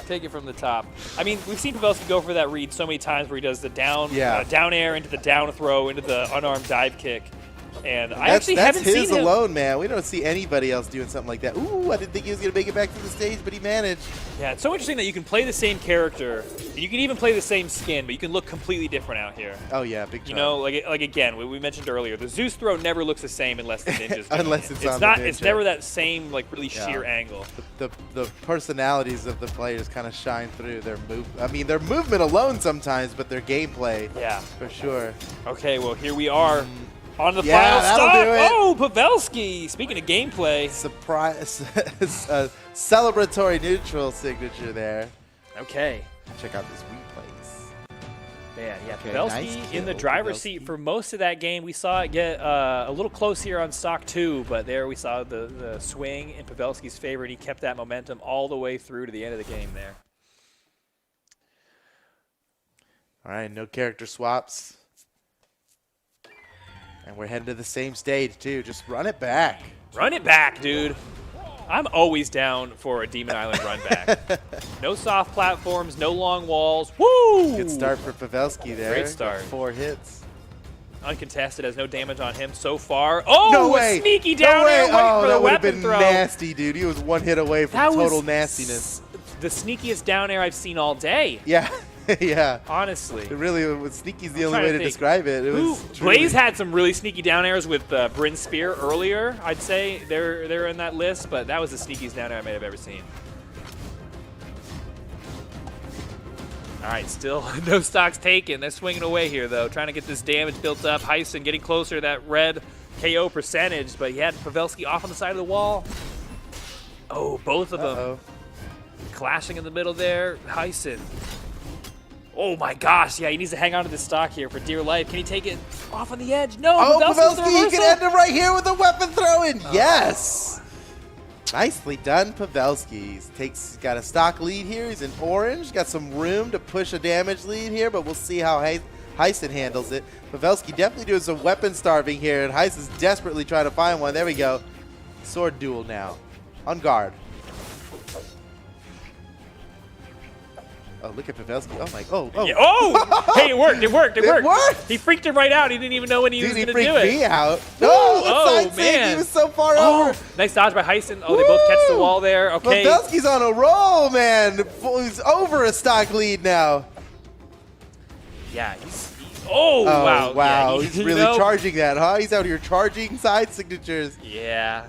Take it from the top. I mean, we've seen Pavelski go for that read so many times where he does the down air into the down throw into the unarmed dive kick. And I actually haven't seen him. That's his alone, man. We don't see anybody else doing something like that. Ooh, I didn't think he was going to make it back to the stage, but he managed. Yeah, it's so interesting that you can play the same character, and you can even play the same skin, but you can look completely different out here. Oh, yeah, big time. You know, like again, we mentioned earlier, the Zeus throw never looks the same unless the ninja's doing unless it. It's on the ninja. It's never that same, like, really sheer angle. The personalities of the players kind of shine through their move. I mean, their movement alone sometimes, but their gameplay. Yeah. For sure. Okay, well, here we are. On the final stop. Oh, Pavelski. Speaking of gameplay. Surprise. Celebratory neutral signature there. Okay. Check out this replays. Man, yeah, Pavelski in the driver's seat for most of that game. We saw it get a little close here on stock 2, but there we saw the swing in Pavelski's favor, and he kept that momentum all the way through to the end of the game there. All right, no character swaps. And we're heading to the same stage, too. Just run it back. Run it back, dude. I'm always down for a Demon Island run back. No soft platforms, no long walls. Woo! Good start for Pavelski there. Great start. 4 hits. Uncontested, has no damage on him so far. Oh, no way. A sneaky down there waiting for the weapon throw. That would have been nasty, dude. He was 1 hit away from total nastiness. The sneakiest down air I've seen all day. Yeah. Yeah. Honestly. It really was sneaky's the I'm only trying way to to think. describe it. It was Blaze had some really sneaky down airs with Bryn Spear earlier, I'd say. They're in that list, but that was the sneakiest down air I may have ever seen. All right, still no stocks taken. They're swinging away here, though, trying to get this damage built up. Heisen getting closer to that red KO percentage, but he had Pavelski off on the side of the wall. Oh, both of them clashing in the middle there. Heisen. Oh my gosh, yeah, he needs to hang on to this stock here for dear life. Can he take it off on the edge? No, Oh, Pavelski's Pavelski, you can end him right here with a weapon throw-in. Yes. Nicely done, Pavelski. He's got a stock lead here. He's in orange. Got some room to push a damage lead here, but we'll see how Heisen handles it. Pavelski definitely doing some weapon starving here, and Heisen's desperately trying to find one. There we go. Sword duel now. On guard. Oh, look at Pavelski. Oh, my. Oh. Yeah. Oh! Hey, it worked. It worked. It It worked. worked. He freaked him right out. He didn't even know when he was Dude, he going to do freaked it. me out. Oh, Oh, the side save. man. He was so far Oh, over. nice dodge by Heisen. Oh, they both catch the Woo! wall there. Okay. Pavelski's on a roll, man. He's over a stock lead now. Yeah, oh, wow. Wow. Yeah, He's you really know? charging that, huh? He's out here charging side signatures. Yeah.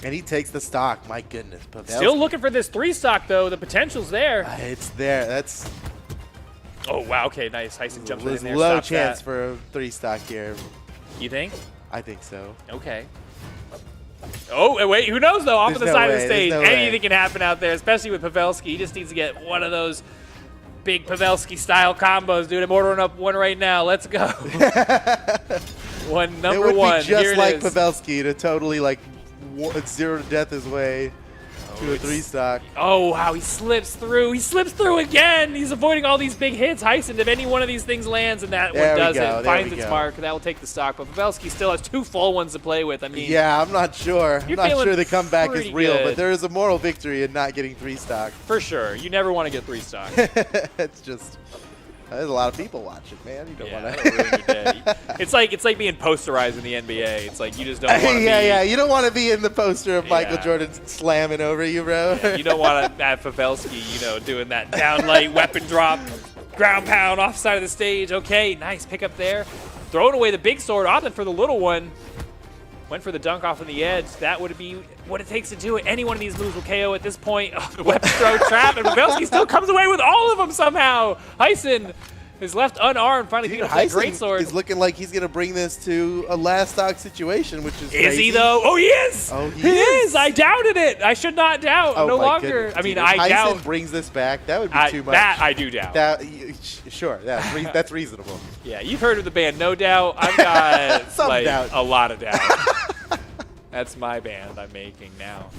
And he takes the stock. My goodness. Pavelski. Still looking for this 3 stock, though. The potential's there. It's there. That's Oh, wow. Okay, nice. Heisen jumps in there. low stops chance that. for a 3 stock here. You think? I think so. Okay. Oh, wait. Who knows, though? Off There's on the no side of way, the there's stage. no way. Anything can happen out there, especially with Pavelski. He just needs to get one of those big Pavelski-style combos, dude. I'm ordering up one right now. Let's go. Number it would one. be just Here it like is. Pavelski to totally like 0 to death his way to a 3 stock. Oh, wow, he slips through. He slips through again. He's avoiding all these big hits. Heisen, if any one of these things lands and that There one we doesn't, go, there finds we its go. mark, that will take the stock. But Pavelski still has 2 full ones to play with. I mean, Yeah, I'm not sure. I'm You're not feeling sure the comeback is pretty real, good. but there is a moral victory in not getting 3 stock. for sure. You never want to get 3 stocks. It's just there's a lot of people watching, man. You don't Yeah, want that'll ruin your day. It's like being posterized in the NBA. It's like you just don't want to yeah, be. You don't want to be in the poster of Michael Yeah. Jordan slamming over you, bro. You don't want to have Pavelski, doing that down light weapon drop, ground pound off side of the stage. Okay, nice pick up there. Throwing away the big sword, opted for the little one. Went for the dunk off on the edge. That would be what it takes to do it. Any one of these moves will KO at this point. Oh, the weapon throw trap, and Pavelski still comes away with all of them somehow. Heisen is left unarmed, finally picking up that great sword. He's looking like he's going to bring this to a last stock situation, which is Is crazy. he though? Oh, he is. Oh, he is. is. I doubted it. I should not doubt. Oh, no my longer. goodness, I mean, dude. If I Heisen doubt. brings this back, that would be too much. That I do doubt. Sure, that's reasonable. Yeah, you've heard of the band No Doubt. I've got Some like doubt. a lot of doubt. That's my band I'm making now.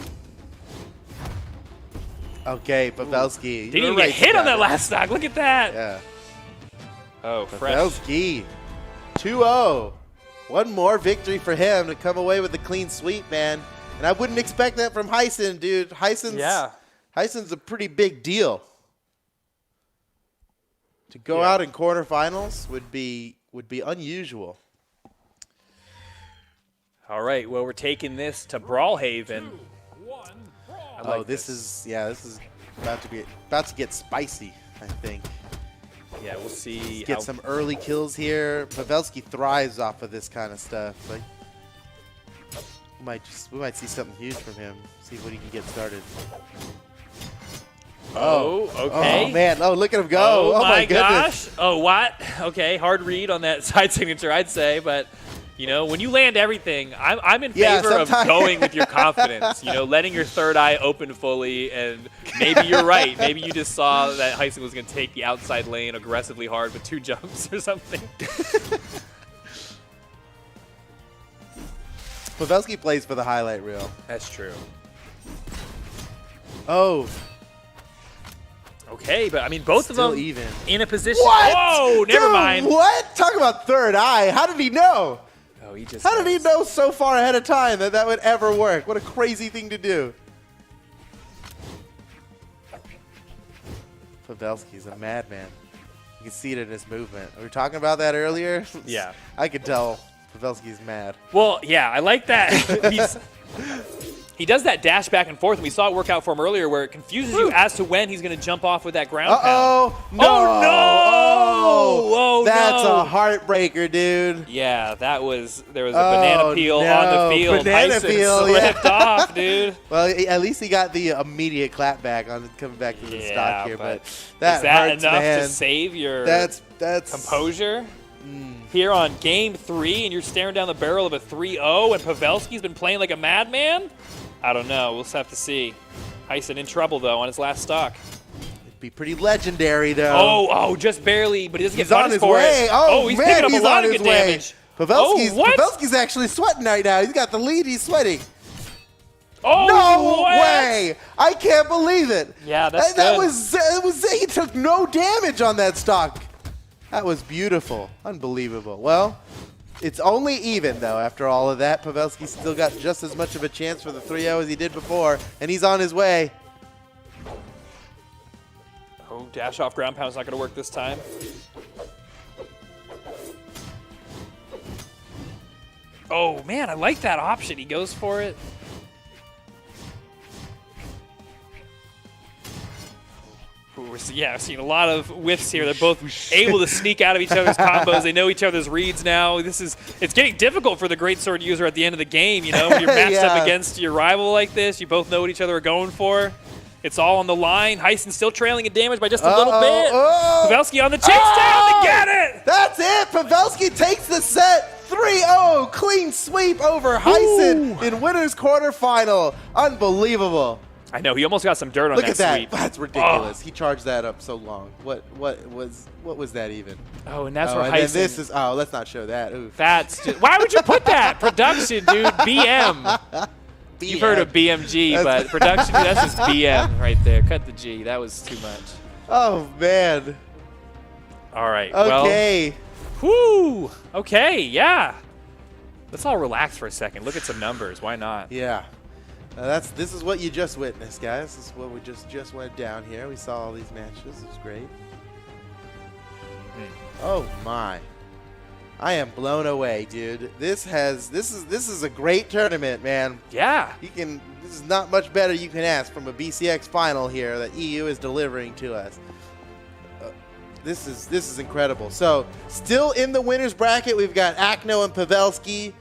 Okay, Pavelski. Didn't even get hit on that last stock. Look at that. Yeah. Oh, fresh. Pavelski. 2-0. One more victory for him to come away with a clean sweep, man. And I wouldn't expect that from Heisen, dude. Heisen's a pretty big deal. To go out in quarterfinals would be unusual. All right, well, we're taking this to Brawlhaven. Oh, this is about to get spicy, I think. Yeah, we'll see. Get some early kills here. Pavelski thrives off of this kind of stuff. Like, we might see something huge from him. See what he can get started. Oh, okay. Oh man! Oh, look at him go! Oh, my goodness! gosh! Oh, what? Okay, hard read on that side signature, I'd say, but. When you land everything, I'm in favor of going with your confidence. Letting your third eye open fully, and maybe you're right. Maybe you just saw that Heisen was going to take the outside lane aggressively hard with 2 jumps or something. Pavelski plays for the highlight reel. That's true. Oh, Okay, but I mean, both still of them even. in a position. What? Whoa, never Dude, mind. What? Talk about third eye. How did he know? Oh, he just. How did he know so far ahead of time that would ever work? What a crazy thing to do. Pavelski's a madman. You can see it in his movement. We were talking about that earlier. Yeah. I could tell Pavelski's mad. Well, yeah, I like that. He does that dash back and forth, and we saw it work out for him earlier where it confuses you as to when he's going to jump off with that ground pound. Uh-oh. No. Oh, no. Oh, that's no. a heartbreaker, dude. Yeah, there was a banana peel on the field. Banana Heisen peel, slipped off, dude. Well, at least he got the immediate clap back on coming back to the stock here, but that is that hurts, enough man. to save your That's composure? Here on game 3, and you're staring down the barrel of a 3-0, and Pavelski's been playing like a madman? I don't know. We'll just have to see. Heisen in trouble, though, on his last stock. It'd be pretty legendary, though. Oh, just barely, but he doesn't He's get on punished his for way. it. Oh, he's man, picking up he's a lot on of his good way. damage. Pavelski's actually sweating right now. He's got the lead. He's sweating. Oh, No what? way! I can't believe it. Yeah, that's that good. was he took no damage on that stock. That was beautiful. Unbelievable. Well, it's only even, though, after all of that. Pavelski still got just as much of a chance for the 3-0 as he did before, and he's on his way. Oh, dash off ground pound's not going to work this time. Oh, man, I like that option. He goes for it. I've seen a lot of whiffs here. They're both able to sneak out of each other's combos. They know each other's reads now. It's getting difficult for the greatsword user at the end of the game. You know, when you're matched up against your rival like this, you both know what each other are going for. It's all on the line. Heisen still trailing in damage by just a little bit. Pavelski on the chase down to get it. That's it. Pavelski takes the set. 3-0. Clean sweep over Heisen in winner's quarterfinal. Unbelievable. I know, he almost got some dirt on Look that at that. sweep. That's ridiculous. He charged that up so long. What was that even? Oh, and that's where and Heisen. then this is let's not show that. Oof. That's just, why would you put that? Production, dude. BM. You've heard of BMG, but production, dude, that's just BM right there. Cut the G. That was too much. Oh, man. All right. Okay. Well, whoo. Okay, yeah. Let's all relax for a second. Look at some numbers. Why not? Yeah. This is what you just witnessed, guys. This is what we just went down here. We saw all these matches. It was great. Oh my. I am blown away, dude. This is a great tournament, man. Yeah. This is not much better you can ask from a BCX final here that EU is delivering to us. This is incredible. So, still in the winners bracket, we've got Acno and Pavelski.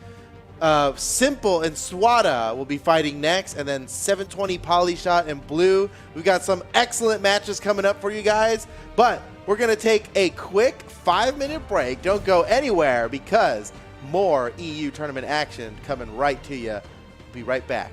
Simple and Swata will be fighting next, and then 720 Polyshot and Blue. We've got some excellent matches coming up for you guys, but we're going to take a quick 5-minute break. Don't go anywhere because more EU tournament action coming right to you. Be right back.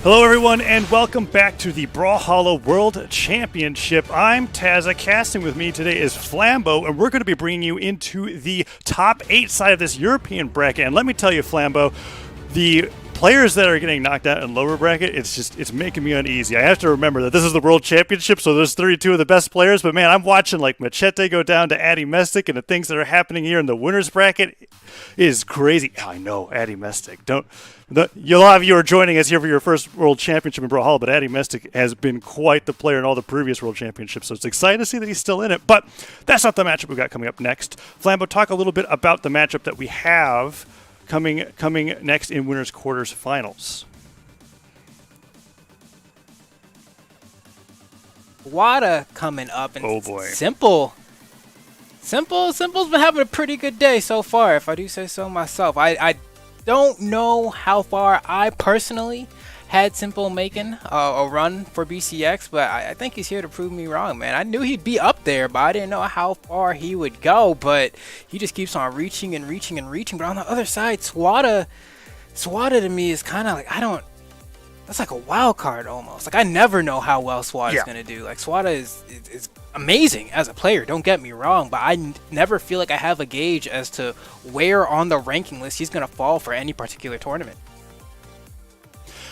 Hello, everyone, and welcome back to the Brawlhalla World Championship. I'm Tazza. Casting with me today is Flambeau, and we're going to be bringing you into the top 8 side of this European bracket. And let me tell you, Flambeau, the players that are getting knocked out in lower bracket, it's making me uneasy. I have to remember that this is the World Championship, so there's 32 of the best players. But man, I'm watching like Machete go down to Addy, and the things that are happening here in the winners bracket is crazy. I know, Addy. A lot of you are joining us here for your first World Championship in Brawlhalla, but Addy has been quite the player in all the previous World Championships, so it's exciting to see that he's still in it. But that's not the matchup we've got coming up next. Flambeau, talk a little bit about the matchup that we have coming next in winners quarters finals. Swata coming up, and oh boy, Simple's been having a pretty good day so far, if I do say so myself. I don't know how far I personally had Simple making a run for BCX, but I think he's here to prove me wrong, man. I knew he'd be up there, but I didn't know how far he would go, but he just keeps on reaching and reaching and reaching. But on the other side, Swata to me is kind of like, that's like a wild card almost. Like, I never know how well Swata's going to do. Like, Swata is amazing as a player, don't get me wrong, but I never feel like I have a gauge as to where on the ranking list he's going to fall for any particular tournament.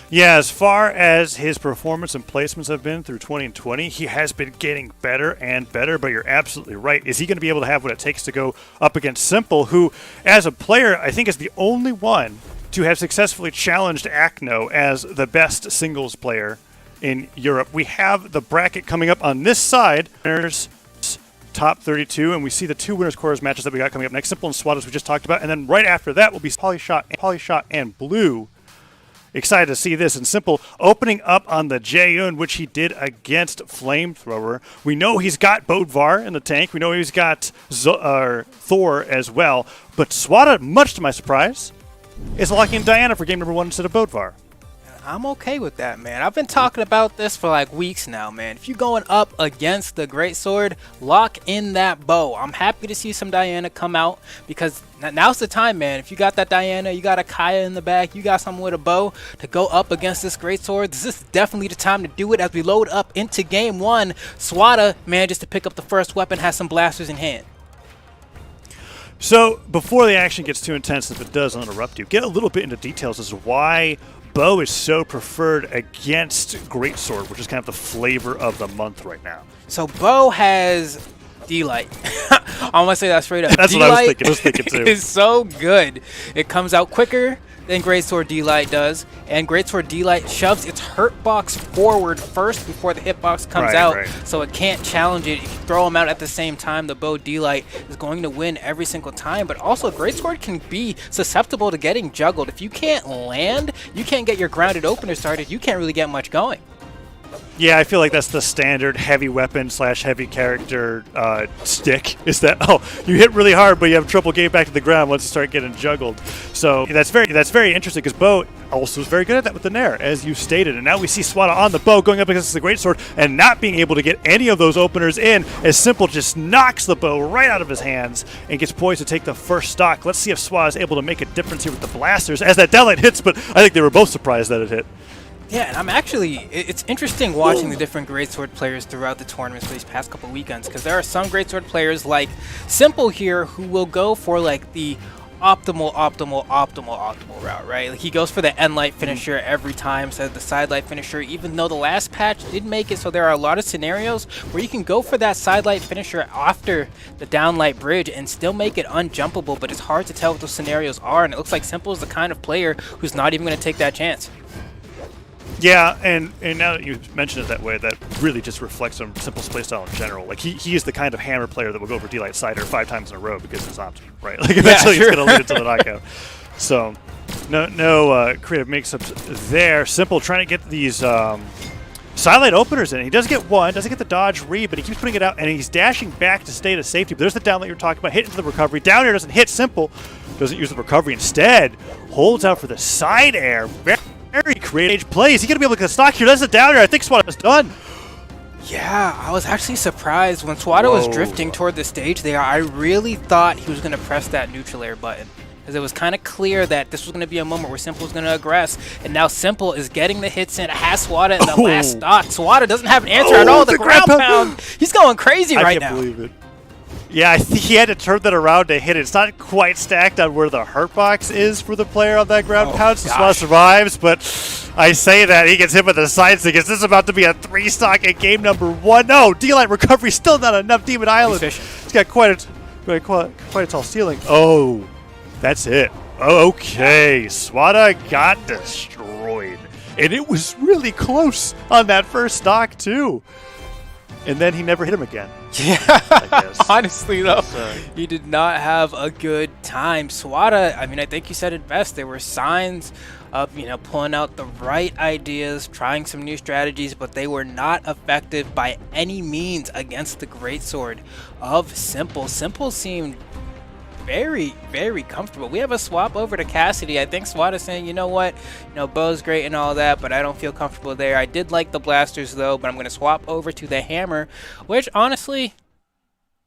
Yeah, as far as his performance and placements have been through 2020, he has been getting better and better, but you're absolutely right. Is he going to be able to have what it takes to go up against Simple, who, as a player, I think is the only one to have successfully challenged Acno as the best singles player in Europe? We have the bracket coming up on this side. Winners top 32, and we see the 2 winners quarters matches that we got coming up next. Simple and Swat, as we just talked about, and then right after that will be Polyshot and Blue. Excited to see this. And Simple opening up on the Jaeun, which he did against Flamethrower. We know he's got Bodvar in the tank. We know he's got Thor as well. But Swata, much to my surprise, is locking in Diana for game number 1 instead of Bodvar. I'm okay with that, man. I've been talking about this for like weeks now, man. If you're going up against the Greatsword, lock in that bow. I'm happy to see some Diana come out because now's the time, man. If you got that Diana, you got a Kaya in the back, you got someone with a bow to go up against this Greatsword, this is definitely the time to do it as we load up into game 1. Swata, man, just to pick up the first weapon, has some blasters in hand. So, before the action gets too intense, if it does interrupt you, get a little bit into details as to why bow is so preferred against Greatsword, which is kind of the flavor of the month right now. So, bow has D-Light. I'm going to say that straight up. That's what I was thinking too. It's so good. It comes out quicker than Greatsword D-Light does, and Greatsword D-Light shoves its hurt box forward first before the hitbox comes out, so it can't challenge it. If you throw them out at the same time, the bow D-Light is going to win every single time, but also Greatsword can be susceptible to getting juggled. If you can't land, you can't get your grounded opener started, you can't really get much going. Yeah, I feel like that's the standard heavy weapon / heavy character stick, is that, you hit really hard, but you have trouble getting back to the ground once you start getting juggled. So that's very interesting, because Bo also is very good at that with the Nair, as you stated. And now we see Swata on the bow going up against the Greatsword and not being able to get any of those openers in, as Simple just knocks the bow right out of his hands and gets poised to take the first stock. Let's see if Swata is able to make a difference here with the blasters as that downlight hits, but I think they were both surprised that it hit. Yeah, and it's interesting watching the different Greatsword players throughout the tournaments for these past couple weekends, because there are some Greatsword players like Simple here who will go for like the optimal route, right? Like, he goes for the end light finisher every time instead of the side light finisher, even though the last patch did make it so there are a lot of scenarios where you can go for that side light finisher after the downlight bridge and still make it unjumpable, but it's hard to tell what those scenarios are, and it looks like Simple is the kind of player who's not even going to take that chance. Yeah, and now that you mention it that way, that really just reflects on Simple's playstyle in general. Like, he is the kind of hammer player that will go for D-Light Cider 5 times in a row because it's optimal, right? Like, eventually he's going to lead it to the knockout. So, no creative mix-ups there. Simple trying to get these sidelight openers in. He does get one, doesn't get the dodge read, but he keeps putting it out, and he's dashing back to stay to safety. But there's the downlight you're talking about, hit into the recovery. Down air doesn't hit Simple, doesn't use the recovery. Instead, holds out for the side air. Very creative play. Is he going to be able to get a stock here? That's a down air. I think Swata is done. Yeah, I was actually surprised when Swata was drifting toward the stage there. I really thought he was going to press that neutral air button. because it was kind of clear that this was going to be a moment where Simple was going to aggress, and now Simple is getting the hits in, has Swata in the last stock. Swata doesn't have an answer at all. The ground pound, he's going crazy right now. I can't believe it. Yeah, I think he had to turn that around to hit it. It's not quite stacked on where the hurt box is for the player on that ground pound, so Swata survives, but I say that, he gets hit with the side stick. Is this about to be a 3-stock at game number 1? No, D-Light recovery still not enough. Demon Island. He's got quite a tall ceiling. Oh, that's it. Okay, Swata got destroyed. And it was really close on that first stock, too. And then he never hit him again. Yeah, I guess. Honestly, though, he did not have a good time. Swata, I mean, I think you said it best. There were signs of, you know, pulling out the right ideas, trying some new strategies, but they were not effective by any means against the greatsword of Simple. Simple seemed very, very comfortable. We have a swap over to Cassidy. I think Swata's saying, you know what, you know, Bow's great and all that, but I don't feel comfortable there. I did like the blasters though, but I'm going to swap over to the hammer, which honestly,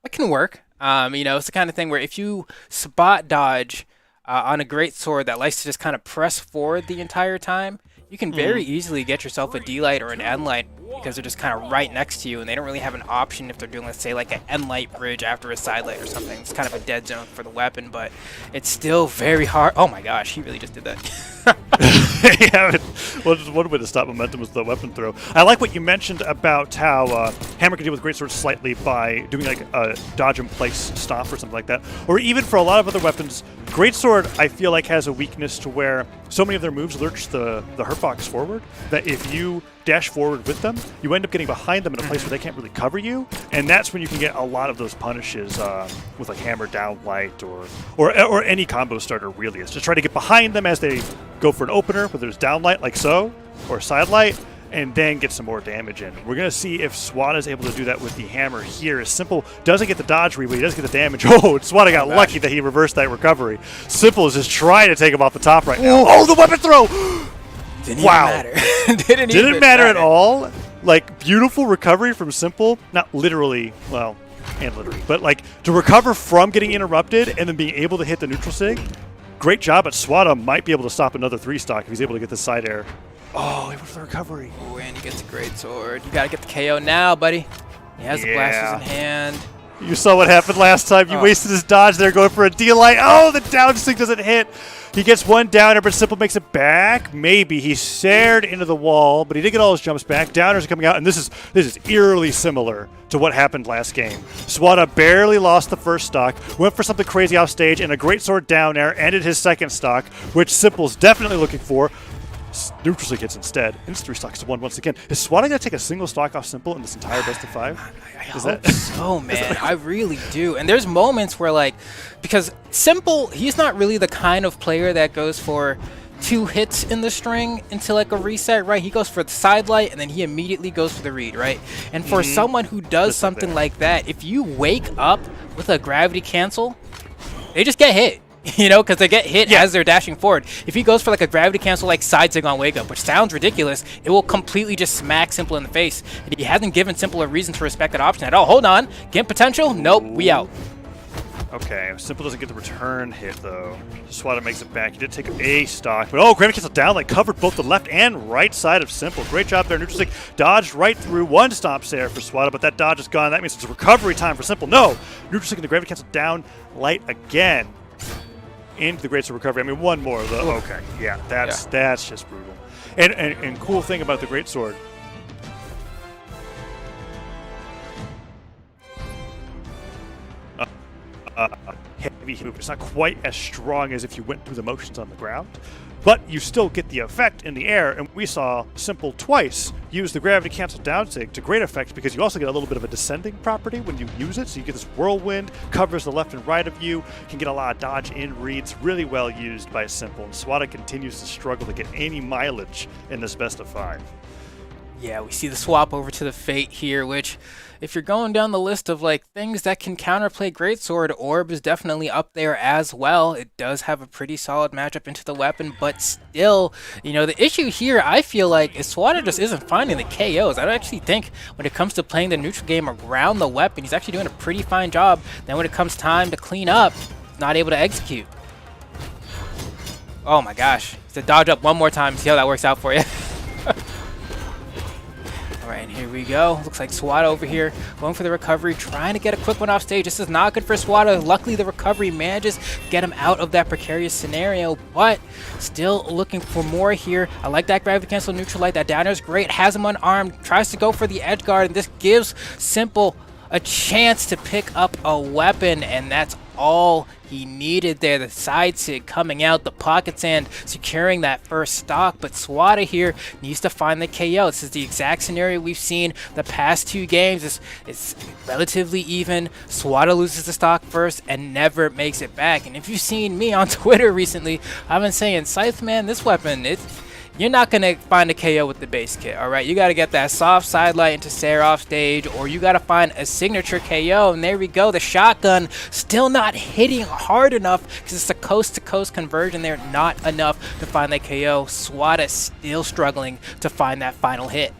it can work. You know, it's the kind of thing where if you spot dodge on a greatsword that likes to just kind of press forward the entire time, you can very easily get yourself a D-Light or an N-Light because they're just kind of right next to you, and they don't really have an option if they're doing, let's say, like an N-Light bridge after a side light or something. It's kind of a dead zone for the weapon, but it's still very hard. Oh my gosh, he really just did that. Yeah, just one way to stop momentum was the weapon throw. I like what you mentioned about how Hammer can deal with greatswords slightly by doing like a dodge and place stop or something like that. Or even for a lot of other weapons, greatsword I feel like has a weakness to where so many of their moves lurch the hurt box forward that if you dash forward with them, you end up getting behind them in a place where they can't really cover you, and that's when you can get a lot of those punishes with like hammer down light or any combo starter really. It's just try to get behind them as they go for an opener, whether it's down light like so, or side light, and then get some more damage in. We're going to see if Swata is able to do that with the hammer here. Simple doesn't get the dodge read, but he does get the damage. Oh, Swata got lucky that he reversed that recovery. Simple is just trying to take him off the top right now. Oh, the weapon throw! Didn't even matter. Didn't matter at all. Like, beautiful recovery from Simple. Not literally, well, and literally, but like to recover from getting interrupted and then being able to hit the neutral sig. Great job, but Swata might be able to stop another 3-stock if he's able to get the side air. Oh, he went for the recovery. Oh, and he gets a great sword. You gotta get the KO now, buddy. He has the blasters in hand. You saw what happened last time. You wasted his dodge there going for a D-Light. Oh, the down stick doesn't hit. He gets one downer, but Simple makes it back. Maybe. He stared into the wall, but he did get all his jumps back. Downers are coming out, and this is eerily similar to what happened last game. Swata barely lost the first stock, went for something crazy off stage, and a greatsword down air ended his second stock, which Simple's definitely looking for. Neutral stick hits instead, and it's 3 stocks to 1 once again. Is Swata going to take a single stock off Simple in this entire best of 5? I hope so, man. I really do. And there's moments where, like, because Simple, he's not really the kind of player that goes for 2 hits in the string into like a reset, right? He goes for the side light and then he immediately goes for the read, right? And for someone who does something like that, if you wake up with a gravity cancel, they just get hit. You know, because they get hit as they're dashing forward. If he goes for like a gravity cancel like side sig on wake up, which sounds ridiculous, it will completely just smack Simple in the face. And he hasn't given Simple a reason to respect that option at all. Hold on. Gimp potential? Nope. We out. Okay, Simple doesn't get the return hit though. Swata makes it back. He did take a stock, but gravity cancel down, like covered both the left and right side of Simple. Great job there. Neutral stick dodged right through one stomp there for Swata, but that dodge is gone. That means it's a recovery time for Simple. No! Neutral stick and the gravity cancel down light again. Into the greatsword recovery. I mean, one more though. Okay, yeah, that's just brutal. And cool thing about the greatsword. Heavy move. It's not quite as strong as if you went through the motions on the ground, but you still get the effect in the air. And we saw Simple twice use the gravity cancel down sig to great effect because you also get a little bit of a descending property when you use it. So you get this whirlwind, covers the left and right of you, can get a lot of dodge in reads. Really well used by Simple. And Swata continues to struggle to get any mileage in this best of 5. Yeah, we see the swap over to the Fate here, which, if you're going down the list of like things that can counterplay Greatsword, Orb is definitely up there as well. It does have a pretty solid matchup into the weapon, but still, you know, the issue here, I feel like, is Swata just isn't finding the KOs. I don't actually think when it comes to playing the neutral game around the weapon, he's actually doing a pretty fine job. Then when it comes time to clean up, he's not able to execute. Oh my gosh. So dodge up one more time, see how that works out for you. Alright, and here we go. Looks like Swata over here going for the recovery, trying to get a quick one off stage. This is not good for Swata. Luckily, the recovery manages to get him out of that precarious scenario, but still looking for more here. I like that gravity cancel neutral light. That downer is great. Has him unarmed. Tries to go for the edge guard, and this gives Simple a chance to pick up a weapon, and that's all he needed there. The side sig coming out, the pocket sand securing that first stock, but Swata here needs to find the KO. This is the exact scenario we've seen the past 2 games. It's relatively even. Swata loses the stock first and never makes it back. And if you've seen me on Twitter recently, I've been saying, Scythe, man, this weapon, you're not going to find a KO with the base kit, all right? You got to get that soft side light into Sarah off stage, or you got to find a signature KO, and there we go. The shotgun still not hitting hard enough because it's a coast-to-coast conversion there, not enough to find that KO. Swata still struggling to find that final hit.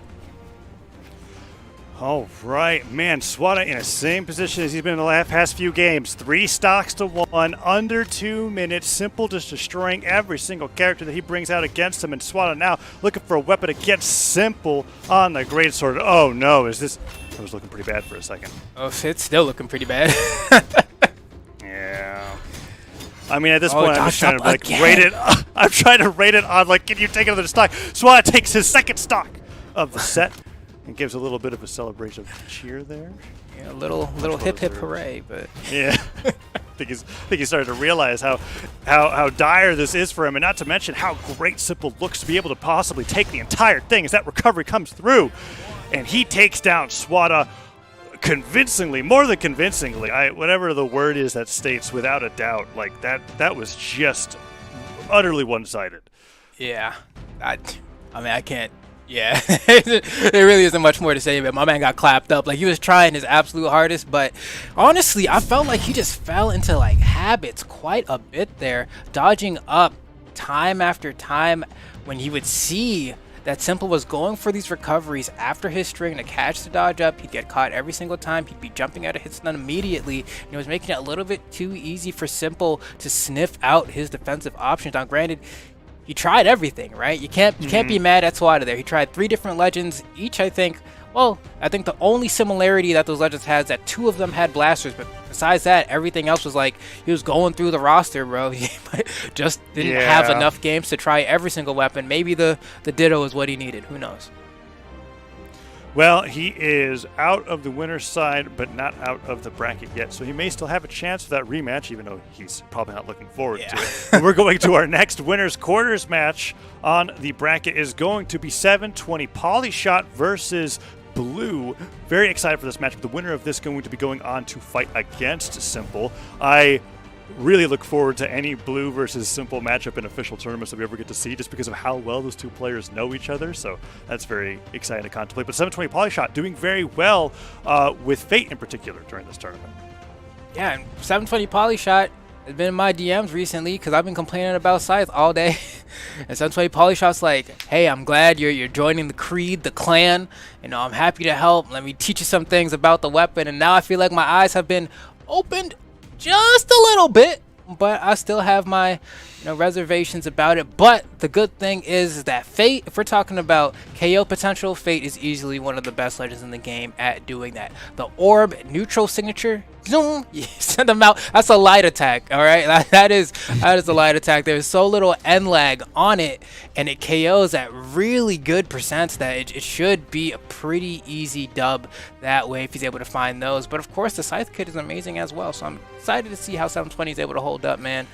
All right, man, Swata in the same position as he's been in the past few games. 3 stocks to 1, under 2 minutes. Simple just destroying every single character that he brings out against him. And Swata now looking for a weapon against Simple on the greatsword. Oh no, is this... That was looking pretty bad for a second. Oh, it's still looking pretty bad. Yeah. I mean, at this point, I'm just trying to rate it. I'm trying to rate it on, like, can you take another stock? Swata takes his second stock of the set. And gives a little bit of a celebration cheer there. Yeah, a little hip hip hooray, but yeah, I think he's starting to realize how dire this is for him, and not to mention how great Simple looks to be able to possibly take the entire thing as that recovery comes through, and he takes down Swata convincingly, more than convincingly. Whatever the word is that states without a doubt, like that was just utterly one-sided. Yeah, I mean, I can't. Yeah, there really isn't much more to say, but my man got clapped up. Like, he was trying his absolute hardest, but honestly, I felt like he just fell into, like, habits quite a bit there, dodging up time after time when he would see that Simple was going for these recoveries after his string to catch the dodge up. He'd get caught every single time. He'd be jumping out of hit stun immediately, and it was making it a little bit too easy for Simple to sniff out his defensive options. Now, granted, he tried everything, right? You can't be mad at Swata there. He tried 3 different legends, each I think the only similarity that those legends had is that 2 of them had blasters, but besides that, everything else was like he was going through the roster, bro. He just didn't have enough games to try every single weapon. Maybe the Ditto is what he needed. Who knows? Well, he is out of the winner's side, but not out of the bracket yet, so he may still have a chance for that rematch, even though he's probably not looking forward to it. And we're going to our next winner's quarters match on the bracket is going to be 720 Polyshot versus Blue. Very excited for this match. The winner of this is going to be going on to fight against Simple. I really look forward to any Blue versus Simple matchup in official tournaments that we ever get to see, just because of how well those 2 players know each other. So that's very exciting to contemplate. But 720 Polyshot doing very well with Fate in particular during this tournament. Yeah, and 720 Polyshot has been in my DMs recently because I've been complaining about Scythe all day. And 720 Polyshot's like, hey, I'm glad you're joining the Creed, the clan. You know, I'm happy to help. Let me teach you some things about the weapon. And now I feel like my eyes have been opened just a little bit, but I still have my reservations about it. But the good thing is that Fate, if we're talking about KO potential, Fate is easily one of the best legends in the game at doing that. The orb neutral signature, zoom, you send them out. That's a light attack, all right? That is a light attack. There's so little end lag on it, and it KOs at really good percents that it should be a pretty easy dub that way if he's able to find those. But of course, the Scythe kit is amazing as well, so I'm excited to see how 720 is able to hold up, man.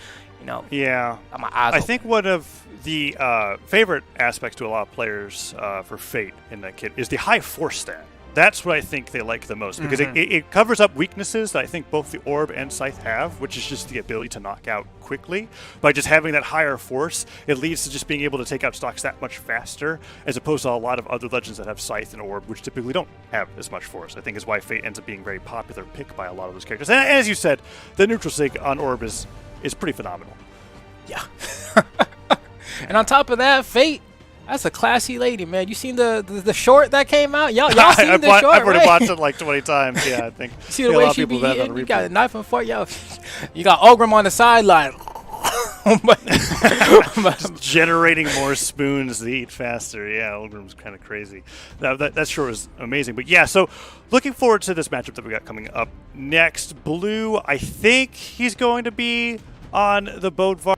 Yeah, I think one of the favorite aspects to a lot of players for Fate in that kit is the high force stat. That's what I think they like the most, because it covers up weaknesses that I think both the Orb and Scythe have, which is just the ability to knock out quickly. By just having that higher force, it leads to just being able to take out stocks that much faster, as opposed to a lot of other legends that have Scythe and Orb, which typically don't have as much force. I think is why Fate ends up being a very popular pick by a lot of those characters. And as you said, the neutral sig on Orb is pretty phenomenal. Yeah. And on top of that, Fate, that's a classy lady, man. You seen the short that came out? Y'all seen the short, I've already right? watched it like 20 times. Yeah, I think. You see the way she be eating? You got a knife and fork, yo. You got Ogrim on the sideline. Just generating more spoons to eat faster. Yeah, Ulgrim's kind of crazy. That sure was amazing. But yeah, so looking forward to this matchup that we got coming up next. Blue, I think he's going to be on the Bodvar.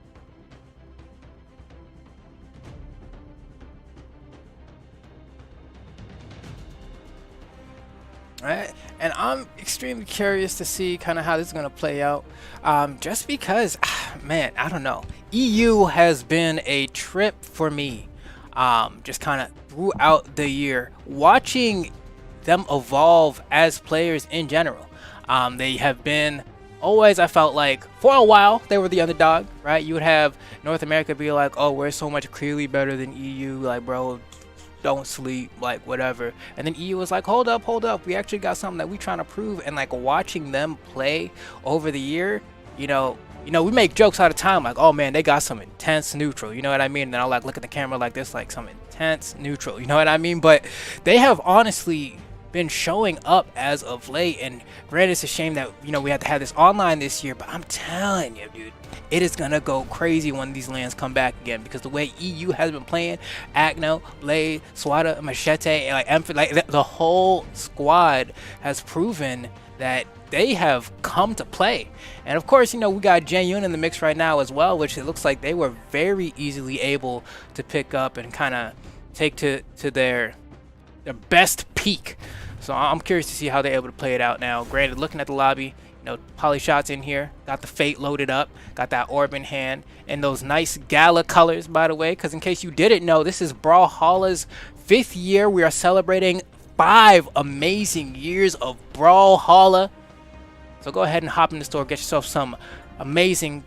Right. And I'm extremely curious to see kind of how this is going to play out. Just because, man, I don't know. EU has been a trip for me. Just kind of throughout the year. Watching them evolve as players in general. They have been always, I felt like, for a while, they were the underdog, right? You would have North America be like, oh, we're so much clearly better than EU. Like, bro, don't sleep, like whatever. And then EU was like, hold up, we actually got something that we trying to prove. And like watching them play over the year, you know, we make jokes all the time like, oh man, they got some intense neutral, you know what I mean? And then I'll like look at the camera like this, like some intense neutral, you know what I mean? But they have honestly been showing up as of late. And granted, it's a shame that, you know, we had to have this online this year, but I'm telling you, dude, it is gonna go crazy when these lands come back again, because the way EU has been playing, Acno, Blade, Swata, Machete, and like the whole squad has proven that they have come to play. And of course, you know, we got Jeyun in the mix right now as well, which it looks like they were very easily able to pick up and kind of take to their best peak. So I'm curious to see how they're able to play it out now. Granted, looking at the lobby, you know, Polyshots in here, got the Fate loaded up, got that orb in hand, and those nice gala colors, by the way, because in case you didn't know, this is Brawlhalla's 5th year. We are celebrating 5 amazing years of Brawlhalla. So go ahead and hop in the store, get yourself some amazing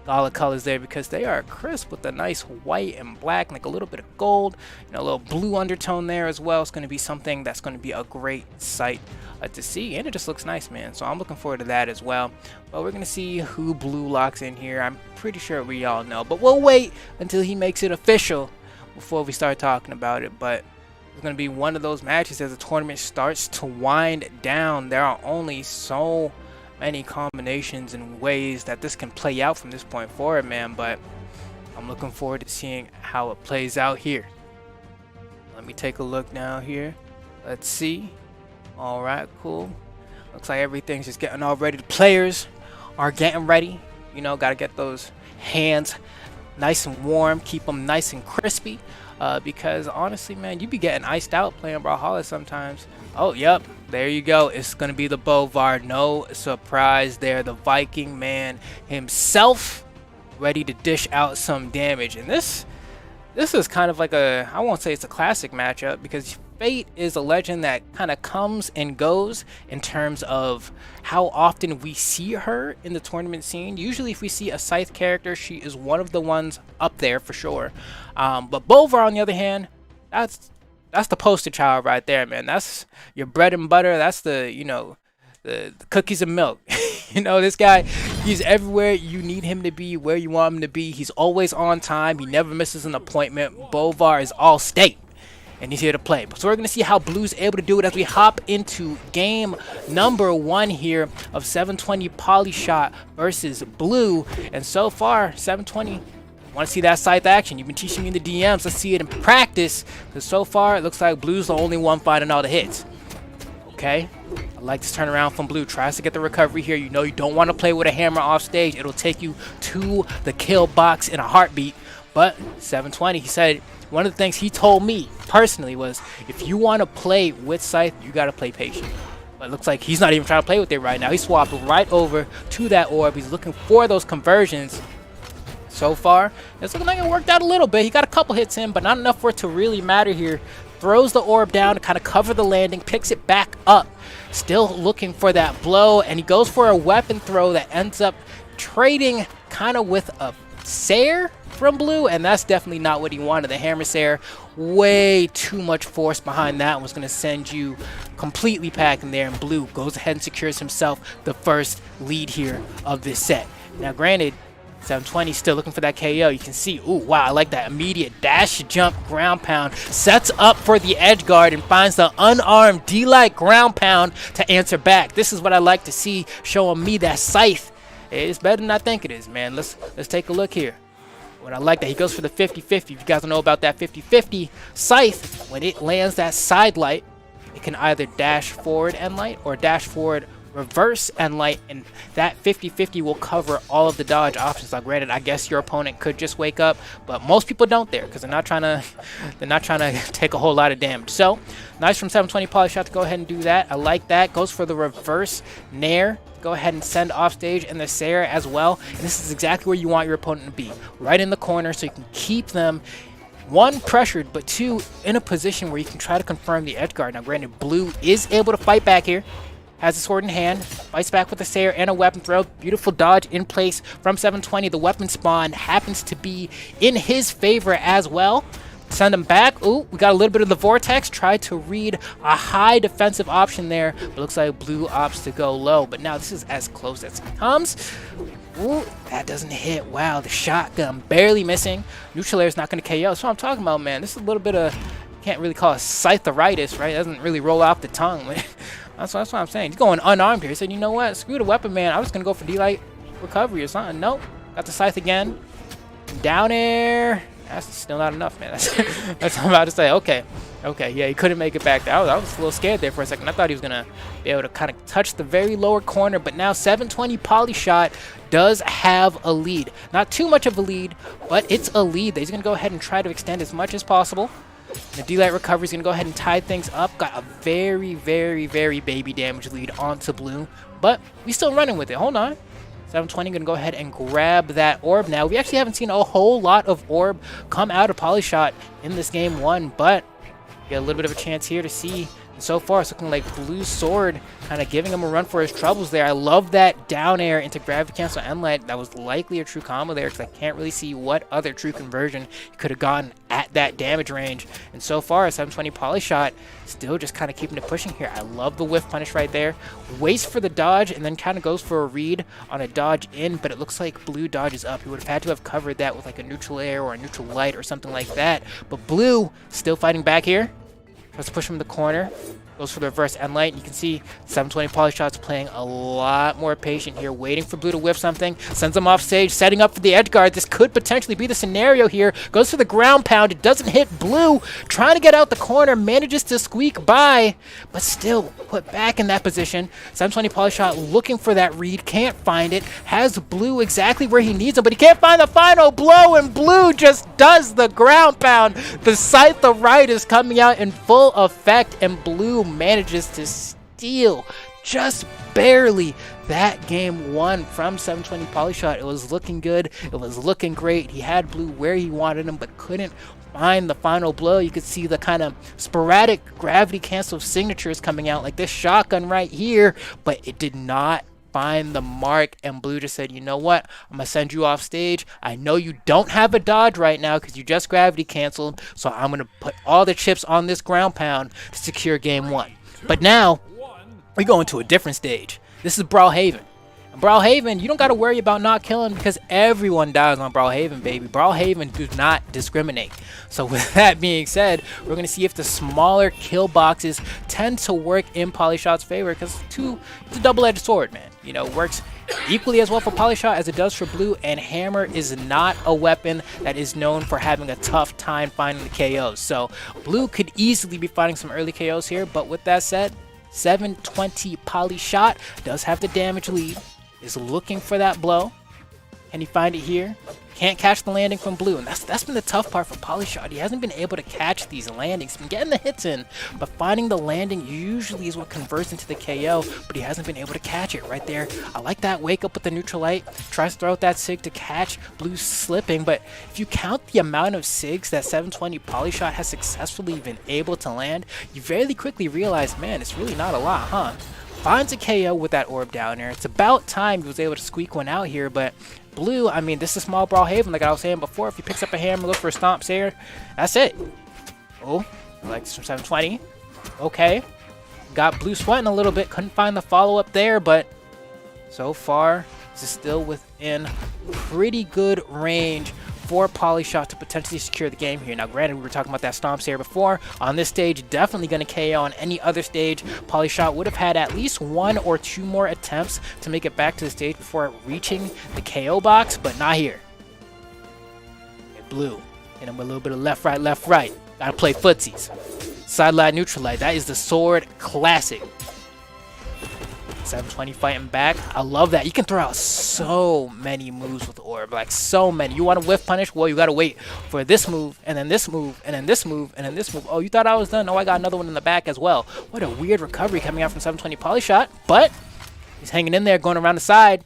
gala colors there, because they are crisp with a nice white and black, like a little bit of gold, you know, a little blue undertone there as well. It's going to be something that's going to be a great sight to see, and it just looks nice, man. So I'm looking forward to that as well. But we're going to see who blue locks in here. I'm pretty sure we all know, but we'll wait until he makes it official before we start talking about it. But it's going to be one of those matches as the tournament starts to wind down. There are only so many combinations and ways that this can play out from this point forward, man, but I'm looking forward to seeing how it plays out here. Let me take a look now here. Let's see. All right, cool. Looks like everything's just getting all ready. The players are getting ready. You know, got to get those hands nice and warm, keep them nice and crispy, because honestly, man, you be getting iced out playing Brawlhalla sometimes. Oh, yep, there you go. It's going to be the Bovar. No surprise there. The Viking man himself ready to dish out some damage. And this is kind of like a, I won't say it's a classic matchup, because Fate is a legend that kind of comes and goes in terms of how often we see her in the tournament scene. Usually if we see a Scythe character, she is one of the ones up there for sure. But Bovar, on the other hand, that's the poster child right there, man. That's your bread and butter. That's the, you know, the cookies and milk. You know, this guy, he's everywhere you need him to be, where you want him to be. He's always on time. He never misses an appointment. Bovar is all state, and he's here to play. So we're going to see how Blue's able to do it as we hop into game number 1 here of 720 Polyshot versus Blue. And so far, 720... want to see that scythe action. You've been teaching me in the DMs. Let's see it in practice, because so far it looks like Blue's the only one finding all the hits. Okay, I like this turnaround from Blue. Tries to get the recovery here. You know you don't want to play with a hammer off stage. It'll take you to the kill box in a heartbeat. But 720, he said, one of the things he told me personally was, if you want to play with scythe, you got to play patient. But it looks like he's not even trying to play with it right now. He swapped right over to that orb. He's looking for those conversions. So far, it's looking like it worked out a little bit. He got a couple hits in, but not enough for it to really matter here. Throws the orb down to kind of cover the landing, picks it back up. Still looking for that blow, and he goes for a weapon throw that ends up trading kind of with a Sair from Blue, and that's definitely not what he wanted. The Hammer Sair, way too much force behind that, was going to send you completely packing there, and Blue goes ahead and secures himself the first lead here of this set. Now, granted, 720 still looking for that KO. You can see, ooh, wow, I like that immediate dash, jump, ground pound. Sets up for the edge guard and finds the unarmed D-like ground pound to answer back. This is what I like to see, showing me that scythe. It's better than I think it is, man. Let's take a look here. When I like that, he goes for the 50-50. If you guys don't know about that 50-50, Scythe, when it lands that side light, it can either dash forward and light or dash forward, reverse and light, and that 50-50 will cover all of the dodge options. Now, granted, I guess your opponent could just wake up, but most people don't there because they're not trying to take a whole lot of damage. So nice from 720 Polyshot to go ahead and do that. I like that. Goes for the reverse nair. Go ahead and send off stage and the Sarah as well. And this is exactly where you want your opponent to be, right in the corner, so you can keep them, one, pressured, but two, in a position where you can try to confirm the edge guard. Now, granted, blue is able to fight back here. Has a sword in hand, fights back with a Sayer and a weapon throw. Beautiful dodge in place from 720. The weapon spawn happens to be in his favor as well. Send him back. Ooh, we got a little bit of the vortex. Tried to read a high defensive option there, but looks like blue opts to go low. But now this is as close as it comes. Ooh, that doesn't hit. Wow, the shotgun barely missing. Neutral air is not going to KO. That's what I'm talking about, man. This is a little bit of, can't really call it scytheritis, right? It doesn't really roll off the tongue. That's what I'm saying. He's going unarmed here. He said, you know what? Screw the weapon, man. I was going to go for D-Light recovery or something. Nope. Got the scythe again. Down air. That's still not enough, man. That's what I'm about to say. Okay. Okay, yeah, he couldn't make it back there. I was a little scared there for a second. I thought he was going to be able to kind of touch the very lower corner, but now 720 Polyshot does have a lead. Not too much of a lead, but it's a lead that he's going to go ahead and try to extend as much as possible. The D-Light recovery is going to go ahead and tie things up. Got a very, very, very baby damage lead onto blue, but we still running with it. Hold on. 720 going to go ahead and grab that orb now. We actually haven't seen a whole lot of orb come out of Polyshot in this game one, but get a little bit of a chance here to see. And so far, it's looking like Blue's sword kind of giving him a run for his troubles there. I love that down air into gravity cancel and light. That was likely a true combo there because I can't really see what other true conversion he could have gotten at that damage range. And so far, 720 Polyshot still just kind of keeping it pushing here. I love the whiff punish right there. Waits for the dodge and then kind of goes for a read on a dodge in, but it looks like blue dodges up. He would have had to have covered that with like a neutral air or a neutral light or something like that. But blue still fighting back here. Tries to push him in the corner. Goes for the reverse end light. You can see 720 Polyshot's playing a lot more patient here, waiting for blue to whiff something. Sends him off stage, setting up for the edge guard. This could potentially be the scenario here. Goes for the ground pound. It doesn't hit blue. Trying to get out the corner. Manages to squeak by, but still put back in that position. 720 Polyshot looking for that read. Can't find it. Has blue exactly where he needs him, but he can't find the final blow, and blue just does the ground pound. The scythe of right is coming out in full effect, and blue manages to steal just barely that game one from 720 Polyshot. It was looking good. It was looking great. He had blue where he wanted him, but couldn't find the final blow. You could see the kind of sporadic gravity cancel signatures coming out like this shotgun right here, but it did not find the mark, and blue just said, you know what, I'm gonna send you off stage. I know you don't have a dodge right now because you just gravity canceled, so I'm gonna put all the chips on this ground pound to secure game one. But now we go into a different stage. This is Brawlhalla. And Brawlhalla, you don't got to worry about not killing because everyone dies on Brawlhalla, baby. Brawlhalla does not discriminate. So with that being said, we're going to see if the smaller kill boxes tend to work in Polyshot's favor because it's a double-edged sword, man. You know, works equally as well for Polyshot as it does for blue, and hammer is not a weapon that is known for having a tough time finding the KOs. So blue could easily be finding some early KOs here, but with that said, 720 Polyshot does have the damage lead, is looking for that blow. Can he find it here? Can't catch the landing from blue, and that's been the tough part for Polyshot. He hasn't been able to catch these landings. He's been getting the hits in, but finding the landing usually is what converts into the KO, but he hasn't been able to catch it right there. I like that wake up with the neutral light. Tries to throw out that sig to catch blue slipping, but if you count the amount of sigs that 720 Polyshot has successfully been able to land, you very quickly realize, man, it's really not a lot, huh? Finds a KO with that orb down there. It's about time he was able to squeak one out here, but blue, I mean, this is a small Brawlhalla, like I was saying before. If he picks up a hammer, look for a stomp there, that's it. Oh, like some 720. Okay. Got blue sweating a little bit. Couldn't find the follow-up there, but so far, this is still within pretty good range for Polyshot to potentially secure the game here. Now, granted, we were talking about that stomps here before. On this stage, definitely going to KO. On any other stage, Polyshot would have had at least 1 or 2 more attempts to make it back to the stage before reaching the KO box, but not here. Blue. Hit him with a little bit of left, right, left, right. Gotta play footsies. Sideline, neutral light. That is the sword classic. 720 fighting back. I love that. You can throw out so many moves with Orb, like so many. You want to whiff punish? Well, you got to wait for this move, and then this move, and then this move, and then this move. Oh, you thought I was done? Oh, I got another one in the back as well. What a weird recovery coming out from 720 Polyshot, but he's hanging in there, going around the side.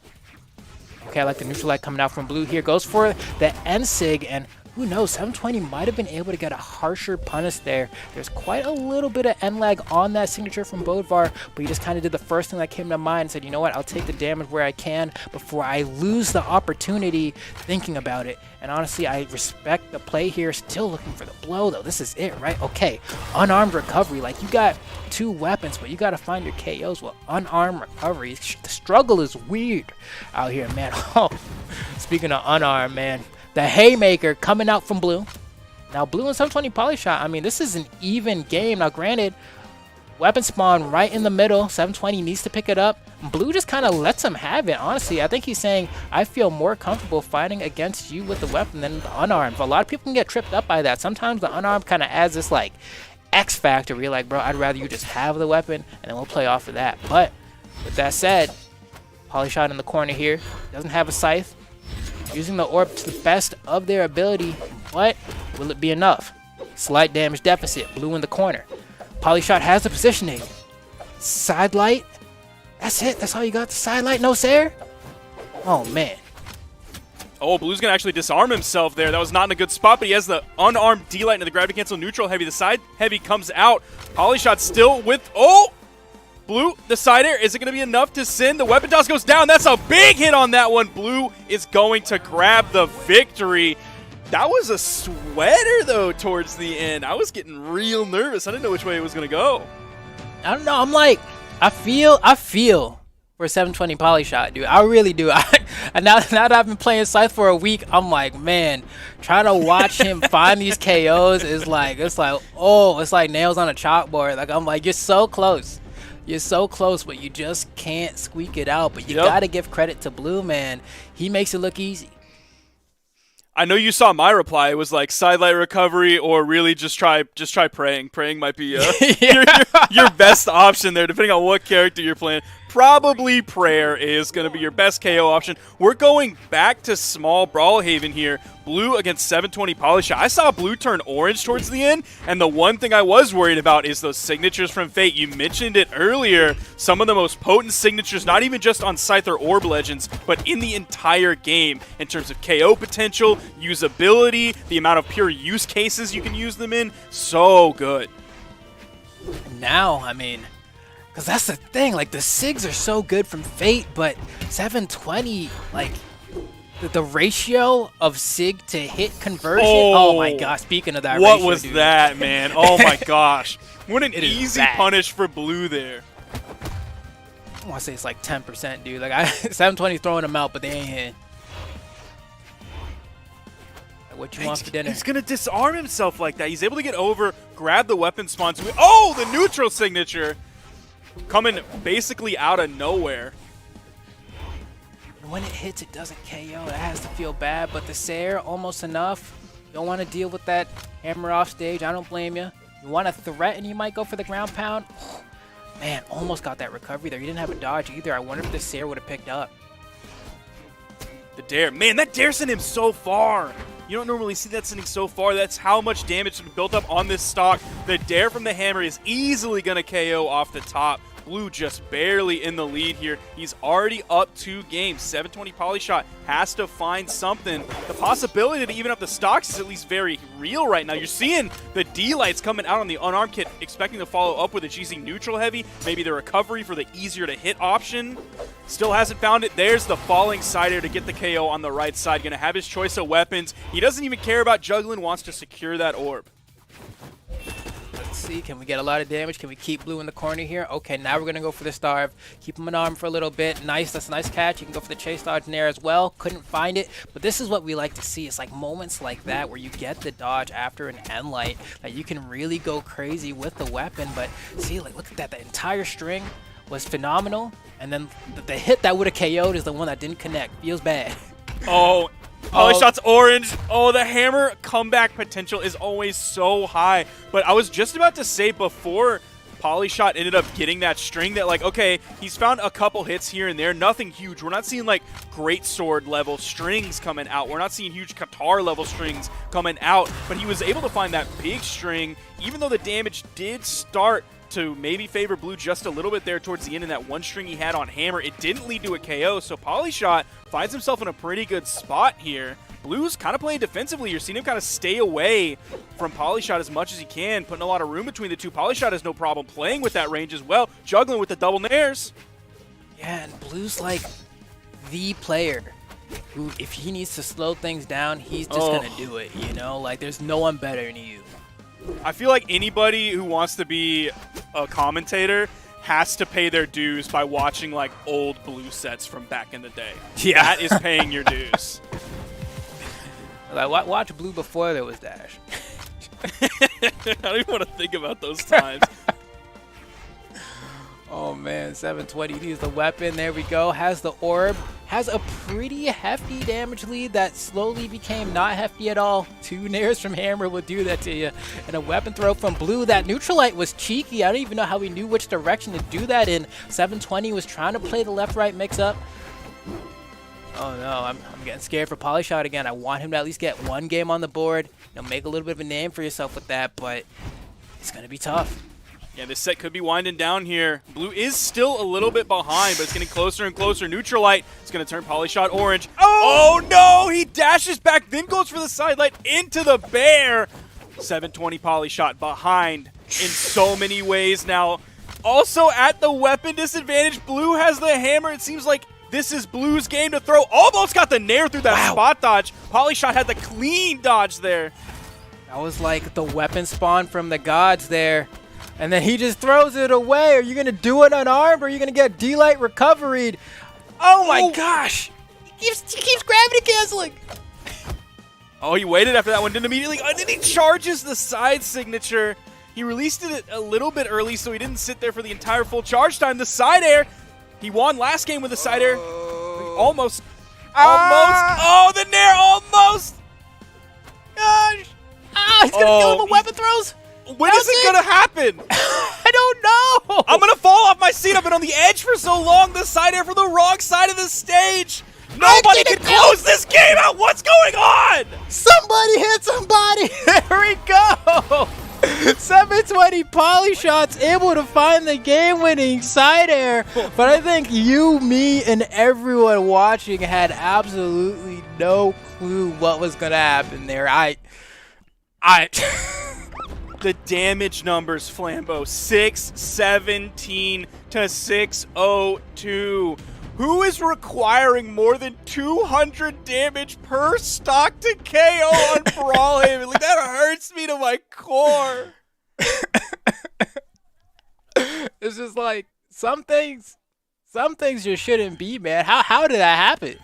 Okay, I like the neutral light coming out from Blue here. Goes for the end sig, and who knows, 720 might have been able to get a harsher punish there. There's quite a little bit of end lag on that signature from Bodvar, but he just kind of did the first thing that came to mind and said, you know what, I'll take the damage where I can before I lose the opportunity thinking about it. And honestly, I respect the play here. Still looking for the blow, though. This is it, right? Okay, unarmed recovery. Like, you got 2 weapons, but you got to find your KOs with unarmed recovery. The struggle is weird out here, man. Oh, speaking of unarmed, man. The haymaker coming out from Blue. Now, Blue and 720 Polyshot, I mean, this is an even game. Now, granted, weapon spawn right in the middle. 720 needs to pick it up. Blue just kind of lets him have it, honestly. I think he's saying, I feel more comfortable fighting against you with the weapon than the unarmed. But a lot of people can get tripped up by that. Sometimes the unarmed kind of adds this, like, X factor where you're like, bro, I'd rather you just have the weapon, and then we'll play off of that. But with that said, Polyshot in the corner here. Doesn't have a scythe. Using the orb to the best of their ability, but will it be enough? Slight damage deficit. Blue in the corner. Polyshot has the positioning. Side light. That's it. That's all you got. The side light. No Sair. Oh, man. Oh, Blue's going to actually disarm himself there. That was not in a good spot, but he has the unarmed D-Light into the gravity cancel neutral heavy. The side heavy comes out. Polyshot still with... Oh! Blue, the side air, is it going to be enough to send? The weapon toss goes down. That's a big hit on that one. Blue is going to grab the victory. That was a sweater, though, towards the end. I was getting real nervous. I didn't know which way it was going to go. I don't know. I'm like, I feel for 720 Polyshot, dude. I really do. Now that I've been playing Scythe for a week, I'm like, man, trying to watch him find these KOs is like, it's like nails on a chalkboard. Like, I'm like, you're so close. You're so close, but you just can't squeak it out. But you got to give credit to Blue, man. He makes it look easy. I know you saw my reply. It was like sidelight recovery or really just try praying. Praying might be your best option there, depending on what character you're playing. Probably prayer is going to be your best KO option. We're going back to small Brawlhaven here. Blue against 720 Polyshot. I saw Blue turn orange towards the end, and the one thing I was worried about is those signatures from Fate. You mentioned it earlier. Some of the most potent signatures, not even just on Scythe or Orb Legends, but in the entire game in terms of KO potential, usability, the amount of pure use cases you can use them in. So good. Now, I mean... because that's the thing, like, the SIGs are so good from Fate, but 720, like, the ratio of SIG to hit conversion, oh my gosh, speaking of that what ratio, was dude. that, man? Oh my gosh. What an It is easy bad. punish for Blue there. I want to say it's like 10%, dude. Like, 720 throwing them out, but they ain't hitting. Like, what you want for dinner? He's going to disarm himself like that. He's able to get over, grab the weapon spawn. Oh, the neutral signature. Coming basically out of nowhere. When it hits, it doesn't KO. That has to feel bad, but the Sair, almost enough. You don't want to deal with that hammer off stage. I don't blame you. You want to threaten, you might go for the ground pound. Oh, man, almost got that recovery there. You didn't have a dodge either. I wonder if the Sair would have picked up. The dare. Man, that dare sent him so far. You don't normally see that sending so far. That's how much damage has been built up on this stock. The dare from the hammer is easily going to KO off the top. Blue just barely in the lead here. He's already up 2 games. 720 Polyshot has to find something. The possibility to even up the stocks is at least very real right now. You're seeing the D-Lights coming out on the unarmed kit, expecting to follow up with a GC neutral heavy. Maybe the recovery for the easier to hit option. Still hasn't found it. There's the falling sider to get the KO on the right side. Going to have his choice of weapons. He doesn't even care about juggling, wants to secure that orb. Let's see, can we get a lot of damage? Can we keep Blue in the corner here? Okay, now we're going to go for the starve. Keep him unarmed for a little bit. Nice, that's a nice catch. You can go for the chase dodge in there as well. Couldn't find it, but this is what we like to see. It's like moments like that where you get the dodge after an end light. Like, you can really go crazy with the weapon, but see, like, look at that. The entire string was phenomenal, and then the hit that would have KO'd is the one that didn't connect. Feels bad. Oh, Polyshot's orange. Oh, the hammer comeback potential is always so high. But I was just about to say before Polyshot ended up getting that string that, like, okay, he's found a couple hits here and there. Nothing huge. We're not seeing, like, great sword level strings coming out. We're not seeing huge Qatar level strings coming out. But he was able to find that big string, even though the damage did start to maybe favor blue just a little bit there towards the end in that one string he had on hammer. It didn't lead to a KO, so Polyshot finds himself in a pretty good spot here. Blue's kind of playing defensively. You're seeing him kind of stay away from Polyshot as much as he can, putting a lot of room between the two. Polyshot has no problem playing with that range as well, juggling with the double nairs. Yeah, and Blue's like the player who, if he needs to slow things down, he's just going to do it, you know? Like, there's no one better than you. I feel like anybody who wants to be a commentator has to pay their dues by watching, like, old Blue sets from back in the day. Yeah. That is paying your dues. Like, watch Blue before there was Dash. I don't even want to think about those times. Oh, man, 720 needs the weapon. There we go. Has the orb. Has a pretty hefty damage lead that slowly became not hefty at all. 2 nairs from Hammer will do that to you. And a weapon throw from Blue. That Neutralite was cheeky. I don't even know how he knew which direction to do that in. 720 was trying to play the left-right mix-up. Oh, no, I'm getting scared for Polyshot again. I want him to at least get one game on the board. You know, make a little bit of a name for yourself with that, but it's going to be tough. Yeah, this set could be winding down here. Blue is still a little bit behind, but it's getting closer and closer. Neutralite is going to turn Polyshot orange. Oh, no! He dashes back, then goes for the sidelight into the bear. 720 Polyshot behind in so many ways now. Also at the weapon disadvantage, Blue has the hammer. It seems like this is Blue's game to throw. Almost got the nair through that spot dodge. Polyshot had the clean dodge there. That was like the weapon spawn from the gods there. And then he just throws it away. Are you going to do it unarmed or are you going to get D-Light recovered? Oh my gosh. He keeps gravity canceling. Oh, he waited after that one, didn't immediately. And then he charges the side signature. He released it a little bit early, so he didn't sit there for the entire full charge time. The side air. He won last game with the side air. Almost. Oh, the nair, almost. Gosh. He's going to kill him with weapon throws. When is it going to happen? I don't know. I'm going to fall off my seat. I've been on the edge for so long. The side air from the wrong side of the stage. Nobody can close this game out. What's going on? Somebody hit somebody. There we go. 720 Polyshot's able to find the game-winning side air. But I think you, me, and everyone watching had absolutely no clue what was going to happen there. The damage numbers, Flambeau, 617 to 602. Who is requiring more than 200 damage per stock to KO on Brawlhalla? Like, that hurts me to my core. It's just like some things just shouldn't be, man. How did that happen?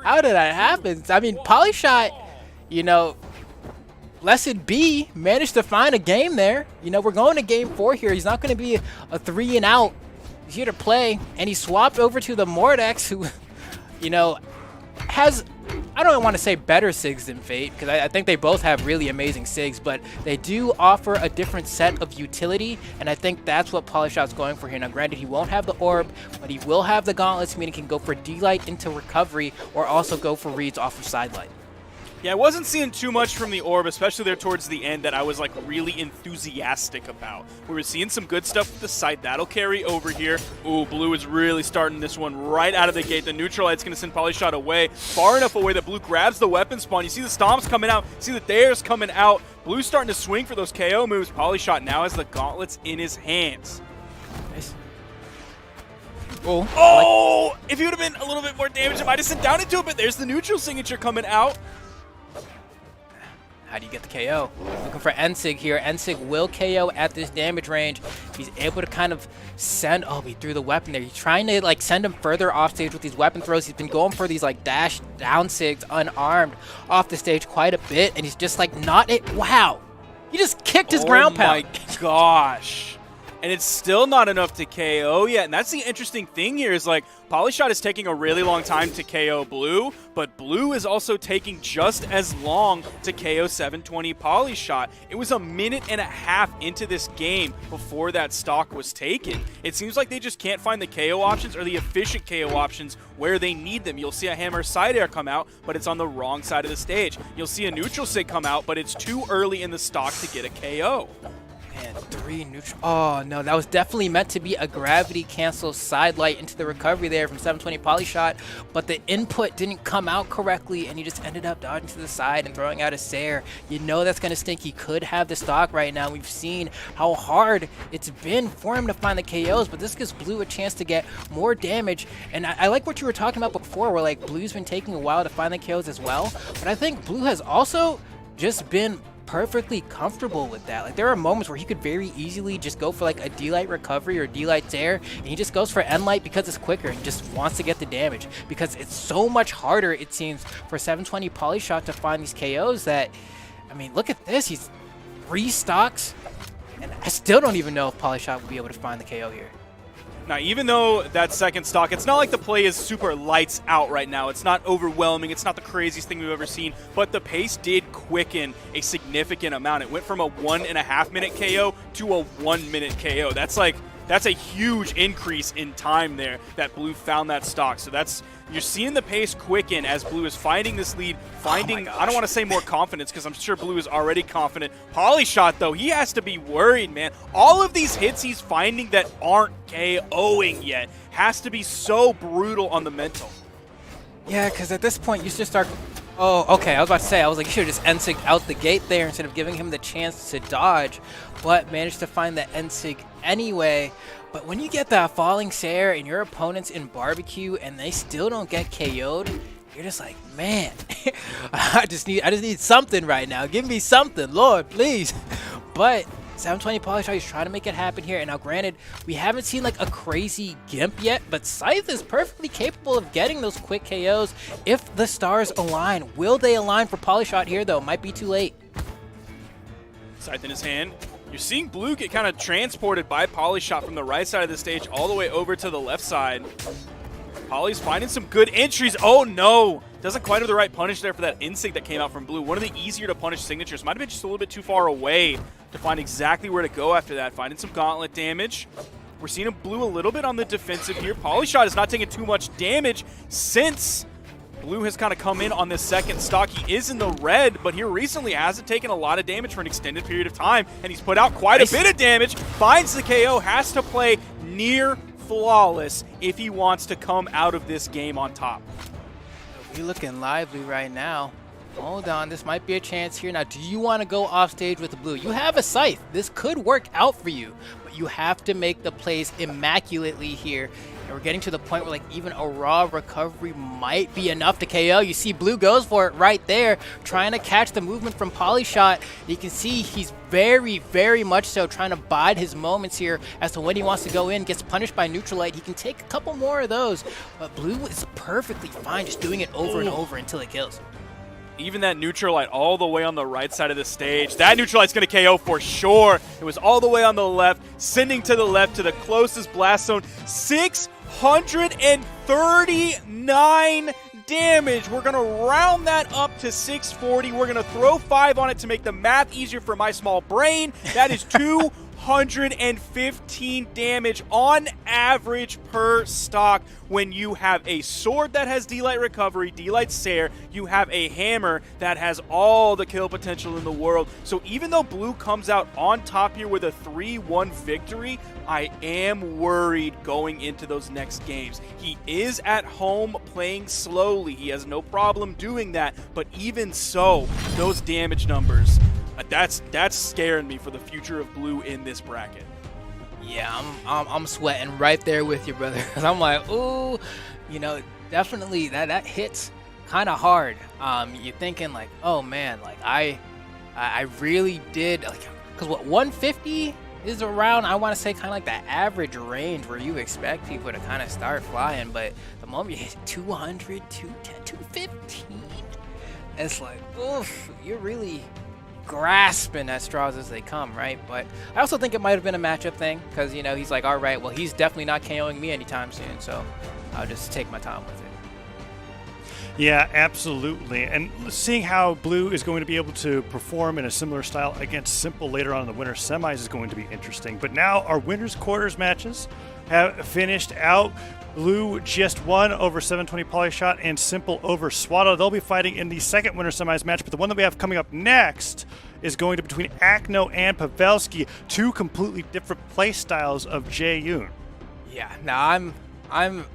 How did that happen? I mean, Polyshot, you know, Blessed be managed to find a game there. You know, we're going to game 4 here. He's not going to be a 3 and out. He's here to play, and he swapped over to the Mordex, who, you know, has, I don't want to say better SIGs than Fate, because I think they both have really amazing SIGs, but they do offer a different set of utility, and I think that's what Polyshot's going for here. Now, granted, he won't have the orb, but he will have the gauntlets, meaning he can go for D-Light into recovery, or also go for reads off of sidelight. Yeah, I wasn't seeing too much from the orb, especially there towards the end, that I was, like, really enthusiastic about. We were seeing some good stuff with the sight. That'll carry over here. Ooh, Blue is really starting this one right out of the gate. The Neutralite's going to send Polyshot away, far enough away that Blue grabs the weapon spawn. You see the stomps coming out. You see the dares coming out. Blue's starting to swing for those KO moves. Polyshot now has the gauntlets in his hands. Nice. Oh! If he would have been a little bit more damage, it might have sent down into it, but there's the neutral signature coming out. How do you get the KO? Looking for Ensig here. Ensig will KO at this damage range. He's able to kind of send... Oh, he threw the weapon there. He's trying to, like, send him further off stage with these weapon throws. He's been going for these, like, dash down SIGs unarmed off the stage quite a bit, and he's just, like, not it. Wow. He just kicked his ground pound. Oh, my gosh. and it's still not enough to KO yet. And that's the interesting thing here is like Polyshot is taking a really long time to KO Blue, but Blue is also taking just as long to KO 720 Polyshot. It was a minute and a half into this game before that stock was taken. It seems like they just can't find the KO options or the efficient KO options where they need them. You'll see a hammer side air come out, but it's on the wrong side of the stage. You'll see a neutral sig come out, but it's too early in the stock to get a KO. Man, 3 neutral. Oh, no, that was definitely meant to be a gravity cancel side light into the recovery there from 720 Polyshot, but the input didn't come out correctly, and he just ended up dodging to the side and throwing out a Sair. You know that's going to stink. He could have the stock right now. We've seen how hard it's been for him to find the KOs, but this gives Blue a chance to get more damage, and I like what you were talking about before, where like Blue's been taking a while to find the KOs as well, but I think Blue has also just been perfectly comfortable with that. Like there are moments where he could very easily just go for like a D-Light recovery or D-Light Sair, and he just goes for N-Light because it's quicker and just wants to get the damage because it's so much harder, it seems, for 720 Polyshot to find these KOs that, I mean, look at this. He's 3 stocks, and I still don't even know if Polyshot will be able to find the KO here. Now, even though that second stock, it's not like the play is super lights out right now. It's not overwhelming. It's not the craziest thing we've ever seen. But the pace did quicken a significant amount. It went from a 1.5 minute KO to a 1 minute KO. That's a huge increase in time there that Blue found that stock. So you're seeing the pace quicken as Blue is finding this lead, finding, I don't want to say more confidence because I'm sure Blue is already confident. Polyshot, though, he has to be worried, man. All of these hits he's finding that aren't KOing yet has to be so brutal on the mental. Yeah, because at this point, you should start... Oh, okay, I was about to say, I was like, you should have just N-Sig out the gate there instead of giving him the chance to dodge, but managed to find the N-Sig anyway. But when you get that falling Sair and your opponent's in barbecue and they still don't get KO'd, you're just like, man, I just need something right now. Give me something, Lord, please. But 720 Polyshot, he's trying to make it happen here. And now, granted, we haven't seen like a crazy Gimp yet, but Scythe is perfectly capable of getting those quick KOs if the stars align. Will they align for Polyshot here, though? Might be too late. Scythe in his hand. You're seeing Blue get kind of transported by Polyshot from the right side of the stage all the way over to the left side. Poly's finding some good entries. Oh, no. Doesn't quite have the right punish there for that insig that came out from Blue. One of the easier to punish signatures. Might have been just a little bit too far away to find exactly where to go after that. Finding some gauntlet damage. We're seeing Blue a little bit on the defensive here. Polyshot is not taking too much damage since Blue has kind of come in on this second stock. He is in the red, but here recently hasn't taken a lot of damage for an extended period of time, and he's put out quite a bit of damage. Finds the KO, has to play near flawless if he wants to come out of this game on top. We're looking lively right now. Hold on, this might be a chance here. Now, do you want to go off stage with the Blue? You have a Scythe. This could work out for you, but you have to make the plays immaculately here. And we're getting to the point where like even a raw recovery might be enough to KO. You see Blue goes for it right there, trying to catch the movement from Polyshot. You can see he's very, very much so trying to bide his moments here as to when he wants to go in, gets punished by neutral light. He can take a couple more of those, but Blue is perfectly fine just doing it over and over until it kills. Even that neutral light all the way on the right side of the stage. That neutral light's going to KO for sure. It was all the way on the left, sending to the left to the closest blast zone. 639 damage. We're going to round that up to 640. We're going to throw 5 on it to make the math easier for my small brain. That is 215 damage on average per stock when you have a sword that has D-Light recovery, D-Light Sair, you have a hammer that has all the kill potential in the world. So even though Blue comes out on top here with a 3-1 victory, I am worried going into those next games. He is at home playing slowly. He has no problem doing that, but even so, those damage numbers, that's scaring me for the future of Blue in this bracket. Yeah, I'm sweating right there with you, brother. Cause I'm like, ooh, you know, definitely that hits kind of hard. You're thinking like, oh man, like I really did, like, cause what 150 is around, I want to say kind of like the average range where you expect people to kind of start flying, but the moment you hit 200, 210, 215, it's like, oof, you're really grasping at straws as they come, right? But I also think it might have been a matchup thing because, he's like, all right, well, he's definitely not KOing me anytime soon, so I'll just take my time with it. Yeah, absolutely. And seeing how Blue is going to be able to perform in a similar style against Simple later on in the winner's semis is going to be interesting. But now our winner's quarters matches have finished out. Blue just won over 720 Polyshot and Simple over Swata. They'll be fighting in the second winner's semis match, but the one that we have coming up next is going to be between Acno and Pavelski, two completely different play styles of Jae-yoon. Yeah, now I'm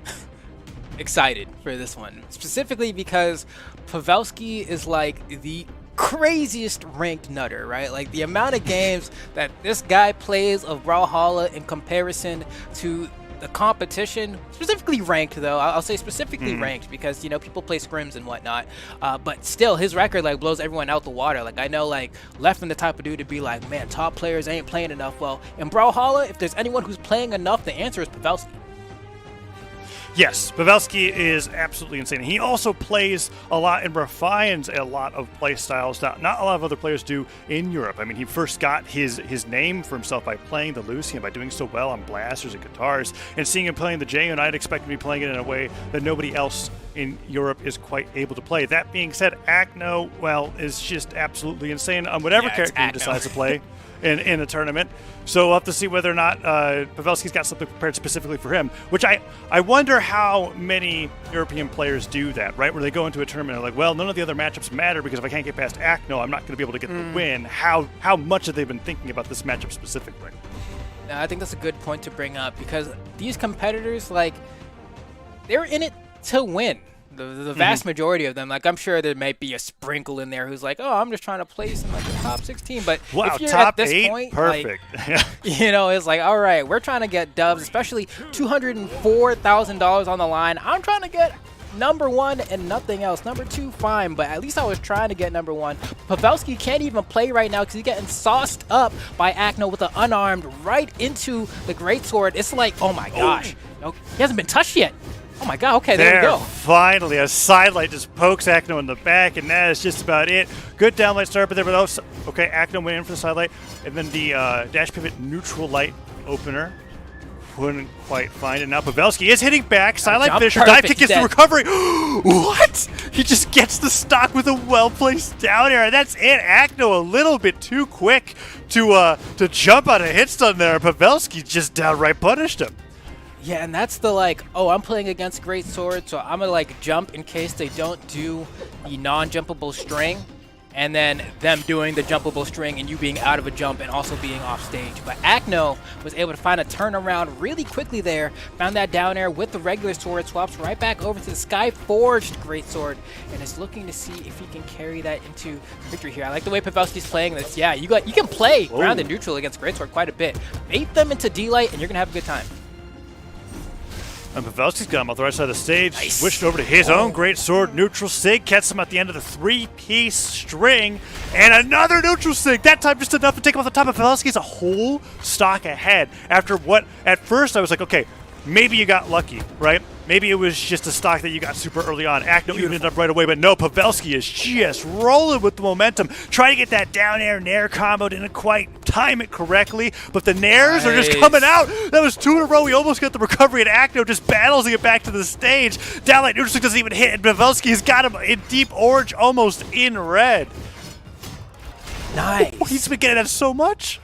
excited for this one, specifically because Pavelski is like the craziest ranked nutter, right? Like the amount of games that this guy plays of Brawlhalla in comparison to the competition, specifically ranked though. I'll say specifically ranked because people play scrims and whatnot, but still his record like blows everyone out the water. Like I know like Leffen the type of dude to be like, man, top players ain't playing enough. Well, in Brawlhalla, if there's anyone who's playing enough, the answer is Pavelski. Yes, Pavelski is absolutely insane. He also plays a lot and refines a lot of play styles that not a lot of other players do in Europe. I mean, he first got his name for himself by playing the Lucy and by doing so well on blasters and guitars. And seeing him playing the Jae-yoon, I'd expect him to be playing it in a way that nobody else in Europe is quite able to play. That being said, Acno, well, is just absolutely insane on whatever character he decides to play in a tournament. So we'll have to see whether or not Pavelski's got something prepared specifically for him, which I wonder how many European players do that, right? Where they go into a tournament and they're like, well, none of the other matchups matter because if I can't get past Acno, I'm not going to be able to get the win. How much have they been thinking about this matchup specifically? Now, I think that's a good point to bring up because these competitors, like, they're in it to win. The vast majority of them, like I'm sure there might be a sprinkle in there who's like, oh, I'm just trying to place in like the top 16. But wow, if you're top at this 8? point, perfect. Like, it's like, all right, we're trying to get dubs, especially $204,000 on the line. I'm trying to get number 1 and nothing else. Number 2, fine, but at least I was trying to get number 1. Pavelski can't even play right now because he's getting sauced up by Acno with an unarmed right into the greatsword. It's like, oh my gosh, no, he hasn't been touched yet. Oh my god, okay, there we go. Finally, a sidelight just pokes Acno in the back, and that is just about it. Good downlight start, but there was okay, Acno went in for the sidelight, and then the dash pivot neutral light opener. Couldn't quite find it. Now Pavelski is hitting back. Sidelight finisher. Dive kick gets the recovery. What? He just gets the stock with a well-placed down air. And that's it. Acno a little bit too quick to jump out of hit stun there. Pavelski just downright punished him. Yeah, and that's the like, oh, I'm playing against Great Sword, so I'm gonna like jump in case they don't do the non-jumpable string, and then them doing the jumpable string and you being out of a jump and also being off stage. But Acno was able to find a turnaround really quickly there, found that down air with the regular sword, swaps right back over to the Sky Forged Great Sword, and is looking to see if he can carry that into victory here. I like the way Pavelski's playing this. Yeah, you can play ground and neutral against Great Sword quite a bit. Bait them into D-Light and you're gonna have a good time. And Pavelski's got him on the right side of the stage. Nice. Switched over to his own great sword, neutral sig. Catches him at the end of the 3-piece string. And another neutral sig. That time just enough to take him off the top of Pavelski's a whole stock ahead. After what, at first I was like, okay, maybe you got lucky, right? Maybe it was just a stock that you got super early on. Acno even ended up right away, but no, Pavelski is just rolling with the momentum. Trying to get that down air nair combo, didn't quite time it correctly, but the nairs are just coming out. That was 2 in a row. We almost got the recovery, and Acno just battles to get back to the stage. Downlight neutral doesn't even hit, and Pavelski's got him in deep orange, almost in red. Nice. Oh, he's been getting that so much.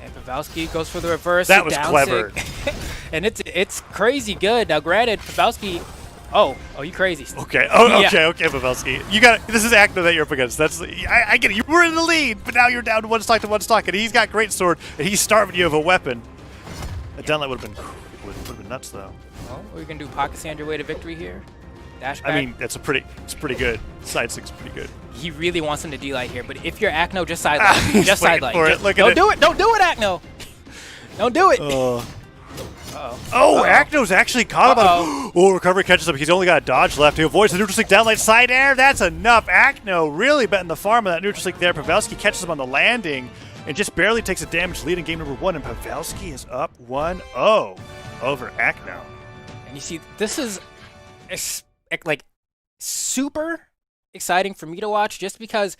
And Pavelski goes for the reverse. That was clever. And it's crazy good. Now, granted, Pavelski. Oh, you crazy. Okay. Okay, Pavelski. You got this is Acno that you're up against. That's I get it. You were in the lead, but now you're down to one stock, and he's got great sword, and he's starving you of a weapon. A downlight would have been nuts though. Well, we're gonna do pocket sand your way to victory here. Dash back. I mean, it's pretty good. Side six pretty good. He really wants him to D-Light here, but if you're Acno, just sidelight. Just sidelight. Don't do it. Don't do it, Acno. Don't do it. Acno's actually caught him. Oh, recovery catches up. He's only got a dodge left. He avoids the neutral stick downlight side air. That's enough. Acno really betting the farm on that neutral stick there. Pavelski catches him on the landing and just barely takes a damage lead in game number 1. And Pavelski is up 1-0 over Acno. And you see, this is like super exciting for me to watch just because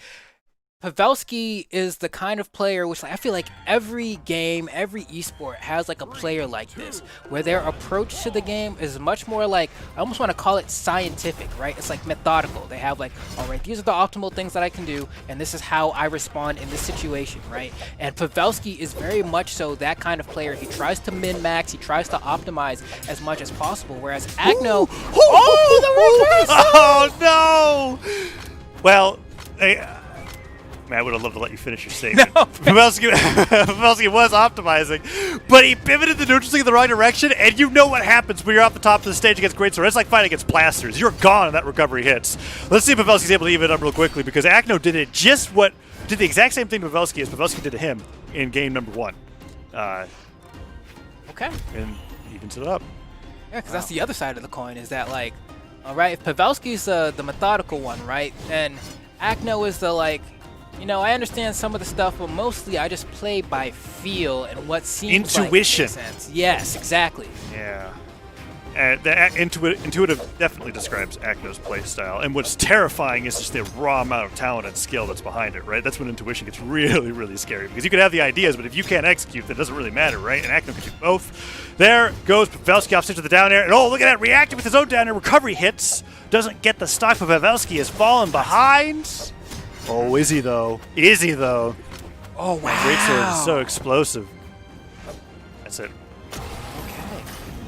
Pavelski is the kind of player which, like, I feel like every game, every esport has like a player like this, where their approach to the game is much more like, I almost want to call it scientific, right? It's like methodical. They have like, all right, these are the optimal things that I can do, and this is how I respond in this situation, right? And Pavelski is very much so that kind of player. He tries to min-max, he tries to optimize as much as possible, whereas Acno, Oh no! Well, man, I would have loved to let you finish your statement. No. Pavelski was optimizing, but he pivoted the neutral stick in the wrong direction, and you know what happens when you're off the top of the stage against Greatsword. It's like fighting against blasters. You're gone, and that recovery hits. Let's see if Pavelski's able to even it up real quickly, because Acno did the exact same thing to Pavelski as Pavelski did to him in game number 1. okay. And evens it up. Yeah, because that's the other side of the coin, is that, like, all right, if Pavelski's the methodical one, right, then Acno is the, like, you know, I understand some of the stuff, but mostly I just play by feel and what seems Intuition. like makes sense. Yes, exactly. Yeah. The intuitive definitely describes Acno's play style, and what's terrifying is just the raw amount of talent and skill that's behind it, right? That's when intuition gets really, really scary, because you can have the ideas, but if you can't execute, that doesn't really matter, right? And Acno can do both. There goes Pavelski off stage with the down air, and oh, look at that, reacting with his own down air, recovery hits, doesn't get the stock, but Pavelski has fallen behind. Oh, is he though? Is he though? Oh, wow. Greatsword is so explosive. That's it. Okay.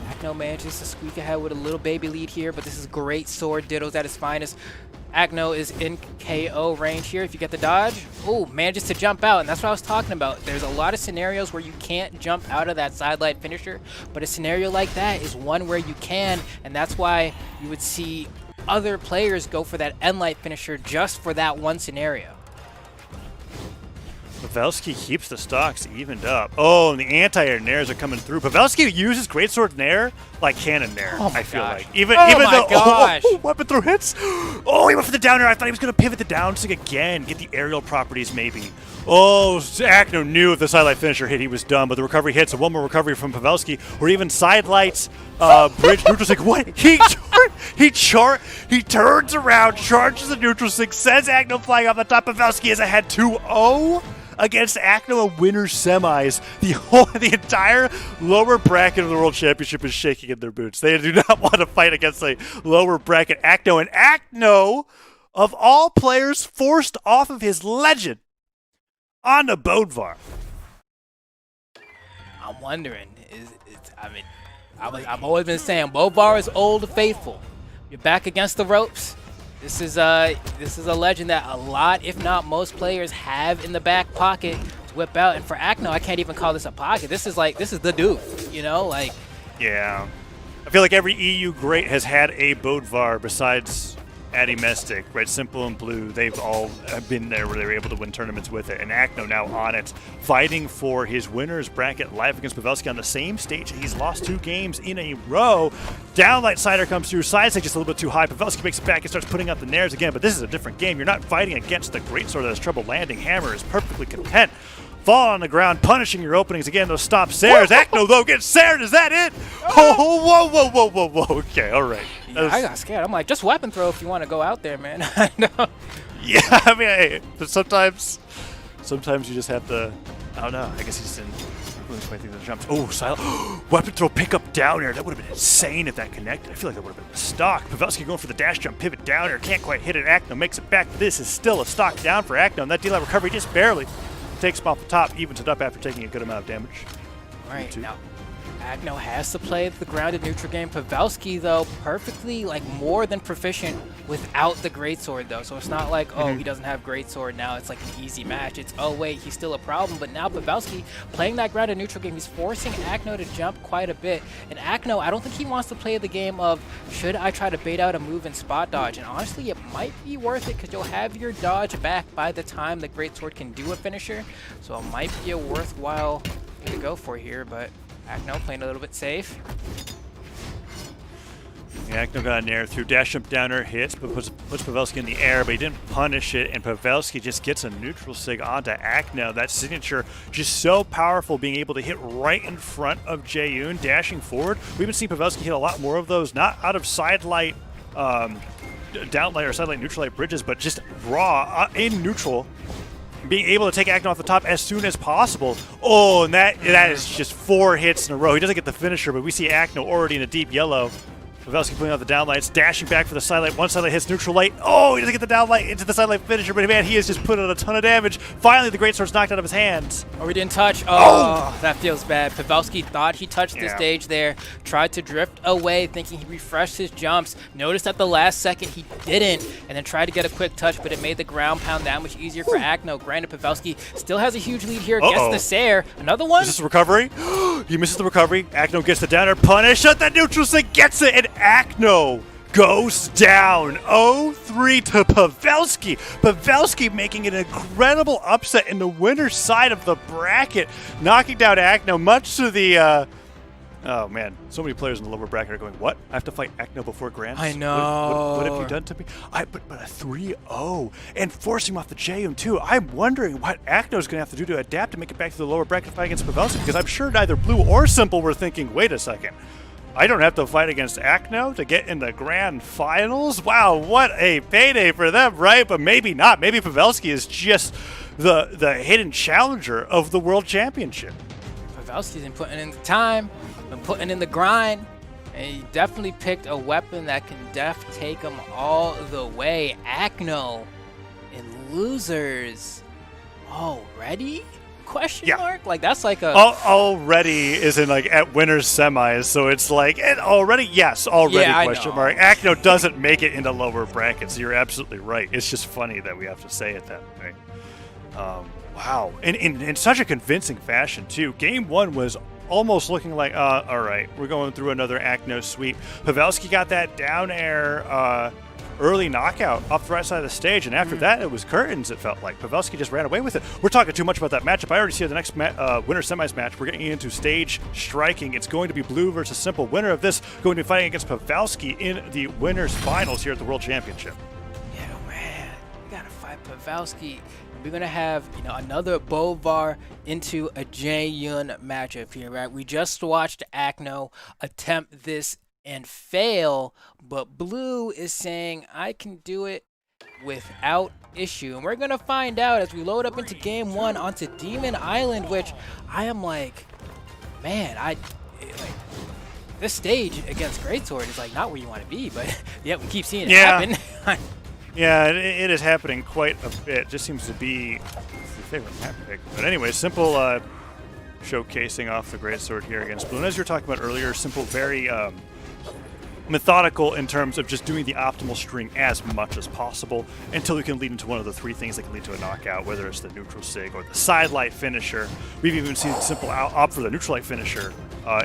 Acno manages to squeak ahead with a little baby lead here, but this is great sword. Ditto's at his finest. Acno is in KO range here if you get the dodge. Oh, manages to jump out, and that's what I was talking about. There's a lot of scenarios where you can't jump out of that sidelight finisher, but a scenario like that is one where you can, and that's why you would see other players go for that end light finisher just for that one scenario. Pavelski keeps the stocks evened up. Oh, and the anti-air nairs are coming through. Pavelski uses Greatsword nair like cannon nair, Oh my I feel gosh. like. Even Oh though my gosh. weapon throw hits. Oh, he went for the down air. I thought he was going to pivot the down stick again, get the aerial properties maybe. Oh, Acno knew if the sidelight finisher hit, he was done, but the recovery hits, and one more recovery from Pavelski, or even sidelights, bridge, neutral stick. What? He turns around, charges the neutral stick, sends Acno flying off the top. Pavelski is ahead 2-0 against Acno in winner's semis. The entire lower bracket of the World Championship is shaking in their boots. They do not want to fight against a lower bracket Acno, and Acno, of all players, forced off of his legend on the Bodvar. I'm wondering, I've always been saying Bodvar is old faithful. You're back against the ropes. This is a legend that a lot, if not most players, have in the back pocket to whip out. And for Acno, I can't even call this a pocket. This is the dude, you know, like. Yeah, I feel like every EU great has had a Bodvar besides Addy Mestic, right? Simple and Blue, they've all been there where they were able to win tournaments with it. And Acno now on it, fighting for his winner's bracket live against Pavelski on the same stage. He's lost 2 games in a row. Downlight Cider comes through, side stage just a little bit too high. Pavelski makes it back and starts putting out the nairs again, but this is a different game. You're not fighting against the Greatsword that has trouble landing. Hammer is perfectly content. Fall on the ground, punishing your openings again. Those stop Sares. Acno, though, gets Sared. Is that it? Oh, whoa. Okay, all right. Yeah, I got scared. I'm like, just weapon throw if you want to go out there, man. I know. Yeah, I mean, hey, but sometimes you just have to. I don't know. I guess he's in. The jumps. Oh, silent. Weapon throw, pick up down air. That would have been insane if that connected. I feel like that would have been a stock. Pavelski going for the dash jump, pivot down air. Can't quite hit it. Acno makes it back. This is still a stock down for Acno, and that D-line recovery just barely takes him off the top, evens it up after taking a good amount of damage. Right, now Acno has to play the grounded neutral game. Pavelski, though, perfectly, like, more than proficient without the Greatsword, though. So it's not like, oh, he doesn't have Greatsword now. It's like an easy match. It's, oh, wait, he's still a problem. But now Pavelski, playing that grounded neutral game, he's forcing Acno to jump quite a bit. And Acno, I don't think he wants to play the game of, should I try to bait out a move and spot dodge? And honestly, it might be worth it because you'll have your dodge back by the time the Greatsword can do a finisher. So it might be a worthwhile thing to go for here, but Acno playing a little bit safe. Yeah, Acno got an air through. Dash jump downer hits, but puts Pavelski in the air, but he didn't punish it, and Pavelski just gets a neutral sig onto Acno. That signature just so powerful, being able to hit right in front of Jaeyoon, dashing forward. We've been seeing Pavelski hit a lot more of those, not out of sidelight, downlight or sidelight neutral light bridges, but just raw in neutral. being able to take Acno off the top as soon as possible. Oh, and that is just 4 hits in a row. He doesn't get the finisher, but we see Acno already in a deep yellow. Pavelski pulling out the down lights, dashing back for the side light. One side light hits neutral light. Oh, he doesn't get the down light into the side light finisher, but man, he has just put in a ton of damage. Finally, the greatsword's knocked out of his hands. Oh, we didn't touch. Oh, that feels bad. Pavelski thought he touched the Yeah. stage there, tried to drift away, thinking he refreshed his jumps. Noticed at the last second he didn't, and then tried to get a quick touch, but it made the ground pound that much easier for Acno. Granted, Pavelski still has a huge lead here. Gets the Sair. Another one? Is this a recovery? He misses the recovery. Acno gets the downer punish. Shut that neutral stick, gets it, and Acno goes down 0-3 to Pavelski. Pavelski making an incredible upset in the winner's side of the bracket, knocking down Acno, much to the oh man, so many players in the lower bracket are going, what? I have to fight Acno before Grants? I know. What have you done to me? But a 3-0 and forcing him off the JM too. I'm wondering what Acno's going to have to do to adapt to make it back to the lower bracket fight against Pavelski, because I'm sure neither Blue or Simple were thinking, wait a second, I don't have to fight against Acno to get in the grand finals? Wow, what a payday for them, right? But maybe not. Maybe Pavelski is just the hidden challenger of the World Championship. Pavelski's been putting in the time, been putting in the grind, and he definitely picked a weapon that can take him all the way. Acno in losers. Already? Question mark? Like, that's like a... Already is in, like, at winners semis, so it's like, and already, yes, already Yeah, question I know. mark. Acno doesn't make it into lower brackets. You're absolutely right. It's just funny that we have to say it that way. Wow. And in such a convincing fashion, too. Game 1 was almost looking like, all right, we're going through another Acno sweep. Pavelski got that down air early knockout off the right side of the stage, and after that, it was curtains, it felt like. Pavelski just ran away with it. We're talking too much about that matchup. I already see the next winner semis match. We're getting into stage striking. It's going to be Blue versus Simple. Winner of this going to be fighting against Pavelski in the winners finals here at the World Championship. Yeah, man. We gotta fight Pavelski. We're gonna have, another Bovar into a Jae-Yun matchup here, right? We just watched Acno attempt this and fail, but Blue is saying, I can do it without issue. And we're going to find out as we load up into Game 1 onto Demon Island, which I am like, man, this stage against Greatsword is like not where you want to be, but yeah, we keep seeing it happen. Yeah, it is happening quite a bit. Just seems to be the favorite map pick. But anyway, Simple showcasing off the Greatsword here against Blue. And as you were talking about earlier, Simple very methodical in terms of just doing the optimal string as much as possible until it can lead into one of the 3 things that can lead to a knockout, whether it's the neutral sig or the side light finisher. We've even seen Simple opt for the neutral light finisher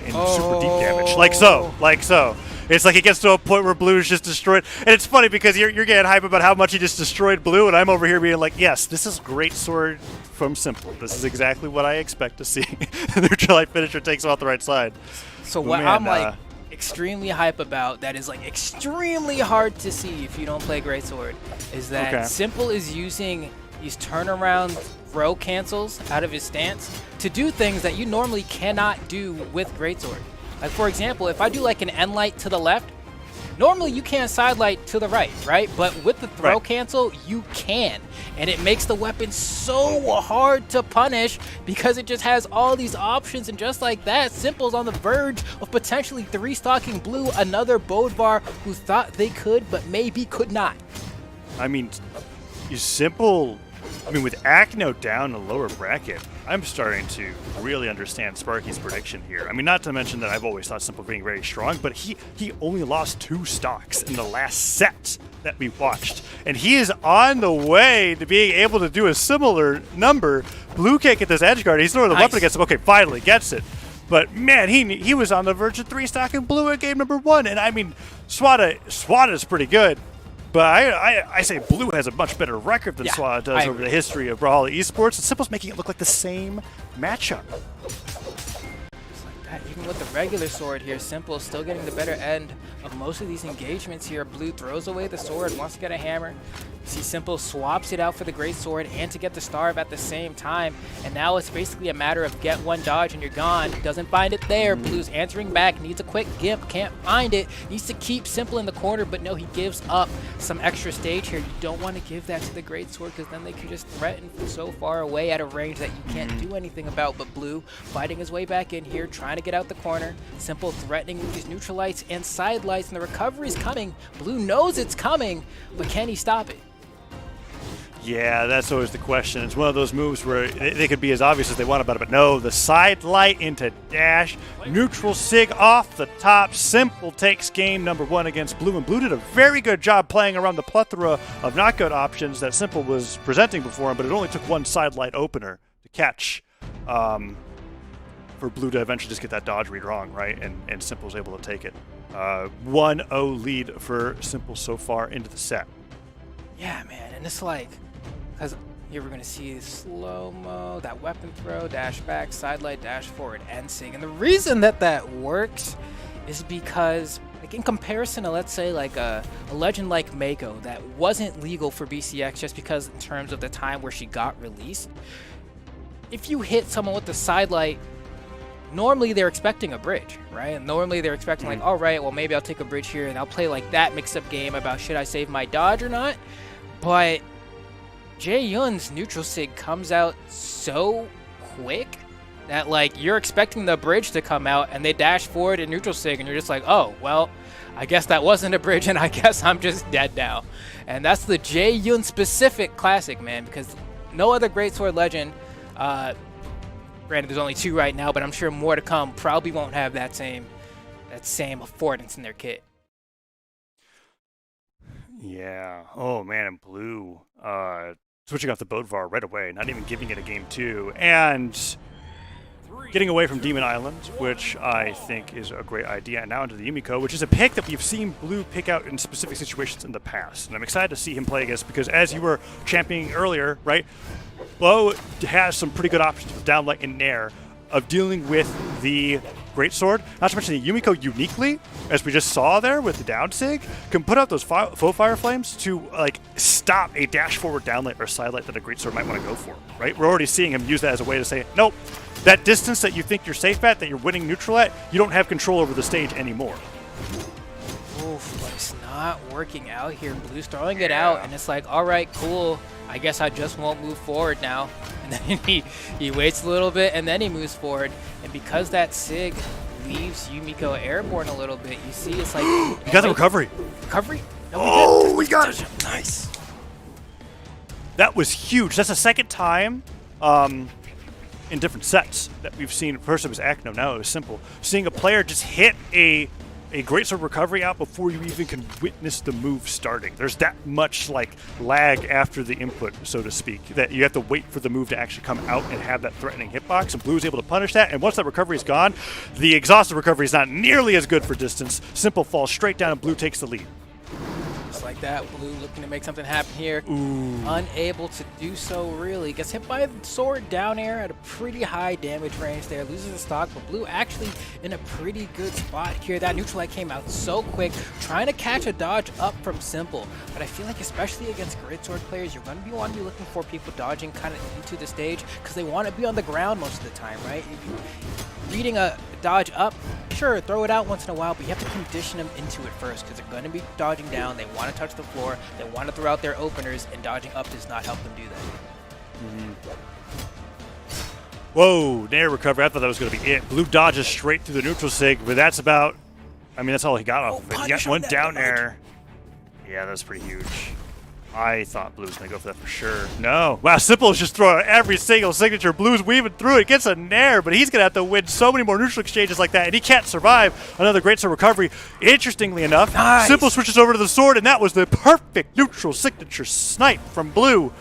in super deep damage, like so. It's like it gets to a point where Blue is just destroyed, and it's funny because you're getting hype about how much he just destroyed Blue, and I'm over here being like, yes, this is great sword from Simple. This is exactly what I expect to see. The neutral light finisher takes him off the right side. So what I'm like extremely hype about, that is like extremely hard to see if you don't play Greatsword, is that Simple is using these turnaround throw cancels out of his stance to do things that you normally cannot do with Greatsword. Like, for example, if I do like an end light to the left, normally you can't side light to the right? But with the throw cancel, you can. And it makes the weapon so hard to punish because it just has all these options. And just like that, Simple's on the verge of potentially 3-stocking Blue, another Bodvar who thought they could, but maybe could not. I mean, Simple, with Acno down in the lower bracket, I'm starting to really understand Sparky's prediction here. I mean, not to mention that I've always thought Simple being very strong, but he only lost 2 stocks in the last set that we watched. And he is on the way to being able to do a similar number. Blue can't get this edge guard. He's throwing the weapon against him. Okay, finally gets it. But man, he was on the verge of 3-stocking Blue at game number 1. And I mean, Swata's pretty good. But I say Blue has a much better record than Swata does over the history of Brawlhalla esports. And Simple's making it look like the same matchup. Just like that, even with the regular sword here, Simple still getting the better end of most of these engagements here. Blue throws away the sword, wants to get a hammer. See Simple swaps it out for the great sword and to get the starve at the same time. And now it's basically a matter of get one dodge and you're gone. Doesn't find it there. Blue's answering back, needs a quick gimp, can't find it. Needs to keep Simple in the corner, but no, he gives up some extra stage here. You don't want to give that to the great sword because then they can just threaten from so far away at a range that you can't do anything about. But Blue fighting his way back in here, trying to get out the corner. Simple threatening with these neutral lights and side lights, and the recovery's coming. Blue knows it's coming, but can he stop it? Yeah, that's always the question. It's one of those moves where they could be as obvious as they want about it, but no, the side light into dash, neutral sig off the top. Simple takes game number 1 against Blue, and Blue did a very good job playing around the plethora of knockout options that Simple was presenting before him, but it only took one side light opener to catch for Blue to eventually just get that dodge read wrong, right? And Simple's able to take it. 1-0 lead for Simple so far into the set. Yeah, man, and it's like, because here we're going to see slow-mo, that weapon throw, dash back, side light, dash forward, and sig. And the reason that works is because, like, in comparison to, let's say, like a legend like Mako that wasn't legal for BCX just because in terms of the time where she got released, if you hit someone with the side light, normally they're expecting a bridge, right? And normally they're expecting like, all right, well, maybe I'll take a bridge here and I'll play like that mix-up game about should I save my dodge or not. But Jae-Yun's neutral sig comes out so quick that like you're expecting the bridge to come out and they dash forward in neutral sig and you're just like, oh, well, I guess that wasn't a bridge and I guess I'm just dead now. And that's the Jae-Yun specific classic, man, because no other greatsword legend, granted there's only 2 right now, but I'm sure more to come, probably won't have that same affordance in their kit. Yeah. Oh, man, and Blue switching off the Bodvar right away, not even giving it a game 2, and getting away from Demon Island, which I think is a great idea, and now into the Yumiko, which is a pick that we've seen Blue pick out in specific situations in the past. And I'm excited to see him play against, because as you were championing earlier, right, Bo has some pretty good options with downlight and nair of dealing with the greatsword. Not to mention the Yumiko uniquely, as we just saw there with the down sig, can put out those faux fire flames to like stop a dash forward downlight or side light that a greatsword might want to go for. Right? We're already seeing him use that as a way to say, nope, that distance that you think you're safe at, that you're winning neutral at, you don't have control over the stage anymore. Oof, but it's not working out here. Blue's throwing it out, and it's like, all right, cool. I guess I just won't move forward now. And then he waits a little bit, and then he moves forward. And because that sig leaves Yumiko airborne a little bit, you see it's like... You got the recovery. Recovery? No, oh, we got it. Nice. That was huge. That's the second time in different sets that we've seen. First it was Acno, now it was Simple. Seeing a player just hit a greatsword recovery out before you even can witness the move starting. There's that much like lag after the input, so to speak, that you have to wait for the move to actually come out and have that threatening hitbox, and Blue is able to punish that, and once that recovery is gone, the exhaustive recovery is not nearly as good for distance. Simple falls straight down and Blue takes the lead. Just like that, Blue looking to make something happen here. Ooh. Unable to do so, really. Gets hit by the sword down air at a pretty high damage range there. Loses the stock, but Blue actually in a pretty good spot here. That neutral light came out so quick, trying to catch a dodge up from Simple. But I feel like especially against greatsword players, you're going to want to be looking for people dodging kind of into the stage because they want to be on the ground most of the time, right? If you're reading a dodge up, sure, throw it out once in a while, but you have to condition them into it first because they're going to be dodging down. They want to touch the floor. They want to throw out their openers, and dodging up does not help them do that. Whoa, nair recovery. I thought that was going to be it. Blue dodges straight through the neutral sig, but that's about, I mean, that's all he got off of it. He got one down air. Yeah, that's pretty huge. I thought Blue was going to go for that for sure. No. Wow, Simple is just throwing every single signature. Blue's weaving through it. Gets a nair, but he's going to have to win so many more neutral exchanges like that, and he can't survive another great sword recovery. Interestingly enough, nice. Simple switches over to the sword, and that was the perfect neutral signature snipe from Blue.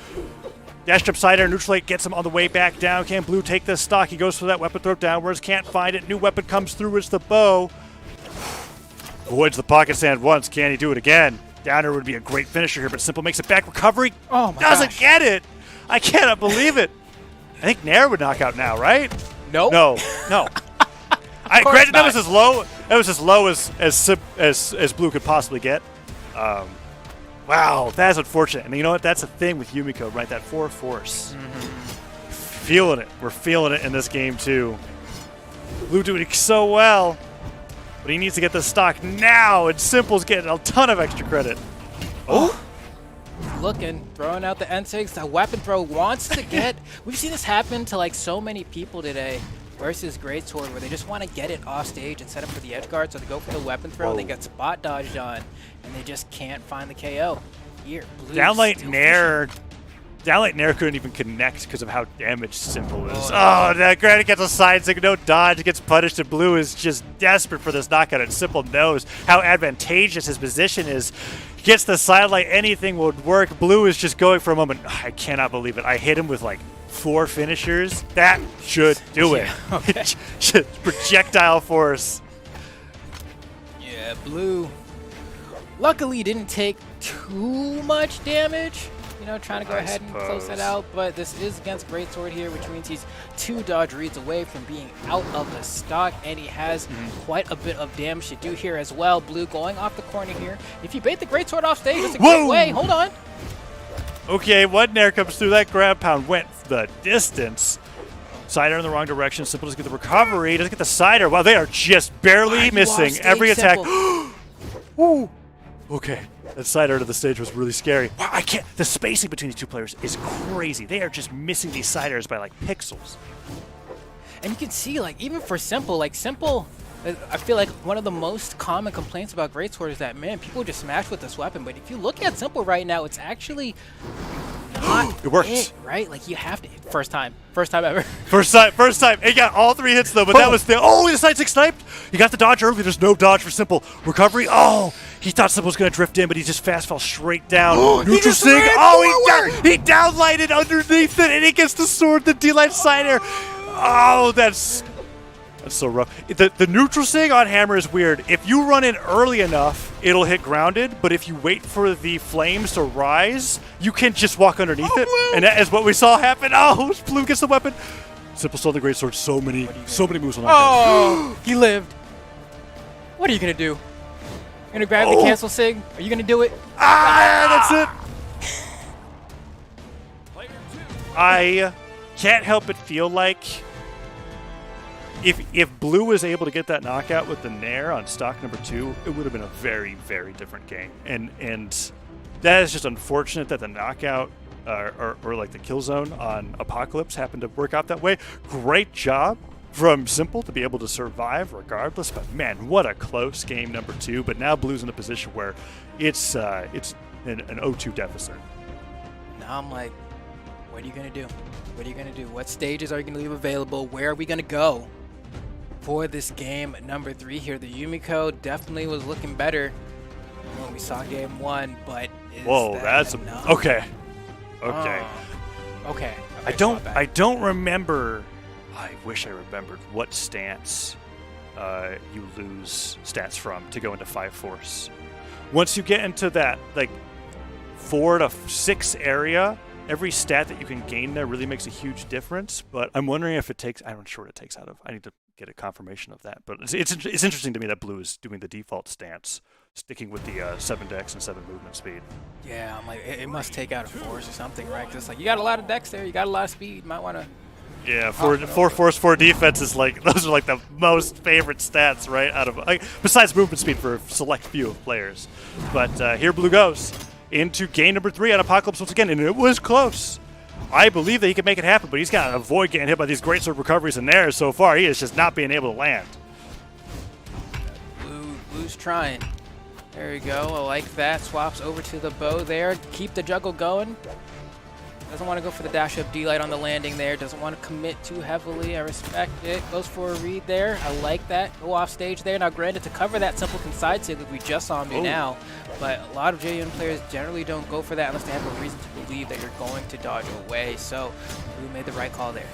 Dash jump side air, neutral light gets him on the way back down. Can Blue take this stock? He goes for that weapon throw downwards. Can't find it. New weapon comes through. It's the bow. Avoids the pocket sand once. Can he do it again? Downer would be a great finisher here, but Simple makes it back. Recovery doesn't get it. I cannot believe it. I think Nair would knock out now, right? Nope. No. Granted, that was as low. That was as low as Blue could possibly get. Wow, that's unfortunate. And you know what? That's the thing with Yumiko, right? That 4 force. Feeling it. We're feeling it in this game too. Blue doing so well, but he needs to get the stock now, and Simple's getting a ton of extra credit. Oh. Looking, throwing out the N6, the weapon throw wants to get. We've seen this happen to like so many people today versus Greatsword, where they just want to get it off stage and set up for the edge guard, so they go for the weapon throw, they get spot dodged on, and they just can't find the KO. Here, Blue Downlight Nair couldn't even connect because of how damaged Simple is. Oh, that Granite gets a side stick, no dodge, gets punished, and Blue is just desperate for this knockout, and Simple knows how advantageous his position is. Gets the sidelight, anything would work. Blue is just going for a moment. I cannot believe it. I hit him with like 4 finishers. That should do it. Okay. Projectile force. Yeah, Blue luckily didn't take too much damage. You know, trying to go ahead and close that out, but this is against Greatsword here, which means he's 2 dodge reads away from being out of the stock, and he has quite a bit of damage to do here as well. Blue going off the corner here. If you bait the Greatsword off stage, that's a great way. Hold on. Okay, one Nair comes through. That grab pound went the distance. Sider in the wrong direction. Simple doesn't get the recovery. Doesn't get the Sider. Wow, they are just barely missing every attack. Woo. Okay. That side art of the stage was really scary. Wow, I can't. The spacing between these two players is crazy. They are just missing these side airs by like pixels. And you can see, like, even for Simple, like, Simple, I feel like one of the most common complaints about Greatsword is that, man, people just smash with this weapon. But if you look at Simple right now, it's actually not it works. Right? Like, you have to. First time ever. First time. He got all 3 hits, though, but that was the. Oh, the side 6 sniped. He got the dodge early. There's no dodge for Simple. Recovery. Oh, he thought Simple was going to drift in, but he just fast fell straight down. Neutral sig. Oh, he downlighted underneath it, and he gets the sword, the D-line sider. Oh, that's so rough. The neutral sig on Hammer is weird. If you run in early enough, it'll hit grounded, but if you wait for the flames to rise, you can just walk underneath it. Blue. And that is what we saw happen. Oh, Blue gets the weapon. Simple stole the Greatsword. So many moves on that. Oh, he lived. What are you going to do? You're going to grab the cancel sig? Are you going to do it? That's it. I can't help but feel like if Blue was able to get that knockout with the Nair on stock number 2, it would have been a very, very different game. And that is just unfortunate that the knockout or like the kill zone on Apocalypse happened to work out that way. Great job from Simple to be able to survive regardless, but man, what a close game number 2. But now Blue's in a position where it's an 0-2 deficit. Now I'm like, what are you going to do? What are you going to do? What stages are you going to leave available? Where are we going to go for this game number 3 here? The Yumiko definitely was looking better when we saw game 1, but whoa, that's okay. Okay. Okay. I don't remember. I wish I remembered what stance you lose stats from to go into 5 force. Once you get into that like 4 to 6 area, every stat that you can gain there really makes a huge difference. But I'm wondering if it takes. I'm not sure what it takes out of. I need to get a confirmation of that. But it's interesting to me that Blue is doing the default stance, sticking with the 7 dex and 7 movement speed. Yeah, I'm like, it must take out a force or something, right? Because like you got a lot of dex there, you got a lot of speed. You might want to. Yeah, 4 force, 4 defense is like those are like the most favorite stats, right? Out of like, besides movement speed for a select few of players. But here Blue goes into game number 3 on Apocalypse once again, and it was close. I believe that he can make it happen, but he's got to avoid getting hit by these Greatsword recoveries and Nairs so far. He is just not being able to land. Blue's trying. There we go. I like that. Swaps over to the bow there. Keep the juggle going. Doesn't want to go for the dash up D-light on the landing there. Doesn't want to commit too heavily. I respect it. Goes for a read there. I like that. Go off stage there. Now granted, to cover that Simpleton side sig like we just saw him do now, but a lot of JUN players generally don't go for that unless they have a reason to believe that you're going to dodge away. So Blue made the right call there.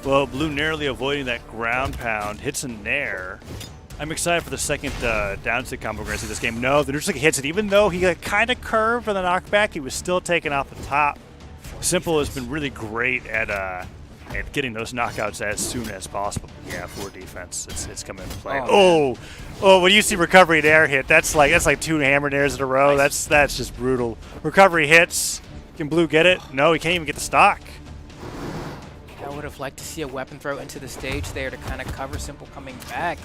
Well, Blue narrowly avoiding that ground pound. Hits a Nair. I'm excited for the second down stick combo we're going to see this game. No, the neutral stick hits it. Even though he kind of curved for the knockback, he was still taken off the top. Simple has been really great at and getting those knockouts as soon as possible. Yeah, for defense, it's coming into play. Oh, Oh, when you see recovery and air hit, that's like 2 hammered airs in a row. Nice. That's just brutal. Recovery hits. Can Blue get it? No, he can't even get the stock. I would have liked to see a weapon throw into the stage there to kind of cover Simple coming back.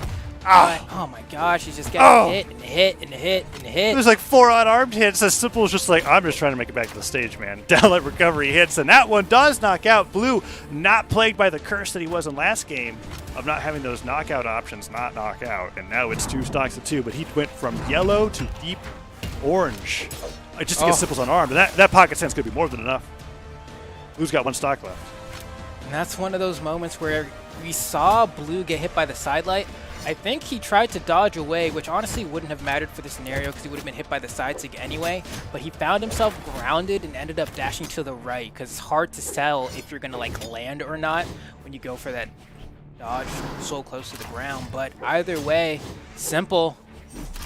Ah. But, oh my gosh, he's just getting hit and hit and hit and hit. There's like 4 unarmed hits. As Simple is just like, I'm just trying to make it back to the stage, man. Downlight recovery hits, and that one does knock out Blue. Not plagued by the curse that he was in last game of not having those knockout options, not knock out. And now it's 2 stocks to 2, but he went from yellow to deep orange just to get Simple's unarmed. And that pocket sand's going to be more than enough. Blue's got 1 stock left. And that's one of those moments where we saw Blue get hit by the sidelight. I think he tried to dodge away, which honestly wouldn't have mattered for the scenario because he would have been hit by the side sig anyway. But he found himself grounded and ended up dashing to the right because it's hard to tell if you're going to like land or not when you go for that dodge so close to the ground. But either way, Simple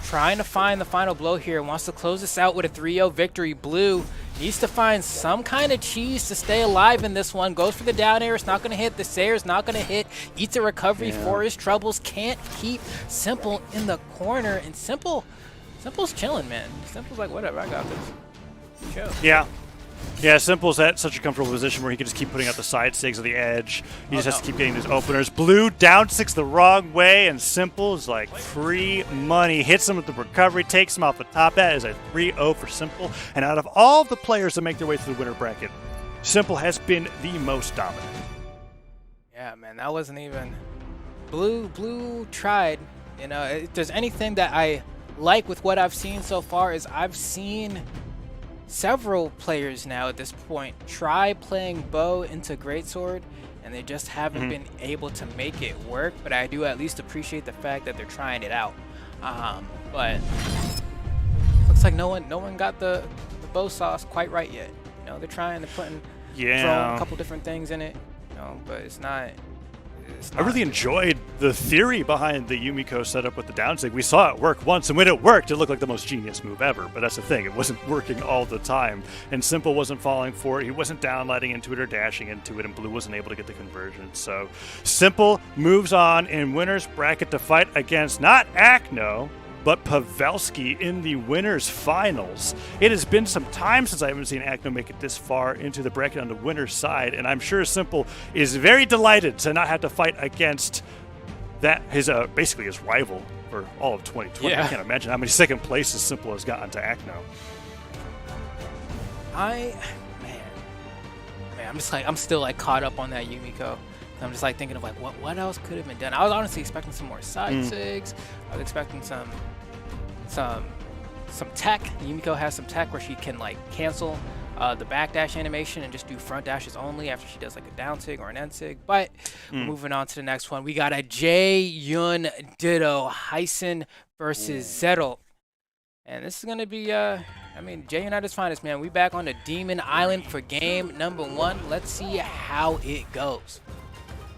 trying to find the final blow here, wants to close this out with a 3-0 victory. Blue needs to find some kind of cheese to stay alive in this one. Goes for the down air. It's not going to hit. The Sayer's not going to hit. Eats a recovery for his troubles. Can't keep Simple in the corner. And Simple's chilling, man. Simple's like, whatever, I got this. Chill. Yeah, Simple's at such a comfortable position where he can just keep putting out the side sigs of the edge. He just has to keep getting his openers. Blue down 6 the wrong way, and Simple is like free money. Hits him with the recovery, takes him off the top. That is a 3-0 for Simple. And out of all the players that make their way through the winner bracket, Simple has been the most dominant. Yeah, man, that wasn't even... Blue tried. You know, if there's anything that I like with what I've seen so far is I've seen several players now at this point try playing bow into greatsword, and they just haven't been able to make it work. But I do at least appreciate the fact that they're trying it out. But looks like no one got the bow sauce quite right yet. You know, they're throwing a couple different things in it. You know, but it's not. I really enjoyed the theory behind the Yumiko setup with the downsig. We saw it work once, and when it worked, it looked like the most genius move ever. But that's the thing, it wasn't working all the time. And Simple wasn't falling for it. He wasn't downlighting into it or dashing into it, and Blue wasn't able to get the conversion. So Simple moves on in winner's bracket to fight against not Acno, but Pavelski in the winners finals. It has been some time since I haven't seen Acno make it this far into the bracket on the winner's side, and I'm sure Simple is very delighted to not have to fight against that basically his rival for all of 2020. Yeah. I can't imagine how many second places Simple has gotten to Acno. I'm still like caught up on that Yumiko. I'm just like thinking of like what else could have been done. I was honestly expecting some more side sigs. I was expecting some tech. Yumiko has some tech where she can like cancel the backdash animation and just do front dashes only after she does like a down sig or an end sig. But moving on to the next one, we got a Jae-Yun Ditto Heisen versus Fredle. And this is going to be, Jae-Yun at his finest, man. We back on the Demon Island for game number 1. Let's see how it goes.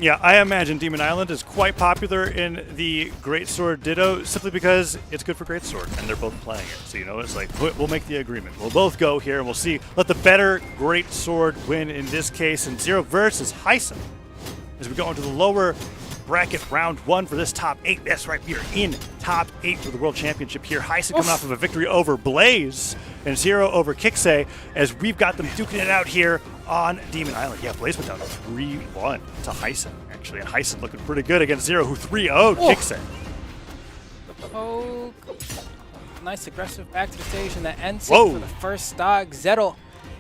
Yeah, I imagine Demon Island is quite popular in the Greatsword Ditto simply because it's good for Greatsword, and they're both playing it. So, you know, it's like, we'll make the agreement. We'll both go here, and we'll see. Let the better Greatsword win in this case. And Zero versus Heisen as we go into the lower bracket round 1 for this top 8. That's right, we are in top 8 for the World Championship here. Heisen coming off of a victory over Blaze, and Zero over Kixa as we've got them duking it out here on Demon Island. Yeah, Blaze went down 3-1 to Heisen, actually. And Heisen looking pretty good against Zero, who 3-0'd Kixa. Oh, nice aggressive back to the stage, and the end for the first stock. Fredle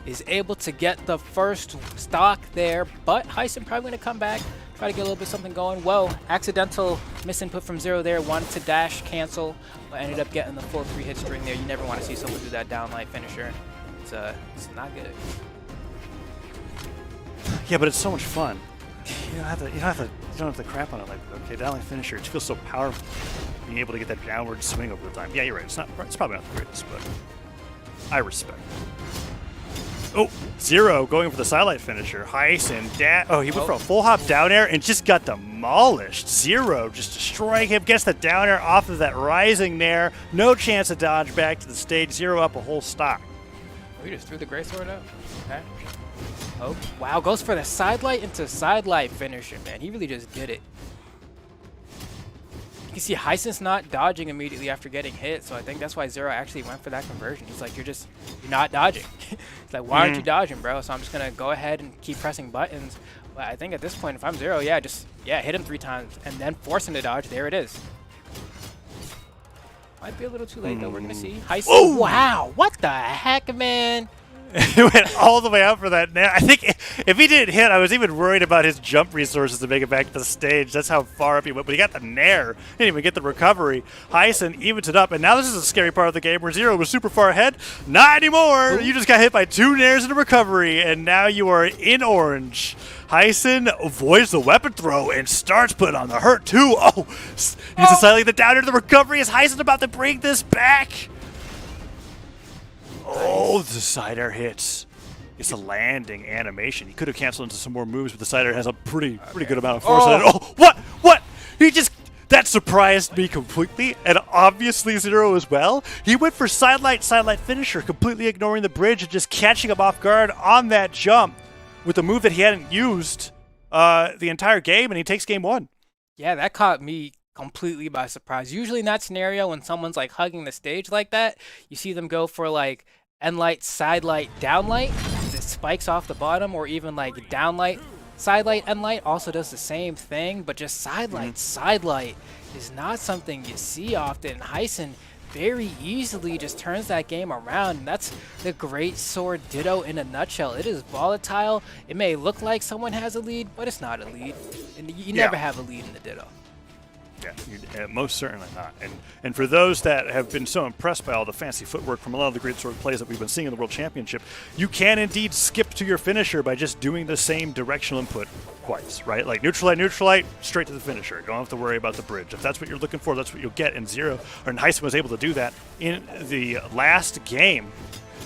is able to get the first stock there, but Heisen probably going to come back, try to get a little bit something going. Whoa, accidental misinput from Zero there. Wanted to dash cancel, but ended up getting the full 3-hit string there. You never want to see someone do that downlight finisher. It's not good. Yeah, but it's so much fun. You don't have to crap on it like, okay, downlight finisher. It feels so powerful, being able to get that downward swing over the time. Yeah, you're right. It's probably not the greatest, but I respect it. Oh, Zero going for the sidelight finisher. Heisen, he went for a full hop down air and just got demolished. Zero just destroying him, gets the down air off of that rising there. No chance to dodge back to the stage. Zero up a whole stock. We just threw the greatsword out. Okay. Oh, wow, goes for the side light into side light finisher, man. He really just did it. You can see Heisen's not dodging immediately after getting hit, so I think that's why Zero actually went for that conversion. He's like, you're not dodging. He's like, why aren't you dodging, bro? So I'm just gonna go ahead and keep pressing buttons. But I think at this point, if I'm Zero, yeah, hit him 3 times and then force him to dodge. There it is. Might be a little too late though. We're gonna see. Heisen. Wow, what the heck, man? He went all the way out for that. I think if he didn't hit, I was even worried about his jump resources to make it back to the stage. That's how far up he went. But he got the nair. Didn't even get the recovery. Heisen evens it up. And now this is a scary part of the game where Zero was super far ahead. Not anymore. Ooh. You just got hit by 2 nairs in a recovery. And now you are in orange. Heisen avoids the weapon throw and starts putting on the hurt too. Oh, he's deciding the down air to the recovery. Is Heisen about to bring this back? Oh, the side air hits. It's a landing animation. He could have canceled into some more moves, but the side air has a pretty good amount of force on it. Oh, what? That surprised me completely, and obviously Zero as well. He went for side light finisher, completely ignoring the bridge and just catching him off guard on that jump with a move that he hadn't used the entire game, and he takes game 1. Yeah, that caught me completely by surprise. Usually in that scenario, when someone's like hugging the stage like that, you see them go for like end light, side light, down light. It spikes off the bottom, or even like down light, side light, end light also does the same thing, but just side light is not something you see often. Heisen very easily just turns that game around, and that's the Great Sword Ditto in a nutshell. It is volatile. It may look like someone has a lead, but it's not a lead. And you never have a lead in the Ditto. Yeah, most certainly not. And for those that have been so impressed by all the fancy footwork from a lot of the great sword plays that we've been seeing in the World Championship, you can indeed skip to your finisher by just doing the same directional input twice, right? Like neutral light, straight to the finisher. You don't have to worry about the bridge. If that's what you're looking for, that's what you'll get. And Heisen was able to do that in the last game.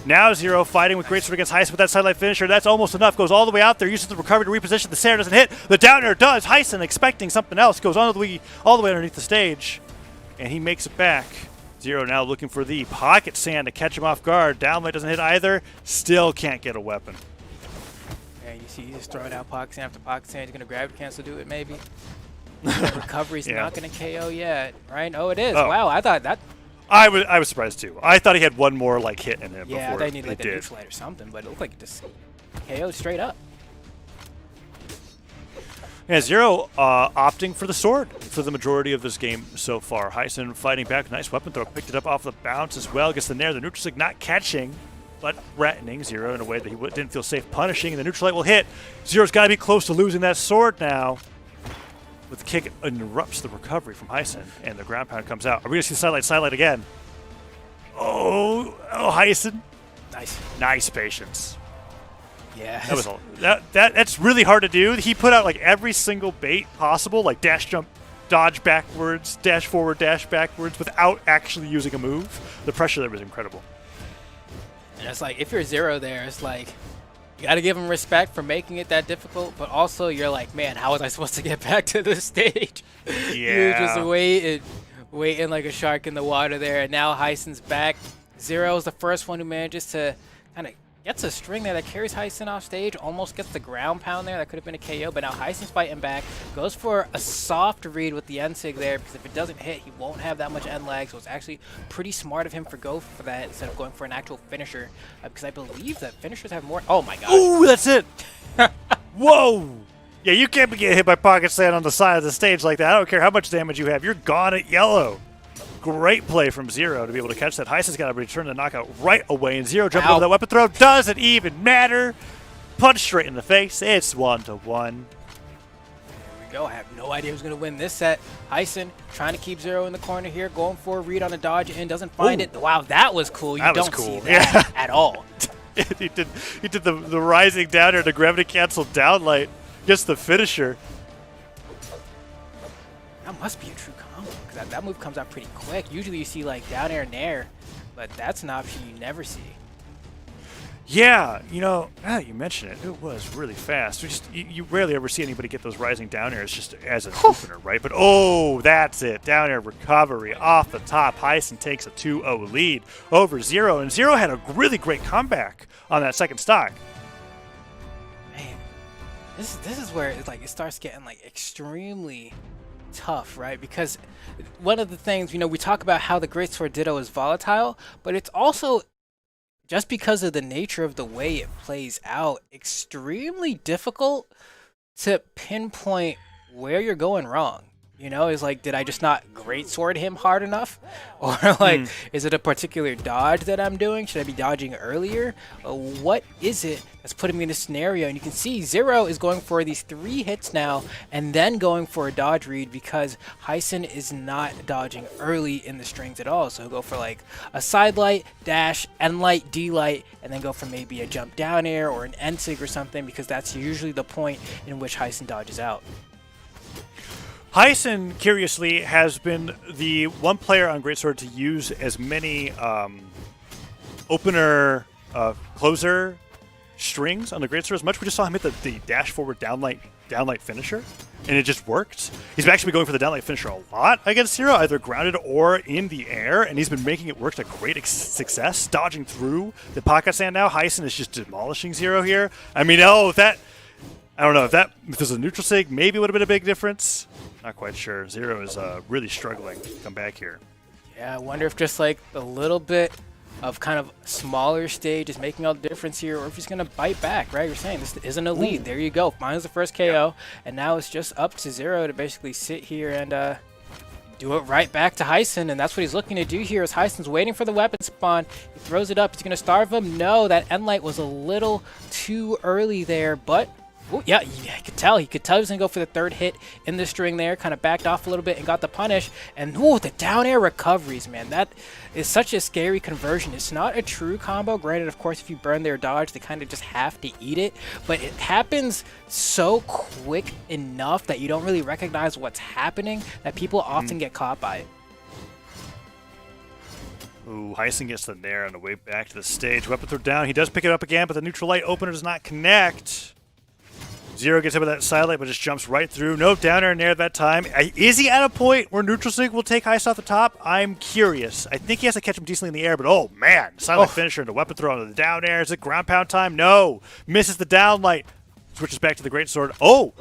Now Zero fighting with Great Sword against Heisen with that sidelight finisher. That's almost enough. Goes all the way out there. Uses the recovery to reposition. The Sarah doesn't hit. The down air does. Heisen expecting something else. Goes all the way underneath the stage. And he makes it back. Zero now looking for the pocket sand to catch him off guard. Downlight doesn't hit either. Still can't get a weapon. And you see he's just throwing out pocket sand after pocket sand. He's going to grab it, cancel, do it maybe. Recovery's not going to KO yet, right? Oh, it is. Oh. Wow, I thought that... I was surprised too. I thought he had one more like hit in him. Yeah, before they need like the neutral light or something, but it looked like it just KO'd straight up. Yeah, Zero opting for the sword for the majority of this game so far. Heisen fighting back, nice weapon throw, picked it up off the bounce as well. Gets the nair, the neutral stick not catching, but threatening Zero in a way that he didn't feel safe punishing, and the neutral light will hit. Zero's got to be close to losing that sword now. But the kick interrupts the recovery from Heisen, and the ground pound comes out. Are we going to see side light again? Oh, Heisen. Nice patience. Yeah. That was that's really hard to do. He put out like every single bait possible, like dash jump, dodge backwards, dash forward, dash backwards, without actually using a move. The pressure there was incredible. And it's like, if you're Zero there, it's like, you got to give him respect for making it that difficult, but also you're like, man, how was I supposed to get back to the stage? Yeah. You're just waiting like a shark in the water there, and now Heisen's back. Zero's the first one who manages to kind of gets a string there that carries Heisen off stage, almost gets the ground pound there. That could have been a KO, but now Heisen's fighting back. Goes for a soft read with the end-sig there, because if it doesn't hit, he won't have that much end lag, so it's actually pretty smart of him to go for that instead of going for an actual finisher, because I believe that finishers have more... Oh my god. Ooh, that's it! Whoa! Yeah, you can't be getting hit by pocket sand on the side of the stage like that. I don't care how much damage you have. You're gone at yellow. Great play from Zero to be able to catch that. Heisen's got to return the knockout right away, and Zero jump over that weapon throw. Doesn't even matter. Punch straight in the face. It's 1-1. There we go. I have no idea who's going to win this set. Heisen trying to keep Zero in the corner here, going for a read on a dodge and doesn't find it. Wow, that was cool. You don't see that at all. he did the rising down air to gravity cancel downlight. Gets the finisher. That must be a true combo, because that move comes out pretty quick. Usually you see like down air nair, but that's an option you never see. Yeah, now that you mention it, it was really fast. You rarely ever see anybody get those rising down airs just as an opener, right? But oh, that's it. Down air recovery off the top. Heisen takes a 2-0 lead over Zero, and Zero had a really great comeback on that second stock. This is where it's like it starts getting like extremely tough, right? Because one of the things, we talk about how the Greatsword Ditto is volatile, but it's also, just because of the nature of the way it plays out, extremely difficult to pinpoint where you're going wrong. It's like, did I just not greatsword him hard enough? Or like, is it a particular dodge that I'm doing? Should I be dodging earlier? What is it that's putting me in this scenario? And you can see Zero is going for these 3 hits now and then going for a dodge read because Heisen is not dodging early in the strings at all. So he'll go for like a side light, dash, N light, D light, and then go for maybe a jump down air or an N-sig or something, because that's usually the point in which Heisen dodges out. Heisen, curiously, has been the one player on Greatsword to use as many opener, closer strings on the Greatsword as much. We just saw him hit the dash forward downlight finisher, and it just worked. He's actually been going for the downlight finisher a lot against Zero, either grounded or in the air, and he's been making it work to great success, dodging through the pocket sand now. Heisen is just demolishing Zero here. I mean, I don't know, if there's a neutral sig, maybe it would have been a big difference. Not quite sure. Zero is really struggling to come back here. Yeah, I wonder if just like a little bit of kind of smaller stage is making all the difference here, or if he's going to bite back, right? You're saying this isn't a lead. Ooh. There you go. Mine's the first KO, and now it's just up to Zero to basically sit here and do it right back to Heisen, and that's what he's looking to do here. As Heisen's waiting for the weapon spawn, he throws it up. He's going to starve him. No, that N-Light was a little too early there, but ooh, yeah, he could tell. He was going to go for the 3rd hit in the string there, kind of backed off a little bit and got the punish. And ooh, the down air recoveries, man. That is such a scary conversion. It's not a true combo. Granted, of course, if you burn their dodge, they kind of just have to eat it. But it happens so quick enough that you don't really recognize what's happening, that people often get caught by it. Ooh, Heisen gets the nair on the way back to the stage. Weapon throw down. He does pick it up again, but the neutral light opener does not connect. Zero gets hit with that side light, but just jumps right through. Nope, down air and nair that time. Is he at a point where neutral sig will take Heisen off the top? I'm curious. I think he has to catch him decently in the air, but oh man, silent finisher and the weapon throw onto the down air. Is it ground pound time? No. Misses the down light. Switches back to the great sword. Oh,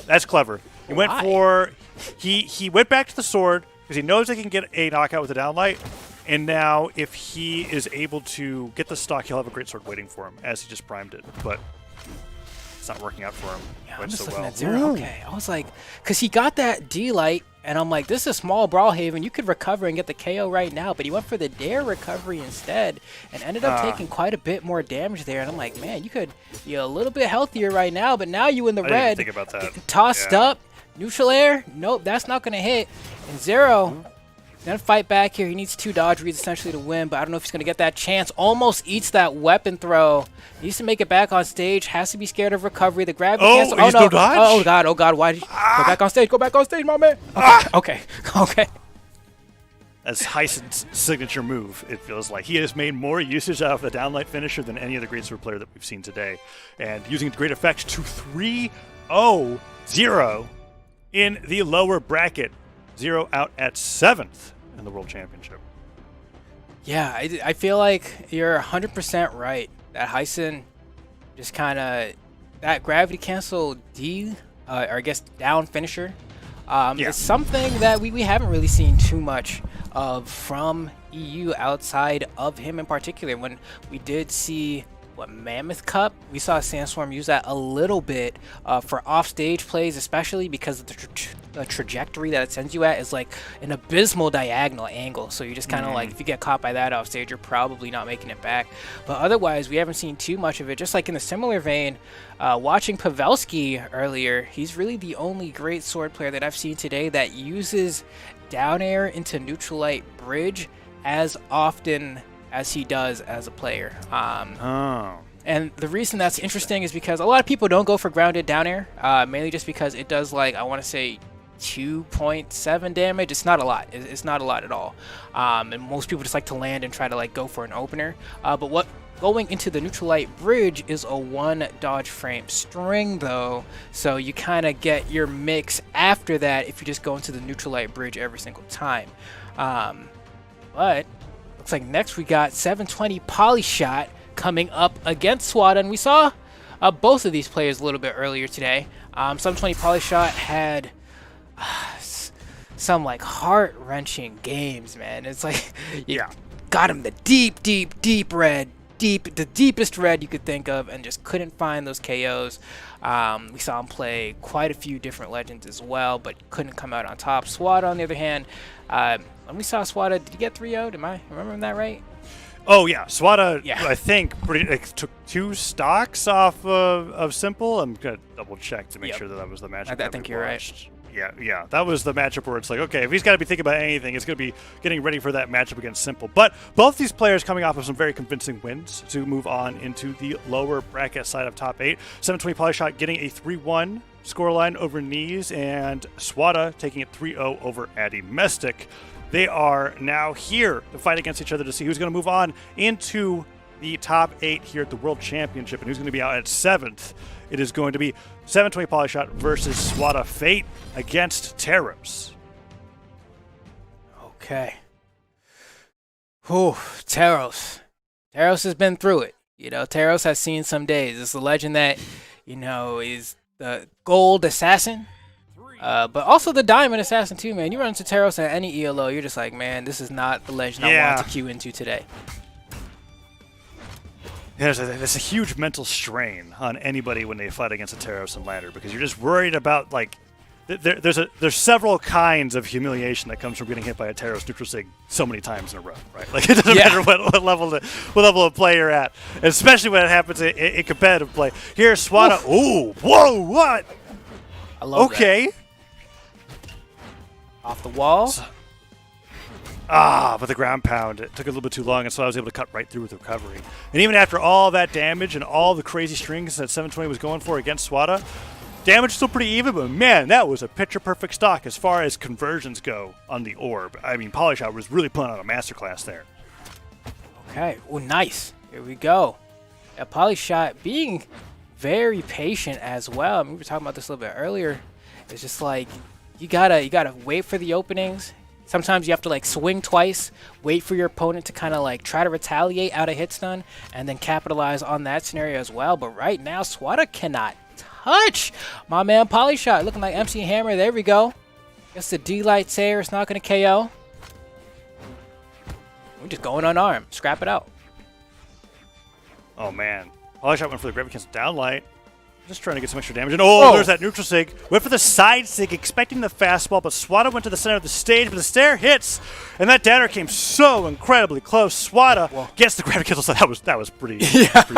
that's clever. He went for he went back to the sword because he knows he can get a knockout with the down light. And now, if he is able to get the stock, he'll have a great sword waiting for him, as he just primed it. But it's not working out for him quite so well. At Zero. Okay, I was like, because he got that D-Light, and I'm like, this is a small Brawlhaven. You could recover and get the KO right now, but he went for the Dare recovery instead and ended up taking quite a bit more damage there. And I'm like, man, you could be a little bit healthier right now, but now you in the red. I didn't think about that. Tossed up, neutral air. Nope, that's not going to hit. And Zero gonna fight back here. He needs 2 dodge reads essentially to win, but I don't know if he's gonna get that chance. Almost eats that weapon throw. Needs to make it back on stage. Has to be scared of recovery. The gravity cancel. Oh, no dodge? Oh god, why did you go back on stage? Go back on stage, my man. Okay. That's Heisen's signature move, it feels like. He has made more usage out of the downlight finisher than any other Greatsword player that we've seen today. And using great effect to 3-0 Zero in the lower bracket. Zero out at 7th in the World Championship. Yeah, I feel like you're 100% right. That Heisen just kind of, that gravity cancel D, or I guess down finisher, is something that we haven't really seen too much of from EU outside of him in particular. When we did see Mammoth Cup, we saw Sandstorm use that a little bit for offstage plays, especially because of the trajectory that it sends you at is like an abysmal diagonal angle. So you just kind of like, if you get caught by that offstage, you're probably not making it back. But otherwise, we haven't seen too much of it. Just like in a similar vein, watching Pavelski earlier, he's really the only great sword player that I've seen today that uses down air into neutral light bridge as often as he does as a player. And the reason that's interesting is because a lot of people don't go for grounded down air, mainly just because it does, like, I want to say 2.7 damage. It's not a lot. It's not a lot at all. And most people just like to land and try to like go for an opener. But what going into the neutral light bridge is a 1 dodge frame string though, so you kind of get your mix after that if you just go into the neutral light bridge every single time. But looks like next we got 720 Polyshot coming up against Swata, and we saw both of these players a little bit earlier today. 720 Polyshot had some like heart-wrenching games, man. It's like you got him the deep red, the deepest red you could think of, and just couldn't find those KOs. We saw him play quite a few different legends as well, but couldn't come out on top. Swata, on the other hand, when we saw Swata, did he get 3-0'd? Am I remembering that right? Oh yeah, Swata. Yeah. I think took 2 stocks off of Simple. I'm gonna double check to make sure that was the matchup. I think you're right. Yeah, that was the matchup where it's like, okay, if he's got to be thinking about anything, it's going to be getting ready for that matchup against Simple. But both these players coming off of some very convincing wins to move on into the lower bracket side of top 8. 720 Polyshot getting a 3-1 scoreline over Knees, and Swata taking it 3-0 over Addy Mystic. They are now here to fight against each other to see who's going to move on into the top 8 here at the World Championship and who's going to be out at 7th. It is going to be 720 Polyshot versus Swata Fate against Teros. Okay. Whew, Teros. Teros has been through it. You know, Teros has seen some days. It's a legend that, you know, is the gold assassin, but also the diamond assassin too, man. You run into Teros at any ELO, you're just like, man, this is not the legend I want to queue into today. Yeah, there's a huge mental strain on anybody when they fight against a Teros and ladder because you're just worried about, like, there's several kinds of humiliation that comes from getting hit by a Teros neutral sig so many times in a row, right? Like, it doesn't matter what level of play you're at, especially when it happens in competitive play. Here's Swata. Ooh, whoa, what? I love that. Off the wall. But the ground pound, it took a little bit too long, and so I was able to cut right through with recovery. And even after all that damage and all the crazy strings that 720 was going for against Swata, damage still pretty even, but man, that was a picture-perfect stock as far as conversions go on the orb. I mean, Polyshot was really putting on a masterclass there. Okay, well, nice. Here we go. Polyshot being very patient as well. I mean, we were talking about this a little bit earlier. It's just like, you gotta wait for the openings. Sometimes you have to like swing twice, wait for your opponent to kind of like try to retaliate out a hit stun, and then capitalize on that scenario as well. But right now, Swata cannot touch my man Polyshot. Looking like MC Hammer. There we go. Guess the D-Light Sayer is not going to KO. We're just going unarmed. Scrap it out. Oh man, Polyshot went for the Gravity Cancel downlight. Just trying to get some extra damage. And there's that neutral sig. Went for the side sig, expecting the fastball, but Swata went to the center of the stage, but the stair hits, and that downer came so incredibly close. Swata gets the Gravity Cancel. So that was pretty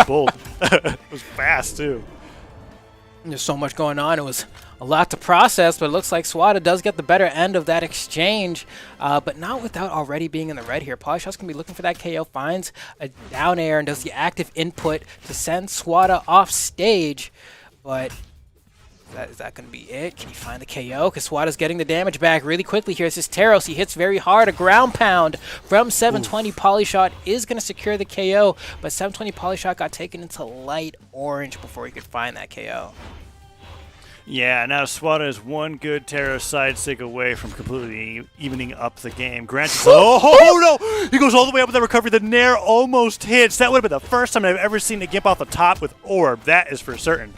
bold. It was fast, too. There's so much going on. It was a lot to process, but it looks like Swata does get the better end of that exchange, but not without already being in the red here. Polyshot's going to be looking for that KO, finds a down air, and does the active input to send Swata off stage. But is that going to be it? Can he find the KO? Because Swata's getting the damage back really quickly here. This is Teros. He hits very hard. A ground pound from 720. Polyshot is going to secure the KO, but 720 Polyshot got taken into light orange before he could find that KO. Yeah, now Swata is one good Teros side sig away from completely evening up the game. Granted, no! He goes all the way up with the recovery. The Nair almost hits. That would have been the first time I've ever seen a gimp off the top with orb. That is for certain.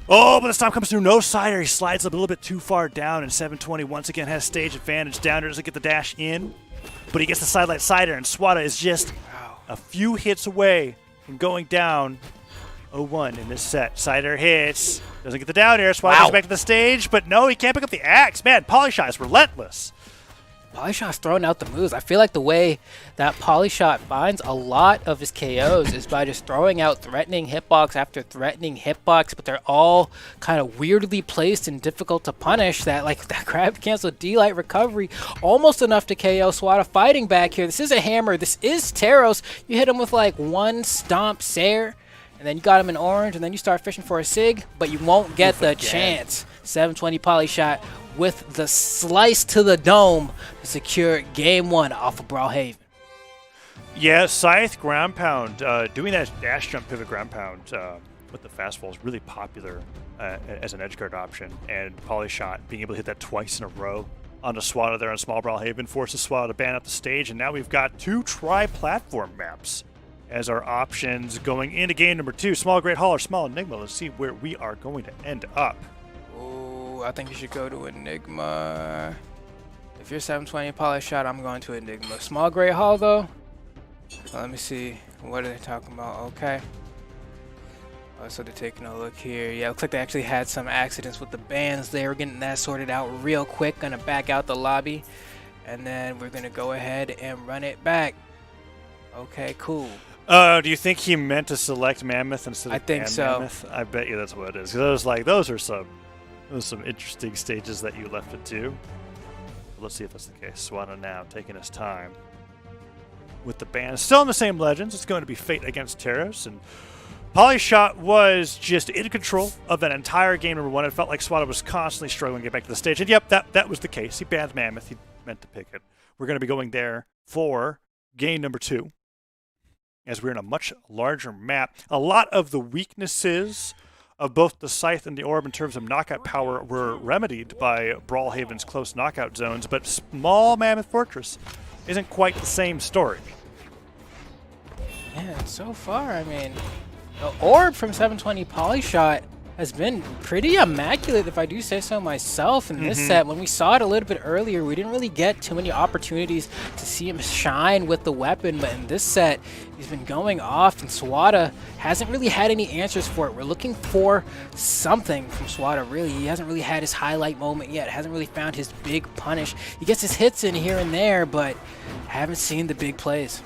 But the stomp comes through. No sider. He slides a little bit too far down, and 720 once again has stage advantage. Downer doesn't get the dash in, but he gets the sidelight cider, and Swata is just a few hits away from going down 0-1 in this set. Cider hits. Doesn't get the down air. Swata goes back to the stage, but no, he can't pick up the axe. Man, Polyshot is relentless. Polyshot's throwing out the moves. I feel like the way that Polyshot finds a lot of his KOs is by just throwing out threatening hitbox after threatening hitbox, but they're all kind of weirdly placed and difficult to punish. That grab cancel D-Light recovery, almost enough to KO. Swata fighting back here. This is a hammer. This is Teros. You hit him with like one stomp Sayer, and then you got him in orange, and then you start fishing for a sig, but you won't get the chance. 720 Polyshot with the slice to the dome to secure game 1 off of Brawlhalla. Yeah, Scythe ground pound, doing that dash jump pivot ground pound with the fastball is really popular as an edge guard option, and Polyshot being able to hit that twice in a row onto Swata there on Small Brawlhalla forces Swata to ban up the stage, and now we've got 2 tri-platform maps as our options going into game number 2. Small Great Hall or Small Enigma. Let's see where we are going to end up. Oh, I think you should go to Enigma. If you're 720 Poly Shot, I'm going to Enigma. Small Great Hall, though. Let me see. What are they talking about? Okay. Oh, so they're taking a look here. Yeah, looks like they actually had some accidents with the bands there. We're getting that sorted out real quick. Gonna back out the lobby. And then we're gonna go ahead and run it back. Okay, cool. Do you think he meant to select Mammoth instead of I think so. Mammoth? I bet you that's what it is. 'Cause I was like, those are some interesting stages that you left it to. Let's see if that's the case. Swata now taking his time with the band. Still in the same legends. It's going to be Fate against Terros, and Polyshot was just in control of that entire game number 1. It felt like Swata was constantly struggling to get back to the stage, and yep, that was the case. He banned Mammoth. He meant to pick it. We're going to be going there for game number 2, as we're in a much larger map. A lot of the weaknesses of both the Scythe and the Orb in terms of knockout power were remedied by Brawlhaven's close knockout zones, but small Mammoth Fortress isn't quite the same story. Yeah, so far, I mean, the Orb from 720 Polyshot has been pretty immaculate, if I do say so myself, in this set. When we saw it a little bit earlier, we didn't really get too many opportunities to see him shine with the weapon, but in this set, he's been going off, and Swata hasn't really had any answers for it. We're looking for something from Swata, really. He hasn't really had his highlight moment yet, hasn't really found his big punish. He gets his hits in here and there, but haven't seen the big plays.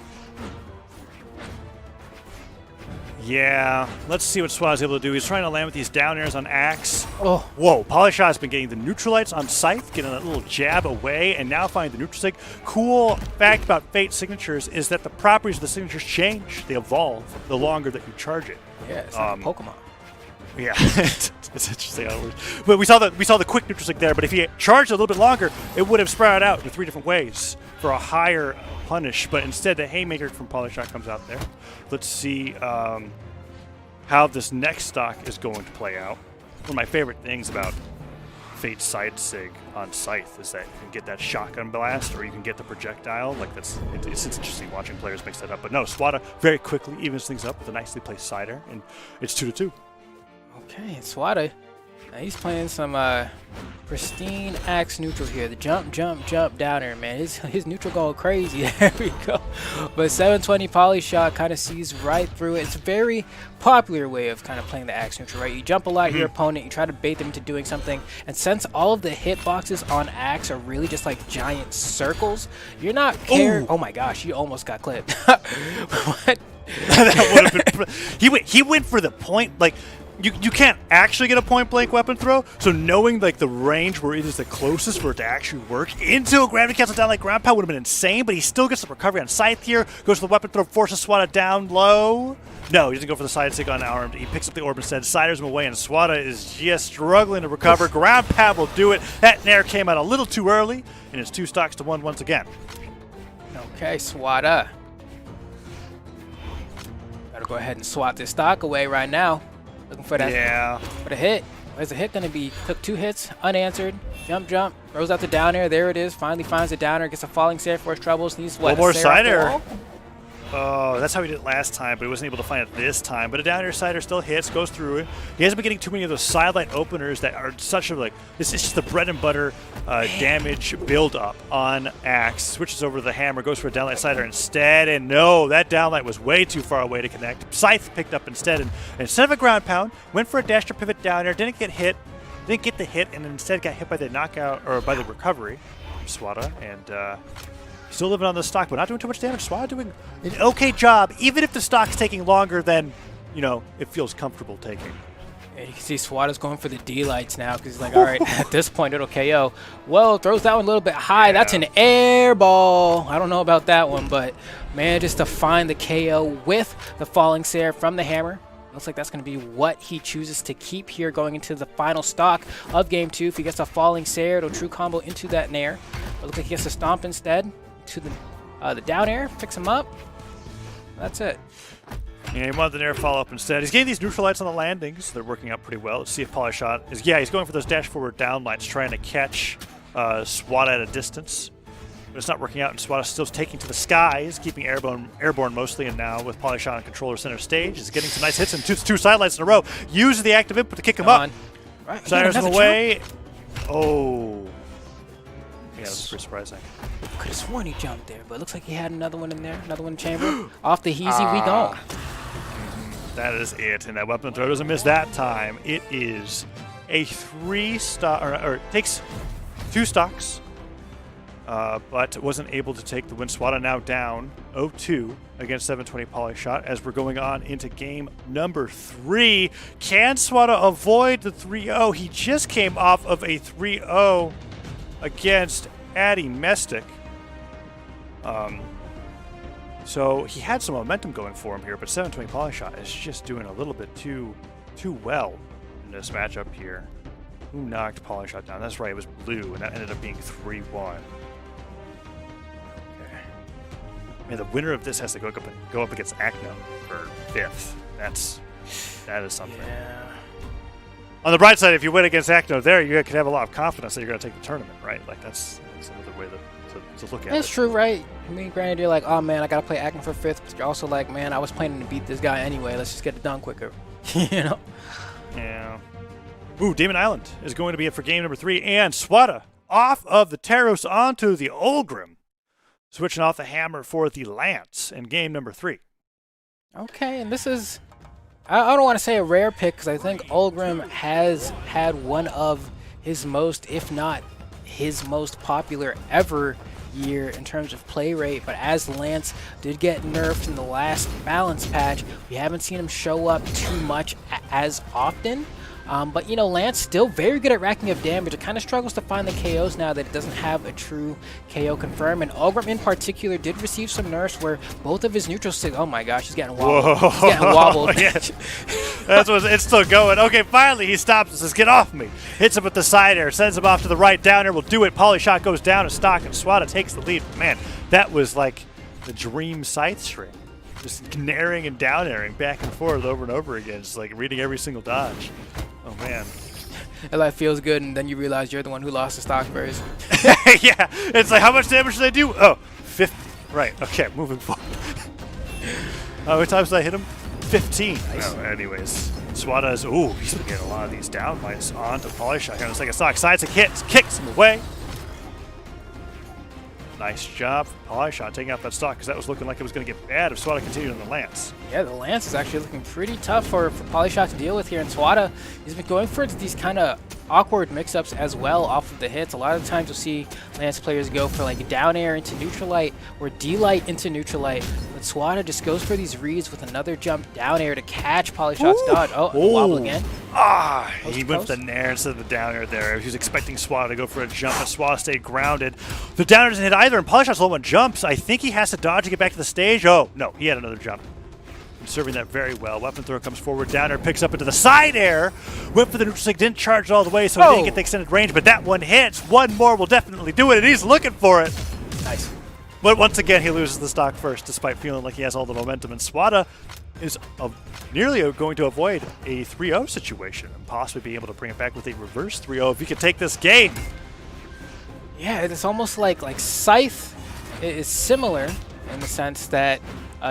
Yeah, let's see what Swata's able to do. He's trying to land with these down airs on Axe. Oh. Whoa, Polyshot has been getting the neutralites on Scythe, getting a little jab away, and now finding the neutral sig. Cool fact about Fate signatures is that the properties of the signatures change. They evolve the longer that you charge it. Yeah, it's like a Pokemon. Yeah, it's interesting how it works. But we saw the quick neutral sig there, but if he charged a little bit longer, it would have spread out in 3 different ways for a higher punish, but instead the Haymaker from Polyshot comes out there. Let's see how this next stock is going to play out. One of my favorite things about Fate's side sig on Scythe is that you can get that shotgun blast, or you can get the projectile. Like it's interesting watching players mix that up. But no, Swata very quickly evens things up with a nicely placed sider, and it's 2-2. Okay, Swata, he's playing some pristine axe neutral here. The jump down there, man. His neutral going crazy. There we go. But 720 Polyshot kind of sees right through it. It's a very popular way of kind of playing the axe neutral, right? You jump a lot at your opponent, you try to bait them into doing something, and since all of the hitboxes on axe are really just like giant circles, you're not caring. Oh my gosh, you almost got clipped. What? That would have been. He went for the point, like. You can't actually get a point-blank weapon throw, so knowing like the range where it is the closest for it to actually work into a gravity cancel down like ground pound would have been insane, but he still gets the recovery on Scythe here, goes for the weapon throw, forces Swata down low. No, he doesn't go for the side stick unarmed. He picks up the orb instead, siders him away, and Swata is just struggling to recover. Ground pound will do it. That nair came out a little too early, and it's 2 stocks to 1 once again. Okay, Swata. Gotta go ahead and swat this stock away right now. Looking for that. Yeah. For the hit. Where's the hit going to be? Took 2 hits, unanswered. Jump, throws out the down air. There it is. Finally finds the down air. Gets a falling save for his troubles. Needs what? One more side air. Oh, that's how he did it last time, but he wasn't able to find it this time. But a down air sider still hits, goes through it. He hasn't been getting too many of those sidelight openers that are such a, like, this is just the bread and butter damage build up on Axe. Switches over to the hammer, goes for a downlight sider instead, and no, that downlight was way too far away to connect. Scythe picked up instead, and instead of a ground pound, went for a dash to pivot down air, didn't get the hit, and instead got hit by the knockout, or by the recovery from Swata, and still living on the stock, but not doing too much damage. Swata doing an okay job, even if the stock's taking longer than, it feels comfortable taking. And you can see Swata's going for the D-lights now because he's like, all right, at this point it'll KO. Well, throws that one a little bit high. Yeah. That's an air ball. I don't know about that one, but manages to find the KO with the falling Sarah from the hammer. Looks like that's going to be what he chooses to keep here going into the final stock of Game 2. If he gets a falling Sarah, it'll true combo into that nair. But looks like he gets a stomp instead to the down air, picks him up. That's it. Yeah, he wanted the nair follow-up instead. He's getting these neutral lights on the landings. They're working out pretty well. Let's see if Polyshot is... Yeah, he's going for those dash forward down lights, trying to catch Swata at a distance. but it's not working out, and Swata still taking to the skies, keeping airborne mostly, and now with Polyshot on controller center stage, is getting some nice hits and two sidelights in a row. Uses the active input to kick him up. Right. Siders him away. Oh. Yeah, that was pretty surprising. Could have sworn he jumped there, but it looks like he had another one in there, another one in chamber. Off the Heezy we go. That is it, and that weapon throw doesn't miss that time. It is a 3-stock, or it takes 2 stocks, but wasn't able to take the win. Swata now down 0-2 against 720 Polyshot as we're going on into game number 3. Can Swata avoid the 3-0? He just came off of a 3-0 against Addy Mestic. So he had some momentum going for him here, but 720 Polyshot is just doing a little bit too well in this matchup here. Who knocked Polyshot down? That's right, it was Blue, and that ended up being 3-1. Okay. Man, the winner of this has to go up against Acno for 5th. That is something. Yeah. On the bright side, if you win against Acno there, you could have a lot of confidence that you're going to take the tournament, right? Like that's another way to look at it. That's true, right? I mean, granted, you're like, oh man, I gotta play Acno for 5th, but you're also like, man, I was planning to beat this guy anyway. Let's just get it done quicker, you know? Yeah. Ooh, Demon Island is going to be it for game number 3, and Swata off of the Taros onto the Olgrim, switching off the hammer for the Lance in game number 3. Okay, and this is, I don't want to say a rare pick, because I think Olgrim has had one of his most, if not his most popular ever year in terms of play rate, but as Lance did get nerfed in the last balance patch, we haven't seen him show up too much as often. But, you know, Lance still very good at racking up damage. It kind of struggles to find the KOs now that it doesn't have a true KO confirm. And Olgrim in particular did receive some nerfs where both of his neutral sticks, oh my gosh, he's getting wobbled. Whoa. He's getting wobbled. Yeah. That's what it's still going. Okay, finally he stops and says, get off me. Hits him with the side air, sends him off to the right. Down air will do it. Polyshot goes down a stock, and Swata takes the lead. Man, that was like the dream scythe string. Just airing and down airing back and forth over and over again. Just like reading every single dodge. Oh, man. It like feels good, and then you realize you're the one who lost the stock first. Yeah, it's like, how much damage did I do? Oh, 50. Right, okay, moving forward. How many times did I hit him? 15. Nice. Oh, anyways, Swata's, ooh, he's been getting a lot of these down bites onto Polyshot. Gonna take a stock. Sides and hits, kicks him away. Nice job for Polyshot taking out that stock, because that was looking like it was going to get bad if Swata continued on the Lance. Yeah, the Lance is actually looking pretty tough for Polyshot to deal with here. And Swata, he's been going for these kind of awkward mix-ups as well off of the hits. A lot of times you'll see Lance players go for like down air into neutral light or D-light into neutral light. But Swata just goes for these reads with another jump down air to catch Polyshot's dodge. Oh, wobble again. Ah, he went for the nair instead of the down air there. He was expecting Swata to go for a jump, but Swata stayed grounded. The down air doesn't hit either, and Polyshot's low on jumps. I think he has to dodge to get back to the stage. Oh, no, he had another jump. Serving that very well. Weapon throw comes forward. Down air picks up into the side air. Went for the neutral stick, didn't charge it all the way, so he didn't get the extended range, but that one hits. One more will definitely do it, and he's looking for it. Nice. But once again, he loses the stock first, despite feeling like he has all the momentum. And Swata is nearly going to avoid a 3-0 situation and possibly be able to bring it back with a reverse 3-0 if he can take this game. Yeah, it's almost like Scythe is similar in the sense that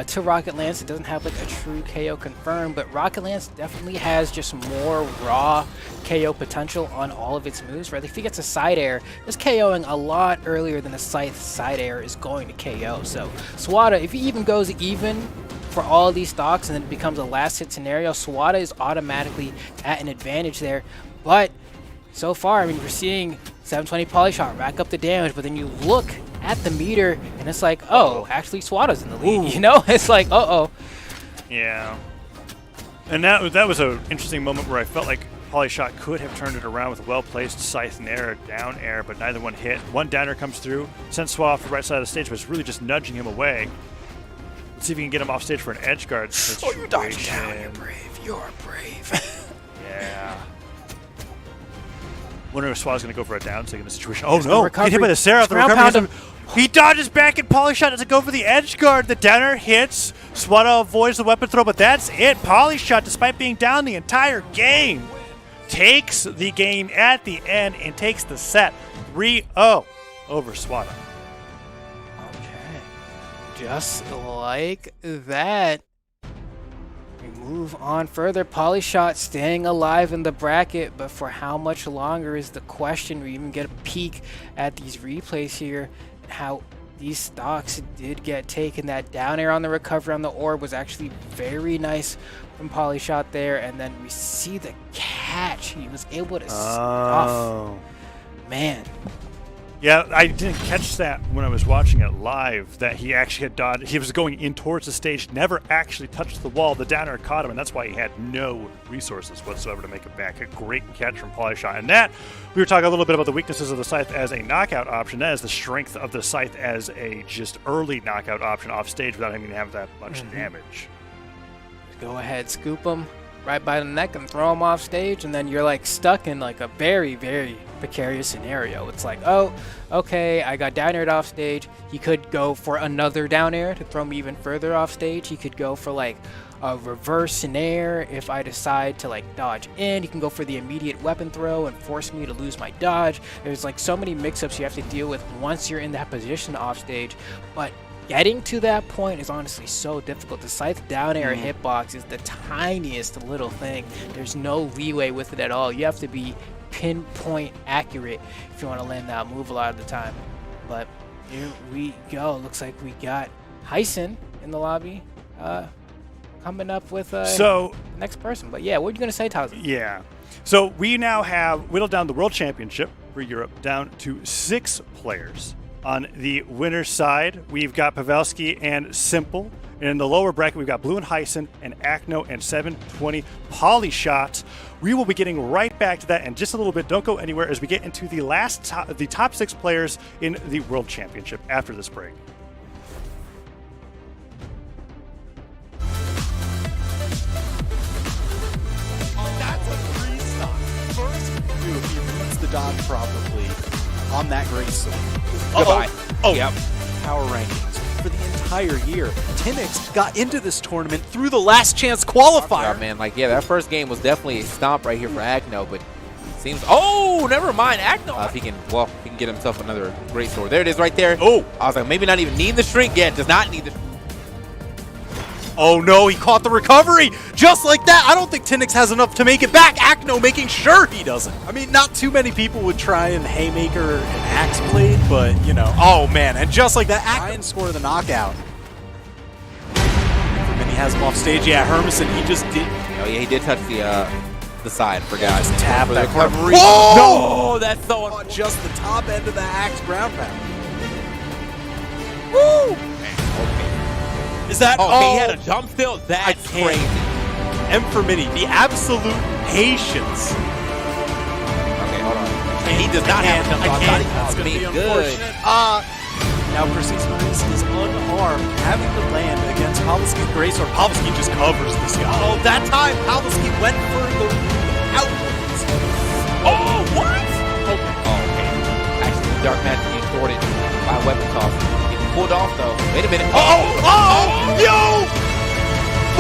to Rocket Lance, it doesn't have like a true KO confirmed, but Rocket Lance definitely has just more raw KO potential on all of its moves, right? If he gets a side air, it's KOing a lot earlier than a Scythe side air is going to KO. So Swata, if he even goes even for all of these stocks and then it becomes a last hit scenario, Swata is automatically at an advantage there. But so far, I mean, we're seeing 720 Polyshot rack up the damage, but then you look at the meter and it's like, oh, actually Swata's in the lead. You know, it's like, Yeah. And that was an interesting moment where I felt like Polyshot could have turned it around with a well-placed scythe nair, down air, but neither one hit. One downer comes through, sends Swata off the right side of the stage, but it's really just nudging him away. Let's see if we can get him off stage for an edge guard situation. Oh, you dodged down, you're brave. You're brave. Yeah. Wondering if Swata's going to go for a down stick in this situation. Oh no! Get hit by the Sarah. The recovery. He dodges back, and Polyshot doesn't go for the edge guard. The downer hits. Swata avoids the weapon throw, but that's it. Polyshot, despite being down the entire game, takes the game at the end and takes the set 3-0 over Swata. just like that. We move on further. Polyshot staying alive in the bracket, but for how much longer is the question. We even get a peek at these replays here, and how these stocks did get taken. That down air on the recovery on the orb was actually very nice from Polyshot there, and then we see the catch. He was able to stuff. Man. Yeah, I didn't catch that when I was watching it live, that he actually had dodged. He was going in towards the stage, never actually touched the wall. The down air caught him, and that's why he had no resources whatsoever to make it back. A great catch from Polyshot. And that, we were talking a little bit about the weaknesses of the Scythe as a knockout option. That is the strength of the Scythe as a just early knockout option off stage without having to have that much damage. Go ahead, scoop him right by the neck and throw him off stage, and then you're like stuck in like a very, very precarious scenario. It's like, oh, okay, I got down aired off stage. He could go for another down air to throw me even further off stage. He could go for like a reverse snare if I decide to like dodge in. He can go for the immediate weapon throw and force me to lose my dodge. There's like so many mix-ups you have to deal with once you're in that position off stage, but getting to that point is honestly so difficult. The Scythe down air hitbox is the tiniest little thing. There's no leeway with it at all. You have to be pinpoint accurate if you want to land that move a lot of the time. But here we go. Looks like we got Heisen in the lobby coming up with the next person. But yeah, what are you going to say, Towson? Yeah. So we now have whittled down the World Championship for Europe down to 6 players. On the winner's side, we've got Pavelski and Simple. And in the lower bracket, we've got Blue and Heisen and Acno and 720 Polyshot. We will be getting right back to that in just a little bit. Don't go anywhere as we get into the top 6 players in the World Championship after this break. That's a 3-stock. First move, he reads the dodge probably on that great sword. Goodbye. Oh, yep. Power rankings for the entire year. Tenix got into this tournament through the last chance qualifier. Yeah, man, like, yeah, that first game was definitely a stomp right here for Acno, but it seems, oh, never mind, Acno. If he can get himself another great sword. There it is right there. Oh. I was like, maybe not even need the shrink yet. Does not need the Oh no, he caught the recovery! Just like that! I don't think Tenix has enough to make it back! Acno making sure he doesn't! I mean, not too many people would try and Haymaker and Axe Blade, but, you know. Oh man, and just like that, Acno score the knockout. And then he has him off stage. Yeah, Hermeson, he just did. Oh yeah, he did touch the side, forgot. Just tap that recovery. Whoa! No, that's so on just the top end of the Axe ground pound. Woo! Okay. Is that? Oh, he had a jump still? That's crazy. M for Mini, the absolute patience. Okay, hold on. And he does not have enough. That's going to be unfortunate. Now Perseus Maurice is unarmed, having to land against Pavelski Grace, or Pavelski just covers this guy. Oh, that time Pavelski went for the outwards. Oh, what? Okay. Oh, okay. Actually, the Dark Magic being thwarted by weapon toss. Pulled off though. Wait a minute. Yo!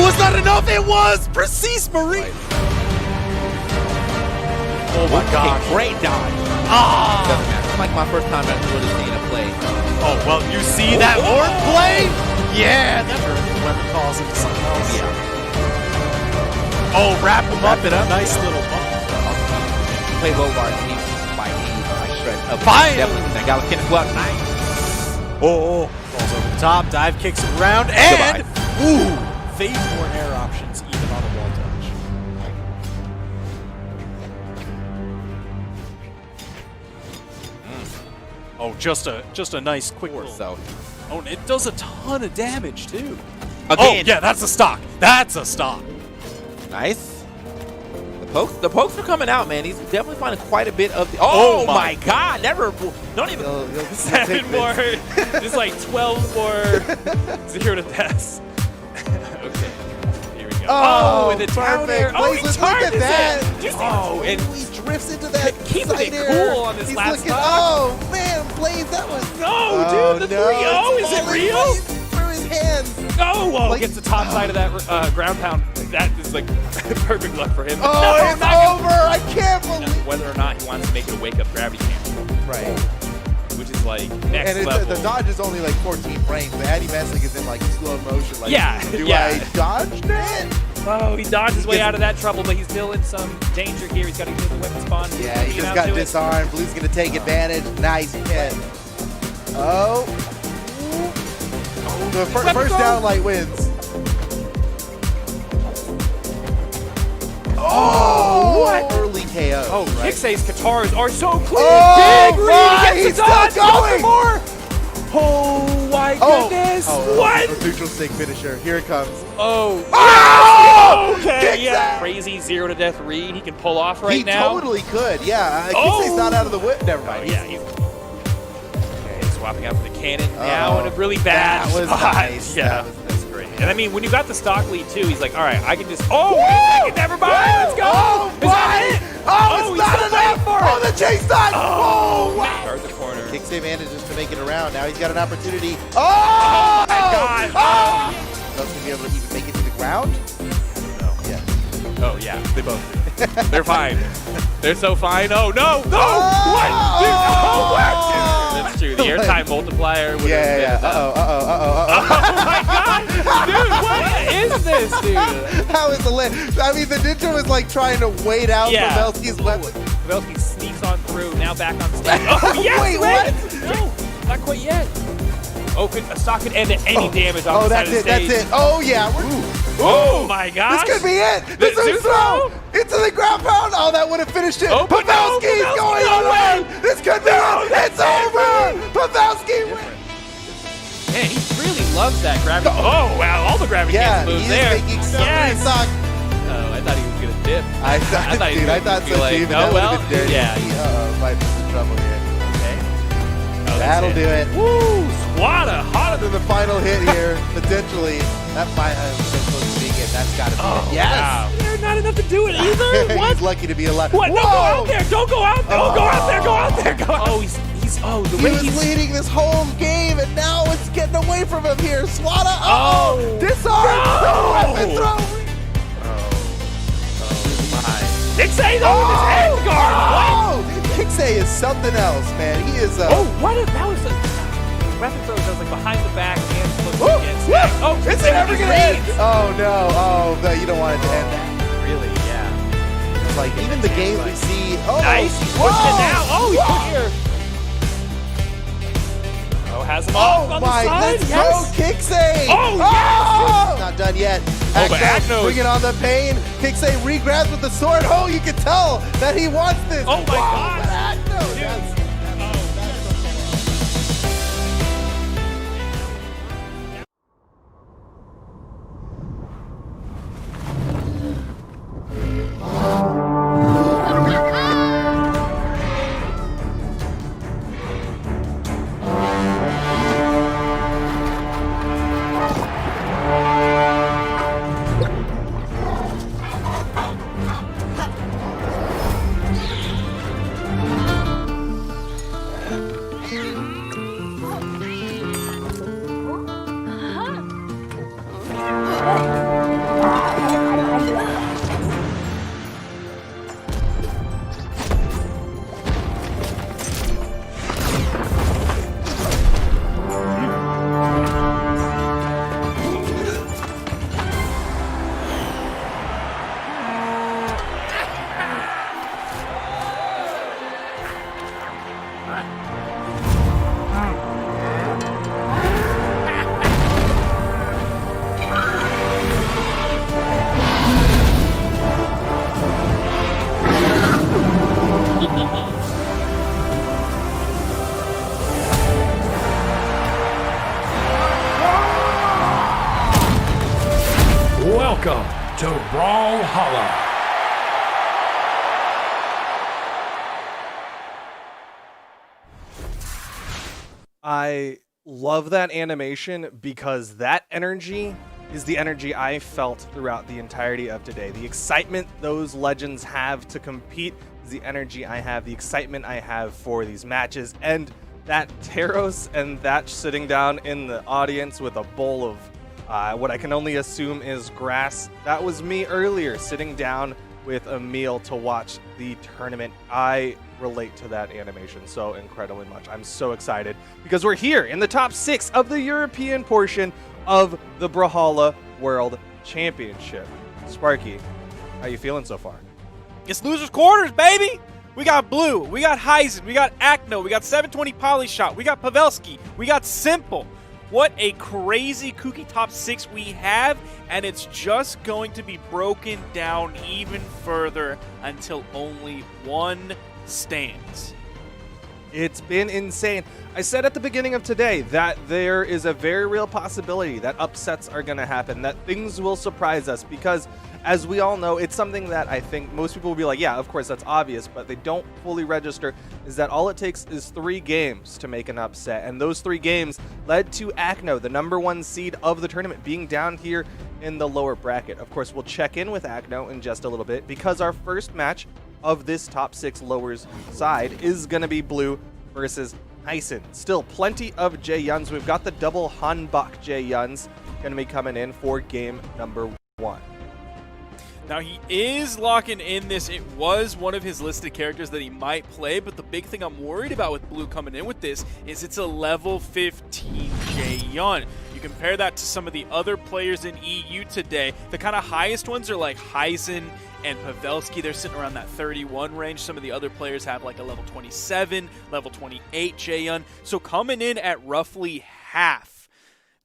Was that enough? It was! Perseus Maurice! Oh my god. Great dodge. Doesn't matter. It's like my first time I've really seen a play. Oh, well, you see that orb play? Yeah, that weapon calls into something else. Yeah. Oh, wrap him up in a nice little bump. Play low guard. He by shred. Fine! Definitely. That guy was getting well. Nice. Oh, falls over the top, dive kicks it around, and ooh, fade more air options even on a wall touch. Oh, just a nice quick little. So, oh, and it does a ton of damage too. Again. Oh yeah, that's a stock. That's a stock. Nice. The pokes are coming out, man. He's definitely finding quite a bit of the. Oh my God! Never. Don't even. 7 more. There's like 12 more 0 to deaths. Okay. Here we go. Oh, and the down air. perfect. Oh, he Blaze, look at charges that. it. Just and He drifts into that keeping side it air. cool on this He's last looking, stock. oh, man, Blaze, that was... no, dude, the 3-0. Is it real? Through his hands. Oh, whoa, Like- gets the top side of that ground pound. That is like perfect luck for him. Oh, No, it's not over. I can't believe... Whether or not he wants to make it a wake-up gravity camp. Right. which is like next And level. the dodge is only like 14 frames. The Addy messing is in like slow motion. Like, Yeah, do yeah. I dodge that? Oh, he dodged his way gets- out of that trouble, but he's still in some danger here. He's got to get the weapon spawn. Yeah, he Get just out got to it. disarmed. Blue's going to take advantage. Nice hit. Oh. The first down light wins. Oh, what? Early KO. Oh, right? Kixa's Katars are so clean. Oh, Big my, read. He he's gets the still dodge. going. More. Oh, my goodness. What? The neutral stick finisher. Here it comes. Oh. Oh! Okay, Kixa! yeah. Crazy 0-to-death read he can pull off right He now. totally could. Yeah. Oh! Kixa's not out of the whip. Never Oh, mind. yeah. Okay, swapping out for the cannon now in a really bad That was spot. nice. Yeah. That's great. And I mean, when you got the stock lead too, he's like, all right, I can just. Oh, wait a second, never mind. Let's go. Oh, Is that it? Oh, he's it's not still enough. waiting for Oh, it. the chase dodge. Oh, wow. Guard the corner. Kixa manages to make it around. Now he's got an opportunity. Oh! my God. Oh! Doesn't be able to even make it to the ground? No. Yeah. Oh, yeah, they both do. They're fine. They're so fine. Oh, no. No. Oh! What? Dude, Oh! what? That's true. The airtime multiplier would have Yeah. been enough. Uh-oh. Oh, my God. Dude, what is this, dude? That was hilarious. I mean, the ninja was like trying to wait out Yeah. Pavelski's weapon. Pavelski sneaks on through, now back on stage. Oh, yes, Wait, what? No, not quite yet. Oh, a stock could end at any damage on Oh, the that's side it. of the stage. That's it. Oh, yeah. Oh, my gosh. This could be it. This Zoom is throw into the ground pound. Oh, that would have finished it. Oh, but no, Pavelski's Pavelski, going no on way. way. This could be it. It's over. Pavelski wins. Man, he really loves that gravity. Oh, wow. All the gravity Yeah, cancel moves he's there. making so many Yes. stock. Oh, I thought he was going to dip. I thought he dude, was I thought gonna so be like, too, but oh, that would well, have been dirty. yeah. Might be some trouble here. Okay. Oh, that's That'll do it. Woo! Swata, hotter To the final hit here, potentially. That might have been supposed to be it. That's got to be it. Yes. Wow. There's not enough to do it either. What? He's lucky to be alive. What? Whoa! Don't go out there! Don't go out there! Don't go out there! Go out there! Go out. Oh, he's the He way was he's leading this whole game, and now it's getting away from him here. Swata, oh! Disarm! No! Weapon throw! Kixa's over his head guard. Oh! Kixa is something else, man. He is. Oh, what if that was a weapon throw? That was like behind the back and Woo! against. Woo! Oh, Is it ever gonna end? Oh no! Oh, no, you don't want it to end that. Really? Yeah. It's like even the games we see. Oh, Nice. He's whoa! pushing it now. Oh, he's Whoa! put here. Oh, has him off Oh on the my! side. Let's Yes. go, Kixa! Oh, yes! Not done yet. Oh, but Acno is- bringing on the pain. Kixa re-grabs with the sword. Oh, you can tell that he wants this. Oh, my Whoa, God. but Acno, Dude. that's- Welcome to Brawlhalla. I love that animation because that energy is the energy I felt throughout the entirety of today. The excitement those legends have to compete is the energy I have, the excitement I have for these matches, and that Teros and Thatch sitting down in the audience with a bowl of what I can only assume is grass. That was me earlier, sitting down with a meal to watch the tournament. I relate to that animation so incredibly much. I'm so excited because we're here in the top 6 of the European portion of the Brawlhalla World Championship. Sparky, how you feeling so far? It's losers quarters, baby. We got Blue, we got Heisen, we got Acno, we got 720 Polyshot, we got Pavelski, we got Simple. What a crazy kooky top 6 we have, and it's just going to be broken down even further until only one stands. It's been insane. I said at the beginning of today that there is a very real possibility that upsets are going to happen, that things will surprise us because, as we all know, it's something that I think most people will be like, yeah, of course, that's obvious, but they don't fully register, is that all it takes is 3 games to make an upset. And those 3 games led to Acno, the #1 seed of the tournament, being down here in the lower bracket. Of course, we'll check in with Acno in just a little bit because our first match of this top 6 lowers side is going to be Blue versus Heisen. Still plenty of J-Yuns. We've got the double Hanbok J-Yuns going to be coming in for game number 1. Now, he is locking in this. It was one of his listed characters that he might play, but the big thing I'm worried about with Blue coming in with this is it's a level 15 J-Yun. You compare that to some of the other players in EU today. The kind of highest ones are like Heisen and Pavelski. They're sitting around that 31 range. Some of the other players have like a level 27, level 28 J-Yun. So coming in at roughly half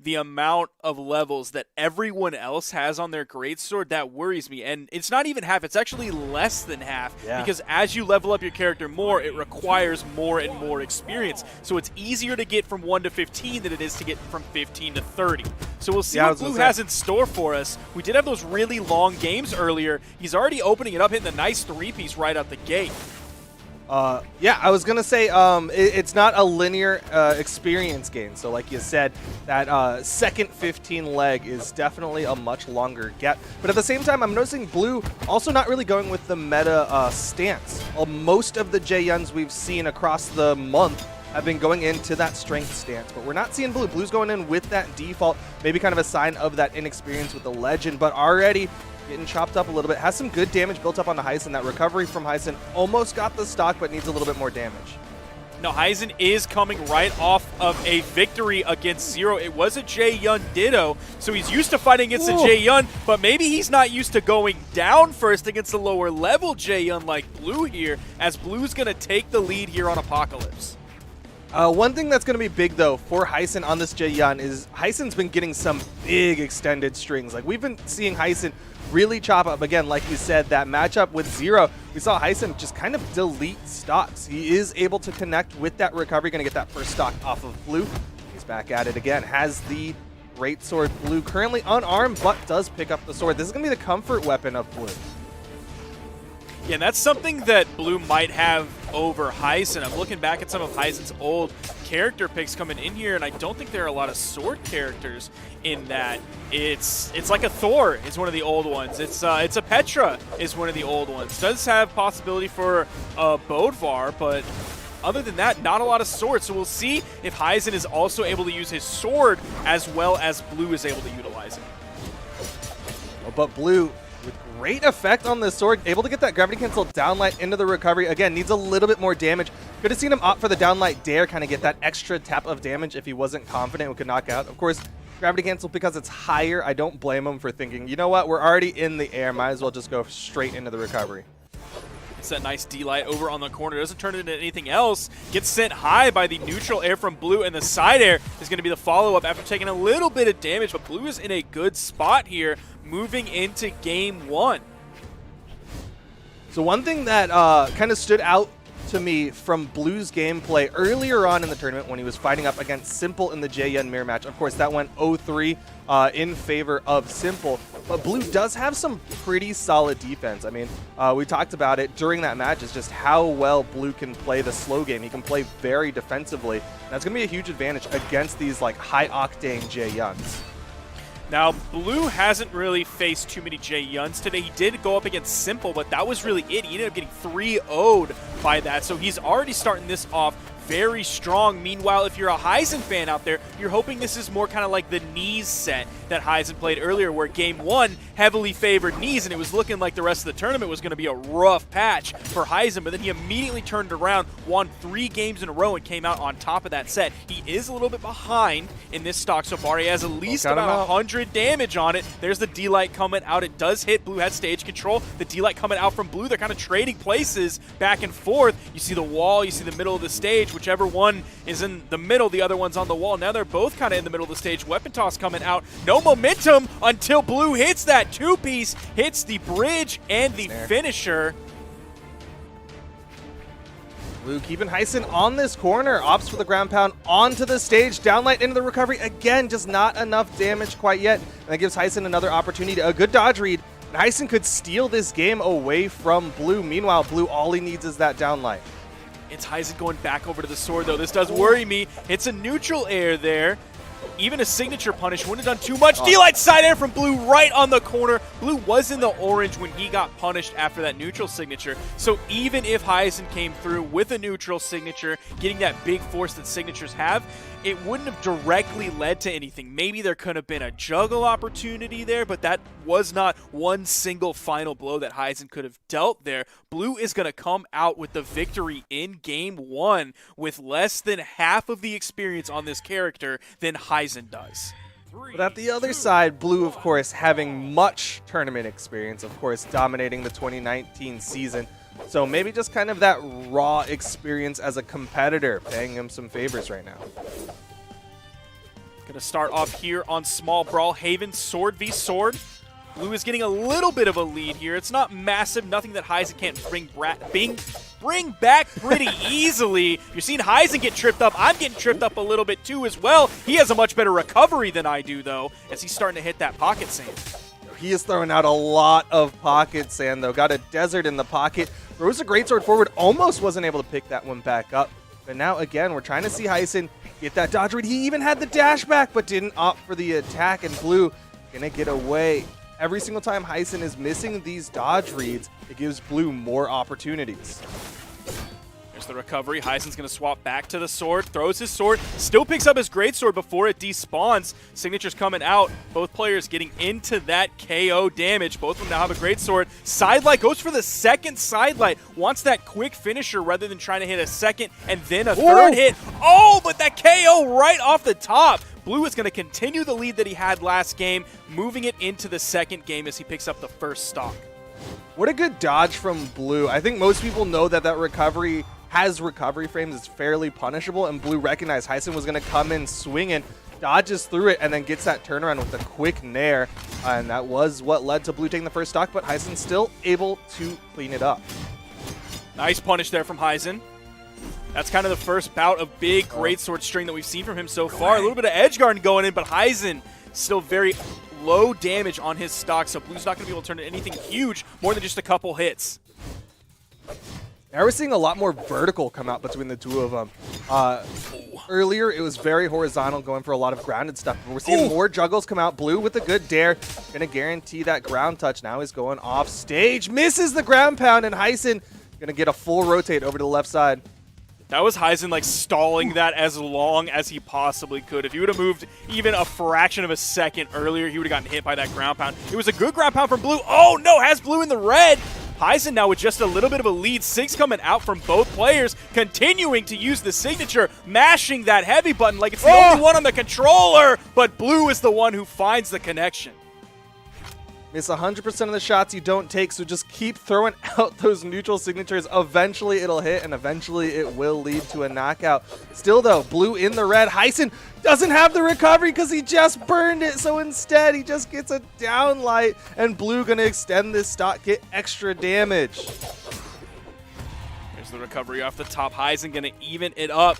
the amount of levels that everyone else has on their greatsword, that worries me. And it's not even half, it's actually less than half, because as you level up your character more, it requires more and more experience. So it's easier to get from 1 to 15 than it is to get from 15 to 30. So we'll see what Blue has in store for us. We did have those really long games earlier. He's already opening it up, hitting the nice 3-piece right out the gate. Yeah, I was going to say it's not a linear experience gain. So like you said, that second 15 leg is definitely a much longer gap. But at the same time, I'm noticing Blue also not really going with the meta stance. Most of the J-Yuns we've seen across the month have been going into that strength stance, but we're not seeing Blue. Blue's going in with that default, maybe kind of a sign of that inexperience with the Legend, but already getting chopped up a little bit. Has some good damage built up on the Heisen. That recovery from Heisen almost got the stock, but needs a little bit more damage. No, Heisen is coming right off of a victory against Zero. It was a J-Yun Ditto, so he's used to fighting against a J-Yun, but maybe he's not used to going down first against a lower level J-Yun like Blue here, as Blue's going to take the lead here on Apocalypse. One thing that's going to be big, though, for Heisen on this J-Yun is Heisen's been getting some big extended strings. Like, we've been seeing Heisen really chop up. Again, like you said, that matchup with Zero, we saw Heisen just kind of delete stocks. He is able to connect with that recovery, going to get that first stock off of Blue. He's back at it again. Has the greatsword. Blue currently unarmed, but does pick up the sword. This is going to be the comfort weapon of Blue. Yeah, and that's something that Blue might have over Heisen. I'm looking back at some of Heisen's old character picks coming in here, and I don't think there are a lot of sword characters in that. It's like a Thor is one of the old ones. It's a Petra is one of the old ones. Does have possibility for Bodvar, but other than that, not a lot of swords. So we'll see if Heisen is also able to use his sword as well as Blue is able to utilize it. Oh, but Blue, with great effect on the sword, able to get that gravity cancel downlight into the recovery. Again, needs a little bit more damage. Could have seen him opt for the downlight dare, kind of get that extra tap of damage if he wasn't confident we could knock out. Of course, gravity cancel because it's higher. I don't blame him for thinking, you know what, we're already in the air. Might as well just go straight into the recovery. It's that nice D-light over on the corner. Doesn't turn it into anything else. Gets sent high by the neutral air from Blue, and the side air is going to be the follow-up after taking a little bit of damage, but Blue is in a good spot here moving into game 1. So one thing that kind of stood out to me from Blue's gameplay earlier on in the tournament when he was fighting up against Simple in the J-Yun mirror match. Of course, that went 0-3 in favor of Simple. But Blue does have some pretty solid defense. I mean, we talked about it during that match, is just how well Blue can play the slow game. He can play very defensively. And that's going to be a huge advantage against these like high-octane J-Yuns. Now, Blue hasn't really faced too many J-Yuns today. He did go up against Simple, but that was really it. He ended up getting 3-0'd by that, so he's already starting this off very strong. Meanwhile, if you're a Heisen fan out there, you're hoping this is more kind of like the knees set that Heisen played earlier, where game 1 heavily favored knees, and it was looking like the rest of the tournament was going to be a rough patch for Heisen, but then he immediately turned around, won 3 games in a row, and came out on top of that set. He is a little bit behind in this stock so far. He has at least about 100 damage on it. There's the D-Light coming out. It does hit. Blue had stage control. The D-Light coming out from Blue. They're kind of trading places back and forth. You see the wall. You see the middle of the stage. Whichever one is in the middle, the other one's on the wall. Now they're both kind of in the middle of the stage. Weapon toss coming out. No momentum until Blue hits that 2-piece, hits the bridge and the finisher. Blue keeping Heisen on this corner. Opts for the ground pound onto the stage. Downlight into the recovery. Again, just not enough damage quite yet. And that gives Heisen another opportunity. A good dodge read. And Heisen could steal this game away from Blue. Meanwhile, Blue, all he needs is that downlight. It's Heisen going back over to the sword, though. This does worry me. It's a neutral air there. Even a signature punish wouldn't have done too much. D-Light side air from Blue right on the corner. Blue was in the orange when he got punished after that neutral signature. So even if Heisen came through with a neutral signature, getting that big force that signatures have, it wouldn't have directly led to anything. Maybe there could have been a juggle opportunity there, but that was not one single final blow that Heisen could have dealt there. Blue is going to come out with the victory in game 1 with less than half of the experience on this character than Heisen does. But at the other side, Blue, of course, having much tournament experience, of course, dominating the 2019 season. So maybe just kind of that raw experience as a competitor, paying him some favors right now. Gonna start off here on Small Brawl. Haven, sword v sword. Blue is getting a little bit of a lead here. It's not massive, nothing that Heisen can't bring back pretty easily. You're seeing Heisen get tripped up. I'm getting tripped up a little bit too as well. He has a much better recovery than I do, though, as he's starting to hit that pocket sand. He is throwing out a lot of pocket sand, though. Got a desert in the pocket. Throws a greatsword forward. Almost wasn't able to pick that one back up. But now, again, we're trying to see Heisen get that dodge read. He even had the dash back, but didn't opt for the attack. And Blue gonna get away. Every single time Heisen is missing these dodge reads, it gives Blue more opportunities. There's the recovery. Heisen's going to swap back to the sword, throws his sword, still picks up his greatsword before it despawns. Signature's coming out. Both players getting into that KO damage. Both of them now have a greatsword. Sidelight goes for the second sidelight. Wants that quick finisher rather than trying to hit a second and then a third hit. Oh, but that KO right off the top. Blue is going to continue the lead that he had last game, moving it into the second game as he picks up the first stock. What a good dodge from Blue. I think most people know that that recovery has recovery frames. It's fairly punishable, and Blue recognized Heisen was going to come in swinging, dodges through it, and then gets that turnaround with a quick nair. And that was what led to Blue taking the first stock, but Heisen still able to clean it up. Nice punish there from Heisen. That's kind of the first bout of big greatsword string that we've seen from him so far. A little bit of edge guard going in, but Heisen still very low damage on his stock, so Blue's not going to be able to turn into anything huge more than just a couple hits. Now we're seeing a lot more vertical come out between the two of them. Earlier, it was very horizontal, going for a lot of grounded stuff. But we're seeing more juggles come out. Blue with a good dare. Going to guarantee that ground touch. Now he's going off stage. Misses the ground pound, and Heisen going to get a full rotate over to the left side. That was Heisen like stalling that as long as he possibly could. If he would have moved even a fraction of a second earlier, he would have gotten hit by that ground pound. It was a good ground pound from Blue. Oh no, has Blue in the red. Heisen now with just a little bit of a lead. 6 coming out from both players, continuing to use the signature, mashing that heavy button like it's the only one on the controller, but Blue is the one who finds the connection. Miss 100% of the shots you don't take, so just keep throwing out those neutral signatures. Eventually it'll hit, and eventually it will lead to a knockout. Still though, Blue in the red. Heisen doesn't have the recovery because he just burned it, so instead he just gets a downlight, and Blue gonna extend this stock, get extra damage. There's the recovery off the top. Heisen gonna even it up.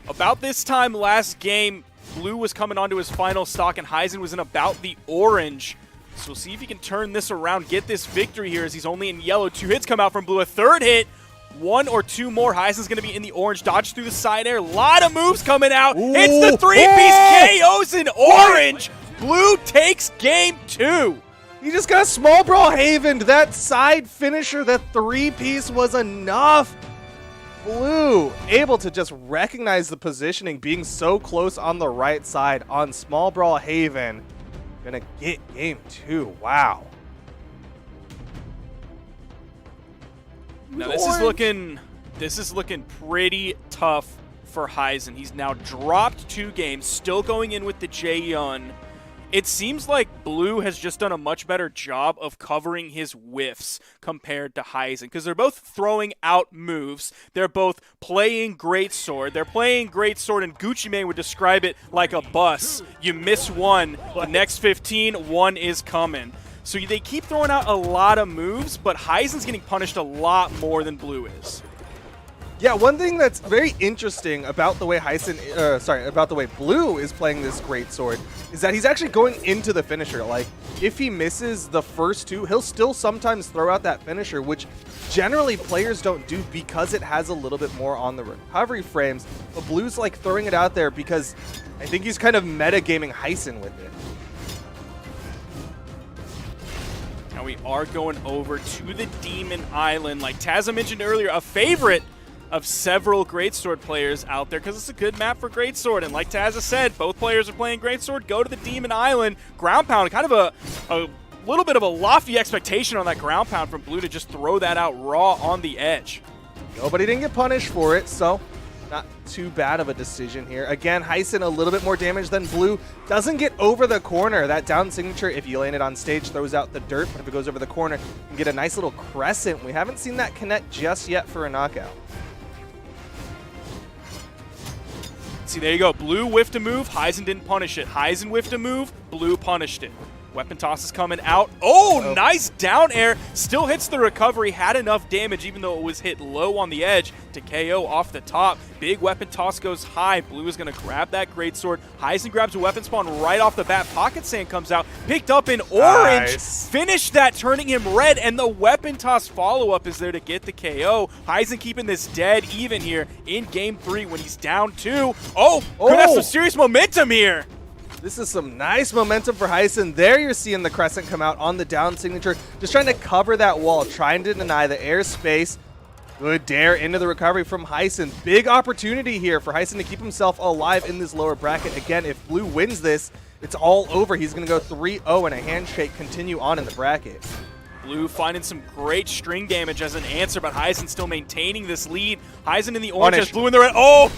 About this time last game, Blue was coming onto his final stock, and Heisen was in about the orange. So we'll see if he can turn this around, get this victory here as he's only in yellow. 2 hits come out from Blue. A third hit, 1 or 2 more. Heisen's going to be in the orange. Dodge through the side air. A lot of moves coming out. It's the 3-piece KOs in orange. Blue takes game 2. He just got small brawl havened. That side finisher, that 3-piece was enough. Blue able to just recognize the positioning, being so close on the right side on Small Brawl Haven. Gonna get game 2. Wow. Now this is looking pretty tough for Heisen. He's now dropped 2 games, still going in with the Jaehyun. It seems like Blue has just done a much better job of covering his whiffs compared to Heisen, because they're both throwing out moves. They're both playing Greatsword. They're playing Greatsword, and Gucci Mane would describe it like a bus. You miss one, the next 15, one is coming. So they keep throwing out a lot of moves, but Heisen's getting punished a lot more than Blue is. Yeah, one thing that's very interesting about the way about the way Blue is playing this Greatsword is that he's actually going into the finisher. Like, if he misses the first 2, he'll still sometimes throw out that finisher, which generally players don't do because it has a little bit more on the recovery frames. But Blue's like throwing it out there because I think he's kind of metagaming Heisen with it. Now we are going over to the Demon Island. Like Tazza mentioned earlier, a favorite of several Greatsword players out there because it's a good map for Greatsword. And like Tazza said, both players are playing Greatsword. Go to the Demon Island. Ground pound, kind of a little bit of a lofty expectation on that ground pound from Blue to just throw that out raw on the edge. Nobody didn't get punished for it, so not too bad of a decision here. Again, Heisen a little bit more damage than Blue. Doesn't get over the corner. That down signature, if you land it on stage, throws out the dirt, but if it goes over the corner, you can get a nice little crescent. We haven't seen that connect just yet for a knockout. See, there you go. Blue whiffed a move. Heisen didn't punish it. Heisen whiffed a move. Blue punished it. Weapon toss is coming out. Oh, nice down air. Still hits the recovery. Had enough damage, even though it was hit low on the edge, to KO off the top. Big weapon toss goes high. Blue is going to grab that Greatsword. Heisen grabs a weapon spawn right off the bat. Pocket Sand comes out. Picked up in orange. Nice. Finished that, turning him red. And the weapon toss follow-up is there to get the KO. Heisen keeping this dead even here in game 3 when he's down 2. Oh, could have some serious momentum here. This is some nice momentum for Heisen. There you're seeing the crescent come out on the down signature. Just trying to cover that wall, trying to deny the airspace. Good dare into the recovery from Heisen. Big opportunity here for Heisen to keep himself alive in this lower bracket. Again, if Blue wins this, it's all over. He's going to go 3-0 and a handshake continue on in the bracket. Blue finding some great string damage as an answer, but Heisen still maintaining this lead. Heisen in the orange has Blue in the red. Oh,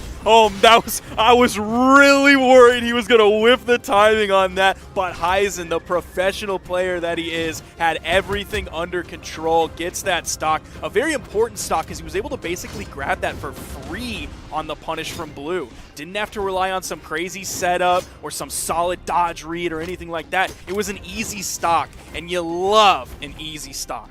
I was really worried he was going to whiff the timing on that, but Heisen, the professional player that he is, had everything under control, gets that stock. A very important stock because he was able to basically grab that for free on the punish from Blue. Didn't have to rely on some crazy setup or some solid dodge read or anything like that. It was an easy stock, and you love an easy stock.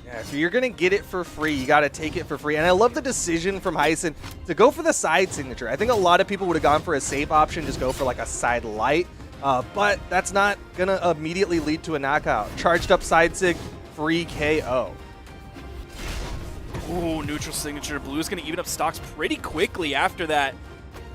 Yeah, if you're going to get it for free, you got to take it for free. And I love the decision from Heisen to go for the side signature. I think a lot of people would have gone for a safe option, just go for like a side light. But that's not going to immediately lead to a knockout. Charged up side sig, free KO. Ooh, neutral signature. Blue's going to even up stocks pretty quickly after that.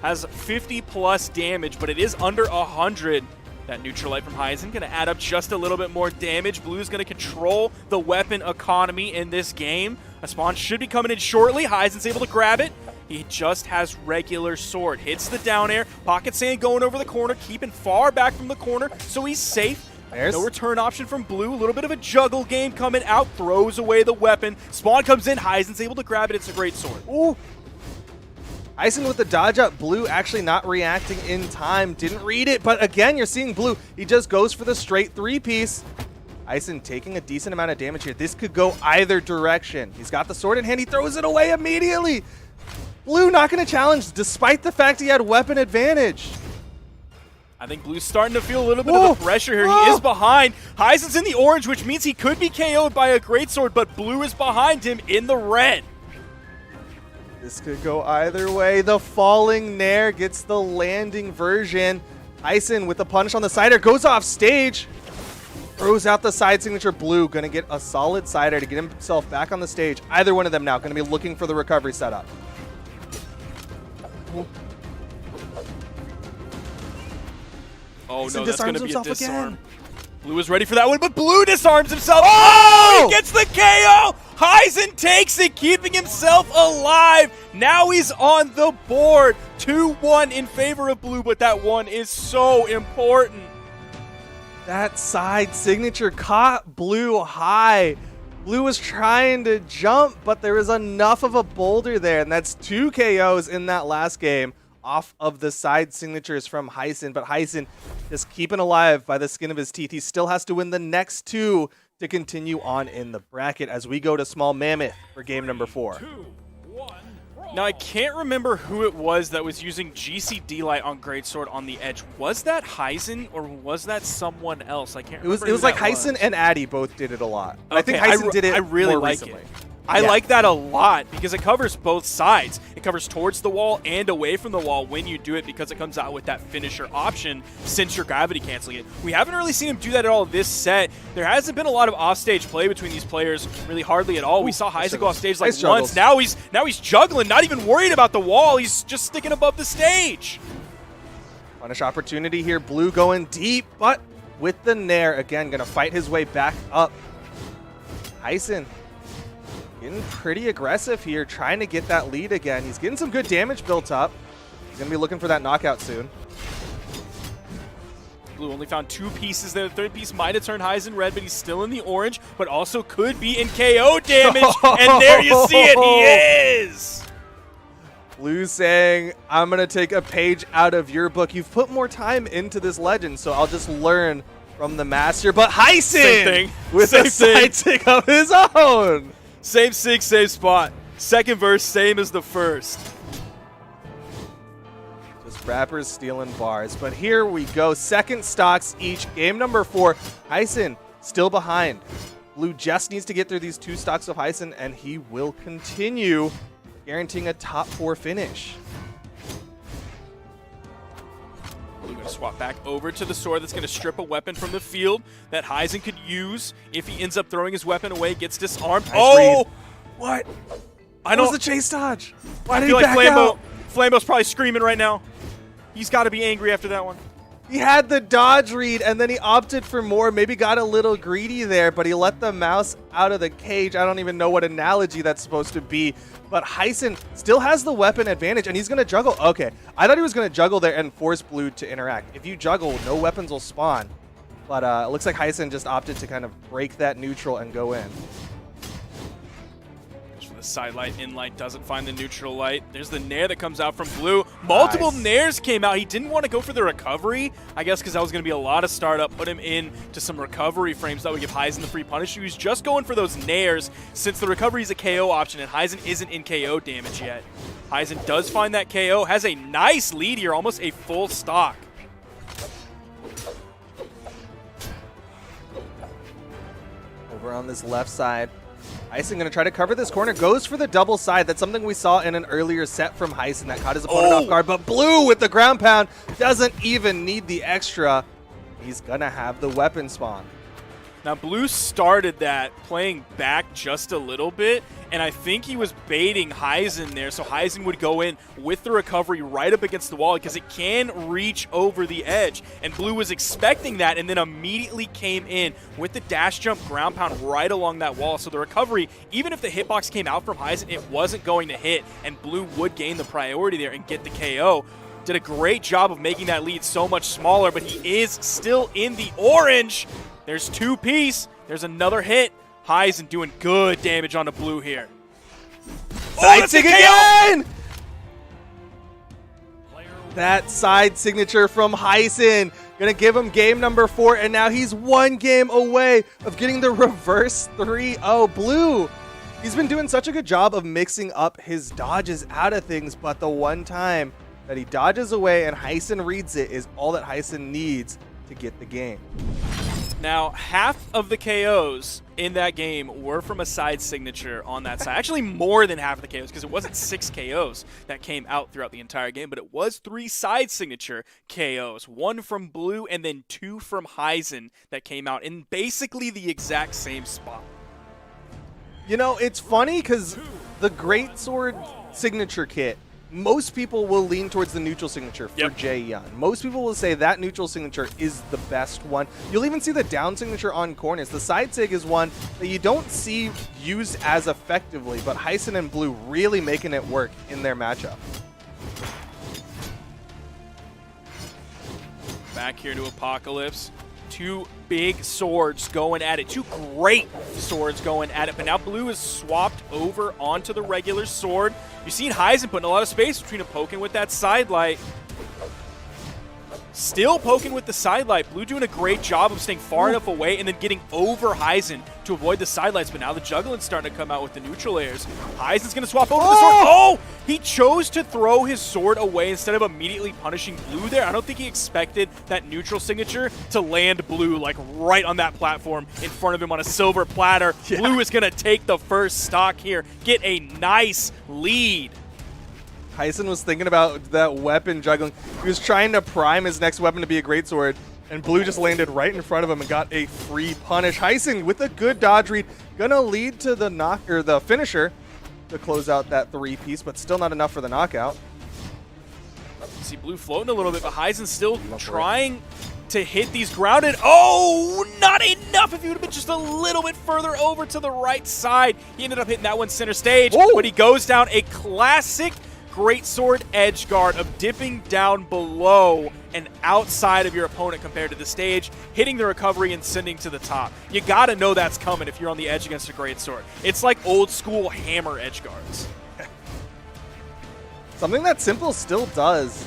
Has 50 plus damage, but it is under 100. That neutral light from Heisen going to add up just a little bit more damage. Blue's going to control the weapon economy in this game. A spawn should be coming in shortly. Heisen's able to grab it. He just has regular sword. Hits the down air. Pocket Sand going over the corner, keeping far back from the corner, so he's safe. No return option from Blue. A little bit of a juggle game coming out. Throws away the weapon. Spawn comes in. Heisen's able to grab it. It's a great sword. Ooh. Heisen with the dodge up. Blue actually not reacting in time. Didn't read it, but again, you're seeing Blue. He just goes for the straight 3-piece. Heisen taking a decent amount of damage here. This could go either direction. He's got the sword in hand. He throws it away immediately. Blue not going to challenge despite the fact he had weapon advantage. I think Blue's starting to feel a little bit of the pressure here. He is behind. Heisen's in the orange, which means he could be KO'd by a greatsword, but Blue is behind him in the red. This could go either way. The falling Nair gets the landing version. Heisen with the punish on the sider goes off stage. Throws out the side signature. Blue going to get a solid sider to get himself back on the stage. Either one of them now going to be looking for the recovery setup. Oh Heisen no, that's going to be a himself disarm. again. Blue is ready for that one, but Blue disarms himself. Oh! He gets the KO! Heisen takes it, keeping himself alive. Now he's on the board. 2-1 in favor of Blue, but that one is so important. That side signature caught Blue high. Blue was trying to jump, but there was enough of a boulder there, and that's 2 KOs in that last game off of the side signatures from Heisen. But Heisen just keeping alive by the skin of his teeth. He still has to win the next 2 to continue on in the bracket as we go to Small Mammoth for game number 4. Now, I can't remember who it was that was using GCD Light on Greatsword on the edge. Was that Heisen or was that someone else? I can't remember. It was like Heisen and Addy both did it a lot. Okay, I think Heisen did it I really more like recently. it. I like that a lot because it covers both sides. It covers towards the wall and away from the wall when you do it because it comes out with that finisher option since you're gravity canceling it. We haven't really seen him do that at all this set. There hasn't been a lot of offstage play between these players, really hardly at all. We saw Heisen go off stage like once. Now he's juggling, not even worried about the wall. He's just sticking above the stage. Punish opportunity here. Blue going deep, but with the Nair. Again, going to fight his way back up. Heisen getting pretty aggressive here, trying to get that lead again. He's getting some good damage built up. He's going to be looking for that knockout soon. Blue only found 2 pieces there. The third piece might have turned Heisen red, but he's still in the orange, but also could be in KO damage. And there you see it. He is. Blue saying, I'm going to take a page out of your book. You've put more time into this legend, so I'll just learn from the master. But Heisen Same thing. with Same a side sig of his own. Same sig, same spot. Second verse, same as the first. Just rappers stealing bars. But here we go. Second stocks each. Game number 4. Heisen still behind. Blue just needs to get through these 2 stocks of Heisen, and he will continue, guaranteeing a top 4 finish. Blue going to swap back over to the sword that's going to strip a weapon from the field that Heisen could use if he ends up throwing his weapon away, gets disarmed. Nice read. What? What was the chase dodge? Why did I feel he like back out? Flambo's probably screaming right now. He's got to be angry after that one. He had the dodge read, and then he opted for more. Maybe got a little greedy there, but he let the mouse out of the cage. I don't even know what analogy that's supposed to be. But Heisen still has the weapon advantage, and he's going to juggle. Okay, I thought he was going to juggle there and force Blue to interact. If you juggle, no weapons will spawn. But it looks like Heisen just opted to kind of break that neutral and go in. The side light, in light doesn't find the neutral light. There's the Nair that comes out from Blue. Multiple Nairs came out. He didn't want to go for the recovery, I guess because that was going to be a lot of startup. Put him in to some recovery frames that would give Heisen the free punish. He was just going for those Nairs since the recovery is a KO option and Heisen isn't in KO damage yet. Heisen does find that KO, has a nice lead here, almost a full stock. Over on this left side, Heisen going to try to cover this corner, goes for the double side. That's something we saw in an earlier set from Heisen that caught his opponent off guard. But Blue with the ground pound doesn't even need the extra. He's going to have the weapon spawn. Now, Blue started that playing back just a little bit, and I think he was baiting Heisen there, so Heisen would go in with the recovery right up against the wall because it can reach over the edge. And Blue was expecting that and then immediately came in with the dash jump ground pound right along that wall. So the recovery, even if the hitbox came out from Heisen, it wasn't going to hit, and Blue would gain the priority there and get the KO. Did a great job of making that lead so much smaller, but he is still in the orange. There's 2 piece. There's another hit. Heisen doing good damage on the Blue here. Side sig again! That side signature from Heisen. Gonna give him game number 4, and now he's 1 game away of getting the reverse 3-0. Blue, he's been doing such a good job of mixing up his dodges out of things, but the one time that he dodges away and Heisen reads it is all that Heisen needs to get the game. Now, half of the KOs in that game were from a side signature on that side. Actually, more than half of the KOs, because it wasn't 6 KOs that came out throughout the entire game, but it was 3 side signature KOs. 1 from Blue and then 2 from Heisen that came out in basically the exact same spot. You know, it's funny because the Greatsword signature kit most people will lean towards the neutral signature for Jaeyeon. Most people will say that neutral signature is the best one. You'll even see the down signature on corners. The side sig is one that you don't see used as effectively, but Heisen and Blue really making it work in their matchup. Back here to Apocalypse. Two big swords going at it. Two great swords going at it. But now Blue is swapped over onto the regular sword. You've seen Heisen putting a lot of space between him, poking with that side light. Still poking with the side light. Blue doing a great job of staying far enough away and then getting over Heisen to avoid the side lights. But now the juggling's starting to come out with the neutral airs. Heisen's going to swap over the sword. Oh! He chose to throw his sword away instead of immediately punishing Blue there. I don't think he expected that neutral signature to land Blue like right on that platform in front of him on a silver platter. Yeah. Blue is going to take the first stock here, get a nice lead. Heisen was thinking about that weapon juggling. He was trying to prime his next weapon to be a greatsword, and Blue just landed right in front of him and got a free punish. Heisen with a good dodge read, gonna lead to the the finisher to close out that 3-piece, but still not enough for the knockout. You see Blue floating a little bit, but Heisen still trying to hit these grounded. Oh, not enough. If he would have been just a little bit further over to the right side, he ended up hitting that one center stage. Whoa. But he goes down a classic greatsword edge guard of dipping down below and outside of your opponent compared to the stage, hitting the recovery and sending to the top. You gotta know that's coming if you're on the edge against a greatsword. It's like old school hammer edge guards. Something that Simple still does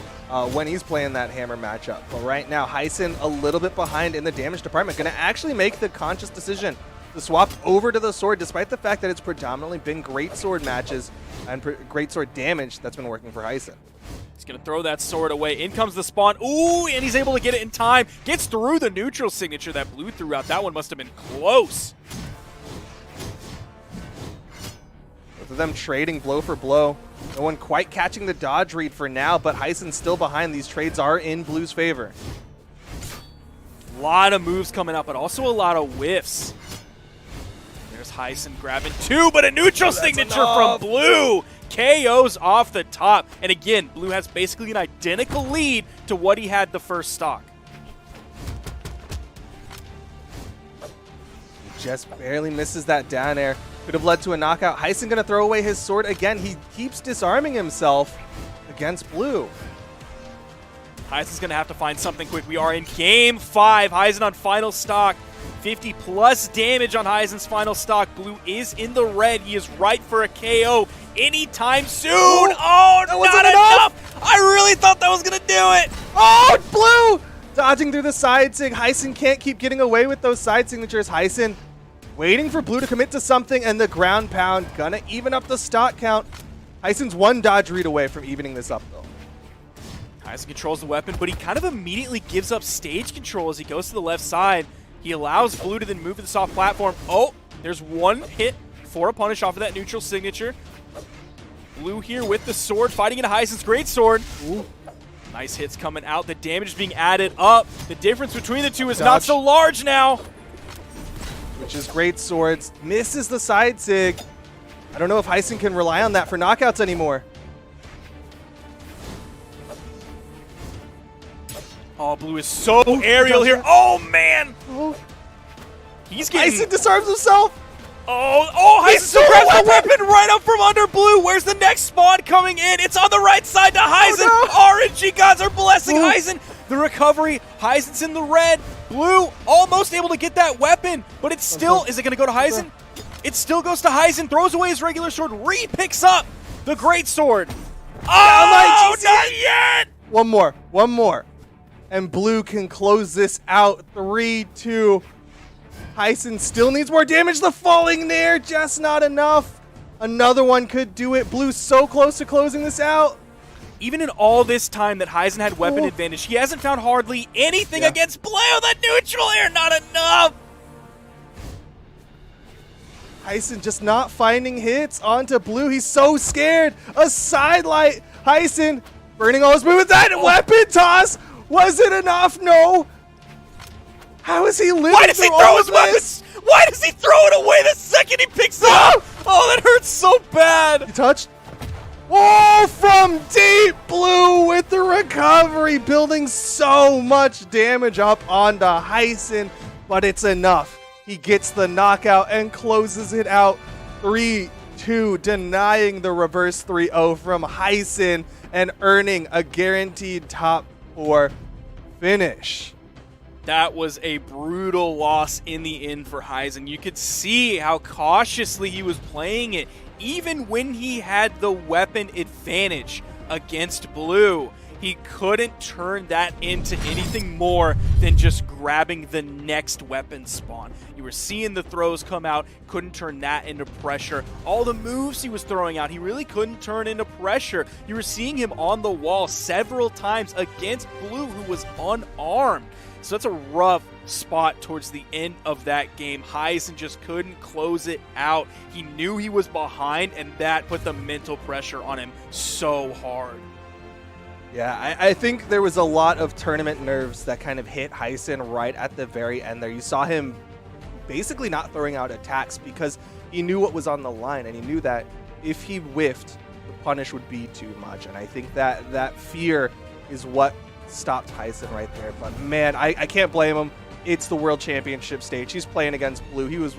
when he's playing that hammer matchup. But right now, Heisen a little bit behind in the damage department. Gonna actually make the conscious decision to swap over to the sword, despite the fact that it's predominantly been greatsword matches and greatsword damage that's been working for Heisen. He's going to throw that sword away. In comes the spawn. Ooh, and he's able to get it in time. Gets through the neutral signature that Blue threw out. That one must have been close. Both of them trading blow for blow. No one quite catching the dodge read for now, but Heisen's still behind. These trades are in Blue's favor. A lot of moves coming up, but also a lot of whiffs. There's Heisen grabbing two, but a neutral signature from Blue. KOs off the top. And again, Blue has basically an identical lead to what he had the first stock. He just barely misses that down air. Could have led to a knockout. Heisen going to throw away his sword again. He keeps disarming himself against Blue. Heisen's going to have to find something quick. We are in Game 5. Heisen on final stock. 50+ damage on Heisen's final stock. Blue is in the red. He is right for a KO anytime soon. Oh, not enough. I really thought that was going to do it. Oh, Blue dodging through the side sig. Heisen can't keep getting away with those side signatures. Heisen waiting for Blue to commit to something, and the ground pound gonna even up the stock count. Heisen's one dodge read away from evening this up, though. Heisen controls the weapon, but he kind of immediately gives up stage control as he goes to the left side. He allows Blue to then move to the soft platform. Oh, there's one hit for a punish off of that neutral signature. Blue here with the sword, fighting into Heisen's greatsword. Ooh. Nice hits coming out. The damage is being added up. The difference between the two is not so large now. Which is great swords. Misses the side sig. I don't know if Heisen can rely on that for knockouts anymore. Oh, Blue is so aerial here. Oh, man. He's getting... Heisen disarms himself. Heisen still grabs the weapon right up from under Blue. Where's the next spawn coming in? It's on the right side to Heisen. RNG gods are blessing Heisen. The recovery. Heisen's in the red. Blue almost able to get that weapon, but it's still... Is it going to go to Heisen? It still goes to Heisen. Throws away his regular sword. Re-picks up the great sword. Oh, not yet. One more. And Blue can close this out. 3-2. Heisen still needs more damage. The falling nair, just not enough. Another one could do it. Blue's so close to closing this out. Even in all this time that Heisen had weapon advantage, he hasn't found hardly anything against Blue. That neutral air, not enough. Heisen just not finding hits onto Blue. He's so scared. A sidelight. Heisen burning all his movement. That weapon toss. Was it enough? No. How is he living? Why does he throw his weapons? Why does he throw it away the second he picks it up? Oh, that hurts so bad. He touched. Oh, from deep blue with the recovery, building so much damage up onto Heisen, but it's enough. He gets the knockout and closes it out 3-2, denying the reverse 3-0 from Heisen and earning a guaranteed top 4 finish. That was a brutal loss in the end for Heisen. You could see how cautiously he was playing it, even when he had the weapon advantage against Blue. He couldn't turn that into anything more than just grabbing the next weapon spawn. You were seeing the throws come out, couldn't turn that into pressure. All the moves he was throwing out, he really couldn't turn into pressure. You were seeing him on the wall several times against Blue, who was unarmed. So that's a rough spot towards the end of that game. Heisen just couldn't close it out. He knew he was behind, and that put the mental pressure on him so hard. Yeah, I think there was a lot of tournament nerves that kind of hit Heisen right at the very end there. You saw him basically not throwing out attacks because he knew what was on the line, and he knew that if he whiffed, the punish would be too much. And I think that fear is what stopped Heisen right there. But man, I can't blame him. It's the World Championship stage. He's playing against Blue. He was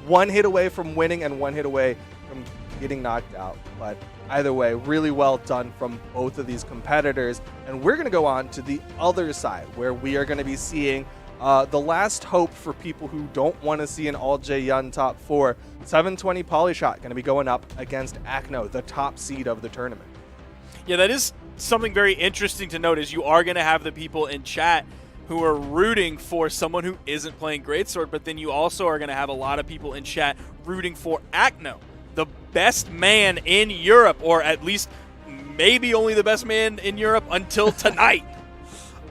one hit away from winning and one hit away from getting knocked out. But either way, really well done from both of these competitors. And we're going to go on to the other side, where we are going to be seeing the last hope for people who don't want to see an all-J-Yun top 4. 720 Polyshot going to be going up against Acno, the top seed of the tournament. Yeah, that is something very interesting to note, is you are going to have the people in chat who are rooting for someone who isn't playing Greatsword, but then you also are going to have a lot of people in chat rooting for Acno, the best man in Europe, or at least maybe only the best man in Europe until tonight.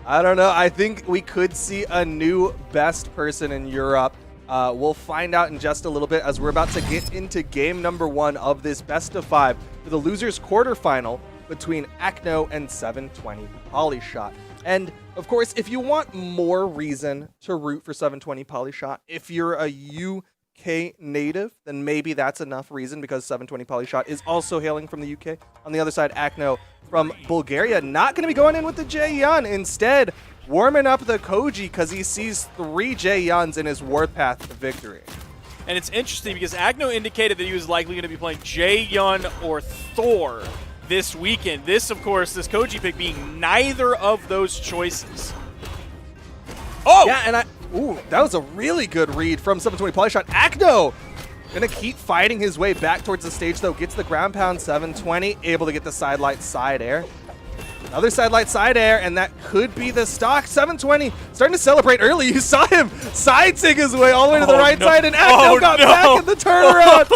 I don't know. I think we could see a new best person in Europe. We'll find out in just a little bit, as we're about to get into game number 1 of this best of 5 for the losers quarterfinal between Acno and 720 Polyshot. And of course, if you want more reason to root for 720 Polyshot, if you're a UK native, then maybe that's enough reason, because 720 Polyshot is also hailing from the UK. On the other side, Acno from Bulgaria, not going to be going in with the J-Yun. Instead, warming up the Koji because he sees 3 J-Yuns in his warpath to victory. And it's interesting because Acno indicated that he was likely going to be playing J-Yun or Thor this weekend. This, of course, this Koji pick being neither of those choices. Oh! Yeah, and that was a really good read from 720 Polyshot. Acno gonna keep fighting his way back towards the stage, though. Gets the ground pound. 720 able to get the side light side air. Another side light side air, and that could be the stock. 720 starting to celebrate early. You saw him side-sig his way all the way to the right side, and Acno got back in the turnaround.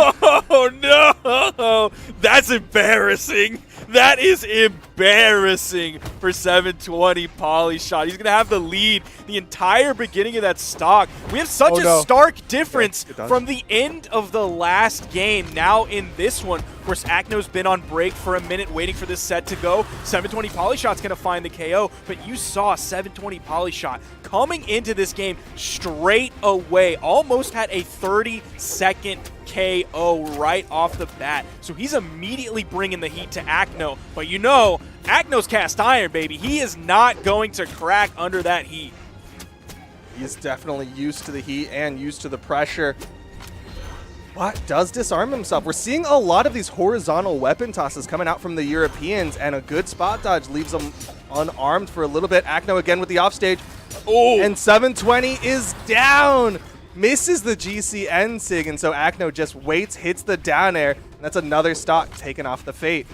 Oh, no. That's embarrassing. That is embarrassing for 720 Polyshot. He's going to have the lead the entire beginning of that stock. We have such a stark difference from the end of the last game now in this one. Of course, Acno's been on break for a minute waiting for this set to go. 720 Polyshot's going to find the KO, but you saw 720 Polyshot coming into this game straight away. Almost had a 30-second KO right off the bat. So he's immediately bringing the heat to Acno. But you know, Acno's cast iron, baby. He is not going to crack under that heat. He's definitely used to the heat and used to the pressure. But does disarm himself. We're seeing a lot of these horizontal weapon tosses coming out from the Europeans, and a good spot dodge leaves them unarmed for a little bit. Acno again with the offstage. Oh! And 720 is down. Misses the GCN sig, and so Acno just waits, hits the down air, and that's another stock taken off the Fate.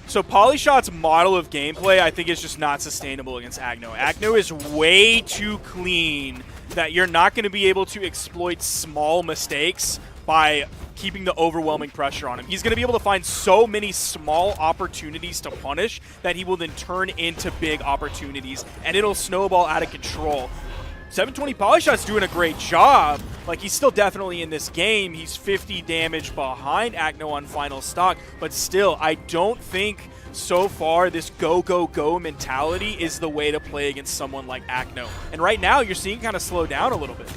So Polyshot's model of gameplay, I think, is just not sustainable against Acno. Acno is way too clean that you're not going to be able to exploit small mistakes by keeping the overwhelming pressure on him. He's going to be able to find so many small opportunities to punish that he will then turn into big opportunities, and it'll snowball out of control. 720 Polyshot's doing a great job. Like, he's still definitely in this game. He's 50 damage behind Acno on final stock, but still, I don't think so far this go, go, go mentality is the way to play against someone like Acno. And right now, you're seeing kind of slow down a little bit.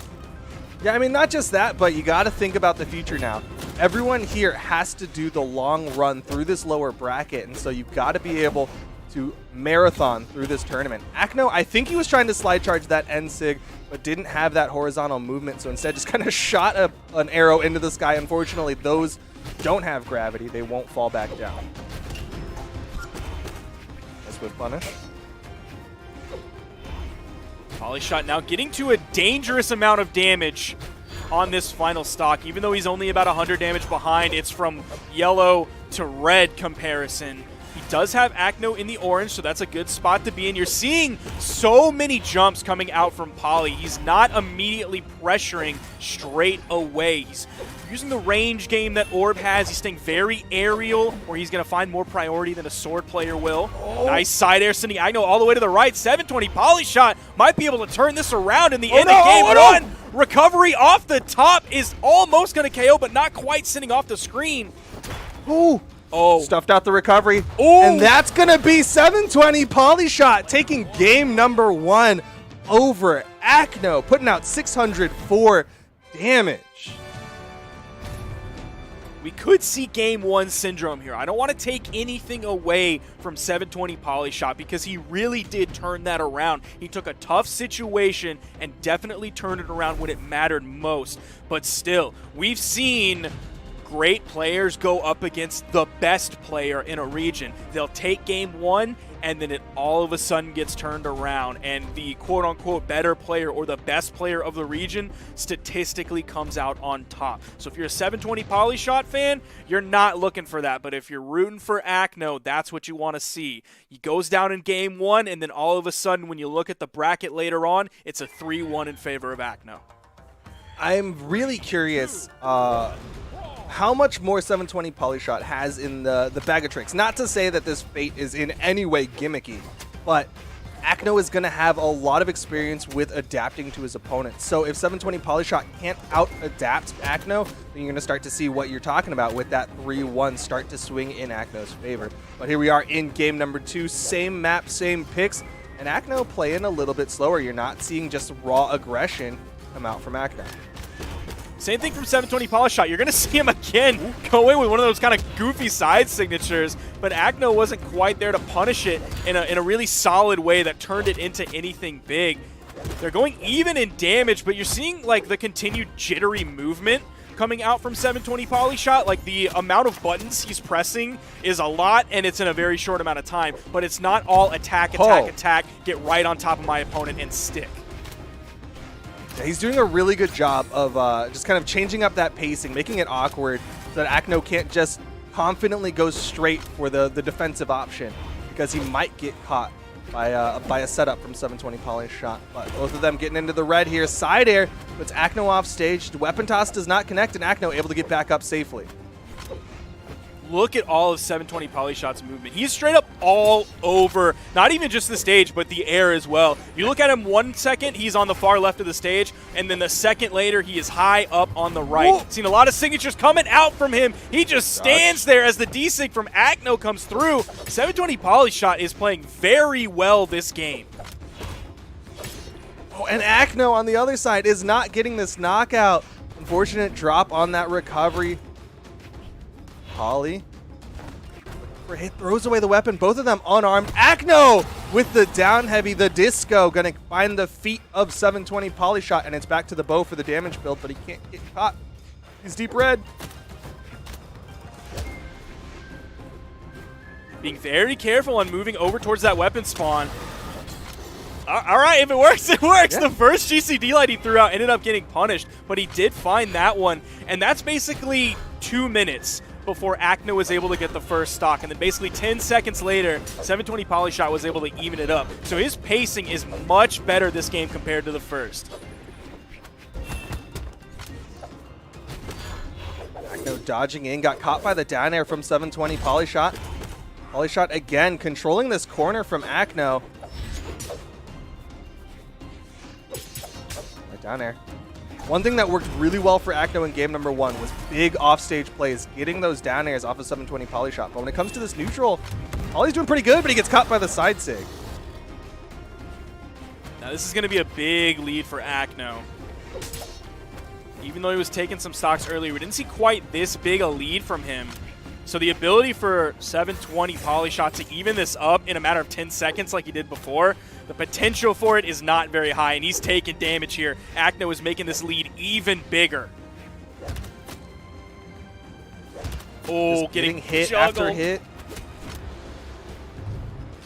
Yeah, I mean, not just that, but you got to think about the future now. Everyone here has to do the long run through this lower bracket, and so you've got to be able to marathon through this tournament. Acno, I think he was trying to slide charge that end sig, but didn't have that horizontal movement, so instead just kind of shot an arrow into the sky. Unfortunately, those don't have gravity. They won't fall back down. This would punish. Polyshot now getting to a dangerous amount of damage on this final stock. Even though he's only about 100 damage behind, it's from yellow to red comparison. He does have Acno in the orange, so that's a good spot to be in. You're seeing so many jumps coming out from Poly. He's not immediately pressuring straight away. He's using the range game that Orb has. He's staying very aerial, where he's going to find more priority than a sword player will. Nice side air sending Acno all the way to the right. 720 Polyshot might be able to turn this around in the end of game one. Recovery off the top is almost going to KO, but not quite sending off the screen. Ooh. Oh. Stuffed out the recovery. Ooh. And that's going to be 720 Polyshot taking game number 1 over Acno, putting out 604 damage. We could see game 1 syndrome here. I don't want to take anything away from 720 Polyshot because he really did turn that around. He took a tough situation and definitely turned it around when it mattered most. But still, we've seen great players go up against the best player in a region. They'll take game 1 and then it all of a sudden gets turned around, and the quote-unquote better player or the best player of the region statistically comes out on top. So if you're a 720 Polyshot fan, you're not looking for that, but if you're rooting for Acno, that's what you want to see. He goes down in game 1, and then all of a sudden when you look at the bracket later on, it's a 3-1 in favor of Acno. I'm really curious how much more 720 Polyshot has in the bag of tricks. Not to say that this Fate is in any way gimmicky, but Acno is going to have a lot of experience with adapting to his opponents. So if 720 Polyshot can't out-adapt Acno, then you're going to start to see what you're talking about with that 3-1 start to swing in Acno's favor. But here we are in game number 2, same map, same picks, and Acno playing a little bit slower. You're not seeing just raw aggression come out from Acno. Same thing from 720 Polyshot. You're going to see him again go in with one of those kind of goofy side signatures, but Acno wasn't quite there to punish it in a really solid way that turned it into anything big. They're going even in damage, but you're seeing like the continued jittery movement coming out from 720 Polyshot. Like the amount of buttons he's pressing is a lot, and it's in a very short amount of time, but it's not all attack, attack, get right on top of my opponent and stick. Yeah, he's doing a really good job of just kind of changing up that pacing, making it awkward so that Acno can't just confidently go straight for the defensive option, because he might get caught by a setup from 720 Polyshot. But both of them getting into the red here. Side air puts Acno off stage. The weapon toss does not connect, and Acno able to get back up safely. Look at all of 720 Polyshot's movement. He's straight up all over, not even just the stage, but the air as well. You look at him 1 second, he's on the far left of the stage, and then the second later, he is high up on the right. Whoa. Seen a lot of signatures coming out from him. He just stands there as the D-Sig from Acno comes through. 720 Polyshot is playing very well this game. Oh, and Acno on the other side is not getting this knockout. Unfortunate drop on that recovery. Poly throws away the weapon. Both of them unarmed. Acno with the down heavy, the disco, going to find the feet of 720 Polyshot, and it's back to the bow for the damage build, but he can't get caught. He's deep red. Being very careful on moving over towards that weapon spawn. All right, if it works, it works. Yeah. The first GCD light he threw out ended up getting punished, but he did find that one, and that's basically 2 minutes before Acno was able to get the first stock. And then basically 10 seconds later, 720 Polyshot was able to even it up. So his pacing is much better this game compared to the first. Acno dodging in, got caught by the down air from 720 Polyshot. Polyshot again controlling this corner from Acno. Right down air. One thing that worked really well for Acno in game number 1 was big offstage plays, getting those down airs off of 720 Polyshot. But when it comes to this neutral, Poly's doing pretty good, but he gets caught by the side sig. Now this is going to be a big lead for Acno. Even though he was taking some stocks earlier, we didn't see quite this big a lead from him. So the ability for 720 Polyshot to even this up in a matter of 10 seconds like he did before, the potential for it is not very high, and he's taking damage here. Acno is making this lead even bigger. Oh, getting hit juggled. after hit.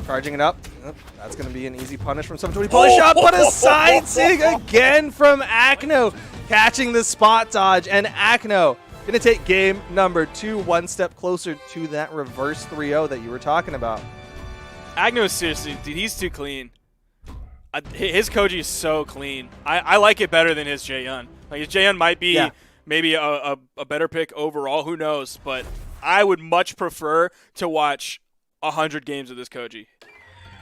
Charging it up. Oh, that's going to be an easy punish from 720 Polyshot, but a side sig again from Acno, catching the spot dodge, and Acno going to take game number 2, one step closer to that reverse 3-0 that you were talking about. Acno, seriously, dude, he's too clean. His Koji is so clean. I like it better than his Jaehyun. Like, his Jaehyun might be maybe a better pick overall, who knows, but I would much prefer to watch 100 games of this Koji.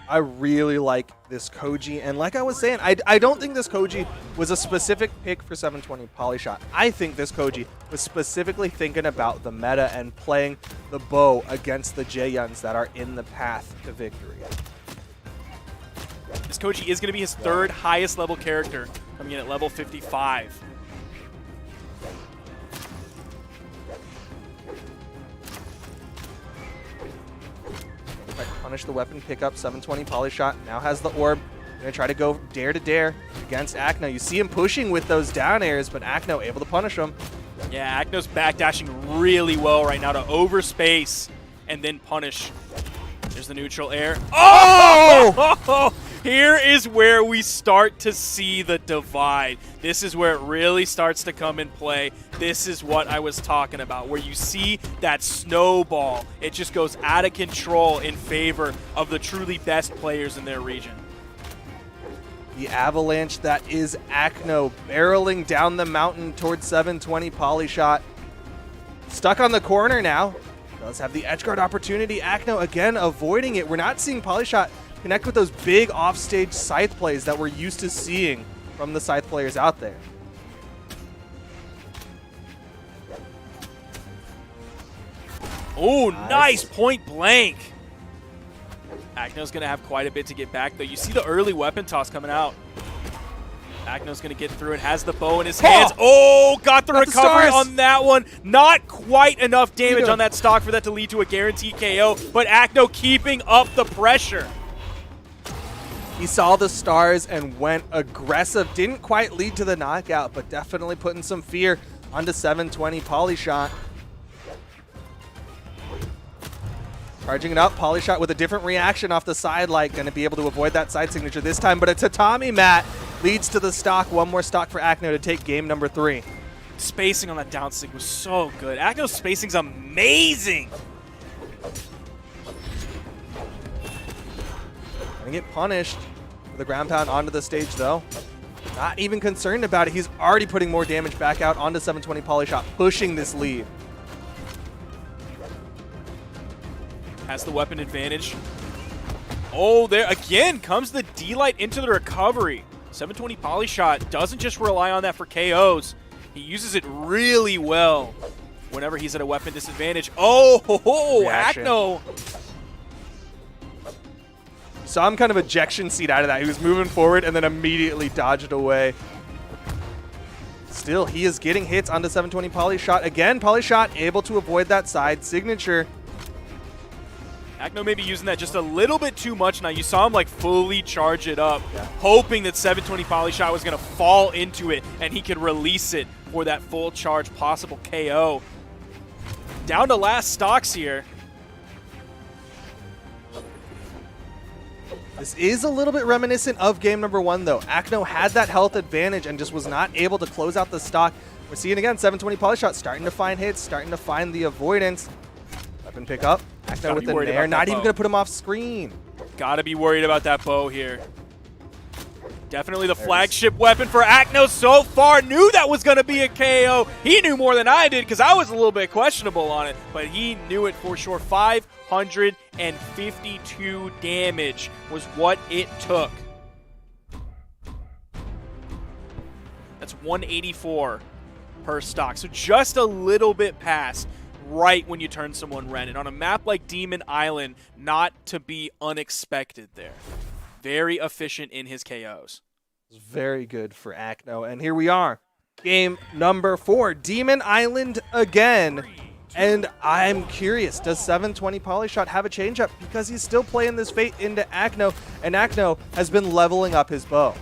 I really like this Koji, and like I was saying, I don't think this Koji was a specific pick for 720 Polyshot. I think this Koji was specifically thinking about the meta and playing the bow against the Jaehyuns that are in the path to victory. This Koji is going to be his third highest level character, coming in at level 55. Punish the weapon pickup. 720 Polyshot now has the orb. Gonna try to go dare to dare against Acno. You see him pushing with those down airs, but Acno able to punish him. Yeah, Acno's backdashing really well right now to overspace and then punish. There's the neutral air. Oh! Here is where we start to see the divide. This is where it really starts to come in play. This is what I was talking about, where you see that snowball. It just goes out of control in favor of the truly best players in their region. The avalanche that is Acno barreling down the mountain towards 720 Polyshot. Stuck on the corner now. Does have the edgeguard opportunity. Acno again avoiding it. We're not seeing Polyshot connect with those big offstage scythe plays that we're used to seeing from the scythe players out there. Oh, nice point blank. Acno's going to have quite a bit to get back, though. You see the early weapon toss coming out. Acno's going to get through it, has the bow in his hands. Oh, got the recovery on that one. Not quite enough damage on that stock for that to lead to a guaranteed KO, but Acno keeping up the pressure. He saw the stars and went aggressive. Didn't quite lead to the knockout, but definitely putting some fear onto 720 Polyshot. Charging it up, Polyshot with a different reaction off the side, like going to be able to avoid that side signature this time, but a tatami mat leads to the stock. One more stock for Acno to take game number 3. Spacing on that down stick was so good. Acno's spacing's amazing. Gonna get punished for the ground pound onto the stage, though. Not even concerned about it. He's already putting more damage back out onto 720 Polyshot, pushing this lead. Has the weapon advantage. Oh, there again comes the D-Light into the recovery. 720 Polyshot doesn't just rely on that for KOs. He uses it really well whenever he's at a weapon disadvantage. Oh, Acno. Some kind of ejection seat out of that. He was moving forward and then immediately dodged away. Still, he is getting hits onto 720 Polyshot. Again, Polyshot able to avoid that side signature. Acno may be using that just a little bit too much now. You saw him like fully charge it up, hoping that 720 Polyshot was going to fall into it and he could release it for that full charge possible KO. Down to last stocks here. This is a little bit reminiscent of game number 1, though. Acno had that health advantage and just was not able to close out the stock. We're seeing again 720 Polyshot starting to find hits, starting to find the avoidance. Weapon pick up. Acno with the nair, not even going to put him off screen. Gotta be worried about that bow here. Definitely the flagship weapon for Acno so far. Knew that was going to be a KO. He knew more than I did because I was a little bit questionable on it, but he knew it for sure. 552 damage was what it took. That's 184 per stock. So just a little bit past right when you turn someone red. And on a map like Demon Island, not to be unexpected there. Very efficient in his KOs. Very good for Acno. And here we are Game number 4, Demon Island again. And I'm curious, does 720 Polyshot have a changeup? Because he's still playing this Fate into Acno, and Acno has been leveling up his bow.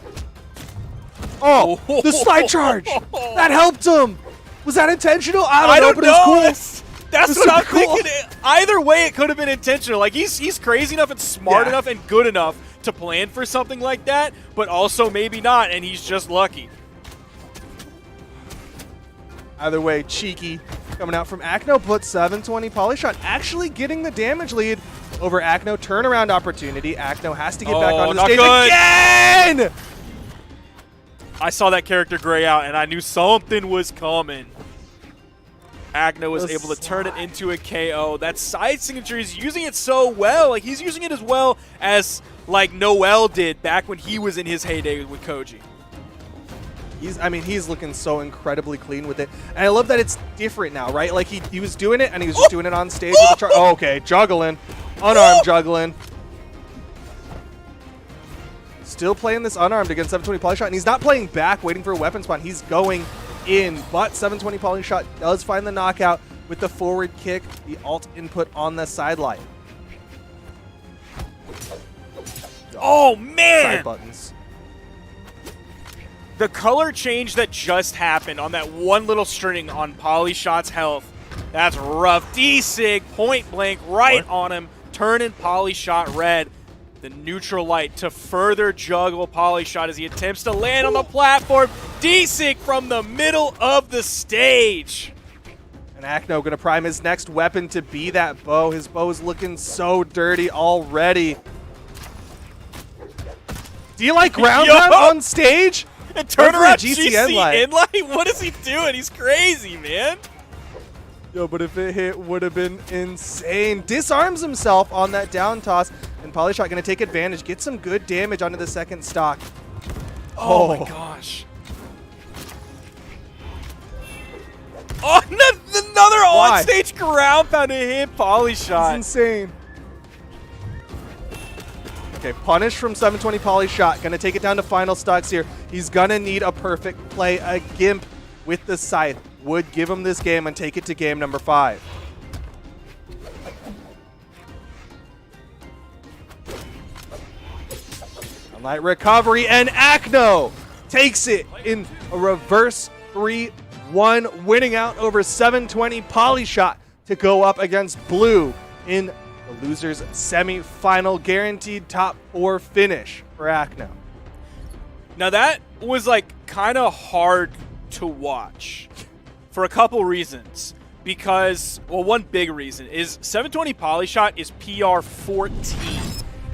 Oh, the slide charge! That helped him! Was that intentional? I don't know, but it's cool. That's what I'm thinking. Either way, it could have been intentional. Like, he's crazy enough and smart enough and good enough to plan for something like that, but also maybe not, and he's just lucky. Either way, cheeky coming out from Acno, but 720 Polyshot actually getting the damage lead over Acno. Turnaround opportunity. Acno has to get back onto the stage again! I saw that character gray out, and I knew something was coming. Acno was able to turn it into a KO. That side signature, he's using it so well. Like, he's using it as well as, like, Noel did back when he was in his heyday with Koji. He's looking so incredibly clean with it. And I love that it's different now, right? Like, he was doing it, and he was just doing it on stage with the okay, juggling. Unarmed juggling. Still playing this unarmed against 720 Polyshot, and he's not playing back, waiting for a weapon spawn. He's going in, but 720 Polyshot does find the knockout with the forward kick, the alt input on the sideline. Oh, man! Side buttons. The color change that just happened on that one little string on Polyshot's health, that's rough. D-Sig, point blank, right on him, turning Polyshot red. The neutral light to further juggle Polyshot as he attempts to land on the platform. D-Sig from the middle of the stage. And Acno going to prime his next weapon to be that bow. His bow is looking so dirty already. Do you like ground pound on stage? And turn around GC light. What is he doing? He's crazy, man. Yo, but if it hit, would have been insane. Disarms himself on that down toss, and Polyshot going to take advantage, get some good damage onto the second stock. Oh my gosh. Oh, another on-stage ground pound to hit Polyshot. It's insane. Okay, punish from 720 Polyshot. Going to take it down to final stocks here. He's going to need a perfect play. A Gimp with the Scythe would give him this game and take it to game number 5. Light recovery, and Acno takes it in a reverse 3-1, winning out over 720 Polyshot to go up against Blue in the losers semi-final, guaranteed top 4 finish for Acno. Now that was like kind of hard to watch for a couple reasons. Because, well, one big reason is 720 Polyshot is PR 14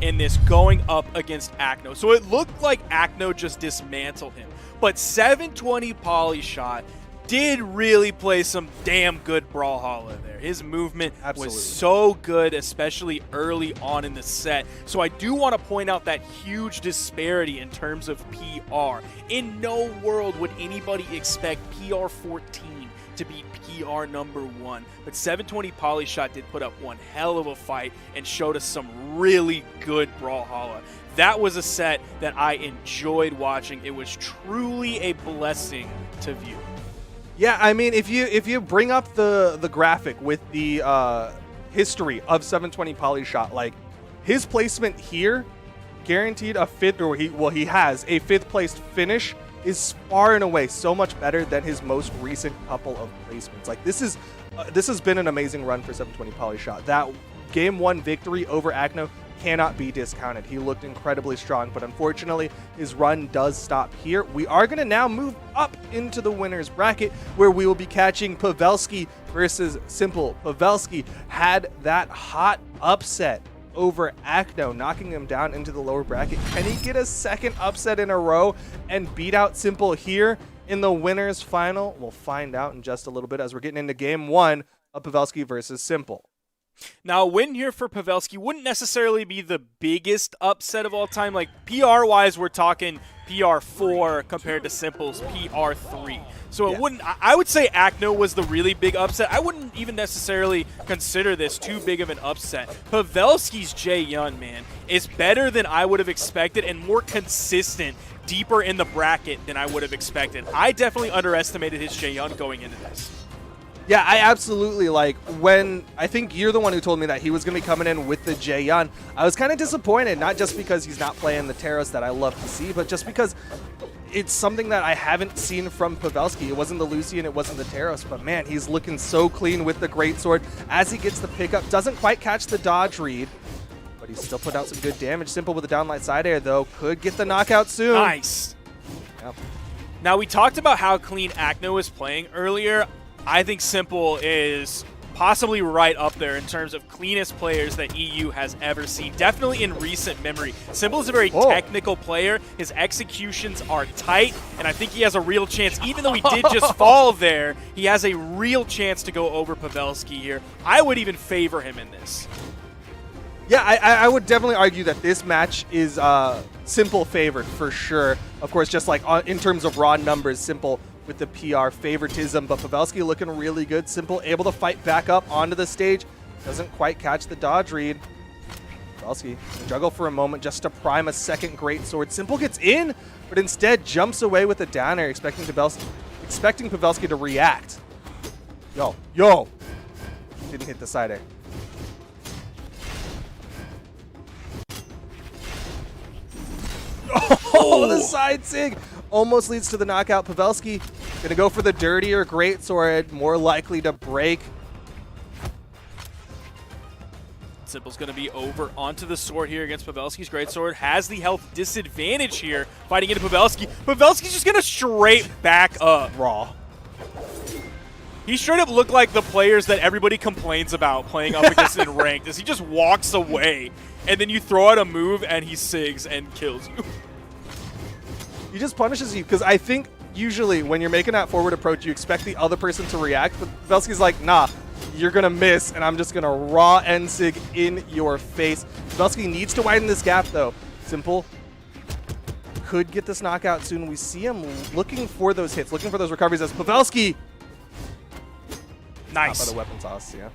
in this going up against Acno. So it looked like Acno just dismantled him. But 720 Polyshot did really play some damn good Brawlhalla there. His movement was so good, especially early on in the set. So I do want to point out that huge disparity in terms of PR. In no world would anybody expect PR 14 to be PR number 1. But 720 Polyshot did put up one hell of a fight and showed us some really good Brawlhalla. That was a set that I enjoyed watching. It was truly a blessing to view. Yeah, I mean, if you bring up the graphic with the history of 720 Polyshot, like his placement here, guaranteed a fifth, or he has a 5th placed finish, is far and away so much better than his most recent couple of placements. Like this has been an amazing run for 720 Polyshot. That game 1 victory over Acno cannot be discounted. He looked incredibly strong, but unfortunately his run does stop here. We are going to now move up into the winners bracket, where we will be catching Pavelski versus Simple. Pavelski had that hot upset over Acno, knocking him down into the lower bracket. Can he get a second upset in a row and beat out Simple here in the winners final? We'll find out in just a little bit as we're getting into game 1 of Pavelski versus Simple. Now, a win here for Pavelski wouldn't necessarily be the biggest upset of all time. Like, PR-wise, we're talking PR4 compared to Simple's PR3. So it wouldn't. I would say Acno was the really big upset. I wouldn't even necessarily consider this too big of an upset. Pavelski's Jae-Yun, man, is better than I would have expected and more consistent deeper in the bracket than I would have expected. I definitely underestimated his Jae-Yun going into this. Yeah, I absolutely, like, when I think you're the one who told me that he was going to be coming in with the Jae-Yun, I was kind of disappointed, not just because he's not playing the Taros that I love to see, but just because it's something that I haven't seen from Pavelski. It wasn't the Lucian, it wasn't the Taros, but man, he's looking so clean with the Greatsword as he gets the pickup. Doesn't quite catch the dodge read, but he's still put out some good damage. Simple with the downlight side air, though. Could get the knockout soon. Nice. Yep. Now, we talked about how clean Acno was playing earlier. I think Simple is possibly right up there in terms of cleanest players that EU has ever seen. Definitely in recent memory. Simple is a very technical player. His executions are tight, and I think he has a real chance. Even though he did just fall there, he has a real chance to go over Pavelski here. I would even favor him in this. Yeah, I would definitely argue that this match is Simple favored for sure. Of course, just like in terms of raw numbers, Simple with the PR favoritism, but Pavelski looking really good. Simple able to fight back up onto the stage. Doesn't quite catch the dodge read. Pavelski juggle for a moment just to prime a second greatsword. Simple gets in, but instead jumps away with a down air, expecting Pavelski to react. Yo. Didn't hit the side air. Oh, the side sig almost leads to the knockout. Pavelski gonna go for the dirtier greatsword, more likely to break. Simple's going to be over onto the sword here against Pavelski's greatsword. Has the health disadvantage here, fighting into Pavelski. Pavelski's just going to straight back up. Raw. He straight up looked like the players that everybody complains about playing up against in ranked, as he just walks away, and then you throw out a move, and he sigs and kills you. He just punishes you, because I think usually when you're making that forward approach, you expect the other person to react, but Pavelski's like, nah, you're going to miss, and I'm just going to raw end-sig in your face. Pavelski needs to widen this gap, though. Simple could get this knockout soon. We see him looking for those hits, looking for those recoveries as Pavelski. Nice. By the weapon toss, yeah.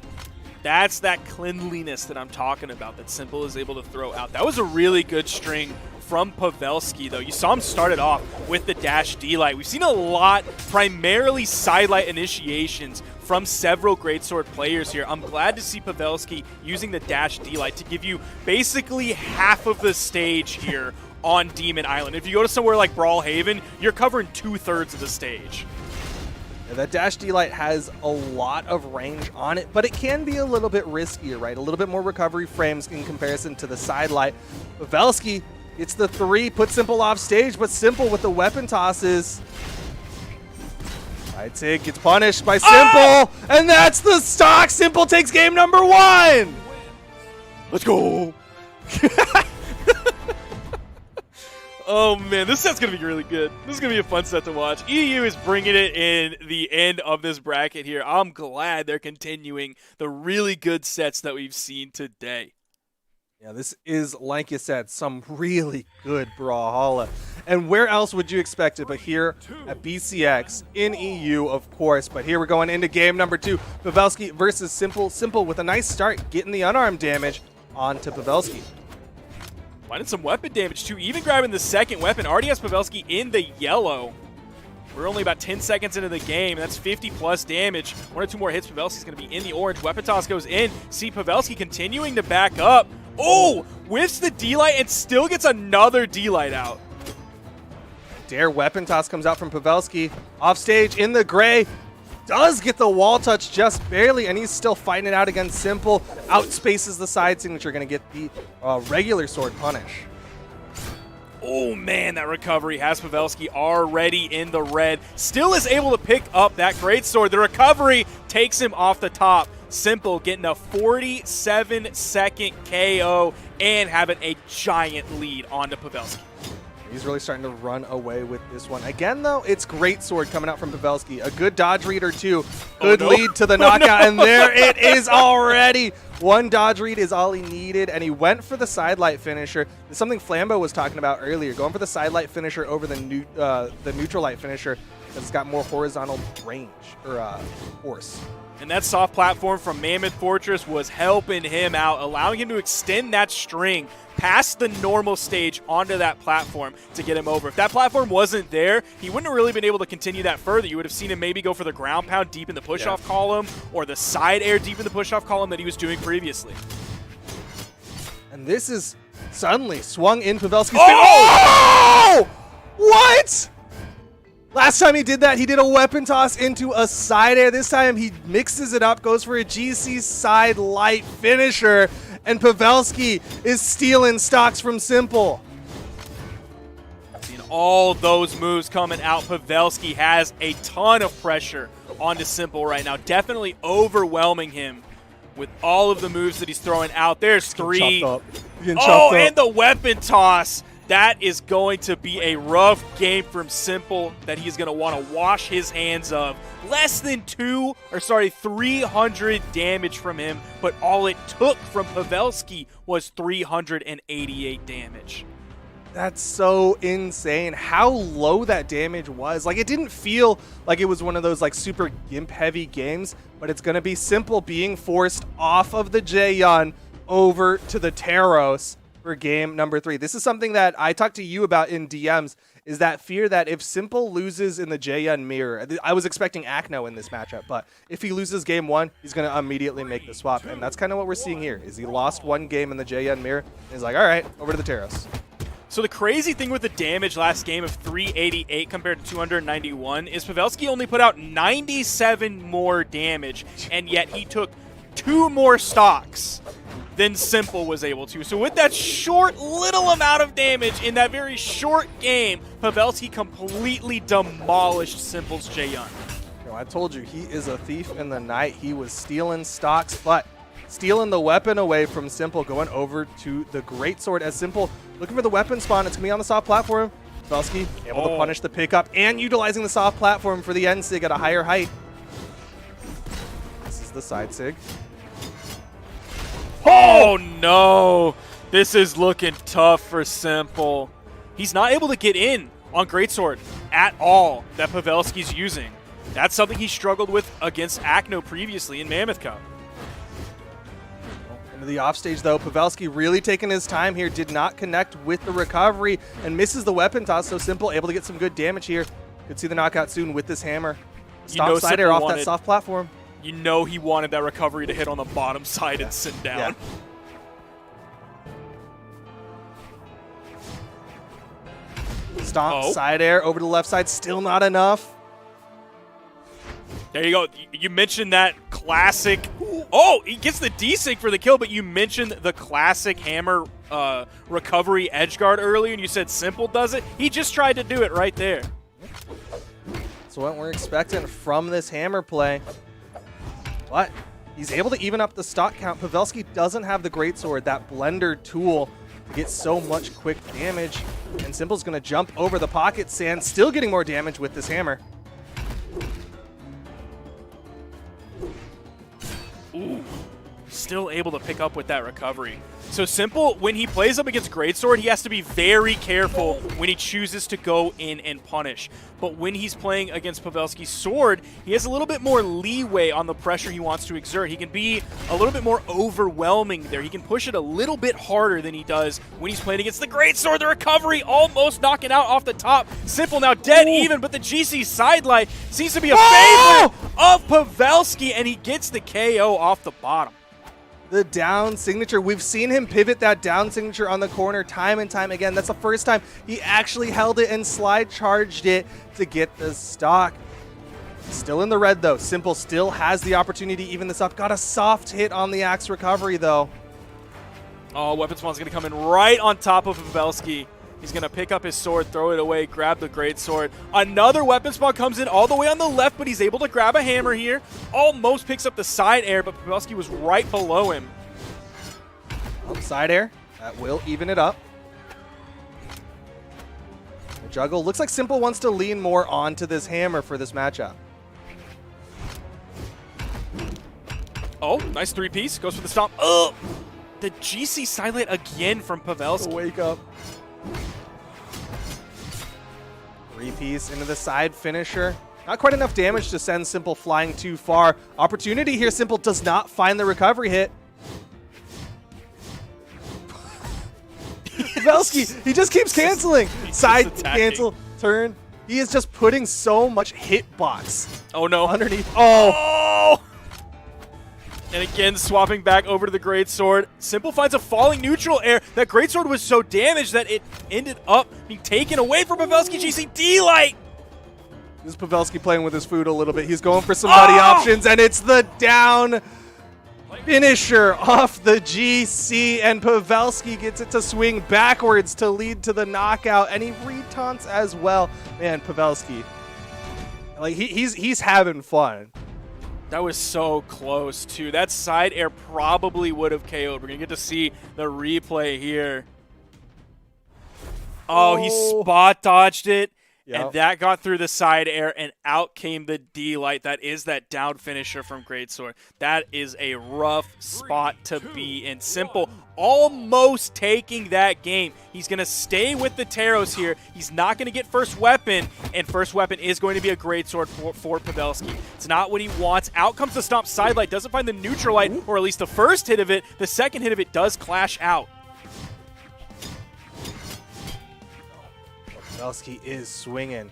That's that cleanliness that I'm talking about that Simple is able to throw out. That was a really good string from Pavelski, though. You saw him start it off with the dash D-Light. We've seen a lot, primarily sidelight initiations from several greatsword players here. I'm glad to see Pavelski using the dash D-Light to give you basically half of the stage here on Demon Island. If you go to somewhere like Brawlhalla, you're covering 2/3 of the stage. Yeah, that dash D-Light has a lot of range on it, but it can be a little bit riskier, right? A little bit more recovery frames in comparison to the side light. Pavelski gets the 3, puts Simple off stage, but Simple with the weapon tosses. Side sig gets punished by Simple, and that's the stock. Simple takes game number 1. Let's go. Oh, man, this set's going to be really good. This is going to be a fun set to watch. EU is bringing it in the end of this bracket here. I'm glad they're continuing the really good sets that we've seen today. Yeah, this is, like you said, some really good Brawlhalla. And where else would you expect it but here at BCX in EU, of course. But here we're going into game number 2. Pavelski versus Simple. Simple with a nice start, getting the unarmed damage onto Pavelski. Finding some weapon damage, too. Even grabbing the second weapon. Already has Pavelski in the yellow. We're only about 10 seconds into the game. That's 50-plus damage. 1 or 2 more hits. Pavelski's going to be in the orange. Weapon toss goes in. See Pavelski continuing to back up. Oh! Whiffs the D-Light and still gets another D-Light out. Dare weapon toss comes out from Pavelski. Off stage in the gray. Does get the wall touch just barely, and he's still fighting it out against Simple. Outspaces the side signature, going to get the regular sword punish. Oh, man, that recovery has Pavelski already in the red. Still is able to pick up that greatsword. The recovery takes him off the top. Simple getting a 47-second KO and having a giant lead onto Pavelski. He's really starting to run away with this one. Again, though, it's great sword coming out from Pavelski. A good dodge read or two could lead to the knockout, and there it is already. One dodge read is all he needed, and he went for the sidelight finisher. It's something Flambeau was talking about earlier, going for the sidelight finisher over the neutral light finisher because it's got more horizontal range, or force. And that soft platform from Mammoth Fortress was helping him out, allowing him to extend that string past the normal stage onto that platform to get him over. If that platform wasn't there, he wouldn't have really been able to continue that further. You would have seen him maybe go for the ground pound deep in the push-off column or the side air deep in the push-off column that he was doing previously. And this is suddenly swung in Pavelski's favor. Oh! What? Last time he did that, he did a weapon toss into a side air. This time he mixes it up, goes for a GC side light finisher, and Pavelski is stealing stocks from Simple. Seeing all those moves coming out, Pavelski has a ton of pressure onto Simple right now, definitely overwhelming him with all of the moves that he's throwing out. There's three. Oh, and the weapon toss. That is going to be a rough game from Simple that he's going to want to wash his hands of. Less than 300 damage from him, but all it took from Pavelski was 388 damage. That's so insane how low that damage was. Like, it didn't feel like it was one of those like super gimp heavy games, but it's going to be Simple being forced off of the Jaehyun over to the Taros for game number 3. This is something that I talked to you about in DMs, is that fear that if Simple loses in the Jaehyun mirror, I was expecting Acno in this matchup, but if he loses game 1, he's going to immediately make the swap, and that's kind of what we're seeing here, is he lost one game in the Jaehyun mirror, and he's like, all right, over to the Taros. So the crazy thing with the damage last game of 388 compared to 291 is Pavelski only put out 97 more damage, and yet he took 2 more stocks than Simple was able to. So with that short little amount of damage in that very short game, Pavelski completely demolished Simple's Jaehyun. I told you, he is a thief in the night. He was stealing stocks, but stealing the weapon away from Simple, going over to the Greatsword as Simple looking for the weapon spawn. It's going to be on the soft platform. Pavelski able to punish the pickup and utilizing the soft platform for the end sig at a higher height. This is the side sig. Oh no! This is looking tough for Simple. He's not able to get in on Greatsword at all that Pavelski's using. That's something he struggled with against Acno previously in Mammoth Cup. Into the offstage though, Pavelski really taking his time here, did not connect with the recovery and misses the weapon toss, so Simple able to get some good damage here. Could see the knockout soon with this hammer. Stop side air off that soft platform. You know he wanted that recovery to hit on the bottom side and sit down. Stomp side air over to the left side, still not enough. There you go. You mentioned that classic. Oh, he gets the desync for the kill, but you mentioned the classic hammer recovery edge guard earlier, and you said Simple does it. He just tried to do it right there. That's what we're expecting from this hammer play. But he's able to even up the stock count. Pavelski doesn't have the Greatsword, that blender tool, to get so much quick damage. And Simple's going to jump over the pocket sand, still getting more damage with this hammer. Ooh, still able to pick up with that recovery. So Simple, when he plays up against Greatsword, he has to be very careful when he chooses to go in and punish. But when he's playing against Pavelski's sword, he has a little bit more leeway on the pressure he wants to exert. He can be a little bit more overwhelming there. He can push it a little bit harder than he does when he's playing against the Greatsword. The recovery almost knocking out off the top. Simple now dead even, but the GC sidelight seems to be a favorite of Pavelski, and he gets the KO off the bottom. The down signature. We've seen him pivot that down signature on the corner time and time again. That's the first time he actually held it and slide charged it to get the stock. Still in the red though. Simple still has the opportunity to even this up. Got a soft hit on the axe recovery though. Oh, weapon spawn's going to come in right on top of Pavelski. He's going to pick up his sword, throw it away, grab the Greatsword. Another weapon spawn comes in all the way on the left, but he's able to grab a hammer here. Almost picks up the side air, but Pavelski was right below him. Side air. That will even it up. juggle. Looks like Simple wants to lean more onto this hammer for this matchup. Oh, nice 3-piece. Goes for the stomp. Oh! The GC silent again from Pavelski. Wake up. 3-piece into the side finisher. Not quite enough damage to send Simple flying too far. Opportunity here. Simple does not find the recovery hit. Pavelski, he just keeps canceling. Side cancel, turn. He is just putting so much hitbox. Oh no. Underneath. Oh! And again, swapping back over to the Greatsword. Simple finds a falling neutral air. That Greatsword was so damaged that it ended up being taken away from Pavelski. GC D-Light! This is Pavelski playing with his food a little bit. He's going for some nutty options, and it's the down finisher off the GC, and Pavelski gets it to swing backwards to lead to the knockout, and he re-taunts as well. Man, Pavelski, like he's having fun. That was so close, too. That side air probably would have KO'd. We're going to get to see the replay here. Oh, he spot dodged it, and that got through the side air, and out came the D-Light. That is that down finisher from Greatsword. That is a rough spot to be in. Simple almost taking that game. He's going to stay with the Taros here. He's not going to get first weapon, and first weapon is going to be a Greatsword for Pavelski. It's not what he wants. Out comes the stomp sidelight. Doesn't find the neutral light, or at least the first hit of it. The second hit of it does clash out. Pavelski is swinging.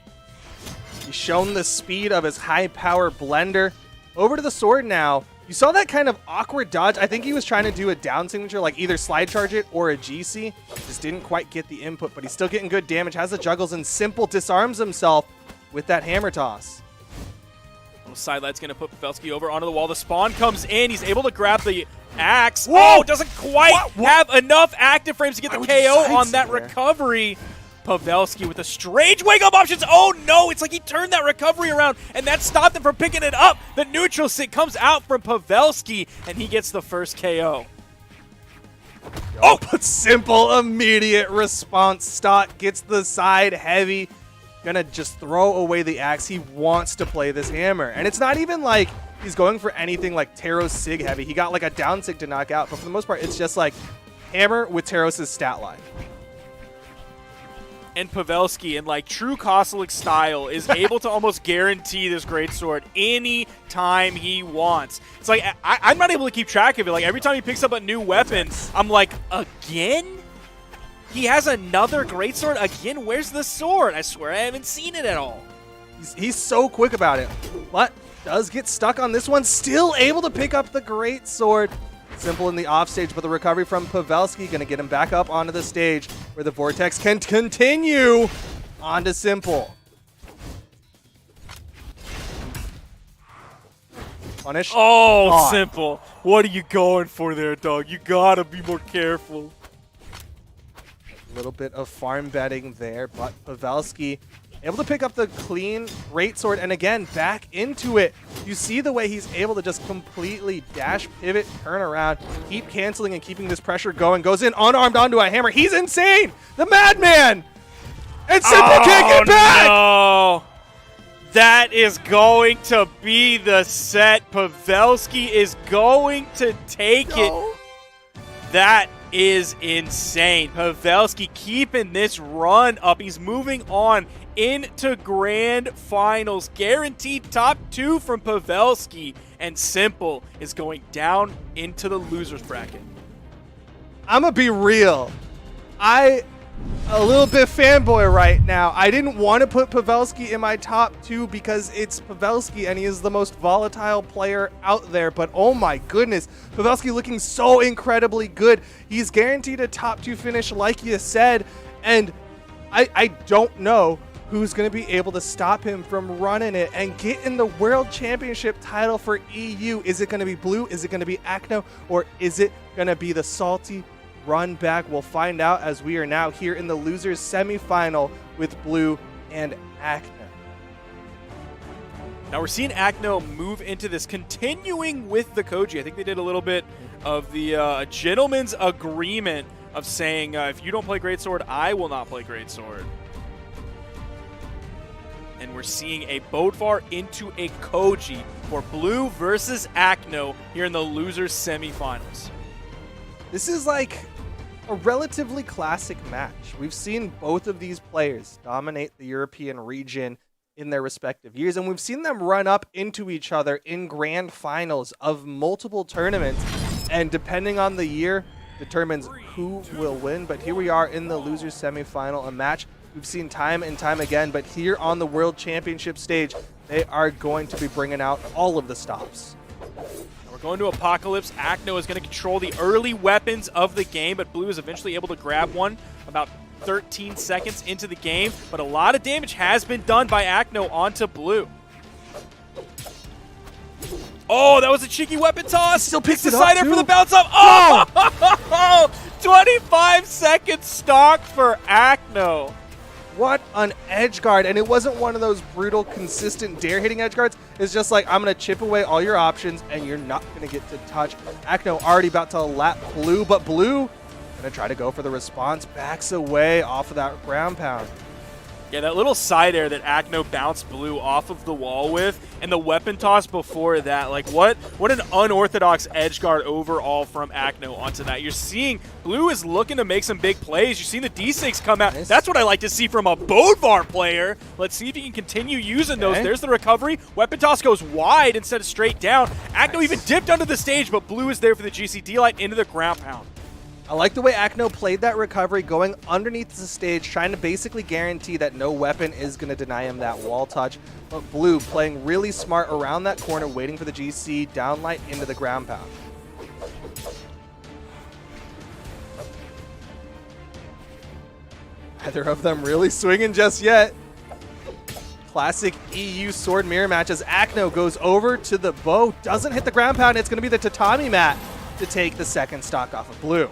He's shown the speed of his high-power blender. Over to the sword now. You saw that kind of awkward dodge. I think he was trying to do a down signature, like either slide charge it or a GC. Just didn't quite get the input, but he's still getting good damage. Has the juggles, and Simple disarms himself with that hammer toss. Sidelight's going to put Pavelski over onto the wall. The spawn comes in. He's able to grab the axe. Whoa! Oh, doesn't quite have enough active frames to get the KO on that recovery. Pavelski with the strange wake-up options. Oh, no. It's like he turned that recovery around, and that stopped him from picking it up. The neutral sit comes out from Pavelski, and he gets the first KO. Oh, but Simple immediate response. Stott gets the side heavy. Gonna just throw away the axe. He wants to play this hammer. And it's not even like he's going for anything like Taros Sig heavy. He got like a down Sig to knock out, but for the most part, it's just like hammer with Taros' stat line. And Pavelski, in like true Kosalik style, is able to almost guarantee this Greatsword any time he wants. It's like, I'm not able to keep track of it. Like, every time he picks up a new weapon, I'm like, again? He has another Greatsword? Again? Where's the sword? I swear I haven't seen it at all. He's so quick about it, but does get stuck on this one. Still able to pick up the Greatsword. Simple in the offstage, but the recovery from Pavelski going to get him back up onto the stage where the Vortex can continue onto Simple. Punish. Oh, God. Simple. What are you going for there, dog? You got to be more careful. A little bit of farm betting there, but Pavelski able to pick up the clean Greatsword, and again, back into it. You see the way he's able to just completely dash, pivot, turn around, keep canceling and keeping this pressure going. Goes in unarmed onto a hammer. He's insane! The madman! And Simple can't get back! No! That is going to be the set. Pavelski is going to take it. That is insane. Pavelski keeping this run up. He's moving on into grand finals. Guaranteed top 2 from Pavelski, and Simple is going down into the losers bracket. I'm gonna be real. A little bit fanboy right now. I didn't want to put Pavelski in my top 2 because it's Pavelski and he is the most volatile player out there. But oh my goodness, Pavelski looking so incredibly good. He's guaranteed a top 2 finish like you said. And I don't know who's going to be able to stop him from running it and get in the World Championship title for EU. Is it going to be Blue? Is it going to be Acno? Or is it going to be the Salty run back? We'll find out as we are now here in the losers semifinal with Blue and Acno. Now we're seeing Acno move into this, continuing with the Koji. I think they did a little bit of the gentleman's agreement of saying, if you don't play Greatsword, I will not play Greatsword. And we're seeing a Bodvar into a Koji for Blue versus Acno here in the losers semifinals. This is like a relatively classic match. We've seen both of these players dominate the European region in their respective years, and we've seen them run up into each other in grand finals of multiple tournaments, and depending on the year, determines who will win. But here we are in the losers semifinal, a match we've seen time and time again, but here on the World Championship stage, they are going to be bringing out all of the stops. We're going to Apocalypse. Acno is going to control the early weapons of the game, but Blue is eventually able to grab one about 13 seconds into the game, but a lot of damage has been done by Acno onto Blue. Oh, that was a cheeky weapon toss. Still picks it up, Decider too. for the bounce up. Oh! 25 second stock for Acno. What an edge guard, and it wasn't one of those brutal, consistent dare-hitting edge guards. It's just like, I'm going to chip away all your options, and you're not going to get to touch. Acno already about to lap Blue, but Blue going to try to go for the response, backs away off of that ground pound. Yeah, that little side air that Acno bounced Blue off of the wall with, and the weapon toss before that. Like, what an unorthodox edge guard overall from Acno onto that. You're seeing Blue is looking to make some big plays. You're seeing the D6 come out. Nice. That's what I like to see from a Bodvar player. Let's see if he can continue using those. There's the recovery. Weapon toss goes wide instead of straight down. Acno even dipped under the stage, but Blue is there for the GC D-Light into the ground pound. I like the way Acno played that recovery, going underneath the stage, trying to basically guarantee that no weapon is going to deny him that wall touch. But Blue playing really smart around that corner, waiting for the GC downlight into the ground pound. Neither of them really swinging just yet. Classic EU sword mirror match as Acno goes over to the bow, doesn't hit the ground pound. It's going to be the tatami mat to take the second stock off of Blue.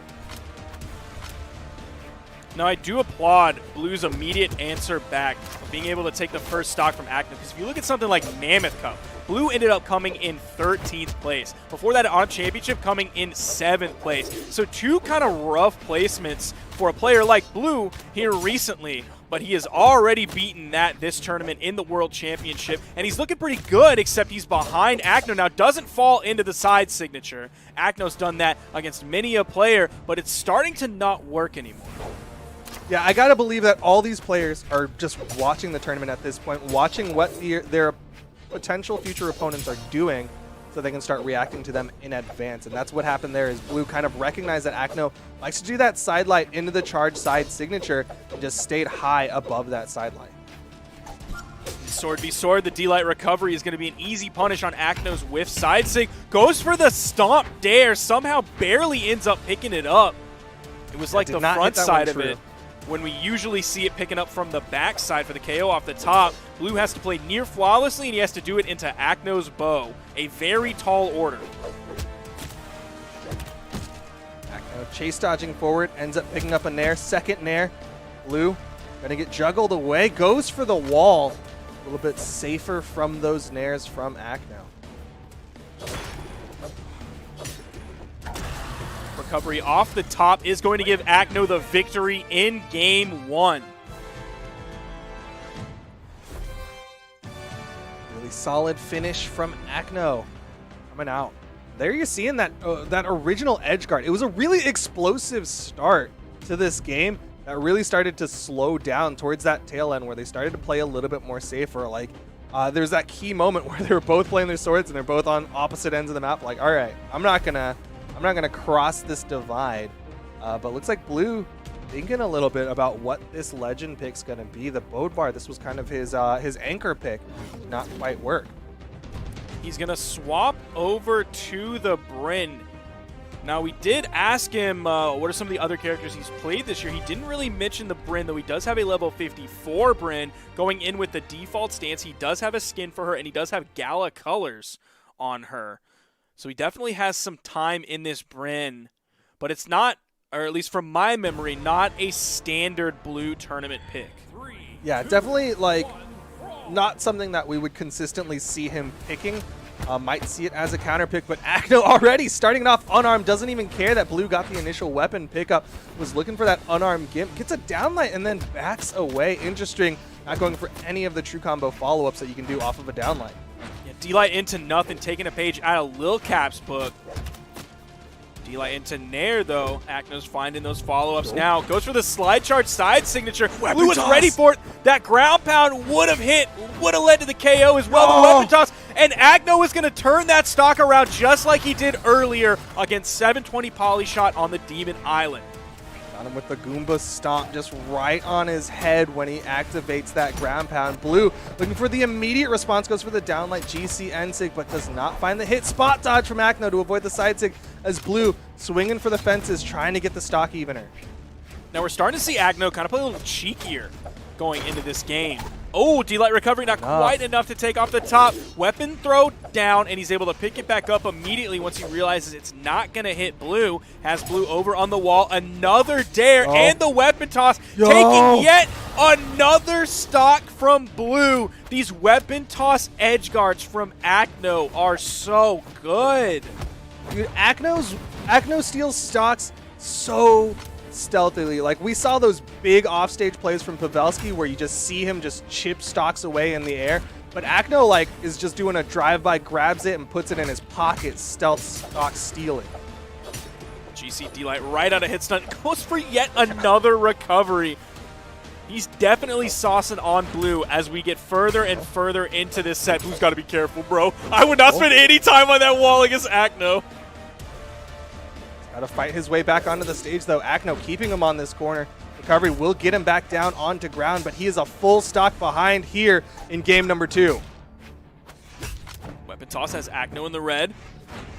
Now, I do applaud Blue's immediate answer back, being able to take the first stock from Acno, because if you look at something like Mammoth Cup, Blue ended up coming in 13th place. Before that, on Championship, coming in 7th place. So two kind of rough placements for a player like Blue here recently, but he has already beaten that this tournament in the World Championship, and he's looking pretty good, except he's behind Acno. Now, doesn't fall into the side signature. Acno's done that against many a player, but it's starting to not work anymore. Yeah, I gotta believe that all these players are just watching the tournament at this point, watching what their potential future opponents are doing so they can start reacting to them in advance. And that's what happened there, is Blue kind of recognized that Acno likes to do that side light into the charge side signature and just stayed high above that side light. Sword v sword, the D-Light recovery is going to be an easy punish on Acno's whiff side sig. Goes for the stomp dare, somehow barely ends up picking it up. It was like the front side of it, when we usually see it picking up from the back side for the KO off the top. Blue has to play near flawlessly, and he has to do it into Acno's bow. A very tall order. Acno chase dodging forward, ends up picking up a nair, second nair. Blue gonna get juggled away, goes for the wall. A little bit safer from those nairs from Acno. Recovery off the top is going to give Acno the victory in game one. Really solid finish from Acno coming out. There you're seeing that that original edge guard. It was a really explosive start to this game that really started to slow down towards that tail end where they started to play a little bit more safer. Like there's that key moment where they were both playing their swords and they're both on opposite ends of the map. Like, all right, I'm not gonna cross this divide. But looks like Blue thinking a little bit about what this legend pick's gonna be. The Bodvar, this was kind of his anchor pick. Did not quite work. He's going to swap over to the Bryn. Now, we did ask him what are some of the other characters he's played this year. He didn't really mention the Bryn, though he does have a level 54 Bryn going in with the default stance. He does have a skin for her, and he does have Gala colors on her. So he definitely has some time in this Bryn, but it's not, or at least from my memory, not a standard Blue tournament pick. Yeah, definitely like not something that we would consistently see him picking might see it as a counter pick, but Acno already starting it off unarmed, doesn't even care that Blue got the initial weapon pickup, was looking for that unarmed Gimp, gets a downlight and then backs away. Interesting, not going for any of the true combo follow-ups that you can do off of a downlight. Yeah, D-Light into nothing, taking a page out of Lil Cap's book. D-Light into Nair, though. Acno's finding those follow-ups now. Goes for the slide charge side signature. Blue was ready for it. That ground pound would have hit, would have led to the KO as well. The weapon toss. And Acno is going to turn that stock around just like he did earlier against 720 Polyshot on the Demon Island. Got him with the Goomba stomp just right on his head when he activates that ground pound. Blue looking for the immediate response, goes for the downlight GC Sig, but does not find the hit. Spot dodge from Acno to avoid the side sig as Blue swinging for the fences, trying to get the stock evener. Now we're starting to see Acno kind of play a little cheekier going into this game. Oh, D-Light recovery, not quite enough to take off the top. Weapon throw down, and he's able to pick it back up immediately once he realizes it's not going to hit Blue. Has Blue over on the wall. Another dare, and the weapon toss, taking yet another stock from Blue. These weapon toss edge guards from Acno are so good. Dude, Acno steals stocks so stealthily. Like, we saw those big offstage plays from Pavelski where you just see him just chip stocks away in the air. But Acno, like, is just doing a drive-by, grabs it, and puts it in his pocket, stealth stock stealing. GC D-Light right out of hit stun, goes for yet another recovery. He's definitely saucing on Blue as we get further and further into this set. Blue's got to be careful, bro. I would not spend any time on that wall against Acno. Got to fight his way back onto the stage, though. Acno keeping him on this corner. Recovery will get him back down onto ground, but he is a full stock behind here in game number 2. Weapon toss has Acno in the red.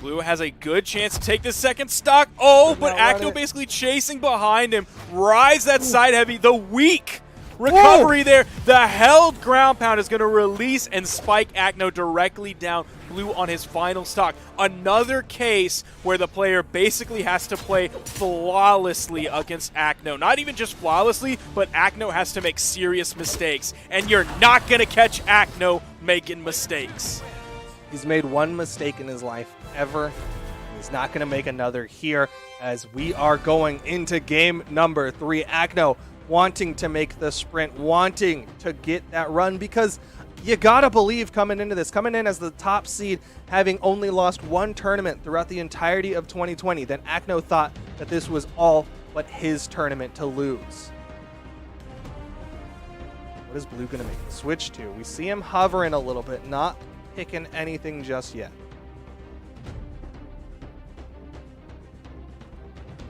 Blue has a good chance to take this second stock. Oh, but Acno basically chasing behind him. Rise that side heavy. The weak recovery there. The held ground pound is going to release and spike Acno directly down. Blue on his final stock. Another case where the player basically has to play flawlessly against Acno. Not even just flawlessly, but Acno has to make serious mistakes. And you're not going to catch Acno making mistakes. He's made one mistake in his life ever. He's not going to make another here as we are going into game number 3. Acno wanting to make the sprint, wanting to get that run, because you got to believe coming into this, coming in as the top seed, having only lost one tournament throughout the entirety of 2020, then Acno thought that this was all but his tournament to lose. What is Blue going to make the switch to? We see him hovering a little bit, not picking anything just yet.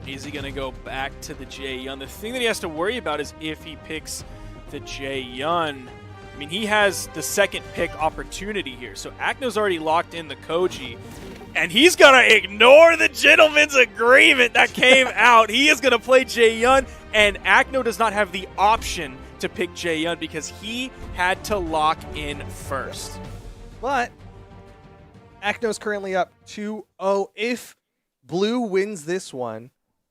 Is he going to go back to the Jae-Yun? The thing that he has to worry about is if he picks the Jae-Yun. I mean, he has the second pick opportunity here. So Acno's already locked in the Koji. And he's going to ignore the gentleman's agreement that came out. He is going to play Jae-Yun. And Acno does not have the option to pick Jae-Yun because he had to lock in first. But Acno's currently up 2-0. If Blue wins this one,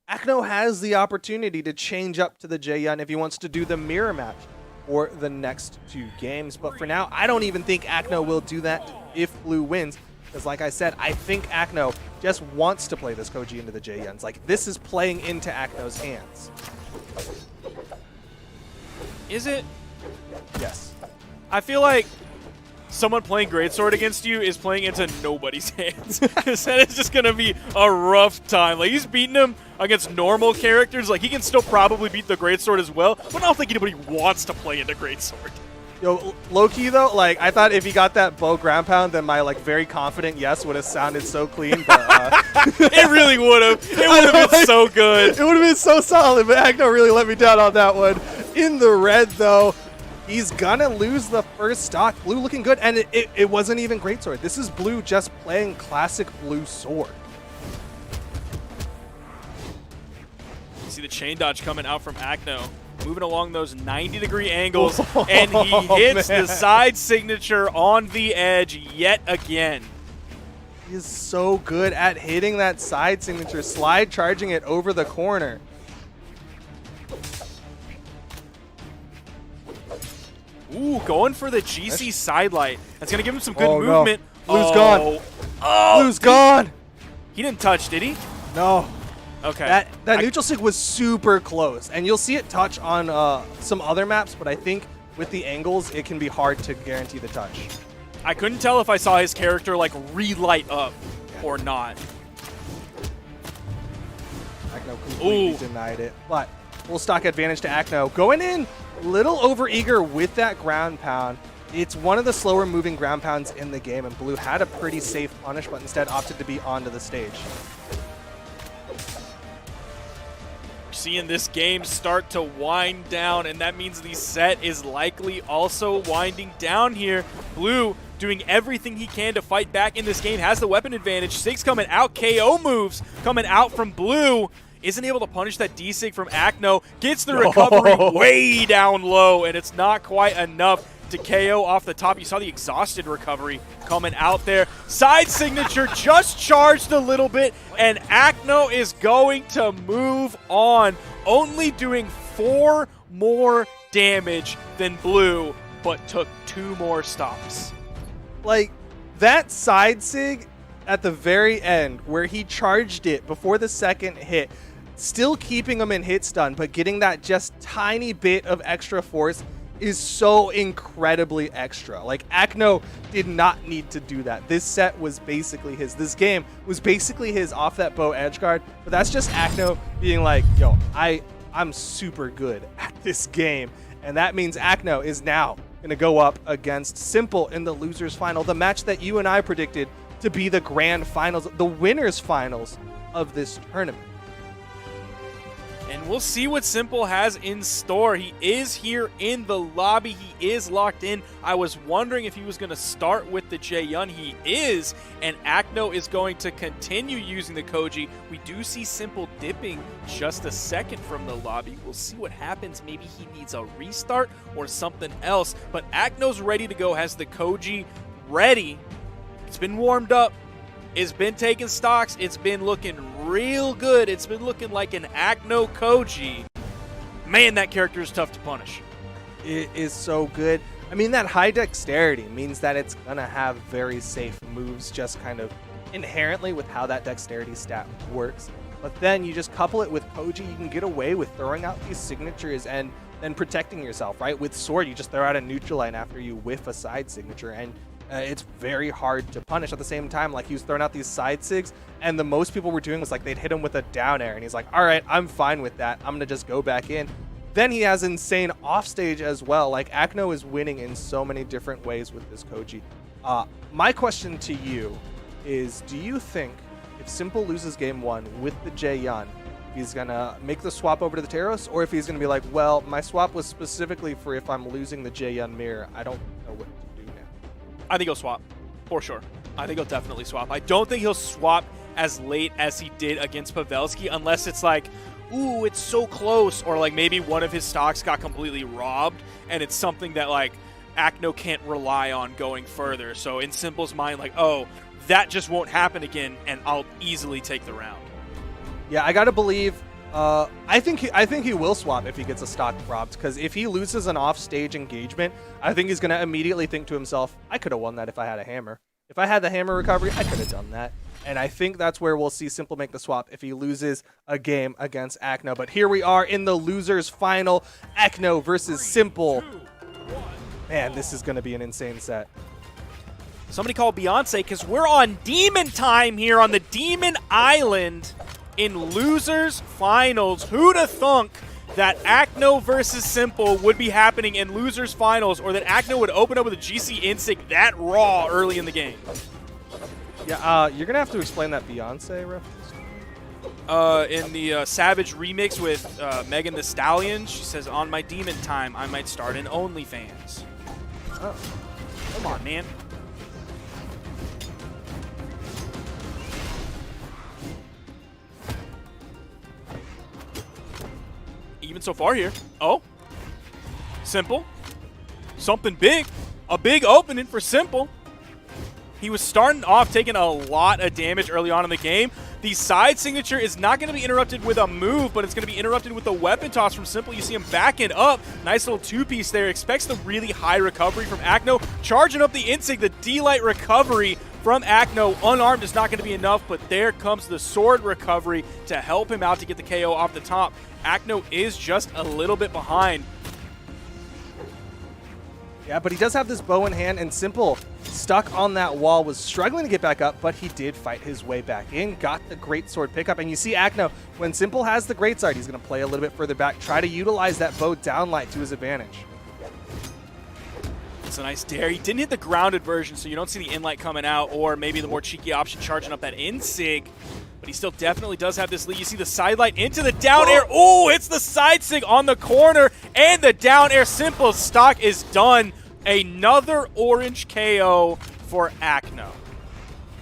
Acno has the opportunity to change up to the Jae-Yun if he wants to do the mirror match for the next 2 games. But for now, I don't even think Acno will do that if Blue wins. Because like I said, I think Acno just wants to play this Koji into the Jae-Yuns. Like, this is playing into Acno's hands. Is it? Yes. I feel like someone playing Greatsword against you is playing into nobody's hands. Because then it's just going to be a rough time. Like, he's beating him against normal characters. Like, he can still probably beat the Greatsword as well. But I don't think anybody wants to play into Greatsword. Yo, low-key though, like, I thought if he got that bow ground pound, then my, like, very confident yes would have sounded so clean. But it really would have. It would have been so good. It would have been so solid, but Acno really let me down on that one. In the red, though, he's gonna lose the first stock. Blue looking good, and it wasn't even Greatsword. This is Blue just playing classic Blue sword. You see the chain dodge coming out from Acno. Moving along those 90-degree angles, and he hits the side signature on the edge yet again. He is so good at hitting that side signature, slide charging it over the corner. Ooh, going for the GC sidelight. That's going to give him some good movement. Blue's gone. Oh, Blue's gone. he didn't touch, did he? No. Okay. That neutral stick was super close, and you'll see it touch on some other maps, but I think with the angles, it can be hard to guarantee the touch. I couldn't tell if I saw his character like relight up or not. Acno completely denied it, but full stock advantage to Acno. Going in a little over eager with that ground pound. It's one of the slower moving ground pounds in the game, and Blue had a pretty safe punish, but instead opted to be onto the stage. Seeing this game start to wind down, and that means the set is likely also winding down here. Blue doing everything he can to fight back in this game, has the weapon advantage. Sig coming out, KO moves coming out from Blue. Isn't able to punish that D-Sig from Acno. Gets the recovery way down low, and it's not quite enough to KO off the top. You saw the exhausted recovery coming out there. Side signature just charged a little bit, and Acno is going to move on, only doing 4 more damage than Blue, but took 2 more stops. Like, that side sig at the very end where he charged it before the second hit, still keeping him in hit stun, but getting that just tiny bit of extra force is so incredibly extra. Like, Acno did not need to do that. This set was basically his. This game was basically his off that bow edge guard, but that's just Acno being like, yo, I'm super good at this game. And that means Acno is now going to go up against Simple in the losers final, the match that you and I predicted to be the grand finals, the winners finals of this tournament. And we'll see what Simple has in store. He is here in the lobby. He is locked in. I was wondering if he was going to start with the Jaeyun. He is, and Acno is going to continue using the Koji. We do see Simple dipping just a second from the lobby. We'll see what happens. Maybe he needs a restart or something else. But Acno's ready to go, has the Koji ready. It's been warmed up. It's been taking stocks. It's been looking real good. It's been looking like an Acno Koji. Man, that character is tough to punish. It is so good. I mean, that high dexterity means that it's going to have very safe moves just kind of inherently with how that dexterity stat works. But then you just couple it with Koji, you can get away with throwing out these signatures and then protecting yourself, right? With Sword, you just throw out a neutral line after you whiff a side signature, and it's very hard to punish. At the same time, like, he was throwing out these side sigs, and the most people were doing was like they'd hit him with a down air, and he's like, all right, I'm fine with that. I'm gonna just go back in. Then he has insane offstage as well. Like, Acno is winning in so many different ways with this Koji. My question to you is, do you think if Simple loses game 1 with the Jaeyun, he's gonna make the swap over to the Teros, or if he's gonna be like, well, my swap was specifically for if I'm losing the Jaeyun mirror, I don't know what to do now? I think he'll swap, for sure. I think he'll definitely swap. I don't think he'll swap as late as he did against Pavelski, unless it's like, ooh, it's so close, or like maybe one of his stocks got completely robbed, and it's something that like Acno can't rely on going further. So in Simple's mind, like, oh, that just won't happen again, and I'll easily take the round. Yeah, I gotta believe. I think he will swap if he gets a stock robbed, because if he loses an off-stage engagement, I think he's gonna immediately think to himself, I could have won that if I had a hammer. If I had the hammer recovery, I could have done that. And I think that's where we'll see Simple make the swap if he loses a game against Acno. But here we are in the losers final, Acno versus Simple. Man, this is gonna be an insane set. Somebody call Beyonce, because we're on Demon time here on the Demon Island in losers finals. Who'd have thunk that Acno versus Simple would be happening in losers finals, or that Acno would open up with a GC instinct that raw early in the game? Yeah, you're gonna have to explain that Beyonce reference. In the Savage remix with Megan Thee Stallion, she says, on my demon time, I might start an OnlyFans. Oh. Come on, man. Even so far here. Oh. Simple. Something big. A big opening for Simple. He was starting off taking a lot of damage early on in the game. The side signature is not going to be interrupted with a move, but it's going to be interrupted with the weapon toss from Simple. You see him backing up. Nice little two-piece there. Expects the really high recovery from Acno. Charging up the insig, the D-Light recovery from Acno. Unarmed is not going to be enough, but there comes the sword recovery to help him out to get the KO off the top. Acno is just a little bit behind. Yeah, but he does have this bow in hand, and Simple, stuck on that wall, was struggling to get back up, but he did fight his way back in, got the greatsword pickup, and you see Acno, when Simple has the greatsword, he's going to play a little bit further back, try to utilize that bow downlight to his advantage. It's a nice dare. He didn't hit the grounded version, so you don't see the inlight coming out, or maybe the more cheeky option charging up that in-sig. But he still definitely does have this lead. You see the side light into the down air. Oh, it's the side sig on the corner, and the down air. Simple stock is done. Another orange KO for Acno.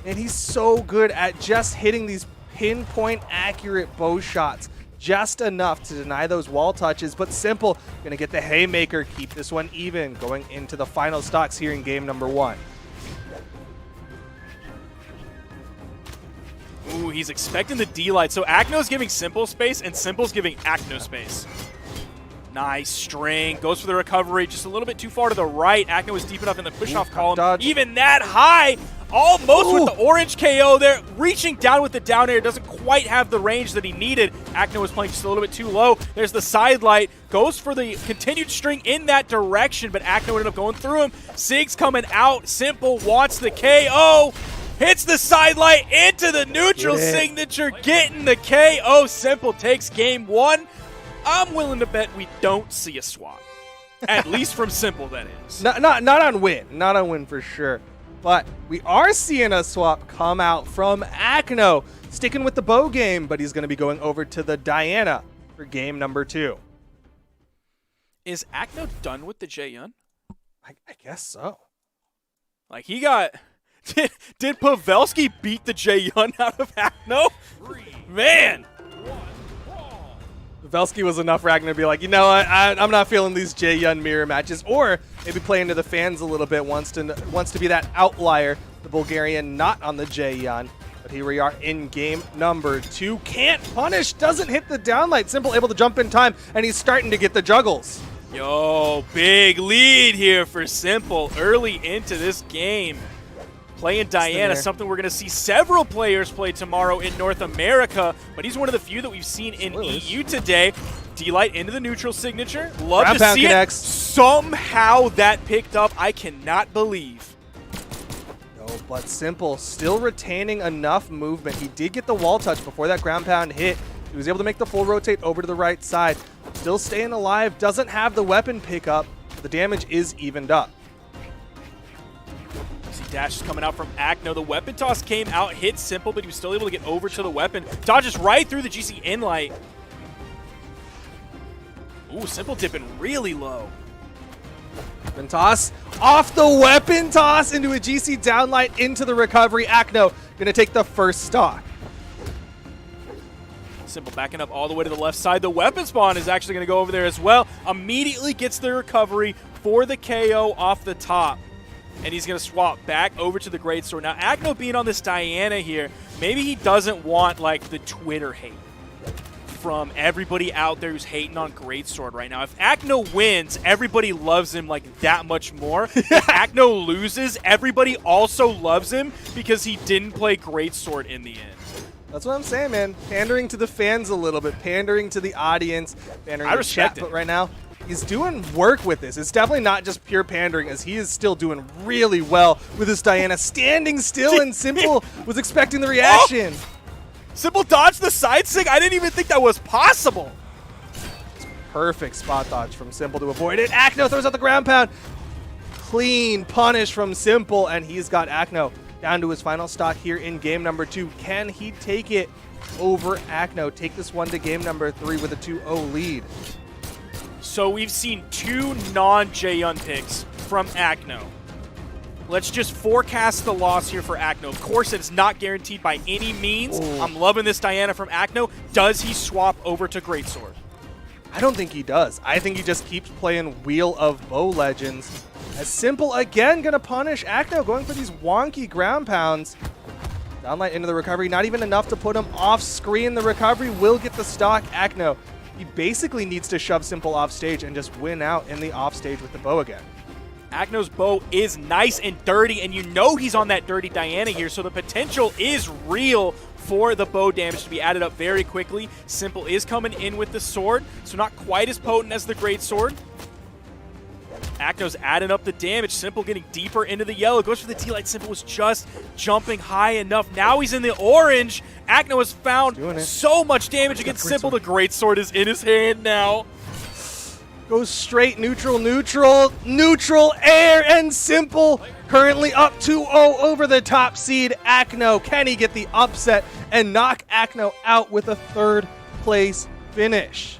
And he's so good at just hitting these pinpoint accurate bow shots. Just enough to deny those wall touches, but Simple gonna get the haymaker, keep this one even, going into the final stocks here in game number 1. Ooh, he's expecting the D-light. So Acno's giving Simple space, and Simple's giving Acno space. Nice string. Goes for the recovery. Just a little bit too far to the right. Acno was deep enough in the push-off column. Dodge. Even that high. Almost with the orange KO there. Reaching down with the down air. Doesn't quite have the range that he needed. Acno was playing just a little bit too low. There's the side light. Goes for the continued string in that direction, but Acno ended up going through him. Sig's coming out. Simple wants the KO. Hits the side light into the neutral signature. Getting the KO. Simple takes game 1. I'm willing to bet we don't see a swap. At least from Simple, that is. Not on win. Not on win for sure. But we are seeing a swap come out from Acno. Sticking with the bow game, but he's going to be going over to the Diana for game number 2. Is Acno done with the Jaeyun? I guess so. Like, he got... Did Pavelski beat the Jaeyun out of Acno? Man! Pavelski was enough for Acno to be like, you know what, I'm not feeling these Jaeyun mirror matches. Or maybe play into the fans a little bit, wants to be that outlier, the Bulgarian not on the Jaeyun. But here we are in game number 2. Can't punish, doesn't hit the downlight. Simple able to jump in time, and he's starting to get the juggles. Yo, big lead here for Simple early into this game. Playing Diana, something we're going to see several players play tomorrow in North America, but he's one of the few that we've seen in EU today. D-Light into the neutral signature. Love to see it. Somehow that picked up. I cannot believe. No, but Simple still retaining enough movement. He did get the wall touch before that ground pound hit. He was able to make the full rotate over to the right side. Still staying alive. Doesn't have the weapon pickup. But the damage is evened up. Dash is coming out from Acno. The weapon toss came out, hit Simple, but he was still able to get over to the weapon. Dodges right through the GC inlight. Ooh, Simple dipping really low. Weapon toss off the weapon toss into a GC downlight into the recovery. Acno gonna take the first stock. Simple backing up all the way to the left side. The weapon spawn is actually going to go over there as well. Immediately gets the recovery for the KO off the top. And he's going to swap back over to the greatsword. Now, Acno being on this Diana here, maybe he doesn't want, like, the Twitter hate from everybody out there who's hating on greatsword right now. If Acno wins, everybody loves him, like, that much more. If Acno loses, everybody also loves him because he didn't play greatsword in the end. That's what I'm saying, man. Pandering to the fans a little bit, pandering to the audience, pandering to the chat. But right now, he's doing work with this. It's definitely not just pure pandering, as he is still doing really well with this Diana standing still, and Simple was expecting the reaction. Oh! Simple dodged the side sig. I didn't even think that was possible. Perfect spot dodge from Simple to avoid it. Acno throws out the ground pound. Clean punish from Simple, and he's got Acno down to his final stock here in game number 2. Can he take it over Acno? Take this one to game number 3 with a 2-0 lead. So we've seen 2 non-Jaeyun picks from Acno. Let's just forecast the loss here for Acno. Of course, it's not guaranteed by any means. Ooh. I'm loving this Diana from Acno. Does he swap over to Greatsword? I don't think he does. I think he just keeps playing Wheel of Bow Legends. As Simple again gonna punish Acno, going for these wonky ground pounds. Downlight into the recovery, not even enough to put him off screen. The recovery will get the stock. Acno, he basically needs to shove Simple off stage and just win out in the off stage with the bow again. Acno's bow is nice and dirty, and you know he's on that dirty Diana here, so the potential is real for the bow damage to be added up very quickly. Simple is coming in with the sword, so not quite as potent as the great sword. Acno's adding up the damage. Simple getting deeper into the yellow. Goes for the D-Light. Simple was just jumping high enough. Now he's in the orange. Acno has found so much damage against Simple. The great sword is in his hand now. Goes straight neutral, neutral, neutral, air, and Simple currently up 2-0 over the top seed Acno. Can he get the upset and knock Acno out with a third place finish?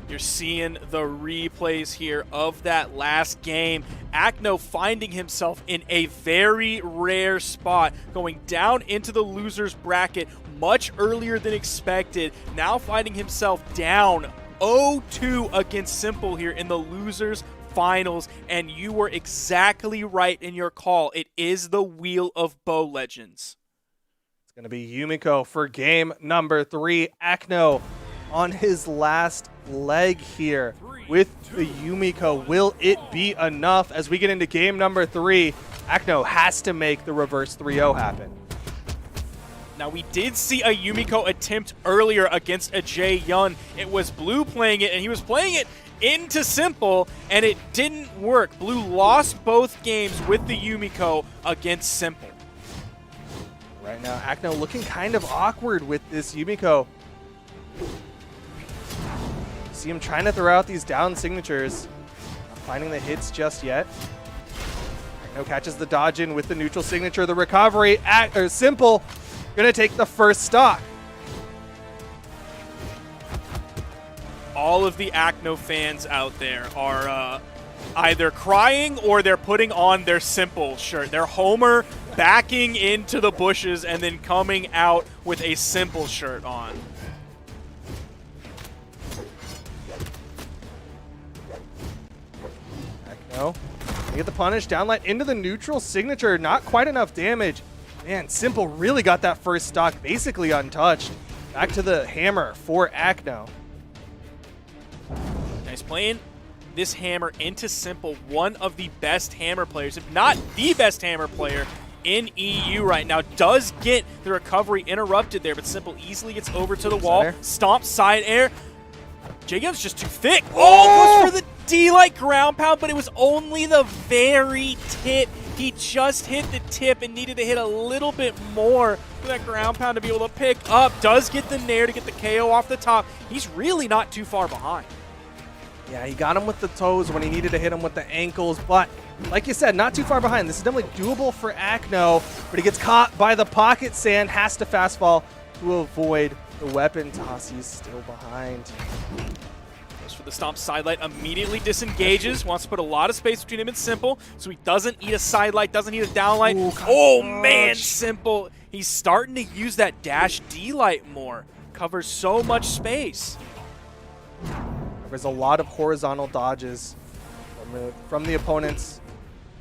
You're seeing the replays here of that last game. Acno finding himself in a very rare spot, going down into the loser's bracket much earlier than expected. Now finding himself down 0-2 against Simple here in the losers finals, and you were exactly right in your call. It is the Wheel of Bow Legends. It's going to be Yumiko for game number 3. Acno on his last leg here with the Yumiko. Will it be enough as we get into game number 3? Acno has to make the reverse 3-0 happen. Now, we did see a Yumiko attempt earlier against a Jae-Yun. It was Blue playing it, and he was playing it into Simple, and it didn't work. Blue lost both games with the Yumiko against Simple. Right now, Acno looking kind of awkward with this Yumiko. See him trying to throw out these down signatures. Not finding the hits just yet. Acno catches the dodge in with the neutral signature. The recovery, Simple gonna take the first stock. All of the Acno fans out there are either crying or they're putting on their Simple shirt. They're Homer backing into the bushes and then coming out with a Simple shirt on. Acno, they get the punish, downlight into the neutral signature. Not quite enough damage. Man, Simple really got that first stock basically untouched. Back to the hammer for Acno. Nice playing this hammer into Simple, one of the best hammer players, if not the best hammer player in EU right now. Does get the recovery interrupted there, but Simple easily gets over to the wall. Stomp side air. Jae-Yun's just too thick. Oh, goes for the D-Light ground pound, but it was only the very tip. He just hit the tip and needed to hit a little bit more for that ground pound to be able to pick up. Does get the nair to get the KO off the top. He's really not too far behind. Yeah, he got him with the toes when he needed to hit him with the ankles, but like you said, not too far behind. This is definitely doable for Acno, but he gets caught by the pocket sand, has to fast fall to avoid the weapon toss. He's still behind. Goes for the stomp sidelight, immediately disengages, wants to put a lot of space between him and Simple, so he doesn't eat a sidelight, doesn't eat a downlight. Oh man, Simple, he's starting to use that dash D-light more. Covers so much space. There's a lot of horizontal dodges from the opponents.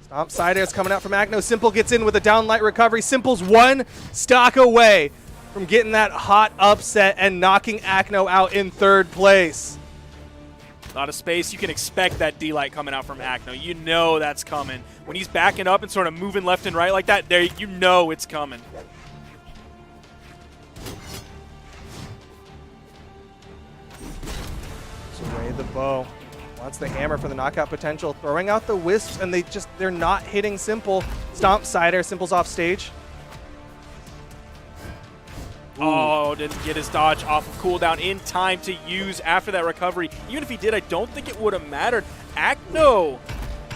Stomp side air's coming out from Acno. Simple gets in with a downlight recovery. Simple's one stock away from getting that hot upset and knocking Acno out in third place. A lot of space. You can expect that D-Light coming out from Acno. You know that's coming. When he's backing up and sort of moving left and right like that, there you know it's coming. Away the bow. Wants the hammer for the knockout potential. Throwing out the wisps, and they're not hitting Simple. Stomp side air. Simple's off stage. Oh, didn't get his dodge off of cooldown in time to use after that recovery. Even if he did, I don't think it would have mattered. Acno,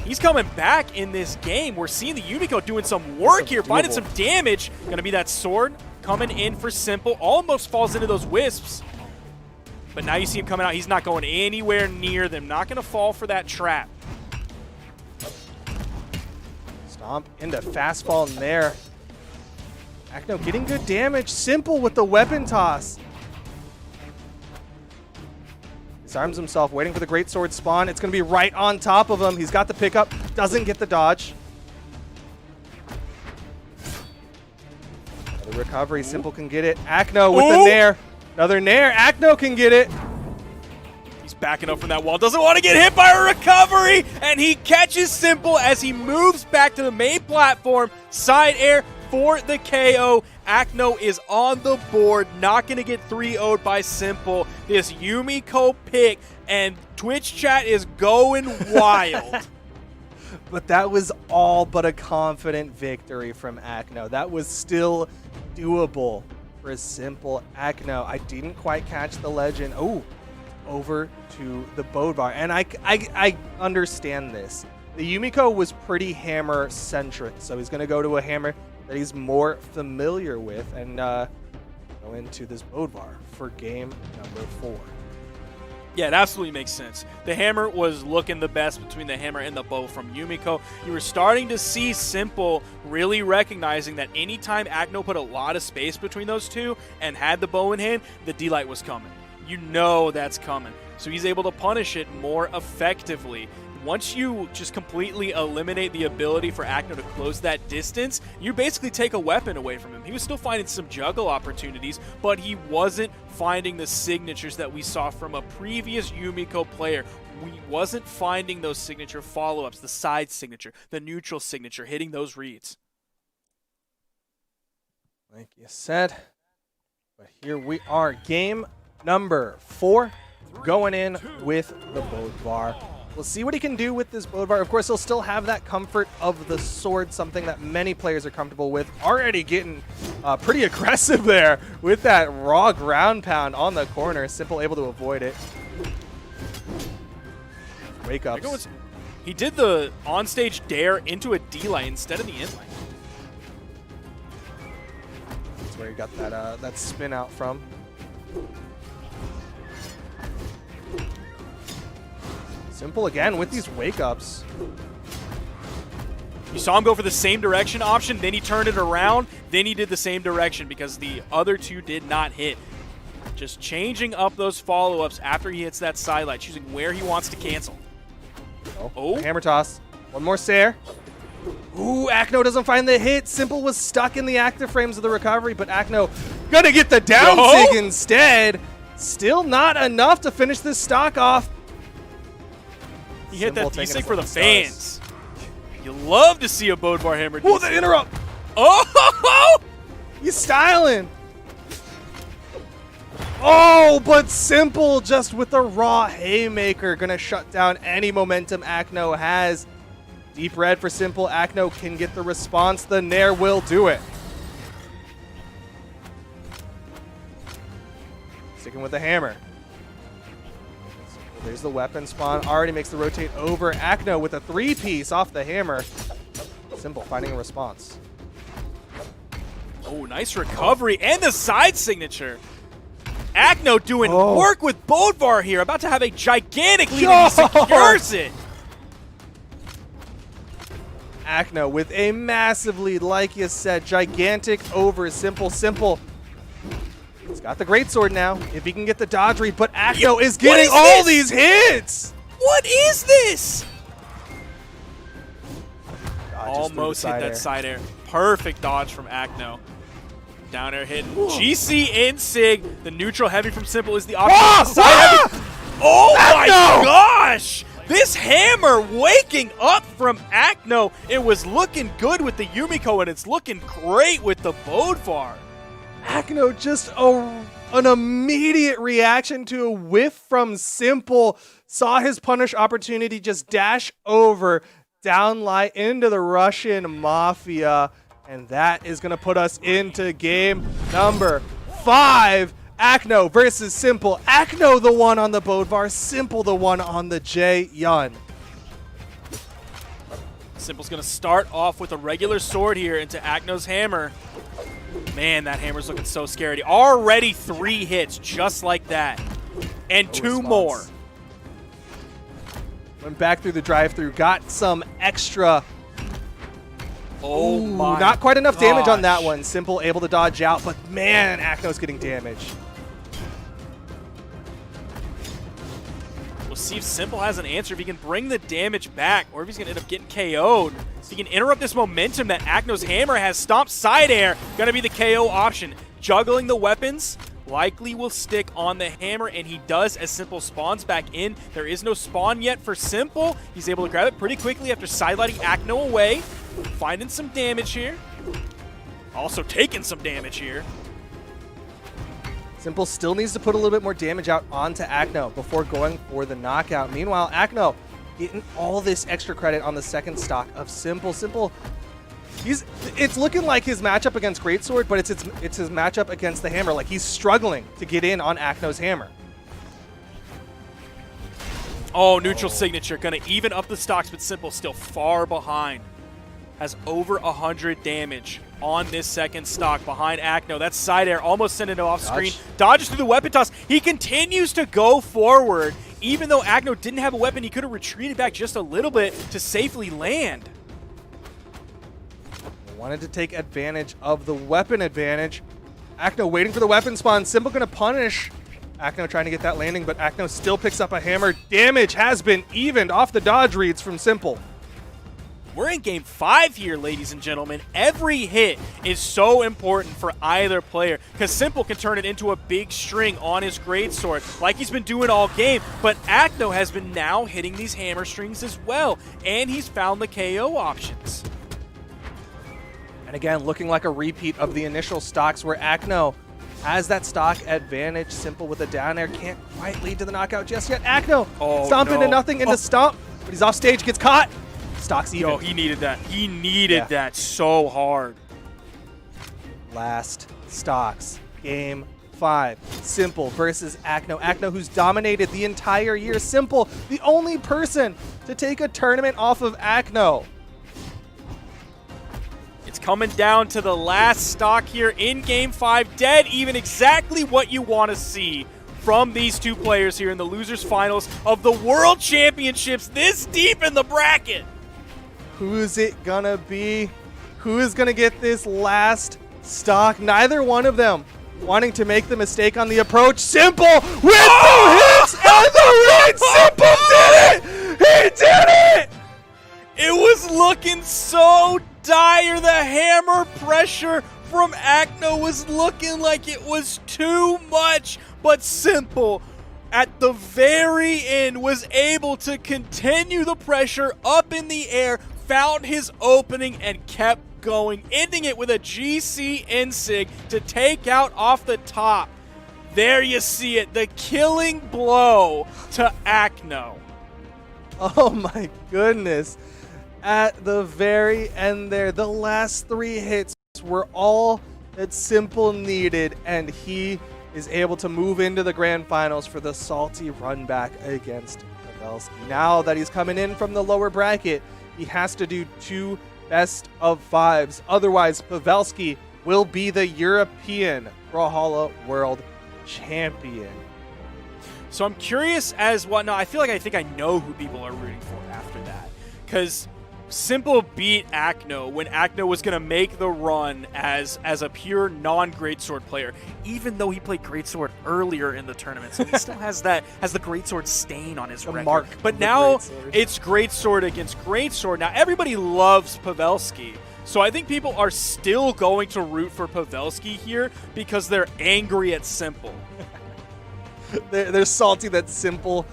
he's coming back in this game. We're seeing the Yumiko doing some work here, finding some damage. Gonna be that sword coming in for Simple. Almost falls into those wisps. But now you see him coming out. He's not going anywhere near them. Not gonna fall for that trap. Stomp into fastball in there. Acno getting good damage. Simple with the weapon toss. Disarms himself, waiting for the great sword spawn. It's going to be right on top of him. He's got the pickup, doesn't get the dodge. The recovery, Simple can get it. Acno with the nair. Another nair. Acno can get it. He's backing up from that wall. Doesn't want to get hit by a recovery. And he catches Simple as he moves back to the main platform. Side air for the KO. Acno is on the board. Not going to get 3-0'd by Simple. This Yumiko pick. And Twitch chat is going wild. But that was all but a confident victory from Acno. That was still doable for a Simple. Acno, I didn't quite catch the legend. Oh, over to the Bodvar. And I understand this. The Yumiko was pretty hammer-centric, so he's going to go to a hammer that he's more familiar with and go into this Bodvar for game number 4. Yeah, it absolutely makes sense. The hammer was looking the best between the hammer and the bow from Yumiko. You were starting to see Simple really recognizing that anytime Acno put a lot of space between those two and had the bow in hand, the D-Light was coming. You know that's coming. So he's able to punish it more effectively. Once you just completely eliminate the ability for Acno to close that distance, you basically take a weapon away from him. He was still finding some juggle opportunities, but he wasn't finding the signatures that we saw from a previous Yumiko player. We wasn't finding those signature follow-ups, the side signature, the neutral signature, hitting those reads. Like you said, but here we are. Game number 4, going in with the Bodvar. We'll see what he can do with this Bodvar. Of course, he'll still have that comfort of the sword, something that many players are comfortable with. Already getting pretty aggressive there with that raw ground pound on the corner. Simple able to avoid it. Wake up. He did the onstage dare into a D-line instead of the in-line. That's where he got that spin out from. Simple again with these wake-ups. You saw him go for the same direction option, then he turned it around, then he did the same direction because the other two did not hit. Just changing up those follow-ups after he hits that sidelight, choosing where he wants to cancel. Oh, hammer toss. One more Sair. Ooh, Acno doesn't find the hit. Simple was stuck in the active frames of the recovery, but Acno gonna get the down sig instead. Still not enough to finish this stock off. He hit that D-Sig for the fans. You love to see a Bodvar hammer. Oh, the interrupt. Oh! He's styling. Oh, but Simple just with a raw haymaker gonna shut down any momentum Acno has. Deep red for Simple. Acno can get the response. The Nair will do it. Sticking with the hammer. There's the weapon spawn. Already makes the rotate over. Acno with a 3-piece off the hammer. Simple finding a response. Oh, nice recovery and the side signature. Acno doing work with Bodvar here. About to have a gigantic lead and he secures it. Acno with a massive lead, like you said. Gigantic over Simple. Simple. He's got the greatsword now, if he can get the dodge read, but Acno is getting all these hits! What is this? Dodges Almost hit that air. side air. Perfect dodge from Acno. Down air hit. GC in Sig. The neutral heavy from Simple is the option. Side heavy. Oh my gosh! This hammer waking up from Acno. It was looking good with the Yumiko and it's looking great with the Bodvar. Acno just an immediate reaction to a whiff from Simple. Saw his punish opportunity just dash over, downlight into the Russian Mafia. And that is going to put us into game number 5. Acno versus Simple. Acno the one on the Bodvar, Simple the one on the J-Yun. Simple's going to start off with a regular sword here into Acno's hammer. Man, that hammer's looking so scary. Already 3 hits just like that. And 2 more. Went back through the drive-thru, got some extra. Oh my not quite enough damage on that one. Simple able to dodge out, but man, Acno's getting damage. We'll see if Simple has an answer, if he can bring the damage back, or if he's going to end up getting KO'd. If he can interrupt this momentum that Acno's hammer has. Stomp side air, going to be the KO option. Juggling the weapons, likely will stick on the hammer, and he does as Simple spawns back in. There is no spawn yet for Simple. He's able to grab it pretty quickly after sidelighting Acno away, finding some damage here. Also taking some damage here. Simple still needs to put a little bit more damage out onto Acno before going for the knockout. Meanwhile, Acno getting all this extra credit on the second stock of Simple. Simple, it's looking like his matchup against Greatsword, but it's his matchup against the hammer. Like, he's struggling to get in on Acno's hammer. Oh, neutral signature. Going to even up the stocks, but Simple still far behind. Has over 100 damage on this second stock behind Acno. That's side air, almost sending it off screen. Dodges through the weapon toss. He continues to go forward. Even though Acno didn't have a weapon, he could have retreated back just a little bit to safely land. Wanted to take advantage of the weapon advantage. Acno waiting for the weapon spawn. Simple going to punish Acno trying to get that landing, but Acno still picks up a hammer. Damage has been evened off the dodge reads from Simple. We're in game 5 here, ladies and gentlemen. Every hit is so important for either player because Simple can turn it into a big string on his greatsword like he's been doing all game, but Acno has been now hitting these hammer strings as well, and he's found the KO options. And again, looking like a repeat of the initial stocks where Acno has that stock advantage. Simple with a down air, can't quite lead to the knockout just yet. Acno stomping to nothing into stomp, but he's off stage, gets caught. Stock's even. Yo, he needed that. He needed that so hard. Last stocks, game 5. Simple versus Acno. Acno, who's dominated the entire year. Simple, the only person to take a tournament off of Acno. It's coming down to the last stock here in game 5. Dead even, exactly what you want to see from these two players here in the losers finals of the World Championships this deep in the bracket. Who's it gonna be? Who is gonna get this last stock? Neither one of them wanting to make the mistake on the approach. Simple with the hits and the read. Simple did it! He did it! It was looking so dire. The hammer pressure from Acno was looking like it was too much, but Simple at the very end was able to continue the pressure up in the air, found his opening, and kept going, ending it with a GC Insig to take out off the top. There you see it, the killing blow to Acno. Oh my goodness. At the very end there, the last 3 hits were all that Simple needed, and he is able to move into the grand finals for the salty run back against Pavelski. Now that he's coming in from the lower bracket, he has to do 2 best of 5s. Otherwise, Pavelski will be the European Brawlhalla World Champion. So I'm curious as what. No, I think I know who people are rooting for after that, because Simple beat Acno when Acno was going to make the run as a pure non-greatsword player, even though he played greatsword earlier in the tournament. So he still has the greatsword stain on his record. Mark but now it's greatsword against greatsword. Now everybody loves Pavelski, so I think people are still going to root for Pavelski here because they're angry at Simple. They're salty that Simple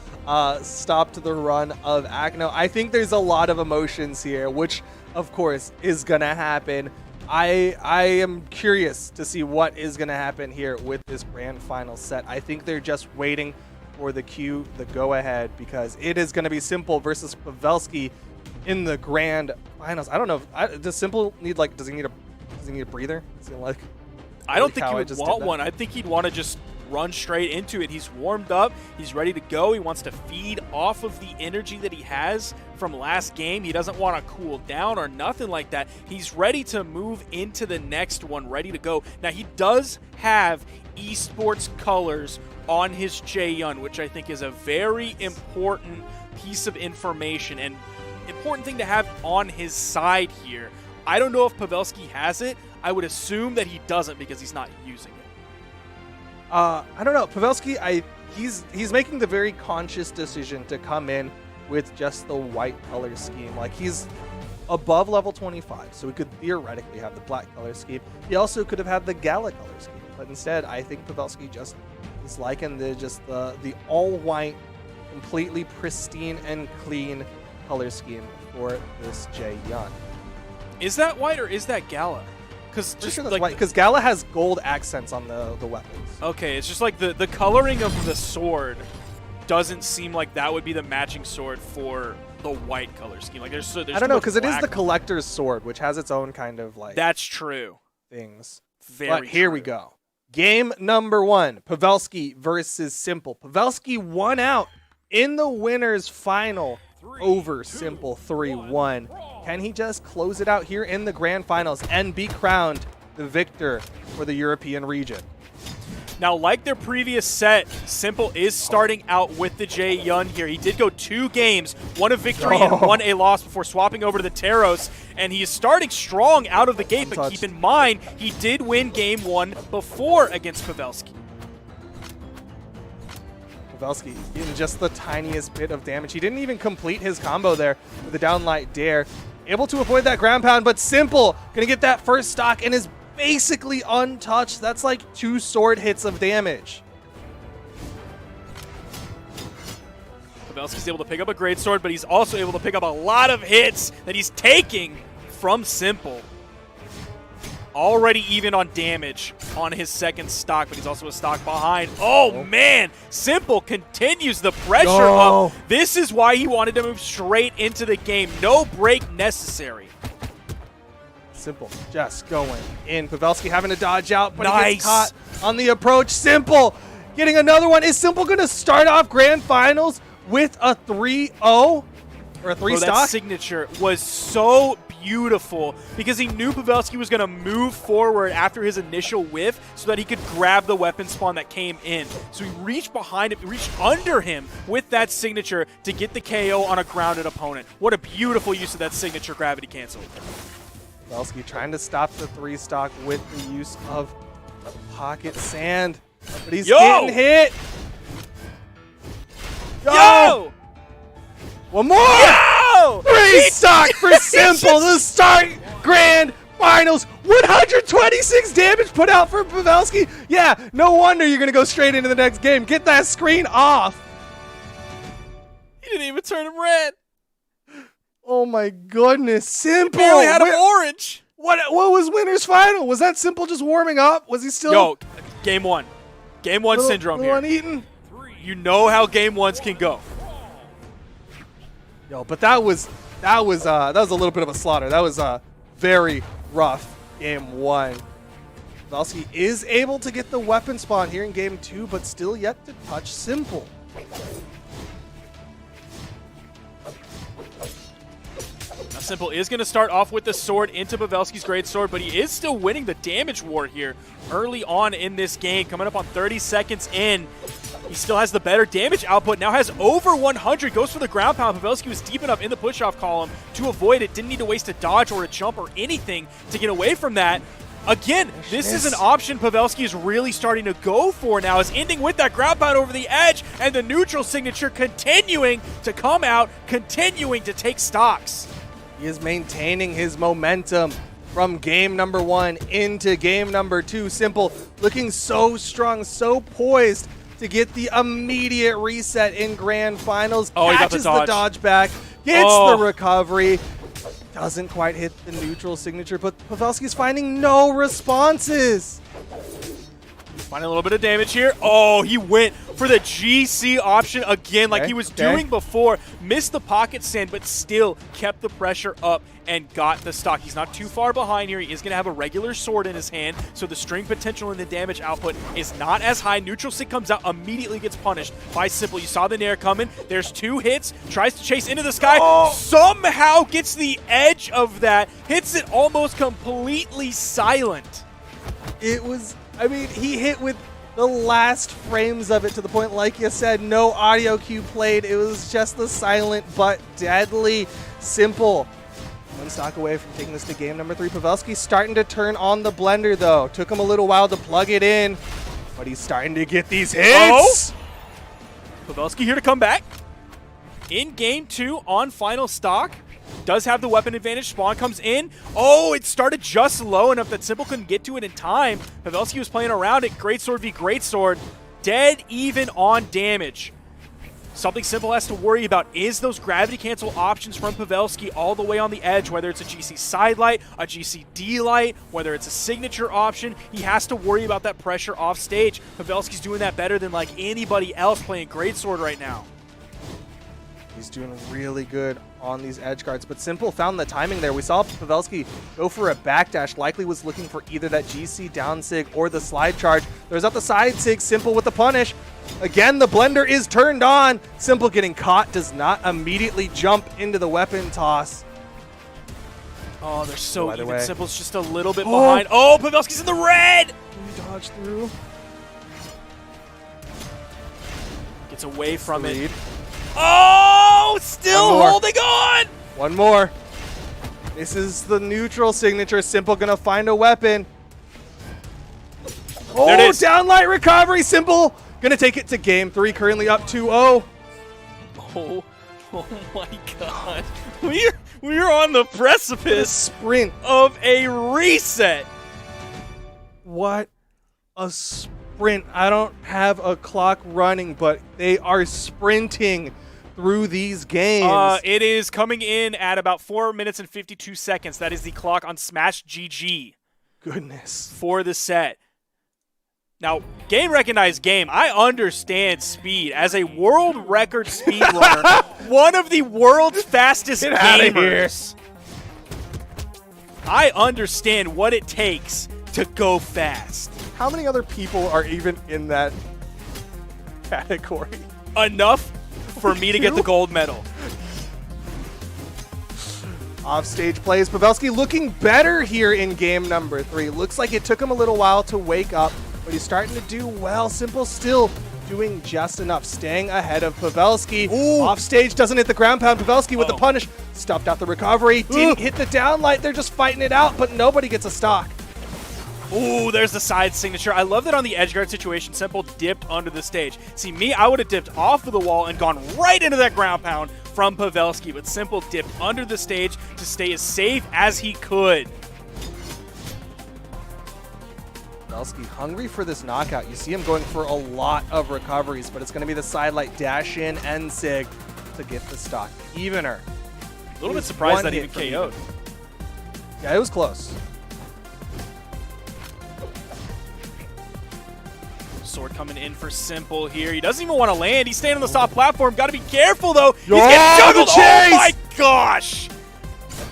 stopped the run of Acno. I think there's a lot of emotions here, which of course is gonna happen. I am curious to see what is gonna happen here with this grand final set. I think they're just waiting for the cue, the go ahead, because it is gonna be Simple versus Pavelski in the grand finals. I don't know. Does Simple need does he need a breather? Is he I don't think he would want one. I think he'd want to just run straight into it. He's warmed up. He's ready to go. He wants to feed off of the energy that he has from last game. He doesn't want to cool down or nothing like that. He's ready to move into the next one, ready to go. Now, he does have esports colors on his Jaehyun, which I think is a very important piece of information and important thing to have on his side here. I don't know if Pavelski has it. I would assume that he doesn't because he's not using it. I don't know. Pavelski, he's making the very conscious decision to come in with just the white color scheme. Like, he's above level 25, so he could theoretically have the black color scheme. He also could have had the gala color scheme. But instead, I think Pavelski just is liking the all-white, completely pristine and clean color scheme for this Jae-Yun. Is that white or is that Gala? Because Just sure that's white, because Gala has gold accents on the weapons. Okay, it's just like the coloring of the sword doesn't seem like that would be the matching sword for the white color scheme. Like there's I don't know, because it is the collector's sword, which has its own kind of like That's true. things. Very But here we go. Game number 1, Pavelski versus Simple. Pavelski won out in the winners final over Simple 3-1. Can he just close it out here in the grand finals and be crowned the victor for the European region? Now, like their previous set, Simple is starting out with the Jae-Yun here. He did go 2 games, 1 a victory and 1 a loss before swapping over to the Taros, and he is starting strong out of the gate, but keep in mind, he did win game 1 before against Pavelski. Pavelski getting just the tiniest bit of damage. He didn't even complete his combo there with the downlight dare. Able to avoid that ground pound, but Simple gonna get that first stock and is basically untouched. That's like 2 sword hits of damage. Pavelski's able to pick up a great sword, but he's also able to pick up a lot of hits that he's taking from Simple. Already even on damage on his second stock, but he's also a stock behind. Oh, man! Simple continues the pressure up. This is why he wanted to move straight into the game. No break necessary. Simple just going in. Pavelski having to dodge out, but he gets caught on the approach. Simple getting another one. Is Simple going to start off grand finals with a 3-0 or a 3-stock? That signature was so beautiful because he knew Pavelski was going to move forward after his initial whiff so that he could grab the weapon spawn that came in. So he reached behind him, reached under him with that signature to get the KO on a grounded opponent. What a beautiful use of that signature gravity cancel. Pavelski trying to stop the 3-stock with the use of the pocket sand, but he's getting hit. Yo! One more! Yo! 3-stock for Simple to start grand finals. 126 damage put out for Pavelski. Yeah, no wonder you're going to go straight into the next game. Get that screen off. He didn't even turn him red. Oh my goodness, Simple. He barely had him orange. What was winner's final? Was that Simple just warming up? Was he still? Yo, game 1. Game 1 syndrome here. Uneaten? You know how game 1s can go. Yo, but that was a little bit of a slaughter. That was a very rough game 1. Pavelski is able to get the weapon spawn here in game 2, but still yet to touch Simple. Now Simple is going to start off with the sword into Pavelski's great sword, but he is still winning the damage war here early on in this game. Coming up on 30 seconds in, he still has the better damage output, now has over 100, goes for the ground pound. Pavelski was deep enough in the push-off column to avoid it, didn't need to waste a dodge or a jump or anything to get away from that. Again, this is an option Pavelski is really starting to go for now, is ending with that ground pound over the edge, and the neutral signature continuing to come out, continuing to take stocks. He is maintaining his momentum from game number 1 into game number 2. Simple looking so strong, so poised to get the immediate reset in grand finals. Oh, catches the dodge back, gets the recovery. Doesn't quite hit the neutral signature, but Pavelski's finding no responses. Finding a little bit of damage here. Oh, he went for the GC option again like he was doing before. Missed the pocket sand, but still kept the pressure up and got the stock. He's not too far behind here. He is going to have a regular sword in his hand, so the string potential and the damage output is not as high. Neutral sig comes out, immediately gets punished by Simple. You saw the nair coming. There's 2 hits. Tries to chase into the sky. Somehow gets the edge of that. Hits it almost completely silent. It was, I mean, he hit with the last frames of it to the point, like you said, no audio cue played. It was just the silent but deadly Simple. 1 stock away from taking this to game number 3. Pavelski starting to turn on the blender, though. Took him a little while to plug it in, but he's starting to get these hits. Pavelski here to come back. In game 2 on final stock. does have the weapon advantage. Spawn comes in. Oh, it started just low enough that Simple couldn't get to it in time. Pavelski was playing around it. Greatsword v. Greatsword. Dead even on damage. Something Simple has to worry about is those gravity cancel options from Pavelski all the way on the edge, whether it's a GC side light, a GC D light, whether it's a signature option. He has to worry about that pressure off stage. Pavelski's doing that better than like anybody else playing Greatsword right now. He's doing really good on these edge guards, but Simple found the timing there. We saw Pavelski go for a backdash, likely was looking for either that GC down sig or the slide charge. There's out the side sig, Simple with the punish. Again, the blender is turned on. Simple getting caught, does not immediately jump into the weapon toss. Oh, they're so By the even. way. Simple's just a little bit behind. Oh, Pavelski's in the red! Can we dodge through? Gets away from it. Lead. Oh, still One more. holding on! One more. This is the neutral signature. Simple gonna find a weapon. Oh, There it is. downlight recovery. Simple gonna take it to game 3, currently up 2-0. Oh my god. We're on the precipice Sprint. of a reset. What a sprint. I don't have a clock running, but they are sprinting through these games. It is coming in at about 4 minutes and 52 seconds. That is the clock on Smash GG Goodness. for the set. Now, game recognized game. I understand speed. As a world record speedrunner, one of the world's fastest Get outta gamers, I understand what it takes to go fast. How many other people are even in that category? Enough for me to get the gold medal. Offstage plays. Pavelski looking better here in game number 3. Looks like it took him a little while to wake up, but he's starting to do well. Simple still doing just enough, staying ahead of Pavelski. Offstage doesn't hit the ground pound. Pavelski with the punish. Stuffed out the recovery. Didn't hit the downlight. They're just fighting it out, but nobody gets a stock. Ooh, there's the side signature. I love that on the edge guard situation, Simple dipped under the stage. See, me, I would have dipped off of the wall and gone right into that ground pound from Pavelski, but Simple dipped under the stage to stay as safe as he could. Pavelski hungry for this knockout. You see him going for a lot of recoveries, but it's going to be the side light dash in and sig to get the stock evener. A little bit surprised that even KO'd. Yeah, it was close. Sword coming in for Simple here. He doesn't even want to land. He's staying on the soft platform. Got to be careful, though. He's Oh, getting juggled. the Oh, chase! my gosh.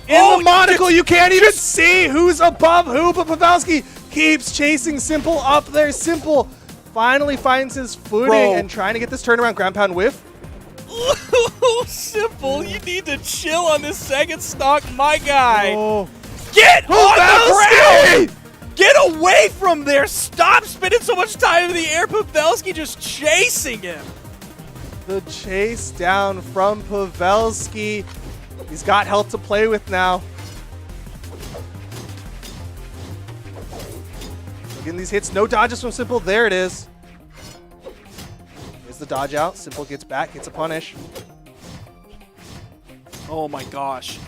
In the monocle, you can't even see who's above who, but Pavelski keeps chasing Simple up there. Simple finally finds his footing Bro. and trying to get this turnaround ground pound whiff. Simple, you need to chill on this second stock, my guy. Oh. Get on the Pavelski! ground! Get away from there! Stop spending so much time in the air. Pavelski just chasing him. The chase down from Pavelski. He's got health to play with now. Getting these hits, no dodges from Simple. There it is. Here's the dodge out. Simple gets back, gets a punish. Oh my gosh.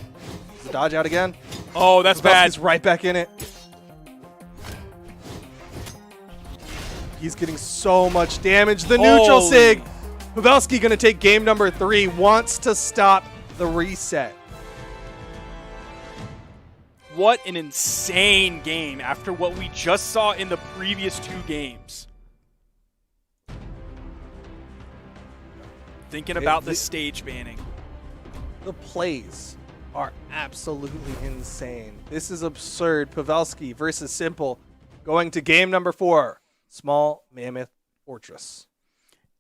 The dodge out again. Oh, that's bad. Pavelski's right back in it. He's getting so much damage. The neutral Holy. sig. Pavelski going to take game number 3. Wants to stop the reset. What an insane game after what we just saw in the previous 2 games. Thinking about the stage banning. The plays are absolutely insane. This is absurd. Pavelski versus Simple going to game number 4. Small Mammoth Fortress.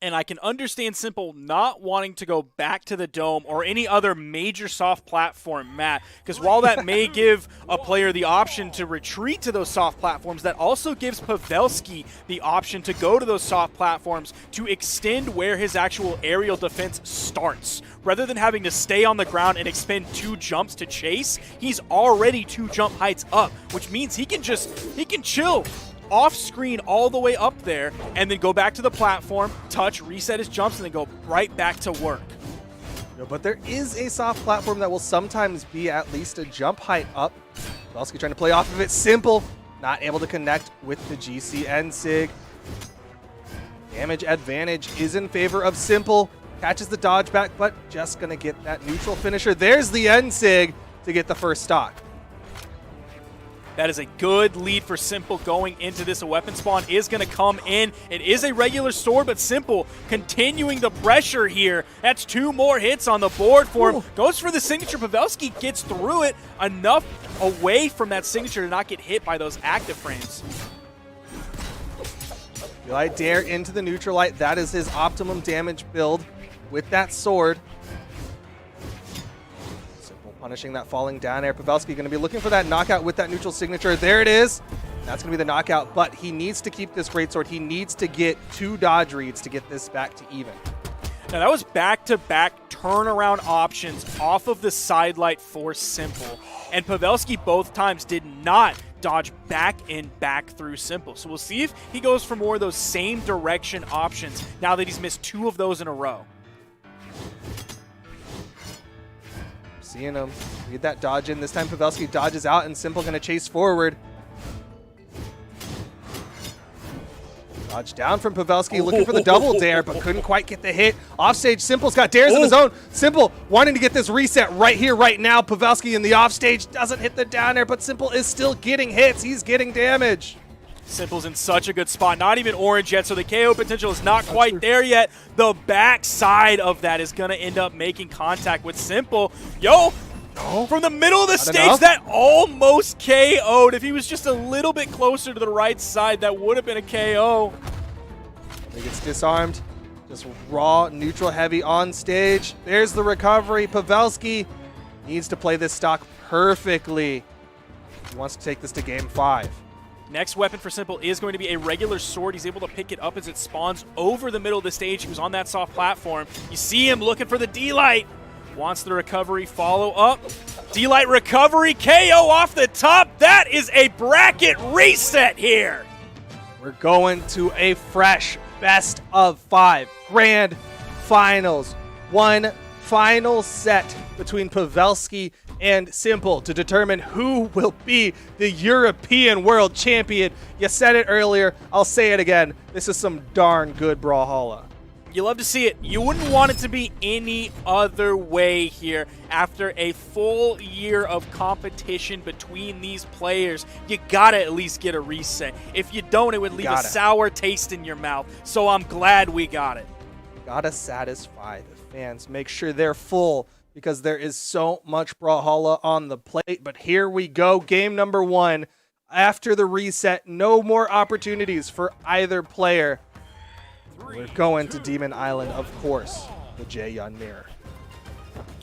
And I can understand Simple not wanting to go back to the Dome or any other major soft platform map, because while that may give a player the option to retreat to those soft platforms, that also gives Pavelski the option to go to those soft platforms to extend where his actual aerial defense starts. Rather than having to stay on the ground and expend 2 jumps to chase, he's already 2 jump heights up, which means he can chill off screen all the way up there and then go back to the platform, touch, reset his jumps, and then go right back to work. No, but there is a soft platform that will sometimes be at least a jump height up. Pavelski trying to play off of it. Simple, not able to connect with the GC and Sig. Damage advantage is in favor of Simple. Catches the dodge back, but just going to get that neutral finisher. There's the end Sig to get the first stock. That is a good lead for Simple going into this. A weapon spawn is going to come in. It is a regular sword, but Simple continuing the pressure here. That's 2 more hits on the board for him. Goes for the signature. Pavelski gets through it enough away from that signature to not get hit by those active frames. Light Dare into the neutral light. That is his optimum damage build with that sword. Punishing that falling down air. Pavelski going to be looking for that knockout with that neutral signature. There it is. That's going to be the knockout, but he needs to keep this greatsword. He needs to get 2 dodge reads to get this back to even. Now that was back-to-back turnaround options off of the side light for Simple. And Pavelski both times did not dodge back and back through Simple. So we'll see if he goes for more of those same direction options now that he's missed 2 of those in a row. Seeing him get that dodge in. This time Pavelski dodges out and Simple going to chase forward. Dodge down from Pavelski, looking for the double dare, but couldn't quite get the hit. Offstage, Simple's got dares of his own. Simple wanting to get this reset right here, right now. Pavelski in the offstage doesn't hit the down air, but Simple is still getting hits. He's getting damage. Simple's in such a good spot. Not even orange yet, so the KO potential is not quite there yet. The back side of that is going to end up making contact with Simple. Yo, from the middle of the stage, that almost KO'd. If he was just a little bit closer to the right side, that would have been a KO. He gets disarmed. Just raw, neutral heavy on stage. There's the recovery. Pavelski needs to play this stock perfectly. He wants to take this to game 5. Next weapon for Simple is going to be a regular sword. He's able to pick it up as it spawns over the middle of the stage. He was on that soft platform. You see him looking for the D-Light. Wants the recovery follow-up. D-Light recovery, KO off the top. That is a bracket reset here. We're going to a fresh best of 5 grand finals. One final set between Pavelski and Simple to determine who will be the European World Champion. You said it earlier, I'll say it again. This is some darn good Brawlhalla. You love to see it. You wouldn't want it to be any other way here. After a full year of competition between these players, you gotta at least get a reset. If you don't, it would leave a sour taste in your mouth. So I'm glad we got it. Gotta satisfy the fans. Make sure they're full, because there is so much Brawlhalla on the plate. But here we go, game number 1. After the reset, no more opportunities for either player. We're going to Demon Island, of course, the Jae-Yun Mirror.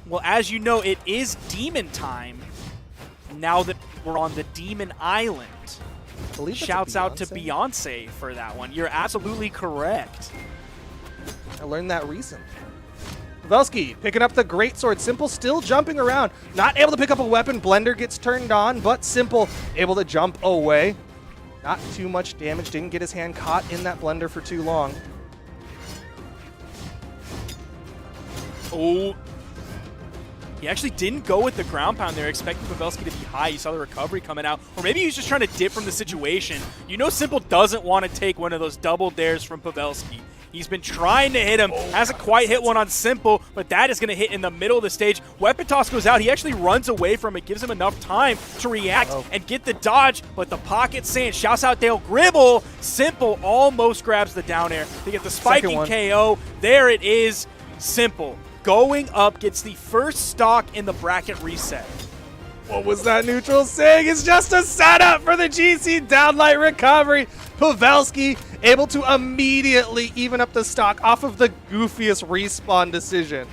Well, as you know, it is Demon time now that we're on the Demon Island. Shouts out to Beyonce for that one. You're absolutely correct. I learned that recently. Pavelski picking up the greatsword. Simple still jumping around. Not able to pick up a weapon. Blender gets turned on, but Simple able to jump away. Not too much damage. Didn't get his hand caught in that blender for too long. Oh. He actually didn't go with the ground pound there, expecting Pavelski to be high. You saw the recovery coming out. Or maybe he was just trying to dip from the situation. You know Simple doesn't want to take one of those double dares from Pavelski. He's been trying to hit him. Hasn't quite hit one on Simple, but that is going to hit in the middle of the stage. Weapon toss goes out. He actually runs away from it. Gives him enough time to react and get the dodge, but the pocket sand. Shouts out Dale Gribble. Simple almost grabs the down air to get the spiking KO. There it is. Simple going up, gets the first stock in the bracket reset. What was that neutral sig? It's just a setup for the GC downlight recovery. Pavelski able to immediately even up the stock off of the goofiest respawn decision.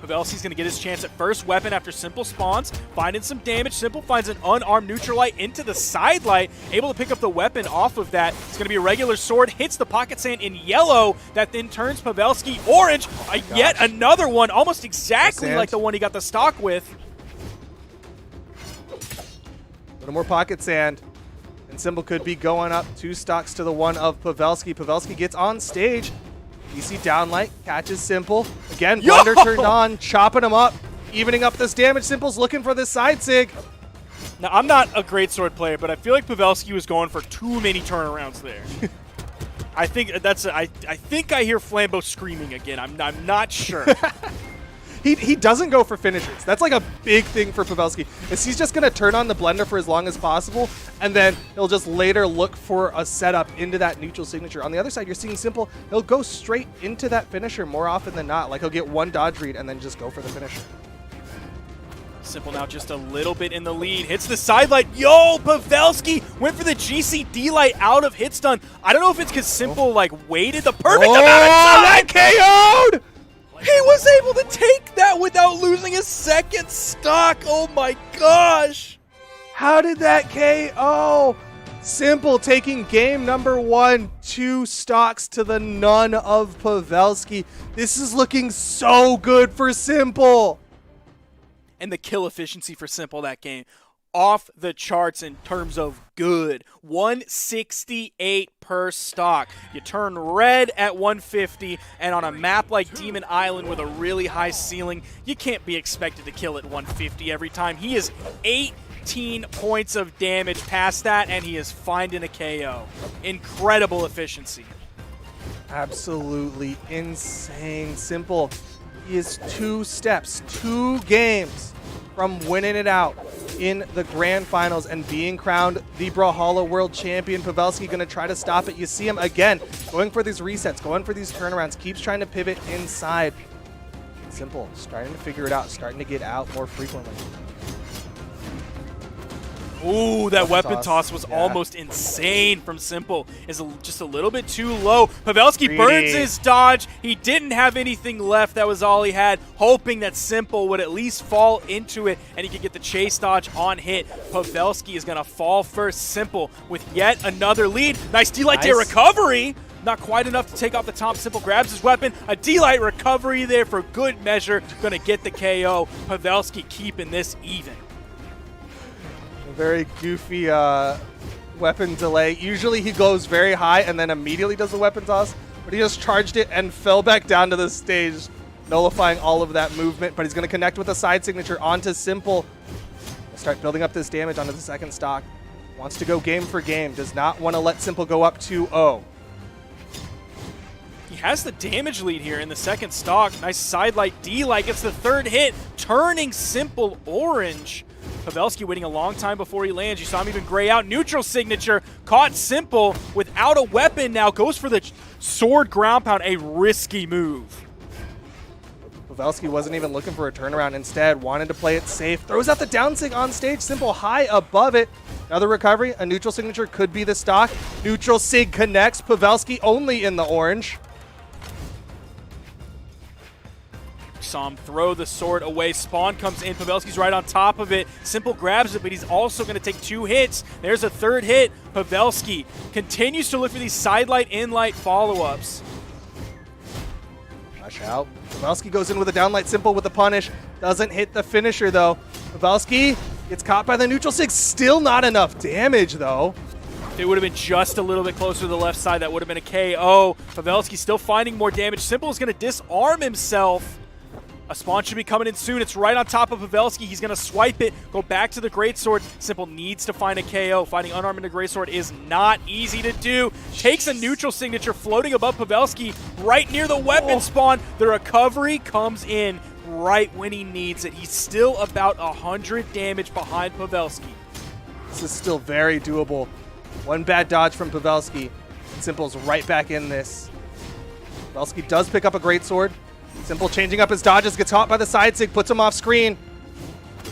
Pavelski's going to get his chance at first weapon after Simple spawns, finding some damage. Simple finds an unarmed neutral light into the side light, able to pick up the weapon off of that. It's going to be a regular sword, hits the pocket sand in yellow, that then turns Pavelski orange. Yet another one, almost exactly like the one he got the stock with. A little more pocket sand, and Simple could be going up 2 stocks to the one of Pavelski. Pavelski gets on stage, DC downlight, catches Simple. Again, Blunder turned on, chopping him up, evening up this damage. Simple's looking for this side sig. Now, I'm not a great sword player, but I feel like Pavelski was going for too many turnarounds there. I think I think I hear Flambeau screaming again. I'm not sure. He doesn't go for finishers. That's like a big thing for Pavelski. Is he's just going to turn on the blender for as long as possible, and then he'll just later look for a setup into that neutral signature. On the other side, you're seeing Simple. He'll go straight into that finisher more often than not. Like he'll get one dodge read and then just go for the finisher. Simple now just a little bit in the lead. Hits the side light. Yo, Pavelski went for the GCD light out of hit stun. I don't know if it's because Simple like waited the perfect amount of time. That KO'd! He was able to take that without losing a second stock. Oh my gosh. How did that KO? Simple taking game number 1, 2 stocks to the none of Pavelski. This is looking so good for Simple. And the kill efficiency for Simple that game, off the charts in terms of good. 168 per stock. You turn red at 150, and on a map like Demon Island with a really high ceiling, you can't be expected to kill at 150 every time. He is 18 points of damage past that, and he is finding a KO. Incredible efficiency. Absolutely insane. Simple. He is 2 steps, 2 games from winning it out in the grand finals and being crowned the Brawlhalla World Champion. Pavelski going to try to stop it. You see him again going for these resets, going for these turnarounds, keeps trying to pivot inside. Simple, starting to figure it out, starting to get out more frequently. Ooh, that weapon toss was almost insane from Simple. Is just a little bit too low. Pavelski burns his dodge. He didn't have anything left. That was all he had, hoping that Simple would at least fall into it and he could get the chase dodge on hit. Pavelski is going to fall first. Simple with yet another lead. Nice D-Light there recovery. Not quite enough to take off the top. Simple grabs his weapon. A D-Light recovery there for good measure. Going to get the KO. Pavelski keeping this even. Very goofy weapon delay. Usually he goes very high and then immediately does the weapon toss, but he just charged it and fell back down to the stage, nullifying all of that movement. But he's going to connect with a side signature onto Simple. Start building up this damage onto the second stock. Wants to go game for game. Does not want to let Simple go up 2-0. He has the damage lead here in the second stock. Nice sidelight D-Light gets the third hit, turning Simple orange. Pavelski waiting a long time before he lands. You saw him even gray out. Neutral signature. Caught Simple without a weapon now. Goes for the sword ground pound. A risky move. Pavelski wasn't even looking for a turnaround. Instead, wanted to play it safe. Throws out the down sig on stage. Simple high above it. Another recovery. A neutral signature could be the stock. Neutral sig connects. Pavelski only in the orange. Saw him throw the sword away. Spawn comes in. Pavelski's right on top of it. Simple grabs it, but he's also going to take 2 hits. There's a third hit. Pavelski continues to look for these sidelight, in-light follow-ups. Rush out. Pavelski goes in with a downlight. Simple with the punish. Doesn't hit the finisher, though. Pavelski gets caught by the neutral sig. Still not enough damage, though. If it would have been just a little bit closer to the left side, that would have been a KO. Pavelski still finding more damage. Simple is going to disarm himself. A spawn should be coming in soon. It's right on top of Pavelski. He's going to swipe it, go back to the greatsword. Simple needs to find a KO. Fighting unarmed into greatsword is not easy to do. Takes a neutral signature floating above Pavelski right near the weapon spawn. The recovery comes in right when he needs it. He's still about 100 damage behind Pavelski. This is still very doable. One bad dodge from Pavelski. Simple's right back in this. Pavelski does pick up a greatsword. Simple changing up his dodges, gets caught by the side sig, puts him off screen.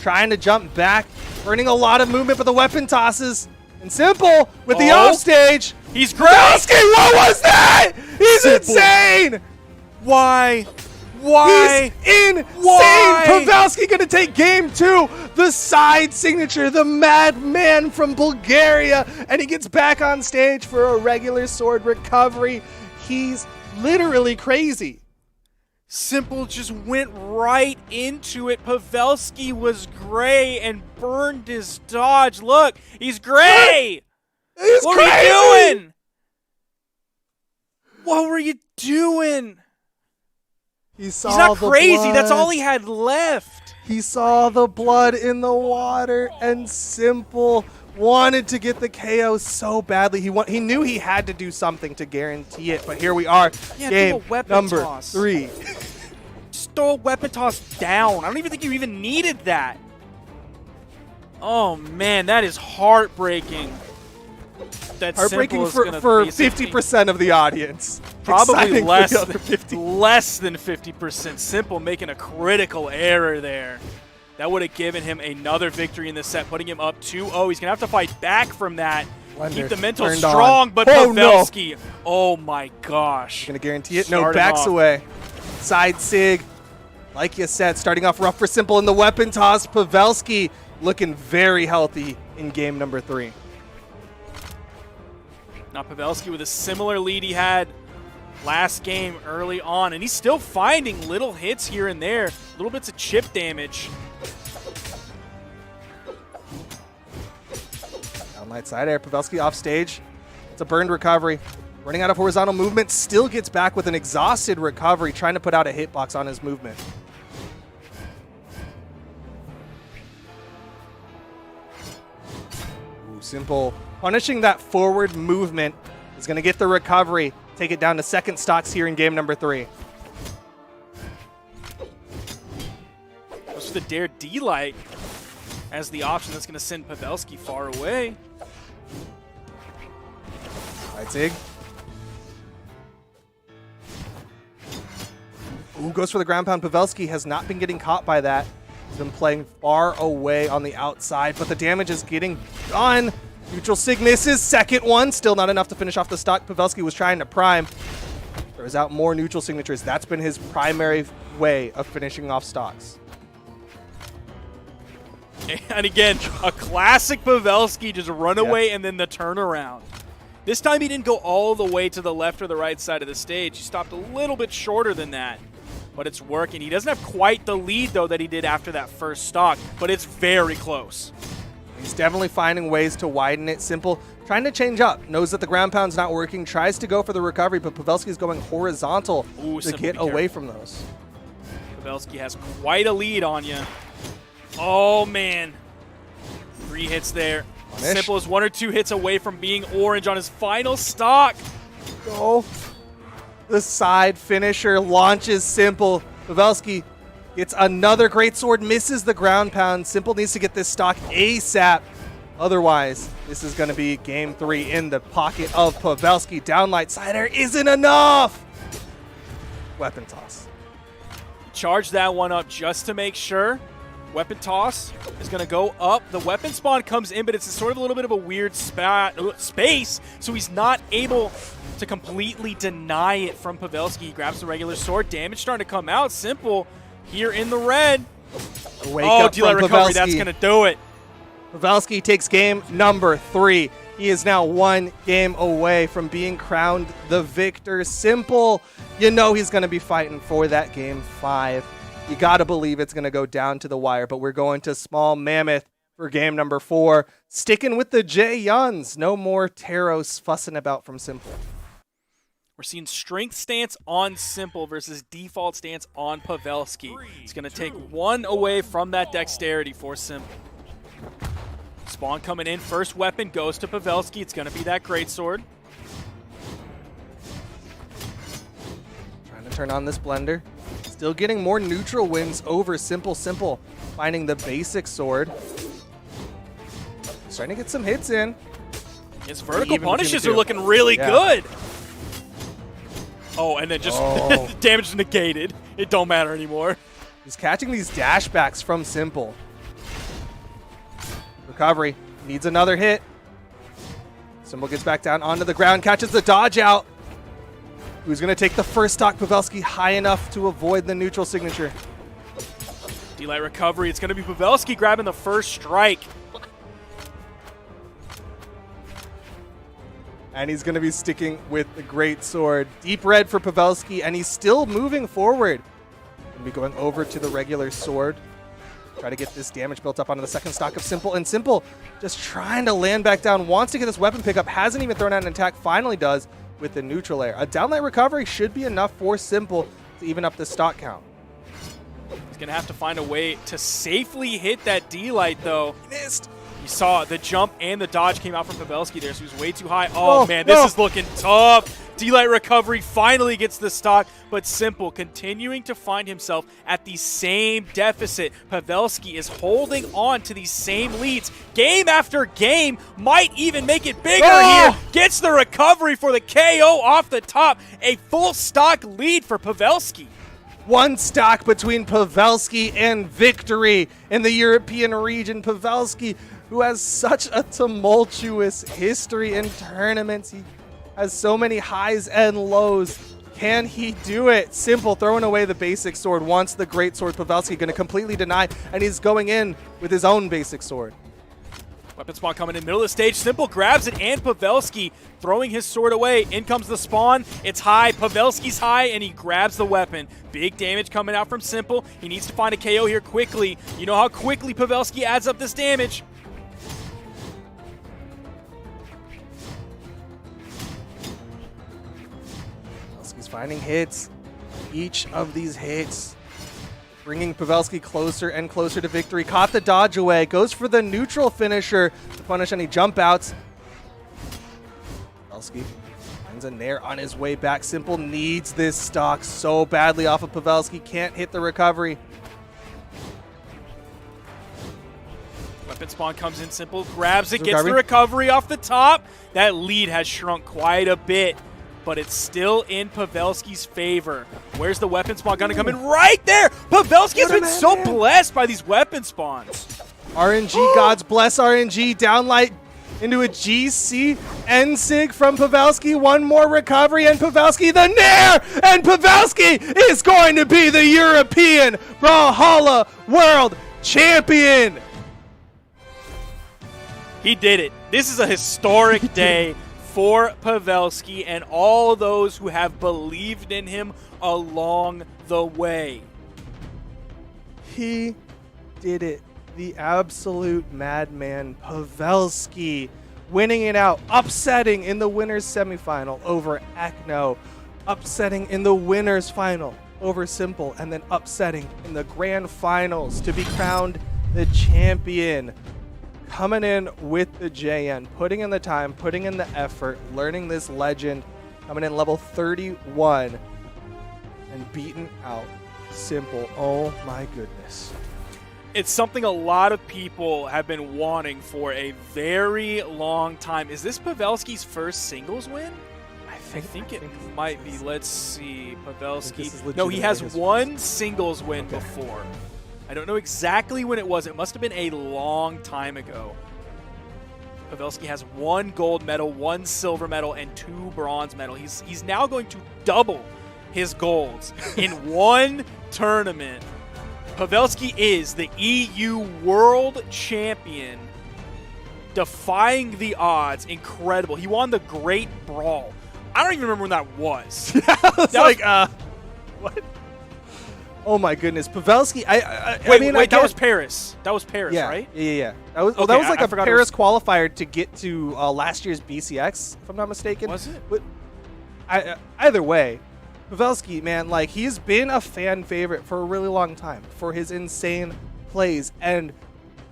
Trying to jump back, earning a lot of movement, but the weapon tosses. And Simple with the off stage. He's great. Pavelski, what was that? He's insane. Why? Why? He's insane. Why? Pavelski going to take game 2. The side signature, the madman from Bulgaria. And he gets back on stage for a regular sword recovery. He's literally crazy. Simple just went right into it. Pavelski was gray and burned his dodge. Look, he's gray. He's what crazy. are you doing? What were you doing? He saw He's not the crazy. blood. That's all he had left. He saw the blood in the water, and Simple wanted to get the KO so badly. He knew he had to do something to guarantee it, but here we are. Yeah, Game do a weapon number toss. 3. Just throw a weapon toss down. I don't even think you even needed that. Oh, man, that is heartbreaking. That Heartbreaking Simple is for gonna basically- 50% of the audience. Probably Exciting for less the other than 50. less than 50%. Simple making a critical error there. That would have given him another victory in the set, putting him up 2-0. He's going to have to fight back from that. Blender Keep the mental turned strong, on. but Oh, no. Pavelski. Oh, my gosh. Gonna guarantee it. No, Starting backs off. away. Side sig. Like you said, starting off rough for Simple in the weapon toss. Pavelski looking very healthy in game number 3. Now Pavelski with a similar lead he had last game early on, and he's still finding little hits here and there, little bits of chip damage. Down light side air. Pavelski off stage. It's a burned recovery. Running out of horizontal movement. Still gets back with an exhausted recovery, trying to put out a hitbox on his movement. Ooh, Simple punishing that forward movement is going to get the recovery. Take it down to second stocks here in game number 3. Goes for the Dare D-Light as the option that's going to send Pavelski far away. Right, Zig. Ooh, goes for the ground pound. Pavelski has not been getting caught by that. He's been playing far away on the outside, but the damage is getting done. Neutral Sig misses. Second one. Still not enough to finish off the stock. Pavelski was trying to prime. Throws out more neutral signatures. That's been his primary way of finishing off stocks. And again, a classic Pavelski, just run away and then the turnaround. This time he didn't go all the way to the left or the right side of the stage. He stopped a little bit shorter than that, but it's working. He doesn't have quite the lead, though, that he did after that first stock, but it's very close. He's definitely finding ways to widen it. Simple, trying to change up. Knows that the ground pound's not working. Tries to go for the recovery, but Pavelski's going horizontal Ooh, to Simple, get be away careful. from those. Pavelski has quite a lead on you. Oh, man. 3 hits there. Punish. Simple is 1 or 2 hits away from being orange on his final stock. Go. The side finisher launches Simple. Pavelski gets another great sword, misses the ground pound. Simple needs to get this stock ASAP. Otherwise, this is going to be game 3 in the pocket of Pavelski. Downlight side air isn't enough. Weapon toss. Charge that one up just to make sure. Weapon toss is going to go up. The weapon spawn comes in, but it's sort of a little bit of a weird space, so he's not able to completely deny it from Pavelski. He grabs the regular sword. Damage starting to come out. Simple here in the red. Wake Oh, up delay from recovery. Pavelski. That's going to do it. Pavelski takes game number 3. He is now 1 game away from being crowned the victor. Simple, you know he's going to be fighting for that game 5. You got to believe it's going to go down to the wire, but we're going to Small Mammoth for game number 4. Sticking with the J-Yuns. No more Taros fussing about from Simple. We're seeing strength stance on Simple versus default stance on Pavelski. It's going to take 1 away from that dexterity for Simple. Spawn coming in. First weapon goes to Pavelski. It's going to be that greatsword. Trying to turn on this blender. Still getting more neutral wins over Simple. Simple finding the basic sword. He's trying to get some hits in. His vertical Even punishes between are the looking really Yeah. good. Oh, and then just Oh. damage negated. It don't matter anymore. He's catching these dashbacks from Simple. Recovery. Needs another hit. Simple gets back down onto the ground, catches the dodge out. Who's going to take the first stock? Pavelski high enough to avoid the neutral signature. D-Light recovery. It's going to be Pavelski grabbing the first strike. And he's going to be sticking with the great sword. Deep red for Pavelski, and he's still moving forward. Going to be going over to the regular sword. Try to get this damage built up onto the second stock of Simple. And Simple just trying to land back down. Wants to get this weapon pickup. Hasn't even thrown out an attack. Finally does. with the neutral air. A downlight recovery should be enough for Simple to even up the stock count. He's going to have to find a way to safely hit that D-Light, though. Missed. You saw the jump and the dodge came out from Pavelski there, so he was way too high. Oh, man, this is looking tough. D-Light recovery finally gets the stock, but Simple continuing to find himself at the same deficit. Pavelski is holding on to these same leads game after game, might even make it bigger here. Gets the recovery for the KO off the top. A full stock lead for Pavelski. One stock between Pavelski and victory in the European region. Pavelski, who has such a tumultuous history in tournaments. He has so many highs and lows. Can he do it? Simple throwing away the basic sword. Wants the great sword. Pavelski going to completely deny, and he's going in with his own basic sword. Weapon spawn coming in middle of the stage. Simple grabs it, and Pavelski throwing his sword away. In comes the spawn. It's high. Pavelski's high, and he grabs the weapon. Big damage coming out from Simple. He needs to find a KO here quickly. You know how quickly Pavelski adds up this damage. Pavelski's finding hits. Each of these hits bringing Pavelski closer and closer to victory. Caught the dodge away. Goes for the neutral finisher to punish any jump outs. Pavelski finds a nair on his way back. Simple needs this stock so badly off of Pavelski. Can't hit the recovery. Weapon spawn comes in. Simple grabs it. Gets the recovery off the top. That lead has shrunk quite a bit, but it's still in Pavelski's favor. Where's the weapon spawn going to come in? Right there! Pavelski has been so blessed by these weapon spawns. RNG gods bless RNG. Downlight into a GC. N-Sig from Pavelski. One more recovery, and Pavelski the nair! And Pavelski is going to be the European Brawlhalla World Champion! He did it. This is a historic day for Pavelski and all those who have believed in him along the way. He did it. The absolute madman Pavelski winning it out, upsetting in the winners semifinal over Acno, upsetting in the winners final over Simple, and then upsetting in the grand finals to be crowned the champion. Coming in with the JN, putting in the time, putting in the effort, learning this legend, coming in level 31 and beating out Simple. Oh my goodness. It's something a lot of people have been wanting for a very long time. Is this Pavelski's first singles win? I think it might be. Let's see. Pavelski. No, he has one singles win before. I don't know exactly when it was. It must have been a long time ago. Pavelski has one gold medal, one silver medal, and 2 bronze medal. He's now going to double his golds in one tournament. Pavelski is the EU World Champion, defying the odds. Incredible. He won the Great Brawl. I don't even remember when that was. What? Oh my goodness, Pavelski! That was Paris. That was Paris, yeah, right? Yeah. That was like a Paris qualifier to get to last year's BCX, if I'm not mistaken. Was it? But either way, Pavelski, man, like he's been a fan favorite for a really long time for his insane plays, and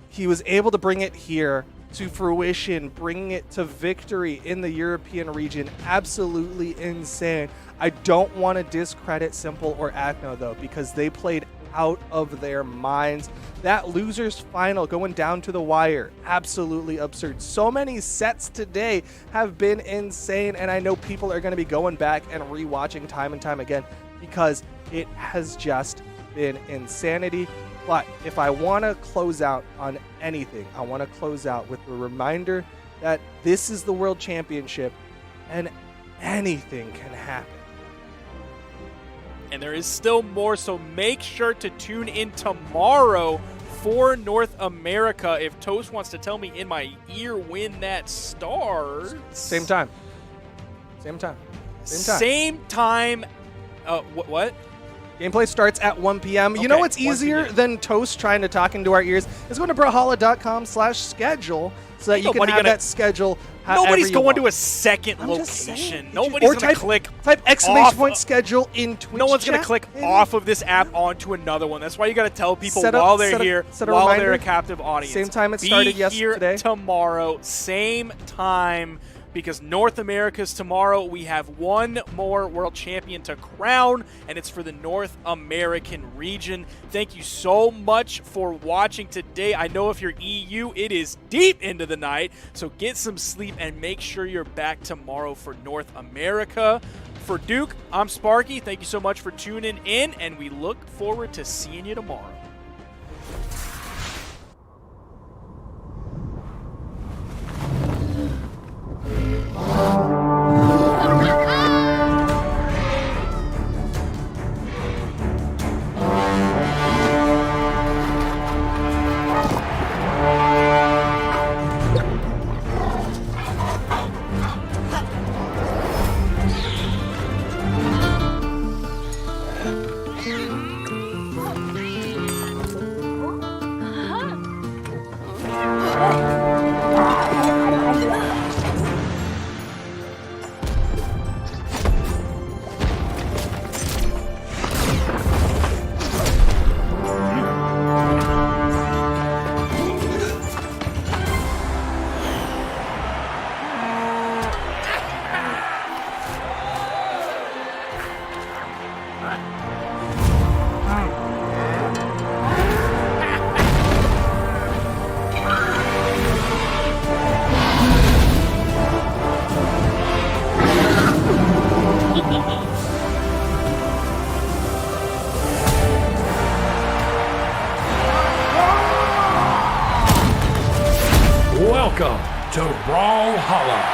he was able to bring it here to fruition, bringing it to victory in the European region. Absolutely insane. I don't want to discredit Simple or Acno, though, because they played out of their minds. That losers final going down to the wire, absolutely absurd. So many sets today have been insane, and I know people are going to be going back and rewatching time and time again because it has just been insanity. But if I want to close out on anything, I want to close out with a reminder that this is the World Championship and anything can happen. And there is still more, so make sure to tune in tomorrow for North America. If Toast wants to tell me in my ear when that starts. Same time. Same time. What? Gameplay starts at 1 p.m. You know Okay, what's 1 easier p.m. than Toast trying to talk into our ears? Is going to brawlhalla.com/schedule so that you can Nobody have gonna- that schedule Nobody's going want. to a second I'm just saying. location. Or Nobody's going to type- click Type off- !schedule in Twitch No one's going to chat, click maybe? off of this app onto another one. That's why you got to tell people Set up- while they're set a- here, set a while reminder. they're a captive audience. Same time it Be started here yesterday. tomorrow, same time, because North America's tomorrow. We have one more world champion to crown, and it's for the North American region. Thank you so much for watching today. I know if you're EU, it is deep into the night, so get some sleep and make sure you're back tomorrow for North America. For Duke, I'm Sparky. Thank you so much for tuning in, and we look forward to seeing you tomorrow. Welcome to Brawlhalla.